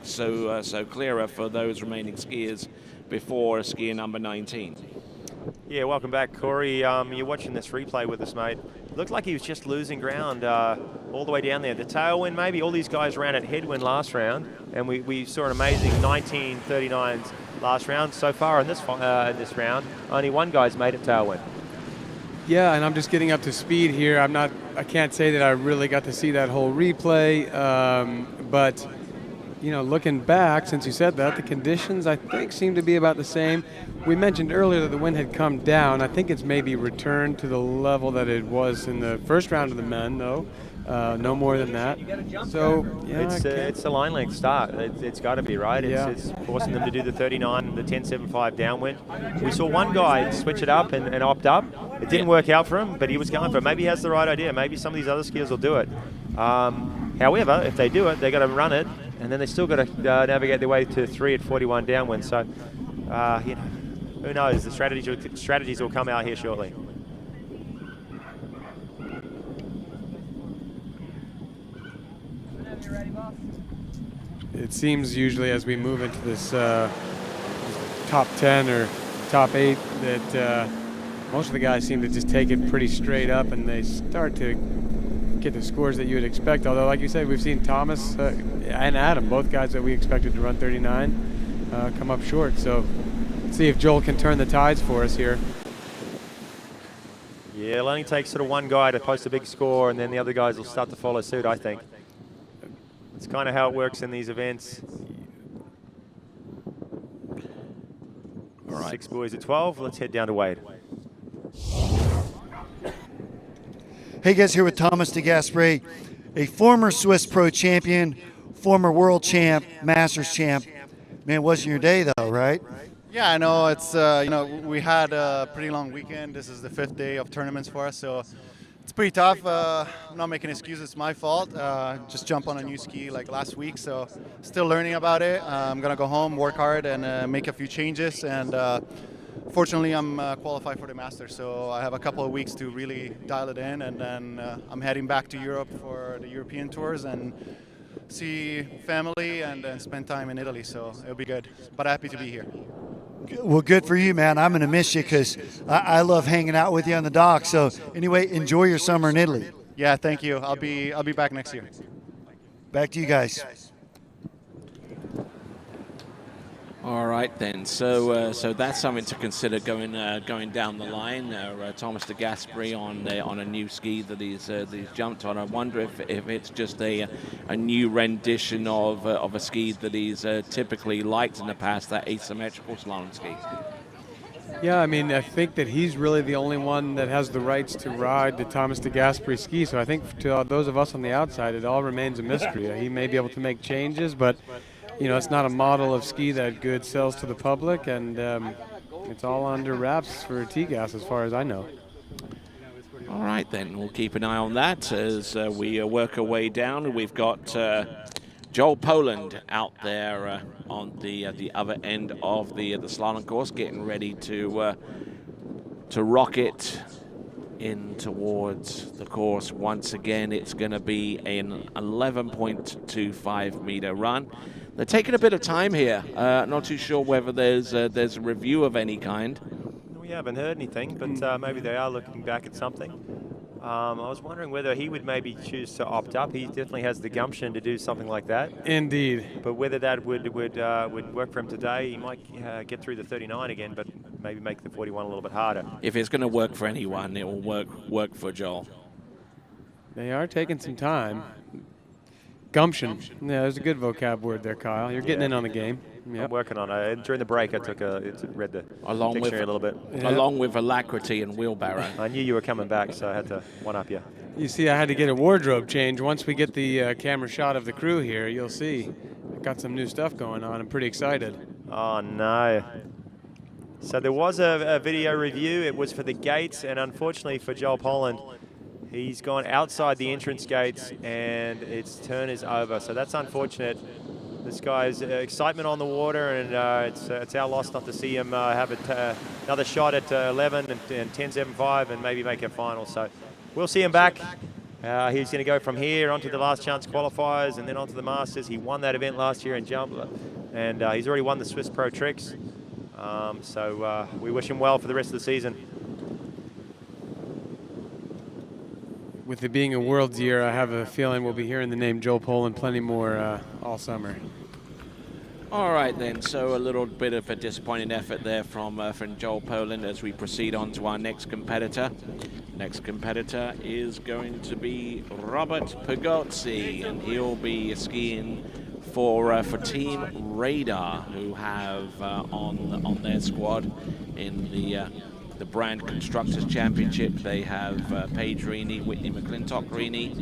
so clearer for those remaining skiers before skier number 19. Yeah, welcome back, Corey. You're watching this replay with us, mate. Looked like he was just losing ground all the way down there. The tailwind, maybe. All these guys ran at headwind last round, and we saw an amazing 19.39s last round. So far in this round, only one guy's made it tailwind. Yeah, and I'm just getting up to speed here. I can't say that I really got to see that whole replay, but looking back, since you said that, the conditions I think seem to be about the same. We mentioned earlier that the wind had come down. I think it's maybe returned to the level that it was in the first round of the men, though. no more than that. So yeah, it's a line length start. It's got to be, right? It's forcing them to do the 39, the 10.75 downwind. We saw one guy switch it up and opt up. It didn't work out for him, but he was going for it. Maybe he has the right idea. Maybe some of these other skiers will do it. However, if they do it, they got to run it, and then they still got to navigate their way to 3 at 41 downwind. So, who knows? The strategies will come out here shortly. It seems usually as we move into this top 10 or top 8 that most of the guys seem to just take it pretty straight up, and they start to get the scores that you would expect. Although, like you said, we've seen Thomas and Adam, both guys that we expected to run 39, come up short. So let's see if Joel can turn the tides for us here. Yeah, it'll only take sort of one guy to post a big score, and then the other guys will start to follow suit, I think. It's kind of how it works in these events. All right. 6 boys at 12. Let's head down to Wade. Hey guys, here with Thomas de Gasperi, a former Swiss Pro champion, former world champ, Masters champ. Man, it wasn't your day though, right? Yeah, I know. It's we had a pretty long weekend. This is the 5th day of tournaments for us, so it's pretty tough. I'm not making excuses. It's my fault. Just jumped on a new ski like last week, so still learning about it. I'm gonna go home, work hard, and make a few changes. And fortunately, I'm qualified for the Masters, so I have a couple of weeks to really dial it in, and then I'm heading back to Europe for the European tours and see family and spend time in Italy. So it'll be good. But happy to be here. Well, good for you, man. I'm going to miss you because I love hanging out with you on the dock. So anyway, enjoy your summer in Italy. Yeah, thank you. I'll be back next year. Back to you guys. All right then. So that's something to consider going down the line. Thomas de Gasperi on a new ski that he's jumped on. I wonder if it's just a new rendition of a ski that he's typically liked in the past, that asymmetrical slalom ski. Yeah, I mean, I think that he's really the only one that has the rights to ride the Thomas de Gasperi ski. So I think to those of us on the outside, it all remains a mystery. He may be able to make changes, but it's not a model of ski that good sells to the public, and it's all under wraps for T-Gas as far as I know. All right, then. We'll keep an eye on that as we work our way down. We've got Joel Poland out there on the other end of the slalom course, getting ready to rocket in towards the course. Once again, it's going to be an 11.25 meter run. They're taking a bit of time here. Not too sure whether there's a review of any kind. We haven't heard anything, but maybe they are looking back at something. I was wondering whether he would maybe choose to opt up. He definitely has the gumption to do something like that. Indeed. But whether that would work for him today, he might get through the 39 again, but maybe make the 41 a little bit harder. If it's going to work for anyone, it will work for Joel. They are taking some time. Gumption. Yeah, there's a good vocab word there, Kyle. You're getting in on the game. Yep. I'm working on it. During the break, I read the dictionary a little bit. Along with alacrity and wheelbarrow. I knew you were coming back, so I had to one-up you. You see, I had to get a wardrobe change. Once we get the camera shot of the crew here, you'll see. I've got some new stuff going on. I'm pretty excited. Oh, no. So there was a video review. It was for the gates, and unfortunately for Joel Poland, he's gone outside the entrance gates, and its turn is over. So that's unfortunate. This guy's excitement on the water, and it's our loss not to see him have another shot at 11 and 10.75 and maybe make a final. So we'll see him back. He's going to go from here onto the last chance qualifiers and then onto the Masters. He won that event last year in jump, and he's already won the Swiss Pro Tricks. So we wish him well for the rest of the season. With it being a World's year, I have a feeling we'll be hearing the name Joel Poland plenty more all summer. All right, then. So a little bit of a disappointing effort there from Joel Poland as we proceed on to our next competitor. Next competitor is going to be Robert Pagozzi, and he'll be skiing for Team Radar, who have on their squad in the Brand Constructors Championship. They have Paige Reaney, Whitney McClintock Reaney,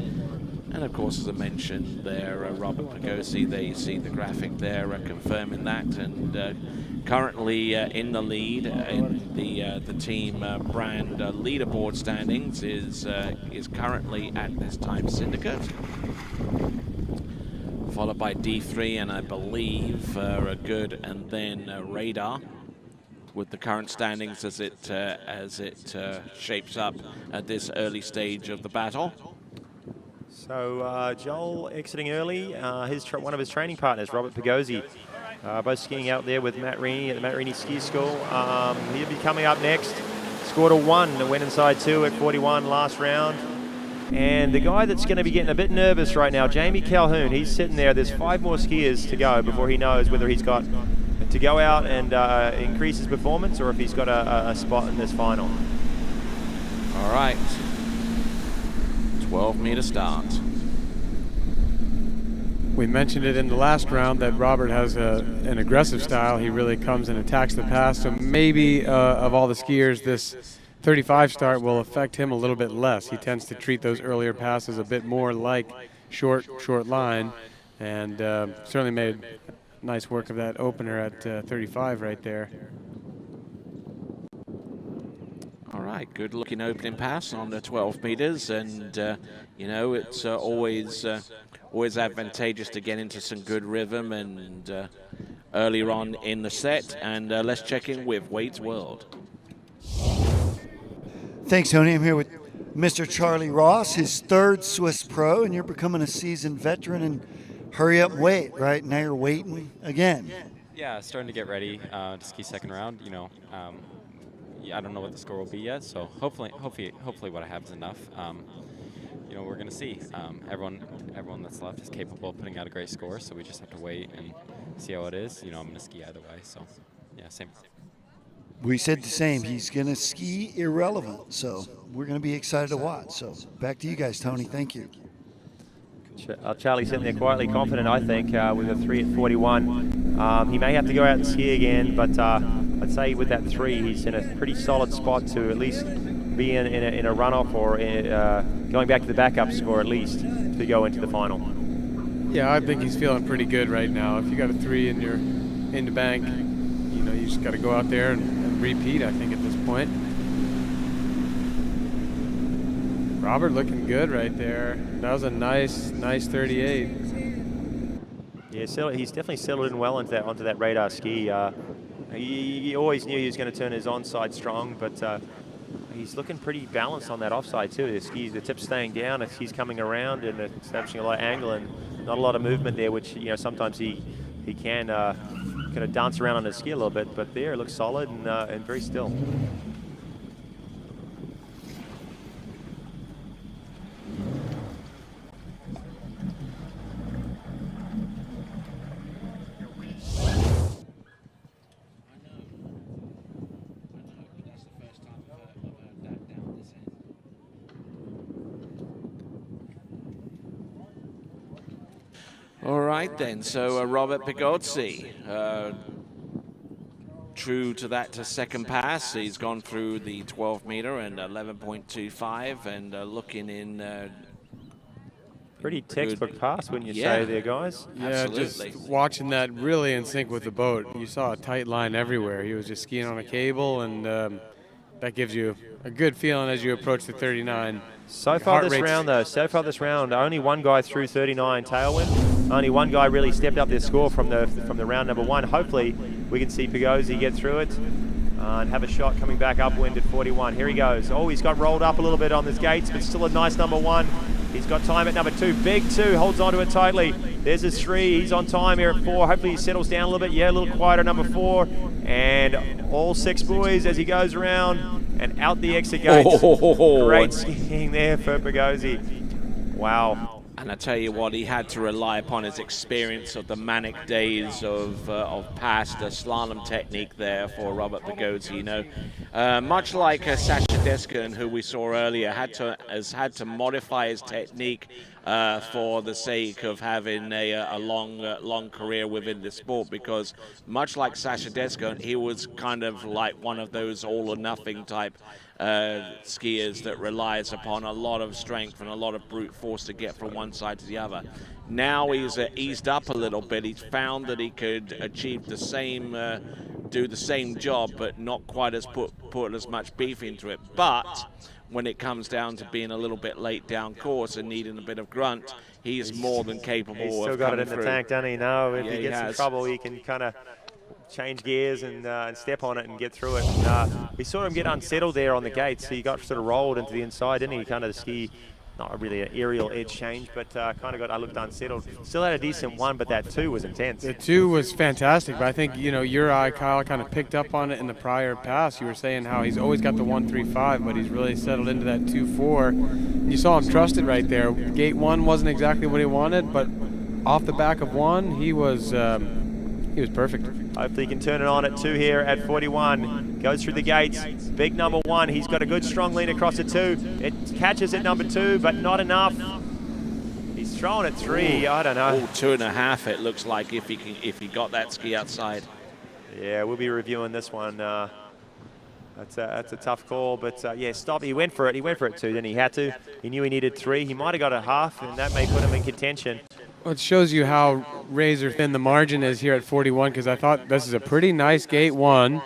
And of course, as I mentioned there, Robert Pagosi, there you see the graphic there confirming that, and currently in the lead in the team brand leaderboard standings is currently at this time Syndicate, followed by D3 and I believe a Good, and then Radar, with the current standings as it shapes up at this early stage of the battle. So Joel exiting early. One of his training partners, Robert Pagosi, both skiing out there with Matt Reaney at the Matt Reaney Ski School. He'll be coming up next. Scored a 1, went inside 2 at 41 last round. And the guy that's going to be getting a bit nervous right now, Jamie Calhoun, he's sitting there. There's 5 more skiers to go before he knows whether he's got to go out and increase his performance or if he's got a spot in this final. All right. 12-meter start. We mentioned it in the last round that Robert has an aggressive style. He really comes and attacks the pass. So maybe of all the skiers, this 35 start will affect him a little bit less. He tends to treat those earlier passes a bit more like short line, and certainly made nice work of that opener at 35 right there. All right, good looking opening pass on the 12 meters, and you know, it's always advantageous to get into some good rhythm and earlier on in the set. And let's check in with Wade's World. Thanks, Tony. I'm here with Mr. Charlie Ross, his 3rd Swiss Pro, and you're becoming a seasoned veteran. And hurry up, wait, right? Now you're waiting again. Yeah, starting to get ready to ski second round. You know, I don't know what the score will be yet, so hopefully what I have is enough. You know, we're gonna see. Everyone that's left is capable of putting out a great score, so we just have to wait and see how it is. You know, I'm gonna ski either way, so yeah, same. We said the same. He's going to ski irrelevant, so we're going to be excited to watch. So back to you guys, Tony. Thank you. Charlie's sitting there quietly confident, I think, with a 3 at 41. He may have to go out and ski again, but I'd say with that 3, he's in a pretty solid spot to at least be in a runoff or going back to the backup score at least to go into the final. Yeah, I think he's feeling pretty good right now. If you got a 3 and you're in the bank, you know, you just got to go out there and repeat, I think, at this point. Robert looking good right there. That was a nice 38. Yeah, so he's definitely settled in well onto that radar ski. He always knew he was going to turn his onside strong, but he's looking pretty balanced on that offside too. The tip's staying down, he's coming around and establishing a lot of angle and not a lot of movement there, which, you know, sometimes he can kind of dance around on his ski a little bit, but there it looks solid and very still. All right then, so Robert Pigozzi, true to that second pass, he's gone through the 12 meter and 11.25 and looking in pretty textbook pass, wouldn't you yeah, say there, guys? Yeah, absolutely. just watching that really in sync with the boat. You saw a tight line everywhere. He was just skiing on a cable, and that gives you a good feeling as you approach the 39. So far this round, only one guy through 39 tailwind. Only one guy really stepped up their score from the round number 1. Hopefully we can see Pigozzi get through it and have a shot coming back upwind at 41. Here he goes. Oh, he's got rolled up a little bit on his gates, but still a nice number 1. He's got time at number 2. Big 2, holds onto it tightly. There's his 3. He's on time here at 4. Hopefully he settles down a little bit. Yeah, a little quieter, number 4. And all 6 buoys as he goes around and out the exit gates. Great skiing there for Pigozzi. Wow. And I tell you what, he had to rely upon his experience of the manic days of past slalom technique there for Robert Pigozzi. You know, much like Sasha Deskin, who we saw earlier, has had to modify his technique for the sake of having a long career within the sport, because much like Sasha Deskin, he was kind of like one of those all or nothing type skiers that relies upon a lot of strength and a lot of brute force to get from one one side to the other. Now he's eased up a little bit. He's found that he could achieve the same, do the same job, but not quite as put as much beef into it. But when it comes down to being a little bit late down course and needing a bit of grunt, he's more than capable of He's still got it in the tank, doesn't he? No, if Yeah, he gets in has. trouble, he can kind of change gears and step on it and get through it. And, we saw him get unsettled there on the gates. He got sort of rolled into the inside, didn't he? Kind of the ski, not really an aerial edge change, but kind of looked unsettled. Still had a decent one, but that 2 was intense. The 2 was fantastic, but I think, you know, your eye, Kyle, kind of picked up on it in the prior pass. You were saying how he's always got the 1.35, but he's really settled into that 2.4. You saw him trust it right there. Gate 1 wasn't exactly what he wanted, but off the back of 1, he was perfect. Hopefully he can turn it on at 2 here at 41. Goes through the gates. Big number 1. He's got a good strong lean across the 2. It catches at number 2, but not enough. He's thrown at 3. I don't know. 2.5. It looks like if he got that ski outside. Yeah, we'll be reviewing this one. That's a tough call, but yeah, stop. He went for it. He went for it too, didn't he? He had to. He knew he needed 3. He might have got a half, and that may put him in contention. Well, it shows you how razor thin the margin is here at 41, because I thought this is a pretty nice gate 1.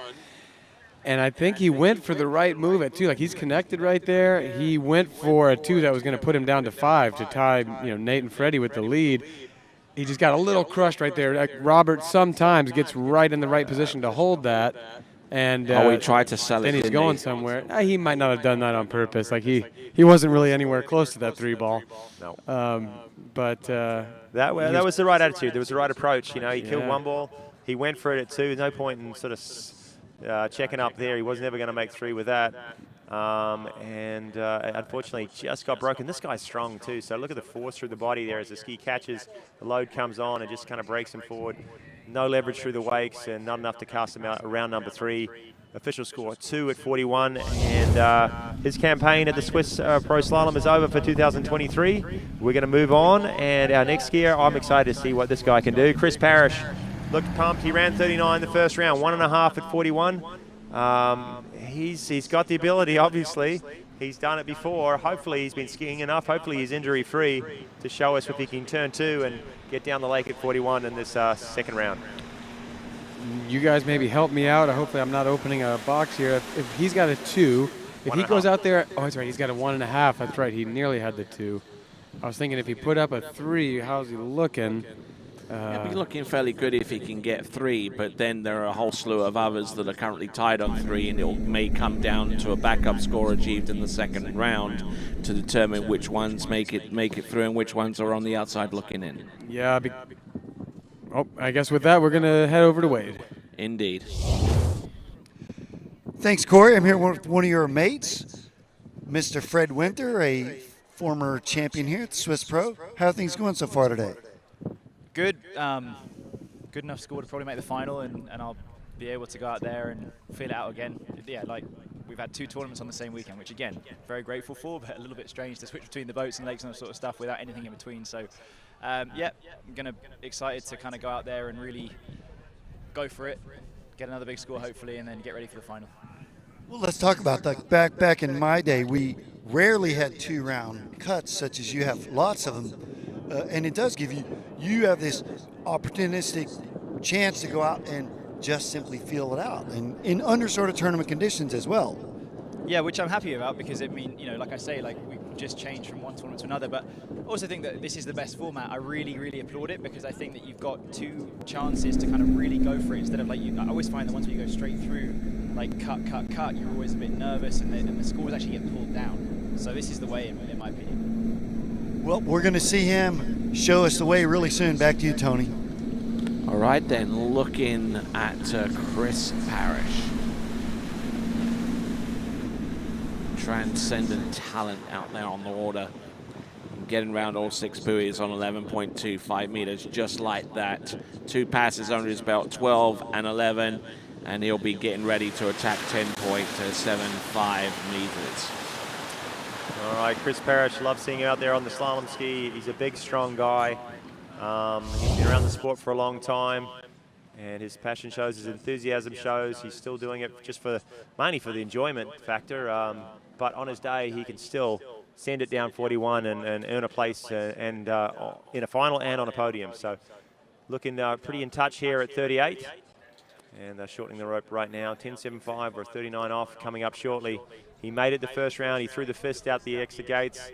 And I think he went for the right move at 2. Like, he's connected right there. He went for a 2 that was going to put him down to 5 to tie, you know, Nate and Freddie with the lead. He just got a little crushed right there. Like, Robert sometimes gets right in the right position to hold that. And he tried to sell it. Then he's didn't going he? somewhere. He might not have done that on purpose. Like, he wasn't really anywhere close to that 3 ball. No. That was the right attitude. There was the right approach. You know, he killed 1 ball. He went for it at 2. No point in sort of checking up there. He was never going to make 3 with that. Unfortunately, just got broken. This guy's strong too. So look at the force through the body there as the ski catches. The load comes on and just kind of breaks him forward. No leverage through the wakes and not enough to cast him out around number 3. Official score 2 at 41, and his campaign at the Swiss Pro Slalom is over for 2023. We're going to move on, and our next skier, I'm excited to see what this guy can do. Chris Parrish looked pumped. He ran 39 the first round, 1.5 at 41. He's got the ability, obviously. He's done it before. Hopefully he's been skiing enough. Hopefully he's injury-free to show us if he can turn 2 and get down the lake at 41 in this second round. You guys maybe help me out. Hopefully I'm not opening a box here. If he's got a 2, if he goes out there, oh, that's right, he's got a 1.5. That's right, he nearly had the 2. I was thinking if he put up a 3, how's he looking? He'll be looking fairly good if he can get 3, but then there are a whole slew of others that are currently tied on 3, and it may come down to a backup score achieved in the second round to determine which ones make it through and which ones are on the outside looking in. Yeah. I guess with that, we're going to head over to Wade. Indeed. Thanks, Corey. I'm here with one of your mates, Mr. Fred Winter, a former champion here at the Swiss Pro. How are things going so far today? Good. Good enough score to probably make the final, and I'll be able to go out there and feel it out again. Yeah, like we've had 2 tournaments on the same weekend, which again, very grateful for, but a little bit strange to switch between the boats and lakes and that sort of stuff without anything in between. So, yeah, I'm excited to kind of go out there and really go for it, get another big score hopefully, and then get ready for the final. Well, let's talk about that. Back in my day, we rarely had 2-round cuts such as you have, lots of them. And it does give you have this opportunistic chance to go out and just simply feel it out, and in under sort of tournament conditions as well. Yeah, which I'm happy about, because it means, you know, like I say, like we just changed from one tournament to another, but I also think that this is the best format. I really, really applaud it, because I think that you've got 2 chances to kind of really go for it, instead of like, I always find the ones where you go straight through, like cut, you're always a bit nervous, and the scores actually get pulled down. So this is the way, in my opinion. Well, we're going to see him show us the way really soon. Back to you, Tony. All right, then, looking at Chris Parrish. Transcendent talent out there on the water. Getting around all 6 buoys on 11.25 meters, just like that. 2 passes under his belt, 12 and 11, and he'll be getting ready to attack 10.75 meters. All right, Chris Parrish, love seeing him out there on the slalom ski. He's a big, strong guy. He's been around the sport for a long time, and his passion shows, his enthusiasm shows. He's still doing it just mainly for the enjoyment factor. But on his day, he can still send it down 41 and earn a place and in a final and on a podium. So looking pretty in touch here at 38. And they're shortening the rope right now. 10.75 or 39 off coming up shortly. He made it the first round. He threw the fist out the exit gates.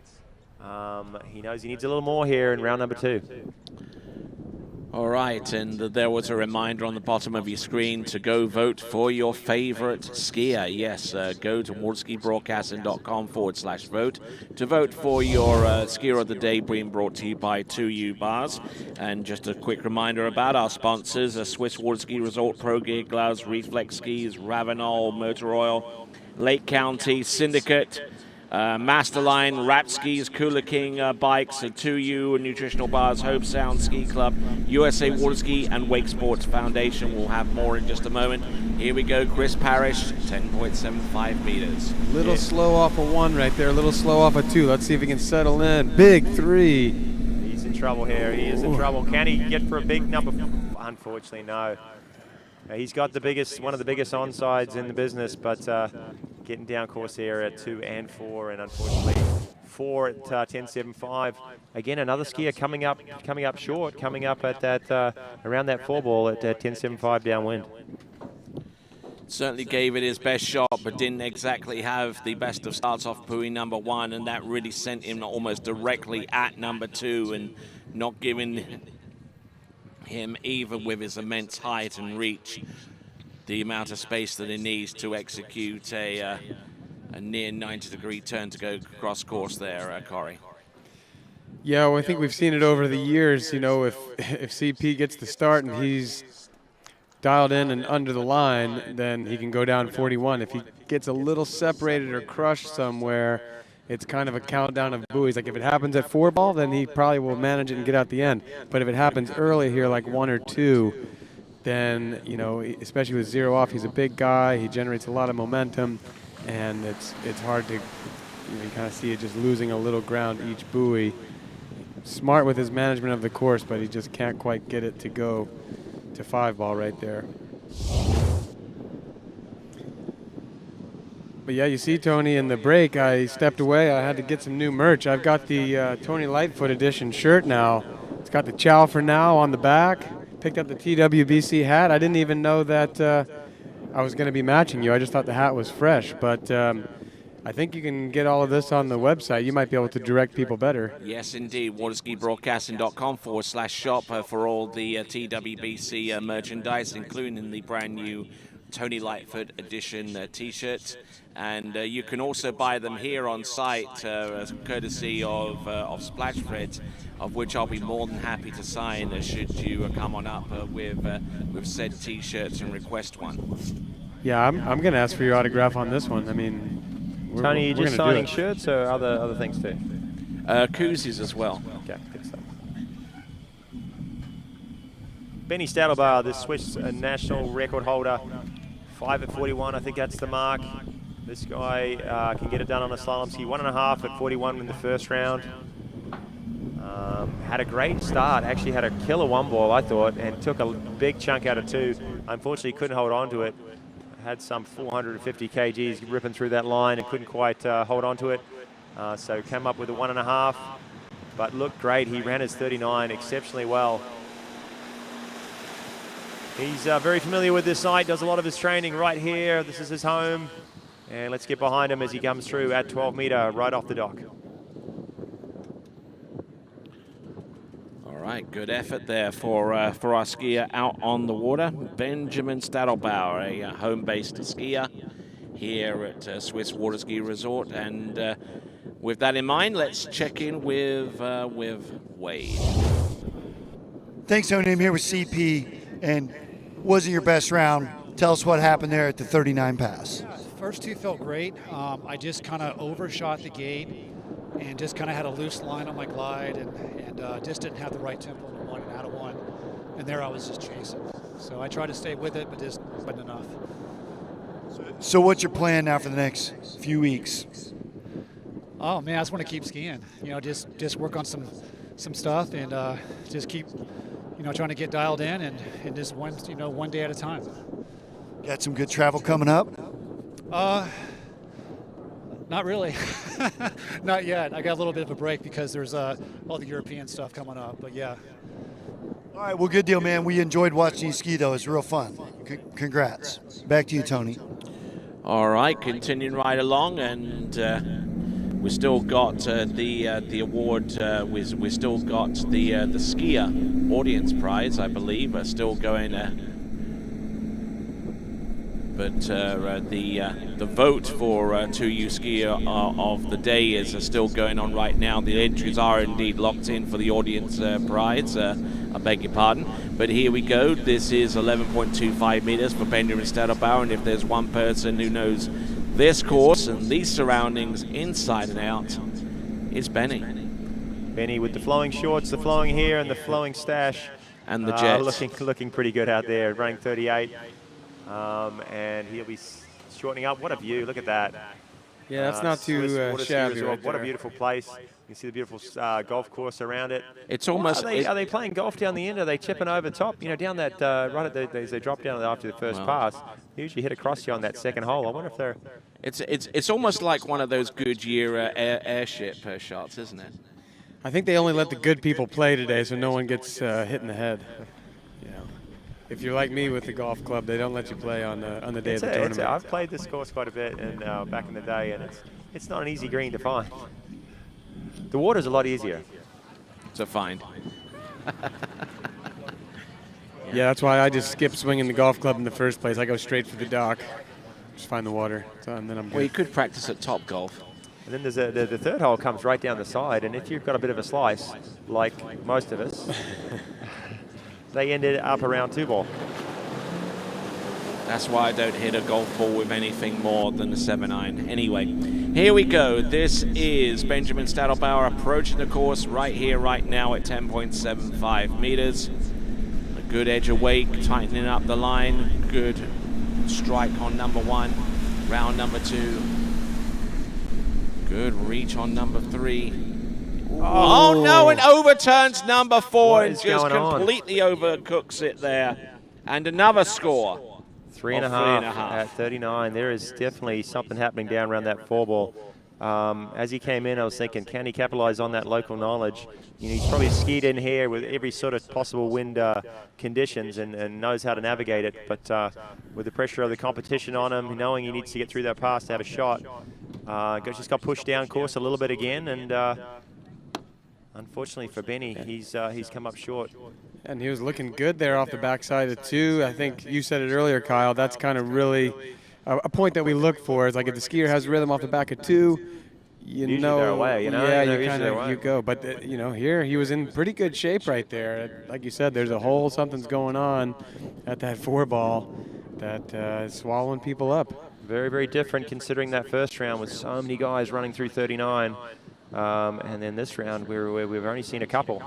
He knows he needs a little more here in round number 2. All right, and there was a reminder on the bottom of your screen to go vote for your favorite skier. Yes, go to waterskibroadcasting.com/vote to vote for your skier of the day, being brought to you by 2U Bars. And just a quick reminder about our sponsors, Swiss Waterski Resort, Pro Gear Gloves, Reflex Skis, Ravenol, Motor Oil, Lake County, Syndicate, Masterline, Wrap Skis, Cooler King Bikes, 2U Nutritional Bars, Hope Sound Ski Club, USA Waterski, and Wake Sports Foundation. We'll have more in just a moment. Here we go, Chris Parrish, 10.75 meters. Little slow off a 1 right there, a little slow off a 2. Let's see if he can settle in. Big 3. He's in trouble here. He is in trouble. Can he get for a big number? Unfortunately, no. He's got one of the biggest onsides in the business, but getting down course here at 2 and 4, and unfortunately 4 at 10.75. Again, another skier coming up short, coming up at that around that 4 ball at 10.75 downwind. Certainly gave it his best shot, but didn't exactly have the best of starts off buoy number 1, and that really sent him almost directly at number 2, and not giving him, even with his immense height and reach, the amount of space that he needs to execute a near 90-degree turn to go cross course there, Corey. Yeah, well, I think we've seen it over the years. You know, if CP gets the start and he's dialed in and under the line, then he can go down 41. If he gets a little separated or crushed somewhere, it's kind of a countdown of buoys. Like if it happens at 4 ball, then he probably will manage it and get out the end. But if it happens early here, like 1 or 2, then, you know, especially with 0 off, he's a big guy. He generates a lot of momentum, and it's hard to, you kind of see it just losing a little ground each buoy. Smart with his management of the course, but he just can't quite get it to go to 5 ball right there. But yeah, you see, Tony, in the break, I stepped away. I had to get some new merch. I've got the Tony Lightfoot edition shirt now. It's got the Chow for Now on the back. Picked up the TWBC hat. I didn't even know that I was going to be matching you. I just thought the hat was fresh. But I think you can get all of this on the website. You might be able to direct people better. Yes, indeed. waterskibroadcasting.com/shop for all the TWBC merchandise, including the brand new Tony Lightfoot edition T-shirts. And you can also buy them here on site, courtesy of Splashfred, of which I'll be more than happy to sign should you come on up with said T-shirts and request one. Yeah, I'm going to ask for your autograph on this one. I mean, Tony, you just signing shirts or other things too? Koozies as well. Okay, good stuff. Benny Stadelbauer, the Swiss national record holder, 5 at 41. I think that's the mark. This guy can get it done on a slalom ski. 1.5 at 41 in the first round. Had a great start. Actually had a killer 1 ball, I thought, and took a big chunk out of 2. Unfortunately, couldn't hold on to it. Had some 450 kgs ripping through that line and couldn't quite hold on to it. So came up with a 1.5, but looked great. He ran his 39 exceptionally well. He's very familiar with this site, does a lot of his training right here. This is his home. And let's get behind him as he comes through at 12 meter right off the dock. All right, good effort there for our skier out on the water. Benjamin Stadelbauer, a home-based skier here at Swiss Waterski Resort. And with that in mind, let's check in with Wade. Thanks, Tony. I'm here with CP, and wasn't your best round. Tell us what happened there at the 39 pass. First 2 felt great. I just kind of overshot the gate and just kind of had a loose line on my glide and just didn't have the right tempo in 1 and out of 1. And there I was just chasing. So I tried to stay with it, but just wasn't enough. So what's your plan now for the next few weeks? Oh man, I just want to keep skiing. You know, just work on some stuff and just keep, trying to get dialed in and just one day at a time. Got some good travel coming up? Not really. Not yet. I got a little bit of a break because there's all the European stuff coming up, but yeah. All right, well, good deal, man. We enjoyed watching you ski, though. It's real fun. Congrats. Back to you, Tony. All right, continuing right along, and we still got the award. We still got the skier audience prize, I believe, still going. But the vote for 2U skier of the day is still going on right now. The entries are indeed locked in for the audience prize. I beg your pardon. But here we go. This is 11.25 meters for Benjamin Stadelbauer. And if there's one person who knows this course and these surroundings inside and out, it's Benny. Benny with the flowing shorts, the flowing hair, and the flowing stash. And the jets. Looking pretty good out there, running 38. And he'll be shortening up. What a view. Look at that. Yeah, that's not too shabby. Right, what a beautiful place. You can see the beautiful golf course around it. It's almost... Are they playing golf down the end? Are they chipping over top? You know, down that, right at they drop down after the first pass. They usually hit across you on that second hole. I wonder if they're... It's almost like one of those Goodyear airship shots, isn't it? I think they only let the good people play today so no one gets hit in the head. If you're like me with the golf club, they don't let you play on the day of the tournament. I've played this course quite a bit and back in the day, and it's not an easy green to find. The water's a lot easier to find. Yeah, that's why I just skip swinging the golf club in the first place. I go straight for the dock, just find the water, and then I'm good. Well, you could practice at Top Golf. And then there's the third hole comes right down the side, and if you've got a bit of a slice, like most of us, they ended up around 2-ball. That's why I don't hit a golf ball with anything more than a 7-iron. Anyway, here we go. This is Benjamin Stadelbauer approaching the course right here, right now at 10.75 meters. A good edge awake, tightening up the line. Good strike on number 1, round number 2. Good reach on number 3. Oh no, and overturns number 4 and just completely overcooks it there. And another score. 3.5 at 39. There is definitely something happening down around that 4-ball. As he came in, I was thinking, can he capitalize on that local knowledge? You know, he's probably skied in here with every sort of possible wind conditions and knows how to navigate it. But with the pressure of the competition on him, knowing he needs to get through that pass to have a shot, just got pushed down course a little bit again. And unfortunately for Benny, he's come up short. And he was looking good there off the backside of 2. I think you said it earlier, Kyle. That's kind of really a point that we look for. Is like if the skier has rhythm off the back of 2, usually they're away, you know? Yeah, you go. But you know, here he was in pretty good shape right there. Like you said, there's a whole something's going on at that 4-ball that is swallowing people up. Very, very different considering that first round with so many guys running through 39. And then this round, we've only seen a couple.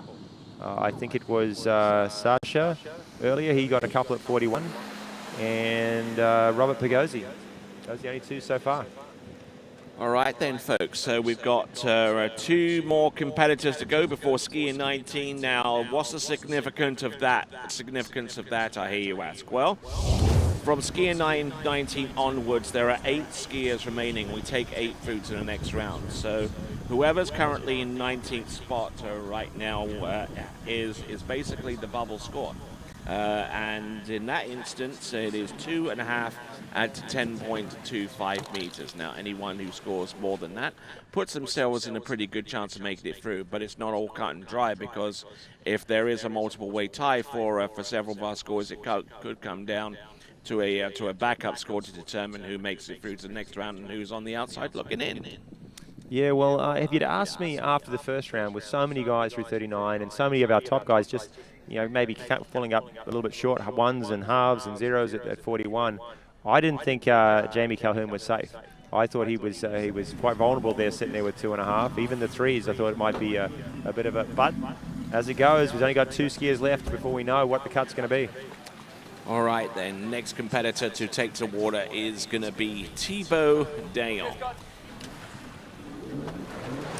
I think it was Sasha earlier. He got a couple at 41. And Robert Pagozzi. Those are the only 2 so far. All right then, folks. So we've got 2 more competitors to go before skiing 19. Now, what's the significance of that? I hear you ask. Well, from skiing 19 onwards, there are 8 skiers remaining. We take 8 through to the next round. So whoever's currently in 19th spot right now is basically the bubble score. And in that instance, it is 2.5 at 10.25 meters. Now, anyone who scores more than that puts themselves in a pretty good chance of making it through, but it's not all cut and dry, because if there is a multiple way tie for several of our scores, it could come down to a backup score to determine who makes it through to the next round and who's on the outside looking in. Yeah, well, if you'd asked me after the first round, with so many guys through 39 and so many of our top guys just, you know, maybe falling up a little bit short, 1s and halves and 0s at 41, I didn't think Jamie Calhoun was safe. I thought he was quite vulnerable there, sitting there with 2.5. Even the 3s, I thought it might be a bit of a. But as it goes, we've only got 2 skiers left before we know what the cut's going to be. All right, then. Next competitor to take to water is going to be Thibaut Dayon.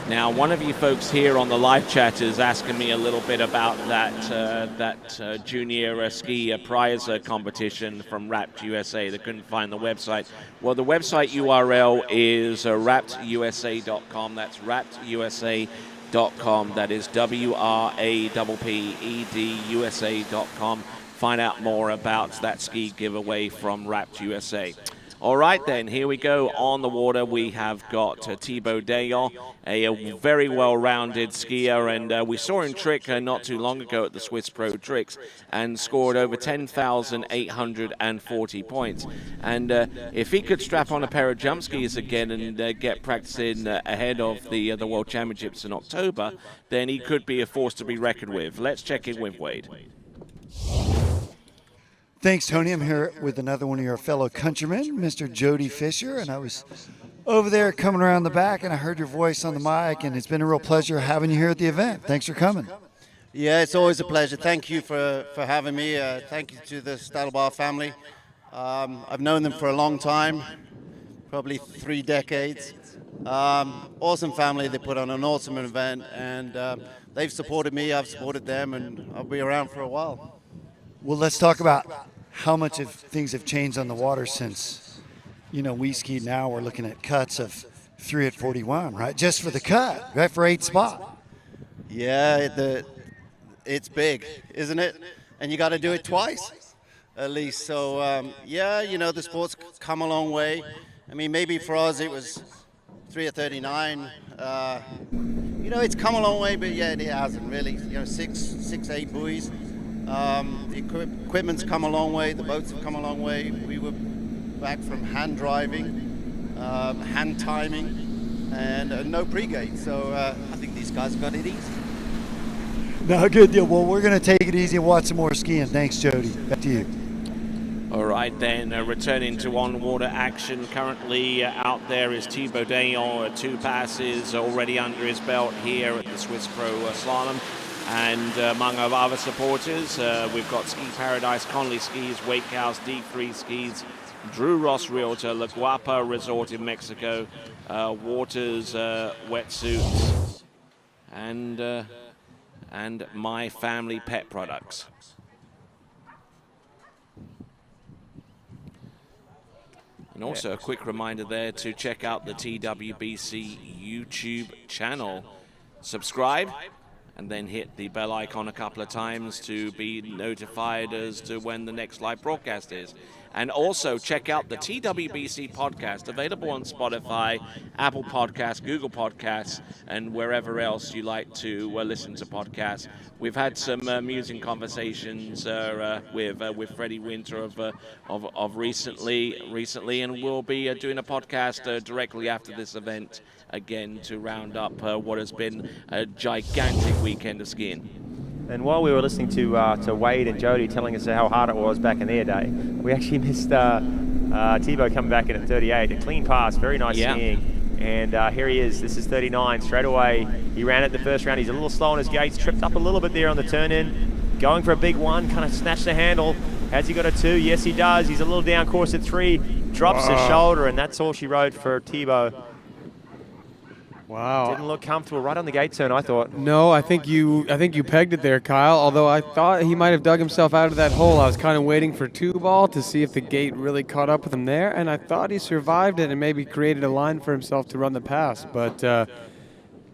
Now, one of you folks here on the live chat is asking me a little bit about that junior ski prize competition from Wrapped USA. They couldn't find the website. Well, the website URL is wrappedusa.com. That's wrappedusa.com. That is WRAPPEDUSA.com. Find out more about that ski giveaway from Wrapped USA. All right, then, here we go. On the water, we have got Thibaut Dayon, a very well-rounded skier, and we saw him trick not too long ago at the Swiss Pro Tricks and scored over 10,840 points. And if he could strap on a pair of jump skis again and get practicing ahead of the World Championships in October, then he could be a force to be reckoned with. Let's check in with Wade. Thanks, Tony. I'm here with another one of your fellow countrymen, Mr. Jody Fisher, and I was over there coming around the back, and I heard your voice on the mic, and it's been a real pleasure having you here at the event. Thanks for coming. Yeah, it's always a pleasure. Thank you for having me. Thank you to the Stadelbar family. I've known them for a long time, probably 3 decades. Awesome family. They put on an awesome event, and they've supported me. I've supported them, and I'll be around for a while. Well, let's talk about how much of things have changed on the water since, we skied. Now we're looking at cuts of 3 at 41, right? Just for the cut, right, for 8th spot. Yeah, it's big, isn't it? And you got to do it twice, at least. So, the sport's come a long way. I mean, maybe for us it was 3 at 39. It's come a long way, but yeah, it hasn't really. 6, 8 buoys. The equipment's come a long way. The boats have come a long way. We were back from hand driving, hand timing, and no pre-gate. So I think these guys got it easy. No, good deal. Well, we're going to take it easy and watch some more skiing. Thanks, Jody. Back to you. All right, then, returning to on-water action. Currently out there is Thibaut Dayon, 2 passes already under his belt here at the Swiss Pro Slalom. And among our other supporters, we've got Ski Paradise, Conley Skis, Wake House, D3 Skis, Drew Ross Realtor, La Guapa Resort in Mexico, Waters Wetsuits, and My Family Pet Products. And also a quick reminder there to check out the TWBC YouTube channel. Subscribe, and then hit the bell icon a couple of times to be notified as to when the next live broadcast is. And also check out the TWBC podcast, available on Spotify, Apple Podcasts, Google Podcasts, and wherever else you like to listen to podcasts. We've had some amusing conversations with Freddie Winter of recently, and we'll be doing a podcast directly after this event again to round up what has been a gigantic weekend of skiing. And while we were listening to Wade and Jody telling us how hard it was back in their day, we actually missed Thibaut coming back in at 38. A clean pass, very nice skiing. And here he is. This is 39. Straight away, he ran it the first round. He's a little slow on his gates, tripped up a little bit there on the turn-in. Going for a big 1, kind of snatched the handle. Has he got a 2? Yes, he does. He's a little down course at 3. Drops his shoulder, and that's all she wrote for Thibaut. Wow. Didn't look comfortable right on the gate turn, I thought. No, I think you pegged it there, Kyle, although I thought he might have dug himself out of that hole. I was kind of waiting for 2-ball to see if the gate really caught up with him there, and I thought he survived it and maybe created a line for himself to run the pass. But I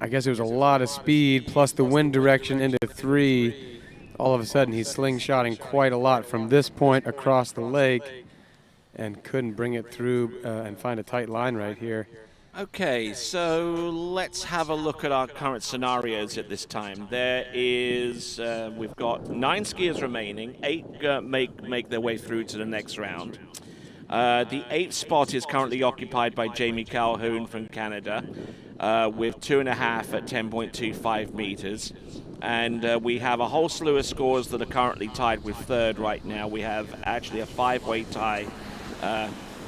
guess it was a lot of speed plus the wind direction into 3. All of a sudden, he's slingshotting quite a lot from this point across the lake and couldn't bring it through and find a tight line right here. Okay, so let's have a look at our current scenarios at this time. There is, we've got 9 skiers remaining. 8 make their way through to the next round. The 8th spot is currently occupied by Jamie Calhoun from Canada with 2.5 at 10.25 meters. And we have a whole slew of scores that are currently tied with 3rd right now. We have actually a 5-way tie.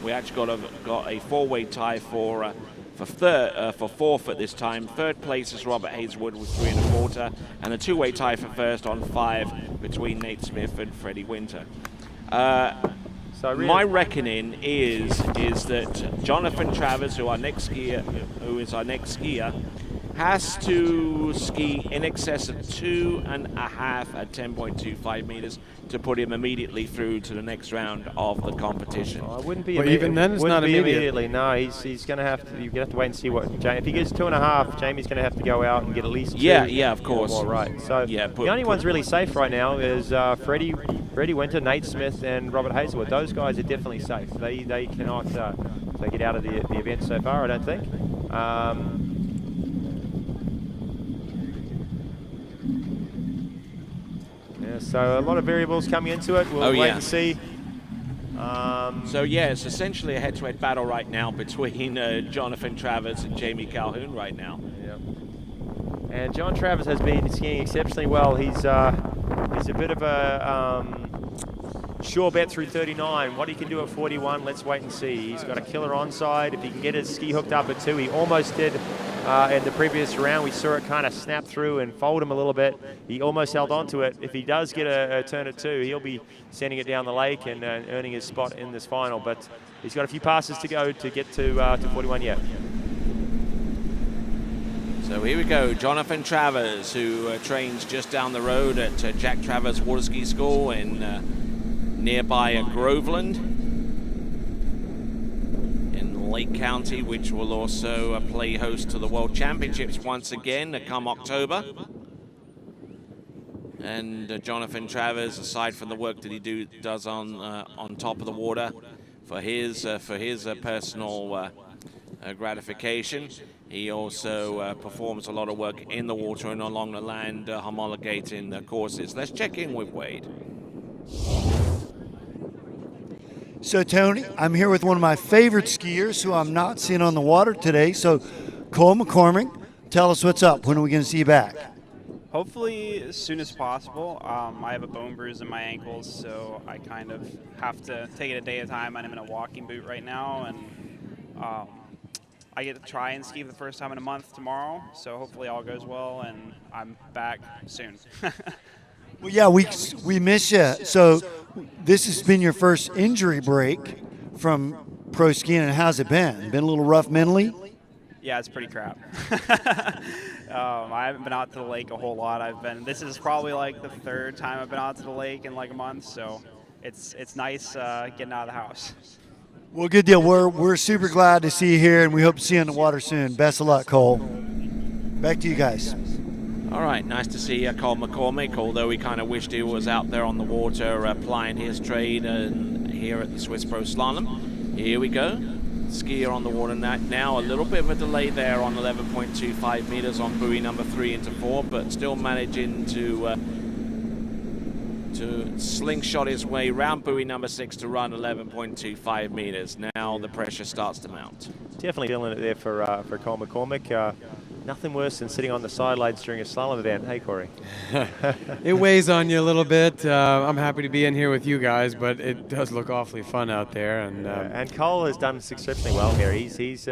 We actually got a 4-way tie for 4th at this time. 3rd place is Robert Hazelwood with 3 1/4, and a 2-way tie for 1st on 5 between Nate Smith and Freddie Winter. My reckoning is that Jonathan Travers, who is our next skier, has to ski in excess of 2.5 at 10.25 meters to put him immediately through to the next round of the competition. I wouldn't be. But even then, it's not immediately. No, he's going to have to. You're going to have to wait and see what. If he gets 2.5, Jamie's going to have to go out and get at least 2. Yeah, of course. More, right. So yeah, the only ones really safe right now is Freddie Winter, Nate Smith, and Robert Hazelwood. Those guys are definitely safe. They cannot take it out of the event so far, I don't think. Yeah, so a lot of variables coming into it. We'll wait and see. So yeah, it's essentially a head-to-head battle right now between Jonathan Travers and Jamie Calhoun right now. Yep. And John Travers has been skiing exceptionally well. He's a bit of a sure bet through 39. What he can do at 41, let's wait and see. He's got a killer onside. If he can get his ski hooked up at 2, he almost did in the previous round. We saw it kind of snap through and fold him a little bit. He almost held on to it. If he does get a turn at 2, he'll be sending it down the lake and earning his spot in this final. But he's got a few passes to go to get to 41 yet. So here we go, Jonathan Travers, who trains just down the road at Jack Travers Waterski School in nearby Groveland in Lake County, which will also play host to the World Championships once again come October. And Jonathan Travers, aside from the work that he does on top of the water for his personal gratification, he also performs a lot of work in the water and along the land, homologating the courses. Let's check in with Wade. So, Tony, I'm here with one of my favorite skiers who I'm not seeing on the water today. So, Cole McCormick, tell us what's up. When are we going to see you back? Hopefully as soon as possible. I have a bone bruise in my ankles, so I kind of have to take it a day at a time. I'm in a walking boot right now, and I get to try and ski for the first time in a month tomorrow, so hopefully all goes well, and I'm back soon. Well, yeah, we miss you. So this has been your first injury break from pro skiing, and how's it been? Been a little rough mentally? Yeah, it's pretty crap. I haven't been out to the lake a whole lot. This is probably like the 3rd time I've been out to the lake in like a month, so it's nice getting out of the house. Well, good deal. We're super glad to see you here, and we hope to see you on the water soon. Best of luck, Cole. Back to you guys. All right, nice to see Cole McCormick, although we kind of wished he was out there on the water plying his trade here at the Swiss Pro Slalom. Here we go. Skier on the water now. A little bit of a delay there on 11.25 meters on buoy number 3 into 4, but still managing to slingshot his way round buoy number 6 to run 11.25 meters. Now the pressure starts to mount. Definitely feeling it there for Cole McCormick. Nothing worse than sitting on the sidelines during a slalom event. Hey, Corey. It weighs on you a little bit. I'm happy to be in here with you guys, but it does look awfully fun out there. And Cole has done exceptionally well here. He's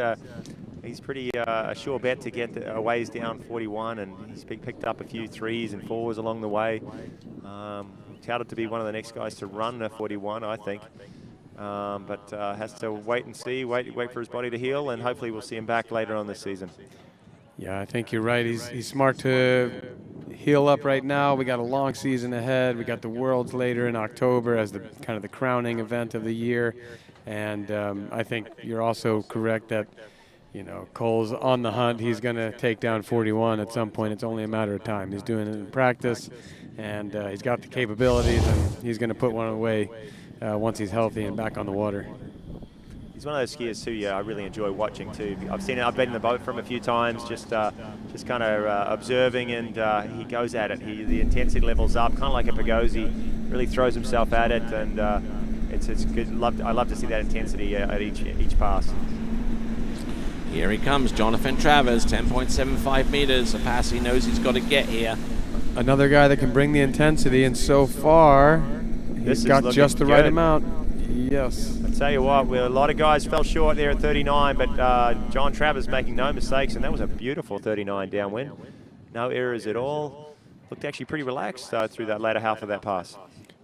pretty a sure bet to get a ways down 41, and he's picked up a few 3s and 4s along the way. Touted to be one of the next guys to run a 41, I think. But has to wait and see, wait for his body to heal, and hopefully we'll see him back later on this season. Yeah, I think you're right. He's smart to heal up right now. We got a long season ahead. We got the Worlds later in October as the kind of the crowning event of the year. And I think you're also correct that, you know, Cole's on the hunt. He's going to take down 41 at some point. It's only a matter of time. He's doing it in practice, and he's got the capabilities, and he's going to put one away once he's healthy and back on the water. He's one of those skiers too. Yeah, I really enjoy watching too. I've been in the boat from a few times, just kind of observing, and he goes at it. The intensity levels up, kind of like a Pagozzi. Really throws himself at it, and it's good. I love to see that intensity at each pass. Here he comes, Jonathan Travers, 10.75 meters. A pass he knows he's got to get here. Another guy that can bring the intensity, and so far he's got just the right amount. Yes. I tell you what, a lot of guys fell short there at 39, but John Travers making no mistakes, and that was a beautiful 39 downwind. No errors at all. Looked actually pretty relaxed through that latter half of that pass.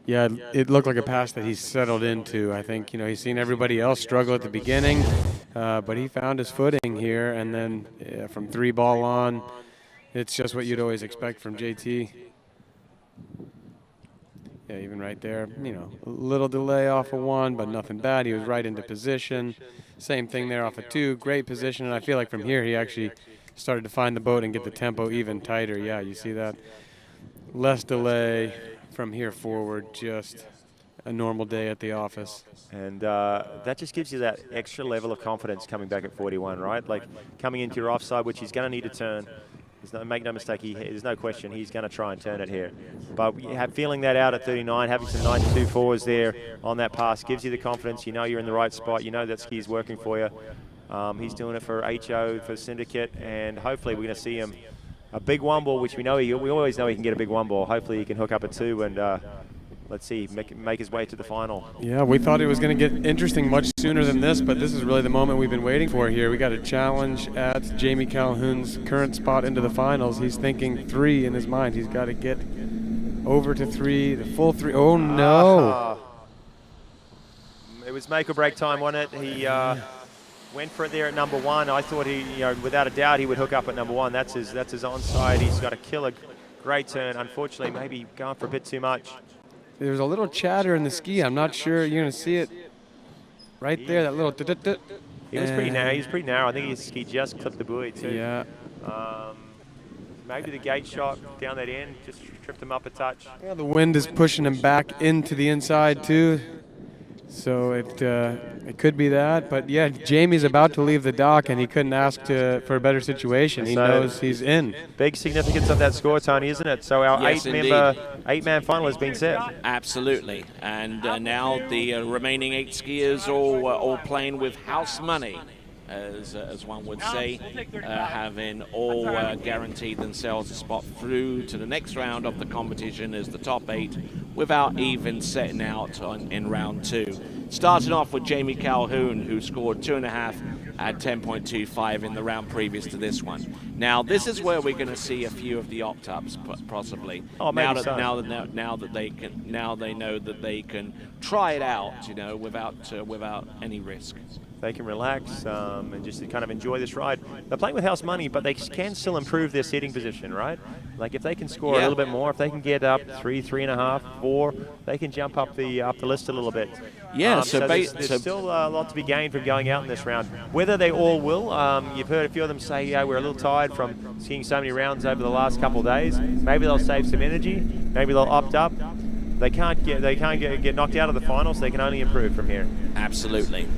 Yeah, it looked like a pass that he settled into. I think, he's seen everybody else struggle at the beginning, but he found his footing here, and then from 3-ball on, it's just what you'd always expect from JT. Yeah, even right there, a little delay off of 1, but nothing bad. He was right into position. Same thing there off of 2, great position, and I feel like from here he actually started to find the boat and get the tempo even tighter. Yeah, you see that? Less delay from here forward, just a normal day at the office. And that just gives you that extra level of confidence coming back at 41, right? Like coming into your offside, which he's going to need to turn. Make no mistake, there's no question he's going to try and turn it here. But feeling that out at 39, having some 92 fours there on that pass gives you the confidence. You know you're in the right spot. You know that ski's working for you. He's doing it for HO, for Syndicate, and hopefully we're going to see him a big 1-ball, which we always know he can get a big 1-ball. Hopefully he can hook up a 2 and let's see, make his way to the final. Yeah, we thought it was going to get interesting much sooner than this, but this is really the moment we've been waiting for here. We got a challenge at Jamie Calhoun's current spot into the finals. He's thinking 3 in his mind. He's got to get over to 3, the full 3. Oh, no. It was make or break time, wasn't it? He went for it there at number 1. I thought he, without a doubt, he would hook up at number 1. That's his onside. He's got a killer, great turn. Unfortunately, maybe going for a bit too much. There's a little chatter in the ski. I'm not sure you're going to see it right there, that little He was pretty narrow. He was pretty narrow. I think his ski just clipped the buoy too. Yeah. Maybe the gate shot down that end just tripped him up a touch. Yeah, the wind is pushing him back into the inside too. So it could be that, but yeah, Jamie's about to leave the dock, and he couldn't ask for a better situation. He knows he's in. Big significance of that score, Tony, isn't it? So our eight-man final has been set. Absolutely, and now the remaining 8 skiers all playing with house money, as one would say, having all guaranteed themselves a spot through to the next round of the competition as the top 8, without even setting out in round 2. Starting off with Jamie Calhoun, who scored 2.5 at 10.25 in the round previous to this one. Now, this is where we're going to see a few of the opt-ups, possibly. Oh, now maybe that they know that they can try it out, without any risk. They can relax and just kind of enjoy this ride. They're playing with house money, but they can still improve their seating position, right? Like if they can score a little bit more, if they can get up 3, 3.5, 4, they can jump up the list a little bit. Yeah, there's still a lot to be gained from going out in this round. Whether they all will, you've heard a few of them say, yeah, we're a little tired from skiing so many rounds over the last couple of days. Maybe they'll save some energy. Maybe they'll opt up. They can't get knocked out of the finals. They can only improve from here. Absolutely.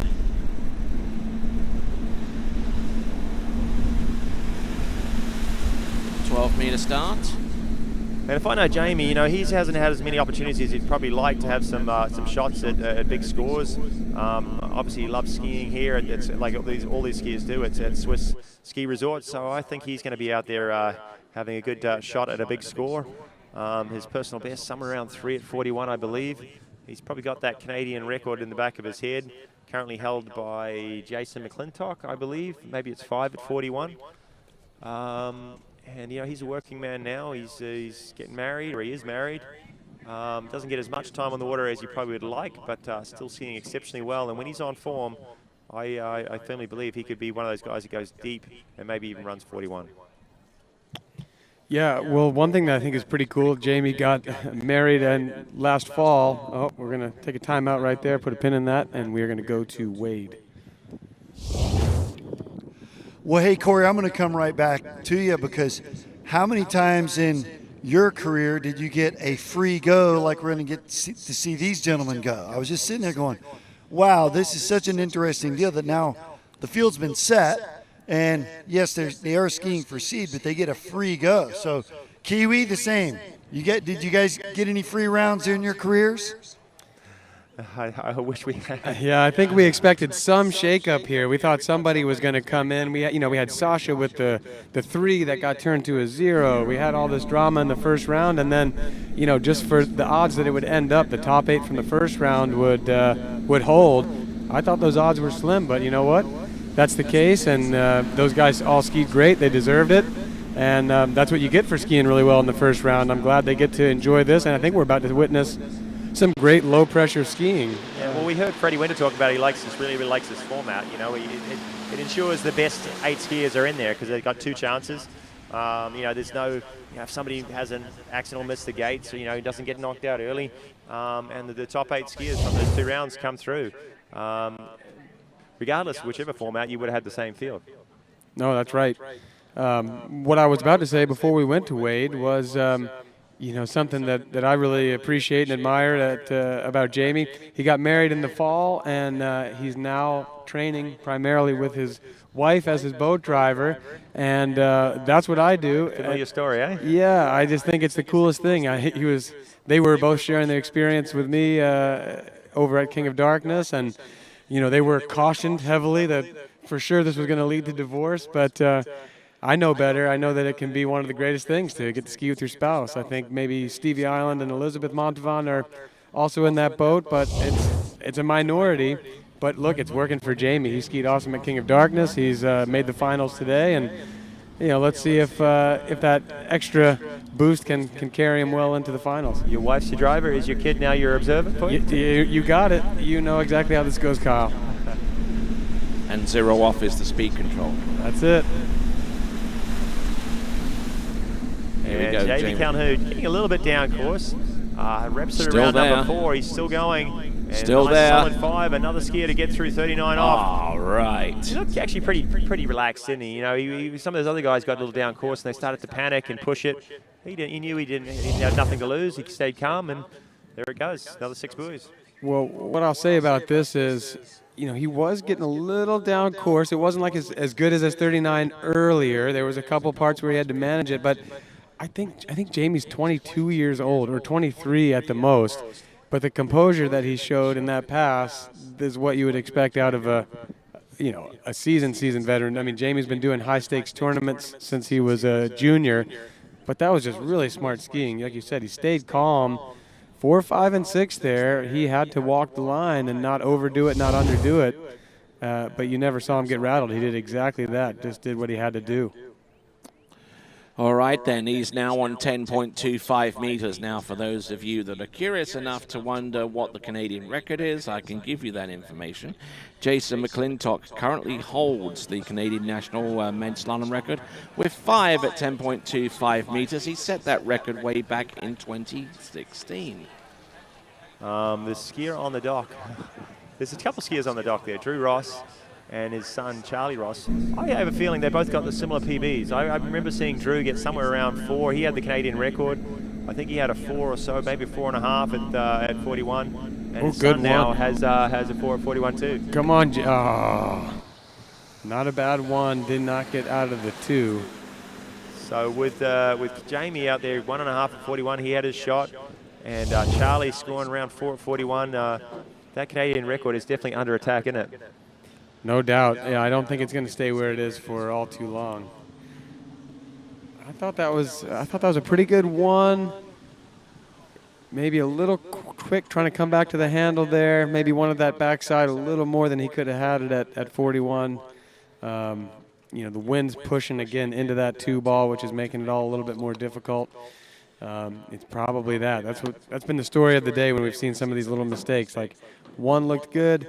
Meter start. And if I know Jamie, he hasn't had as many opportunities as he'd probably like to have some shots at big scores. Obviously, he loves skiing here. It's like all these skiers do. It's at Swiss Ski Resort, so I think he's going to be out there having a good shot at a big score. His personal best, somewhere around 3 at 41, I believe. He's probably got that Canadian record in the back of his head, currently held by Jason McClintock, I believe. Maybe it's 5 at 41. And he's a working man now. He's getting married, or he is married. Doesn't get as much time on the water as you probably would like, but still skiing exceptionally well. And when he's on form, I firmly believe he could be one of those guys that goes deep and maybe even runs 41. Yeah, well, one thing that I think is pretty cool, Jamie got married and last fall. Oh, we're going to take a timeout right there, put a pin in that, and we're going to go to Wade. Well, hey, Corey, I'm going to come right back to you, because how many times in your career did you get a free go like we're going to get to see these gentlemen go? I was just sitting there going, wow, this is such an interesting deal that now the field's been set, and yes, they are skiing for seed, but they get a free go. So Kiwi, the same. Did you guys get any free rounds in your careers? I wish we had. Yeah, I think we expected some shakeup here. We thought somebody was going to come in. We had Sasha with the 3 that got turned to a 0. We had all this drama in the first round, and then, just for the odds that it would end up, the top 8 from the first round would hold. I thought those odds were slim, but you know what? That's the case, and those guys all skied great. They deserved it, and that's what you get for skiing really well in the first round. I'm glad they get to enjoy this, and I think we're about to witness some great low pressure skiing. Yeah, well, we heard Freddie Winter talk about he likes this, really likes this format. You know, it ensures the best 8 skiers are in there because they've got 2 chances. You know, there's no, you know, if somebody has an accident or missed the gate, so, you know, he doesn't get knocked out early, and the top 8 skiers from those 2 rounds come through. Regardless, whichever format, you would have had the same field. No, that's right. What I was about to say before we went to Wade was, you know, something that I really appreciate and admire about Jamie. He got married in the fall, and he's now training primarily with his wife as his boat driver, and that's what I do. Familiar story, eh? Yeah, I just think it's the coolest thing. They were both sharing their experience with me over at King of Darkness, and you know, they were cautioned heavily that for sure this was going to lead to divorce, but I know better. I know that it can be one of the greatest things to get to ski with your spouse. I think maybe Stevie Island and Elizabeth Montavon are also in that boat, but it's a minority. But look, it's working for Jamie. He skied awesome at King of Darkness. He's made the finals today, and you know, let's see if that extra boost can carry him well into the finals. Your wife's your driver. Is your kid now your observer point? You got it. You know exactly how this goes, Kyle. And 0 off is the speed control. That's it. Here we go, Jamie Calhoun getting a little bit down course. Reps at around number 4. He's still going. And Still nice there. Solid 5. Another skier to get through 39 off. All right. He looked actually pretty relaxed, didn't he? You know, some of those other guys got a little down course and they started to panic and push it. He knew he had nothing to lose. He stayed calm, and there it goes. Another 6 buoys. Well, what I'll say about this is, you know, he was getting a little down course. It wasn't like as good as his 39 earlier. There was a couple parts where he had to manage it, but I think Jamie's 22 years old, or 23 at the most. But the composure that he showed in that pass is what you would expect out of a seasoned veteran. I mean, Jamie's been doing high stakes tournaments since he was a junior, but that was just really smart skiing. Like you said, he stayed calm. 4, 5, and 6 there. He had to walk the line and not overdo it, not underdo it. But you never saw him get rattled. He did exactly that, just did what he had to do. All right, then. He's now on 10.25 meters. Now, for those of you that are curious enough to wonder what the Canadian record is, I can give you that information. Jason McClintock currently holds the Canadian national men's slalom record with 5 at 10.25 meters. He set that record way back in 2016. The skier on the dock. There's a couple skiers on the dock there. Drew Ross and his son Charlie Ross. I have a feeling they both got the similar PBs. I remember seeing Drew get somewhere around 4. He had the Canadian record. I think he had a 4 or so, maybe 4.5 at 41. And his son now has a 4 at 41 too. Come on, not a bad one. Did not get out of the 2. So with Jamie out there, 1.5 at 41, he had his shot, and Charlie scoring around 4 at 41. That Canadian record is definitely under attack, isn't it? No doubt. Yeah, I don't think it's going to stay where it is for all too long. I thought that was a pretty good one. Maybe a little quick trying to come back to the handle there. Maybe wanted that backside a little more than he could have had it at 41. You know, the wind's pushing again into that 2 ball, which is making it all a little bit more difficult. It's probably that. That's been the story of the day when we've seen some of these little mistakes. Like 1 looked good.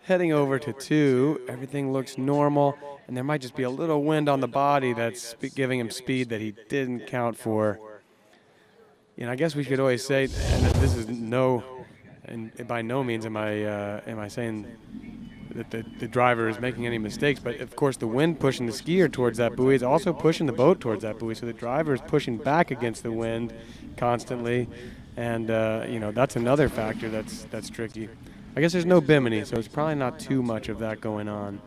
Heading over to 2, everything looks normal, and there might just be a little wind on the body that's giving him speed that he didn't count for. You know, I guess we could always say, and this is and by no means am I saying that the driver is making any mistakes, but of course the wind pushing the skier towards that buoy is also pushing the boat towards that buoy, so the driver is pushing back against the wind constantly, and you know, that's another factor that's tricky. I guess there's no bimini, so it's probably not too much of that going on.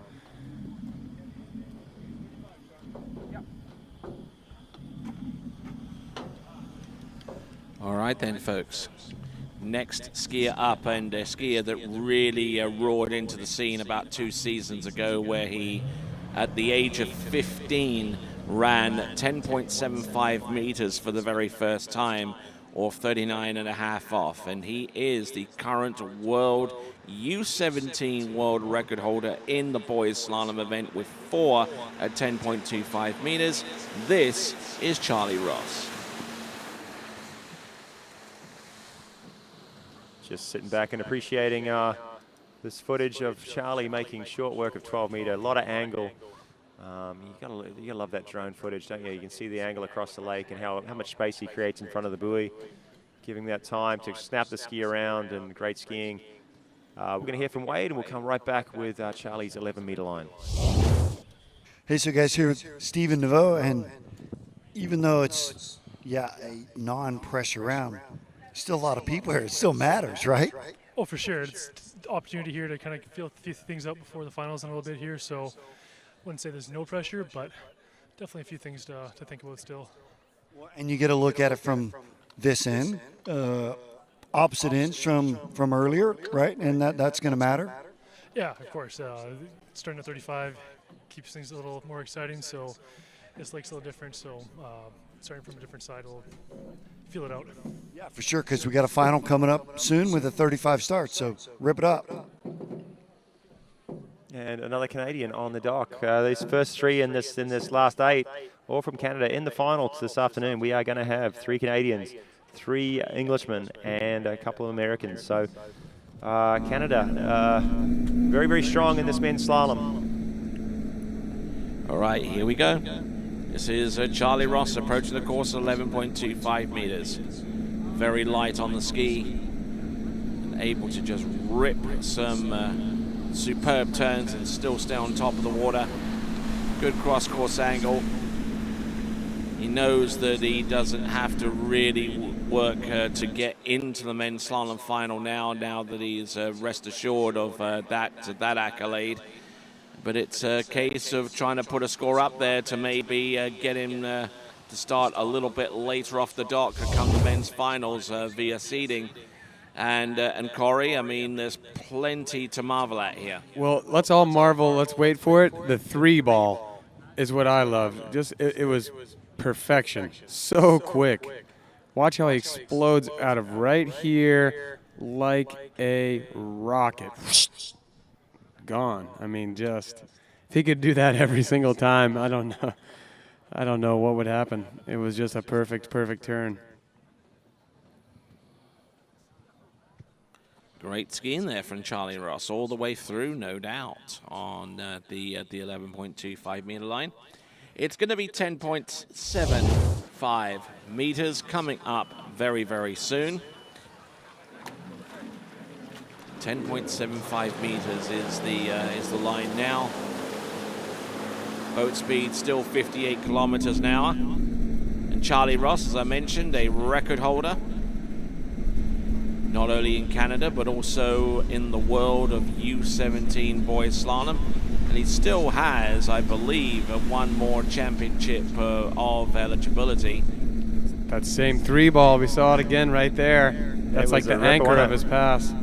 All right then, folks. Next skier up, and a skier that really roared into the scene about 2 seasons ago, where he, at the age of 15, ran 10.75 meters for the very first time, or 39.5 off, and he is the current world U17 world record holder in the boys slalom event with 4 at 10.25 meters. This is Charlie Ross. Just sitting back and appreciating this footage of Charlie making short work of 12 meter, a lot of angle. You gotta love that drone footage, don't you? You can see the angle across the lake and how much space he creates in front of the buoy, giving that time to snap the ski around, and great skiing. We're going to hear from Wade, and we'll come right back with Charlie's 11-meter line. Hey, so guys, here with Stephen Neveau, and even though it's, a non-pressure round, still a lot of people here. It still matters, right? Oh, for sure. It's the opportunity here to kind of feel things out before the finals in a little bit here, so I wouldn't say there's no pressure, but definitely a few things to think about still. And you get a look at it from this end, opposite ends from earlier, right? And that's going to matter? Yeah, of course. Starting at 35 keeps things a little more exciting, so this lake's a little different, so starting from a different side will feel it out. Yeah, for sure, because we got a final coming up soon with a 35 start, so rip it up. And another Canadian on the dock. These first three in this last 8, all from Canada in the finals this afternoon. We are going to have 3 Canadians, 3 Englishmen, and a couple of Americans. So Canada, very, very strong in this men's slalom. All right, here we go. This is Charlie Ross approaching the course at 11.25 meters. Very light on the ski, and able to just rip some superb turns and still stay on top of the water. Good cross-course angle. He knows that he doesn't have to really work to get into the men's slalom final now that he's rest assured of that accolade. But it's a case of trying to put a score up there to maybe get him to start a little bit later off the dock to come to men's finals via seeding. And Corey, I mean, there's plenty to marvel at here. Well, let's all marvel. Let's wait for it. The 3 ball is what I love. Just it was perfection. So quick. Watch how he explodes out of right here like a rocket. Gone. I mean, just if he could do that every single time, I don't know what would happen. It was just a perfect turn. Great skiing there from Charlie Ross, all the way through, no doubt, on the 11.25 meter line. It's going to be 10.75 meters coming up very, very soon. 10.75 meters is the line now. Boat speed still 58 kilometers an hour. And Charlie Ross, as I mentioned, a record holder, not only in Canada but also in the world of U17 boys slalom. And he still has, I believe, one more championship of eligibility. That same 3 ball, we saw it again right there. That's like the anchor of his pass.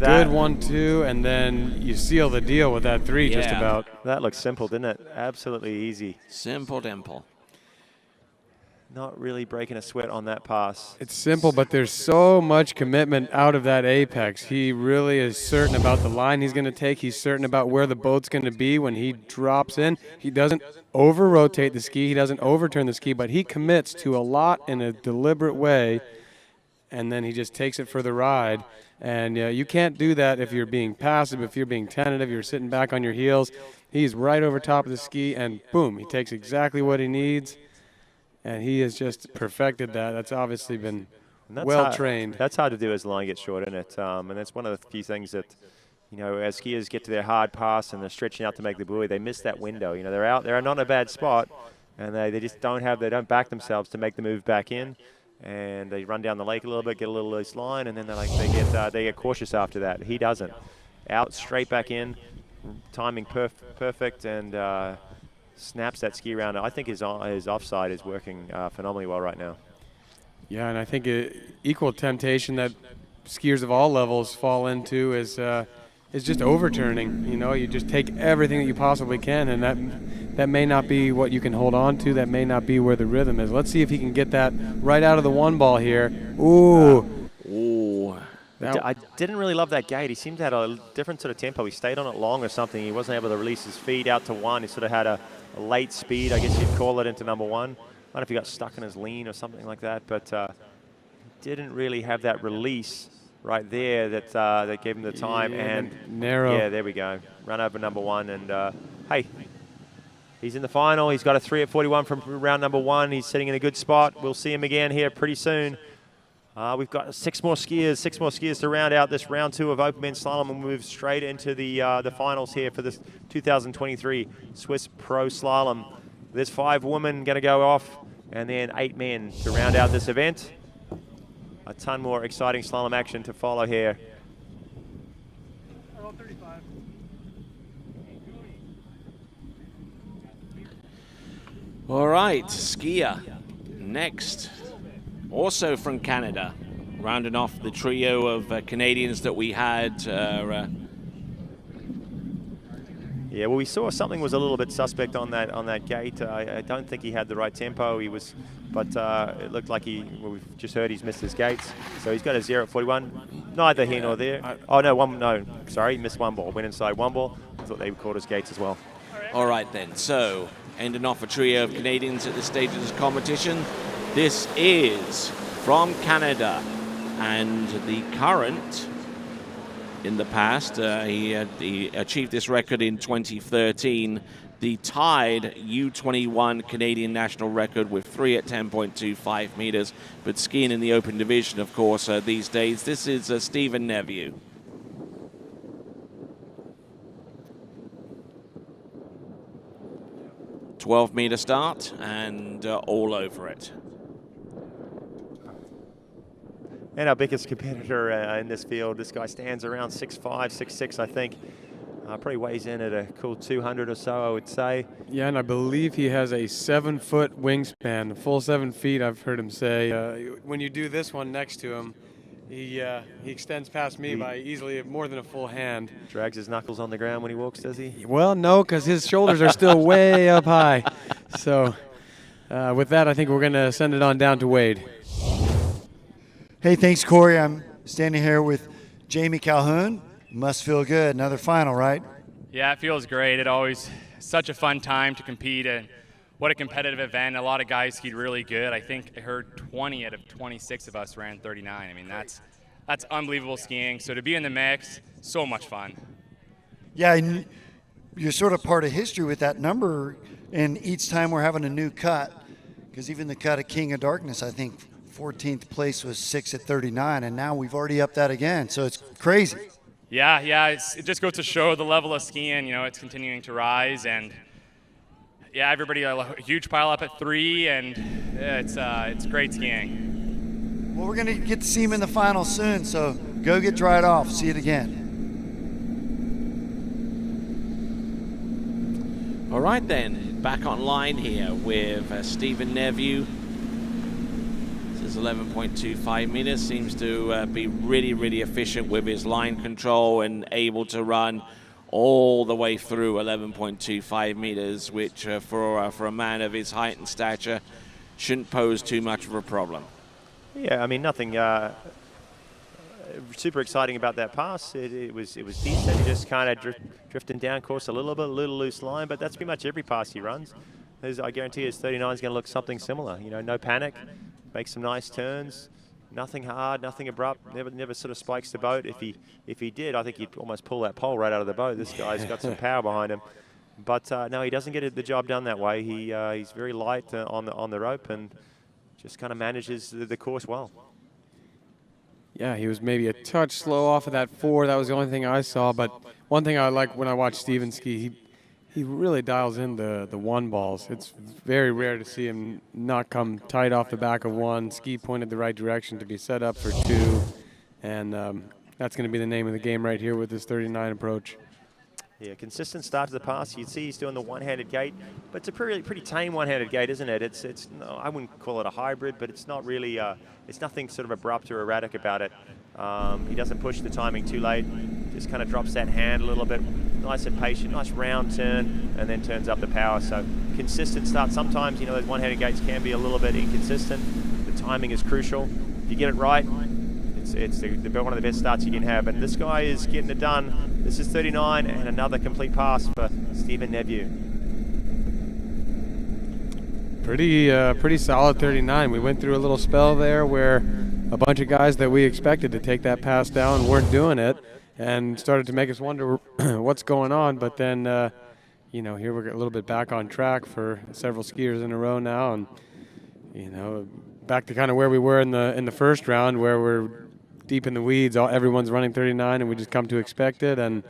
Good 1-2, and then you seal the deal with that 3 just about. That looks simple, didn't it? Absolutely easy. Simple dimple. Not really breaking a sweat on that pass. It's simple, but there's so much commitment out of that apex. He really is certain about the line he's going to take. He's certain about where the boat's going to be when he drops in. He doesn't over-rotate the ski. He doesn't overturn the ski, but he commits to a lot in a deliberate way, and then he just takes it for the ride. And you can't do that if you're being passive, if you're being tentative, you're sitting back on your heels. He's right over top of the ski, and boom, he takes exactly what he needs. And he has just perfected that. That's obviously been well trained. That's hard to do as the line gets short, isn't it? And that's one of the few things that, as skiers get to their hard pass and they're stretching out to make the buoy, they miss that window. They're not in a bad spot, and they just don't back themselves to make the move back in. And they run down the lake a little bit, get a little loose line, and then they get cautious after that. He doesn't. Out, straight back in, timing perfect, and snaps that ski around. I think his offside is working phenomenally well right now. Yeah, and I think equal temptation that skiers of all levels fall into is just overturning. You just take everything that you possibly can, and that may not be what you can hold on to. That may not be where the rhythm is. Let's see if he can get that right out of the 1 ball here. Ooh. I didn't really love that gate. He seemed to have a different sort of tempo. He stayed on it long or something. He wasn't able to release his feet out to 1. He sort of had a late speed, I guess you'd call it, into number 1. I don't know if he got stuck in his lean or something like that, but didn't really have that release right there that gave him the time. Yeah, and narrow. Yeah, there we go. Run over number 1. And hey, he's in the final. He's got a 3 at 41 from round number 1. He's sitting in a good spot. We'll see him again here pretty soon. We've got 6 more skiers to round out this round 2 of Open Men's Slalom, and we'll move straight into the finals here for this 2023 Swiss Pro Slalom. There's 5 women going to go off, and then 8 men to round out this event. A ton more exciting slalom action to follow here. All right, skier next. Also from Canada, rounding off the trio of Canadians that we had. Yeah, well, we saw something was a little bit suspect on that gate. I don't think he had the right tempo. But it looked like we've just heard he's missed his gates. So he's got a 0 at 41. Neither here nor there. Sorry, missed 1 ball. Went inside 1 ball. I thought they caught his gates as well. All right then, so ending off a trio of Canadians at this stage of this competition. This is from Canada, and the current in the past, he achieved this record in 2013, the tied U21 Canadian national record with 3 at 10.25 meters, but skiing in the open division, of course, these days. This is Stephen Neveu. .12-meter start and all over it. And our biggest competitor in this field, this guy stands around 6'5", 6'6", I think. Probably weighs in at a cool 200 or so, I would say. Yeah, and I believe he has a 7-foot wingspan, full 7 feet, I've heard him say. When you do this one next to him, he extends past me by easily more than a full hand. Drags his knuckles on the ground when he walks, does he? Well, no, because his shoulders are still way up high. So with that, I think we're going to send it on down to Wade. Hey, thanks, Corey. I'm standing here with Jamie Calhoun. Must feel good. Another final, right? Yeah, it feels great. It always such a fun time to compete, and what a competitive event. A lot of guys skied really good. I think I heard 20 out of 26 of us ran 39. I mean, that's unbelievable skiing. So to be in the mix, so much fun. Yeah, and you're sort of part of history with that number, and each time we're having a new cut, because even the cut at King of Darkness, I think 14th place was 6 at 39, and now we've already upped that again, so it's crazy. Yeah, it just goes to show the level of skiing, it's continuing to rise, and yeah, everybody a huge pile up at 3, and it's great skiing. Well, we're going to get to see him in the final soon, so go get dried off. See it again. All right then, back online here with Stephen Neveu. 11.25 meters, seems to be really efficient with his line control and able to run all the way through 11.25 meters, which for a man of his height and stature shouldn't pose too much of a problem. Yeah, I mean, nothing super exciting about that pass. It was decent, just kind of drifting down course a little loose line, but that's pretty much every pass he runs. I guarantee his 39 is going to look something similar. No panic. Make some nice turns, nothing hard, nothing abrupt, never sort of spikes the boat. If he did, I think he'd almost pull that pole right out of the boat. This guy's got some power behind him. But no, he doesn't get the job done that way. He's very light on the rope and just kind of manages the course well. Yeah, he was maybe a touch slow off of that 4. That was the only thing I saw. But one thing I like when I watch Steven ski, he really dials in the 1 balls. It's very rare to see him not come tight off the back of 1, ski pointed the right direction to be set up for 2, and that's going to be the name of the game right here with this 39 approach. Yeah, consistent start to the pass. You see he's doing the one-handed gate, but it's a pretty tame one-handed gate, isn't it? It's no, I wouldn't call it a hybrid, but it's not really it's nothing sort of abrupt or erratic about it. He doesn't push the timing too late. Just kind of drops that hand a little bit. Nice and patient, nice round turn, and then turns up the power. So consistent start. Sometimes, those one-handed gates can be a little bit inconsistent. The timing is crucial. If you get it right, it's one of the best starts you can have. And this guy is getting it done. This is 39 and another complete pass for Stephen Neveu. Pretty solid 39. We went through a little spell there where a bunch of guys that we expected to take that pass down weren't doing it, and started to make us wonder what's going on. But then, you know, here we're a little bit back on track for several skiers in a row now, and you know, back to kind of where we were in the first round, where we're deep in the weeds. Everyone's running 39, and we just come to expect it, and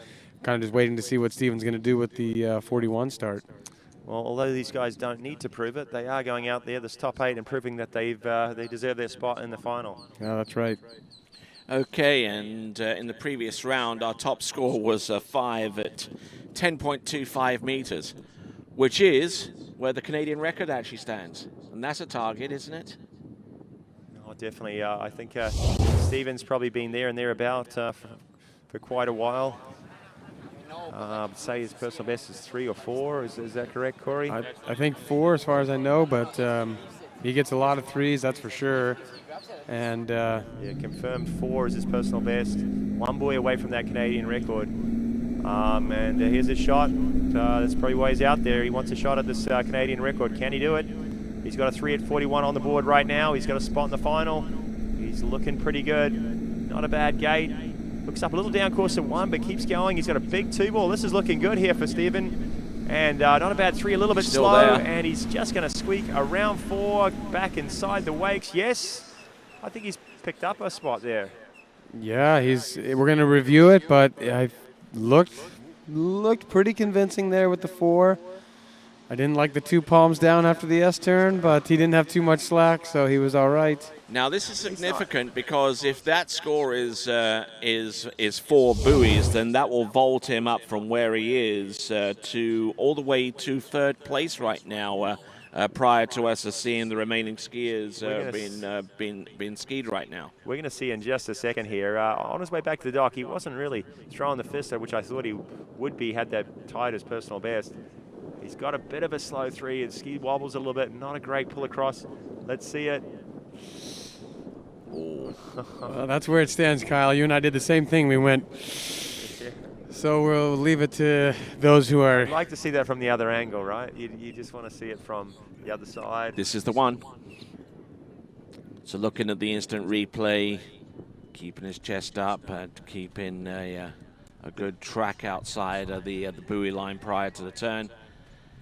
kind of just waiting to see what Steven's going to do with the 41 start. Well, although these guys don't need to prove it, they are going out there, this top 8, and proving that they deserve their spot in the final. Yeah, that's right. Okay, and in the previous round, our top score was a 5 at 10.25 meters, which is where the Canadian record actually stands. And that's a target, isn't it? Oh, definitely. I think Steven's probably been there and thereabout for quite a while. I'd say his personal best is 3 or 4. Is that correct, Corey? I think 4 as far as I know, but he gets a lot of 3s, that's for sure. And yeah, confirmed 4 is his personal best. 1 buoy away from that Canadian record. And here's his shot. That's probably why he's out there. He wants a shot at this Canadian record. Can he do it? He's got a 3 at 41 on the board right now. He's got a spot in the final. He's looking pretty good. Not a bad gate. Looks up a little down course at 1, but keeps going. He's got a big 2 ball. This is looking good here for Steven. And not a bad 3, a little bit Still slow. there. And he's just going to squeak around 4, back inside the wakes. Yes, I think he's picked up a spot there. yeah, we're going to review it, but I looked pretty convincing there with the 4. I didn't like the 2 palms down after the S turn, but he didn't have too much slack, so he was all right. Now this is significant because if that score is 4 buoys, then that will vault him up from where he is to all the way to 3rd place right now. Prior to us seeing the remaining skiers being skied right now. We're going to see in just a second here. On his way back to the dock, he wasn't really throwing the fist, which I thought he would be had that tied his personal best. He's got a bit of a slow 3. His ski wobbles a little bit. Not a great pull across. Let's see it. That's where it stands, Kyle. You and I did the same thing. We went. So we'll leave it to those who are. I'd like to see that from the other angle, right? You just want to see it from the other side. This is the one. So looking at the instant replay, keeping his chest up and keeping a good track outside of the buoy line prior to the turn.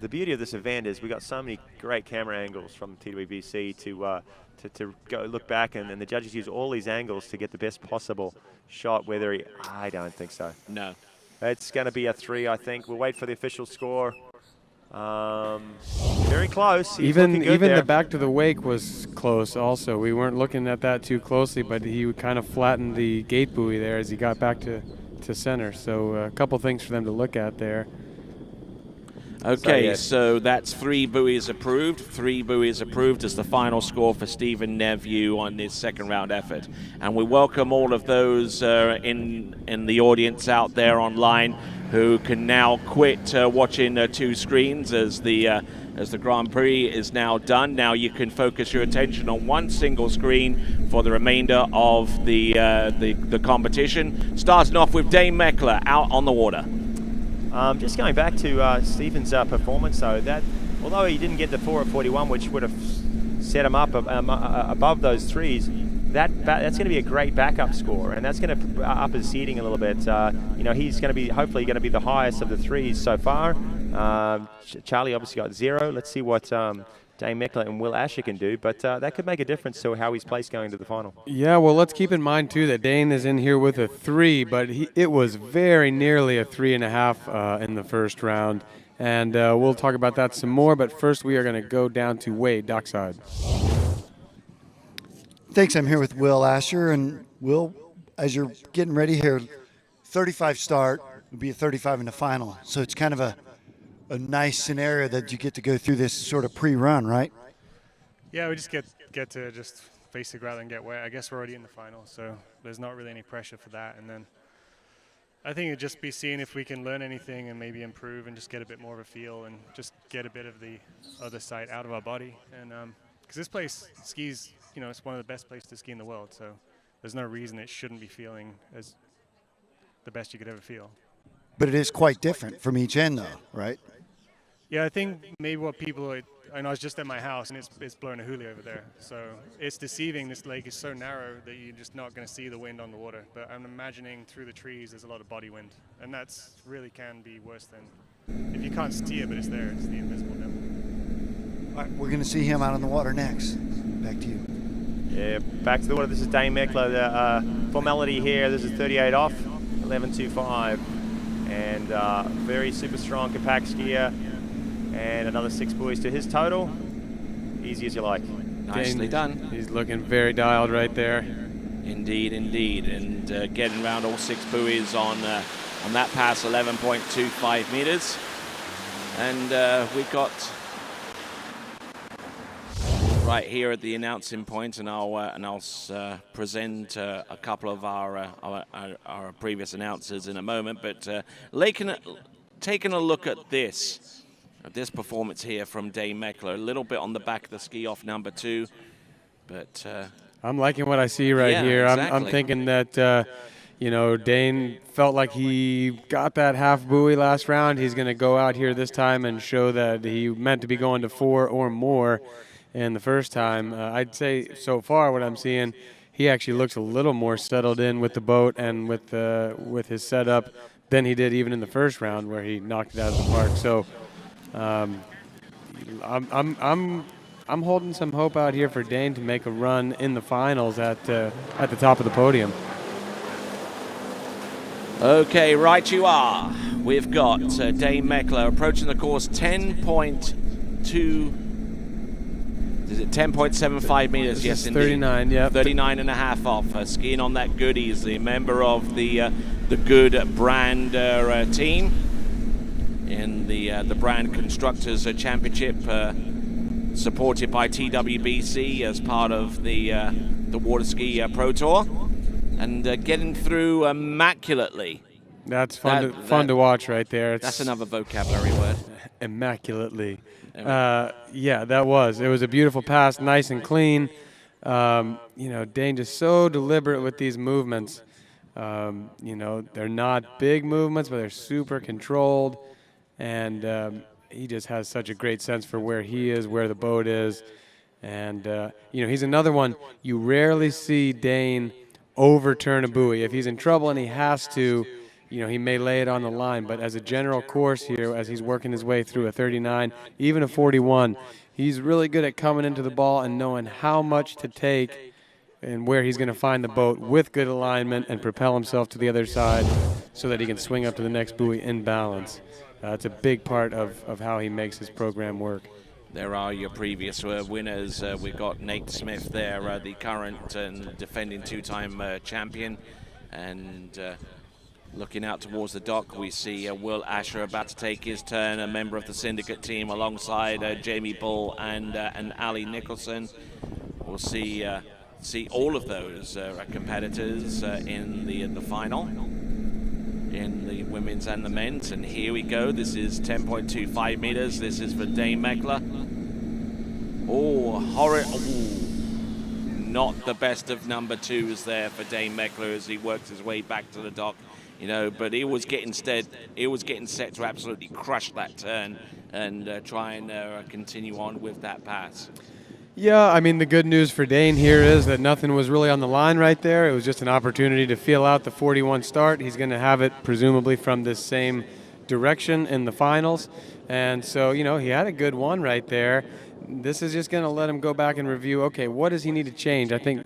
The beauty of this event is we got so many great camera angles from TWBC to go look back, and the judges use all these angles to get the best possible shot. I don't think so. No. It's going to be a 3, I think. We'll wait for the official score. Very close. He's Even there. the back to the wake was close also. We weren't looking at that too closely, but he kind of flattened the gate buoy there as he got back to center. So a couple things for them to look at there. Okay, so that's 3 buoys approved. 3 buoys approved as the final score for Steven Neveu on his second round effort. And we welcome all of those in the audience out there online who can now quit watching 2 screens as the Grand Prix is now done. Now you can focus your attention on 1 single screen for the remainder of the competition. Starting off with Dane Meckler out on the water. Just going back to Steven's performance, though, that although he didn't get the 4 at 41, which would have set him up above those 3s, that's going to be a great backup score, and that's going to up his seeding a little bit. You know, he's going to be hopefully going to be the highest of the 3s so far. Charlie obviously got 0. Let's see what Dane Meckler and Will Asher can do, but that could make a difference to how he's placed going to the final. Yeah, well, let's keep in mind, too, that Dane is in here with a 3, but it was very nearly a 3.5 in the first round. And we'll talk about that some more, but first we are going to go down to Wade, dockside. Thanks. I'm here with Will Asher. And Will, as you're getting ready here, 35 start would be a 35 in the final. So it's kind of a nice scenario that you get to go through this sort of pre-run, right? Yeah, we just get to just face the ground and get wet. I guess we're already in the final, so there's not really any pressure for that. And then I think it'd just be seeing if we can learn anything and maybe improve and just get a bit more of a feel and just get a bit of the other side out of our body. And because this place skis, you know, it's one of the best places to ski in the world, so there's no reason it shouldn't be feeling as the best you could ever feel. But it is quite different from each end, though, right? Yeah, I think maybe what people I was just at my house and it's blowing a hoolie over there. So it's deceiving. This lake is so narrow that you're just not going to see the wind on the water. But I'm imagining through the trees there's a lot of body wind, and that's really can be worse than if you can't see it, but it's there. It's the invisible devil. All right, we're going to see him out on the water next. Back to you. Yeah, back to the water. This is Dane Meckler. The formality here, this is 38 off, 11.25. And very super strong compact skier. And another 6 buoys to his total. Easy as you like. Nicely done. He's looking very dialed right there. Indeed, indeed. And getting around all 6 buoys on that pass, 11.25 meters. And we've got right here at the announcing point, and I'll present a couple of our previous announcers in a moment. But taking a look at this performance here from Dane Meckler, a little bit on the back of the ski off number 2, but I'm liking what I see right here. Exactly. I'm thinking that Dane felt like he got that half buoy last round. He's going to go out here this time and show that he meant to be going to 4 or more. And the first time, I'd say so far what I'm seeing, he actually looks a little more settled in with the boat and with his setup than he did even in the first round where he knocked it out of the park. So I'm holding some hope out here for Dane to make a run in the finals at the top of the podium. Okay, right you are. We've got Dane Meckler approaching the course 10.2. Is it 10.75 meters? Yes, indeed. 39, yeah. 39 and a half off. Skiing on that Goodies, the member of the Good Brand team in the Brand Constructors Championship, supported by TWBC as part of the Waterski Pro Tour, and getting through immaculately. That's fun to watch right there. That's another vocabulary word. Immaculately. Yeah, that was. It was a beautiful pass, nice and clean. Dane just so deliberate with these movements. They're not big movements, but they're super controlled. And he just has such a great sense for where he is, where the boat is. And, he's another one. You rarely see Dane overturn a buoy. If he's in trouble and he has to, he may lay it on the line, but as a general course here, as he's working his way through a 39, even a 41, he's really good at coming into the ball and knowing how much to take and where he's going to find the boat with good alignment and propel himself to the other side so that he can swing up to the next buoy in balance. It's a big part of how he makes his program work. There are your previous winners. We've got Nate Smith there, the current and defending 2-time champion, and looking out towards the dock, we see Will Asher about to take his turn, a member of the syndicate team, alongside Jamie Bull and Ali Nicholson. We'll see all of those competitors in the final, in the women's and the men's. And here we go. This is 10.25 meters. This is for Dane Meckler. Oh, horrid. Not the best of number 2s there for Dane Meckler as he works his way back to the dock. But he was getting set to absolutely crush that turn and try and continue on with that pass. Yeah, I mean, the good news for Dane here is that nothing was really on the line right there. It was just an opportunity to feel out the 41 start. He's going to have it presumably from this same direction in the finals. And so, he had a good one right there. This is just going to let him go back and review, okay, what does he need to change? I think,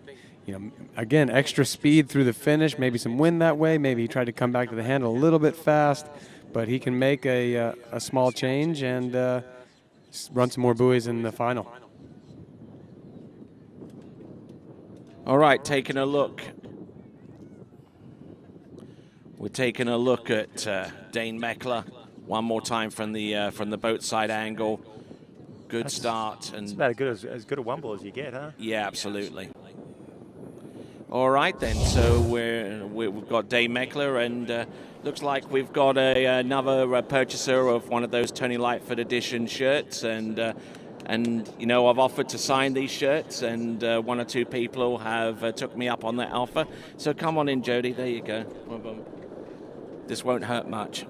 again, extra speed through the finish, maybe some wind that way. Maybe he tried to come back to the handle a little bit fast, but he can make a small change and run some more buoys in the final. All right, taking a look. We're taking a look at Dane Meckler one more time from the boat side angle. Good start, and it's about as good a wumble as you get, huh? Yeah, absolutely. All right then, so we've got Dane Meckler, and looks like we've got another purchaser of one of those Tony Lightfoot edition shirts, and I've offered to sign these shirts, and 1 or 2 people have took me up on that offer. So come on in, Jody. There you go. This won't hurt much.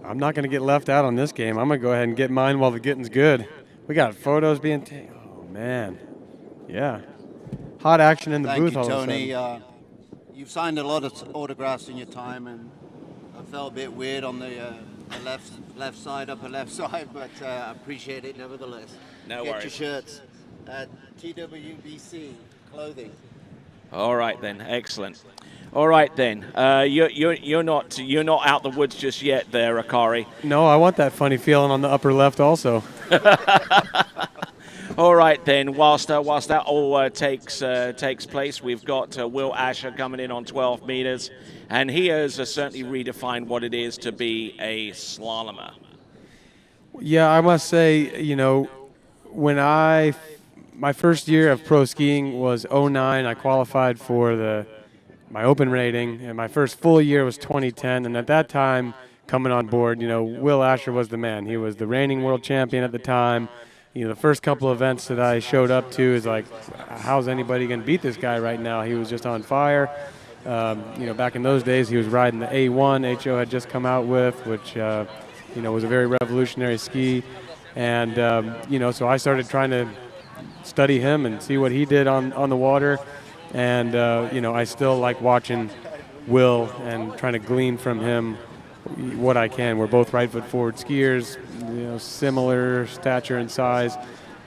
I'm not going to get left out on this game. I'm going to go ahead and get mine while the getting's good. We got photos being taken. Oh, man. Yeah. Hot action in the booth all of a sudden. Thank you, Tony. You've signed a lot of autographs in your time, and I felt a bit weird on the left side, upper left side, but I appreciate it nevertheless. No Get worries. your shirts at TWBC Clothing. All right then, excellent. All right then, you're not out the woods just yet, there, Akari. No, I want that funny feeling on the upper left also. All right then, whilst that all takes place, we've got Will Asher coming in on 12 meters, and he has certainly redefined what it is to be a slalomer. Yeah, I must say, you know, when my first year of pro skiing was 09. I qualified for my open rating, and my first full year was 2010. And at that time, coming on board, you know, Will Asher was the man. He was the reigning world champion at the time. You know, the first couple of events that I showed up to is like, how's anybody going to beat this guy right now? He was just on fire. You know, back in those days, he was riding the A1 HO had just come out with, which, you know, was a very revolutionary ski. And, you know, so I started trying to study him and see what he did on the water. And, you know, I still like watching Will and trying to glean from him what I can. We're both right foot forward skiers, you know, similar stature and size.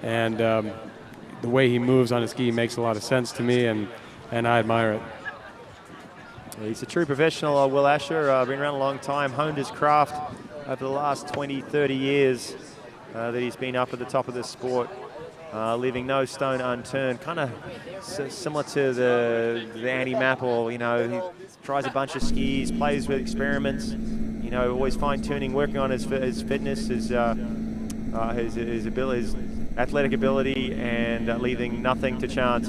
And the way he moves on a ski makes a lot of sense to me, and I admire it. He's a true professional, Will Asher. Been around a long time, honed his craft over the last 20, 30 years that he's been up at the top of this sport. Leaving no stone unturned, kind of similar to the Andy Mappel. You know, he tries a bunch of skis, plays with experiments. You know, always fine-tuning, working on his fitness, his ability, his athletic ability, and leaving nothing to chance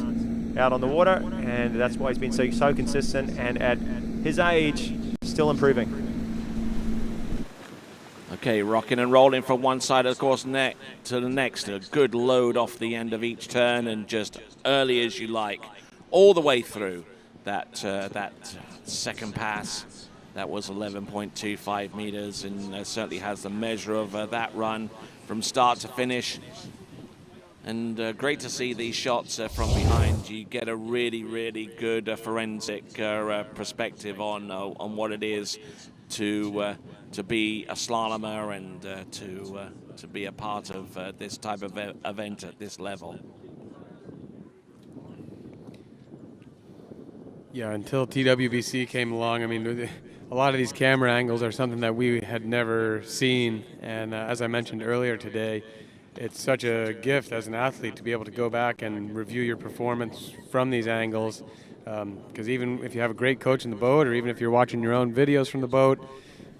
out on the water. And that's why he's been so consistent. And at his age, still improving. Okay, rocking and rolling from one side of the course to the next. A good load off the end of each turn, and just early as you like, all the way through that second pass. That was 11.25 meters, and certainly has the measure of that run from start to finish. And great to see these shots from behind. You get a really, really good forensic perspective on what it is to be a slalomer and to be a part of this type of event at this level. Yeah, until TWBC came along, I mean, a lot of these camera angles are something that we had never seen. And as I mentioned earlier today, it's such a gift as an athlete to be able to go back and review your performance from these angles. Because even if you have a great coach in the boat, or even if you're watching your own videos from the boat,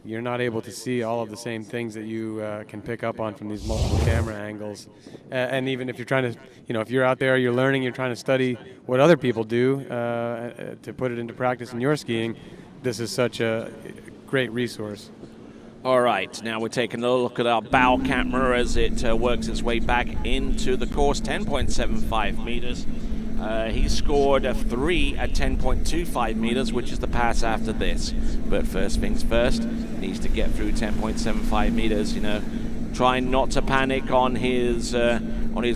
you're not able to see all of the same things that you can pick up on from these multiple camera angles. And even if you're trying to, you know, if you're out there, you're learning, you're trying to study what other people do to put it into practice in your skiing, this is such a great resource. All right, now we're taking a look at our bow camera as it works its way back into the course, 10.75 meters. He scored a 3 at 10.25 meters, which is the pass after this. But first things first, needs to get through 10.75 meters, you know. Trying not to panic on his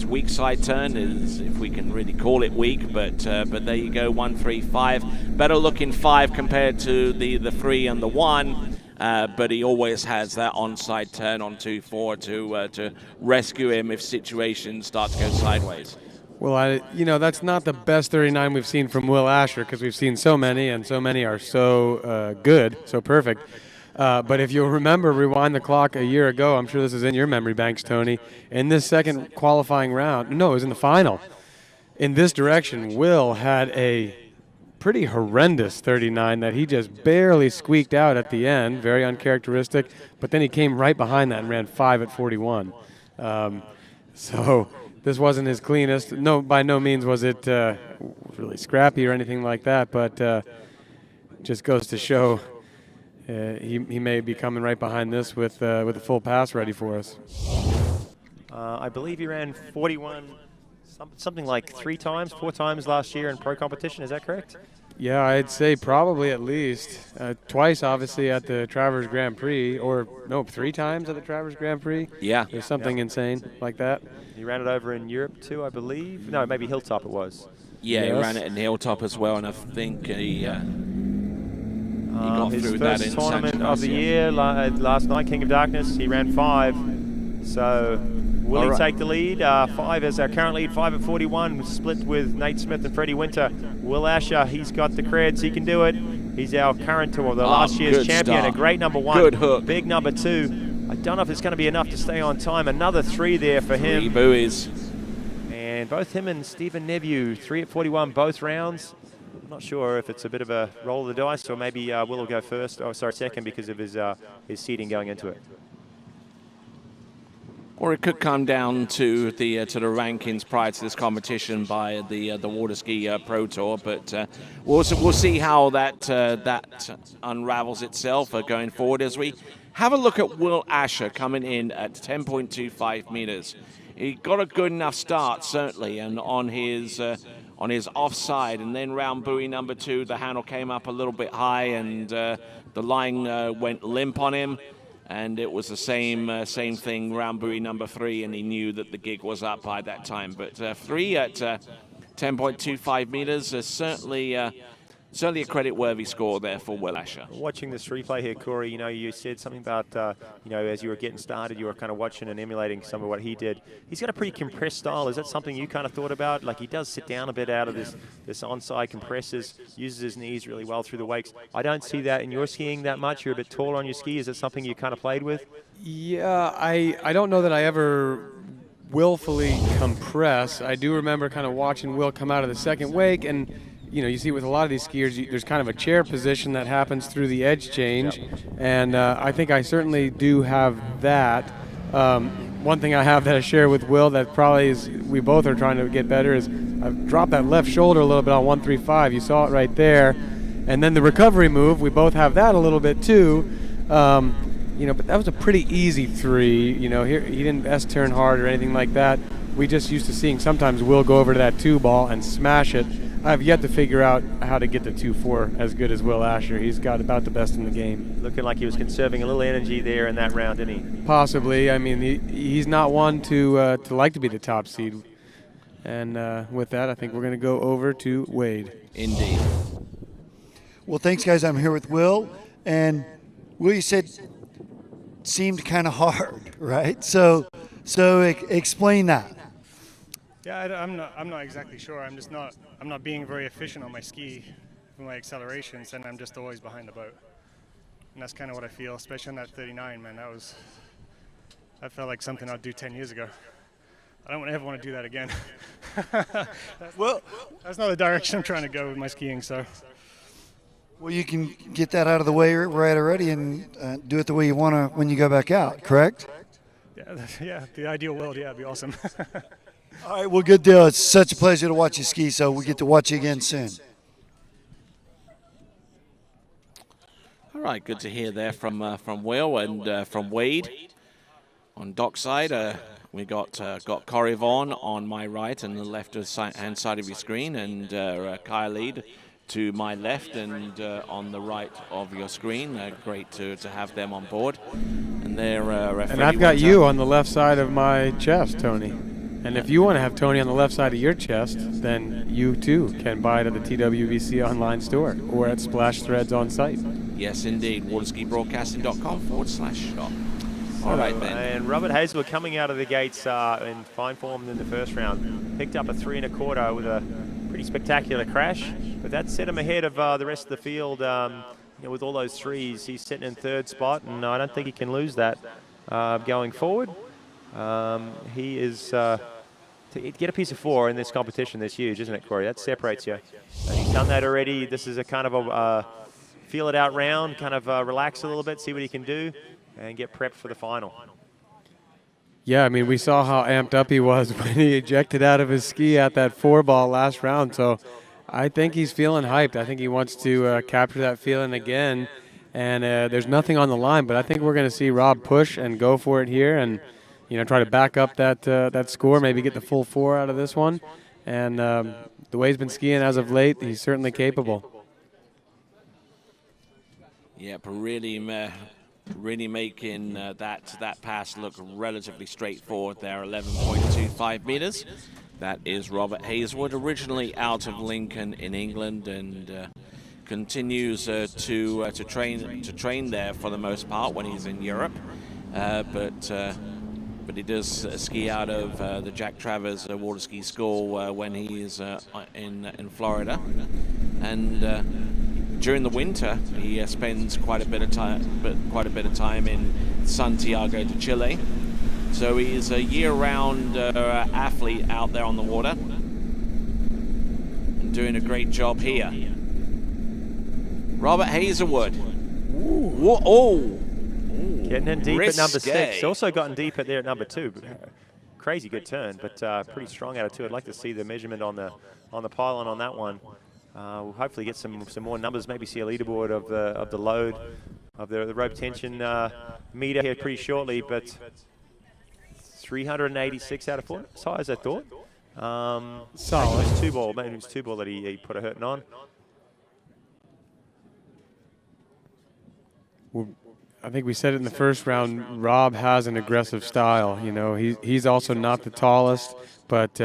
weak side turn, if we can really call it weak, but there you go, 1.35. Better looking 5 compared to the 3 and the 1. But he always has that onside turn on 2.4 to rescue him if situations start to go sideways. Well, you know, that's not the best 39 we've seen from Will Asher, because we've seen so many, and so many are so good, so perfect. But if you'll remember, rewind the clock a year ago, I'm sure this is in your memory banks, Tony, in this second qualifying round, no, it was in the final, in this direction, Will had a pretty horrendous 39 that he just barely squeaked out at the end, very uncharacteristic, but then he came right behind that and ran 5 at 41. So this wasn't his cleanest. No, by no means was it really scrappy or anything like that, but just goes to show he may be coming right behind this with a full pass ready for us. I believe he ran 41, something like 4 times last year in pro competition. Is that correct? Yeah, I'd say probably at least. Twice, obviously, at the Travers Grand Prix, or no, 3 times at the Travers Grand Prix. Yeah. There's something insane like that. He ran it over in Europe too, I believe. No, maybe Hilltop it was. Yeah, he ran it in Hilltop as well, and I think he got through that in his first tournament San of the Sebastian. year last night, King of Darkness, he ran 5. So will he take the lead? 5 is our current lead, 5 at 41, split with Nate Smith and Freddie Winter. Will Asher, he's got the creds, he can do it. He's our current tour, the last year's champion, a great number 1. Good hook. Big number 2. I don't know if it's going to be enough to stay on time. Another 3 there for him. 3 buoys. And both him and Stephen Nevieu, 3 at 41 both rounds. I'm not sure if it's a bit of a roll of the dice, or maybe Will will go first. Oh, sorry, second, because of his seeding going into it. Or it could come down to the rankings prior to this competition by the Waterski Pro Tour, but we'll see how that unravels itself going forward as we have a look at Will Asher coming in at 10.25 meters. He got a good enough start certainly, and on his offside, and then round buoy number 2, the handle came up a little bit high, and the line went limp on him. And it was the same thing round buoy number 3, and he knew that the gig was up by that time. But 3 at 10.25 meters is certainly a credit-worthy score there for Will Asher. Watching this replay here, Corey, you said something about, as you were getting started, you were kind of watching and emulating some of what he did. He's got a pretty compressed style. Is that something you kind of thought about? Like, he does sit down a bit out of this onside, compresses, uses his knees really well through the wakes. I don't see that in your skiing that much. You're a bit taller on your ski. Is it something you kind of played with? Yeah, I don't know that I ever willfully compress. I do remember kind of watching Will come out of the second wake, and you see with a lot of these skiers, there's kind of a chair position that happens through the edge change, and I think I certainly do have that. One thing I have that I share with Will that probably is we both are trying to get better is I've dropped that left shoulder a little bit on 135. You saw it right there, and then the recovery move, we both have that a little bit too. But that was a pretty easy 3. Here he didn't S-turn hard or anything like that. We just used to seeing sometimes Will go over to that 2 ball and smash it. I've yet to figure out how to get the 2-4 as good as Will Asher. He's got about the best in the game. Looking like he was conserving a little energy there in that round, didn't he? Possibly. I mean, he's not one to like to be the top seed. And with that, I think we're going to go over to Wade. Indeed. Well, thanks, guys. I'm here with Will. And Will, you said seemed kind of hard, right? So explain that. Yeah, I'm not exactly sure. I'm not being very efficient on my ski with my accelerations, and I'm just always behind the boat. And that's kind of what I feel, especially on that 39, man. That felt like something I'd do 10 years ago. I don't ever want to do that again. That's not the direction I'm trying to go with my skiing, so. Well, you can get that out of the way right already and do it the way you want to when you go back out, correct? Yeah, the ideal world, yeah, it'd be awesome. All right, well, good deal. It's such a pleasure to watch you ski, so we get to watch you again soon. All right, good to hear there from Will and from Wade. On dockside, we got Corey Vaughan on my right and the left-hand side of your screen, and Kyle Lead to my left and on the right of your screen. Great to have them on board. And they're and I've got you on the left side of my chest, Tony. And if you want to have Tony on the left side of your chest, then you too can buy it at the TWVC online store or at Splash Threads on site. Yes, indeed. waterskibroadcasting.com/shop. All right, then. And Robert Hazel coming out of the gates in fine form in the first round. Picked up a 3 1/4 with a pretty spectacular crash, but that set him ahead of the rest of the field. With all those 3s, he's sitting in 3rd spot, and I don't think he can lose that going forward. He is to get a piece of 4 in this competition. That's huge, isn't it, Corey? That separates you. And he's done that already. This is a kind of a feel it out round, kind of relax a little bit, see what he can do, and get prepped for the final. Yeah, I mean, we saw how amped up he was when he ejected out of his ski at that 4 ball last round. So I think he's feeling hyped. I think he wants to capture that feeling again. And there's nothing on the line, but I think we're going to see Rob push and go for it here and, try to back up that score, maybe get the full 4 out of this one. And the way he's been skiing as of late, he's certainly capable. Yep, really making that pass look relatively straightforward there, 11.25 meters. That is Robert Hazelwood, originally out of Lincoln in England, and continues to train there for the most part when he's in Europe. But he does ski out of the Jack Travers Waterski School when he is in Florida, and during the winter he spends quite a bit of time in Santiago de Chile. So he's a year-round athlete out there on the water and doing a great job here. Robert Hazelwood. Getting in deep at number Risque. 6. Also gotten deep at there at number 2. Crazy good turn, but pretty strong out of 2. I'd like to see the measurement on the pylon on that one. We'll hopefully get some more numbers. Maybe see a leaderboard of the load of the rope tension meter here pretty shortly. But 386 out of 4. As high as I thought. Solid. Maybe it was 2 ball that he put a hurting on. Well, I think we said it in the first round, Rob has an aggressive style. You know, he's also not the tallest, but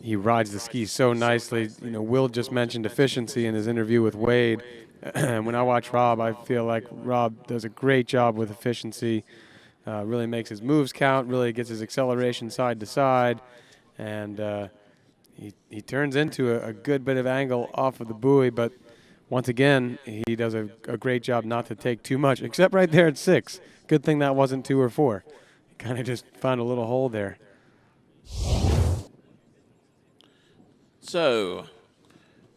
he rides the ski so nicely. You know, Will just mentioned efficiency in his interview with Wade. When I watch Rob, I feel like Rob does a great job with efficiency, really makes his moves count, really gets his acceleration side to side, and he turns into a good bit of angle off of the buoy, but once again, he does a great job not to take too much, except right there at 6. Good thing that wasn't 2 or 4. He kind of just found a little hole there. So,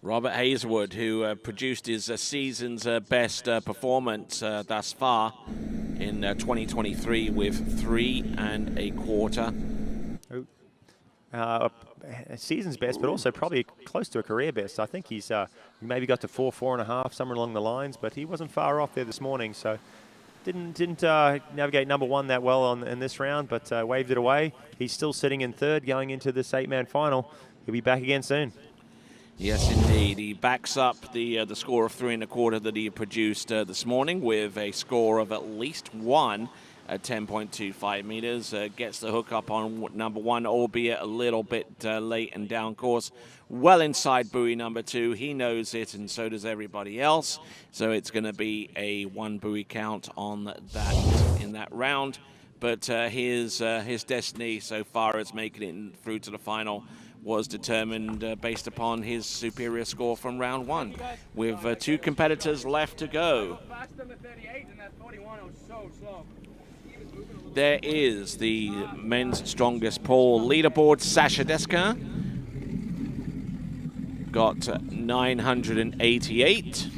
Robert Hazelwood, who produced his season's best performance thus far in 2023 with 3 1/4. Season's best, but also probably close to a career best. I think he's maybe got to 4.5, somewhere along the lines, but he wasn't far off there this morning. So didn't navigate number 1 that well in this round, but waved it away. He's still sitting in 3rd going into this 8-man final. He'll be back again soon. Yes, indeed. He backs up the score of 3 1/4 that he produced this morning with a score of at least 1 at 10.25 meters. Gets the hook up on number 1, albeit a little bit late and down course. Well inside buoy number 2. He knows it, and so does everybody else. So it's going to be a 1 buoy count on that in that round. But his destiny so far as making it through to the final was determined based upon his superior score from round 1, with 2 competitors left to go. There is the men's strongest pole leaderboard. Sasha Deska got 988.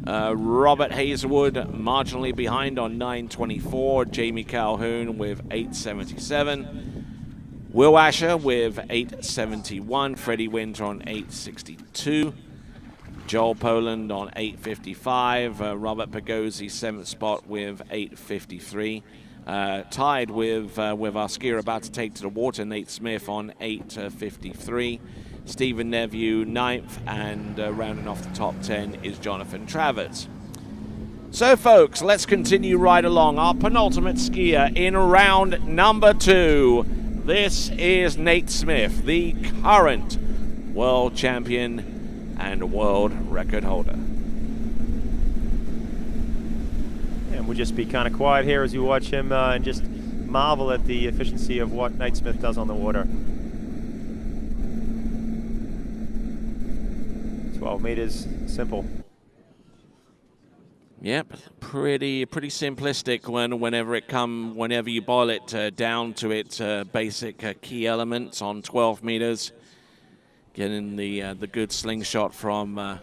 Robert Hazelwood marginally behind on 924. Jamie Calhoun with 877. Will Asher with 871. Freddie Winter on 862. Joel Poland on 855. Robert Pagozzi 7th spot with 853. Tied with our skier about to take to the water, Nate Smith on 853. Stephen Neveu 9th, and rounding off the top 10 is Jonathan Travers. So folks, let's continue right along. Our penultimate skier in round number 2. This is Nate Smith, the current world champion and world record holder. And we'll just be kind of quiet here as you watch him and just marvel at the efficiency of what Nate Smith does on the water. 12 meters, simple. Yep, pretty simplistic whenever you boil it down to its basic key elements on 12 meters. Getting the good slingshot from the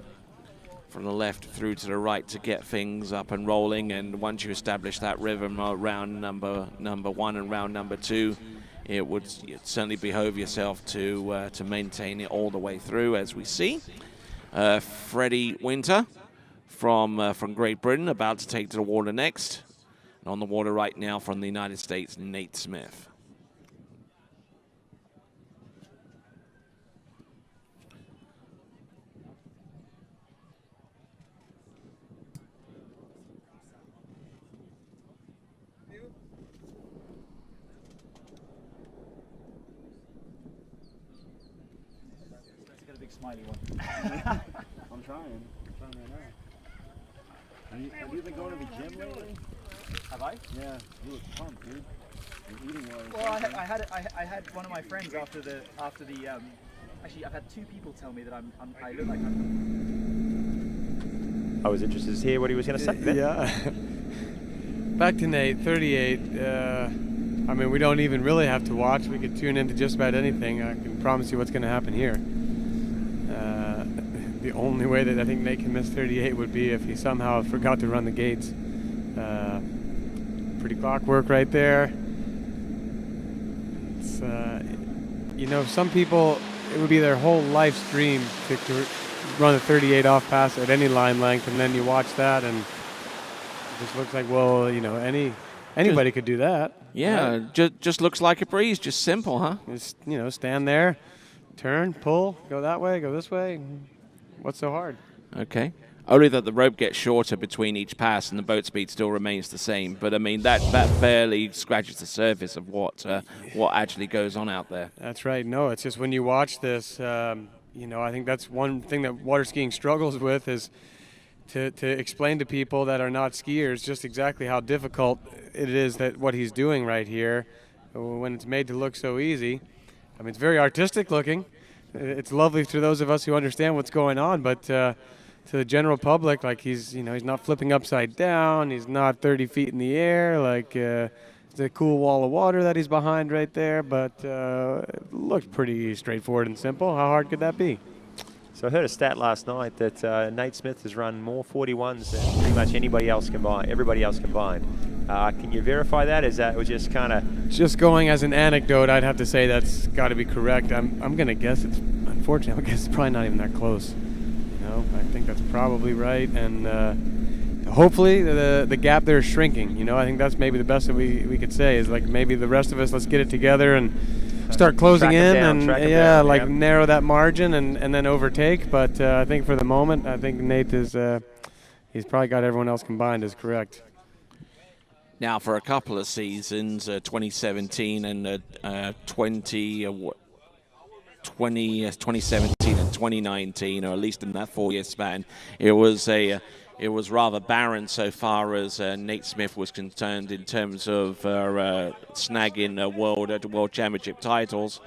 left through to the right to get things up and rolling, and once you establish that rhythm round number 1 and round number 2, it would certainly behove yourself to maintain it all the way through, as we see. Freddie Winter from Great Britain about to take to the water next, and on the water right now from the United States, Nate Smith. smiley one. I'm trying right now. Have you been going to the gym lately? Have I? Yeah, you look pumped, dude. You're eating well. Well, I had one of my friends after the actually I've had 2 people tell me that I look like I was interested to hear what he was going to say then. Yeah. Back to Nate, 38. I mean, we don't even really have to watch. We could tune into just about anything. I can promise you what's going to happen here. The only way that I think Nate can miss 38 would be if he somehow forgot to run the gates. Pretty clockwork right there. It's, you know, some people, it would be their whole life's dream to run a 38 off pass at any line length, and then you watch that and it just looks like, well, you know, anybody could do that. Yeah, right? just looks like a breeze, just simple, huh? Just, you know, stand there, turn, pull, go that way, go this way. What's so hard? Okay. Only that the rope gets shorter between each pass and the boat speed still remains the same. But, I mean, that barely scratches the surface of what actually goes on out there. That's right. No, it's just when you watch this, you know, I think that's one thing that water skiing struggles with is to explain to people that are not skiers just exactly how difficult it is that what he's doing right here when it's made to look so easy. I mean, it's very artistic looking. It's lovely to those of us who understand what's going on, but to the general public, like he's not flipping upside down, he's not 30 feet in the air, like it's a cool wall of water that he's behind right there, but it looks pretty straightforward and simple. How hard could that be? So I heard a stat last night that Nate Smith has run more 41s than pretty much everybody else combined. Can you verify that? Is that was just kind of... Just going as an anecdote, I'd have to say that's got to be correct. I'm going to guess it's, unfortunately, I guess it's probably not even that close. You know, I think that's probably right, and hopefully the gap there is shrinking. You know, I think that's maybe the best that we could say is like maybe the rest of us, let's get it together and start closing in and narrow that margin and then overtake. But I think for the moment, I think Nate is he's probably got everyone else combined is correct. Now, for a couple of seasons, 2017 and 2017 and 2019, or at least in that 4-year span, it was rather barren so far as Nate Smith was concerned in terms of snagging world championship titles.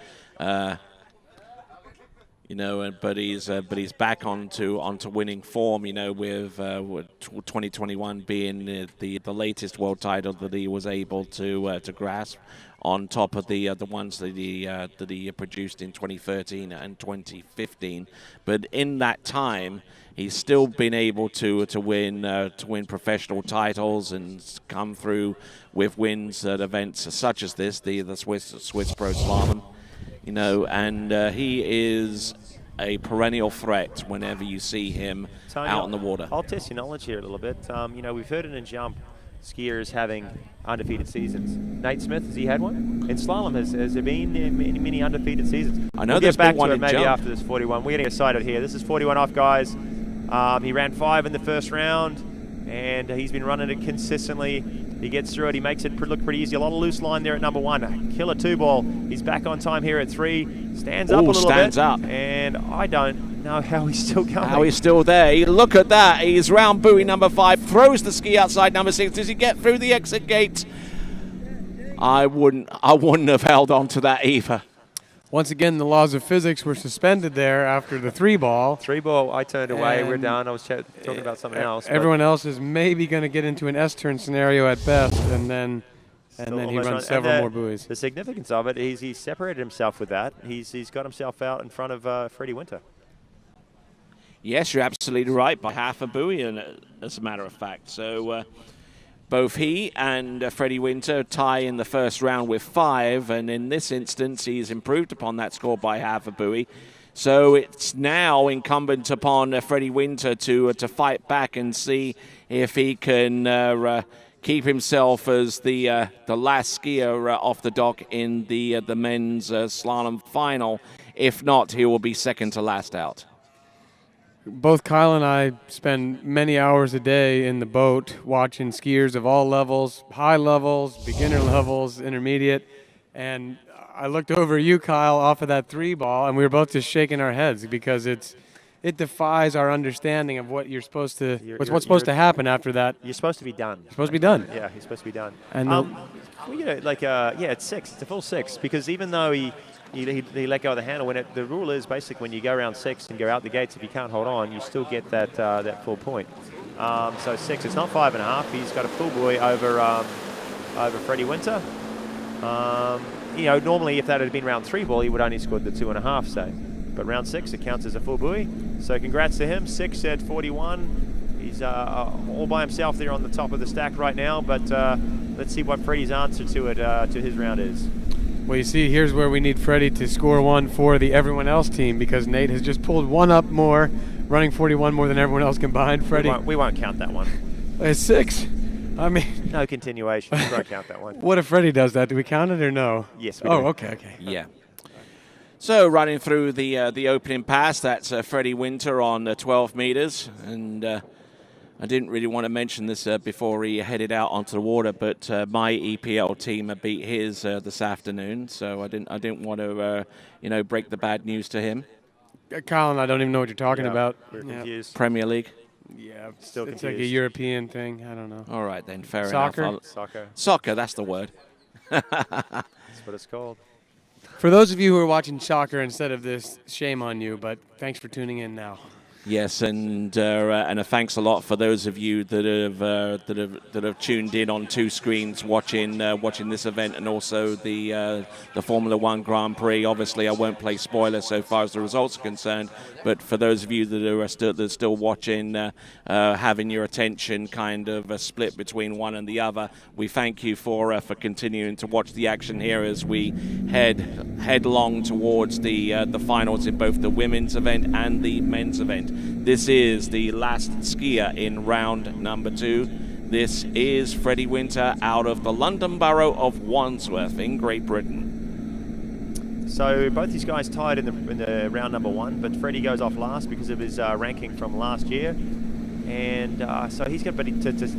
You know, but he's back onto winning form. You know, with 2021 being the latest world title that he was able to grasp, on top of the ones that he produced in 2013 and 2015. But in that time, he's still been able to win professional titles and come through with wins at events such as this, the Swiss Pro Slalom. You know, and he is a perennial threat whenever you see him out in the water. I'll test your knowledge here a little bit. You know, we've heard it in jump, skiers having undefeated seasons. Nate Smith, has he had one? In slalom, has there been many undefeated seasons? I know we'll there's get back been one to it in maybe jump. after this 41. We're getting excited here. This is 41 off, guys. He ran 5 in the first round, and he's been running it consistently. He gets through it. He makes it look pretty easy. A lot of loose line there at number 1. Killer 2-ball. He's back on time here at 3. Stands up a little stands bit. up. And I don't know how he's still going. How he's still there. Look at that. He's round buoy number 5. Throws the ski outside number 6. Does he get through the exit gate? I wouldn't have held on to that either. Once again, the laws of physics were suspended there after the 3-ball. 3-ball, I turned away. We're done. I was talking about something else. Everyone else is maybe going to get into an S-turn scenario at best, and then he runs several more buoys. The significance of it is he's separated himself with that. He's got himself out in front of Freddie Winter. Yes, you're absolutely right, by half a buoy, as a matter of fact. So both he and Freddie Winter tie in the first round with 5, and in this instance, he's improved upon that score by half a buoy. So it's now incumbent upon Freddie Winter to fight back and see if he can keep himself as the last skier off the dock in the men's slalom final. If not, he will be second to last out. Both Kyle and I spend many hours a day in the boat watching skiers of all levels, high levels, beginner levels, intermediate, And I looked over at you, Kyle, off of that 3 ball, and we were both just shaking our heads because it defies our understanding of what you're supposed to, what's supposed to happen after that. You're supposed to be done. You're supposed to be done. Yeah, he's supposed to be done. And well, you know, like, yeah, it's 6. It's a full 6 because even though he let go of the handle, the rule is basically when you go around 6 and go out the gates, if you can't hold on, you still get that that full point. So 6. It's not 5.5. He's got a full buoy over Freddie Winter. You know, normally if that had been round 3 ball, he would only scored the 2.5, say. But round 6, it counts as a full buoy. So congrats to him. 6 at 41. He's all by himself there on the top of the stack right now. But let's see what Freddie's answer to it to his round is. Well, you see, here's where we need Freddie to score 1 for the everyone else team because Nate has just pulled 1 up more, running 41 more than everyone else combined. Freddie, we won't count that one. It's 6. I mean, no continuation. We won't count that one. What if Freddie does that? Do we count it or no? Yes, we do. Okay. Yeah. So running through the opening pass, that's Freddie Winter on 12 meters, and I didn't really want to mention this before he headed out onto the water, but my EPL team beat his this afternoon, so I didn't want to break the bad news to him. Kyle and I don't even know what you're talking about. We're confused. Premier League. Yeah, still it's confused. like a European thing. I don't know. All right then, fair Soccer? enough. Soccer. Soccer, that's the word. That's what it's called. For those of you who are watching soccer instead of this, shame on you, but thanks for tuning in now. Yes, and a thanks a lot for those of you that have tuned in on 2 screens watching this event and also the Formula One Grand Prix. Obviously, I won't play spoilers so far as the results are concerned, but for those of you that are still watching, having your attention kind of split between one and the other, we thank you for continuing to watch the action here as we headlong towards the finals in both the women's event and the men's event. This is the last skier in round number 2. This is Freddie Winter out of the London borough of Wandsworth in Great Britain. So both these guys tied in the round number 1, but Freddie goes off last because of his ranking from last year. And so he's got to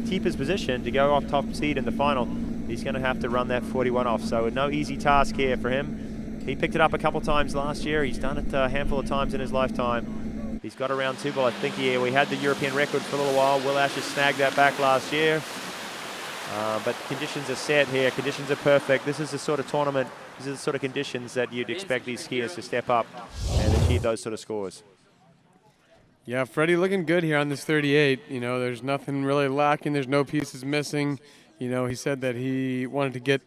keep his position to go off top seed in the final. He's going to have to run that 41 off. So no easy task here for him. He picked it up a couple times last year. He's done it a handful of times in his lifetime. He's got a round 2 ball. I think we had the European record for a little while. Will Asher snagged that back last year. But conditions are set here. Conditions are perfect. This is the sort of tournament, these are the sort of conditions that you'd expect these skiers to step up and achieve those sort of scores. Yeah, Freddie looking good here on this 38. You know, there's nothing really lacking. There's no pieces missing. You know, he said that he wanted to get,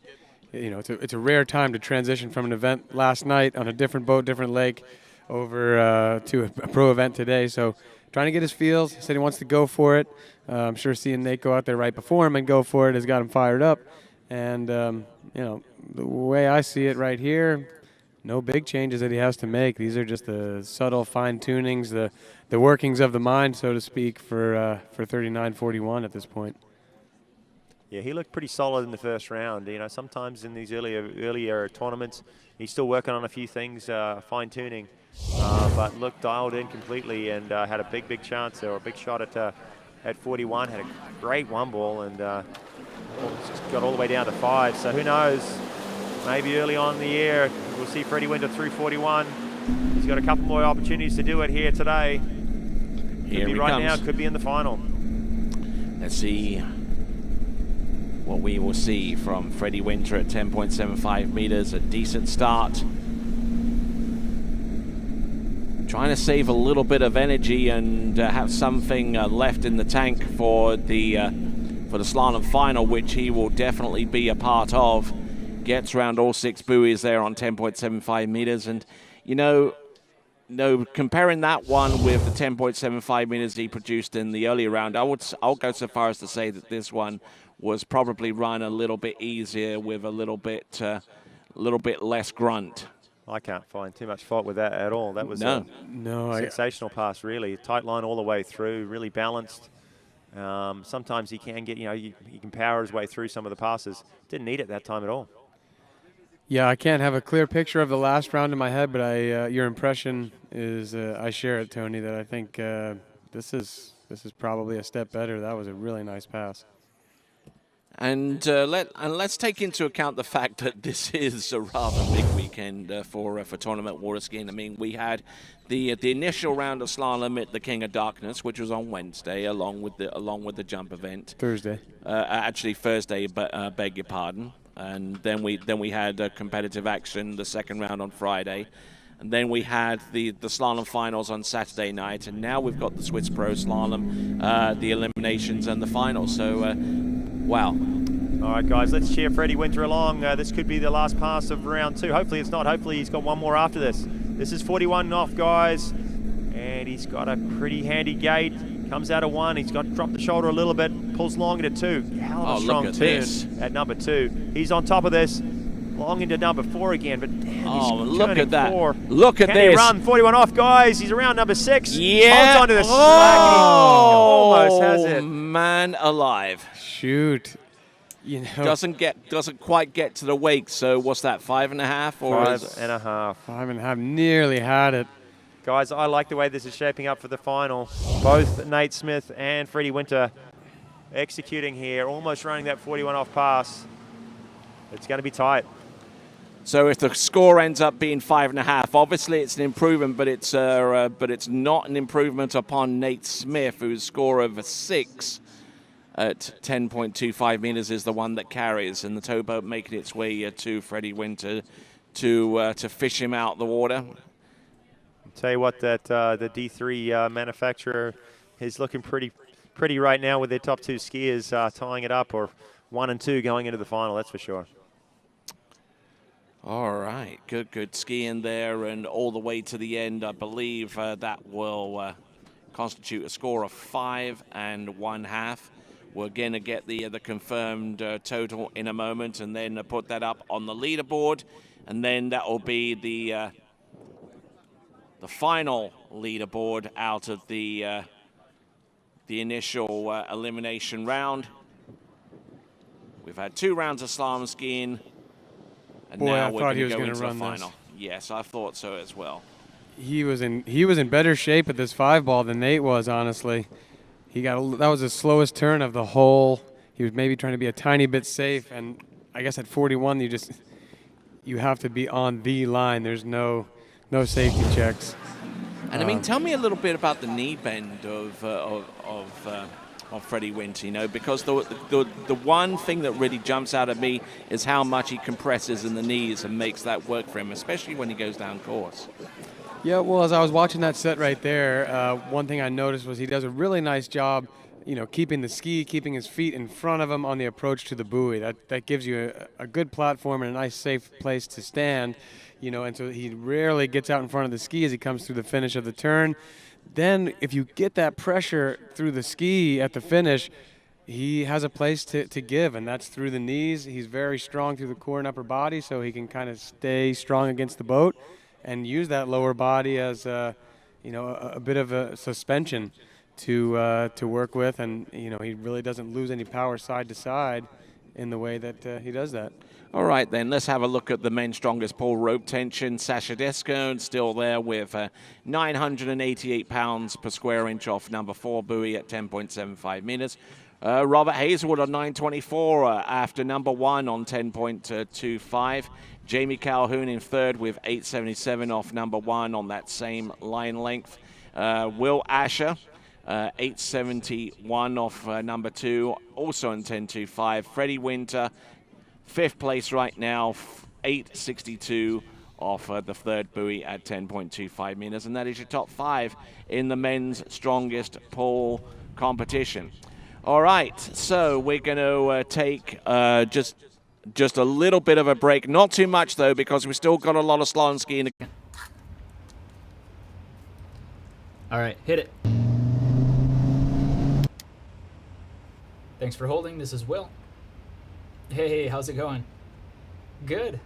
you know, it's a rare time to transition from an event last night on a different boat, different lake, over to a pro event today. So trying to get his feels. He said he wants to go for it. I'm sure seeing Nate go out there right before him and go for it has got him fired up. And, you know, the way I see it right here, no big changes that he has to make. These are just the subtle fine-tunings, the workings of the mind, so to speak, for 39-41 at this point. Yeah, he looked pretty solid in the first round. You know, sometimes in these earlier tournaments, he's still working on a few things, fine-tuning, but looked dialed in completely and had a big chance or a big shot at 41. Had a great 1 ball and just got all the way down to 5. So who knows? Maybe early on in the year, we'll see Freddie Winter through 41. He's got a couple more opportunities to do it here today. Here could be right now, could be in the final. Let's see what we will see from Freddie Winter at 10.75 meters. A decent start. Trying to save a little bit of energy and have something left in the tank for the slalom final, which he will definitely be a part of. Gets around all 6 buoys there on 10.75 meters, and you know, comparing that one with the 10.75 meters he produced in the earlier round, I'll go so far as to say that this one was probably run a little bit easier with a little bit less grunt. I can't find too much fault with that at all. That was a sensational pass, really. Tight line all the way through, really balanced. Sometimes he can get, you know, he can power his way through some of the passes. Didn't need it that time at all. Yeah, I can't have a clear picture of the last round in my head, but your impression is, I share it, Tony, that I think this is probably a step better. That was a really nice pass. And let's take into account the fact that this is a rather big weekend for tournament water skiing. I mean, we had the initial round of slalom at the King of Darkness, which was on Wednesday, along with the jump event. Thursday. Actually Thursday, but beg your pardon. And then we had competitive action, the second round on Friday. And then we had the slalom finals on Saturday night, and now we've got the Swiss Pro Slalom, the eliminations and the finals. So, wow. All right, guys, let's cheer Freddie Winter along. This could be the last pass of round 2. Hopefully it's not. Hopefully he's got one more after this. This is 41 off, guys, and he's got a pretty handy gate. Comes out of 1. He's got to drop the shoulder a little bit. Pulls long into 2. Hell of a strong turn at number 2. He's on top of this. Long into number 4 again, but damn, look at that. 4. Look at Can this. He run 41 off, guys. He's around number 6. Yeah. Holds on to the slack. Almost has it. Man alive. Shoot. You know, doesn't quite get to the wake. So what's that? 5.5 or 5.5? 5.5. Nearly had it. Guys, I like the way this is shaping up for the final. Both Nate Smith and Freddie Winter executing here, almost running that 41 off pass. It's going to be tight. So if the score ends up being 5.5, obviously it's an improvement, but it's not an improvement upon Nate Smith, whose score of 6 at 10.25 meters is the one that carries, and the towboat making its way to Freddie Winter to fish him out the water. I'll tell you what, that the D3 manufacturer is looking pretty right now with their top 2 skiers tying it up, or 1 and 2 going into the final. That's for sure. All right, good skiing there, and all the way to the end. I believe that will constitute a score of 5 1/2. We're going to get the confirmed total in a moment, and then put that up on the leaderboard, and then that will be the final leaderboard out of the initial elimination round. We've had 2 rounds of slalom skiing. And boy, now I we're thought he going was to go going into to run the final. Yes, I thought so as well. He was in better shape at this 5-ball than Nate was, honestly. That was the slowest turn of the whole. He was maybe trying to be a tiny bit safe, and I guess at 41 you have to be on the line. There's no safety checks. And I mean, tell me a little bit about the knee bend of Freddie Winter, you know, because the one thing that really jumps out at me is how much he compresses in the knees and makes that work for him, especially when he goes down course. Yeah, well, as I was watching that set right there, one thing I noticed was he does a really nice job, you know, keeping his feet in front of him on the approach to the buoy. That gives you a good platform and a nice, safe place to stand, you know, and so he rarely gets out in front of the ski as he comes through the finish of the turn. Then if you get that pressure through the ski at the finish, he has a place to give, and that's through the knees. He's very strong through the core and upper body, so he can kind of stay strong against the boat and use that lower body as a bit of a suspension to work with. And you know, he really doesn't lose any power side to side in the way that he does that. All right, then, let's have a look at the men's strongest pole rope tension. Sasha Descone still there with 988 pounds per square inch off number 4 buoy at 10.75 meters. Robert Hazelwood on 924 after number 1 on 10.25. Jamie Calhoun in third with 877 off number 1 on that same line length. Will Asher, 871 off number 2, also on 10.25. Freddie Winter, 5th place right now, 862 off the third buoy at 10.25 meters. And that is your top 5 in the men's strongest pole competition. All right, so we're going to take just a little bit of a break. Not too much, though, because we've still got a lot of slalom skiing. All right, hit it. Thanks for holding. This is Will. Hey, how's it going? Good.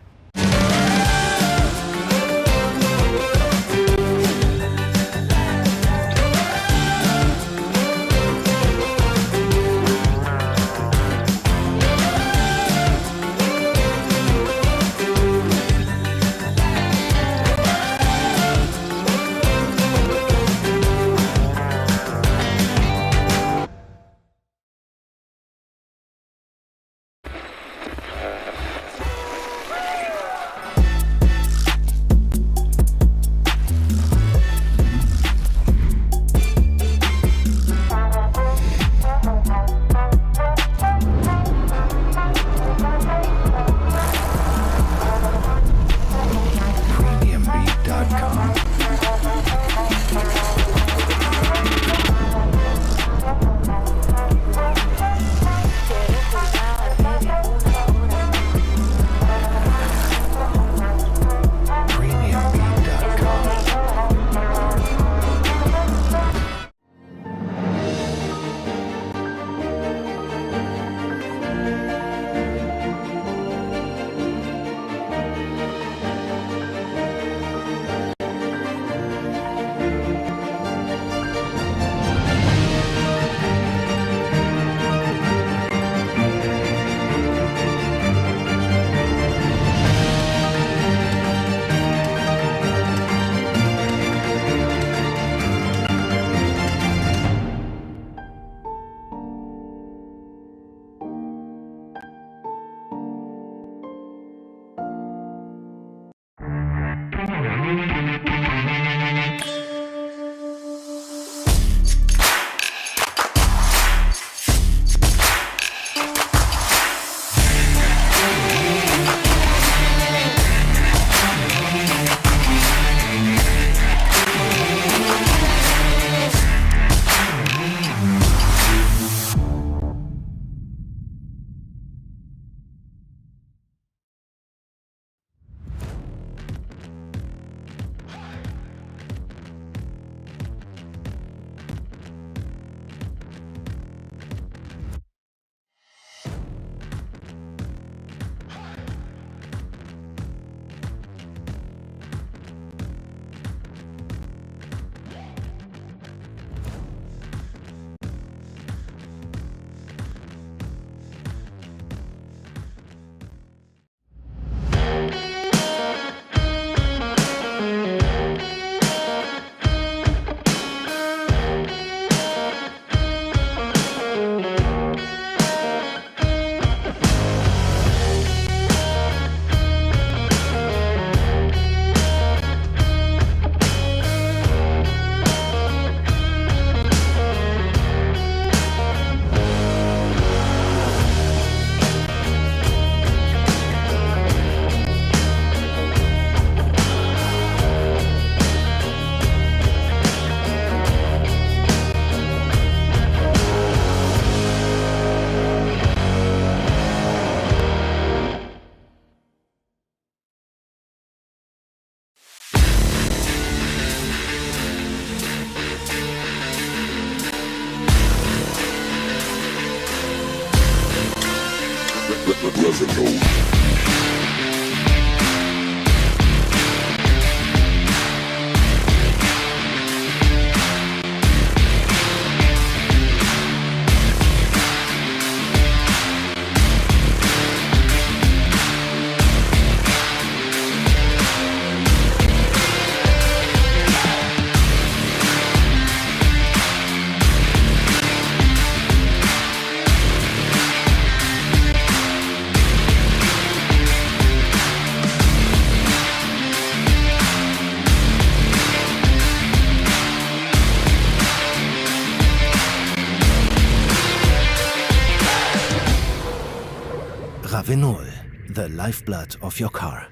Phenol, the lifeblood of your car.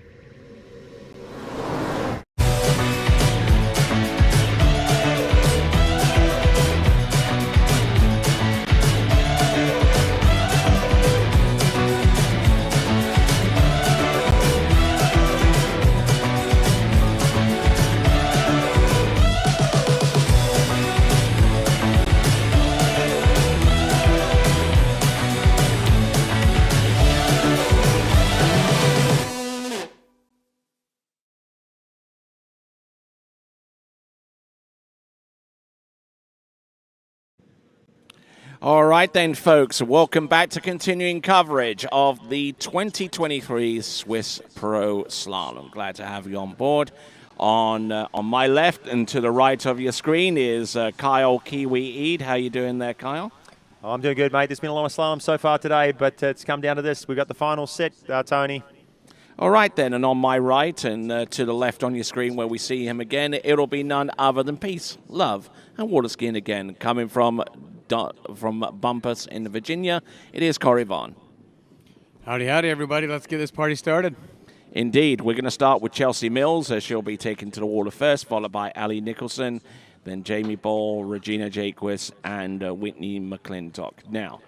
All right then, folks, welcome back to continuing coverage of the 2023 Swiss Pro Slalom. Glad to have you on board. On my left and to the right of your screen is Kyle Kiwi-Eid. How you doing there, Kyle? Oh, I'm doing good, mate. There's been a lot of slalom so far today, but it's come down to this. We've got the final set, Tony. All right then, and on my right and to the left on your screen where we see him again, it'll be none other than peace, love, and water skiing again, coming from Bumpus in Virginia. It is Corey Vaughn. Howdy, howdy, everybody. Let's get this party started. Indeed. We're going to start with Chelsea Mills, as she'll be taken to the water first, followed by Ali Nicholson, then Jamie Ball, Regina Jaquist, and Whitney McClintock. Now,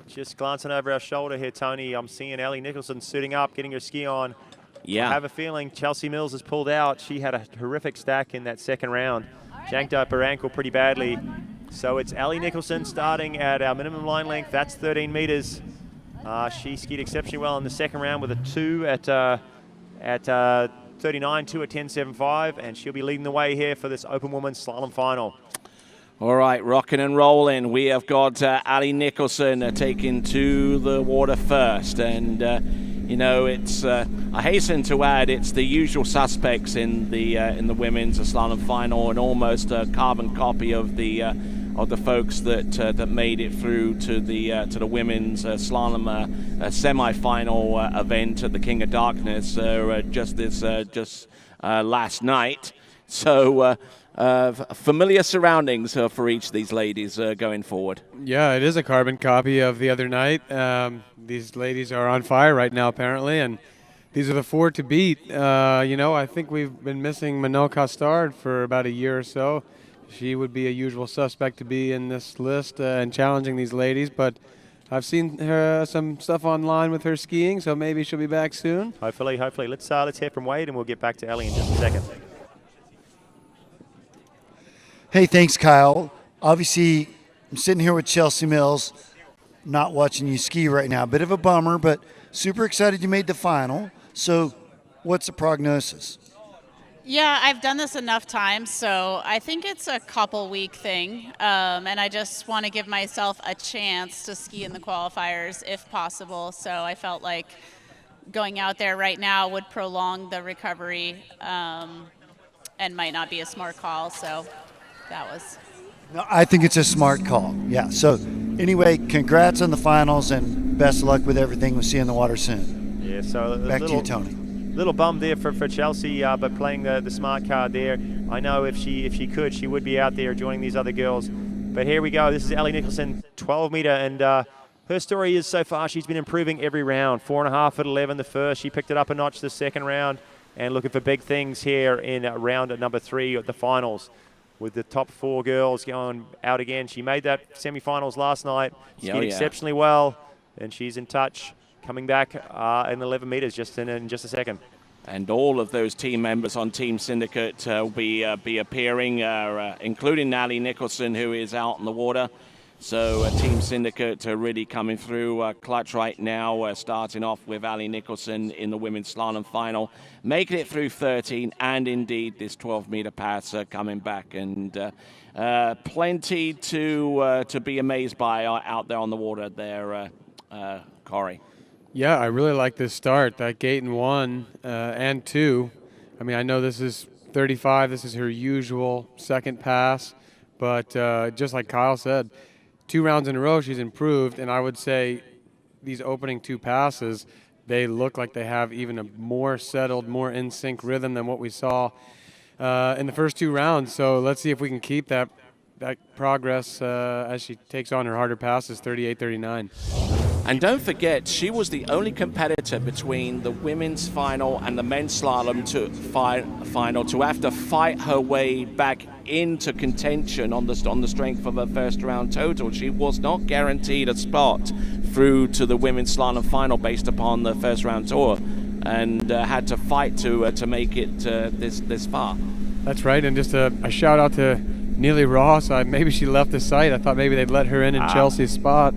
just glancing over our shoulder here, Tony, I'm seeing Ellie Nicholson suiting up, getting her ski on. Yeah. I have a feeling Chelsea Mills has pulled out. She had a horrific stack in that second round. Janked up her ankle pretty badly. So it's Ellie Nicholson starting at our minimum line length. That's 13 meters. She skied exceptionally well in the second round with a 2 at 39, 2 at 10.75, and she'll be leading the way here for this open women's slalom final. all right, rocking and rolling. We have got Ali Nicholson taken to the water first. And, you know, it's I hasten to add, it's the usual suspects in the women's slalom final, and almost a carbon copy of the folks that made it through to the women's slalom semi-final event at the King of Darkness just last night. So familiar surroundings for each of these ladies going forward. Yeah, it is a carbon copy of the other night. These ladies are on fire right now, apparently, and these are the 4 to beat. You know, I think we've been missing Manon Costard for about a year or so. She would be a usual suspect to be in this list and challenging these ladies, but I've seen her some stuff online with her skiing, so maybe she'll be back soon. Hopefully. Let's hear from Wade, and we'll get back to Ellie in just a second. Hey, thanks, Kyle. Obviously, I'm sitting here with Chelsea Mills, not watching you ski right now. Bit of a bummer, but super excited you made the final. So what's the prognosis? Yeah, I've done this enough times, so I think it's a couple-week thing, and I just want to give myself a chance to ski in the qualifiers if possible. So I felt like going out there right now would prolong the recovery and might not be a smart call, so that was... No, I think it's a smart call, yeah. So anyway, congrats on the finals and best of luck with everything. We'll see you in the water soon. Yeah, so back to you, Tony. Little bum there for Chelsea, but playing the smart card there. I know if she could, she would be out there joining these other girls. But here we go. This is Ellie Nicholson, 12 meter, and her story is so far she's been improving every round. 4.5 at 11 the first. She picked it up a notch the second round, and looking for big things here in round number 3 of the finals. With the top 4 girls going out again. She made that semifinals last night. She did exceptionally well, and she's in touch. Coming back in 11 meters in just a second. And all of those team members on Team Syndicate will be appearing, including Natalie Nicholson, who is out in the water. So Team Syndicate really coming through clutch right now, starting off with Ali Nicholson in the women's slalom final, making it through 13, and indeed this 12-meter pass coming back. And plenty to be amazed by out there on the water there, Corey. Yeah, I really like this start. That gate in 1 and 2. I mean, I know this is 35. This is her usual second pass. But just like Kyle said, 2 rounds in a row she's improved. And I would say these opening 2 passes, they look like they have even a more settled, more in-sync rhythm than what we saw in the first 2 rounds. So let's see if we can keep that progress as she takes on her harder passes, 38-39. And don't forget, she was the only competitor between the women's final and the men's slalom final to have to fight her way back into contention on the strength of her first round total. She was not guaranteed a spot through to the women's slalom final based upon the first round tour, and had to fight to make it this far. That's right, and just a shout out to Neely Ross. Maybe she left the site. I thought maybe they'd let her in Chelsea's spot.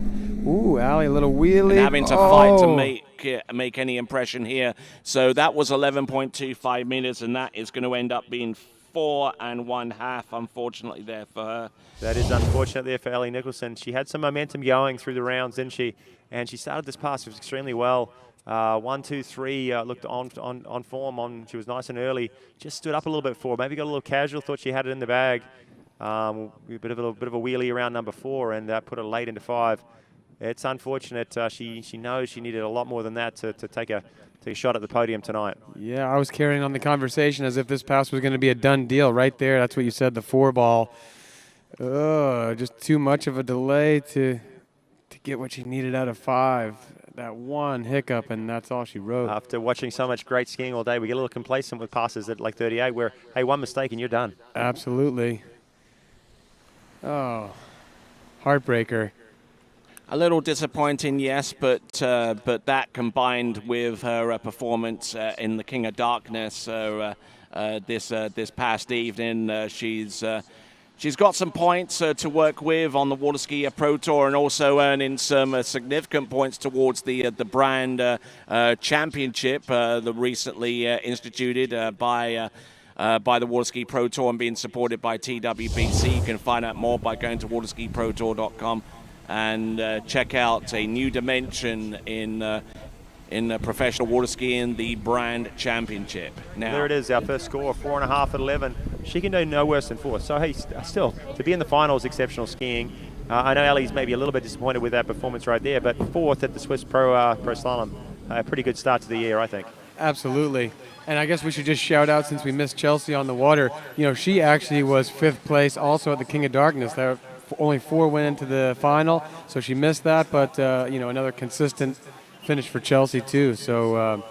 Ooh, Allie, a little wheelie. And having to fight to make any impression here. So that was 11.25 meters, and that is going to end up being 4 1/2, unfortunately, there for her. That is unfortunate there for Ellie Nicholson. She had some momentum going through the rounds, didn't she? And she started this pass extremely well. 1, 2, 3 looked on form. She was nice and early. Just stood up a little bit forward. Maybe got a little casual. Thought she had it in the bag. A bit of a wheelie around number 4, and put her late into 5. It's unfortunate. She knows she needed a lot more than that to take a shot at the podium tonight. Yeah, I was carrying on the conversation as if this pass was going to be a done deal right there. That's what you said, the 4 ball. Just too much of a delay to get what she needed out of 5. That one hiccup, and that's all she wrote. After watching so much great skiing all day, we get a little complacent with passes at like 38 where, hey, one mistake and you're done. Absolutely. Oh, heartbreaker. A little disappointing, yes, but that combined with her performance in the King of Darkness this past evening, she's got some points to work with on the Waterski Pro Tour, and also earning some significant points towards the brand championship that recently instituted by the Waterski Pro Tour and being supported by TWBC. You can find out more by going to waterskiprotour.com. and check out a new dimension in professional water skiing, the Brand Championship. Now, there it is, our first score, 4.5 at 11. She can do no worse than 4. So, hey, still, to be in the finals, exceptional skiing. I know Ellie's maybe a little bit disappointed with that performance right there, but 4th at the Swiss Pro Slalom. A pretty good start to the year, I think. Absolutely. And I guess we should just shout out, since we missed Chelsea on the water, she actually was 5th place also at the King of Darkness. There only 4 went into the final, so she missed that, but another consistent finish for Chelsea too. So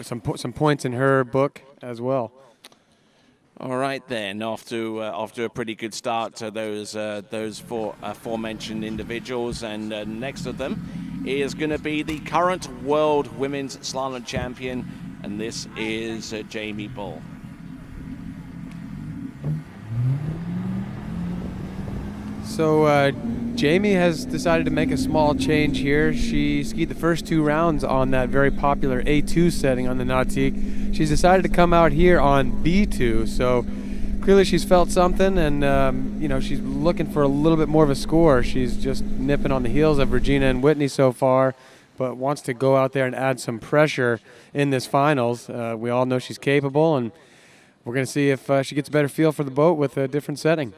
some points in her book as well. all right then, off to a pretty good start to those 4 aforementioned individuals, and next of them is going to be the current world women's slalom champion, and this is Jamie Bull. So Jamie has decided to make a small change here. She skied the first 2 rounds on that very popular A2 setting on the Nautique. She's decided to come out here on B2, so clearly she's felt something, and she's looking for a little bit more of a score. She's just nipping on the heels of Regina and Whitney so far, but wants to go out there and add some pressure in this finals. We all know she's capable, and we're going to see if she gets a better feel for the boat with a different setting.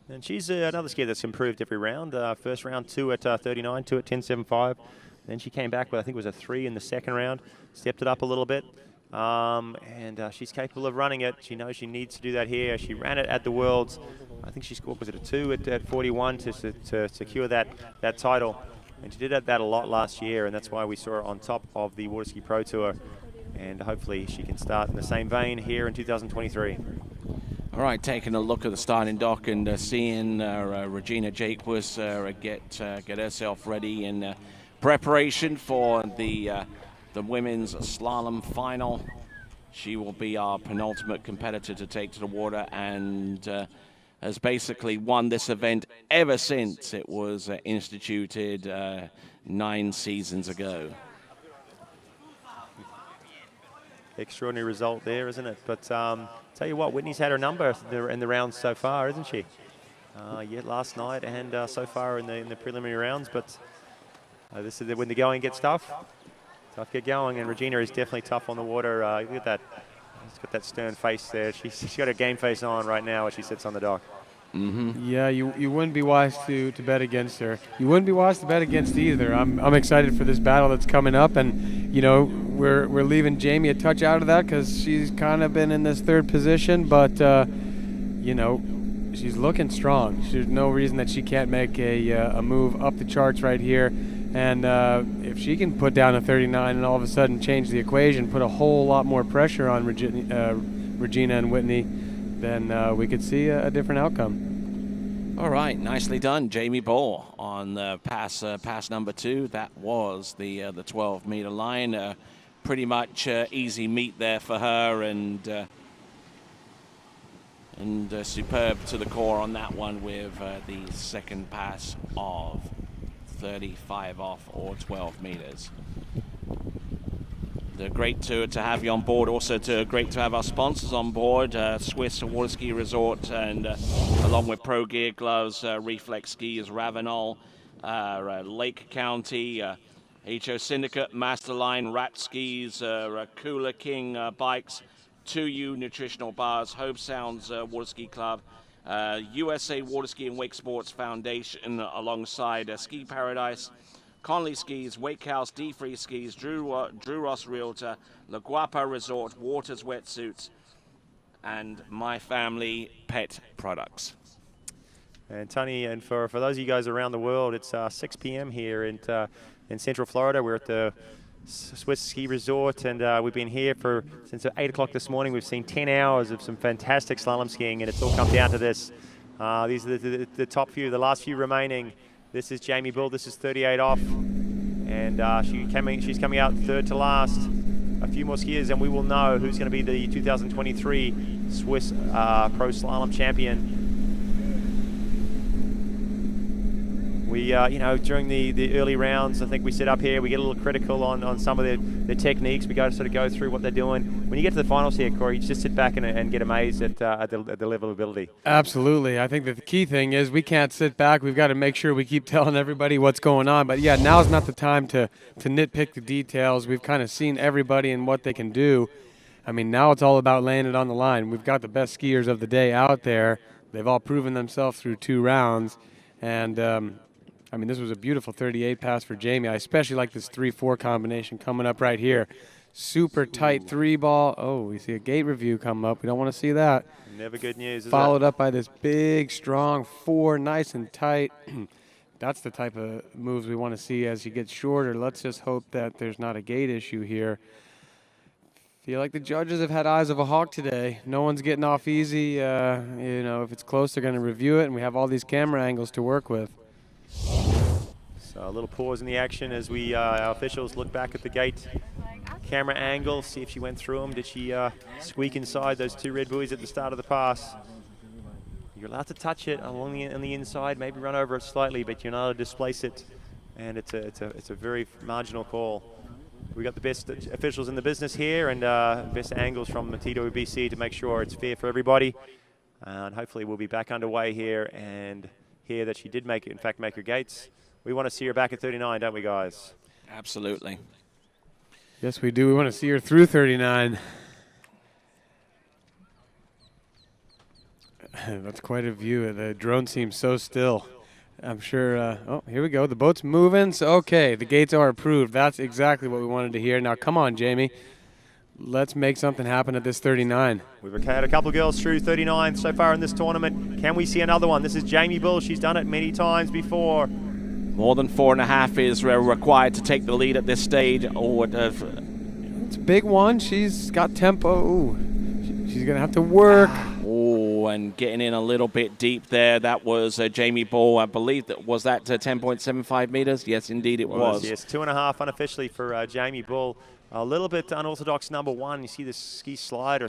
And she's another skier that's improved every round. First round 2 at 39, 2 at 10.75. Then she came back with, I think it was a 3 in the second round. Stepped it up a little bit. And she's capable of running it. She knows she needs to do that here. She ran it at the Worlds. I think she scored, was it a 2 at 41 to secure that title. And she did that a lot last year, and that's why we saw her on top of the Waterski Pro Tour. And hopefully she can start in the same vein here in 2023. All right, taking a look at the starting dock and seeing Regina Jacquez get herself ready in preparation for the women's slalom final. She will be our penultimate competitor to take to the water, and has basically won this event ever since it was instituted 9 seasons ago. Extraordinary result there, isn't it? But tell you what, Whitney's had her number in the rounds so far, isn't she? Last night and so far in the preliminary rounds. But this is when the going gets tough. Tough get going, and Regina is definitely tough on the water. Look at that. She's got that stern face there. She's got her game face on right now as she sits on the dock. Mm-hmm. Yeah, you wouldn't be wise to bet against her. You wouldn't be wise to bet against either. I'm excited for this battle that's coming up, and we're leaving Jamie a touch out of that because she's kind of been in this 3rd position, but she's looking strong. There's no reason that she can't make a move up the charts right here And if she can put down a 39 and all of a sudden change the equation, put a whole lot more pressure on Regina and Whitney, then we could see a different outcome. All right, nicely done, Jamie Ball on pass number 2. That was the 12-meter line. Pretty much easy meet there for her, and superb to the core on that one with the second pass of 35 off or 12 meters. The great tour to have you on board. Also great to have our sponsors on board, Swiss Waterski Resort, and along with Pro Gear Gloves, Reflex Skis, Ravenol, Lake County, HO Syndicate, Masterline, Rat Skis, Cooler King Bikes, 2U Nutritional Bars, Hope Sounds Waterski Club, USA Waterski and Wake Sports Foundation, alongside Ski Paradise, Conley Skis, Wake House, D-Free Skis, Drew Ross Realtor, La Guapa Resort, Waters Wetsuits, and My Family Pet Products. And Tony, and for those of you guys around the world, it's 6 p.m. here in Central Florida. We're at the Swiss Ski Resort, and we've been here since 8 o'clock this morning. We've seen 10 hours of some fantastic slalom skiing, and it's all come down to this. These are the top few, the last few remaining. This is Jamie Bull. This is 38 off, and she's coming out third to last. A few more skiers, and we will know who's going to be the 2023 Swiss Pro Slalom champion. We, during the early rounds, I think we sit up here, we get a little critical on some of the techniques. We got to sort of go through what they're doing. When you get to the finals here, Corey, you just sit back and get amazed at the level of ability. Absolutely. I think that the key thing is we can't sit back. We've got to make sure we keep telling everybody what's going on. But yeah, now's not the time to nitpick the details. We've kind of seen everybody and what they can do. I mean, now it's all about laying it on the line. We've got the best skiers of the day out there. They've all proven themselves through 2 rounds. And I mean, this was a beautiful 38 pass for Jamie. I especially like this 3-4 combination coming up right here. Super tight 3-ball. Oh, we see a gate review coming up. We don't want to see that. Never good news, is Followed up by this big, strong 4, nice and tight. That's the type of moves we want to see as he gets shorter. Let's just hope that there's not a gate issue here. Feel like the judges have had eyes of a hawk today. No one's getting off easy. If it's close, they're going to review it, and we have all these camera angles to work with. So a little pause in the action as our officials look back at the gate camera angle, see if she went through them. Did she squeak inside those 2 red buoys at the start of the pass? You're allowed to touch it on the inside, maybe run over it slightly, but you're not allowed to displace it. And it's a very marginal call. We got the best officials in the business here, and best angles from TWBC to make sure it's fair for everybody. And hopefully we'll be back underway here and hear that she did make her gates. We want to see her back at 39, don't we, guys? Absolutely. Yes, we do. We want to see her through 39. That's quite a view. The drone seems so still. I'm sure. Oh, here we go. The boat's moving. So, okay, the gates are approved. That's exactly what we wanted to hear. Now, come on, Jamie. Let's make something happen at this 39. We've had a couple of girls through 39 so far in this tournament. Can we see another one? This is Jamie Bull. She's done it many times before. More than 4.5 is required to take the lead at this stage. It's a big one. She's got tempo. Ooh. She's going to have to work. Oh, and getting in a little bit deep there. That was Jamie Bull. I believe was that 10.75 meters? Yes, indeed it was. Yes, 2.5 unofficially for Jamie Bull. A little bit unorthodox number 1. You see the ski slide or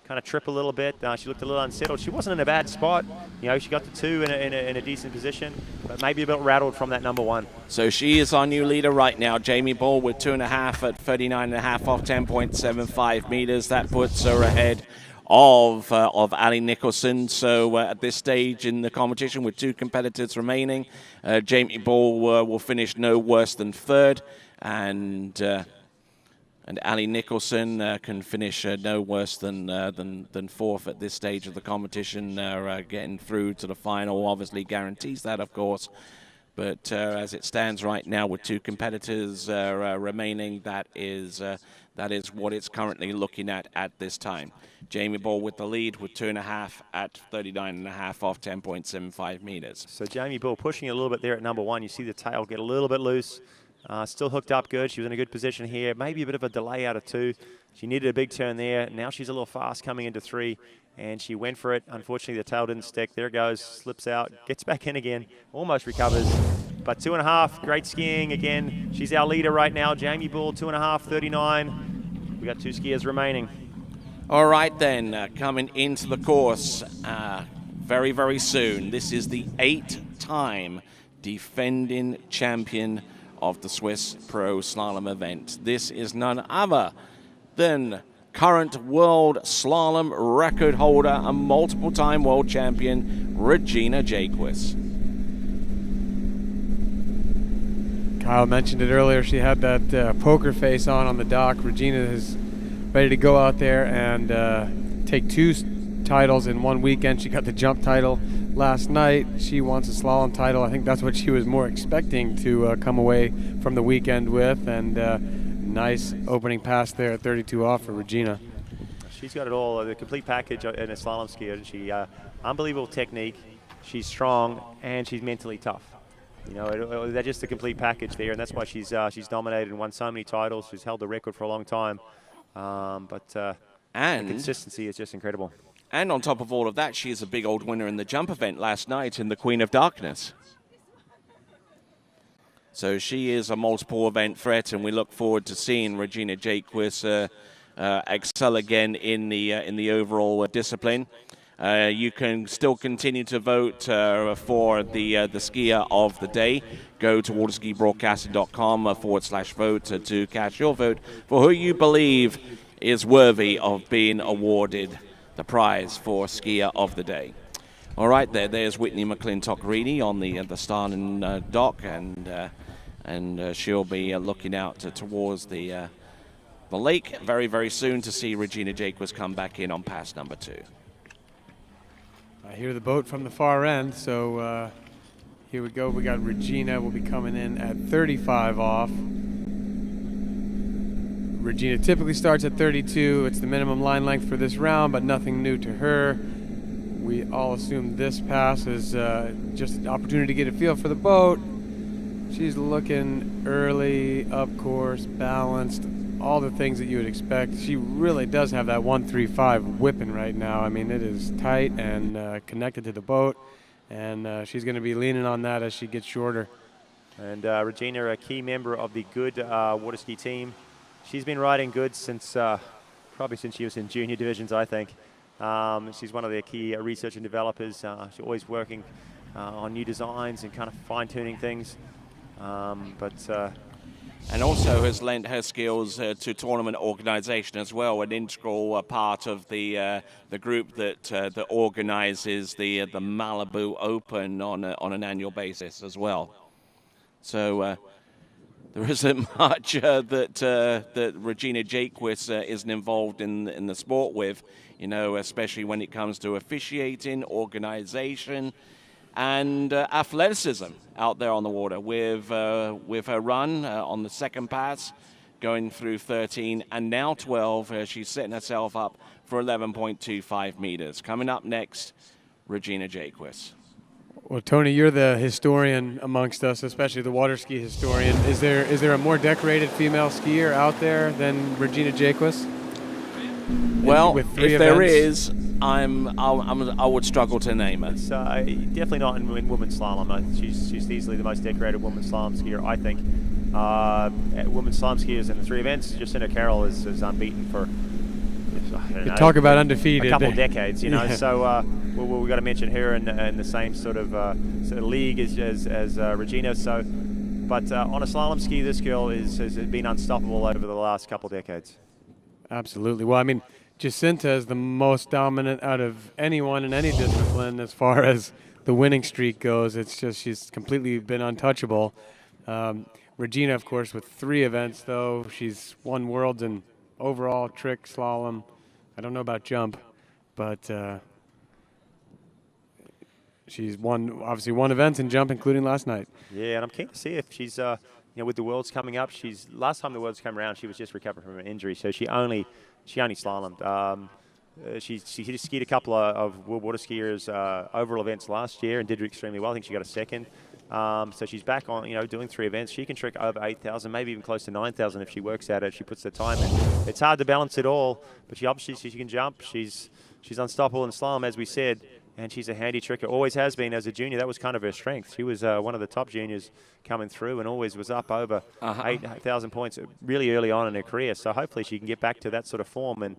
kind of trip a little bit. She looked a little unsettled. She wasn't in a bad spot. She got the 2 in a decent position, but maybe a bit rattled from that number 1. So she is our new leader right now. Jamie Bull with 2.5 at 39.5 off 10.75 meters. That puts her ahead of Ali Nicholson. So at this stage in the competition with 2 competitors remaining, Jamie Bull will finish no worse than 3rd, and Ali Nicholson can finish no worse than 4th at this stage of the competition. Getting through to the final obviously guarantees that, of course. But as it stands right now with 2 competitors remaining, that is what it's currently looking at this time. Jamie Bull with the lead with 2.5 at 39.5 off 10.75 meters. So Jamie Bull pushing a little bit there at number 1. You see the tail get a little bit loose. Still hooked up good. She was in a good position here. Maybe a bit of a delay out of 2. She needed a big turn there. Now she's a little fast coming into 3, and she went for it. Unfortunately, the tail didn't stick. There it goes. Slips out. Gets back in again. Almost recovers. But 2.5. Great skiing again. She's our leader right now. Jamie Bull, 2.5, 39. We got 2 skiers remaining. All right then, coming into the course very, very soon. This is the 8-time defending champion of the Swiss Pro Slalom event. This is none other than current world slalom record holder and multiple-time world champion Regina Jaquist. Kyle mentioned it earlier. She had that poker face on the dock. Regina is ready to go out there and take 2 titles in one weekend. She got the jump title last night. She wants a slalom title. I think that's what she was more expecting to come away from the weekend with. And nice opening pass there at 32 off for Regina. She's got it all, the complete package in a slalom skier. She unbelievable technique. She's strong and she's mentally tough. You know, they're just a complete package there, and that's why she's dominated and won so many titles. She's held the record for a long time. But the consistency is just incredible. And on top of all of that, she is a big old winner in the jump event last night in the Queen of Darkness. So she is a multiple event threat, and we look forward to seeing Regina Jaquist excel again in the overall discipline. You can still continue to vote for the skier of the day. Go to waterskibroadcasting.com/vote to cast your vote for who you believe is worthy of being awarded the prize for skier of the day. All right, there's Whitney McClintock-Reedy on the starting dock, and she'll be looking out towards the lake very, very soon to see Regina Jaquist come back in on pass number 2. I hear the boat from the far end, so here we go. We got Regina will be coming in at 35 off. Regina typically starts at 32. It's the minimum line length for this round, but nothing new to her. We all assume this pass is just an opportunity to get a feel for the boat. She's looking early, up course, balanced, all the things that you would expect. She really does have that 135 whipping right now. I mean, it is tight and connected to the boat, and she's going to be leaning on that as she gets shorter. And Regina, a key member of the good Waterski team. She's been riding good since probably since she was in junior divisions, I think. She's one of their key research and developers. She's always working on new designs and kind of fine-tuning things. And also has lent her skills to tournament organization as well, an integral part of the group that organizes the Malibu Open on an annual basis as well. So there isn't much that Regina Jaquist isn't involved in the sport with, you know, especially when it comes to officiating, organization, and athleticism out there on the water with her run on the second pass, going through 13 and now 12. She's setting herself up for 11.25 meters. Coming up next, Regina Jaquist. Well, Tony, you're the historian amongst us, especially the water ski historian. Is there a more decorated female skier out there than Regina Jaquist? Well, if there is, I would struggle to name it. It's definitely not in women's slalom. She's easily the most decorated women's slalom skier, I think. Women's slalom skiers in the 3 events, Jacinta Carroll is unbeaten for, I don't know, talk about undefeated. A couple of decades, you know. Yeah. So we've got to mention her in the same sort of league as Regina. So, but on a slalom ski, this girl has been unstoppable over the last couple of decades. Absolutely. Well, I mean, Jacinta is the most dominant out of anyone in any discipline as far as the winning streak goes. It's just she's completely been untouchable. Regina, of course, with 3 events, though. She's won worlds in overall, trick, slalom. I don't know about jump, but she's obviously won events in jump, including last night. Yeah, and I'm keen to see if she's, with the Worlds coming up, last time the Worlds came around, she was just recovering from an injury, so she only slalomed. She skied a couple of world water skiers overall events last year and did extremely well. I think she got a second. So she's back on, doing 3 events. She can trick over 8,000, maybe even close to 9,000 if she works at it, if she puts the time in. It's hard to balance it all, but she can jump. She's unstoppable in slalom, as we said, and she's a handy tricker. Always has been as a junior. That was kind of her strength. She was one of the top juniors coming through and always was up over 8,000 points really early on in her career. So hopefully she can get back to that sort of form and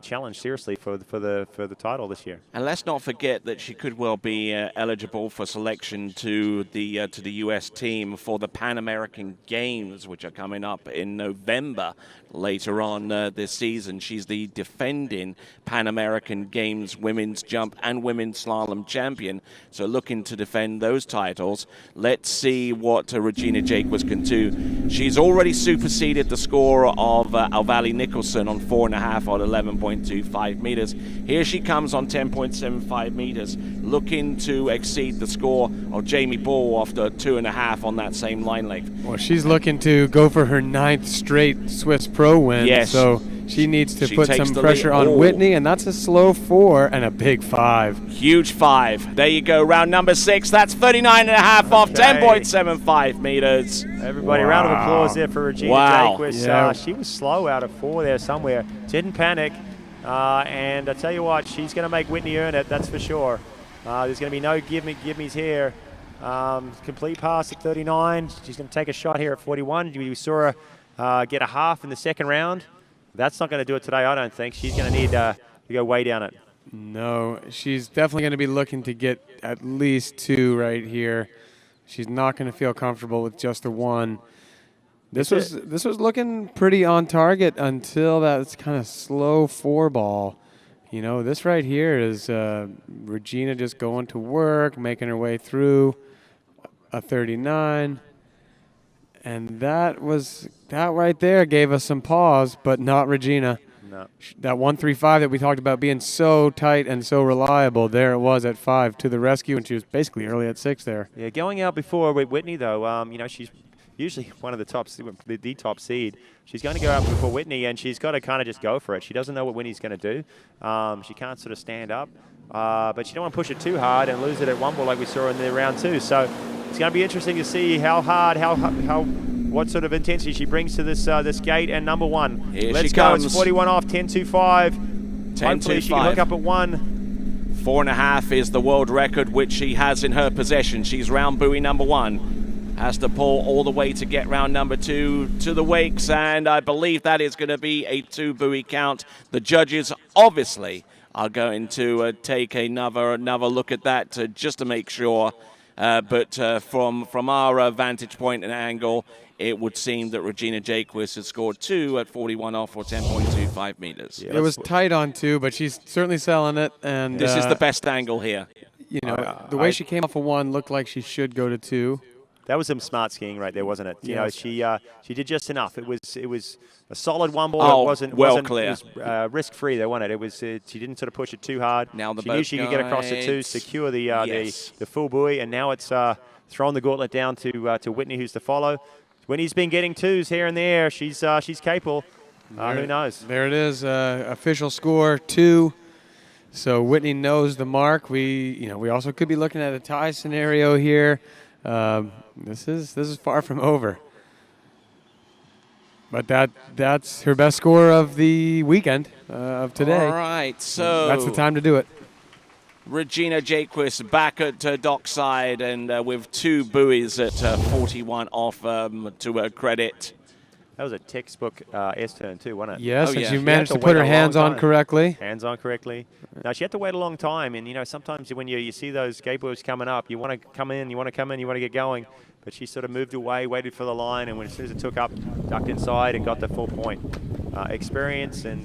challenge seriously for the title this year. And let's not forget that she could well be eligible for selection to the U.S. team for the Pan American Games, which are coming up in November later on this season. She's the defending Pan American Games women's jump and women's slalom champion, so looking to defend those titles. Let's see what Regina Jacquez can do. She's already superseded the score of Alvali Nicholson on 4.5 on 11.25 meters. Here she comes on 10.75 meters, looking to exceed the score of Jamie Ball after 2.5 on that same line length. Well, she's looking to go for her 9th straight Swiss Pro win. Yes. So she needs to put some the pressure lead. on Whitney, and that's a slow 4 and a big 5. Huge 5. There you go, round number 6. That's 39.5 off 10.75 meters. Everybody, round of applause there for Regina Jacquez. Yeah. She was slow out of 4 there somewhere. Didn't panic. And I tell you what, she's going to make Whitney earn it, that's for sure. There's going to be no give-me's here. Complete pass at 39. She's going to take a shot here at 41. We saw her get a half in the second round. That's not going to do it today, I don't think. She's going to need to go way down it. No, she's definitely going to be looking to get at least 2 right here. She's not going to feel comfortable with just a 1. This was looking pretty on target until that kind of slow 4 ball. This right here is Regina just going to work, making her way through a 39. And that right there gave us some pause, but not Regina. No. That 135 that we talked about being so tight and so reliable, there it was at 5 to the rescue, and she was basically early at 6 there. Yeah, going out before with Whitney, though, she's usually one of the top seed. She's going to go out before Whitney, and she's got to kind of just go for it. She doesn't know what Whitney's going to do. She can't sort of stand up, but she don't want to push it too hard and lose it at 1 ball like we saw in the round 2. So it's going to be interesting to see how hard, what sort of intensity she brings to this gate and number 1. Here Let's she go. comes. It's 41 off, 10.25. Hopefully she can hook up at 1. 4.5 is the world record which she has in her possession. She's round buoy number 1. Has to pull all the way to get round number 2 to the wakes, and I believe that is going to be a 2 buoy count. The judges obviously are going to take another look at that just to make sure. But from our vantage point and angle, it would seem that Regina Jacquez has scored 2 at 41 off or 10.25 meters. Yeah, it was tight on 2, but she's certainly selling it. And this is the best angle here. The way she came off of 1 looked like she should go to 2. That was some smart skiing right there, wasn't it? Yes. She did just enough. It was a solid 1 ball. Oh, it wasn't clear. It was risk-free, though, wasn't it? It was she didn't sort of push it too hard. Now the she knew she could get across the 2, secure the full buoy, and now it's throwing the gauntlet down to Whitney, who's to follow. Whitney's been getting 2s here and there. She's capable. Who knows? There it is. Official score 2. So Whitney knows the mark. We also could be looking at a tie scenario here. This is far from over. But that's her best score of the weekend of today. All right, so that's the time to do it. Regina Jacquez back at dockside and with 2 buoys at 41 off to her credit. That was a textbook S-turn too, wasn't it? Yes, and she managed to put her hands on correctly. Hands on correctly. Now, she had to wait a long time, and, sometimes when you see those skateboards coming up, you want to come in, you want to get going. But she sort of moved away, waited for the line, and as soon as it took up, ducked inside and got the full point. Experience and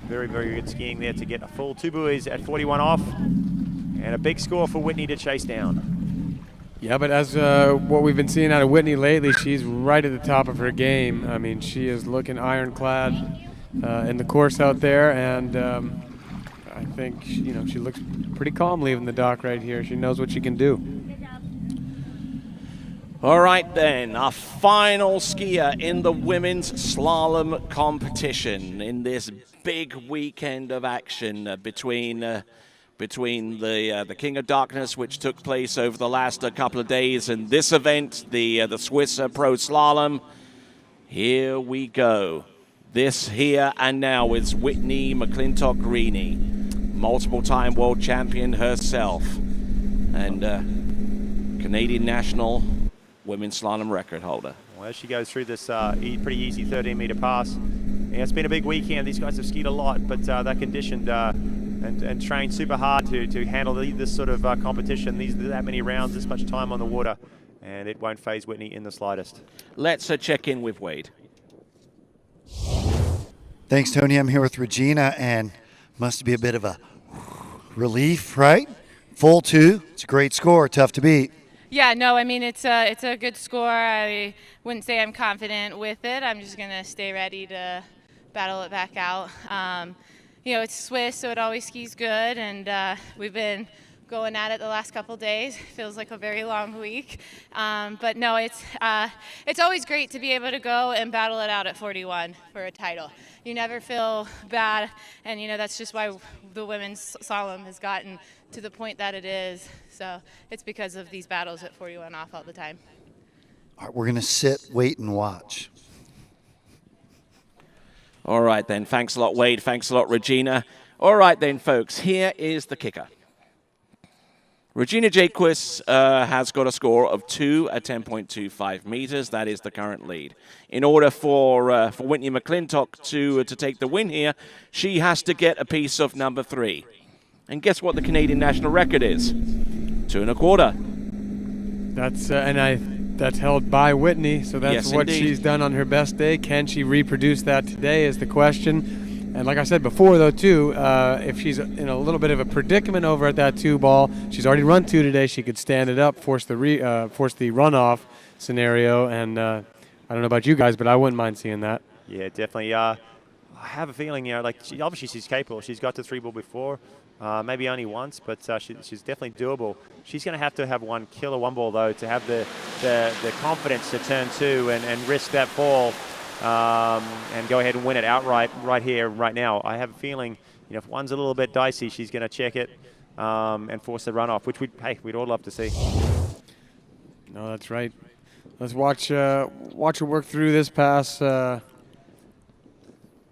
very, very good skiing there to get a full 2 buoys at 41 off. And a big score for Whitney to chase down. Yeah, but as what we've been seeing out of Whitney lately, she's right at the top of her game. I mean, she is looking ironclad in the course out there, and I think she looks pretty calm leaving the dock right here. She knows what she can do. All right then, our final skier in the women's slalom competition in this big weekend of action between between the King of Darkness, which took place over the last couple of days, and this event, the Swiss Pro Slalom. Here we go. This here and now is Whitney McClintock-Rini, multiple-time world champion herself, and Canadian national women's slalom record holder. Well, as she goes through this pretty easy 13-meter pass, yeah, it's been a big weekend. These guys have skied a lot, but they're conditioned and trained super hard to handle this sort of competition. That many rounds, this much time on the water, and it won't faze Whitney in the slightest. Let's check in with Wade. Thanks, Tony. I'm here with Regina, and must be a bit of a relief, right? Full 2. It's a great score. Tough to beat. Yeah, no, I mean, it's a good score. I wouldn't say I'm confident with it. I'm just going to stay ready to battle it back out. You know, it's Swiss, so it always skis good, and we've been going at it the last couple days. Feels like a very long week. But no, it's always great to be able to go and battle it out at 41 for a title. You never feel bad, and you know that's just why the women's slalom has gotten to the point that it is. So it's because of these battles at 41 off all the time. All right, we're going to sit, wait, and watch. All right, then. Thanks a lot, Wade. Thanks a lot, Regina. All right, then, folks. Here is the kicker. Regina Jaquist has got a score of 2 at 10.25 meters. That is the current lead. In order for Whitney McClintock to take the win here, she has to get a piece of number 3. And guess what the Canadian national record is? 2 1/4. That's held by Whitney, so that's yes, what indeed. She's done on her best day. Can she reproduce that today is the question. And like I said before, though, too, if she's in a little bit of a predicament over at that 2 ball, she's already run 2 today. She could stand it up, force the runoff scenario. And I don't know about you guys, but I wouldn't mind seeing that. Yeah, definitely. I have a feeling, like obviously she's capable. She's got to 3 ball before. Maybe only once, but she's definitely doable. She's going to have one killer 1 ball, though, to have the confidence to turn 2 and risk that fall and go ahead and win it outright right here, right now. I have a feeling, if one's a little bit dicey, she's going to check it and force the runoff, which we'd all love to see. No, that's right. Let's watch her work through this pass,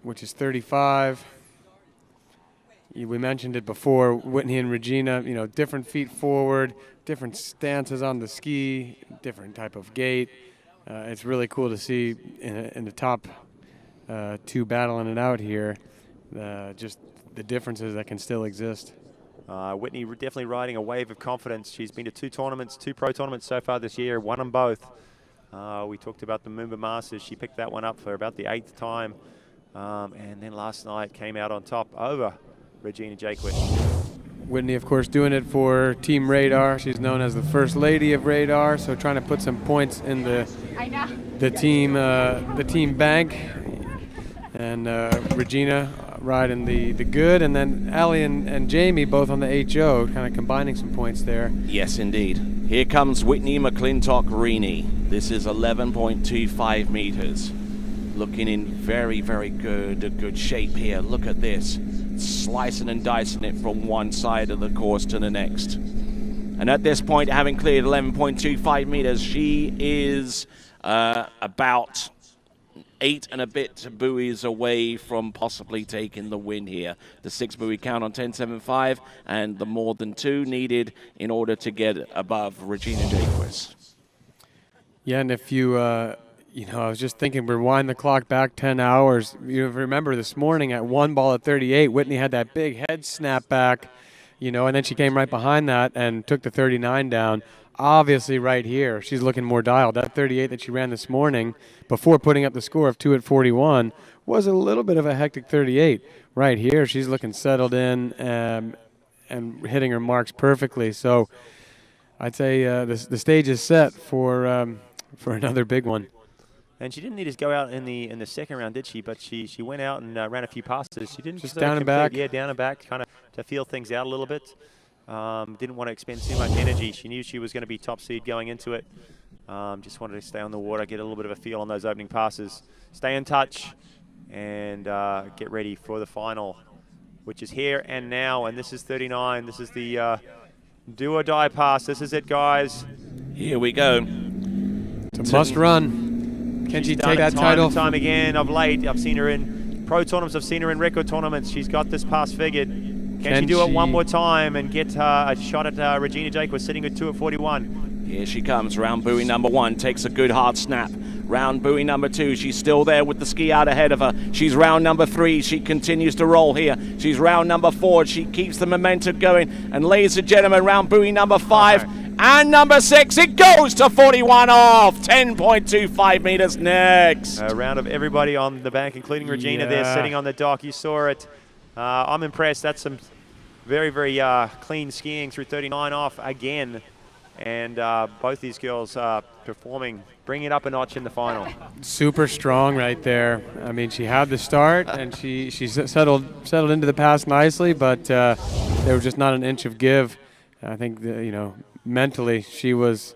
which is 35. We mentioned it before, Whitney and Regina, different feet forward, different stances on the ski, different type of gait. It's really cool to see in the top 2 battling it out here, just the differences that can still exist. Whitney definitely riding a wave of confidence. She's been to 2 pro tournaments so far this year, won them both. We talked about the Moomba Masters. She picked that one up for about the 8th time. And then last night came out on top over Regina Jaquist. Whitney, of course, doing it for Team Radar. She's known as the First Lady of Radar, so trying to put some points in the team bank. And Regina riding the good, and then Allie and Jamie both on the HO, kind of combining some points there. Yes, indeed. Here comes Whitney McClintock-Rini. This is 11.25 meters. Looking in very, very good shape here. Look at this. Slicing and dicing it from one side of the course to the next. And at this point, having cleared 11.25 meters, she is about 8 and a bit buoys away from possibly taking the win here. The 6 buoy count on 10.75 and the more than 2 needed in order to get above Regina Jaquist. Yeah, and if you I was just thinking, rewind the clock back 10 hours. You remember this morning at 1 ball at 38, Whitney had that big head snap back, and then she came right behind that and took the 39 down. Obviously right here, she's looking more dialed. That 38 that she ran this morning before putting up the score of 2 at 41 was a little bit of a hectic 38. Right here, she's looking settled in and hitting her marks perfectly. So I'd say the stage is set for another big one. And she didn't need to go out in the second round, did she? But she went out and ran a few passes. She didn't just down and back. Yeah, down and back, kind of to feel things out a little bit. Didn't want to expend too much energy. She knew she was going to be top seed going into it. Just wanted to stay on the water, get a little bit of a feel on those opening passes, stay in touch, and get ready for the final. which is here and now, and this is 39. This is the do or die pass. This is it, guys. Here we go. It's a must run. Can she take that title? Time again of late. I've seen her in pro tournaments. I've seen her in record tournaments. She's got this pass figured. Can she do it one more time and get a shot at Regina Jake? Sitting at 2 at 41. Here she comes, round buoy number 1, takes a good hard snap. Round buoy number 2, she's still there with the ski out ahead of her. She's round number 3, she continues to roll here. She's round number 4, she keeps the momentum going. And ladies and gentlemen, round buoy number 5 and number 6, it goes to 41 off, 10.25 meters next. A round of everybody on the bank, including Regina there sitting on the dock. You saw it. I'm impressed. That's some very, very clean skiing through 39 off again. And both these girls are performing, bringing it up a notch in the final. Super strong right there. I mean, she had the start, and she settled into the pass nicely, but there was just not an inch of give. I think mentally she was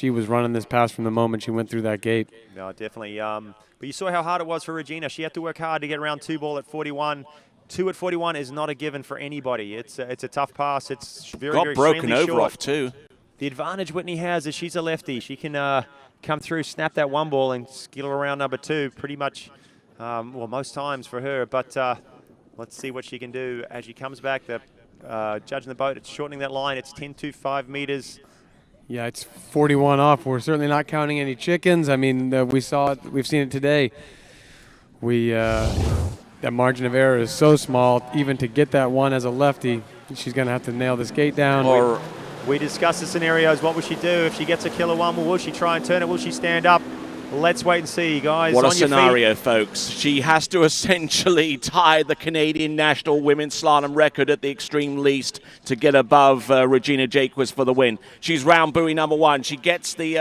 running this pass from the moment she went through that gate. No, definitely. But you saw how hard it was for Regina. She had to work hard to get round 2 ball at 41. 2 at 41 is not a given for anybody. It's a tough pass. It's very broken over short. off too. The advantage Whitney has is she's a lefty. She can come through, snap that 1 ball, and skill around number 2 pretty much, well, most times for her. But let's see what she can do as she comes back. The judge in the boat, it's shortening that line. It's 10.25 meters. Yeah, it's 41 off. We're certainly not counting any chickens. I mean, we saw it. We've seen it today. That margin of error is so small. Even to get that 1 as a lefty, she's going to have to nail this gate down. We discussed the scenarios. What will she do if she gets a killer 1? Will she try and turn it? Will she stand up? Let's wait and see, guys. What a scenario, folks. She has to essentially tie the Canadian national women's slalom record at the extreme least to get above Regina Jacques for the win. She's round buoy number 1. She gets the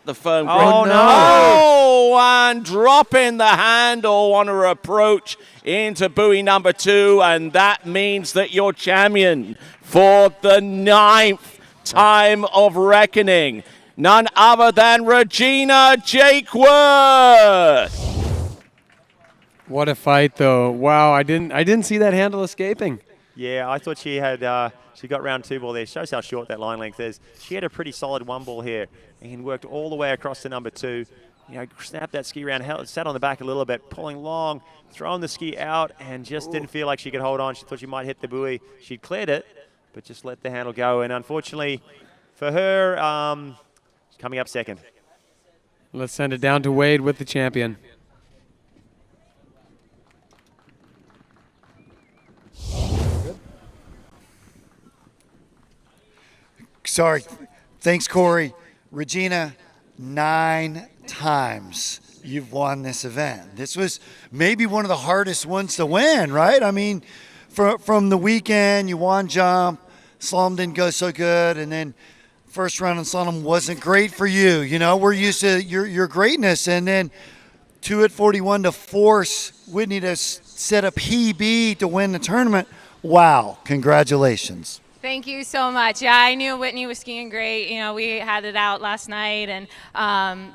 firm grip. Oh, no. Oh, and dropping the handle on her approach into buoy number 2, and that means that your champion for the 9th time of reckoning, none other than Regina Jacques. What a fight, though! Wow, I didn't see that handle escaping. Yeah, I thought she had. She got round 2 ball there. Shows how short that line length is. She had a pretty solid 1 ball here and worked all the way across to number 2. Snapped that ski around, sat on the back a little bit, pulling long, throwing the ski out, and just didn't feel like she could hold on. She thought she might hit the buoy. She cleared it, but just let the handle go. And unfortunately for her, coming up second. Let's send it down to Wade with the champion. Sorry. Thanks, Corey. Regina, 9 times you've won this event. This was maybe one of the hardest ones to win, right? I mean, from the weekend, you won jump, slalom didn't go so good, and then first round in slalom wasn't great for you. We're used to your greatness, and then 2 at 41 to force Whitney to set a PB to win the tournament. Wow, congratulations. Thank you so much. Yeah, I knew Whitney was skiing great. We had it out last night, and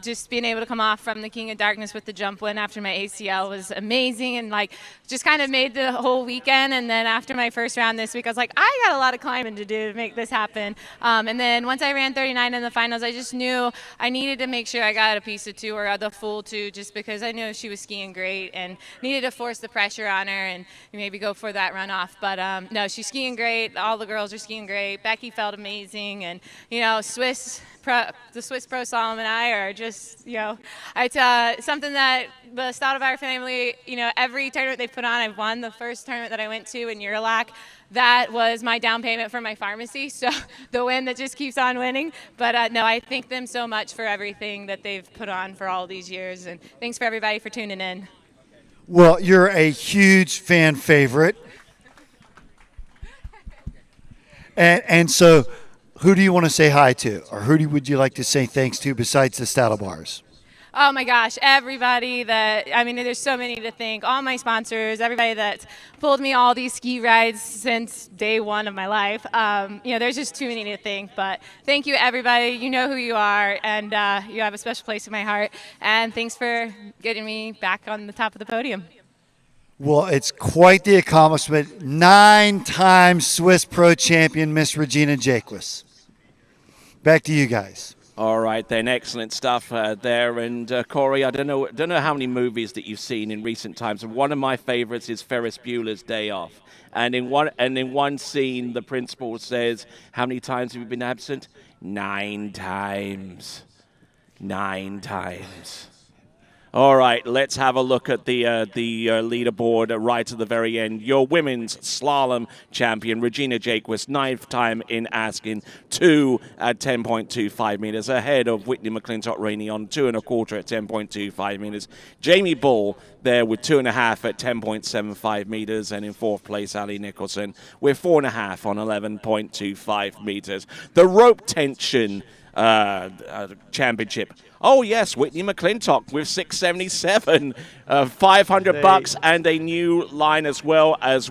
just being able to come off from the King of Darkness with the jump win after my ACL was amazing, and just kind of made the whole weekend. And then after my first round this week, I was like, I got a lot of climbing to do to make this happen. And then once I ran 39 in the finals, I just knew I needed to make sure I got a piece of 2 or the full 2, just because I knew she was skiing great and needed to force the pressure on her and maybe go for that runoff. But no, she's skiing great. All the girls are skiing great. Becky felt amazing, and the Swiss Pro Slalom and I are just it's something that the Stadelbauer family, every tournament they put on, I've won. The first tournament that I went to in Urlac, that was my down payment for my pharmacy, so the win that just keeps on winning. But no, I thank them so much for everything that they've put on for all these years, and thanks for everybody for tuning in. Well, you're a huge fan favorite. And so who do you want to say hi to, or would you like to say thanks to besides the Stadelbauers? Oh my gosh, everybody there's so many to thank. All my sponsors, everybody that's pulled me all these ski rides since day 1 of my life. There's just too many to thank, but thank you everybody. You know who you are, and you have a special place in my heart. And thanks for getting me back on the top of the podium. Well, it's quite the accomplishment. 9-time Swiss Pro champion, Miss Regina Jaquist. Back to you guys. All right, then, excellent stuff there. And Corey, I don't know how many movies that you've seen in recent times. And one of my favorites is Ferris Bueller's Day Off. And in one scene, the principal says, "How many times have you been absent?" 9 times. 9 times. All right, let's have a look at the leaderboard right at the very end. Your women's slalom champion, Regina Jaquist, 9th time in Askin, 2 at 10.25 meters, ahead of Whitney McClintock-Rainey on 2 1/4 at 10.25 meters. Jamie Bull there with 2.5 at 10.75 meters, and in 4th place, Ali Nicholson with 4.5 on 11.25 meters. The rope tension championship. Oh yes, Whitney McClintock with 677, $500 and a new line as well as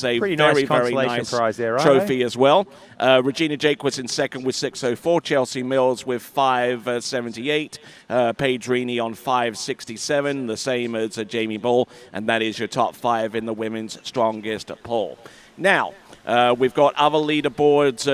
a Pretty very nice prize there, right? trophy as well. Regina Jaquist in second with 604, Chelsea Mills with 578, Paige Reaney on 567, the same as Jamie Bull, and that is your top 5 in the women's strongest poll. Now, we've got other leaderboards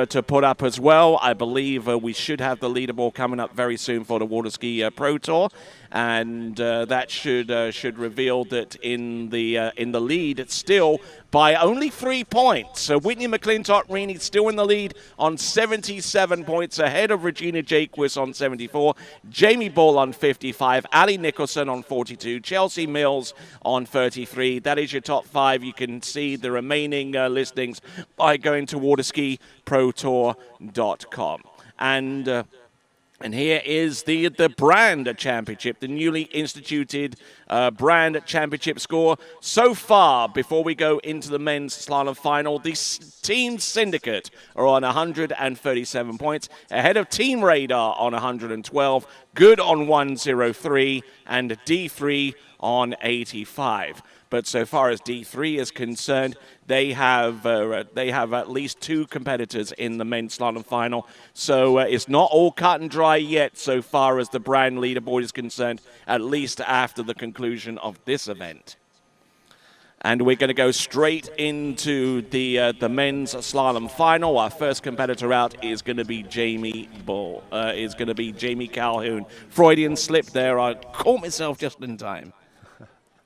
to put up as well. I believe we should have the leaderboard coming up very soon for the Waterski Pro Tour, and that should reveal that in the lead still by only 3 points. So Whitney McClintock-Rainey still in the lead on 77 points, ahead of Regina Jaquist on 74, Jamie Bull on 55, Ali Nicholson on 42, Chelsea Mills on 33. That is your top 5. You can see the remaining listings by going to waterskiprotour.com. And here is the Brand Championship, the newly instituted Brand Championship score. So far, before we go into the men's slalom final, the Team Syndicate are on 137 points, ahead of Team Radar on 112, Good on 103, and D3 on 85. But so far as D3 is concerned, they have at least 2 competitors in the men's slalom final. So it's not all cut and dry yet so far as the Brand leaderboard is concerned, at least after the conclusion of this event. And we're going to go straight into the men's slalom final. Our first competitor out is going to be Jamie Calhoun. Freudian slip there. I caught myself just in time.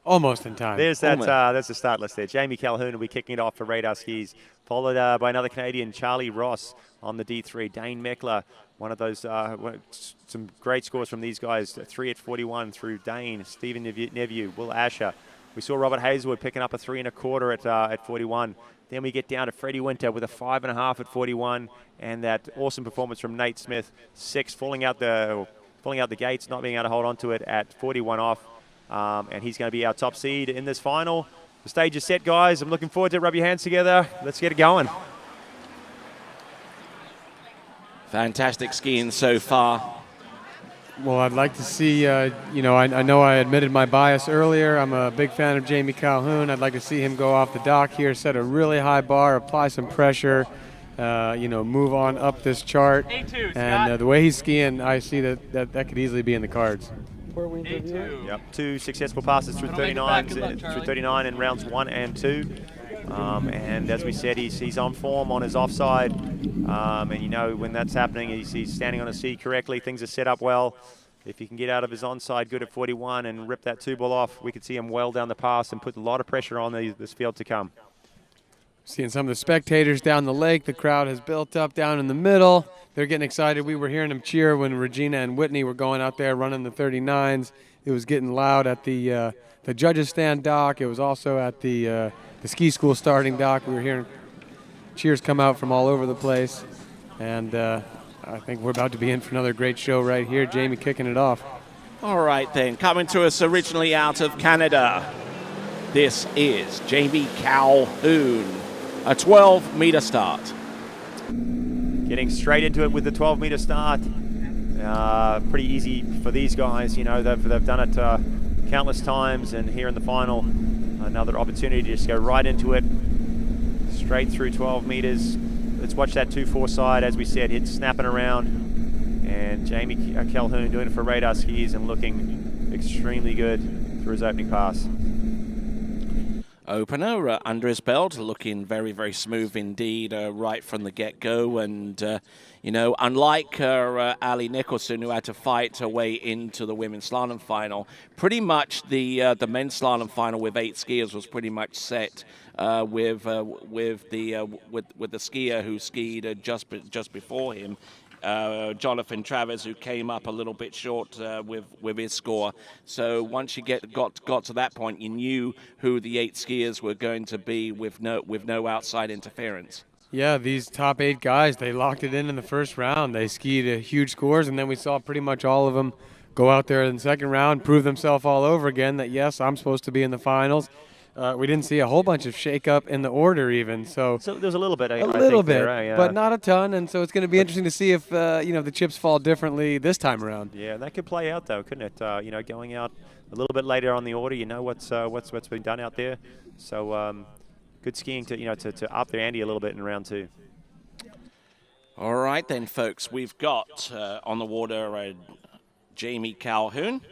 Almost in time. There's the start list there. Jamie Calhoun will be kicking it off for Radar Skis, followed by another Canadian, Charlie Ross, on the D3. Dane Meckler, one of those, some great scores from these guys. 3 at 41 through Dane, Stephen Neveu, Will Asher. We saw Robert Hazelwood picking up a 3 1/4 at 41. Then we get down to Freddie Winter with a 5.5 at 41, and that awesome performance from Nate Smith, 6, falling out the gates, not being able to hold on to it at 41 off. And he's going to be our top seed in this final. The stage is set, guys. I'm looking forward to it. Rub your hands together. Let's get it going. Fantastic skiing so far. Well, I'd like to see, I know I admitted my bias earlier. I'm a big fan of Jamie Calhoun. I'd like to see him go off the dock here, set a really high bar, apply some pressure, move on up this chart. And the way he's skiing, I see that could easily be in the cards. Yep, 2 successful passes through 39 in rounds 1 and 2. And as we said, he's on form on his offside. And when that's happening, he's standing on his feet correctly. Things are set up well. If he can get out of his onside good at 41 and rip that 2 ball off, we could see him well down the pass and put a lot of pressure on this field to come. Seeing some of the spectators down the lake. The crowd has built up down in the middle. They're getting excited. We were hearing them cheer when Regina and Whitney were going out there running the 39s. It was getting loud at the judges' stand dock. It was also at the ski school starting dock. We were hearing cheers come out from all over the place. And I think we're about to be in for another great show right here. Jamie kicking it off. All right, then. Coming to us originally out of Canada, this is Jamie Calhoun. A 12-meter start. Getting straight into it with the 12-meter start. Pretty easy for these guys. They've done it countless times, and here in the final, another opportunity to just go right into it. Straight through 12 meters. Let's watch that 2-4 side, as we said, hit snapping around. And Jamie Calhoun doing it for Radar Skis and looking extremely good through his opening pass. opener under his belt, looking very, very smooth indeed right from the get-go. And, you know, unlike Ali Nicholson, who had to fight her way into the women's slalom final, pretty much the men's slalom final with 8 skiers was pretty much set with the skier who skied just before him. Jonathan Travers, who came up a little bit short with his score. So once you got to that point, you knew who the 8 skiers were going to be with no outside interference. Yeah, these top 8 guys, they locked it in the first round. They skied huge scores, and then we saw pretty much all of them go out there in the second round, prove themselves all over again that, yes, I'm supposed to be in the finals. We didn't see a whole bunch of shake-up in the order even. So there's a little bit, I think, there, but not a ton. And so it's going to be interesting to see if you know, the chips fall differently this time around. Yeah, that could play out though, couldn't it? You know, going out a little bit later on the order, you know what's been done out there. So good skiing to up their ante a little bit in round 2. All right then, folks, we've got on the water Jamie Calhoun,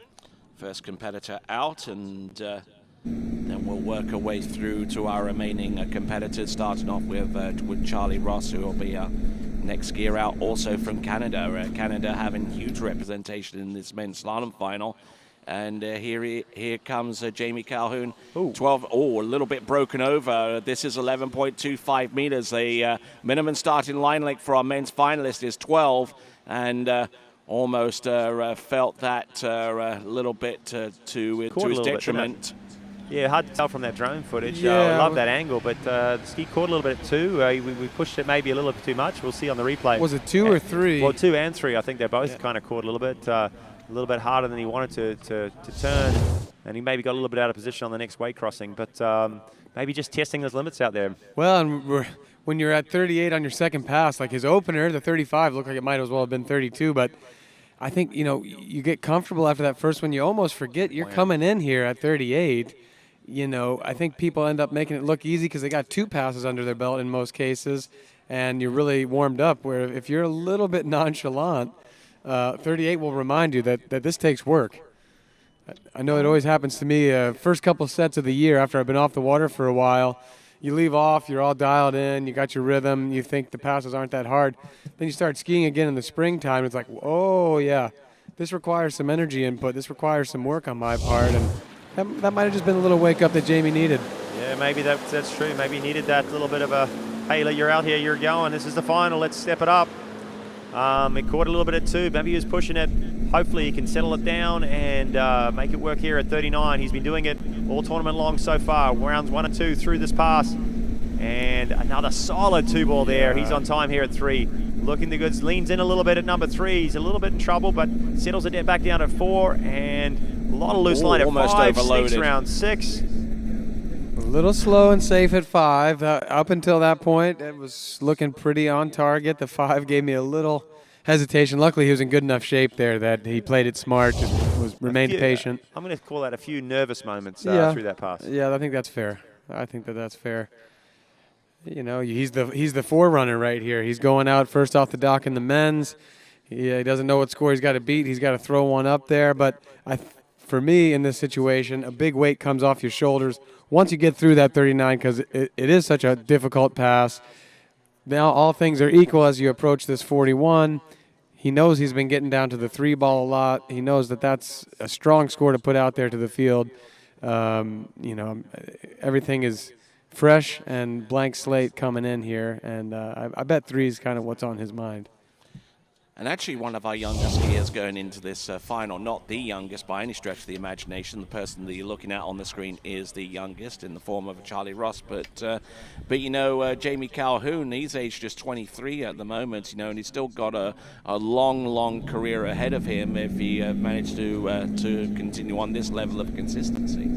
first competitor out, and then we'll work our way through to our remaining competitors, starting off with Charlie Ross, who will be our next skier out, also from Canada. Canada having huge representation in this men's slalom final. And here comes Jamie Calhoun. 12. Oh, a little bit broken over. This is 11.25 meters. The minimum starting line length for our men's finalist is 12, and almost felt that a little bit to his detriment. Yeah, hard to tell from that drone footage. Yeah. I love that angle, but the ski caught a little bit too. We pushed it maybe a little bit too much. We'll see on the replay. Was it 2 or 3? Well, 2 and 3. I think they both kind of caught a little bit harder than he wanted to turn, and he maybe got a little bit out of position on the next weight crossing, but maybe just testing those limits out there. Well, and when you're at 38 on your second pass, like his opener, the 35 looked like it might as well have been 32, but I think, you know, you get comfortable after that first one. You almost forget you're coming in here at 38. You know, I think people end up making it look easy because they got 2 passes under their belt in most cases, and you're really warmed up, where if you're a little bit nonchalant, 38 will remind you that this takes work. I know it always happens to me first couple sets of the year after I've been off the water for a while. You leave off, you're all dialed in, you got your rhythm, you think the passes aren't that hard. Then you start skiing again in the springtime, it's like, oh yeah, this requires some energy input, this requires some work on my part, and that might have just been a little wake up that Jamie needed. Yeah, maybe that's true. Maybe he needed that little bit of a, hey, you're out here, you're going, this is the final, let's step it up. It caught a little bit at 2. Maybe he was pushing it. Hopefully he can settle it down and make it work here at 39. He's been doing it all tournament long so far. Rounds 1 and 2 through this pass. And another solid 2-ball there. He's on time here at 3. Looking the goods. Leans in a little bit at number 3. He's a little bit in trouble, but settles it back down at 4. And a lot of loose line at 5. Sneaks round 6. A little slow and safe at 5. Up until that point, it was looking pretty on target. The 5 gave me a little hesitation. Luckily, he was in good enough shape there that he played it smart, just remained patient. I'm going to call that a few nervous moments through that pass. Yeah, I think that's fair. I think that's fair. You know, he's the forerunner right here. He's going out first off the dock in the men's. He doesn't know what score he's got to beat. He's got to throw one up there. But for me, in this situation, a big weight comes off your shoulders once you get through that 39, because it is such a difficult pass. Now all things are equal as you approach this 41. He knows he's been getting down to the 3-ball a lot. He knows that that's a strong score to put out there to the field. You know, everything is fresh and blank slate coming in here, and I bet 3 is kind of what's on his mind. And actually one of our youngest skiers going into this final, not the youngest by any stretch of the imagination. The person that you're looking at on the screen is the youngest in the form of Charlie Ross. But you know, Jamie Calhoun, he's aged just 23 at the moment, you know, and he's still got a long career ahead of him if he managed to continue on this level of consistency.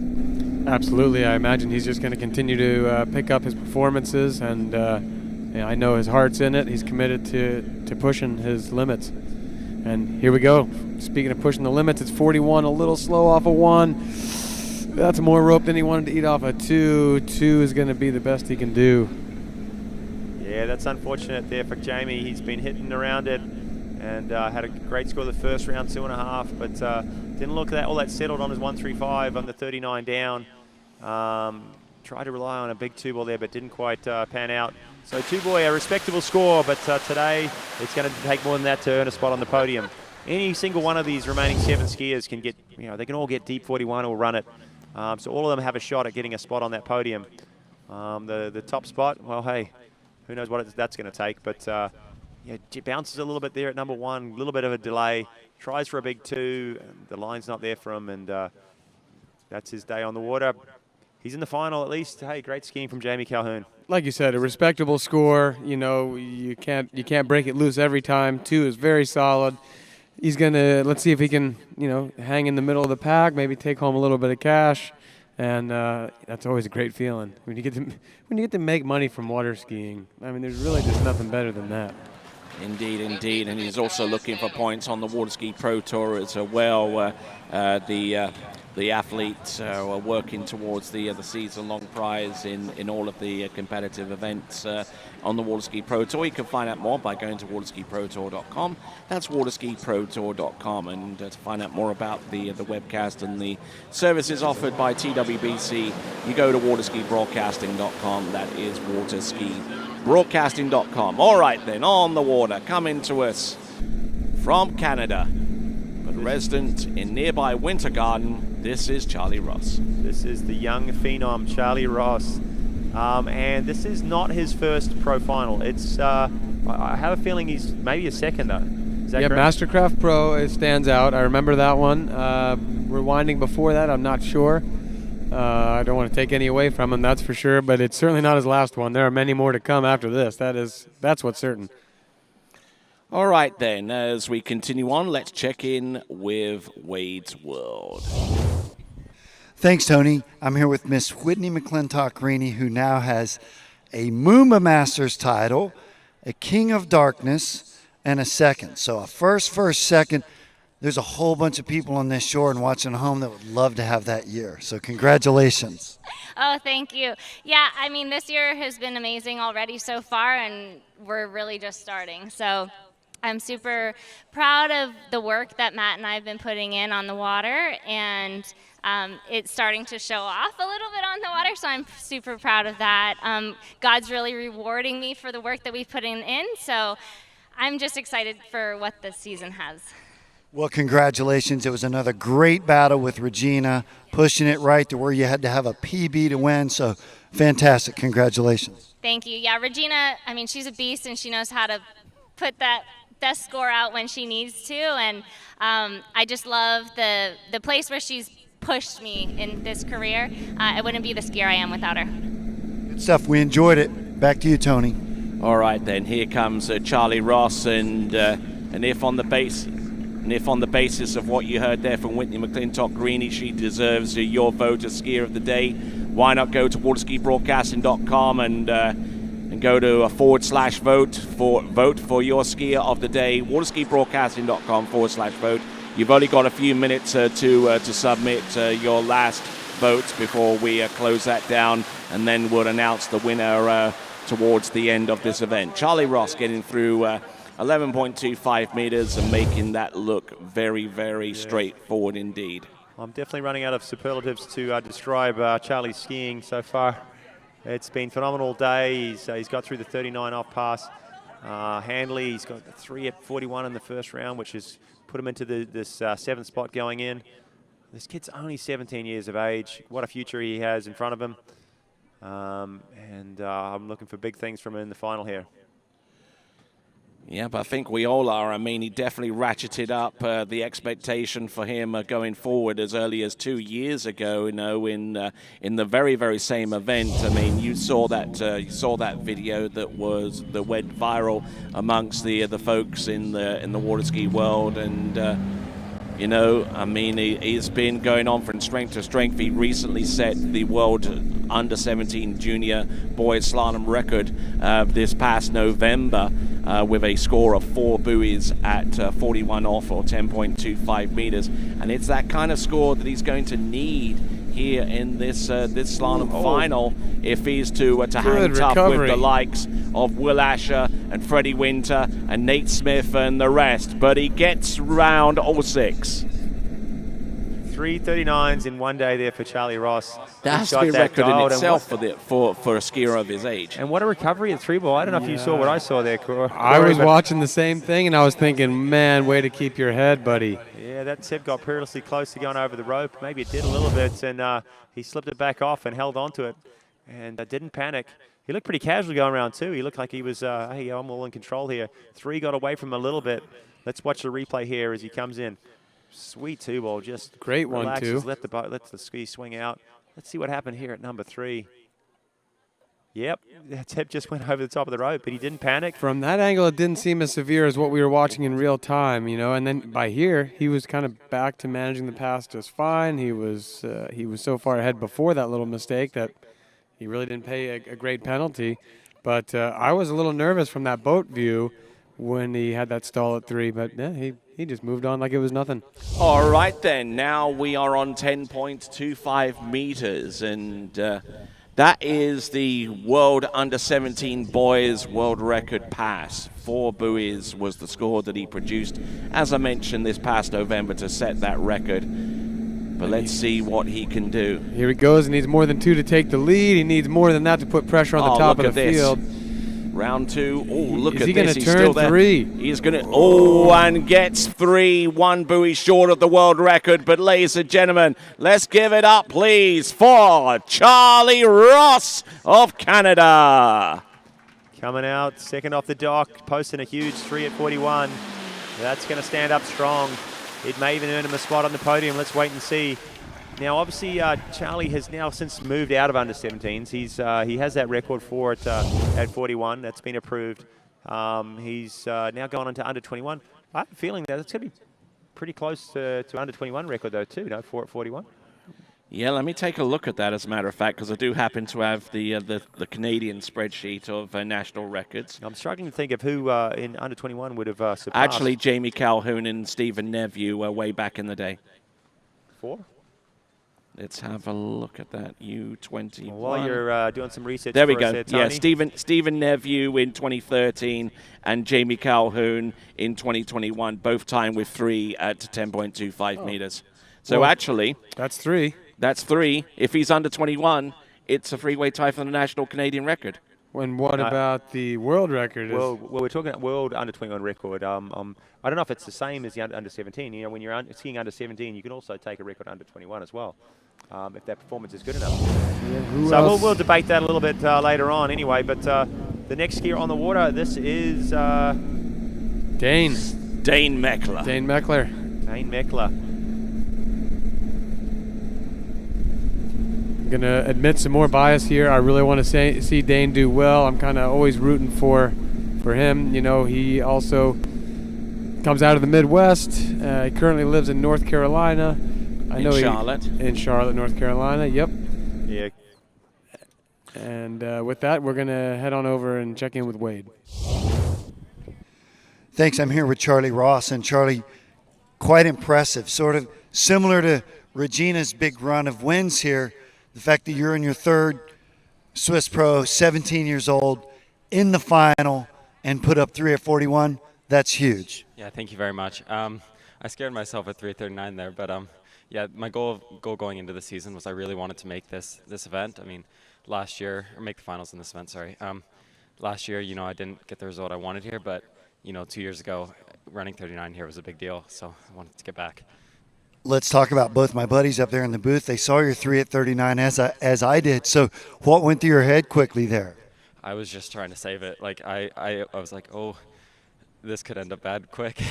Absolutely. I imagine he's just going to continue to pick up his performances, and I know his heart's in it. He's committed to pushing his limits. And here we go. Speaking of pushing the limits, it's 41, a little slow off of 1. That's more rope than he wanted to eat off of 2. 2 is going to be the best he can do. Yeah, that's unfortunate there for Jamie. He's been hitting around it and had a great score the first round, 2.5, but didn't look all that settled on his 135 on the 39 down. tried to rely on a big two ball there, but didn't quite pan out. So two boy, a respectable score, but today it's going to take more than that to earn a spot on the podium. Any single one of these remaining 7 skiers can get, they can all get deep 41 or run it. So all of them have a shot at getting a spot on that podium. The top spot, well, hey, who knows what that's going to take, but it bounces a little bit there at number 1, a little bit of a delay, tries for a big 2, and the line's not there for him, and that's his day on the water. He's in the final at least. Hey, great skiing from Jamie Calhoun. Like you said, a respectable score. You can't break it loose every time. 2 is very solid. He's gonna, let's see if he can, hang in the middle of the pack, maybe take home a little bit of cash, and that's always a great feeling when you get to make money from water skiing. I mean, there's really just nothing better than that. Indeed, indeed, and he's also looking for points on the Waterski Pro Tour as well. The athletes are working towards the season-long prize in all of the competitive events on the Waterski Pro Tour. You can find out more by going to waterskiprotour.com. That's waterskiprotour.com, and to find out more about the webcast and the services offered by TWBC, you go to waterskibroadcasting.com. That is waterskibroadcasting.com. All right, then, on the water, coming to us from Canada, but resident in nearby Winter Garden. This is Charlie Ross. This is the young phenom, Charlie Ross. And this is not his first pro final. It's I have a feeling he's maybe a second, though. Is that correct? Mastercraft Pro, it stands out. I remember that one. Rewinding before that, I'm not sure. I don't want to take any away from him, that's for sure, but it's certainly not his last one. There are many more to come after this. That's what's certain. All right, then, as we continue on, let's check in with Wade's World. Thanks, Tony. I'm here with Miss Whitney McClintock-Greeny, who now has a Moomba Masters title, a King of Darkness, and a second. So a first, second. There's a whole bunch of people on this shore and watching at home that would love to have that year. So congratulations. Oh, thank you. Yeah, I mean, this year has been amazing already so far, and we're really just starting. So I'm super proud of the work that Matt and I have been putting in on the water, and it's starting to show off a little bit on the water, so I'm super proud of that. God's really rewarding me for the work that we've put in, so I'm just excited for what this season has. Well, congratulations. It was another great battle with Regina, pushing it right to where you had to have a PB to win, so fantastic. Congratulations. Thank you. Yeah, Regina, I mean, she's a beast, and she knows how to put that best score out when she needs to, and I just love the place where she's pushed me in this career. I wouldn't be the skier I am without her. Good stuff. We enjoyed it. Back to you, Tony. All right, then, here comes Charlie Ross, and if on the basis of what you heard there from Whitney McClintock-Greeny, she deserves your vote as skier of the day, why not go to waterskibroadcasting.com and go to a /vote for your skier of the day, waterskibroadcasting.com /vote. You've only got a few minutes to submit your last votes before we close that down, and then we'll announce the winner towards the end of this event. Charlie Ross getting through 11.25 meters and making that look very, very straightforward indeed. I'm definitely running out of superlatives to describe Charlie's skiing so far. It's been a phenomenal day. He's got through the 39 off pass. Handley, he's got the 3 at 41 in the first round, which has put him into this 7th spot going in. This kid's only 17 years of age. What a future he has in front of him. I'm looking for big things from him in the final here. Yeah, but I think we all are. I mean, he definitely ratcheted up the expectation for him going forward as early as 2 years ago. You know, in the very, very same event. I mean, you saw that video that went viral amongst the folks in the waterski world, and you know, I mean, he's been going on from strength to strength. He recently set the world under-17 junior boys slalom record this past November with a score of 4 buoys at 41 off, or 10.25 meters. And it's that kind of score that he's going to need here in this slalom final if he's to hang tough with the likes of Will Asher and Freddie Winter and Nate Smith and the rest. But he gets round all 6. 3:39s in one day there for Charlie Ross. That has to He's be a got that record in gold, and itself for a skier of his age. And what a recovery at 3-ball. I don't know if you saw what I saw there, Corey. I was watching the same thing, and I was thinking, man, way to keep your head, buddy. Yeah, that tip got perilously close to going over the rope. Maybe it did a little bit, and he slipped it back off and held onto it and didn't panic. He looked pretty casual going around, too. He looked like he was, hey, I'm all in control here. 3 got away from him a little bit. Let's watch the replay here as he comes in. Sweet 2-ball, just great relaxes, 1-2. Let the ski swing out. Let's see what happened here at number 3. Yep, that tip just went over the top of the rope, but he didn't panic. From that angle, it didn't seem as severe as what we were watching in real time, you know. And then by here, he was kind of back to managing the pass just fine. He was so far ahead before that little mistake that he really didn't pay a great penalty. But I was a little nervous from that boat view when he had that stall at 3, but yeah, he just moved on like it was nothing. All right, then. Now we are on 10.25 meters, and that is the World Under-17 Boys World Record pass. 4 buoys was the score that he produced, as I mentioned, this past November to set that record. But let's see what he can do. Here he goes. He needs more than 2 to take the lead. He needs more than that to put pressure on the top of the field. Round 2. Oh, look Is at he this. gonna He's turn still there. 3? He's going to. Oh, and gets 3. 1 buoy short of the world record. But, ladies and gentlemen, let's give it up, please, for Charlie Ross of Canada. Coming out, second off the dock, posting a huge 3 at 41. That's going to stand up strong. It may even earn him a spot on the podium. Let's wait and see. Now, obviously, Charlie has now since moved out of under-17s. He has that record for it at 41. That's been approved. He's now gone into under-21. I have a feeling that it's going to be pretty close to under-21 record, though, too, no, 4 at 41. Yeah, let me take a look at that, as a matter of fact, because I do happen to have the Canadian spreadsheet of national records. I'm struggling to think of who in under-21 would have surpassed. Actually, Jamie Calhoun and Stephen Neveu were way back in the day. 4? Let's have a look at that. U21. While you're doing some research, there we for go. us there, Tony. Yeah, Stephen Neveu in 2013 and Jamie Calhoun in 2021, both timed with 3 at 10.25 meters. So well, actually, that's 3. That's 3. If he's under 21, it's a three-way tie for the national Canadian record. And what about the world record? Well, we're talking about world under-21 record. I don't know if it's the same as the under-17. You know, when you're skiing under-17, you can also take a record under-21 as well, if that performance is good enough. Yeah, so we'll debate that a little bit later on anyway. But the next skier on the water, this is Dane Meckler. Dane Meckler. I'm gonna admit some more bias here. I really want to see Dane do well. I'm kind of always rooting for him. You know, he also comes out of the Midwest. He currently lives in North Carolina. In Charlotte, North Carolina. Yep. Yeah. And with that, we're gonna head on over and check in with Wade. Thanks. I'm here with Charlie Ross, and Charlie, quite impressive. Sort of similar to Regina's big run of wins here. The fact that you're in your 3rd Swiss Pro, 17 years old, in the final, and put up 3 at 41, that's huge. Yeah, thank you very much. I scared myself at 3:39 there, but yeah, my goal going into the season was I really wanted to make this event. I mean, last year, or make the finals in this event, sorry. Last year, you know, I didn't get the result I wanted here, but, you know, 2 years ago, running 39 here was a big deal, so I wanted to get back. Let's talk about both my buddies up there in the booth. They saw your 3 at 39 as I did. So what went through your head quickly there? I was just trying to save it. Like I was like, oh, this could end up bad quick.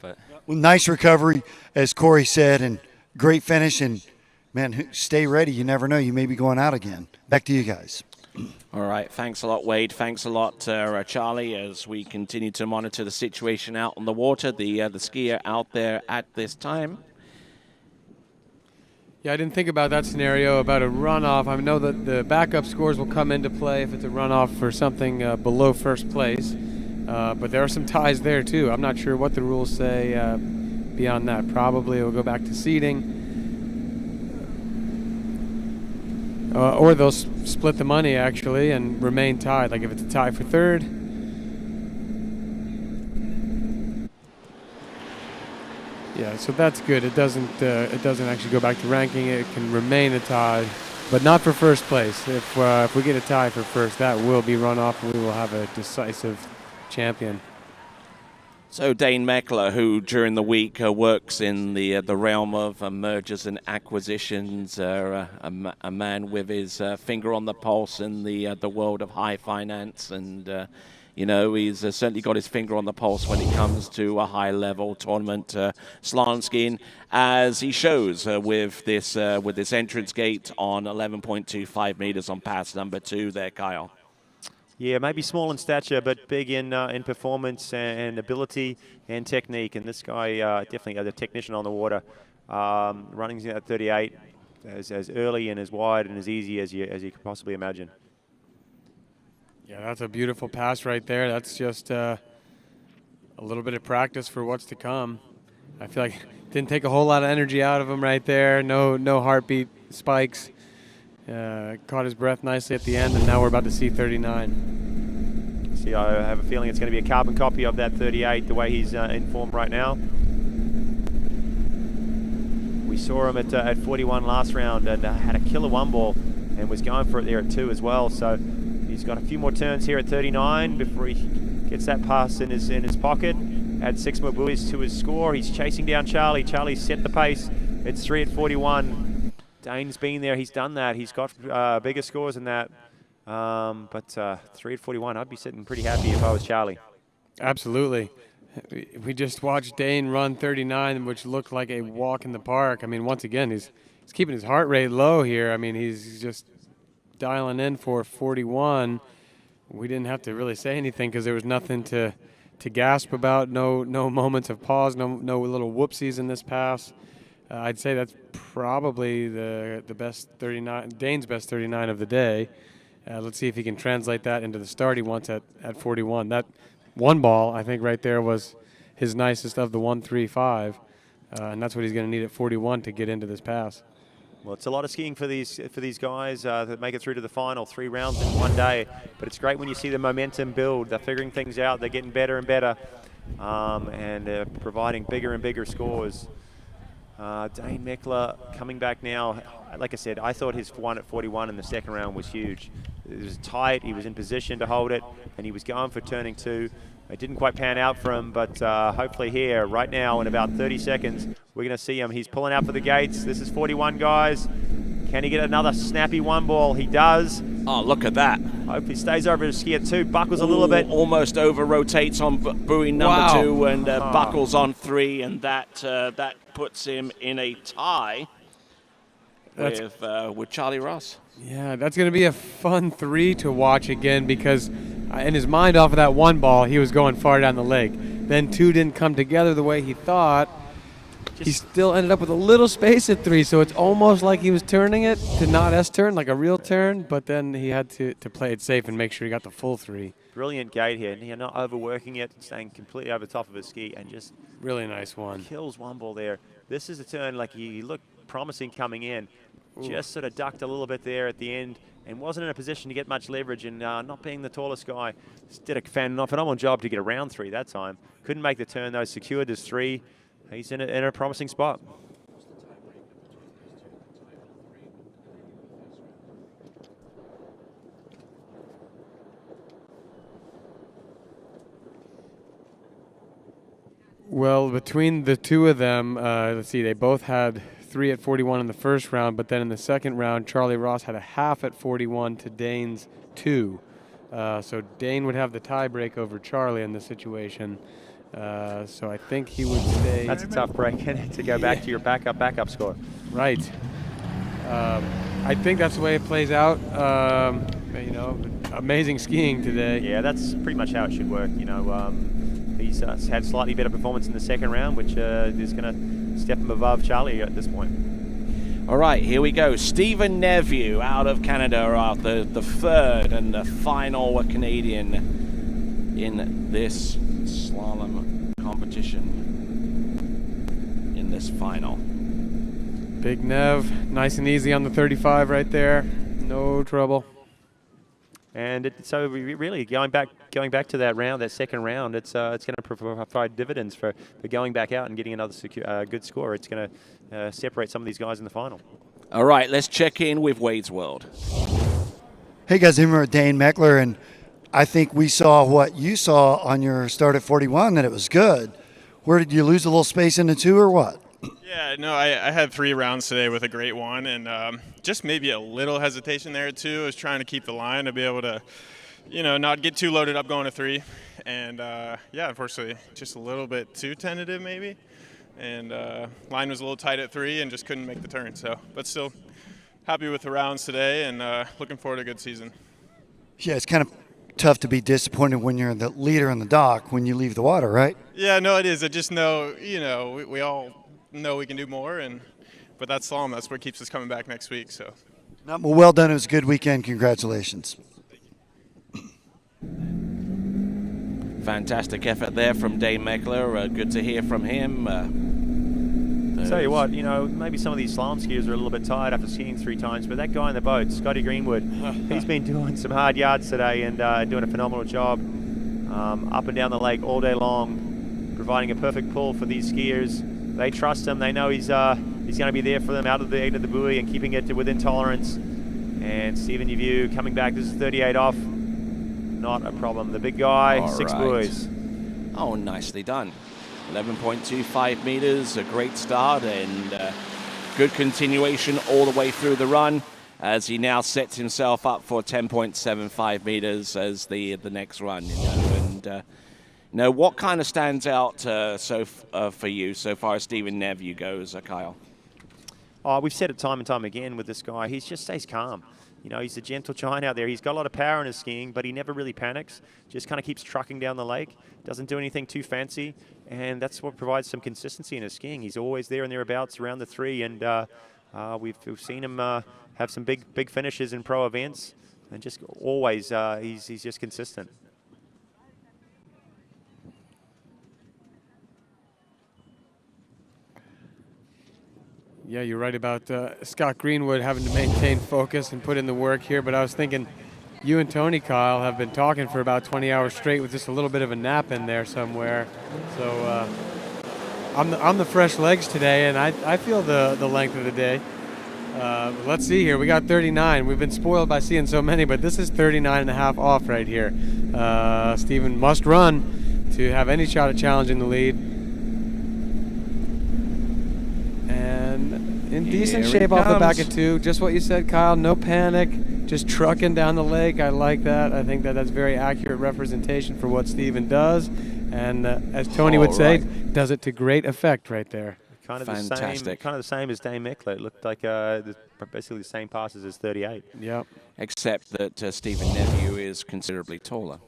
But well, nice recovery, as Corey said, and great finish. And man, stay ready. You never know. You may be going out again. Back to you guys. All right. Thanks a lot, Wade. Thanks a lot, Charlie, as we continue to monitor the situation out on the water, the skier out there at this time. Yeah, I didn't think about that scenario, about a runoff. I know that the backup scores will come into play if it's a runoff for something below first place. But there are some ties there, too. I'm not sure what the rules say beyond that. Probably it will go back to seeding. Or they'll split the money, actually, and remain tied. Like if it's a tie for 3rd. Yeah, So that's good. It doesn't actually go back to ranking. It can remain a tie, but not for first place. If we get a tie for first, that will be run off, and we will have a decisive champion. So Dane Meckler, who during the week works in the realm of mergers and acquisitions, a man with his finger on the pulse in the world of high finance, and he's certainly got his finger on the pulse when it comes to a high-level tournament slalom skiing, as he shows with this entrance gate on 11.25 meters on pass number 2 there, Kyle. Yeah, maybe small in stature, but big in performance and ability and technique. And this guy definitely has a technician on the water, running at 38 as early and as wide and as easy as you could possibly imagine. Yeah, that's a beautiful pass right there. That's just a little bit of practice for what's to come. I feel like it didn't take a whole lot of energy out of him right there. No heartbeat spikes. Caught his breath nicely at the end, and now we're about to see 39. See, I have a feeling it's going to be a carbon copy of that 38, the way he's in form right now. We saw him at 41 last round and had a killer one ball and was going for it there at 2 as well. So he's got a few more turns here at 39 before he gets that pass in his pocket. Add 6 more buoys to his score. He's chasing down Charlie. Charlie set the pace. It's 3 at 41. Dane's been there. He's done that. He's got bigger scores than that. But 3 at 41, I'd be sitting pretty happy if I was Charlie. Absolutely. We just watched Dane run 39, which looked like a walk in the park. I mean, once again, he's keeping his heart rate low here. I mean, he's just dialing in for 41. We didn't have to really say anything because there was nothing to gasp about. No moments of pause. No little whoopsies in this pass. I'd say that's probably the best 39, Dane's best 39 of the day. Let's see if he can translate that into the start he wants at 41. That one ball, I think, right there was his nicest of the 135, and that's what he's going to need at 41 to get into this pass. Well, it's a lot of skiing for these guys that make it through to the final. 3 rounds in one day, but it's great when you see the momentum build. They're figuring things out. They're getting better and better, and providing bigger and bigger scores. Dane Meckler coming back now. Like I said, I thought his one at 41 in the second round was huge. It was tight. He was in position to hold it, and he was going for turning 2. It didn't quite pan out for him, but hopefully here, right now, in about 30 seconds, we're going to see him. He's pulling out for the gates. This is 41, guys. Can he get another snappy one ball? He does. Oh, look at that. Hope he stays over his ski at 2. Buckles a little bit. Almost over-rotates on buoy number 2 and buckles on 3, and that puts him in a tie with Charlie Ross. Yeah, that's going to be a fun 3 to watch again because in his mind off of that one ball, he was going far down the lake. Then 2 didn't come together the way he thought. He still ended up with a little space at 3, so it's almost like he was turning it to not S-turn, like a real turn, but then he had to play it safe and make sure he got the full 3. Brilliant gate here. You're not overworking it, staying completely over the top of his ski, and just really nice one. Kills one ball there. This is a turn like he looked promising coming in. Ooh. Just sort of ducked a little bit there at the end and wasn't in a position to get much leverage, and not being the tallest guy, just did a phenomenal job to get around 3 that time. Couldn't make the turn though, secured his 3. He's in a promising spot. Well, between the 2 of them, let's see, they both had 3 at 41 in the first round, but then in the second round, Charlie Ross had a half at 41 to Dane's 2. So Dane would have the tie break over Charlie in this situation. So I think he would stay. That's a tough break to go back to your backup score. Right. I think that's the way it plays out. Amazing skiing today. Yeah, that's pretty much how it should work. He's had slightly better performance in the second round, which is going to step him above Charlie at this point. All right, here we go. Stephen Neveu out of Canada, the third and the final Canadian in this slalom competition, in this final. Big Nev, nice and easy on the 35 right there. No trouble. And so really going back to that second round, it's going to provide dividends for going back out and getting another good score. It's going to separate some of these guys in the final. All right, let's check in with Wade's World. Hey guys, I'm here with Dane Meckler, and I think we saw what you saw on your start at 41, that it was good. Where did you lose a little space in the 2 or what? Yeah, no, I had 3 rounds today with a great one, and just maybe a little hesitation there at 2. I was trying to keep the line to be able to, not get too loaded up going to 3. And yeah, unfortunately, just a little bit too tentative maybe. And line was a little tight at 3 and just couldn't make the turn. So, but still happy with the rounds today and looking forward to a good season. Yeah, it's kind of tough to be disappointed when you're the leader in the dock when you leave the water, right? Yeah, no, it is. I just know, we all know we can do more, but that's slalom. That's what keeps us coming back next week. So, Well done. It was a good weekend. Congratulations. Fantastic effort there from Dane Meckler. Good to hear from him. Tell you what, maybe some of these slalom skiers are a little bit tired after skiing 3 times, but that guy in the boat, Scotty Greenwood, he's been doing some hard yards today and doing a phenomenal job up and down the lake all day long, providing a perfect pull for these skiers. They trust him. They know he's going to be there for them out of the end of the buoy and keeping it within tolerance. And Stephen Yevue coming back. This is 38 off. Not a problem. The big guy, All 6 right. buoys. Oh, nicely done. 11.25 meters, a great start, and good continuation all the way through the run as he now sets himself up for 10.75 meters as the next run. And what kind of stands out for you so far as Stephen Yevue goes, Kyle? Oh, we've said it time and time again with this guy. He just stays calm. He's a gentle giant out there. He's got a lot of power in his skiing, but he never really panics. Just kind of keeps trucking down the lake. Doesn't do anything too fancy, and that's what provides some consistency in his skiing. He's always there and thereabouts around the 3, and we've seen him have some big finishes in pro events, and just always he's just consistent. Yeah, you're right about Scott Greenwood having to maintain focus and put in the work here, but I was thinking you and Tony, Kyle, have been talking for about 20 hours straight with just a little bit of a nap in there somewhere. So I'm the fresh legs today, and I feel the length of the day. Let's see here. We got 39. We've been spoiled by seeing so many, but this is 39 and a half off right here. Stephen must run to have any shot at challenging the lead. And in decent shape off the back of 2. Just what you said, Kyle. No panic. Just trucking down the lake. I like that. I think that's very accurate representation for what Stephen does. And as Tony would say, does it to great effect right there. Kind of Fantastic. the same as Dane Meckler. It looked like basically the same passes as 38. Yep. Except that Stephen Yevue is considerably taller.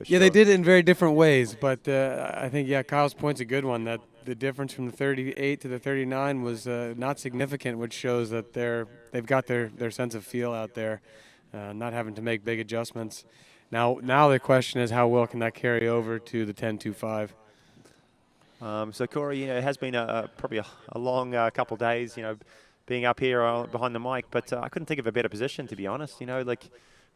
Yeah, they did it in very different ways, but I think, Kyle's point's a good one, that the difference from the 38 to the 39 was not significant, which shows that they've got their sense of feel out there, not having to make big adjustments. Now the question is, how well can that carry over to the 10.25? So Corey, it has been probably a long couple of days, being up here behind the mic, but I couldn't think of a better position, to be honest.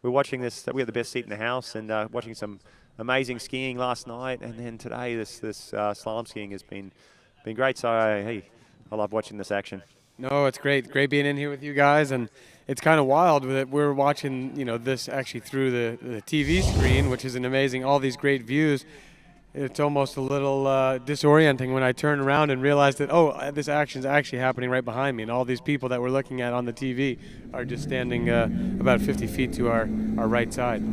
We're watching this. We have the best seat in the house, and watching some amazing skiing last night, and then today this slalom skiing has been great. So hey, I love watching this action. No, it's great being in here with you guys, and it's kind of wild that we're watching this actually through the TV screen, which is an amazing, all these great views. It's almost a little disorienting when I turn around and realize that, this action is actually happening right behind me, and all these people that we're looking at on the TV are just standing about 50 feet to our right side.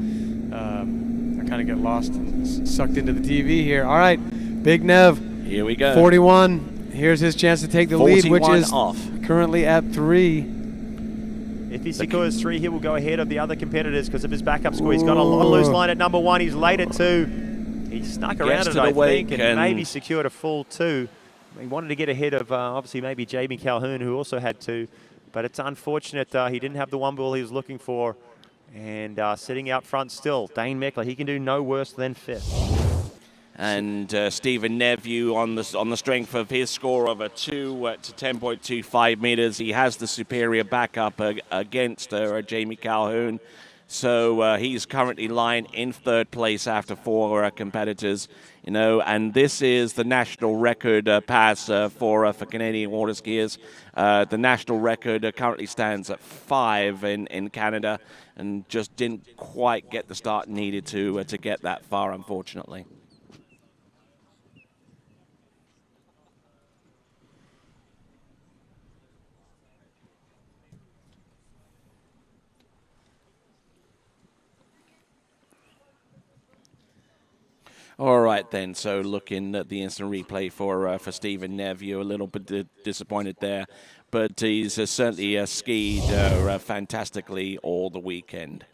I kind of get lost and sucked into the TV here. All right, Big Nev. Here we go. 41. Here's his chance to take the lead, which is off. Currently at 3. If he secures 3, he will go ahead of the other competitors because of his backup score. He's got a loose line at number 1. He's late at 2. He snuck around it, I think, and maybe secured a full 2. He wanted to get ahead of, obviously, maybe Jamie Calhoun, who also had 2. But it's unfortunate he didn't have the 1 ball he was looking for. And sitting out front still, Dane Meckler. He can do no worse than 5th. And Stephen Yevue, on the strength of his score of a 2 to 10.25 meters, he has the superior backup against Jamie Calhoun. So he's currently lying in third place after 4 competitors, and this is the national record pass for Canadian water skiers. The national record currently stands at 5 in Canada, and just didn't quite get the start needed to get that far, unfortunately. All right, then. So looking at the instant replay for Stephen Neville, a little bit disappointed there, but he's certainly skied fantastically all the weekend.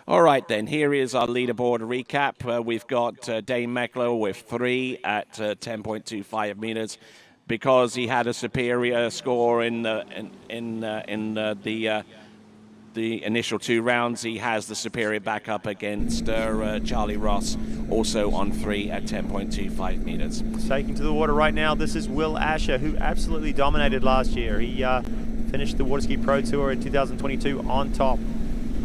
All right, then. Here is our leaderboard recap. We've got Dane Meckler with 3 at 10.25 meters. Because he had a superior score in the initial 2 rounds, he has the superior backup against Charlie Ross, also on 3 at 10.25 meters. Taking to the water right now, this is Will Asher, who absolutely dominated last year. He finished the Waterski Pro Tour in 2022 on top,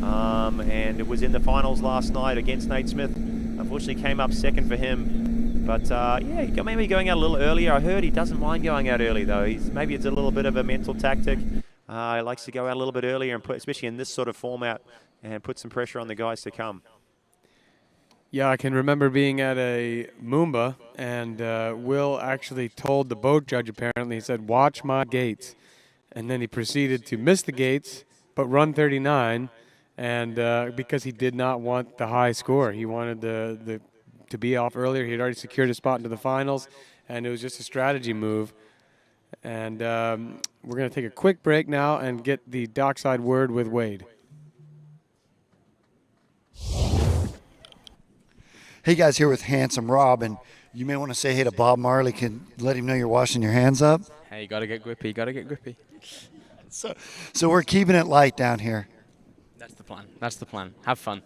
and it was in the finals last night against Nate Smith. Unfortunately, came up second for him. But yeah, maybe going out a little earlier. I heard he doesn't mind going out early, though. Maybe it's a little bit of a mental tactic. He likes to go out a little bit earlier, and especially in this sort of format, and put some pressure on the guys to come. Yeah, I can remember being at a Moomba, and Will actually told the boat judge, apparently, he said, "Watch my gates." And then he proceeded to miss the gates, but run 39, and because he did not want the high score. He wanted to be off earlier. He had already secured a spot into the finals, and it was just a strategy move. And we're going to take a quick break now and get the dockside word with Wade. Hey guys, here with Handsome Rob, and you may want to say hey to Bob Marley. Can let him know you're washing your hands up. Hey, you gotta get grippy. Gotta get grippy. So we're keeping it light down here. That's the plan. That's the plan. Have fun.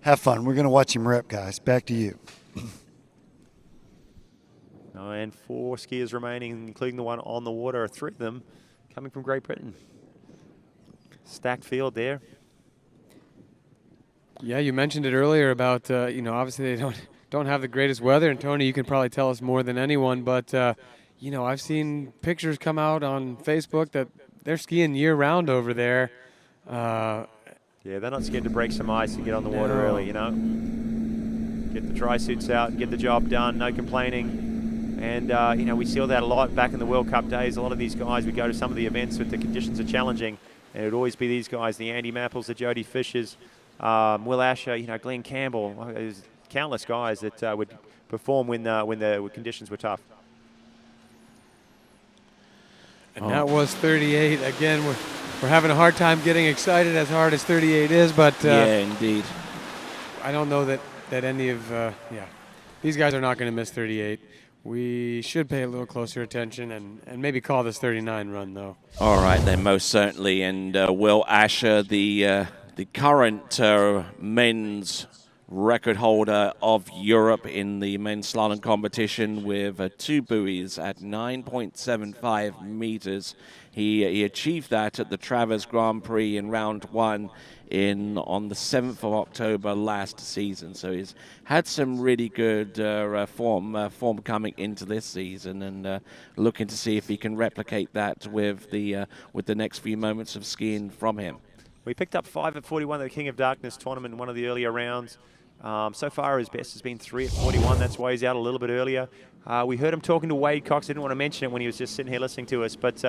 Have fun. We're gonna watch him rip, guys. Back to you. And 4 skiers remaining, including the one on the water. 3 of them coming from Great Britain. Stacked field there. Yeah, you mentioned it earlier about obviously they don't have the greatest weather, and Tony, you can probably tell us more than anyone. But I've seen pictures come out on Facebook that they're skiing year-round over there. Yeah, they're not scared to break some ice and get on the water early. Get the dry suits out, get the job done, no complaining. And we saw that a lot back in the World Cup days. A lot of these guys would go to some of the events where the conditions are challenging, and it would always be these guys, the Andy Mapples, the Jody Fishers, Will Asher, Glenn Campbell. There's countless guys that would perform when the conditions were tough. And that was 38. Again, we're having a hard time getting excited as hard as 38 is, but yeah, indeed. I don't know that any of these guys are not going to miss 38. We should pay a little closer attention and maybe call this 39 run, though. All right, then, most certainly. And Will Asher, the current men's record holder of Europe in the men's slalom competition with 2 buoys at 9.75 meters. He achieved that at the Travers Grand Prix in round 1 on the 7th of October last season. So he's had some really good form coming into this season, and looking to see if he can replicate that with the next few moments of skiing from him. We picked up 5 at 41 at the King of Darkness tournament in one of the earlier rounds. So far, his best has been 3 at 41. That's why he's out a little bit earlier. We heard him talking to Wade Cox. I didn't want to mention it when he was just sitting here listening to us, but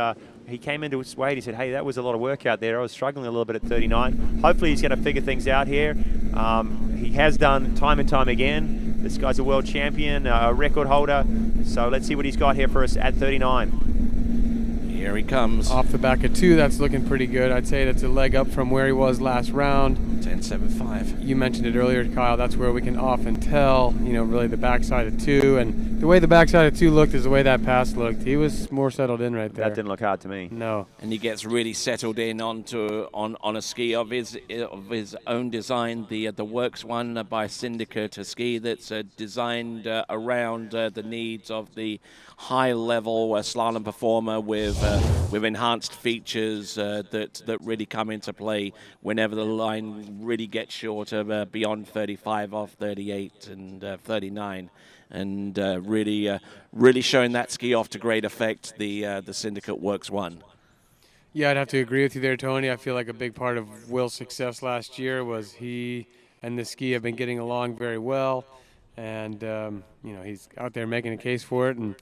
he came into Wade. He said, hey, that was a lot of work out there. I was struggling a little bit at 39. Hopefully he's going to figure things out here. He has done time and time again. This guy's a world champion, a record holder. So let's see what he's got here for us at 39. Here he comes. Off the back of 2, that's looking pretty good. I'd say that's a leg up from where he was last round. 10.75. You mentioned it earlier, Kyle. That's where we can often tell, really the backside of 2. And the way the backside of 2 looked is the way that pass looked. He was more settled in right there. That didn't look hard to me. No. And he gets really settled in on a ski of his own design, the Works one by Syndicate, a ski that's designed around the needs of the high-level slalom performer with enhanced features that really come into play whenever the line really gets shorter beyond 35 off 38 and 39, and really showing that ski off to great effect. The Syndicate Works one. Yeah, I'd have to agree with you there, Tony. I feel like a big part of Will's success last year was he and the ski have been getting along very well, and he's out there making a case for it. And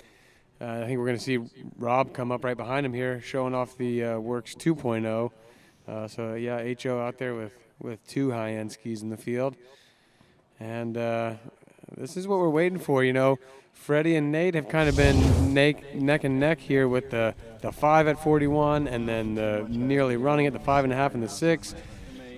I think we're going to see Rob come up right behind him here, showing off the Works 2.0. So yeah, HO out there with 2 high-end skis in the field, and this is what we're waiting for. Freddie and Nate have kind of been neck and neck here with the 5 at 41, and then nearly running at the 5.5 and the 6.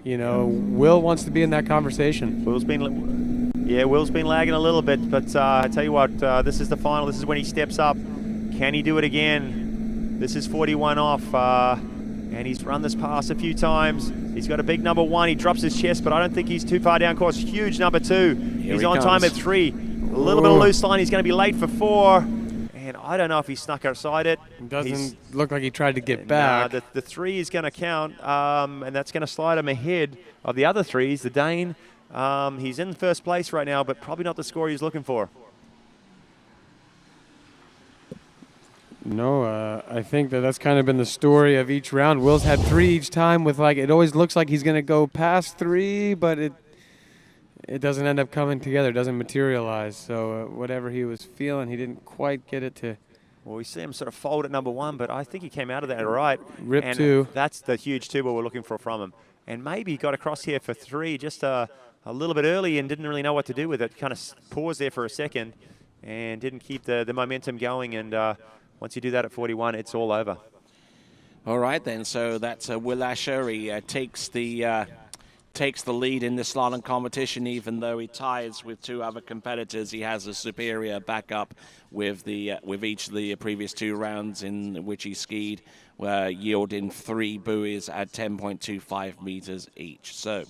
Will wants to be in that conversation. Will's been lagging a little bit, but I tell you what, this is the final. This is when he steps up. Can he do it again? This is 41 off, and he's run this pass a few times. He's got a big number 1. He drops his chest, but I don't think he's too far down course. Huge number 2. He's on time at 3. A little bit of loose line. He's going to be late for 4. And I don't know if he snuck outside it. Doesn't look like he tried to get back. The 3 is going to count, and that's going to slide him ahead of the other 3s. The Dane, he's in first place right now, but probably not the score he's looking for. No, I think that's kind of been the story of each round. Will's had 3 each time with it always looks like he's going to go past 3, but it doesn't end up coming together, doesn't materialize. So whatever he was feeling, he didn't quite get it to. Well, we see him sort of fold at number 1, but I think he came out of that right. Rip and 2. That's the huge 2 we're looking for from him. And maybe he got across here for 3 just a little bit early and didn't really know what to do with it. Kind of paused there for a second and didn't keep the momentum going. And once you do that at 41, it's all over. All right, then. So that's Will Asher. He takes the lead in the slalom competition, even though he ties with 2 other competitors. He has a superior backup with each of the previous 2 rounds in which he skied, yielding 3 buoys at 10.25 meters each. So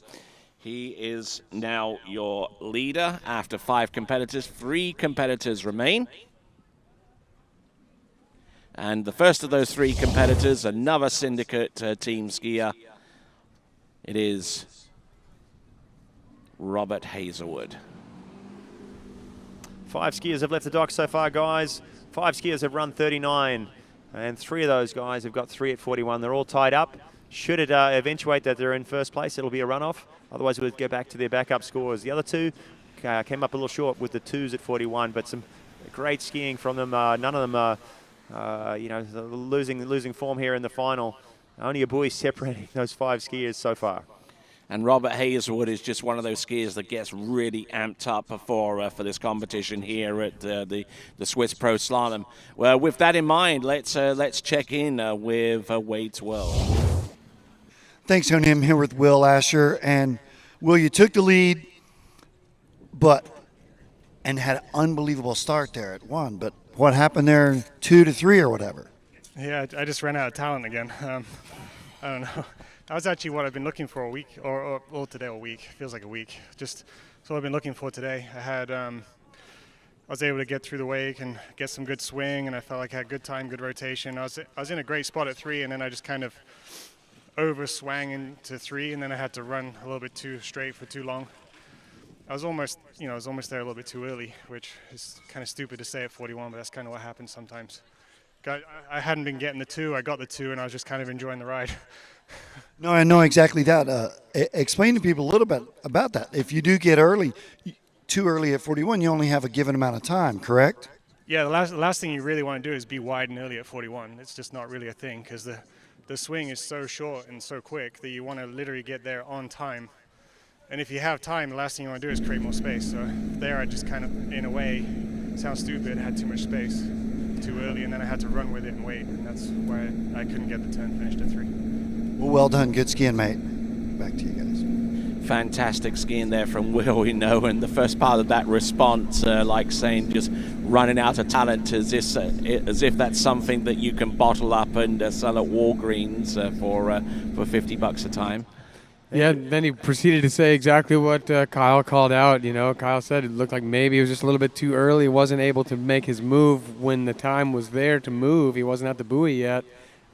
he is now your leader after 5 competitors. 3 competitors remain. And the first of those 3 competitors, another Syndicate team skier. It is Robert Hazelwood. 5 skiers have left the dock so far, guys. 5 skiers have run 39, and 3 of those guys have got 3 at 41. They're all tied up. Should it eventuate that they're in first place, it'll be a runoff. Otherwise, we'll go back to their backup scores. The other 2 came up a little short with the 2s at 41, but some great skiing from them. None of them are, losing form here in the final. Only a buoy separating those 5 skiers so far. And Robert Hazelwood is just one of those skiers that gets really amped up for this competition here at the Swiss Pro Slalom. Well, with that in mind, let's check in with Wade Twirl. Thanks, Tony. I'm here with Will Asher. And, Will, you took the lead, and had an unbelievable start there at 1. But what happened there, 2 to 3 or whatever? Yeah, I just ran out of talent again. I don't know. That was actually what I've been looking for a week, or today a week. Feels like a week. Just what I've been looking for today. I was able to get through the wake and get some good swing, and I felt like I had good time, good rotation. I was in a great spot at 3, and then I just kind of over-swang into 3, and then I had to run a little bit too straight for too long. I was almost there a little bit too early, which is kind of stupid to say at 41, but that's kind of what happens sometimes. I hadn't been getting the 2. I got the 2, and I was just kind of enjoying the ride. No, I know exactly that. Explain to people a little bit about that. If you do get too early at 41, you only have a given amount of time, correct? Yeah, the last thing you really want to do is be wide and early at 41. It's just not really a thing because the swing is so short and so quick that you want to literally get there on time. And if you have time, the last thing you want to do is create more space. So there I just kind of, in a way, sounds stupid, had too much space too early, and then I had to run with it and wait, and that's why I couldn't get the turn finished at 3. Well done. Good skiing, mate. Back to you guys. Fantastic skiing there from Will, and the first part of that response, like saying just running out of talent, as if that's something that you can bottle up and sell at Walgreens for $50 a time. Yeah, then he proceeded to say exactly what Kyle called out. Kyle said it looked like maybe it was just a little bit too early. He wasn't able to make his move when the time was there to move. He wasn't at the buoy yet.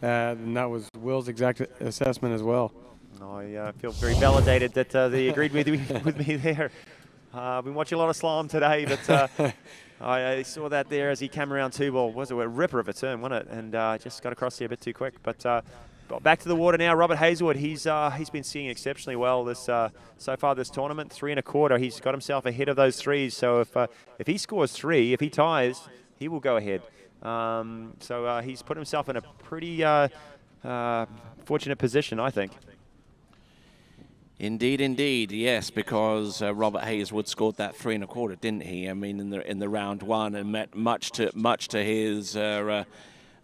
And that was Will's exact assessment as well. I feel very validated that they agreed with me there. I've been watching a lot of slalom today, but I saw that there as he came around two. Well, was it a ripper of a turn, wasn't it? And just got across there a bit too quick. But back to the water now. Robert Hazelwood, he's been skiing exceptionally well this so far this tournament. 3 1/4. He's got himself ahead of those threes. So if he scores 3, if he ties, he will go ahead. So he's put himself in a pretty fortunate position, I think. Indeed, yes, because Robert Hazelwood scored that 3 1/4, didn't he? I mean, in the round one, and much to his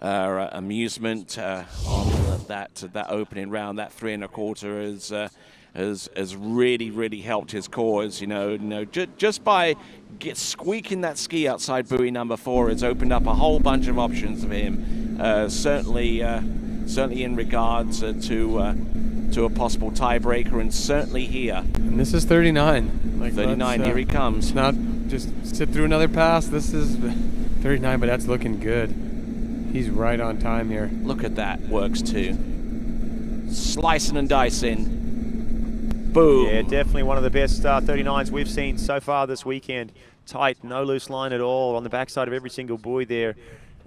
amusement on that opening round, that 3 1/4 has really helped his cause. Just by squeaking that ski outside buoy number 4 has opened up a whole bunch of options for him. Certainly in regards to a possible tiebreaker, and certainly here. And this is 39. 39. Here he comes. Not just sit through another pass. This is 39, but that's looking good. He's right on time here. Look at that. Works too. Slicing and dicing. Boom. Yeah, definitely one of the best 39s we've seen so far this weekend. Tight, no loose line at all on the backside of every single buoy there.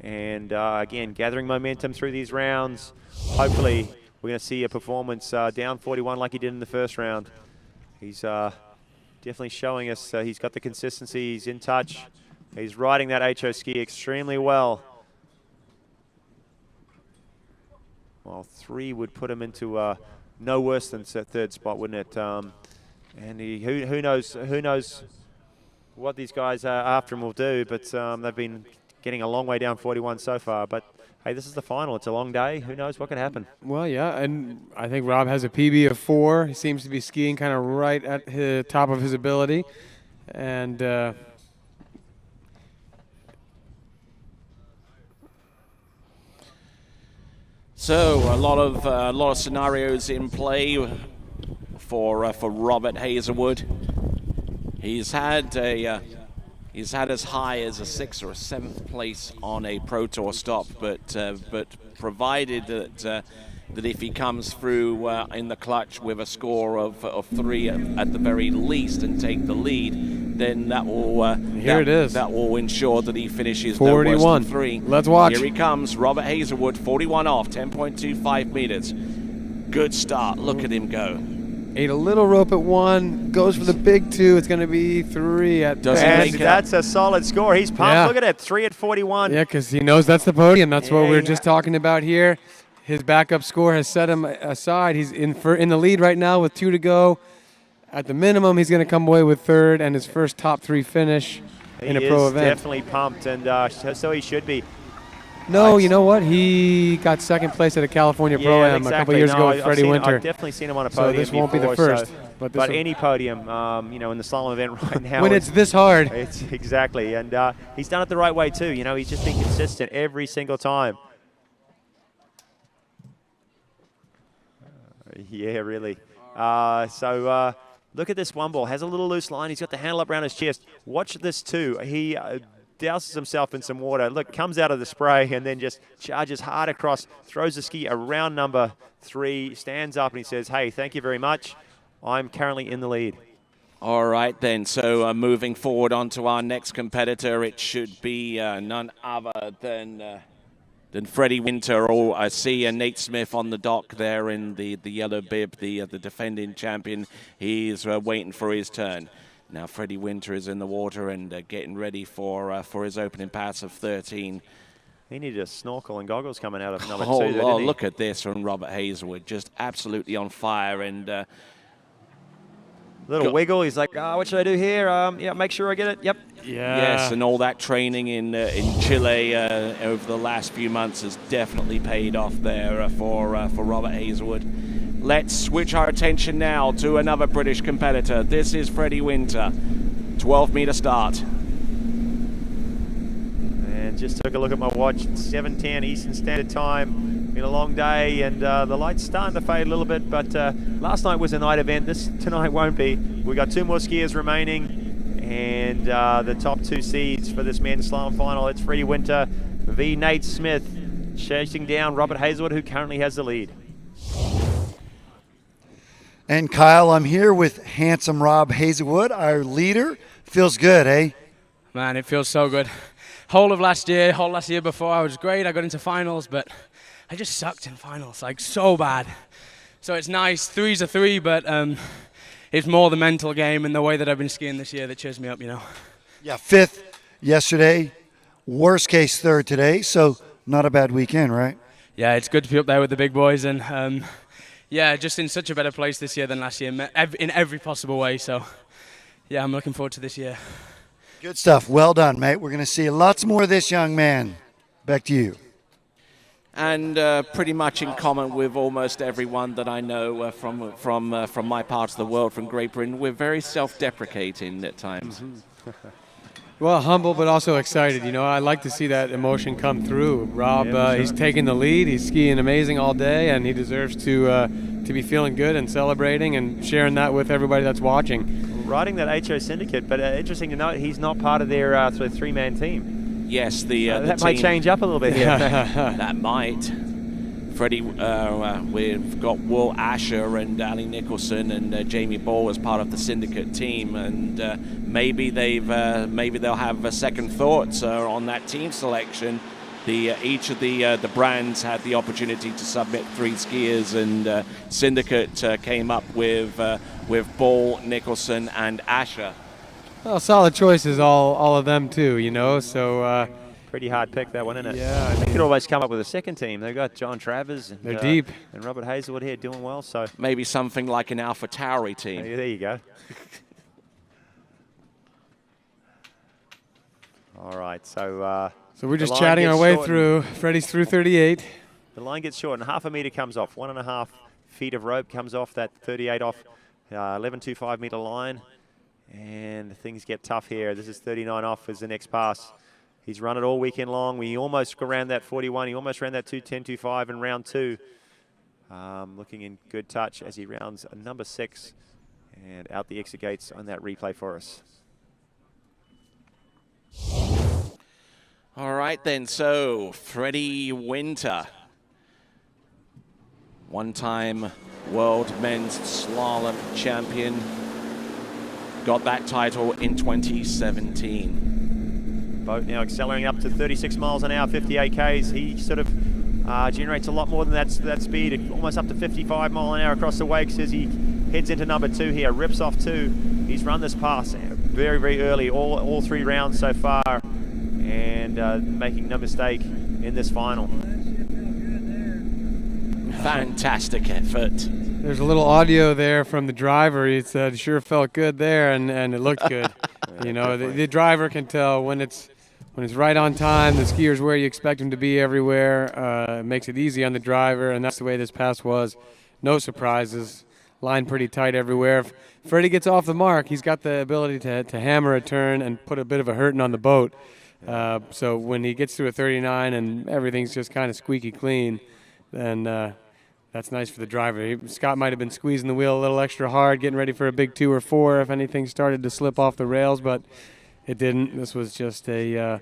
And again, gathering momentum through these rounds. Hopefully, we're going to see a performance down 41 like he did in the first round. He's definitely showing us he's got the consistency. He's in touch. He's riding that HO ski extremely well. Well, 3 would put him into no worse than third spot, wouldn't it? And who knows what these guys after him will do, but they've been getting a long way down 41 so far. But hey, this is the final. It's a long day. Who knows what could happen? Well, yeah, and I think Rob has a PB of 4. He seems to be skiing kind of right at the top of his ability, and so a lot of scenarios in play for Robert Hazelwood. He's had as high as a 6th or a 7th place on a Pro Tour stop, but provided that if he comes through in the clutch with a score of 3 at the very least and take the lead, then that will that will ensure that he finishes 41. No worse than 3. Let's watch. Here he comes, Robert Hazelwood, 41 off, 10.25 meters. Good start. Look at him go. Ate a little rope at 1, goes for the big 2. It's going to be 3 at best. That's a solid score. He's pumped. Yeah. Look at it, 3 at 41. Yeah, because he knows that's the podium. That's what we were just talking about here. His backup score has set him aside. He's in the lead right now with 2 to go. At the minimum, he's going to come away with 3rd and his first top 3 finish in a pro event. He is definitely pumped, and so he should be. No, you know what? He got 2nd place at a California Pro-Am a couple years ago with Freddie Winter. I've definitely seen him on a podium So this won't be the before, first. But any podium, in the slalom event right now. When it's this hard. It's exactly, and he's done it the right way too. He's just been consistent every single time. Yeah, really. So look at this one ball. Has a little loose line. He's got the handle up around his chest. Watch this too. He douses himself in some water. Look, comes out of the spray and then just charges hard across, throws the ski around number 3, stands up and he says, hey, thank you very much. I'm currently in the lead. All right, then. So moving forward on to our next competitor, it should be none other than Freddie Winter. I see Nate Smith on the dock there in the yellow bib, the defending champion. He's waiting for his turn. Now Freddie Winter is in the water and getting ready for his opening pass of 13. He needed a snorkel and goggles coming out of number 2. Oh, look at this from Robert Hazelwood, just absolutely on fire. And little wiggle. He's like, what should I do here? Yeah, make sure I get it. Yep. Yeah. Yes, and all that training in Chile over the last few months has definitely paid off there for Robert Hazelwood. Let's switch our attention now to another British competitor. This is Freddie Winter. 12-meter start. And just took a look at my watch. It's 7:10 Eastern Standard Time. Been a long day, and the light's starting to fade a little bit, but last night was a night event. Tonight won't be. We got 2 more skiers remaining, and the top 2 seeds for this men's slalom final. It's Freddie Winter v. Nate Smith, chasing down Robert Hazelwood, who currently has the lead. And Kyle, I'm here with handsome Rob Hazelwood, our leader. Feels good, eh? Man, it feels so good. Whole last year before, I was great. I got into finals, but I just sucked in finals, like so bad. So it's nice. 3's a 3, but it's more the mental game and the way that I've been skiing this year that cheers me up, you know. Yeah, 5th yesterday, worst case 3rd today, so not a bad weekend, right? Yeah, it's good to be up there with the big boys, and yeah, just in such a better place this year than last year, in every possible way. So yeah, I'm looking forward to this year. Good stuff. Well done, mate. We're going to see lots more of this young man. Back to you. And pretty much in common with almost everyone that I know from my part of the world, from Great Britain, we're very self-deprecating at times. Well, humble but also excited. You know, I like to see that emotion come through. Rob, he's taking the lead. He's skiing amazing all day, and he deserves to be feeling good and celebrating and sharing that with everybody that's watching. Riding that HO Syndicate, but interesting to note, he's not part of their 3-man team. Yes, the that team might change up a little bit here. That might. Freddie, we've got Will Asher and Ali Nicholson and Jamie Ball as part of the syndicate team, and maybe they'll have second thoughts on that team selection. Each of the brands had the opportunity to submit 3 skiers, and syndicate came up with Ball, Nicholson, and Asher. Well, solid choices, all of them too. You know, so. Pretty hard pick, that one, isn't it? Yeah, they could always come up with a second team. They've got John Travers. And, they're deep. And Robert Hazelwood here doing well. So maybe something like an Alpha Tauri team. There you go. All right, so we're just chatting our way through. Freddie's through 38. The line gets short, and half a meter comes off. 1.5 feet of rope comes off that 38 off 11.25 meter line, and things get tough here. This is 39 off as the next pass. He's run it all weekend long. We almost ran that 41. He almost ran that 2:10.25 in round 2. Looking in good touch as he rounds a number 6 and out the exit gates on that replay for us. All right then, so Freddie Winter, one-time world men's slalom champion, got that title in 2017. Boat now accelerating up to 36 miles an hour, 58 Ks. He sort of generates a lot more than that speed, almost up to 55 mile an hour across the wakes as he heads into number 2 here, rips off 2. He's run this pass very, very early, all 3 rounds so far, and making no mistake in this final. Fantastic effort. There's a little audio there from the driver. He said, "Sure felt good there," and it looked good. You know, the driver can tell when it's right on time. The skier's where you expect him to be everywhere. It makes it easy on the driver, and that's the way this pass was. No surprises. Line pretty tight everywhere. If Freddie gets off the mark, he's got the ability to hammer a turn and put a bit of a hurting on the boat. So when he gets to a 39 and everything's just kind of squeaky clean, then that's nice for the driver. Scott might have been squeezing the wheel a little extra hard, getting ready for a big 2 or 4 if anything started to slip off the rails, but it didn't. This was just a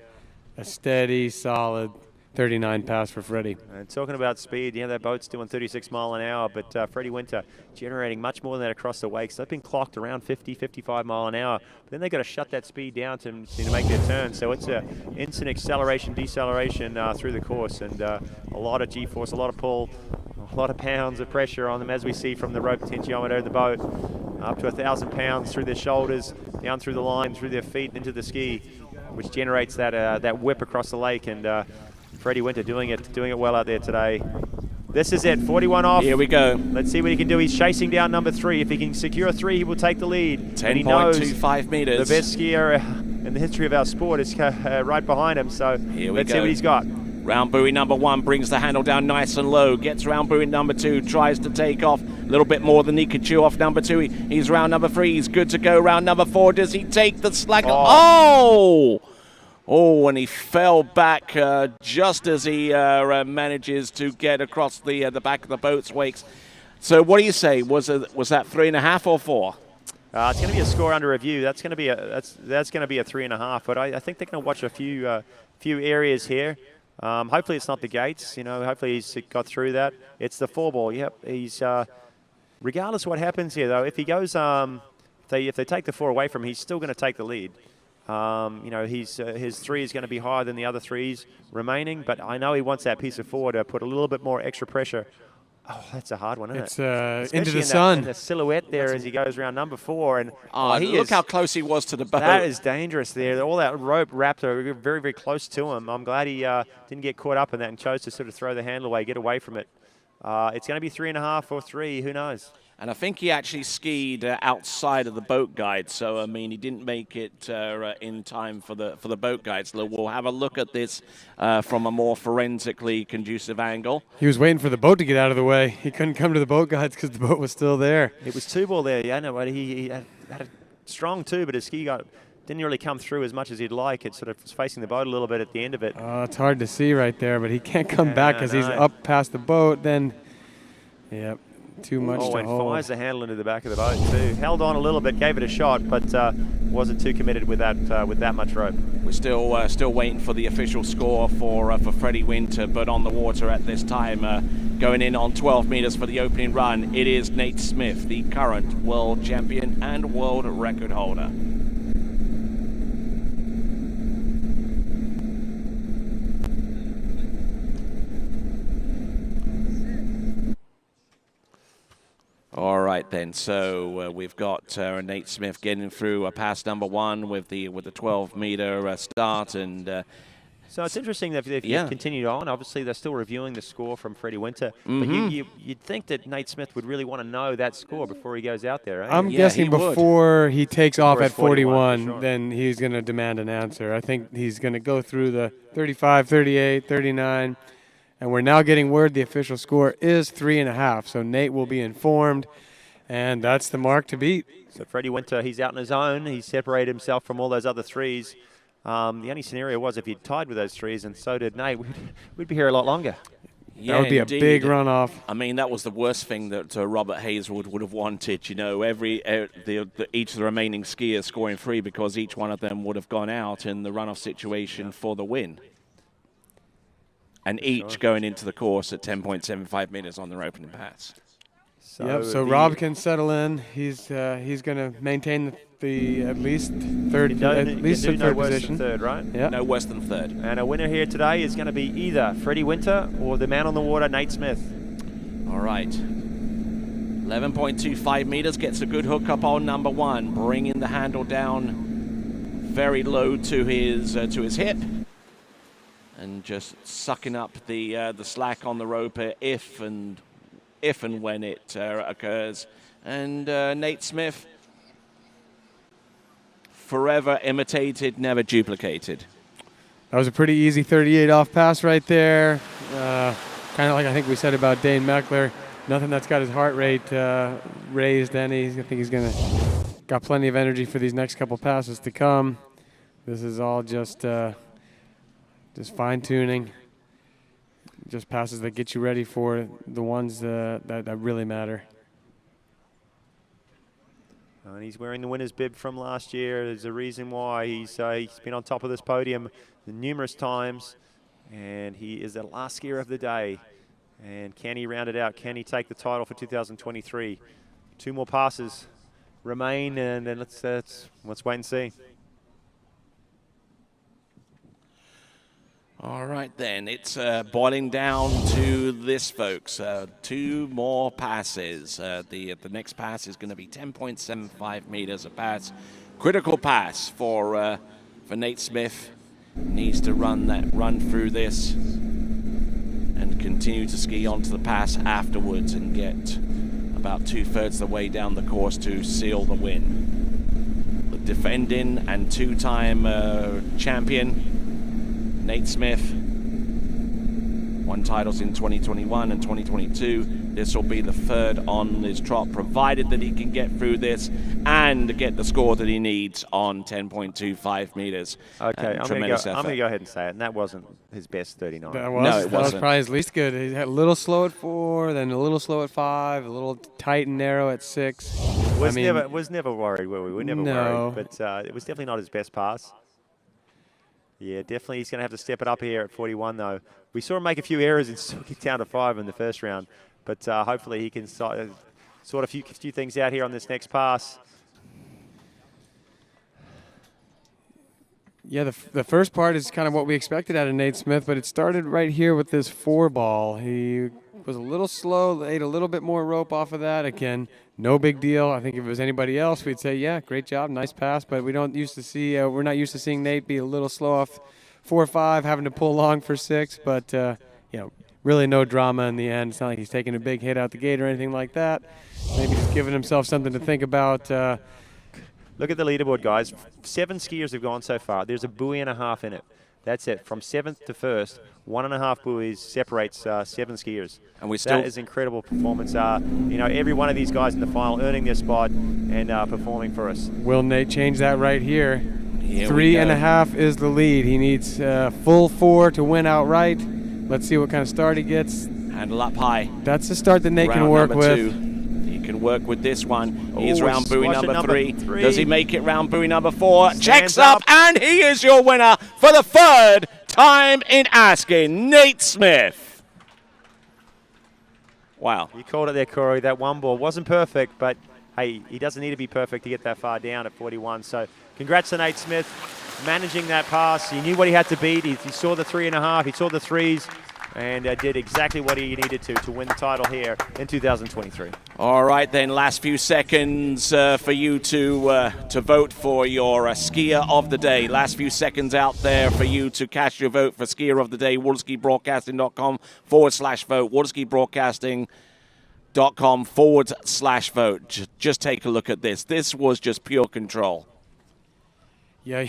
steady, solid 39 pass for Freddie. And talking about speed, that boat's doing 36 mile an hour, but Freddie Winter generating much more than that across the wakes. They've been clocked around 50, 55 mile an hour, but then they've got to shut that speed down to make their turn. So it's an instant acceleration, deceleration through the course, and a lot of G-force, a lot of pull, a lot of pounds of pressure on them, as we see from the rope potentiometer of the boat, up to 1,000 pounds through their shoulders, down through the line, through their feet, and into the ski, which generates that whip across the lake. And Freddie Winter doing it well out there today. This is it, 41 off. Here we go. Let's see what he can do. He's chasing down number 3. If he can secure 3, he will take the lead. 10.25 meters. The best skier in the history of our sport is right behind him. So let's see what he's got. Round buoy number 1 brings the handle down nice and low, gets round buoy number 2, tries to take off little bit more than he could chew off number 2. He's round number 3. He's good to go. Round number 4. Does he take the slack? Oh! Oh, and he fell back just as he manages to get across the back of the boat's wakes. So what do you say? Was that 3.5 or 4? It's going to be a score under review. That's going to be a 3.5. But I think they're going to watch a few areas here. Hopefully it's not the gates. Hopefully he's got through that. It's the 4-ball. Yep. He's regardless of what happens here, though. If he goes, if they take the 4 away from him, he's still going to take the lead. His 3 is going to be higher than the other 3s remaining, but I know he wants that piece of 4 to put a little bit more extra pressure. Oh, that's a hard one, isn't it? It's into the sun. In the silhouette there as he goes around number 4. And look how close he was to the boat. That is dangerous there. All that rope wrapped very, very close to him. I'm glad he didn't get caught up in that and chose to sort of throw the handle away, get away from it. It's going to be 3.5 or 3. Who knows? And I think he actually skied outside of the boat guide, so I mean he didn't make it in time for the boat guides. So we'll have a look at this from a more forensically conducive angle. He was waiting for the boat to get out of the way. He couldn't come to the boat guides because the boat was still there. It was 2-ball there, yeah. No, but he had a strong 2, but his ski didn't really come through as much as he'd like. It sort of was facing the boat a little bit at the end of it. It's hard to see right there, but he can't come back because he's up past the boat. Then, yep. Too much to and hold. fires the handle into the back of the boat too. Held on a little bit, gave it a shot, but wasn't too committed with that much rope. We're still waiting for the official score for Freddie Winter, but on the water at this time, going in on 12 meters for the opening run, it is Nate Smith, the current world champion and world record holder. All right then, so we've got Nate Smith getting through pass number 1 with the 12-meter start, and so it's interesting that they've continued on. Obviously, they're still reviewing the score from Freddie Winter, but you'd think that Nate Smith would really want to know that score before he goes out there. Right? I'm guessing before he takes off at 41, sure. Then he's going to demand an answer. I think he's going to go through the 35, 38, 39. And we're now getting word the official score is 3.5. So Nate will be informed, and that's the mark to beat. So Freddie Winter, he's out on his own. He separated himself from all those other 3s. The only scenario was if he'd tied with those 3s, and so did Nate, we'd be here a lot longer. That would be a big runoff. I mean, that was the worst thing that Robert Hazelwood would have wanted. Each of the remaining skiers scoring 3 because each one of them would have gone out in the runoff situation for the win. And each going into the course at 10.75 meters on their opening pass. So Rob can settle in. He's going to maintain the at least third position. Third, right? Yeah. No worse than 3rd. And a winner here today is going to be either Freddie Winter or the man on the water, Nate Smith. All right. 11.25 meters gets a good hook up on number 1, bringing the handle down very low to his hip. And just sucking up the slack on the rope if and when it occurs. And Nate Smith, forever imitated, never duplicated. That was a pretty easy 38 off pass right there. Kind of like I think we said about Dane Meckler. Nothing that's got his heart rate raised any. I think he's got plenty of energy for these next couple passes to come. This is all just fine-tuning, just passes that get you ready for the ones that really matter. And he's wearing the winner's bib from last year. There's a reason why he's been on top of this podium numerous times, and he is the last skier of the day. And can he round it out? Can he take the title for 2023? 2 more passes remain, and then let's wait and see. All right, then. It's boiling down to this, folks. 2 more passes. The next pass is going to be 10.75 meters a pass. Critical pass for Nate Smith. Needs to run through this and continue to ski onto the pass afterwards and get about 2/3 of the way down the course to seal the win. The defending and 2-time champion, Nate Smith, won titles in 2021 and 2022, This will be the third on his trot, provided that he can get through this and get the score that he needs on 10.25 meters. Okay, I'm going Tremendous to effort. go ahead and say it, and that wasn't his best 39. That it was wasn't. probably his least good. He had a little slow at 4, then a little slow at 5, a little tight and narrow at 6. Was never worried, were we? We were never No. worried, but it was definitely not his best pass. Yeah, definitely he's going to have to step it up here at 41, though. We saw him make a few errors and still get down to 5 in the first round, but hopefully he can sort a few things out here on this next pass. Yeah, the first part is kind of what we expected out of Nate Smith, but it started right here with this 4 ball. He was a little slow, ate a little bit more rope off of that. Again, no big deal. I think if it was anybody else, we'd say, yeah, great job, nice pass, but we're not used to seeing Nate be a little slow off 4 or 5, having to pull long for 6, but really no drama in the end. It's not like he's taking a big hit out the gate or anything like that. Maybe he's giving himself something to think about. Look at the leaderboard, guys. 7 skiers have gone so far. There's a buoy and a half in it. That's it. From 7th to 1st, 1.5 buoys separates 7 skiers. And that is incredible performance. Every one of these guys in the final earning their spot and performing for us. Will Nate change that right here? Here 3.5 is the lead. He needs full 4 to win outright. Let's see what kind of start he gets. Handle up high. That's the start that Nate Round can work number with. 2. He can work with this one. He's Oh, round buoy squash at number number 3. 3. Does he make it round buoy number 4? Stands Checks up, and he is your winner for the 3rd time in asking, Nate Smith. Wow. You called it there, Corey. That 1 ball wasn't perfect, but hey, he doesn't need to be perfect to get that far down at 41. So congrats to Nate Smith managing that pass. He knew what he had to beat. He saw the 3.5. He saw the 3s. And did exactly what he needed to win the title here in 2023. All right, then, last few seconds for you to vote for your skier of the day. Last few seconds out there for you to cast your vote for skier of the day. WaterskiBroadcasting.com/vote. WaterskiBroadcasting.com/vote. Just take a look at this. This was just pure control. Yeah,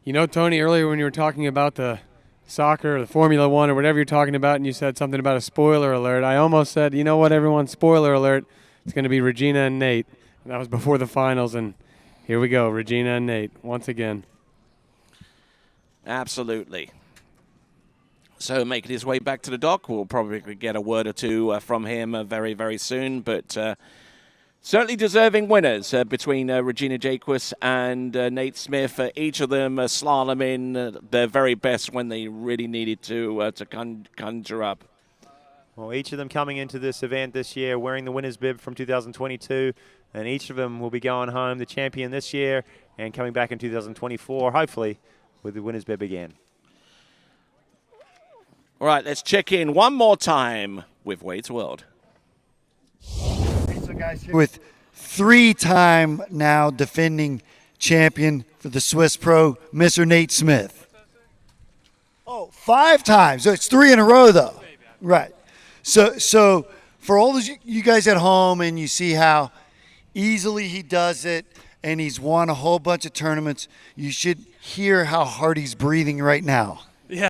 Tony, earlier when you were talking about the soccer or the Formula One or whatever you're talking about, and you said something about a spoiler alert, I almost said, you know what, everyone, spoiler alert, it's going to be Regina and Nate. And that was before the finals, and here we go, Regina and Nate, once again. Absolutely. So making his way back to the dock, we'll probably get a word or two from him very, very soon, but certainly deserving winners between Regina Jaquist and Nate Smith. Each of them slaloming their very best when they really needed to conjure up. Well, each of them coming into this event this year wearing the winner's bib from 2022, and each of them will be going home the champion this year and coming back in 2024, hopefully, with the winner's bib again. All right, let's check in one more time with Wade's World. With 3-time now defending champion for the Swiss Pro, Mr. Nate Smith. Oh, 5 times. So it's 3 in a row, though. Right. So for all of you guys at home, and you see how easily he does it, and he's won a whole bunch of tournaments, you should hear how hard he's breathing right now.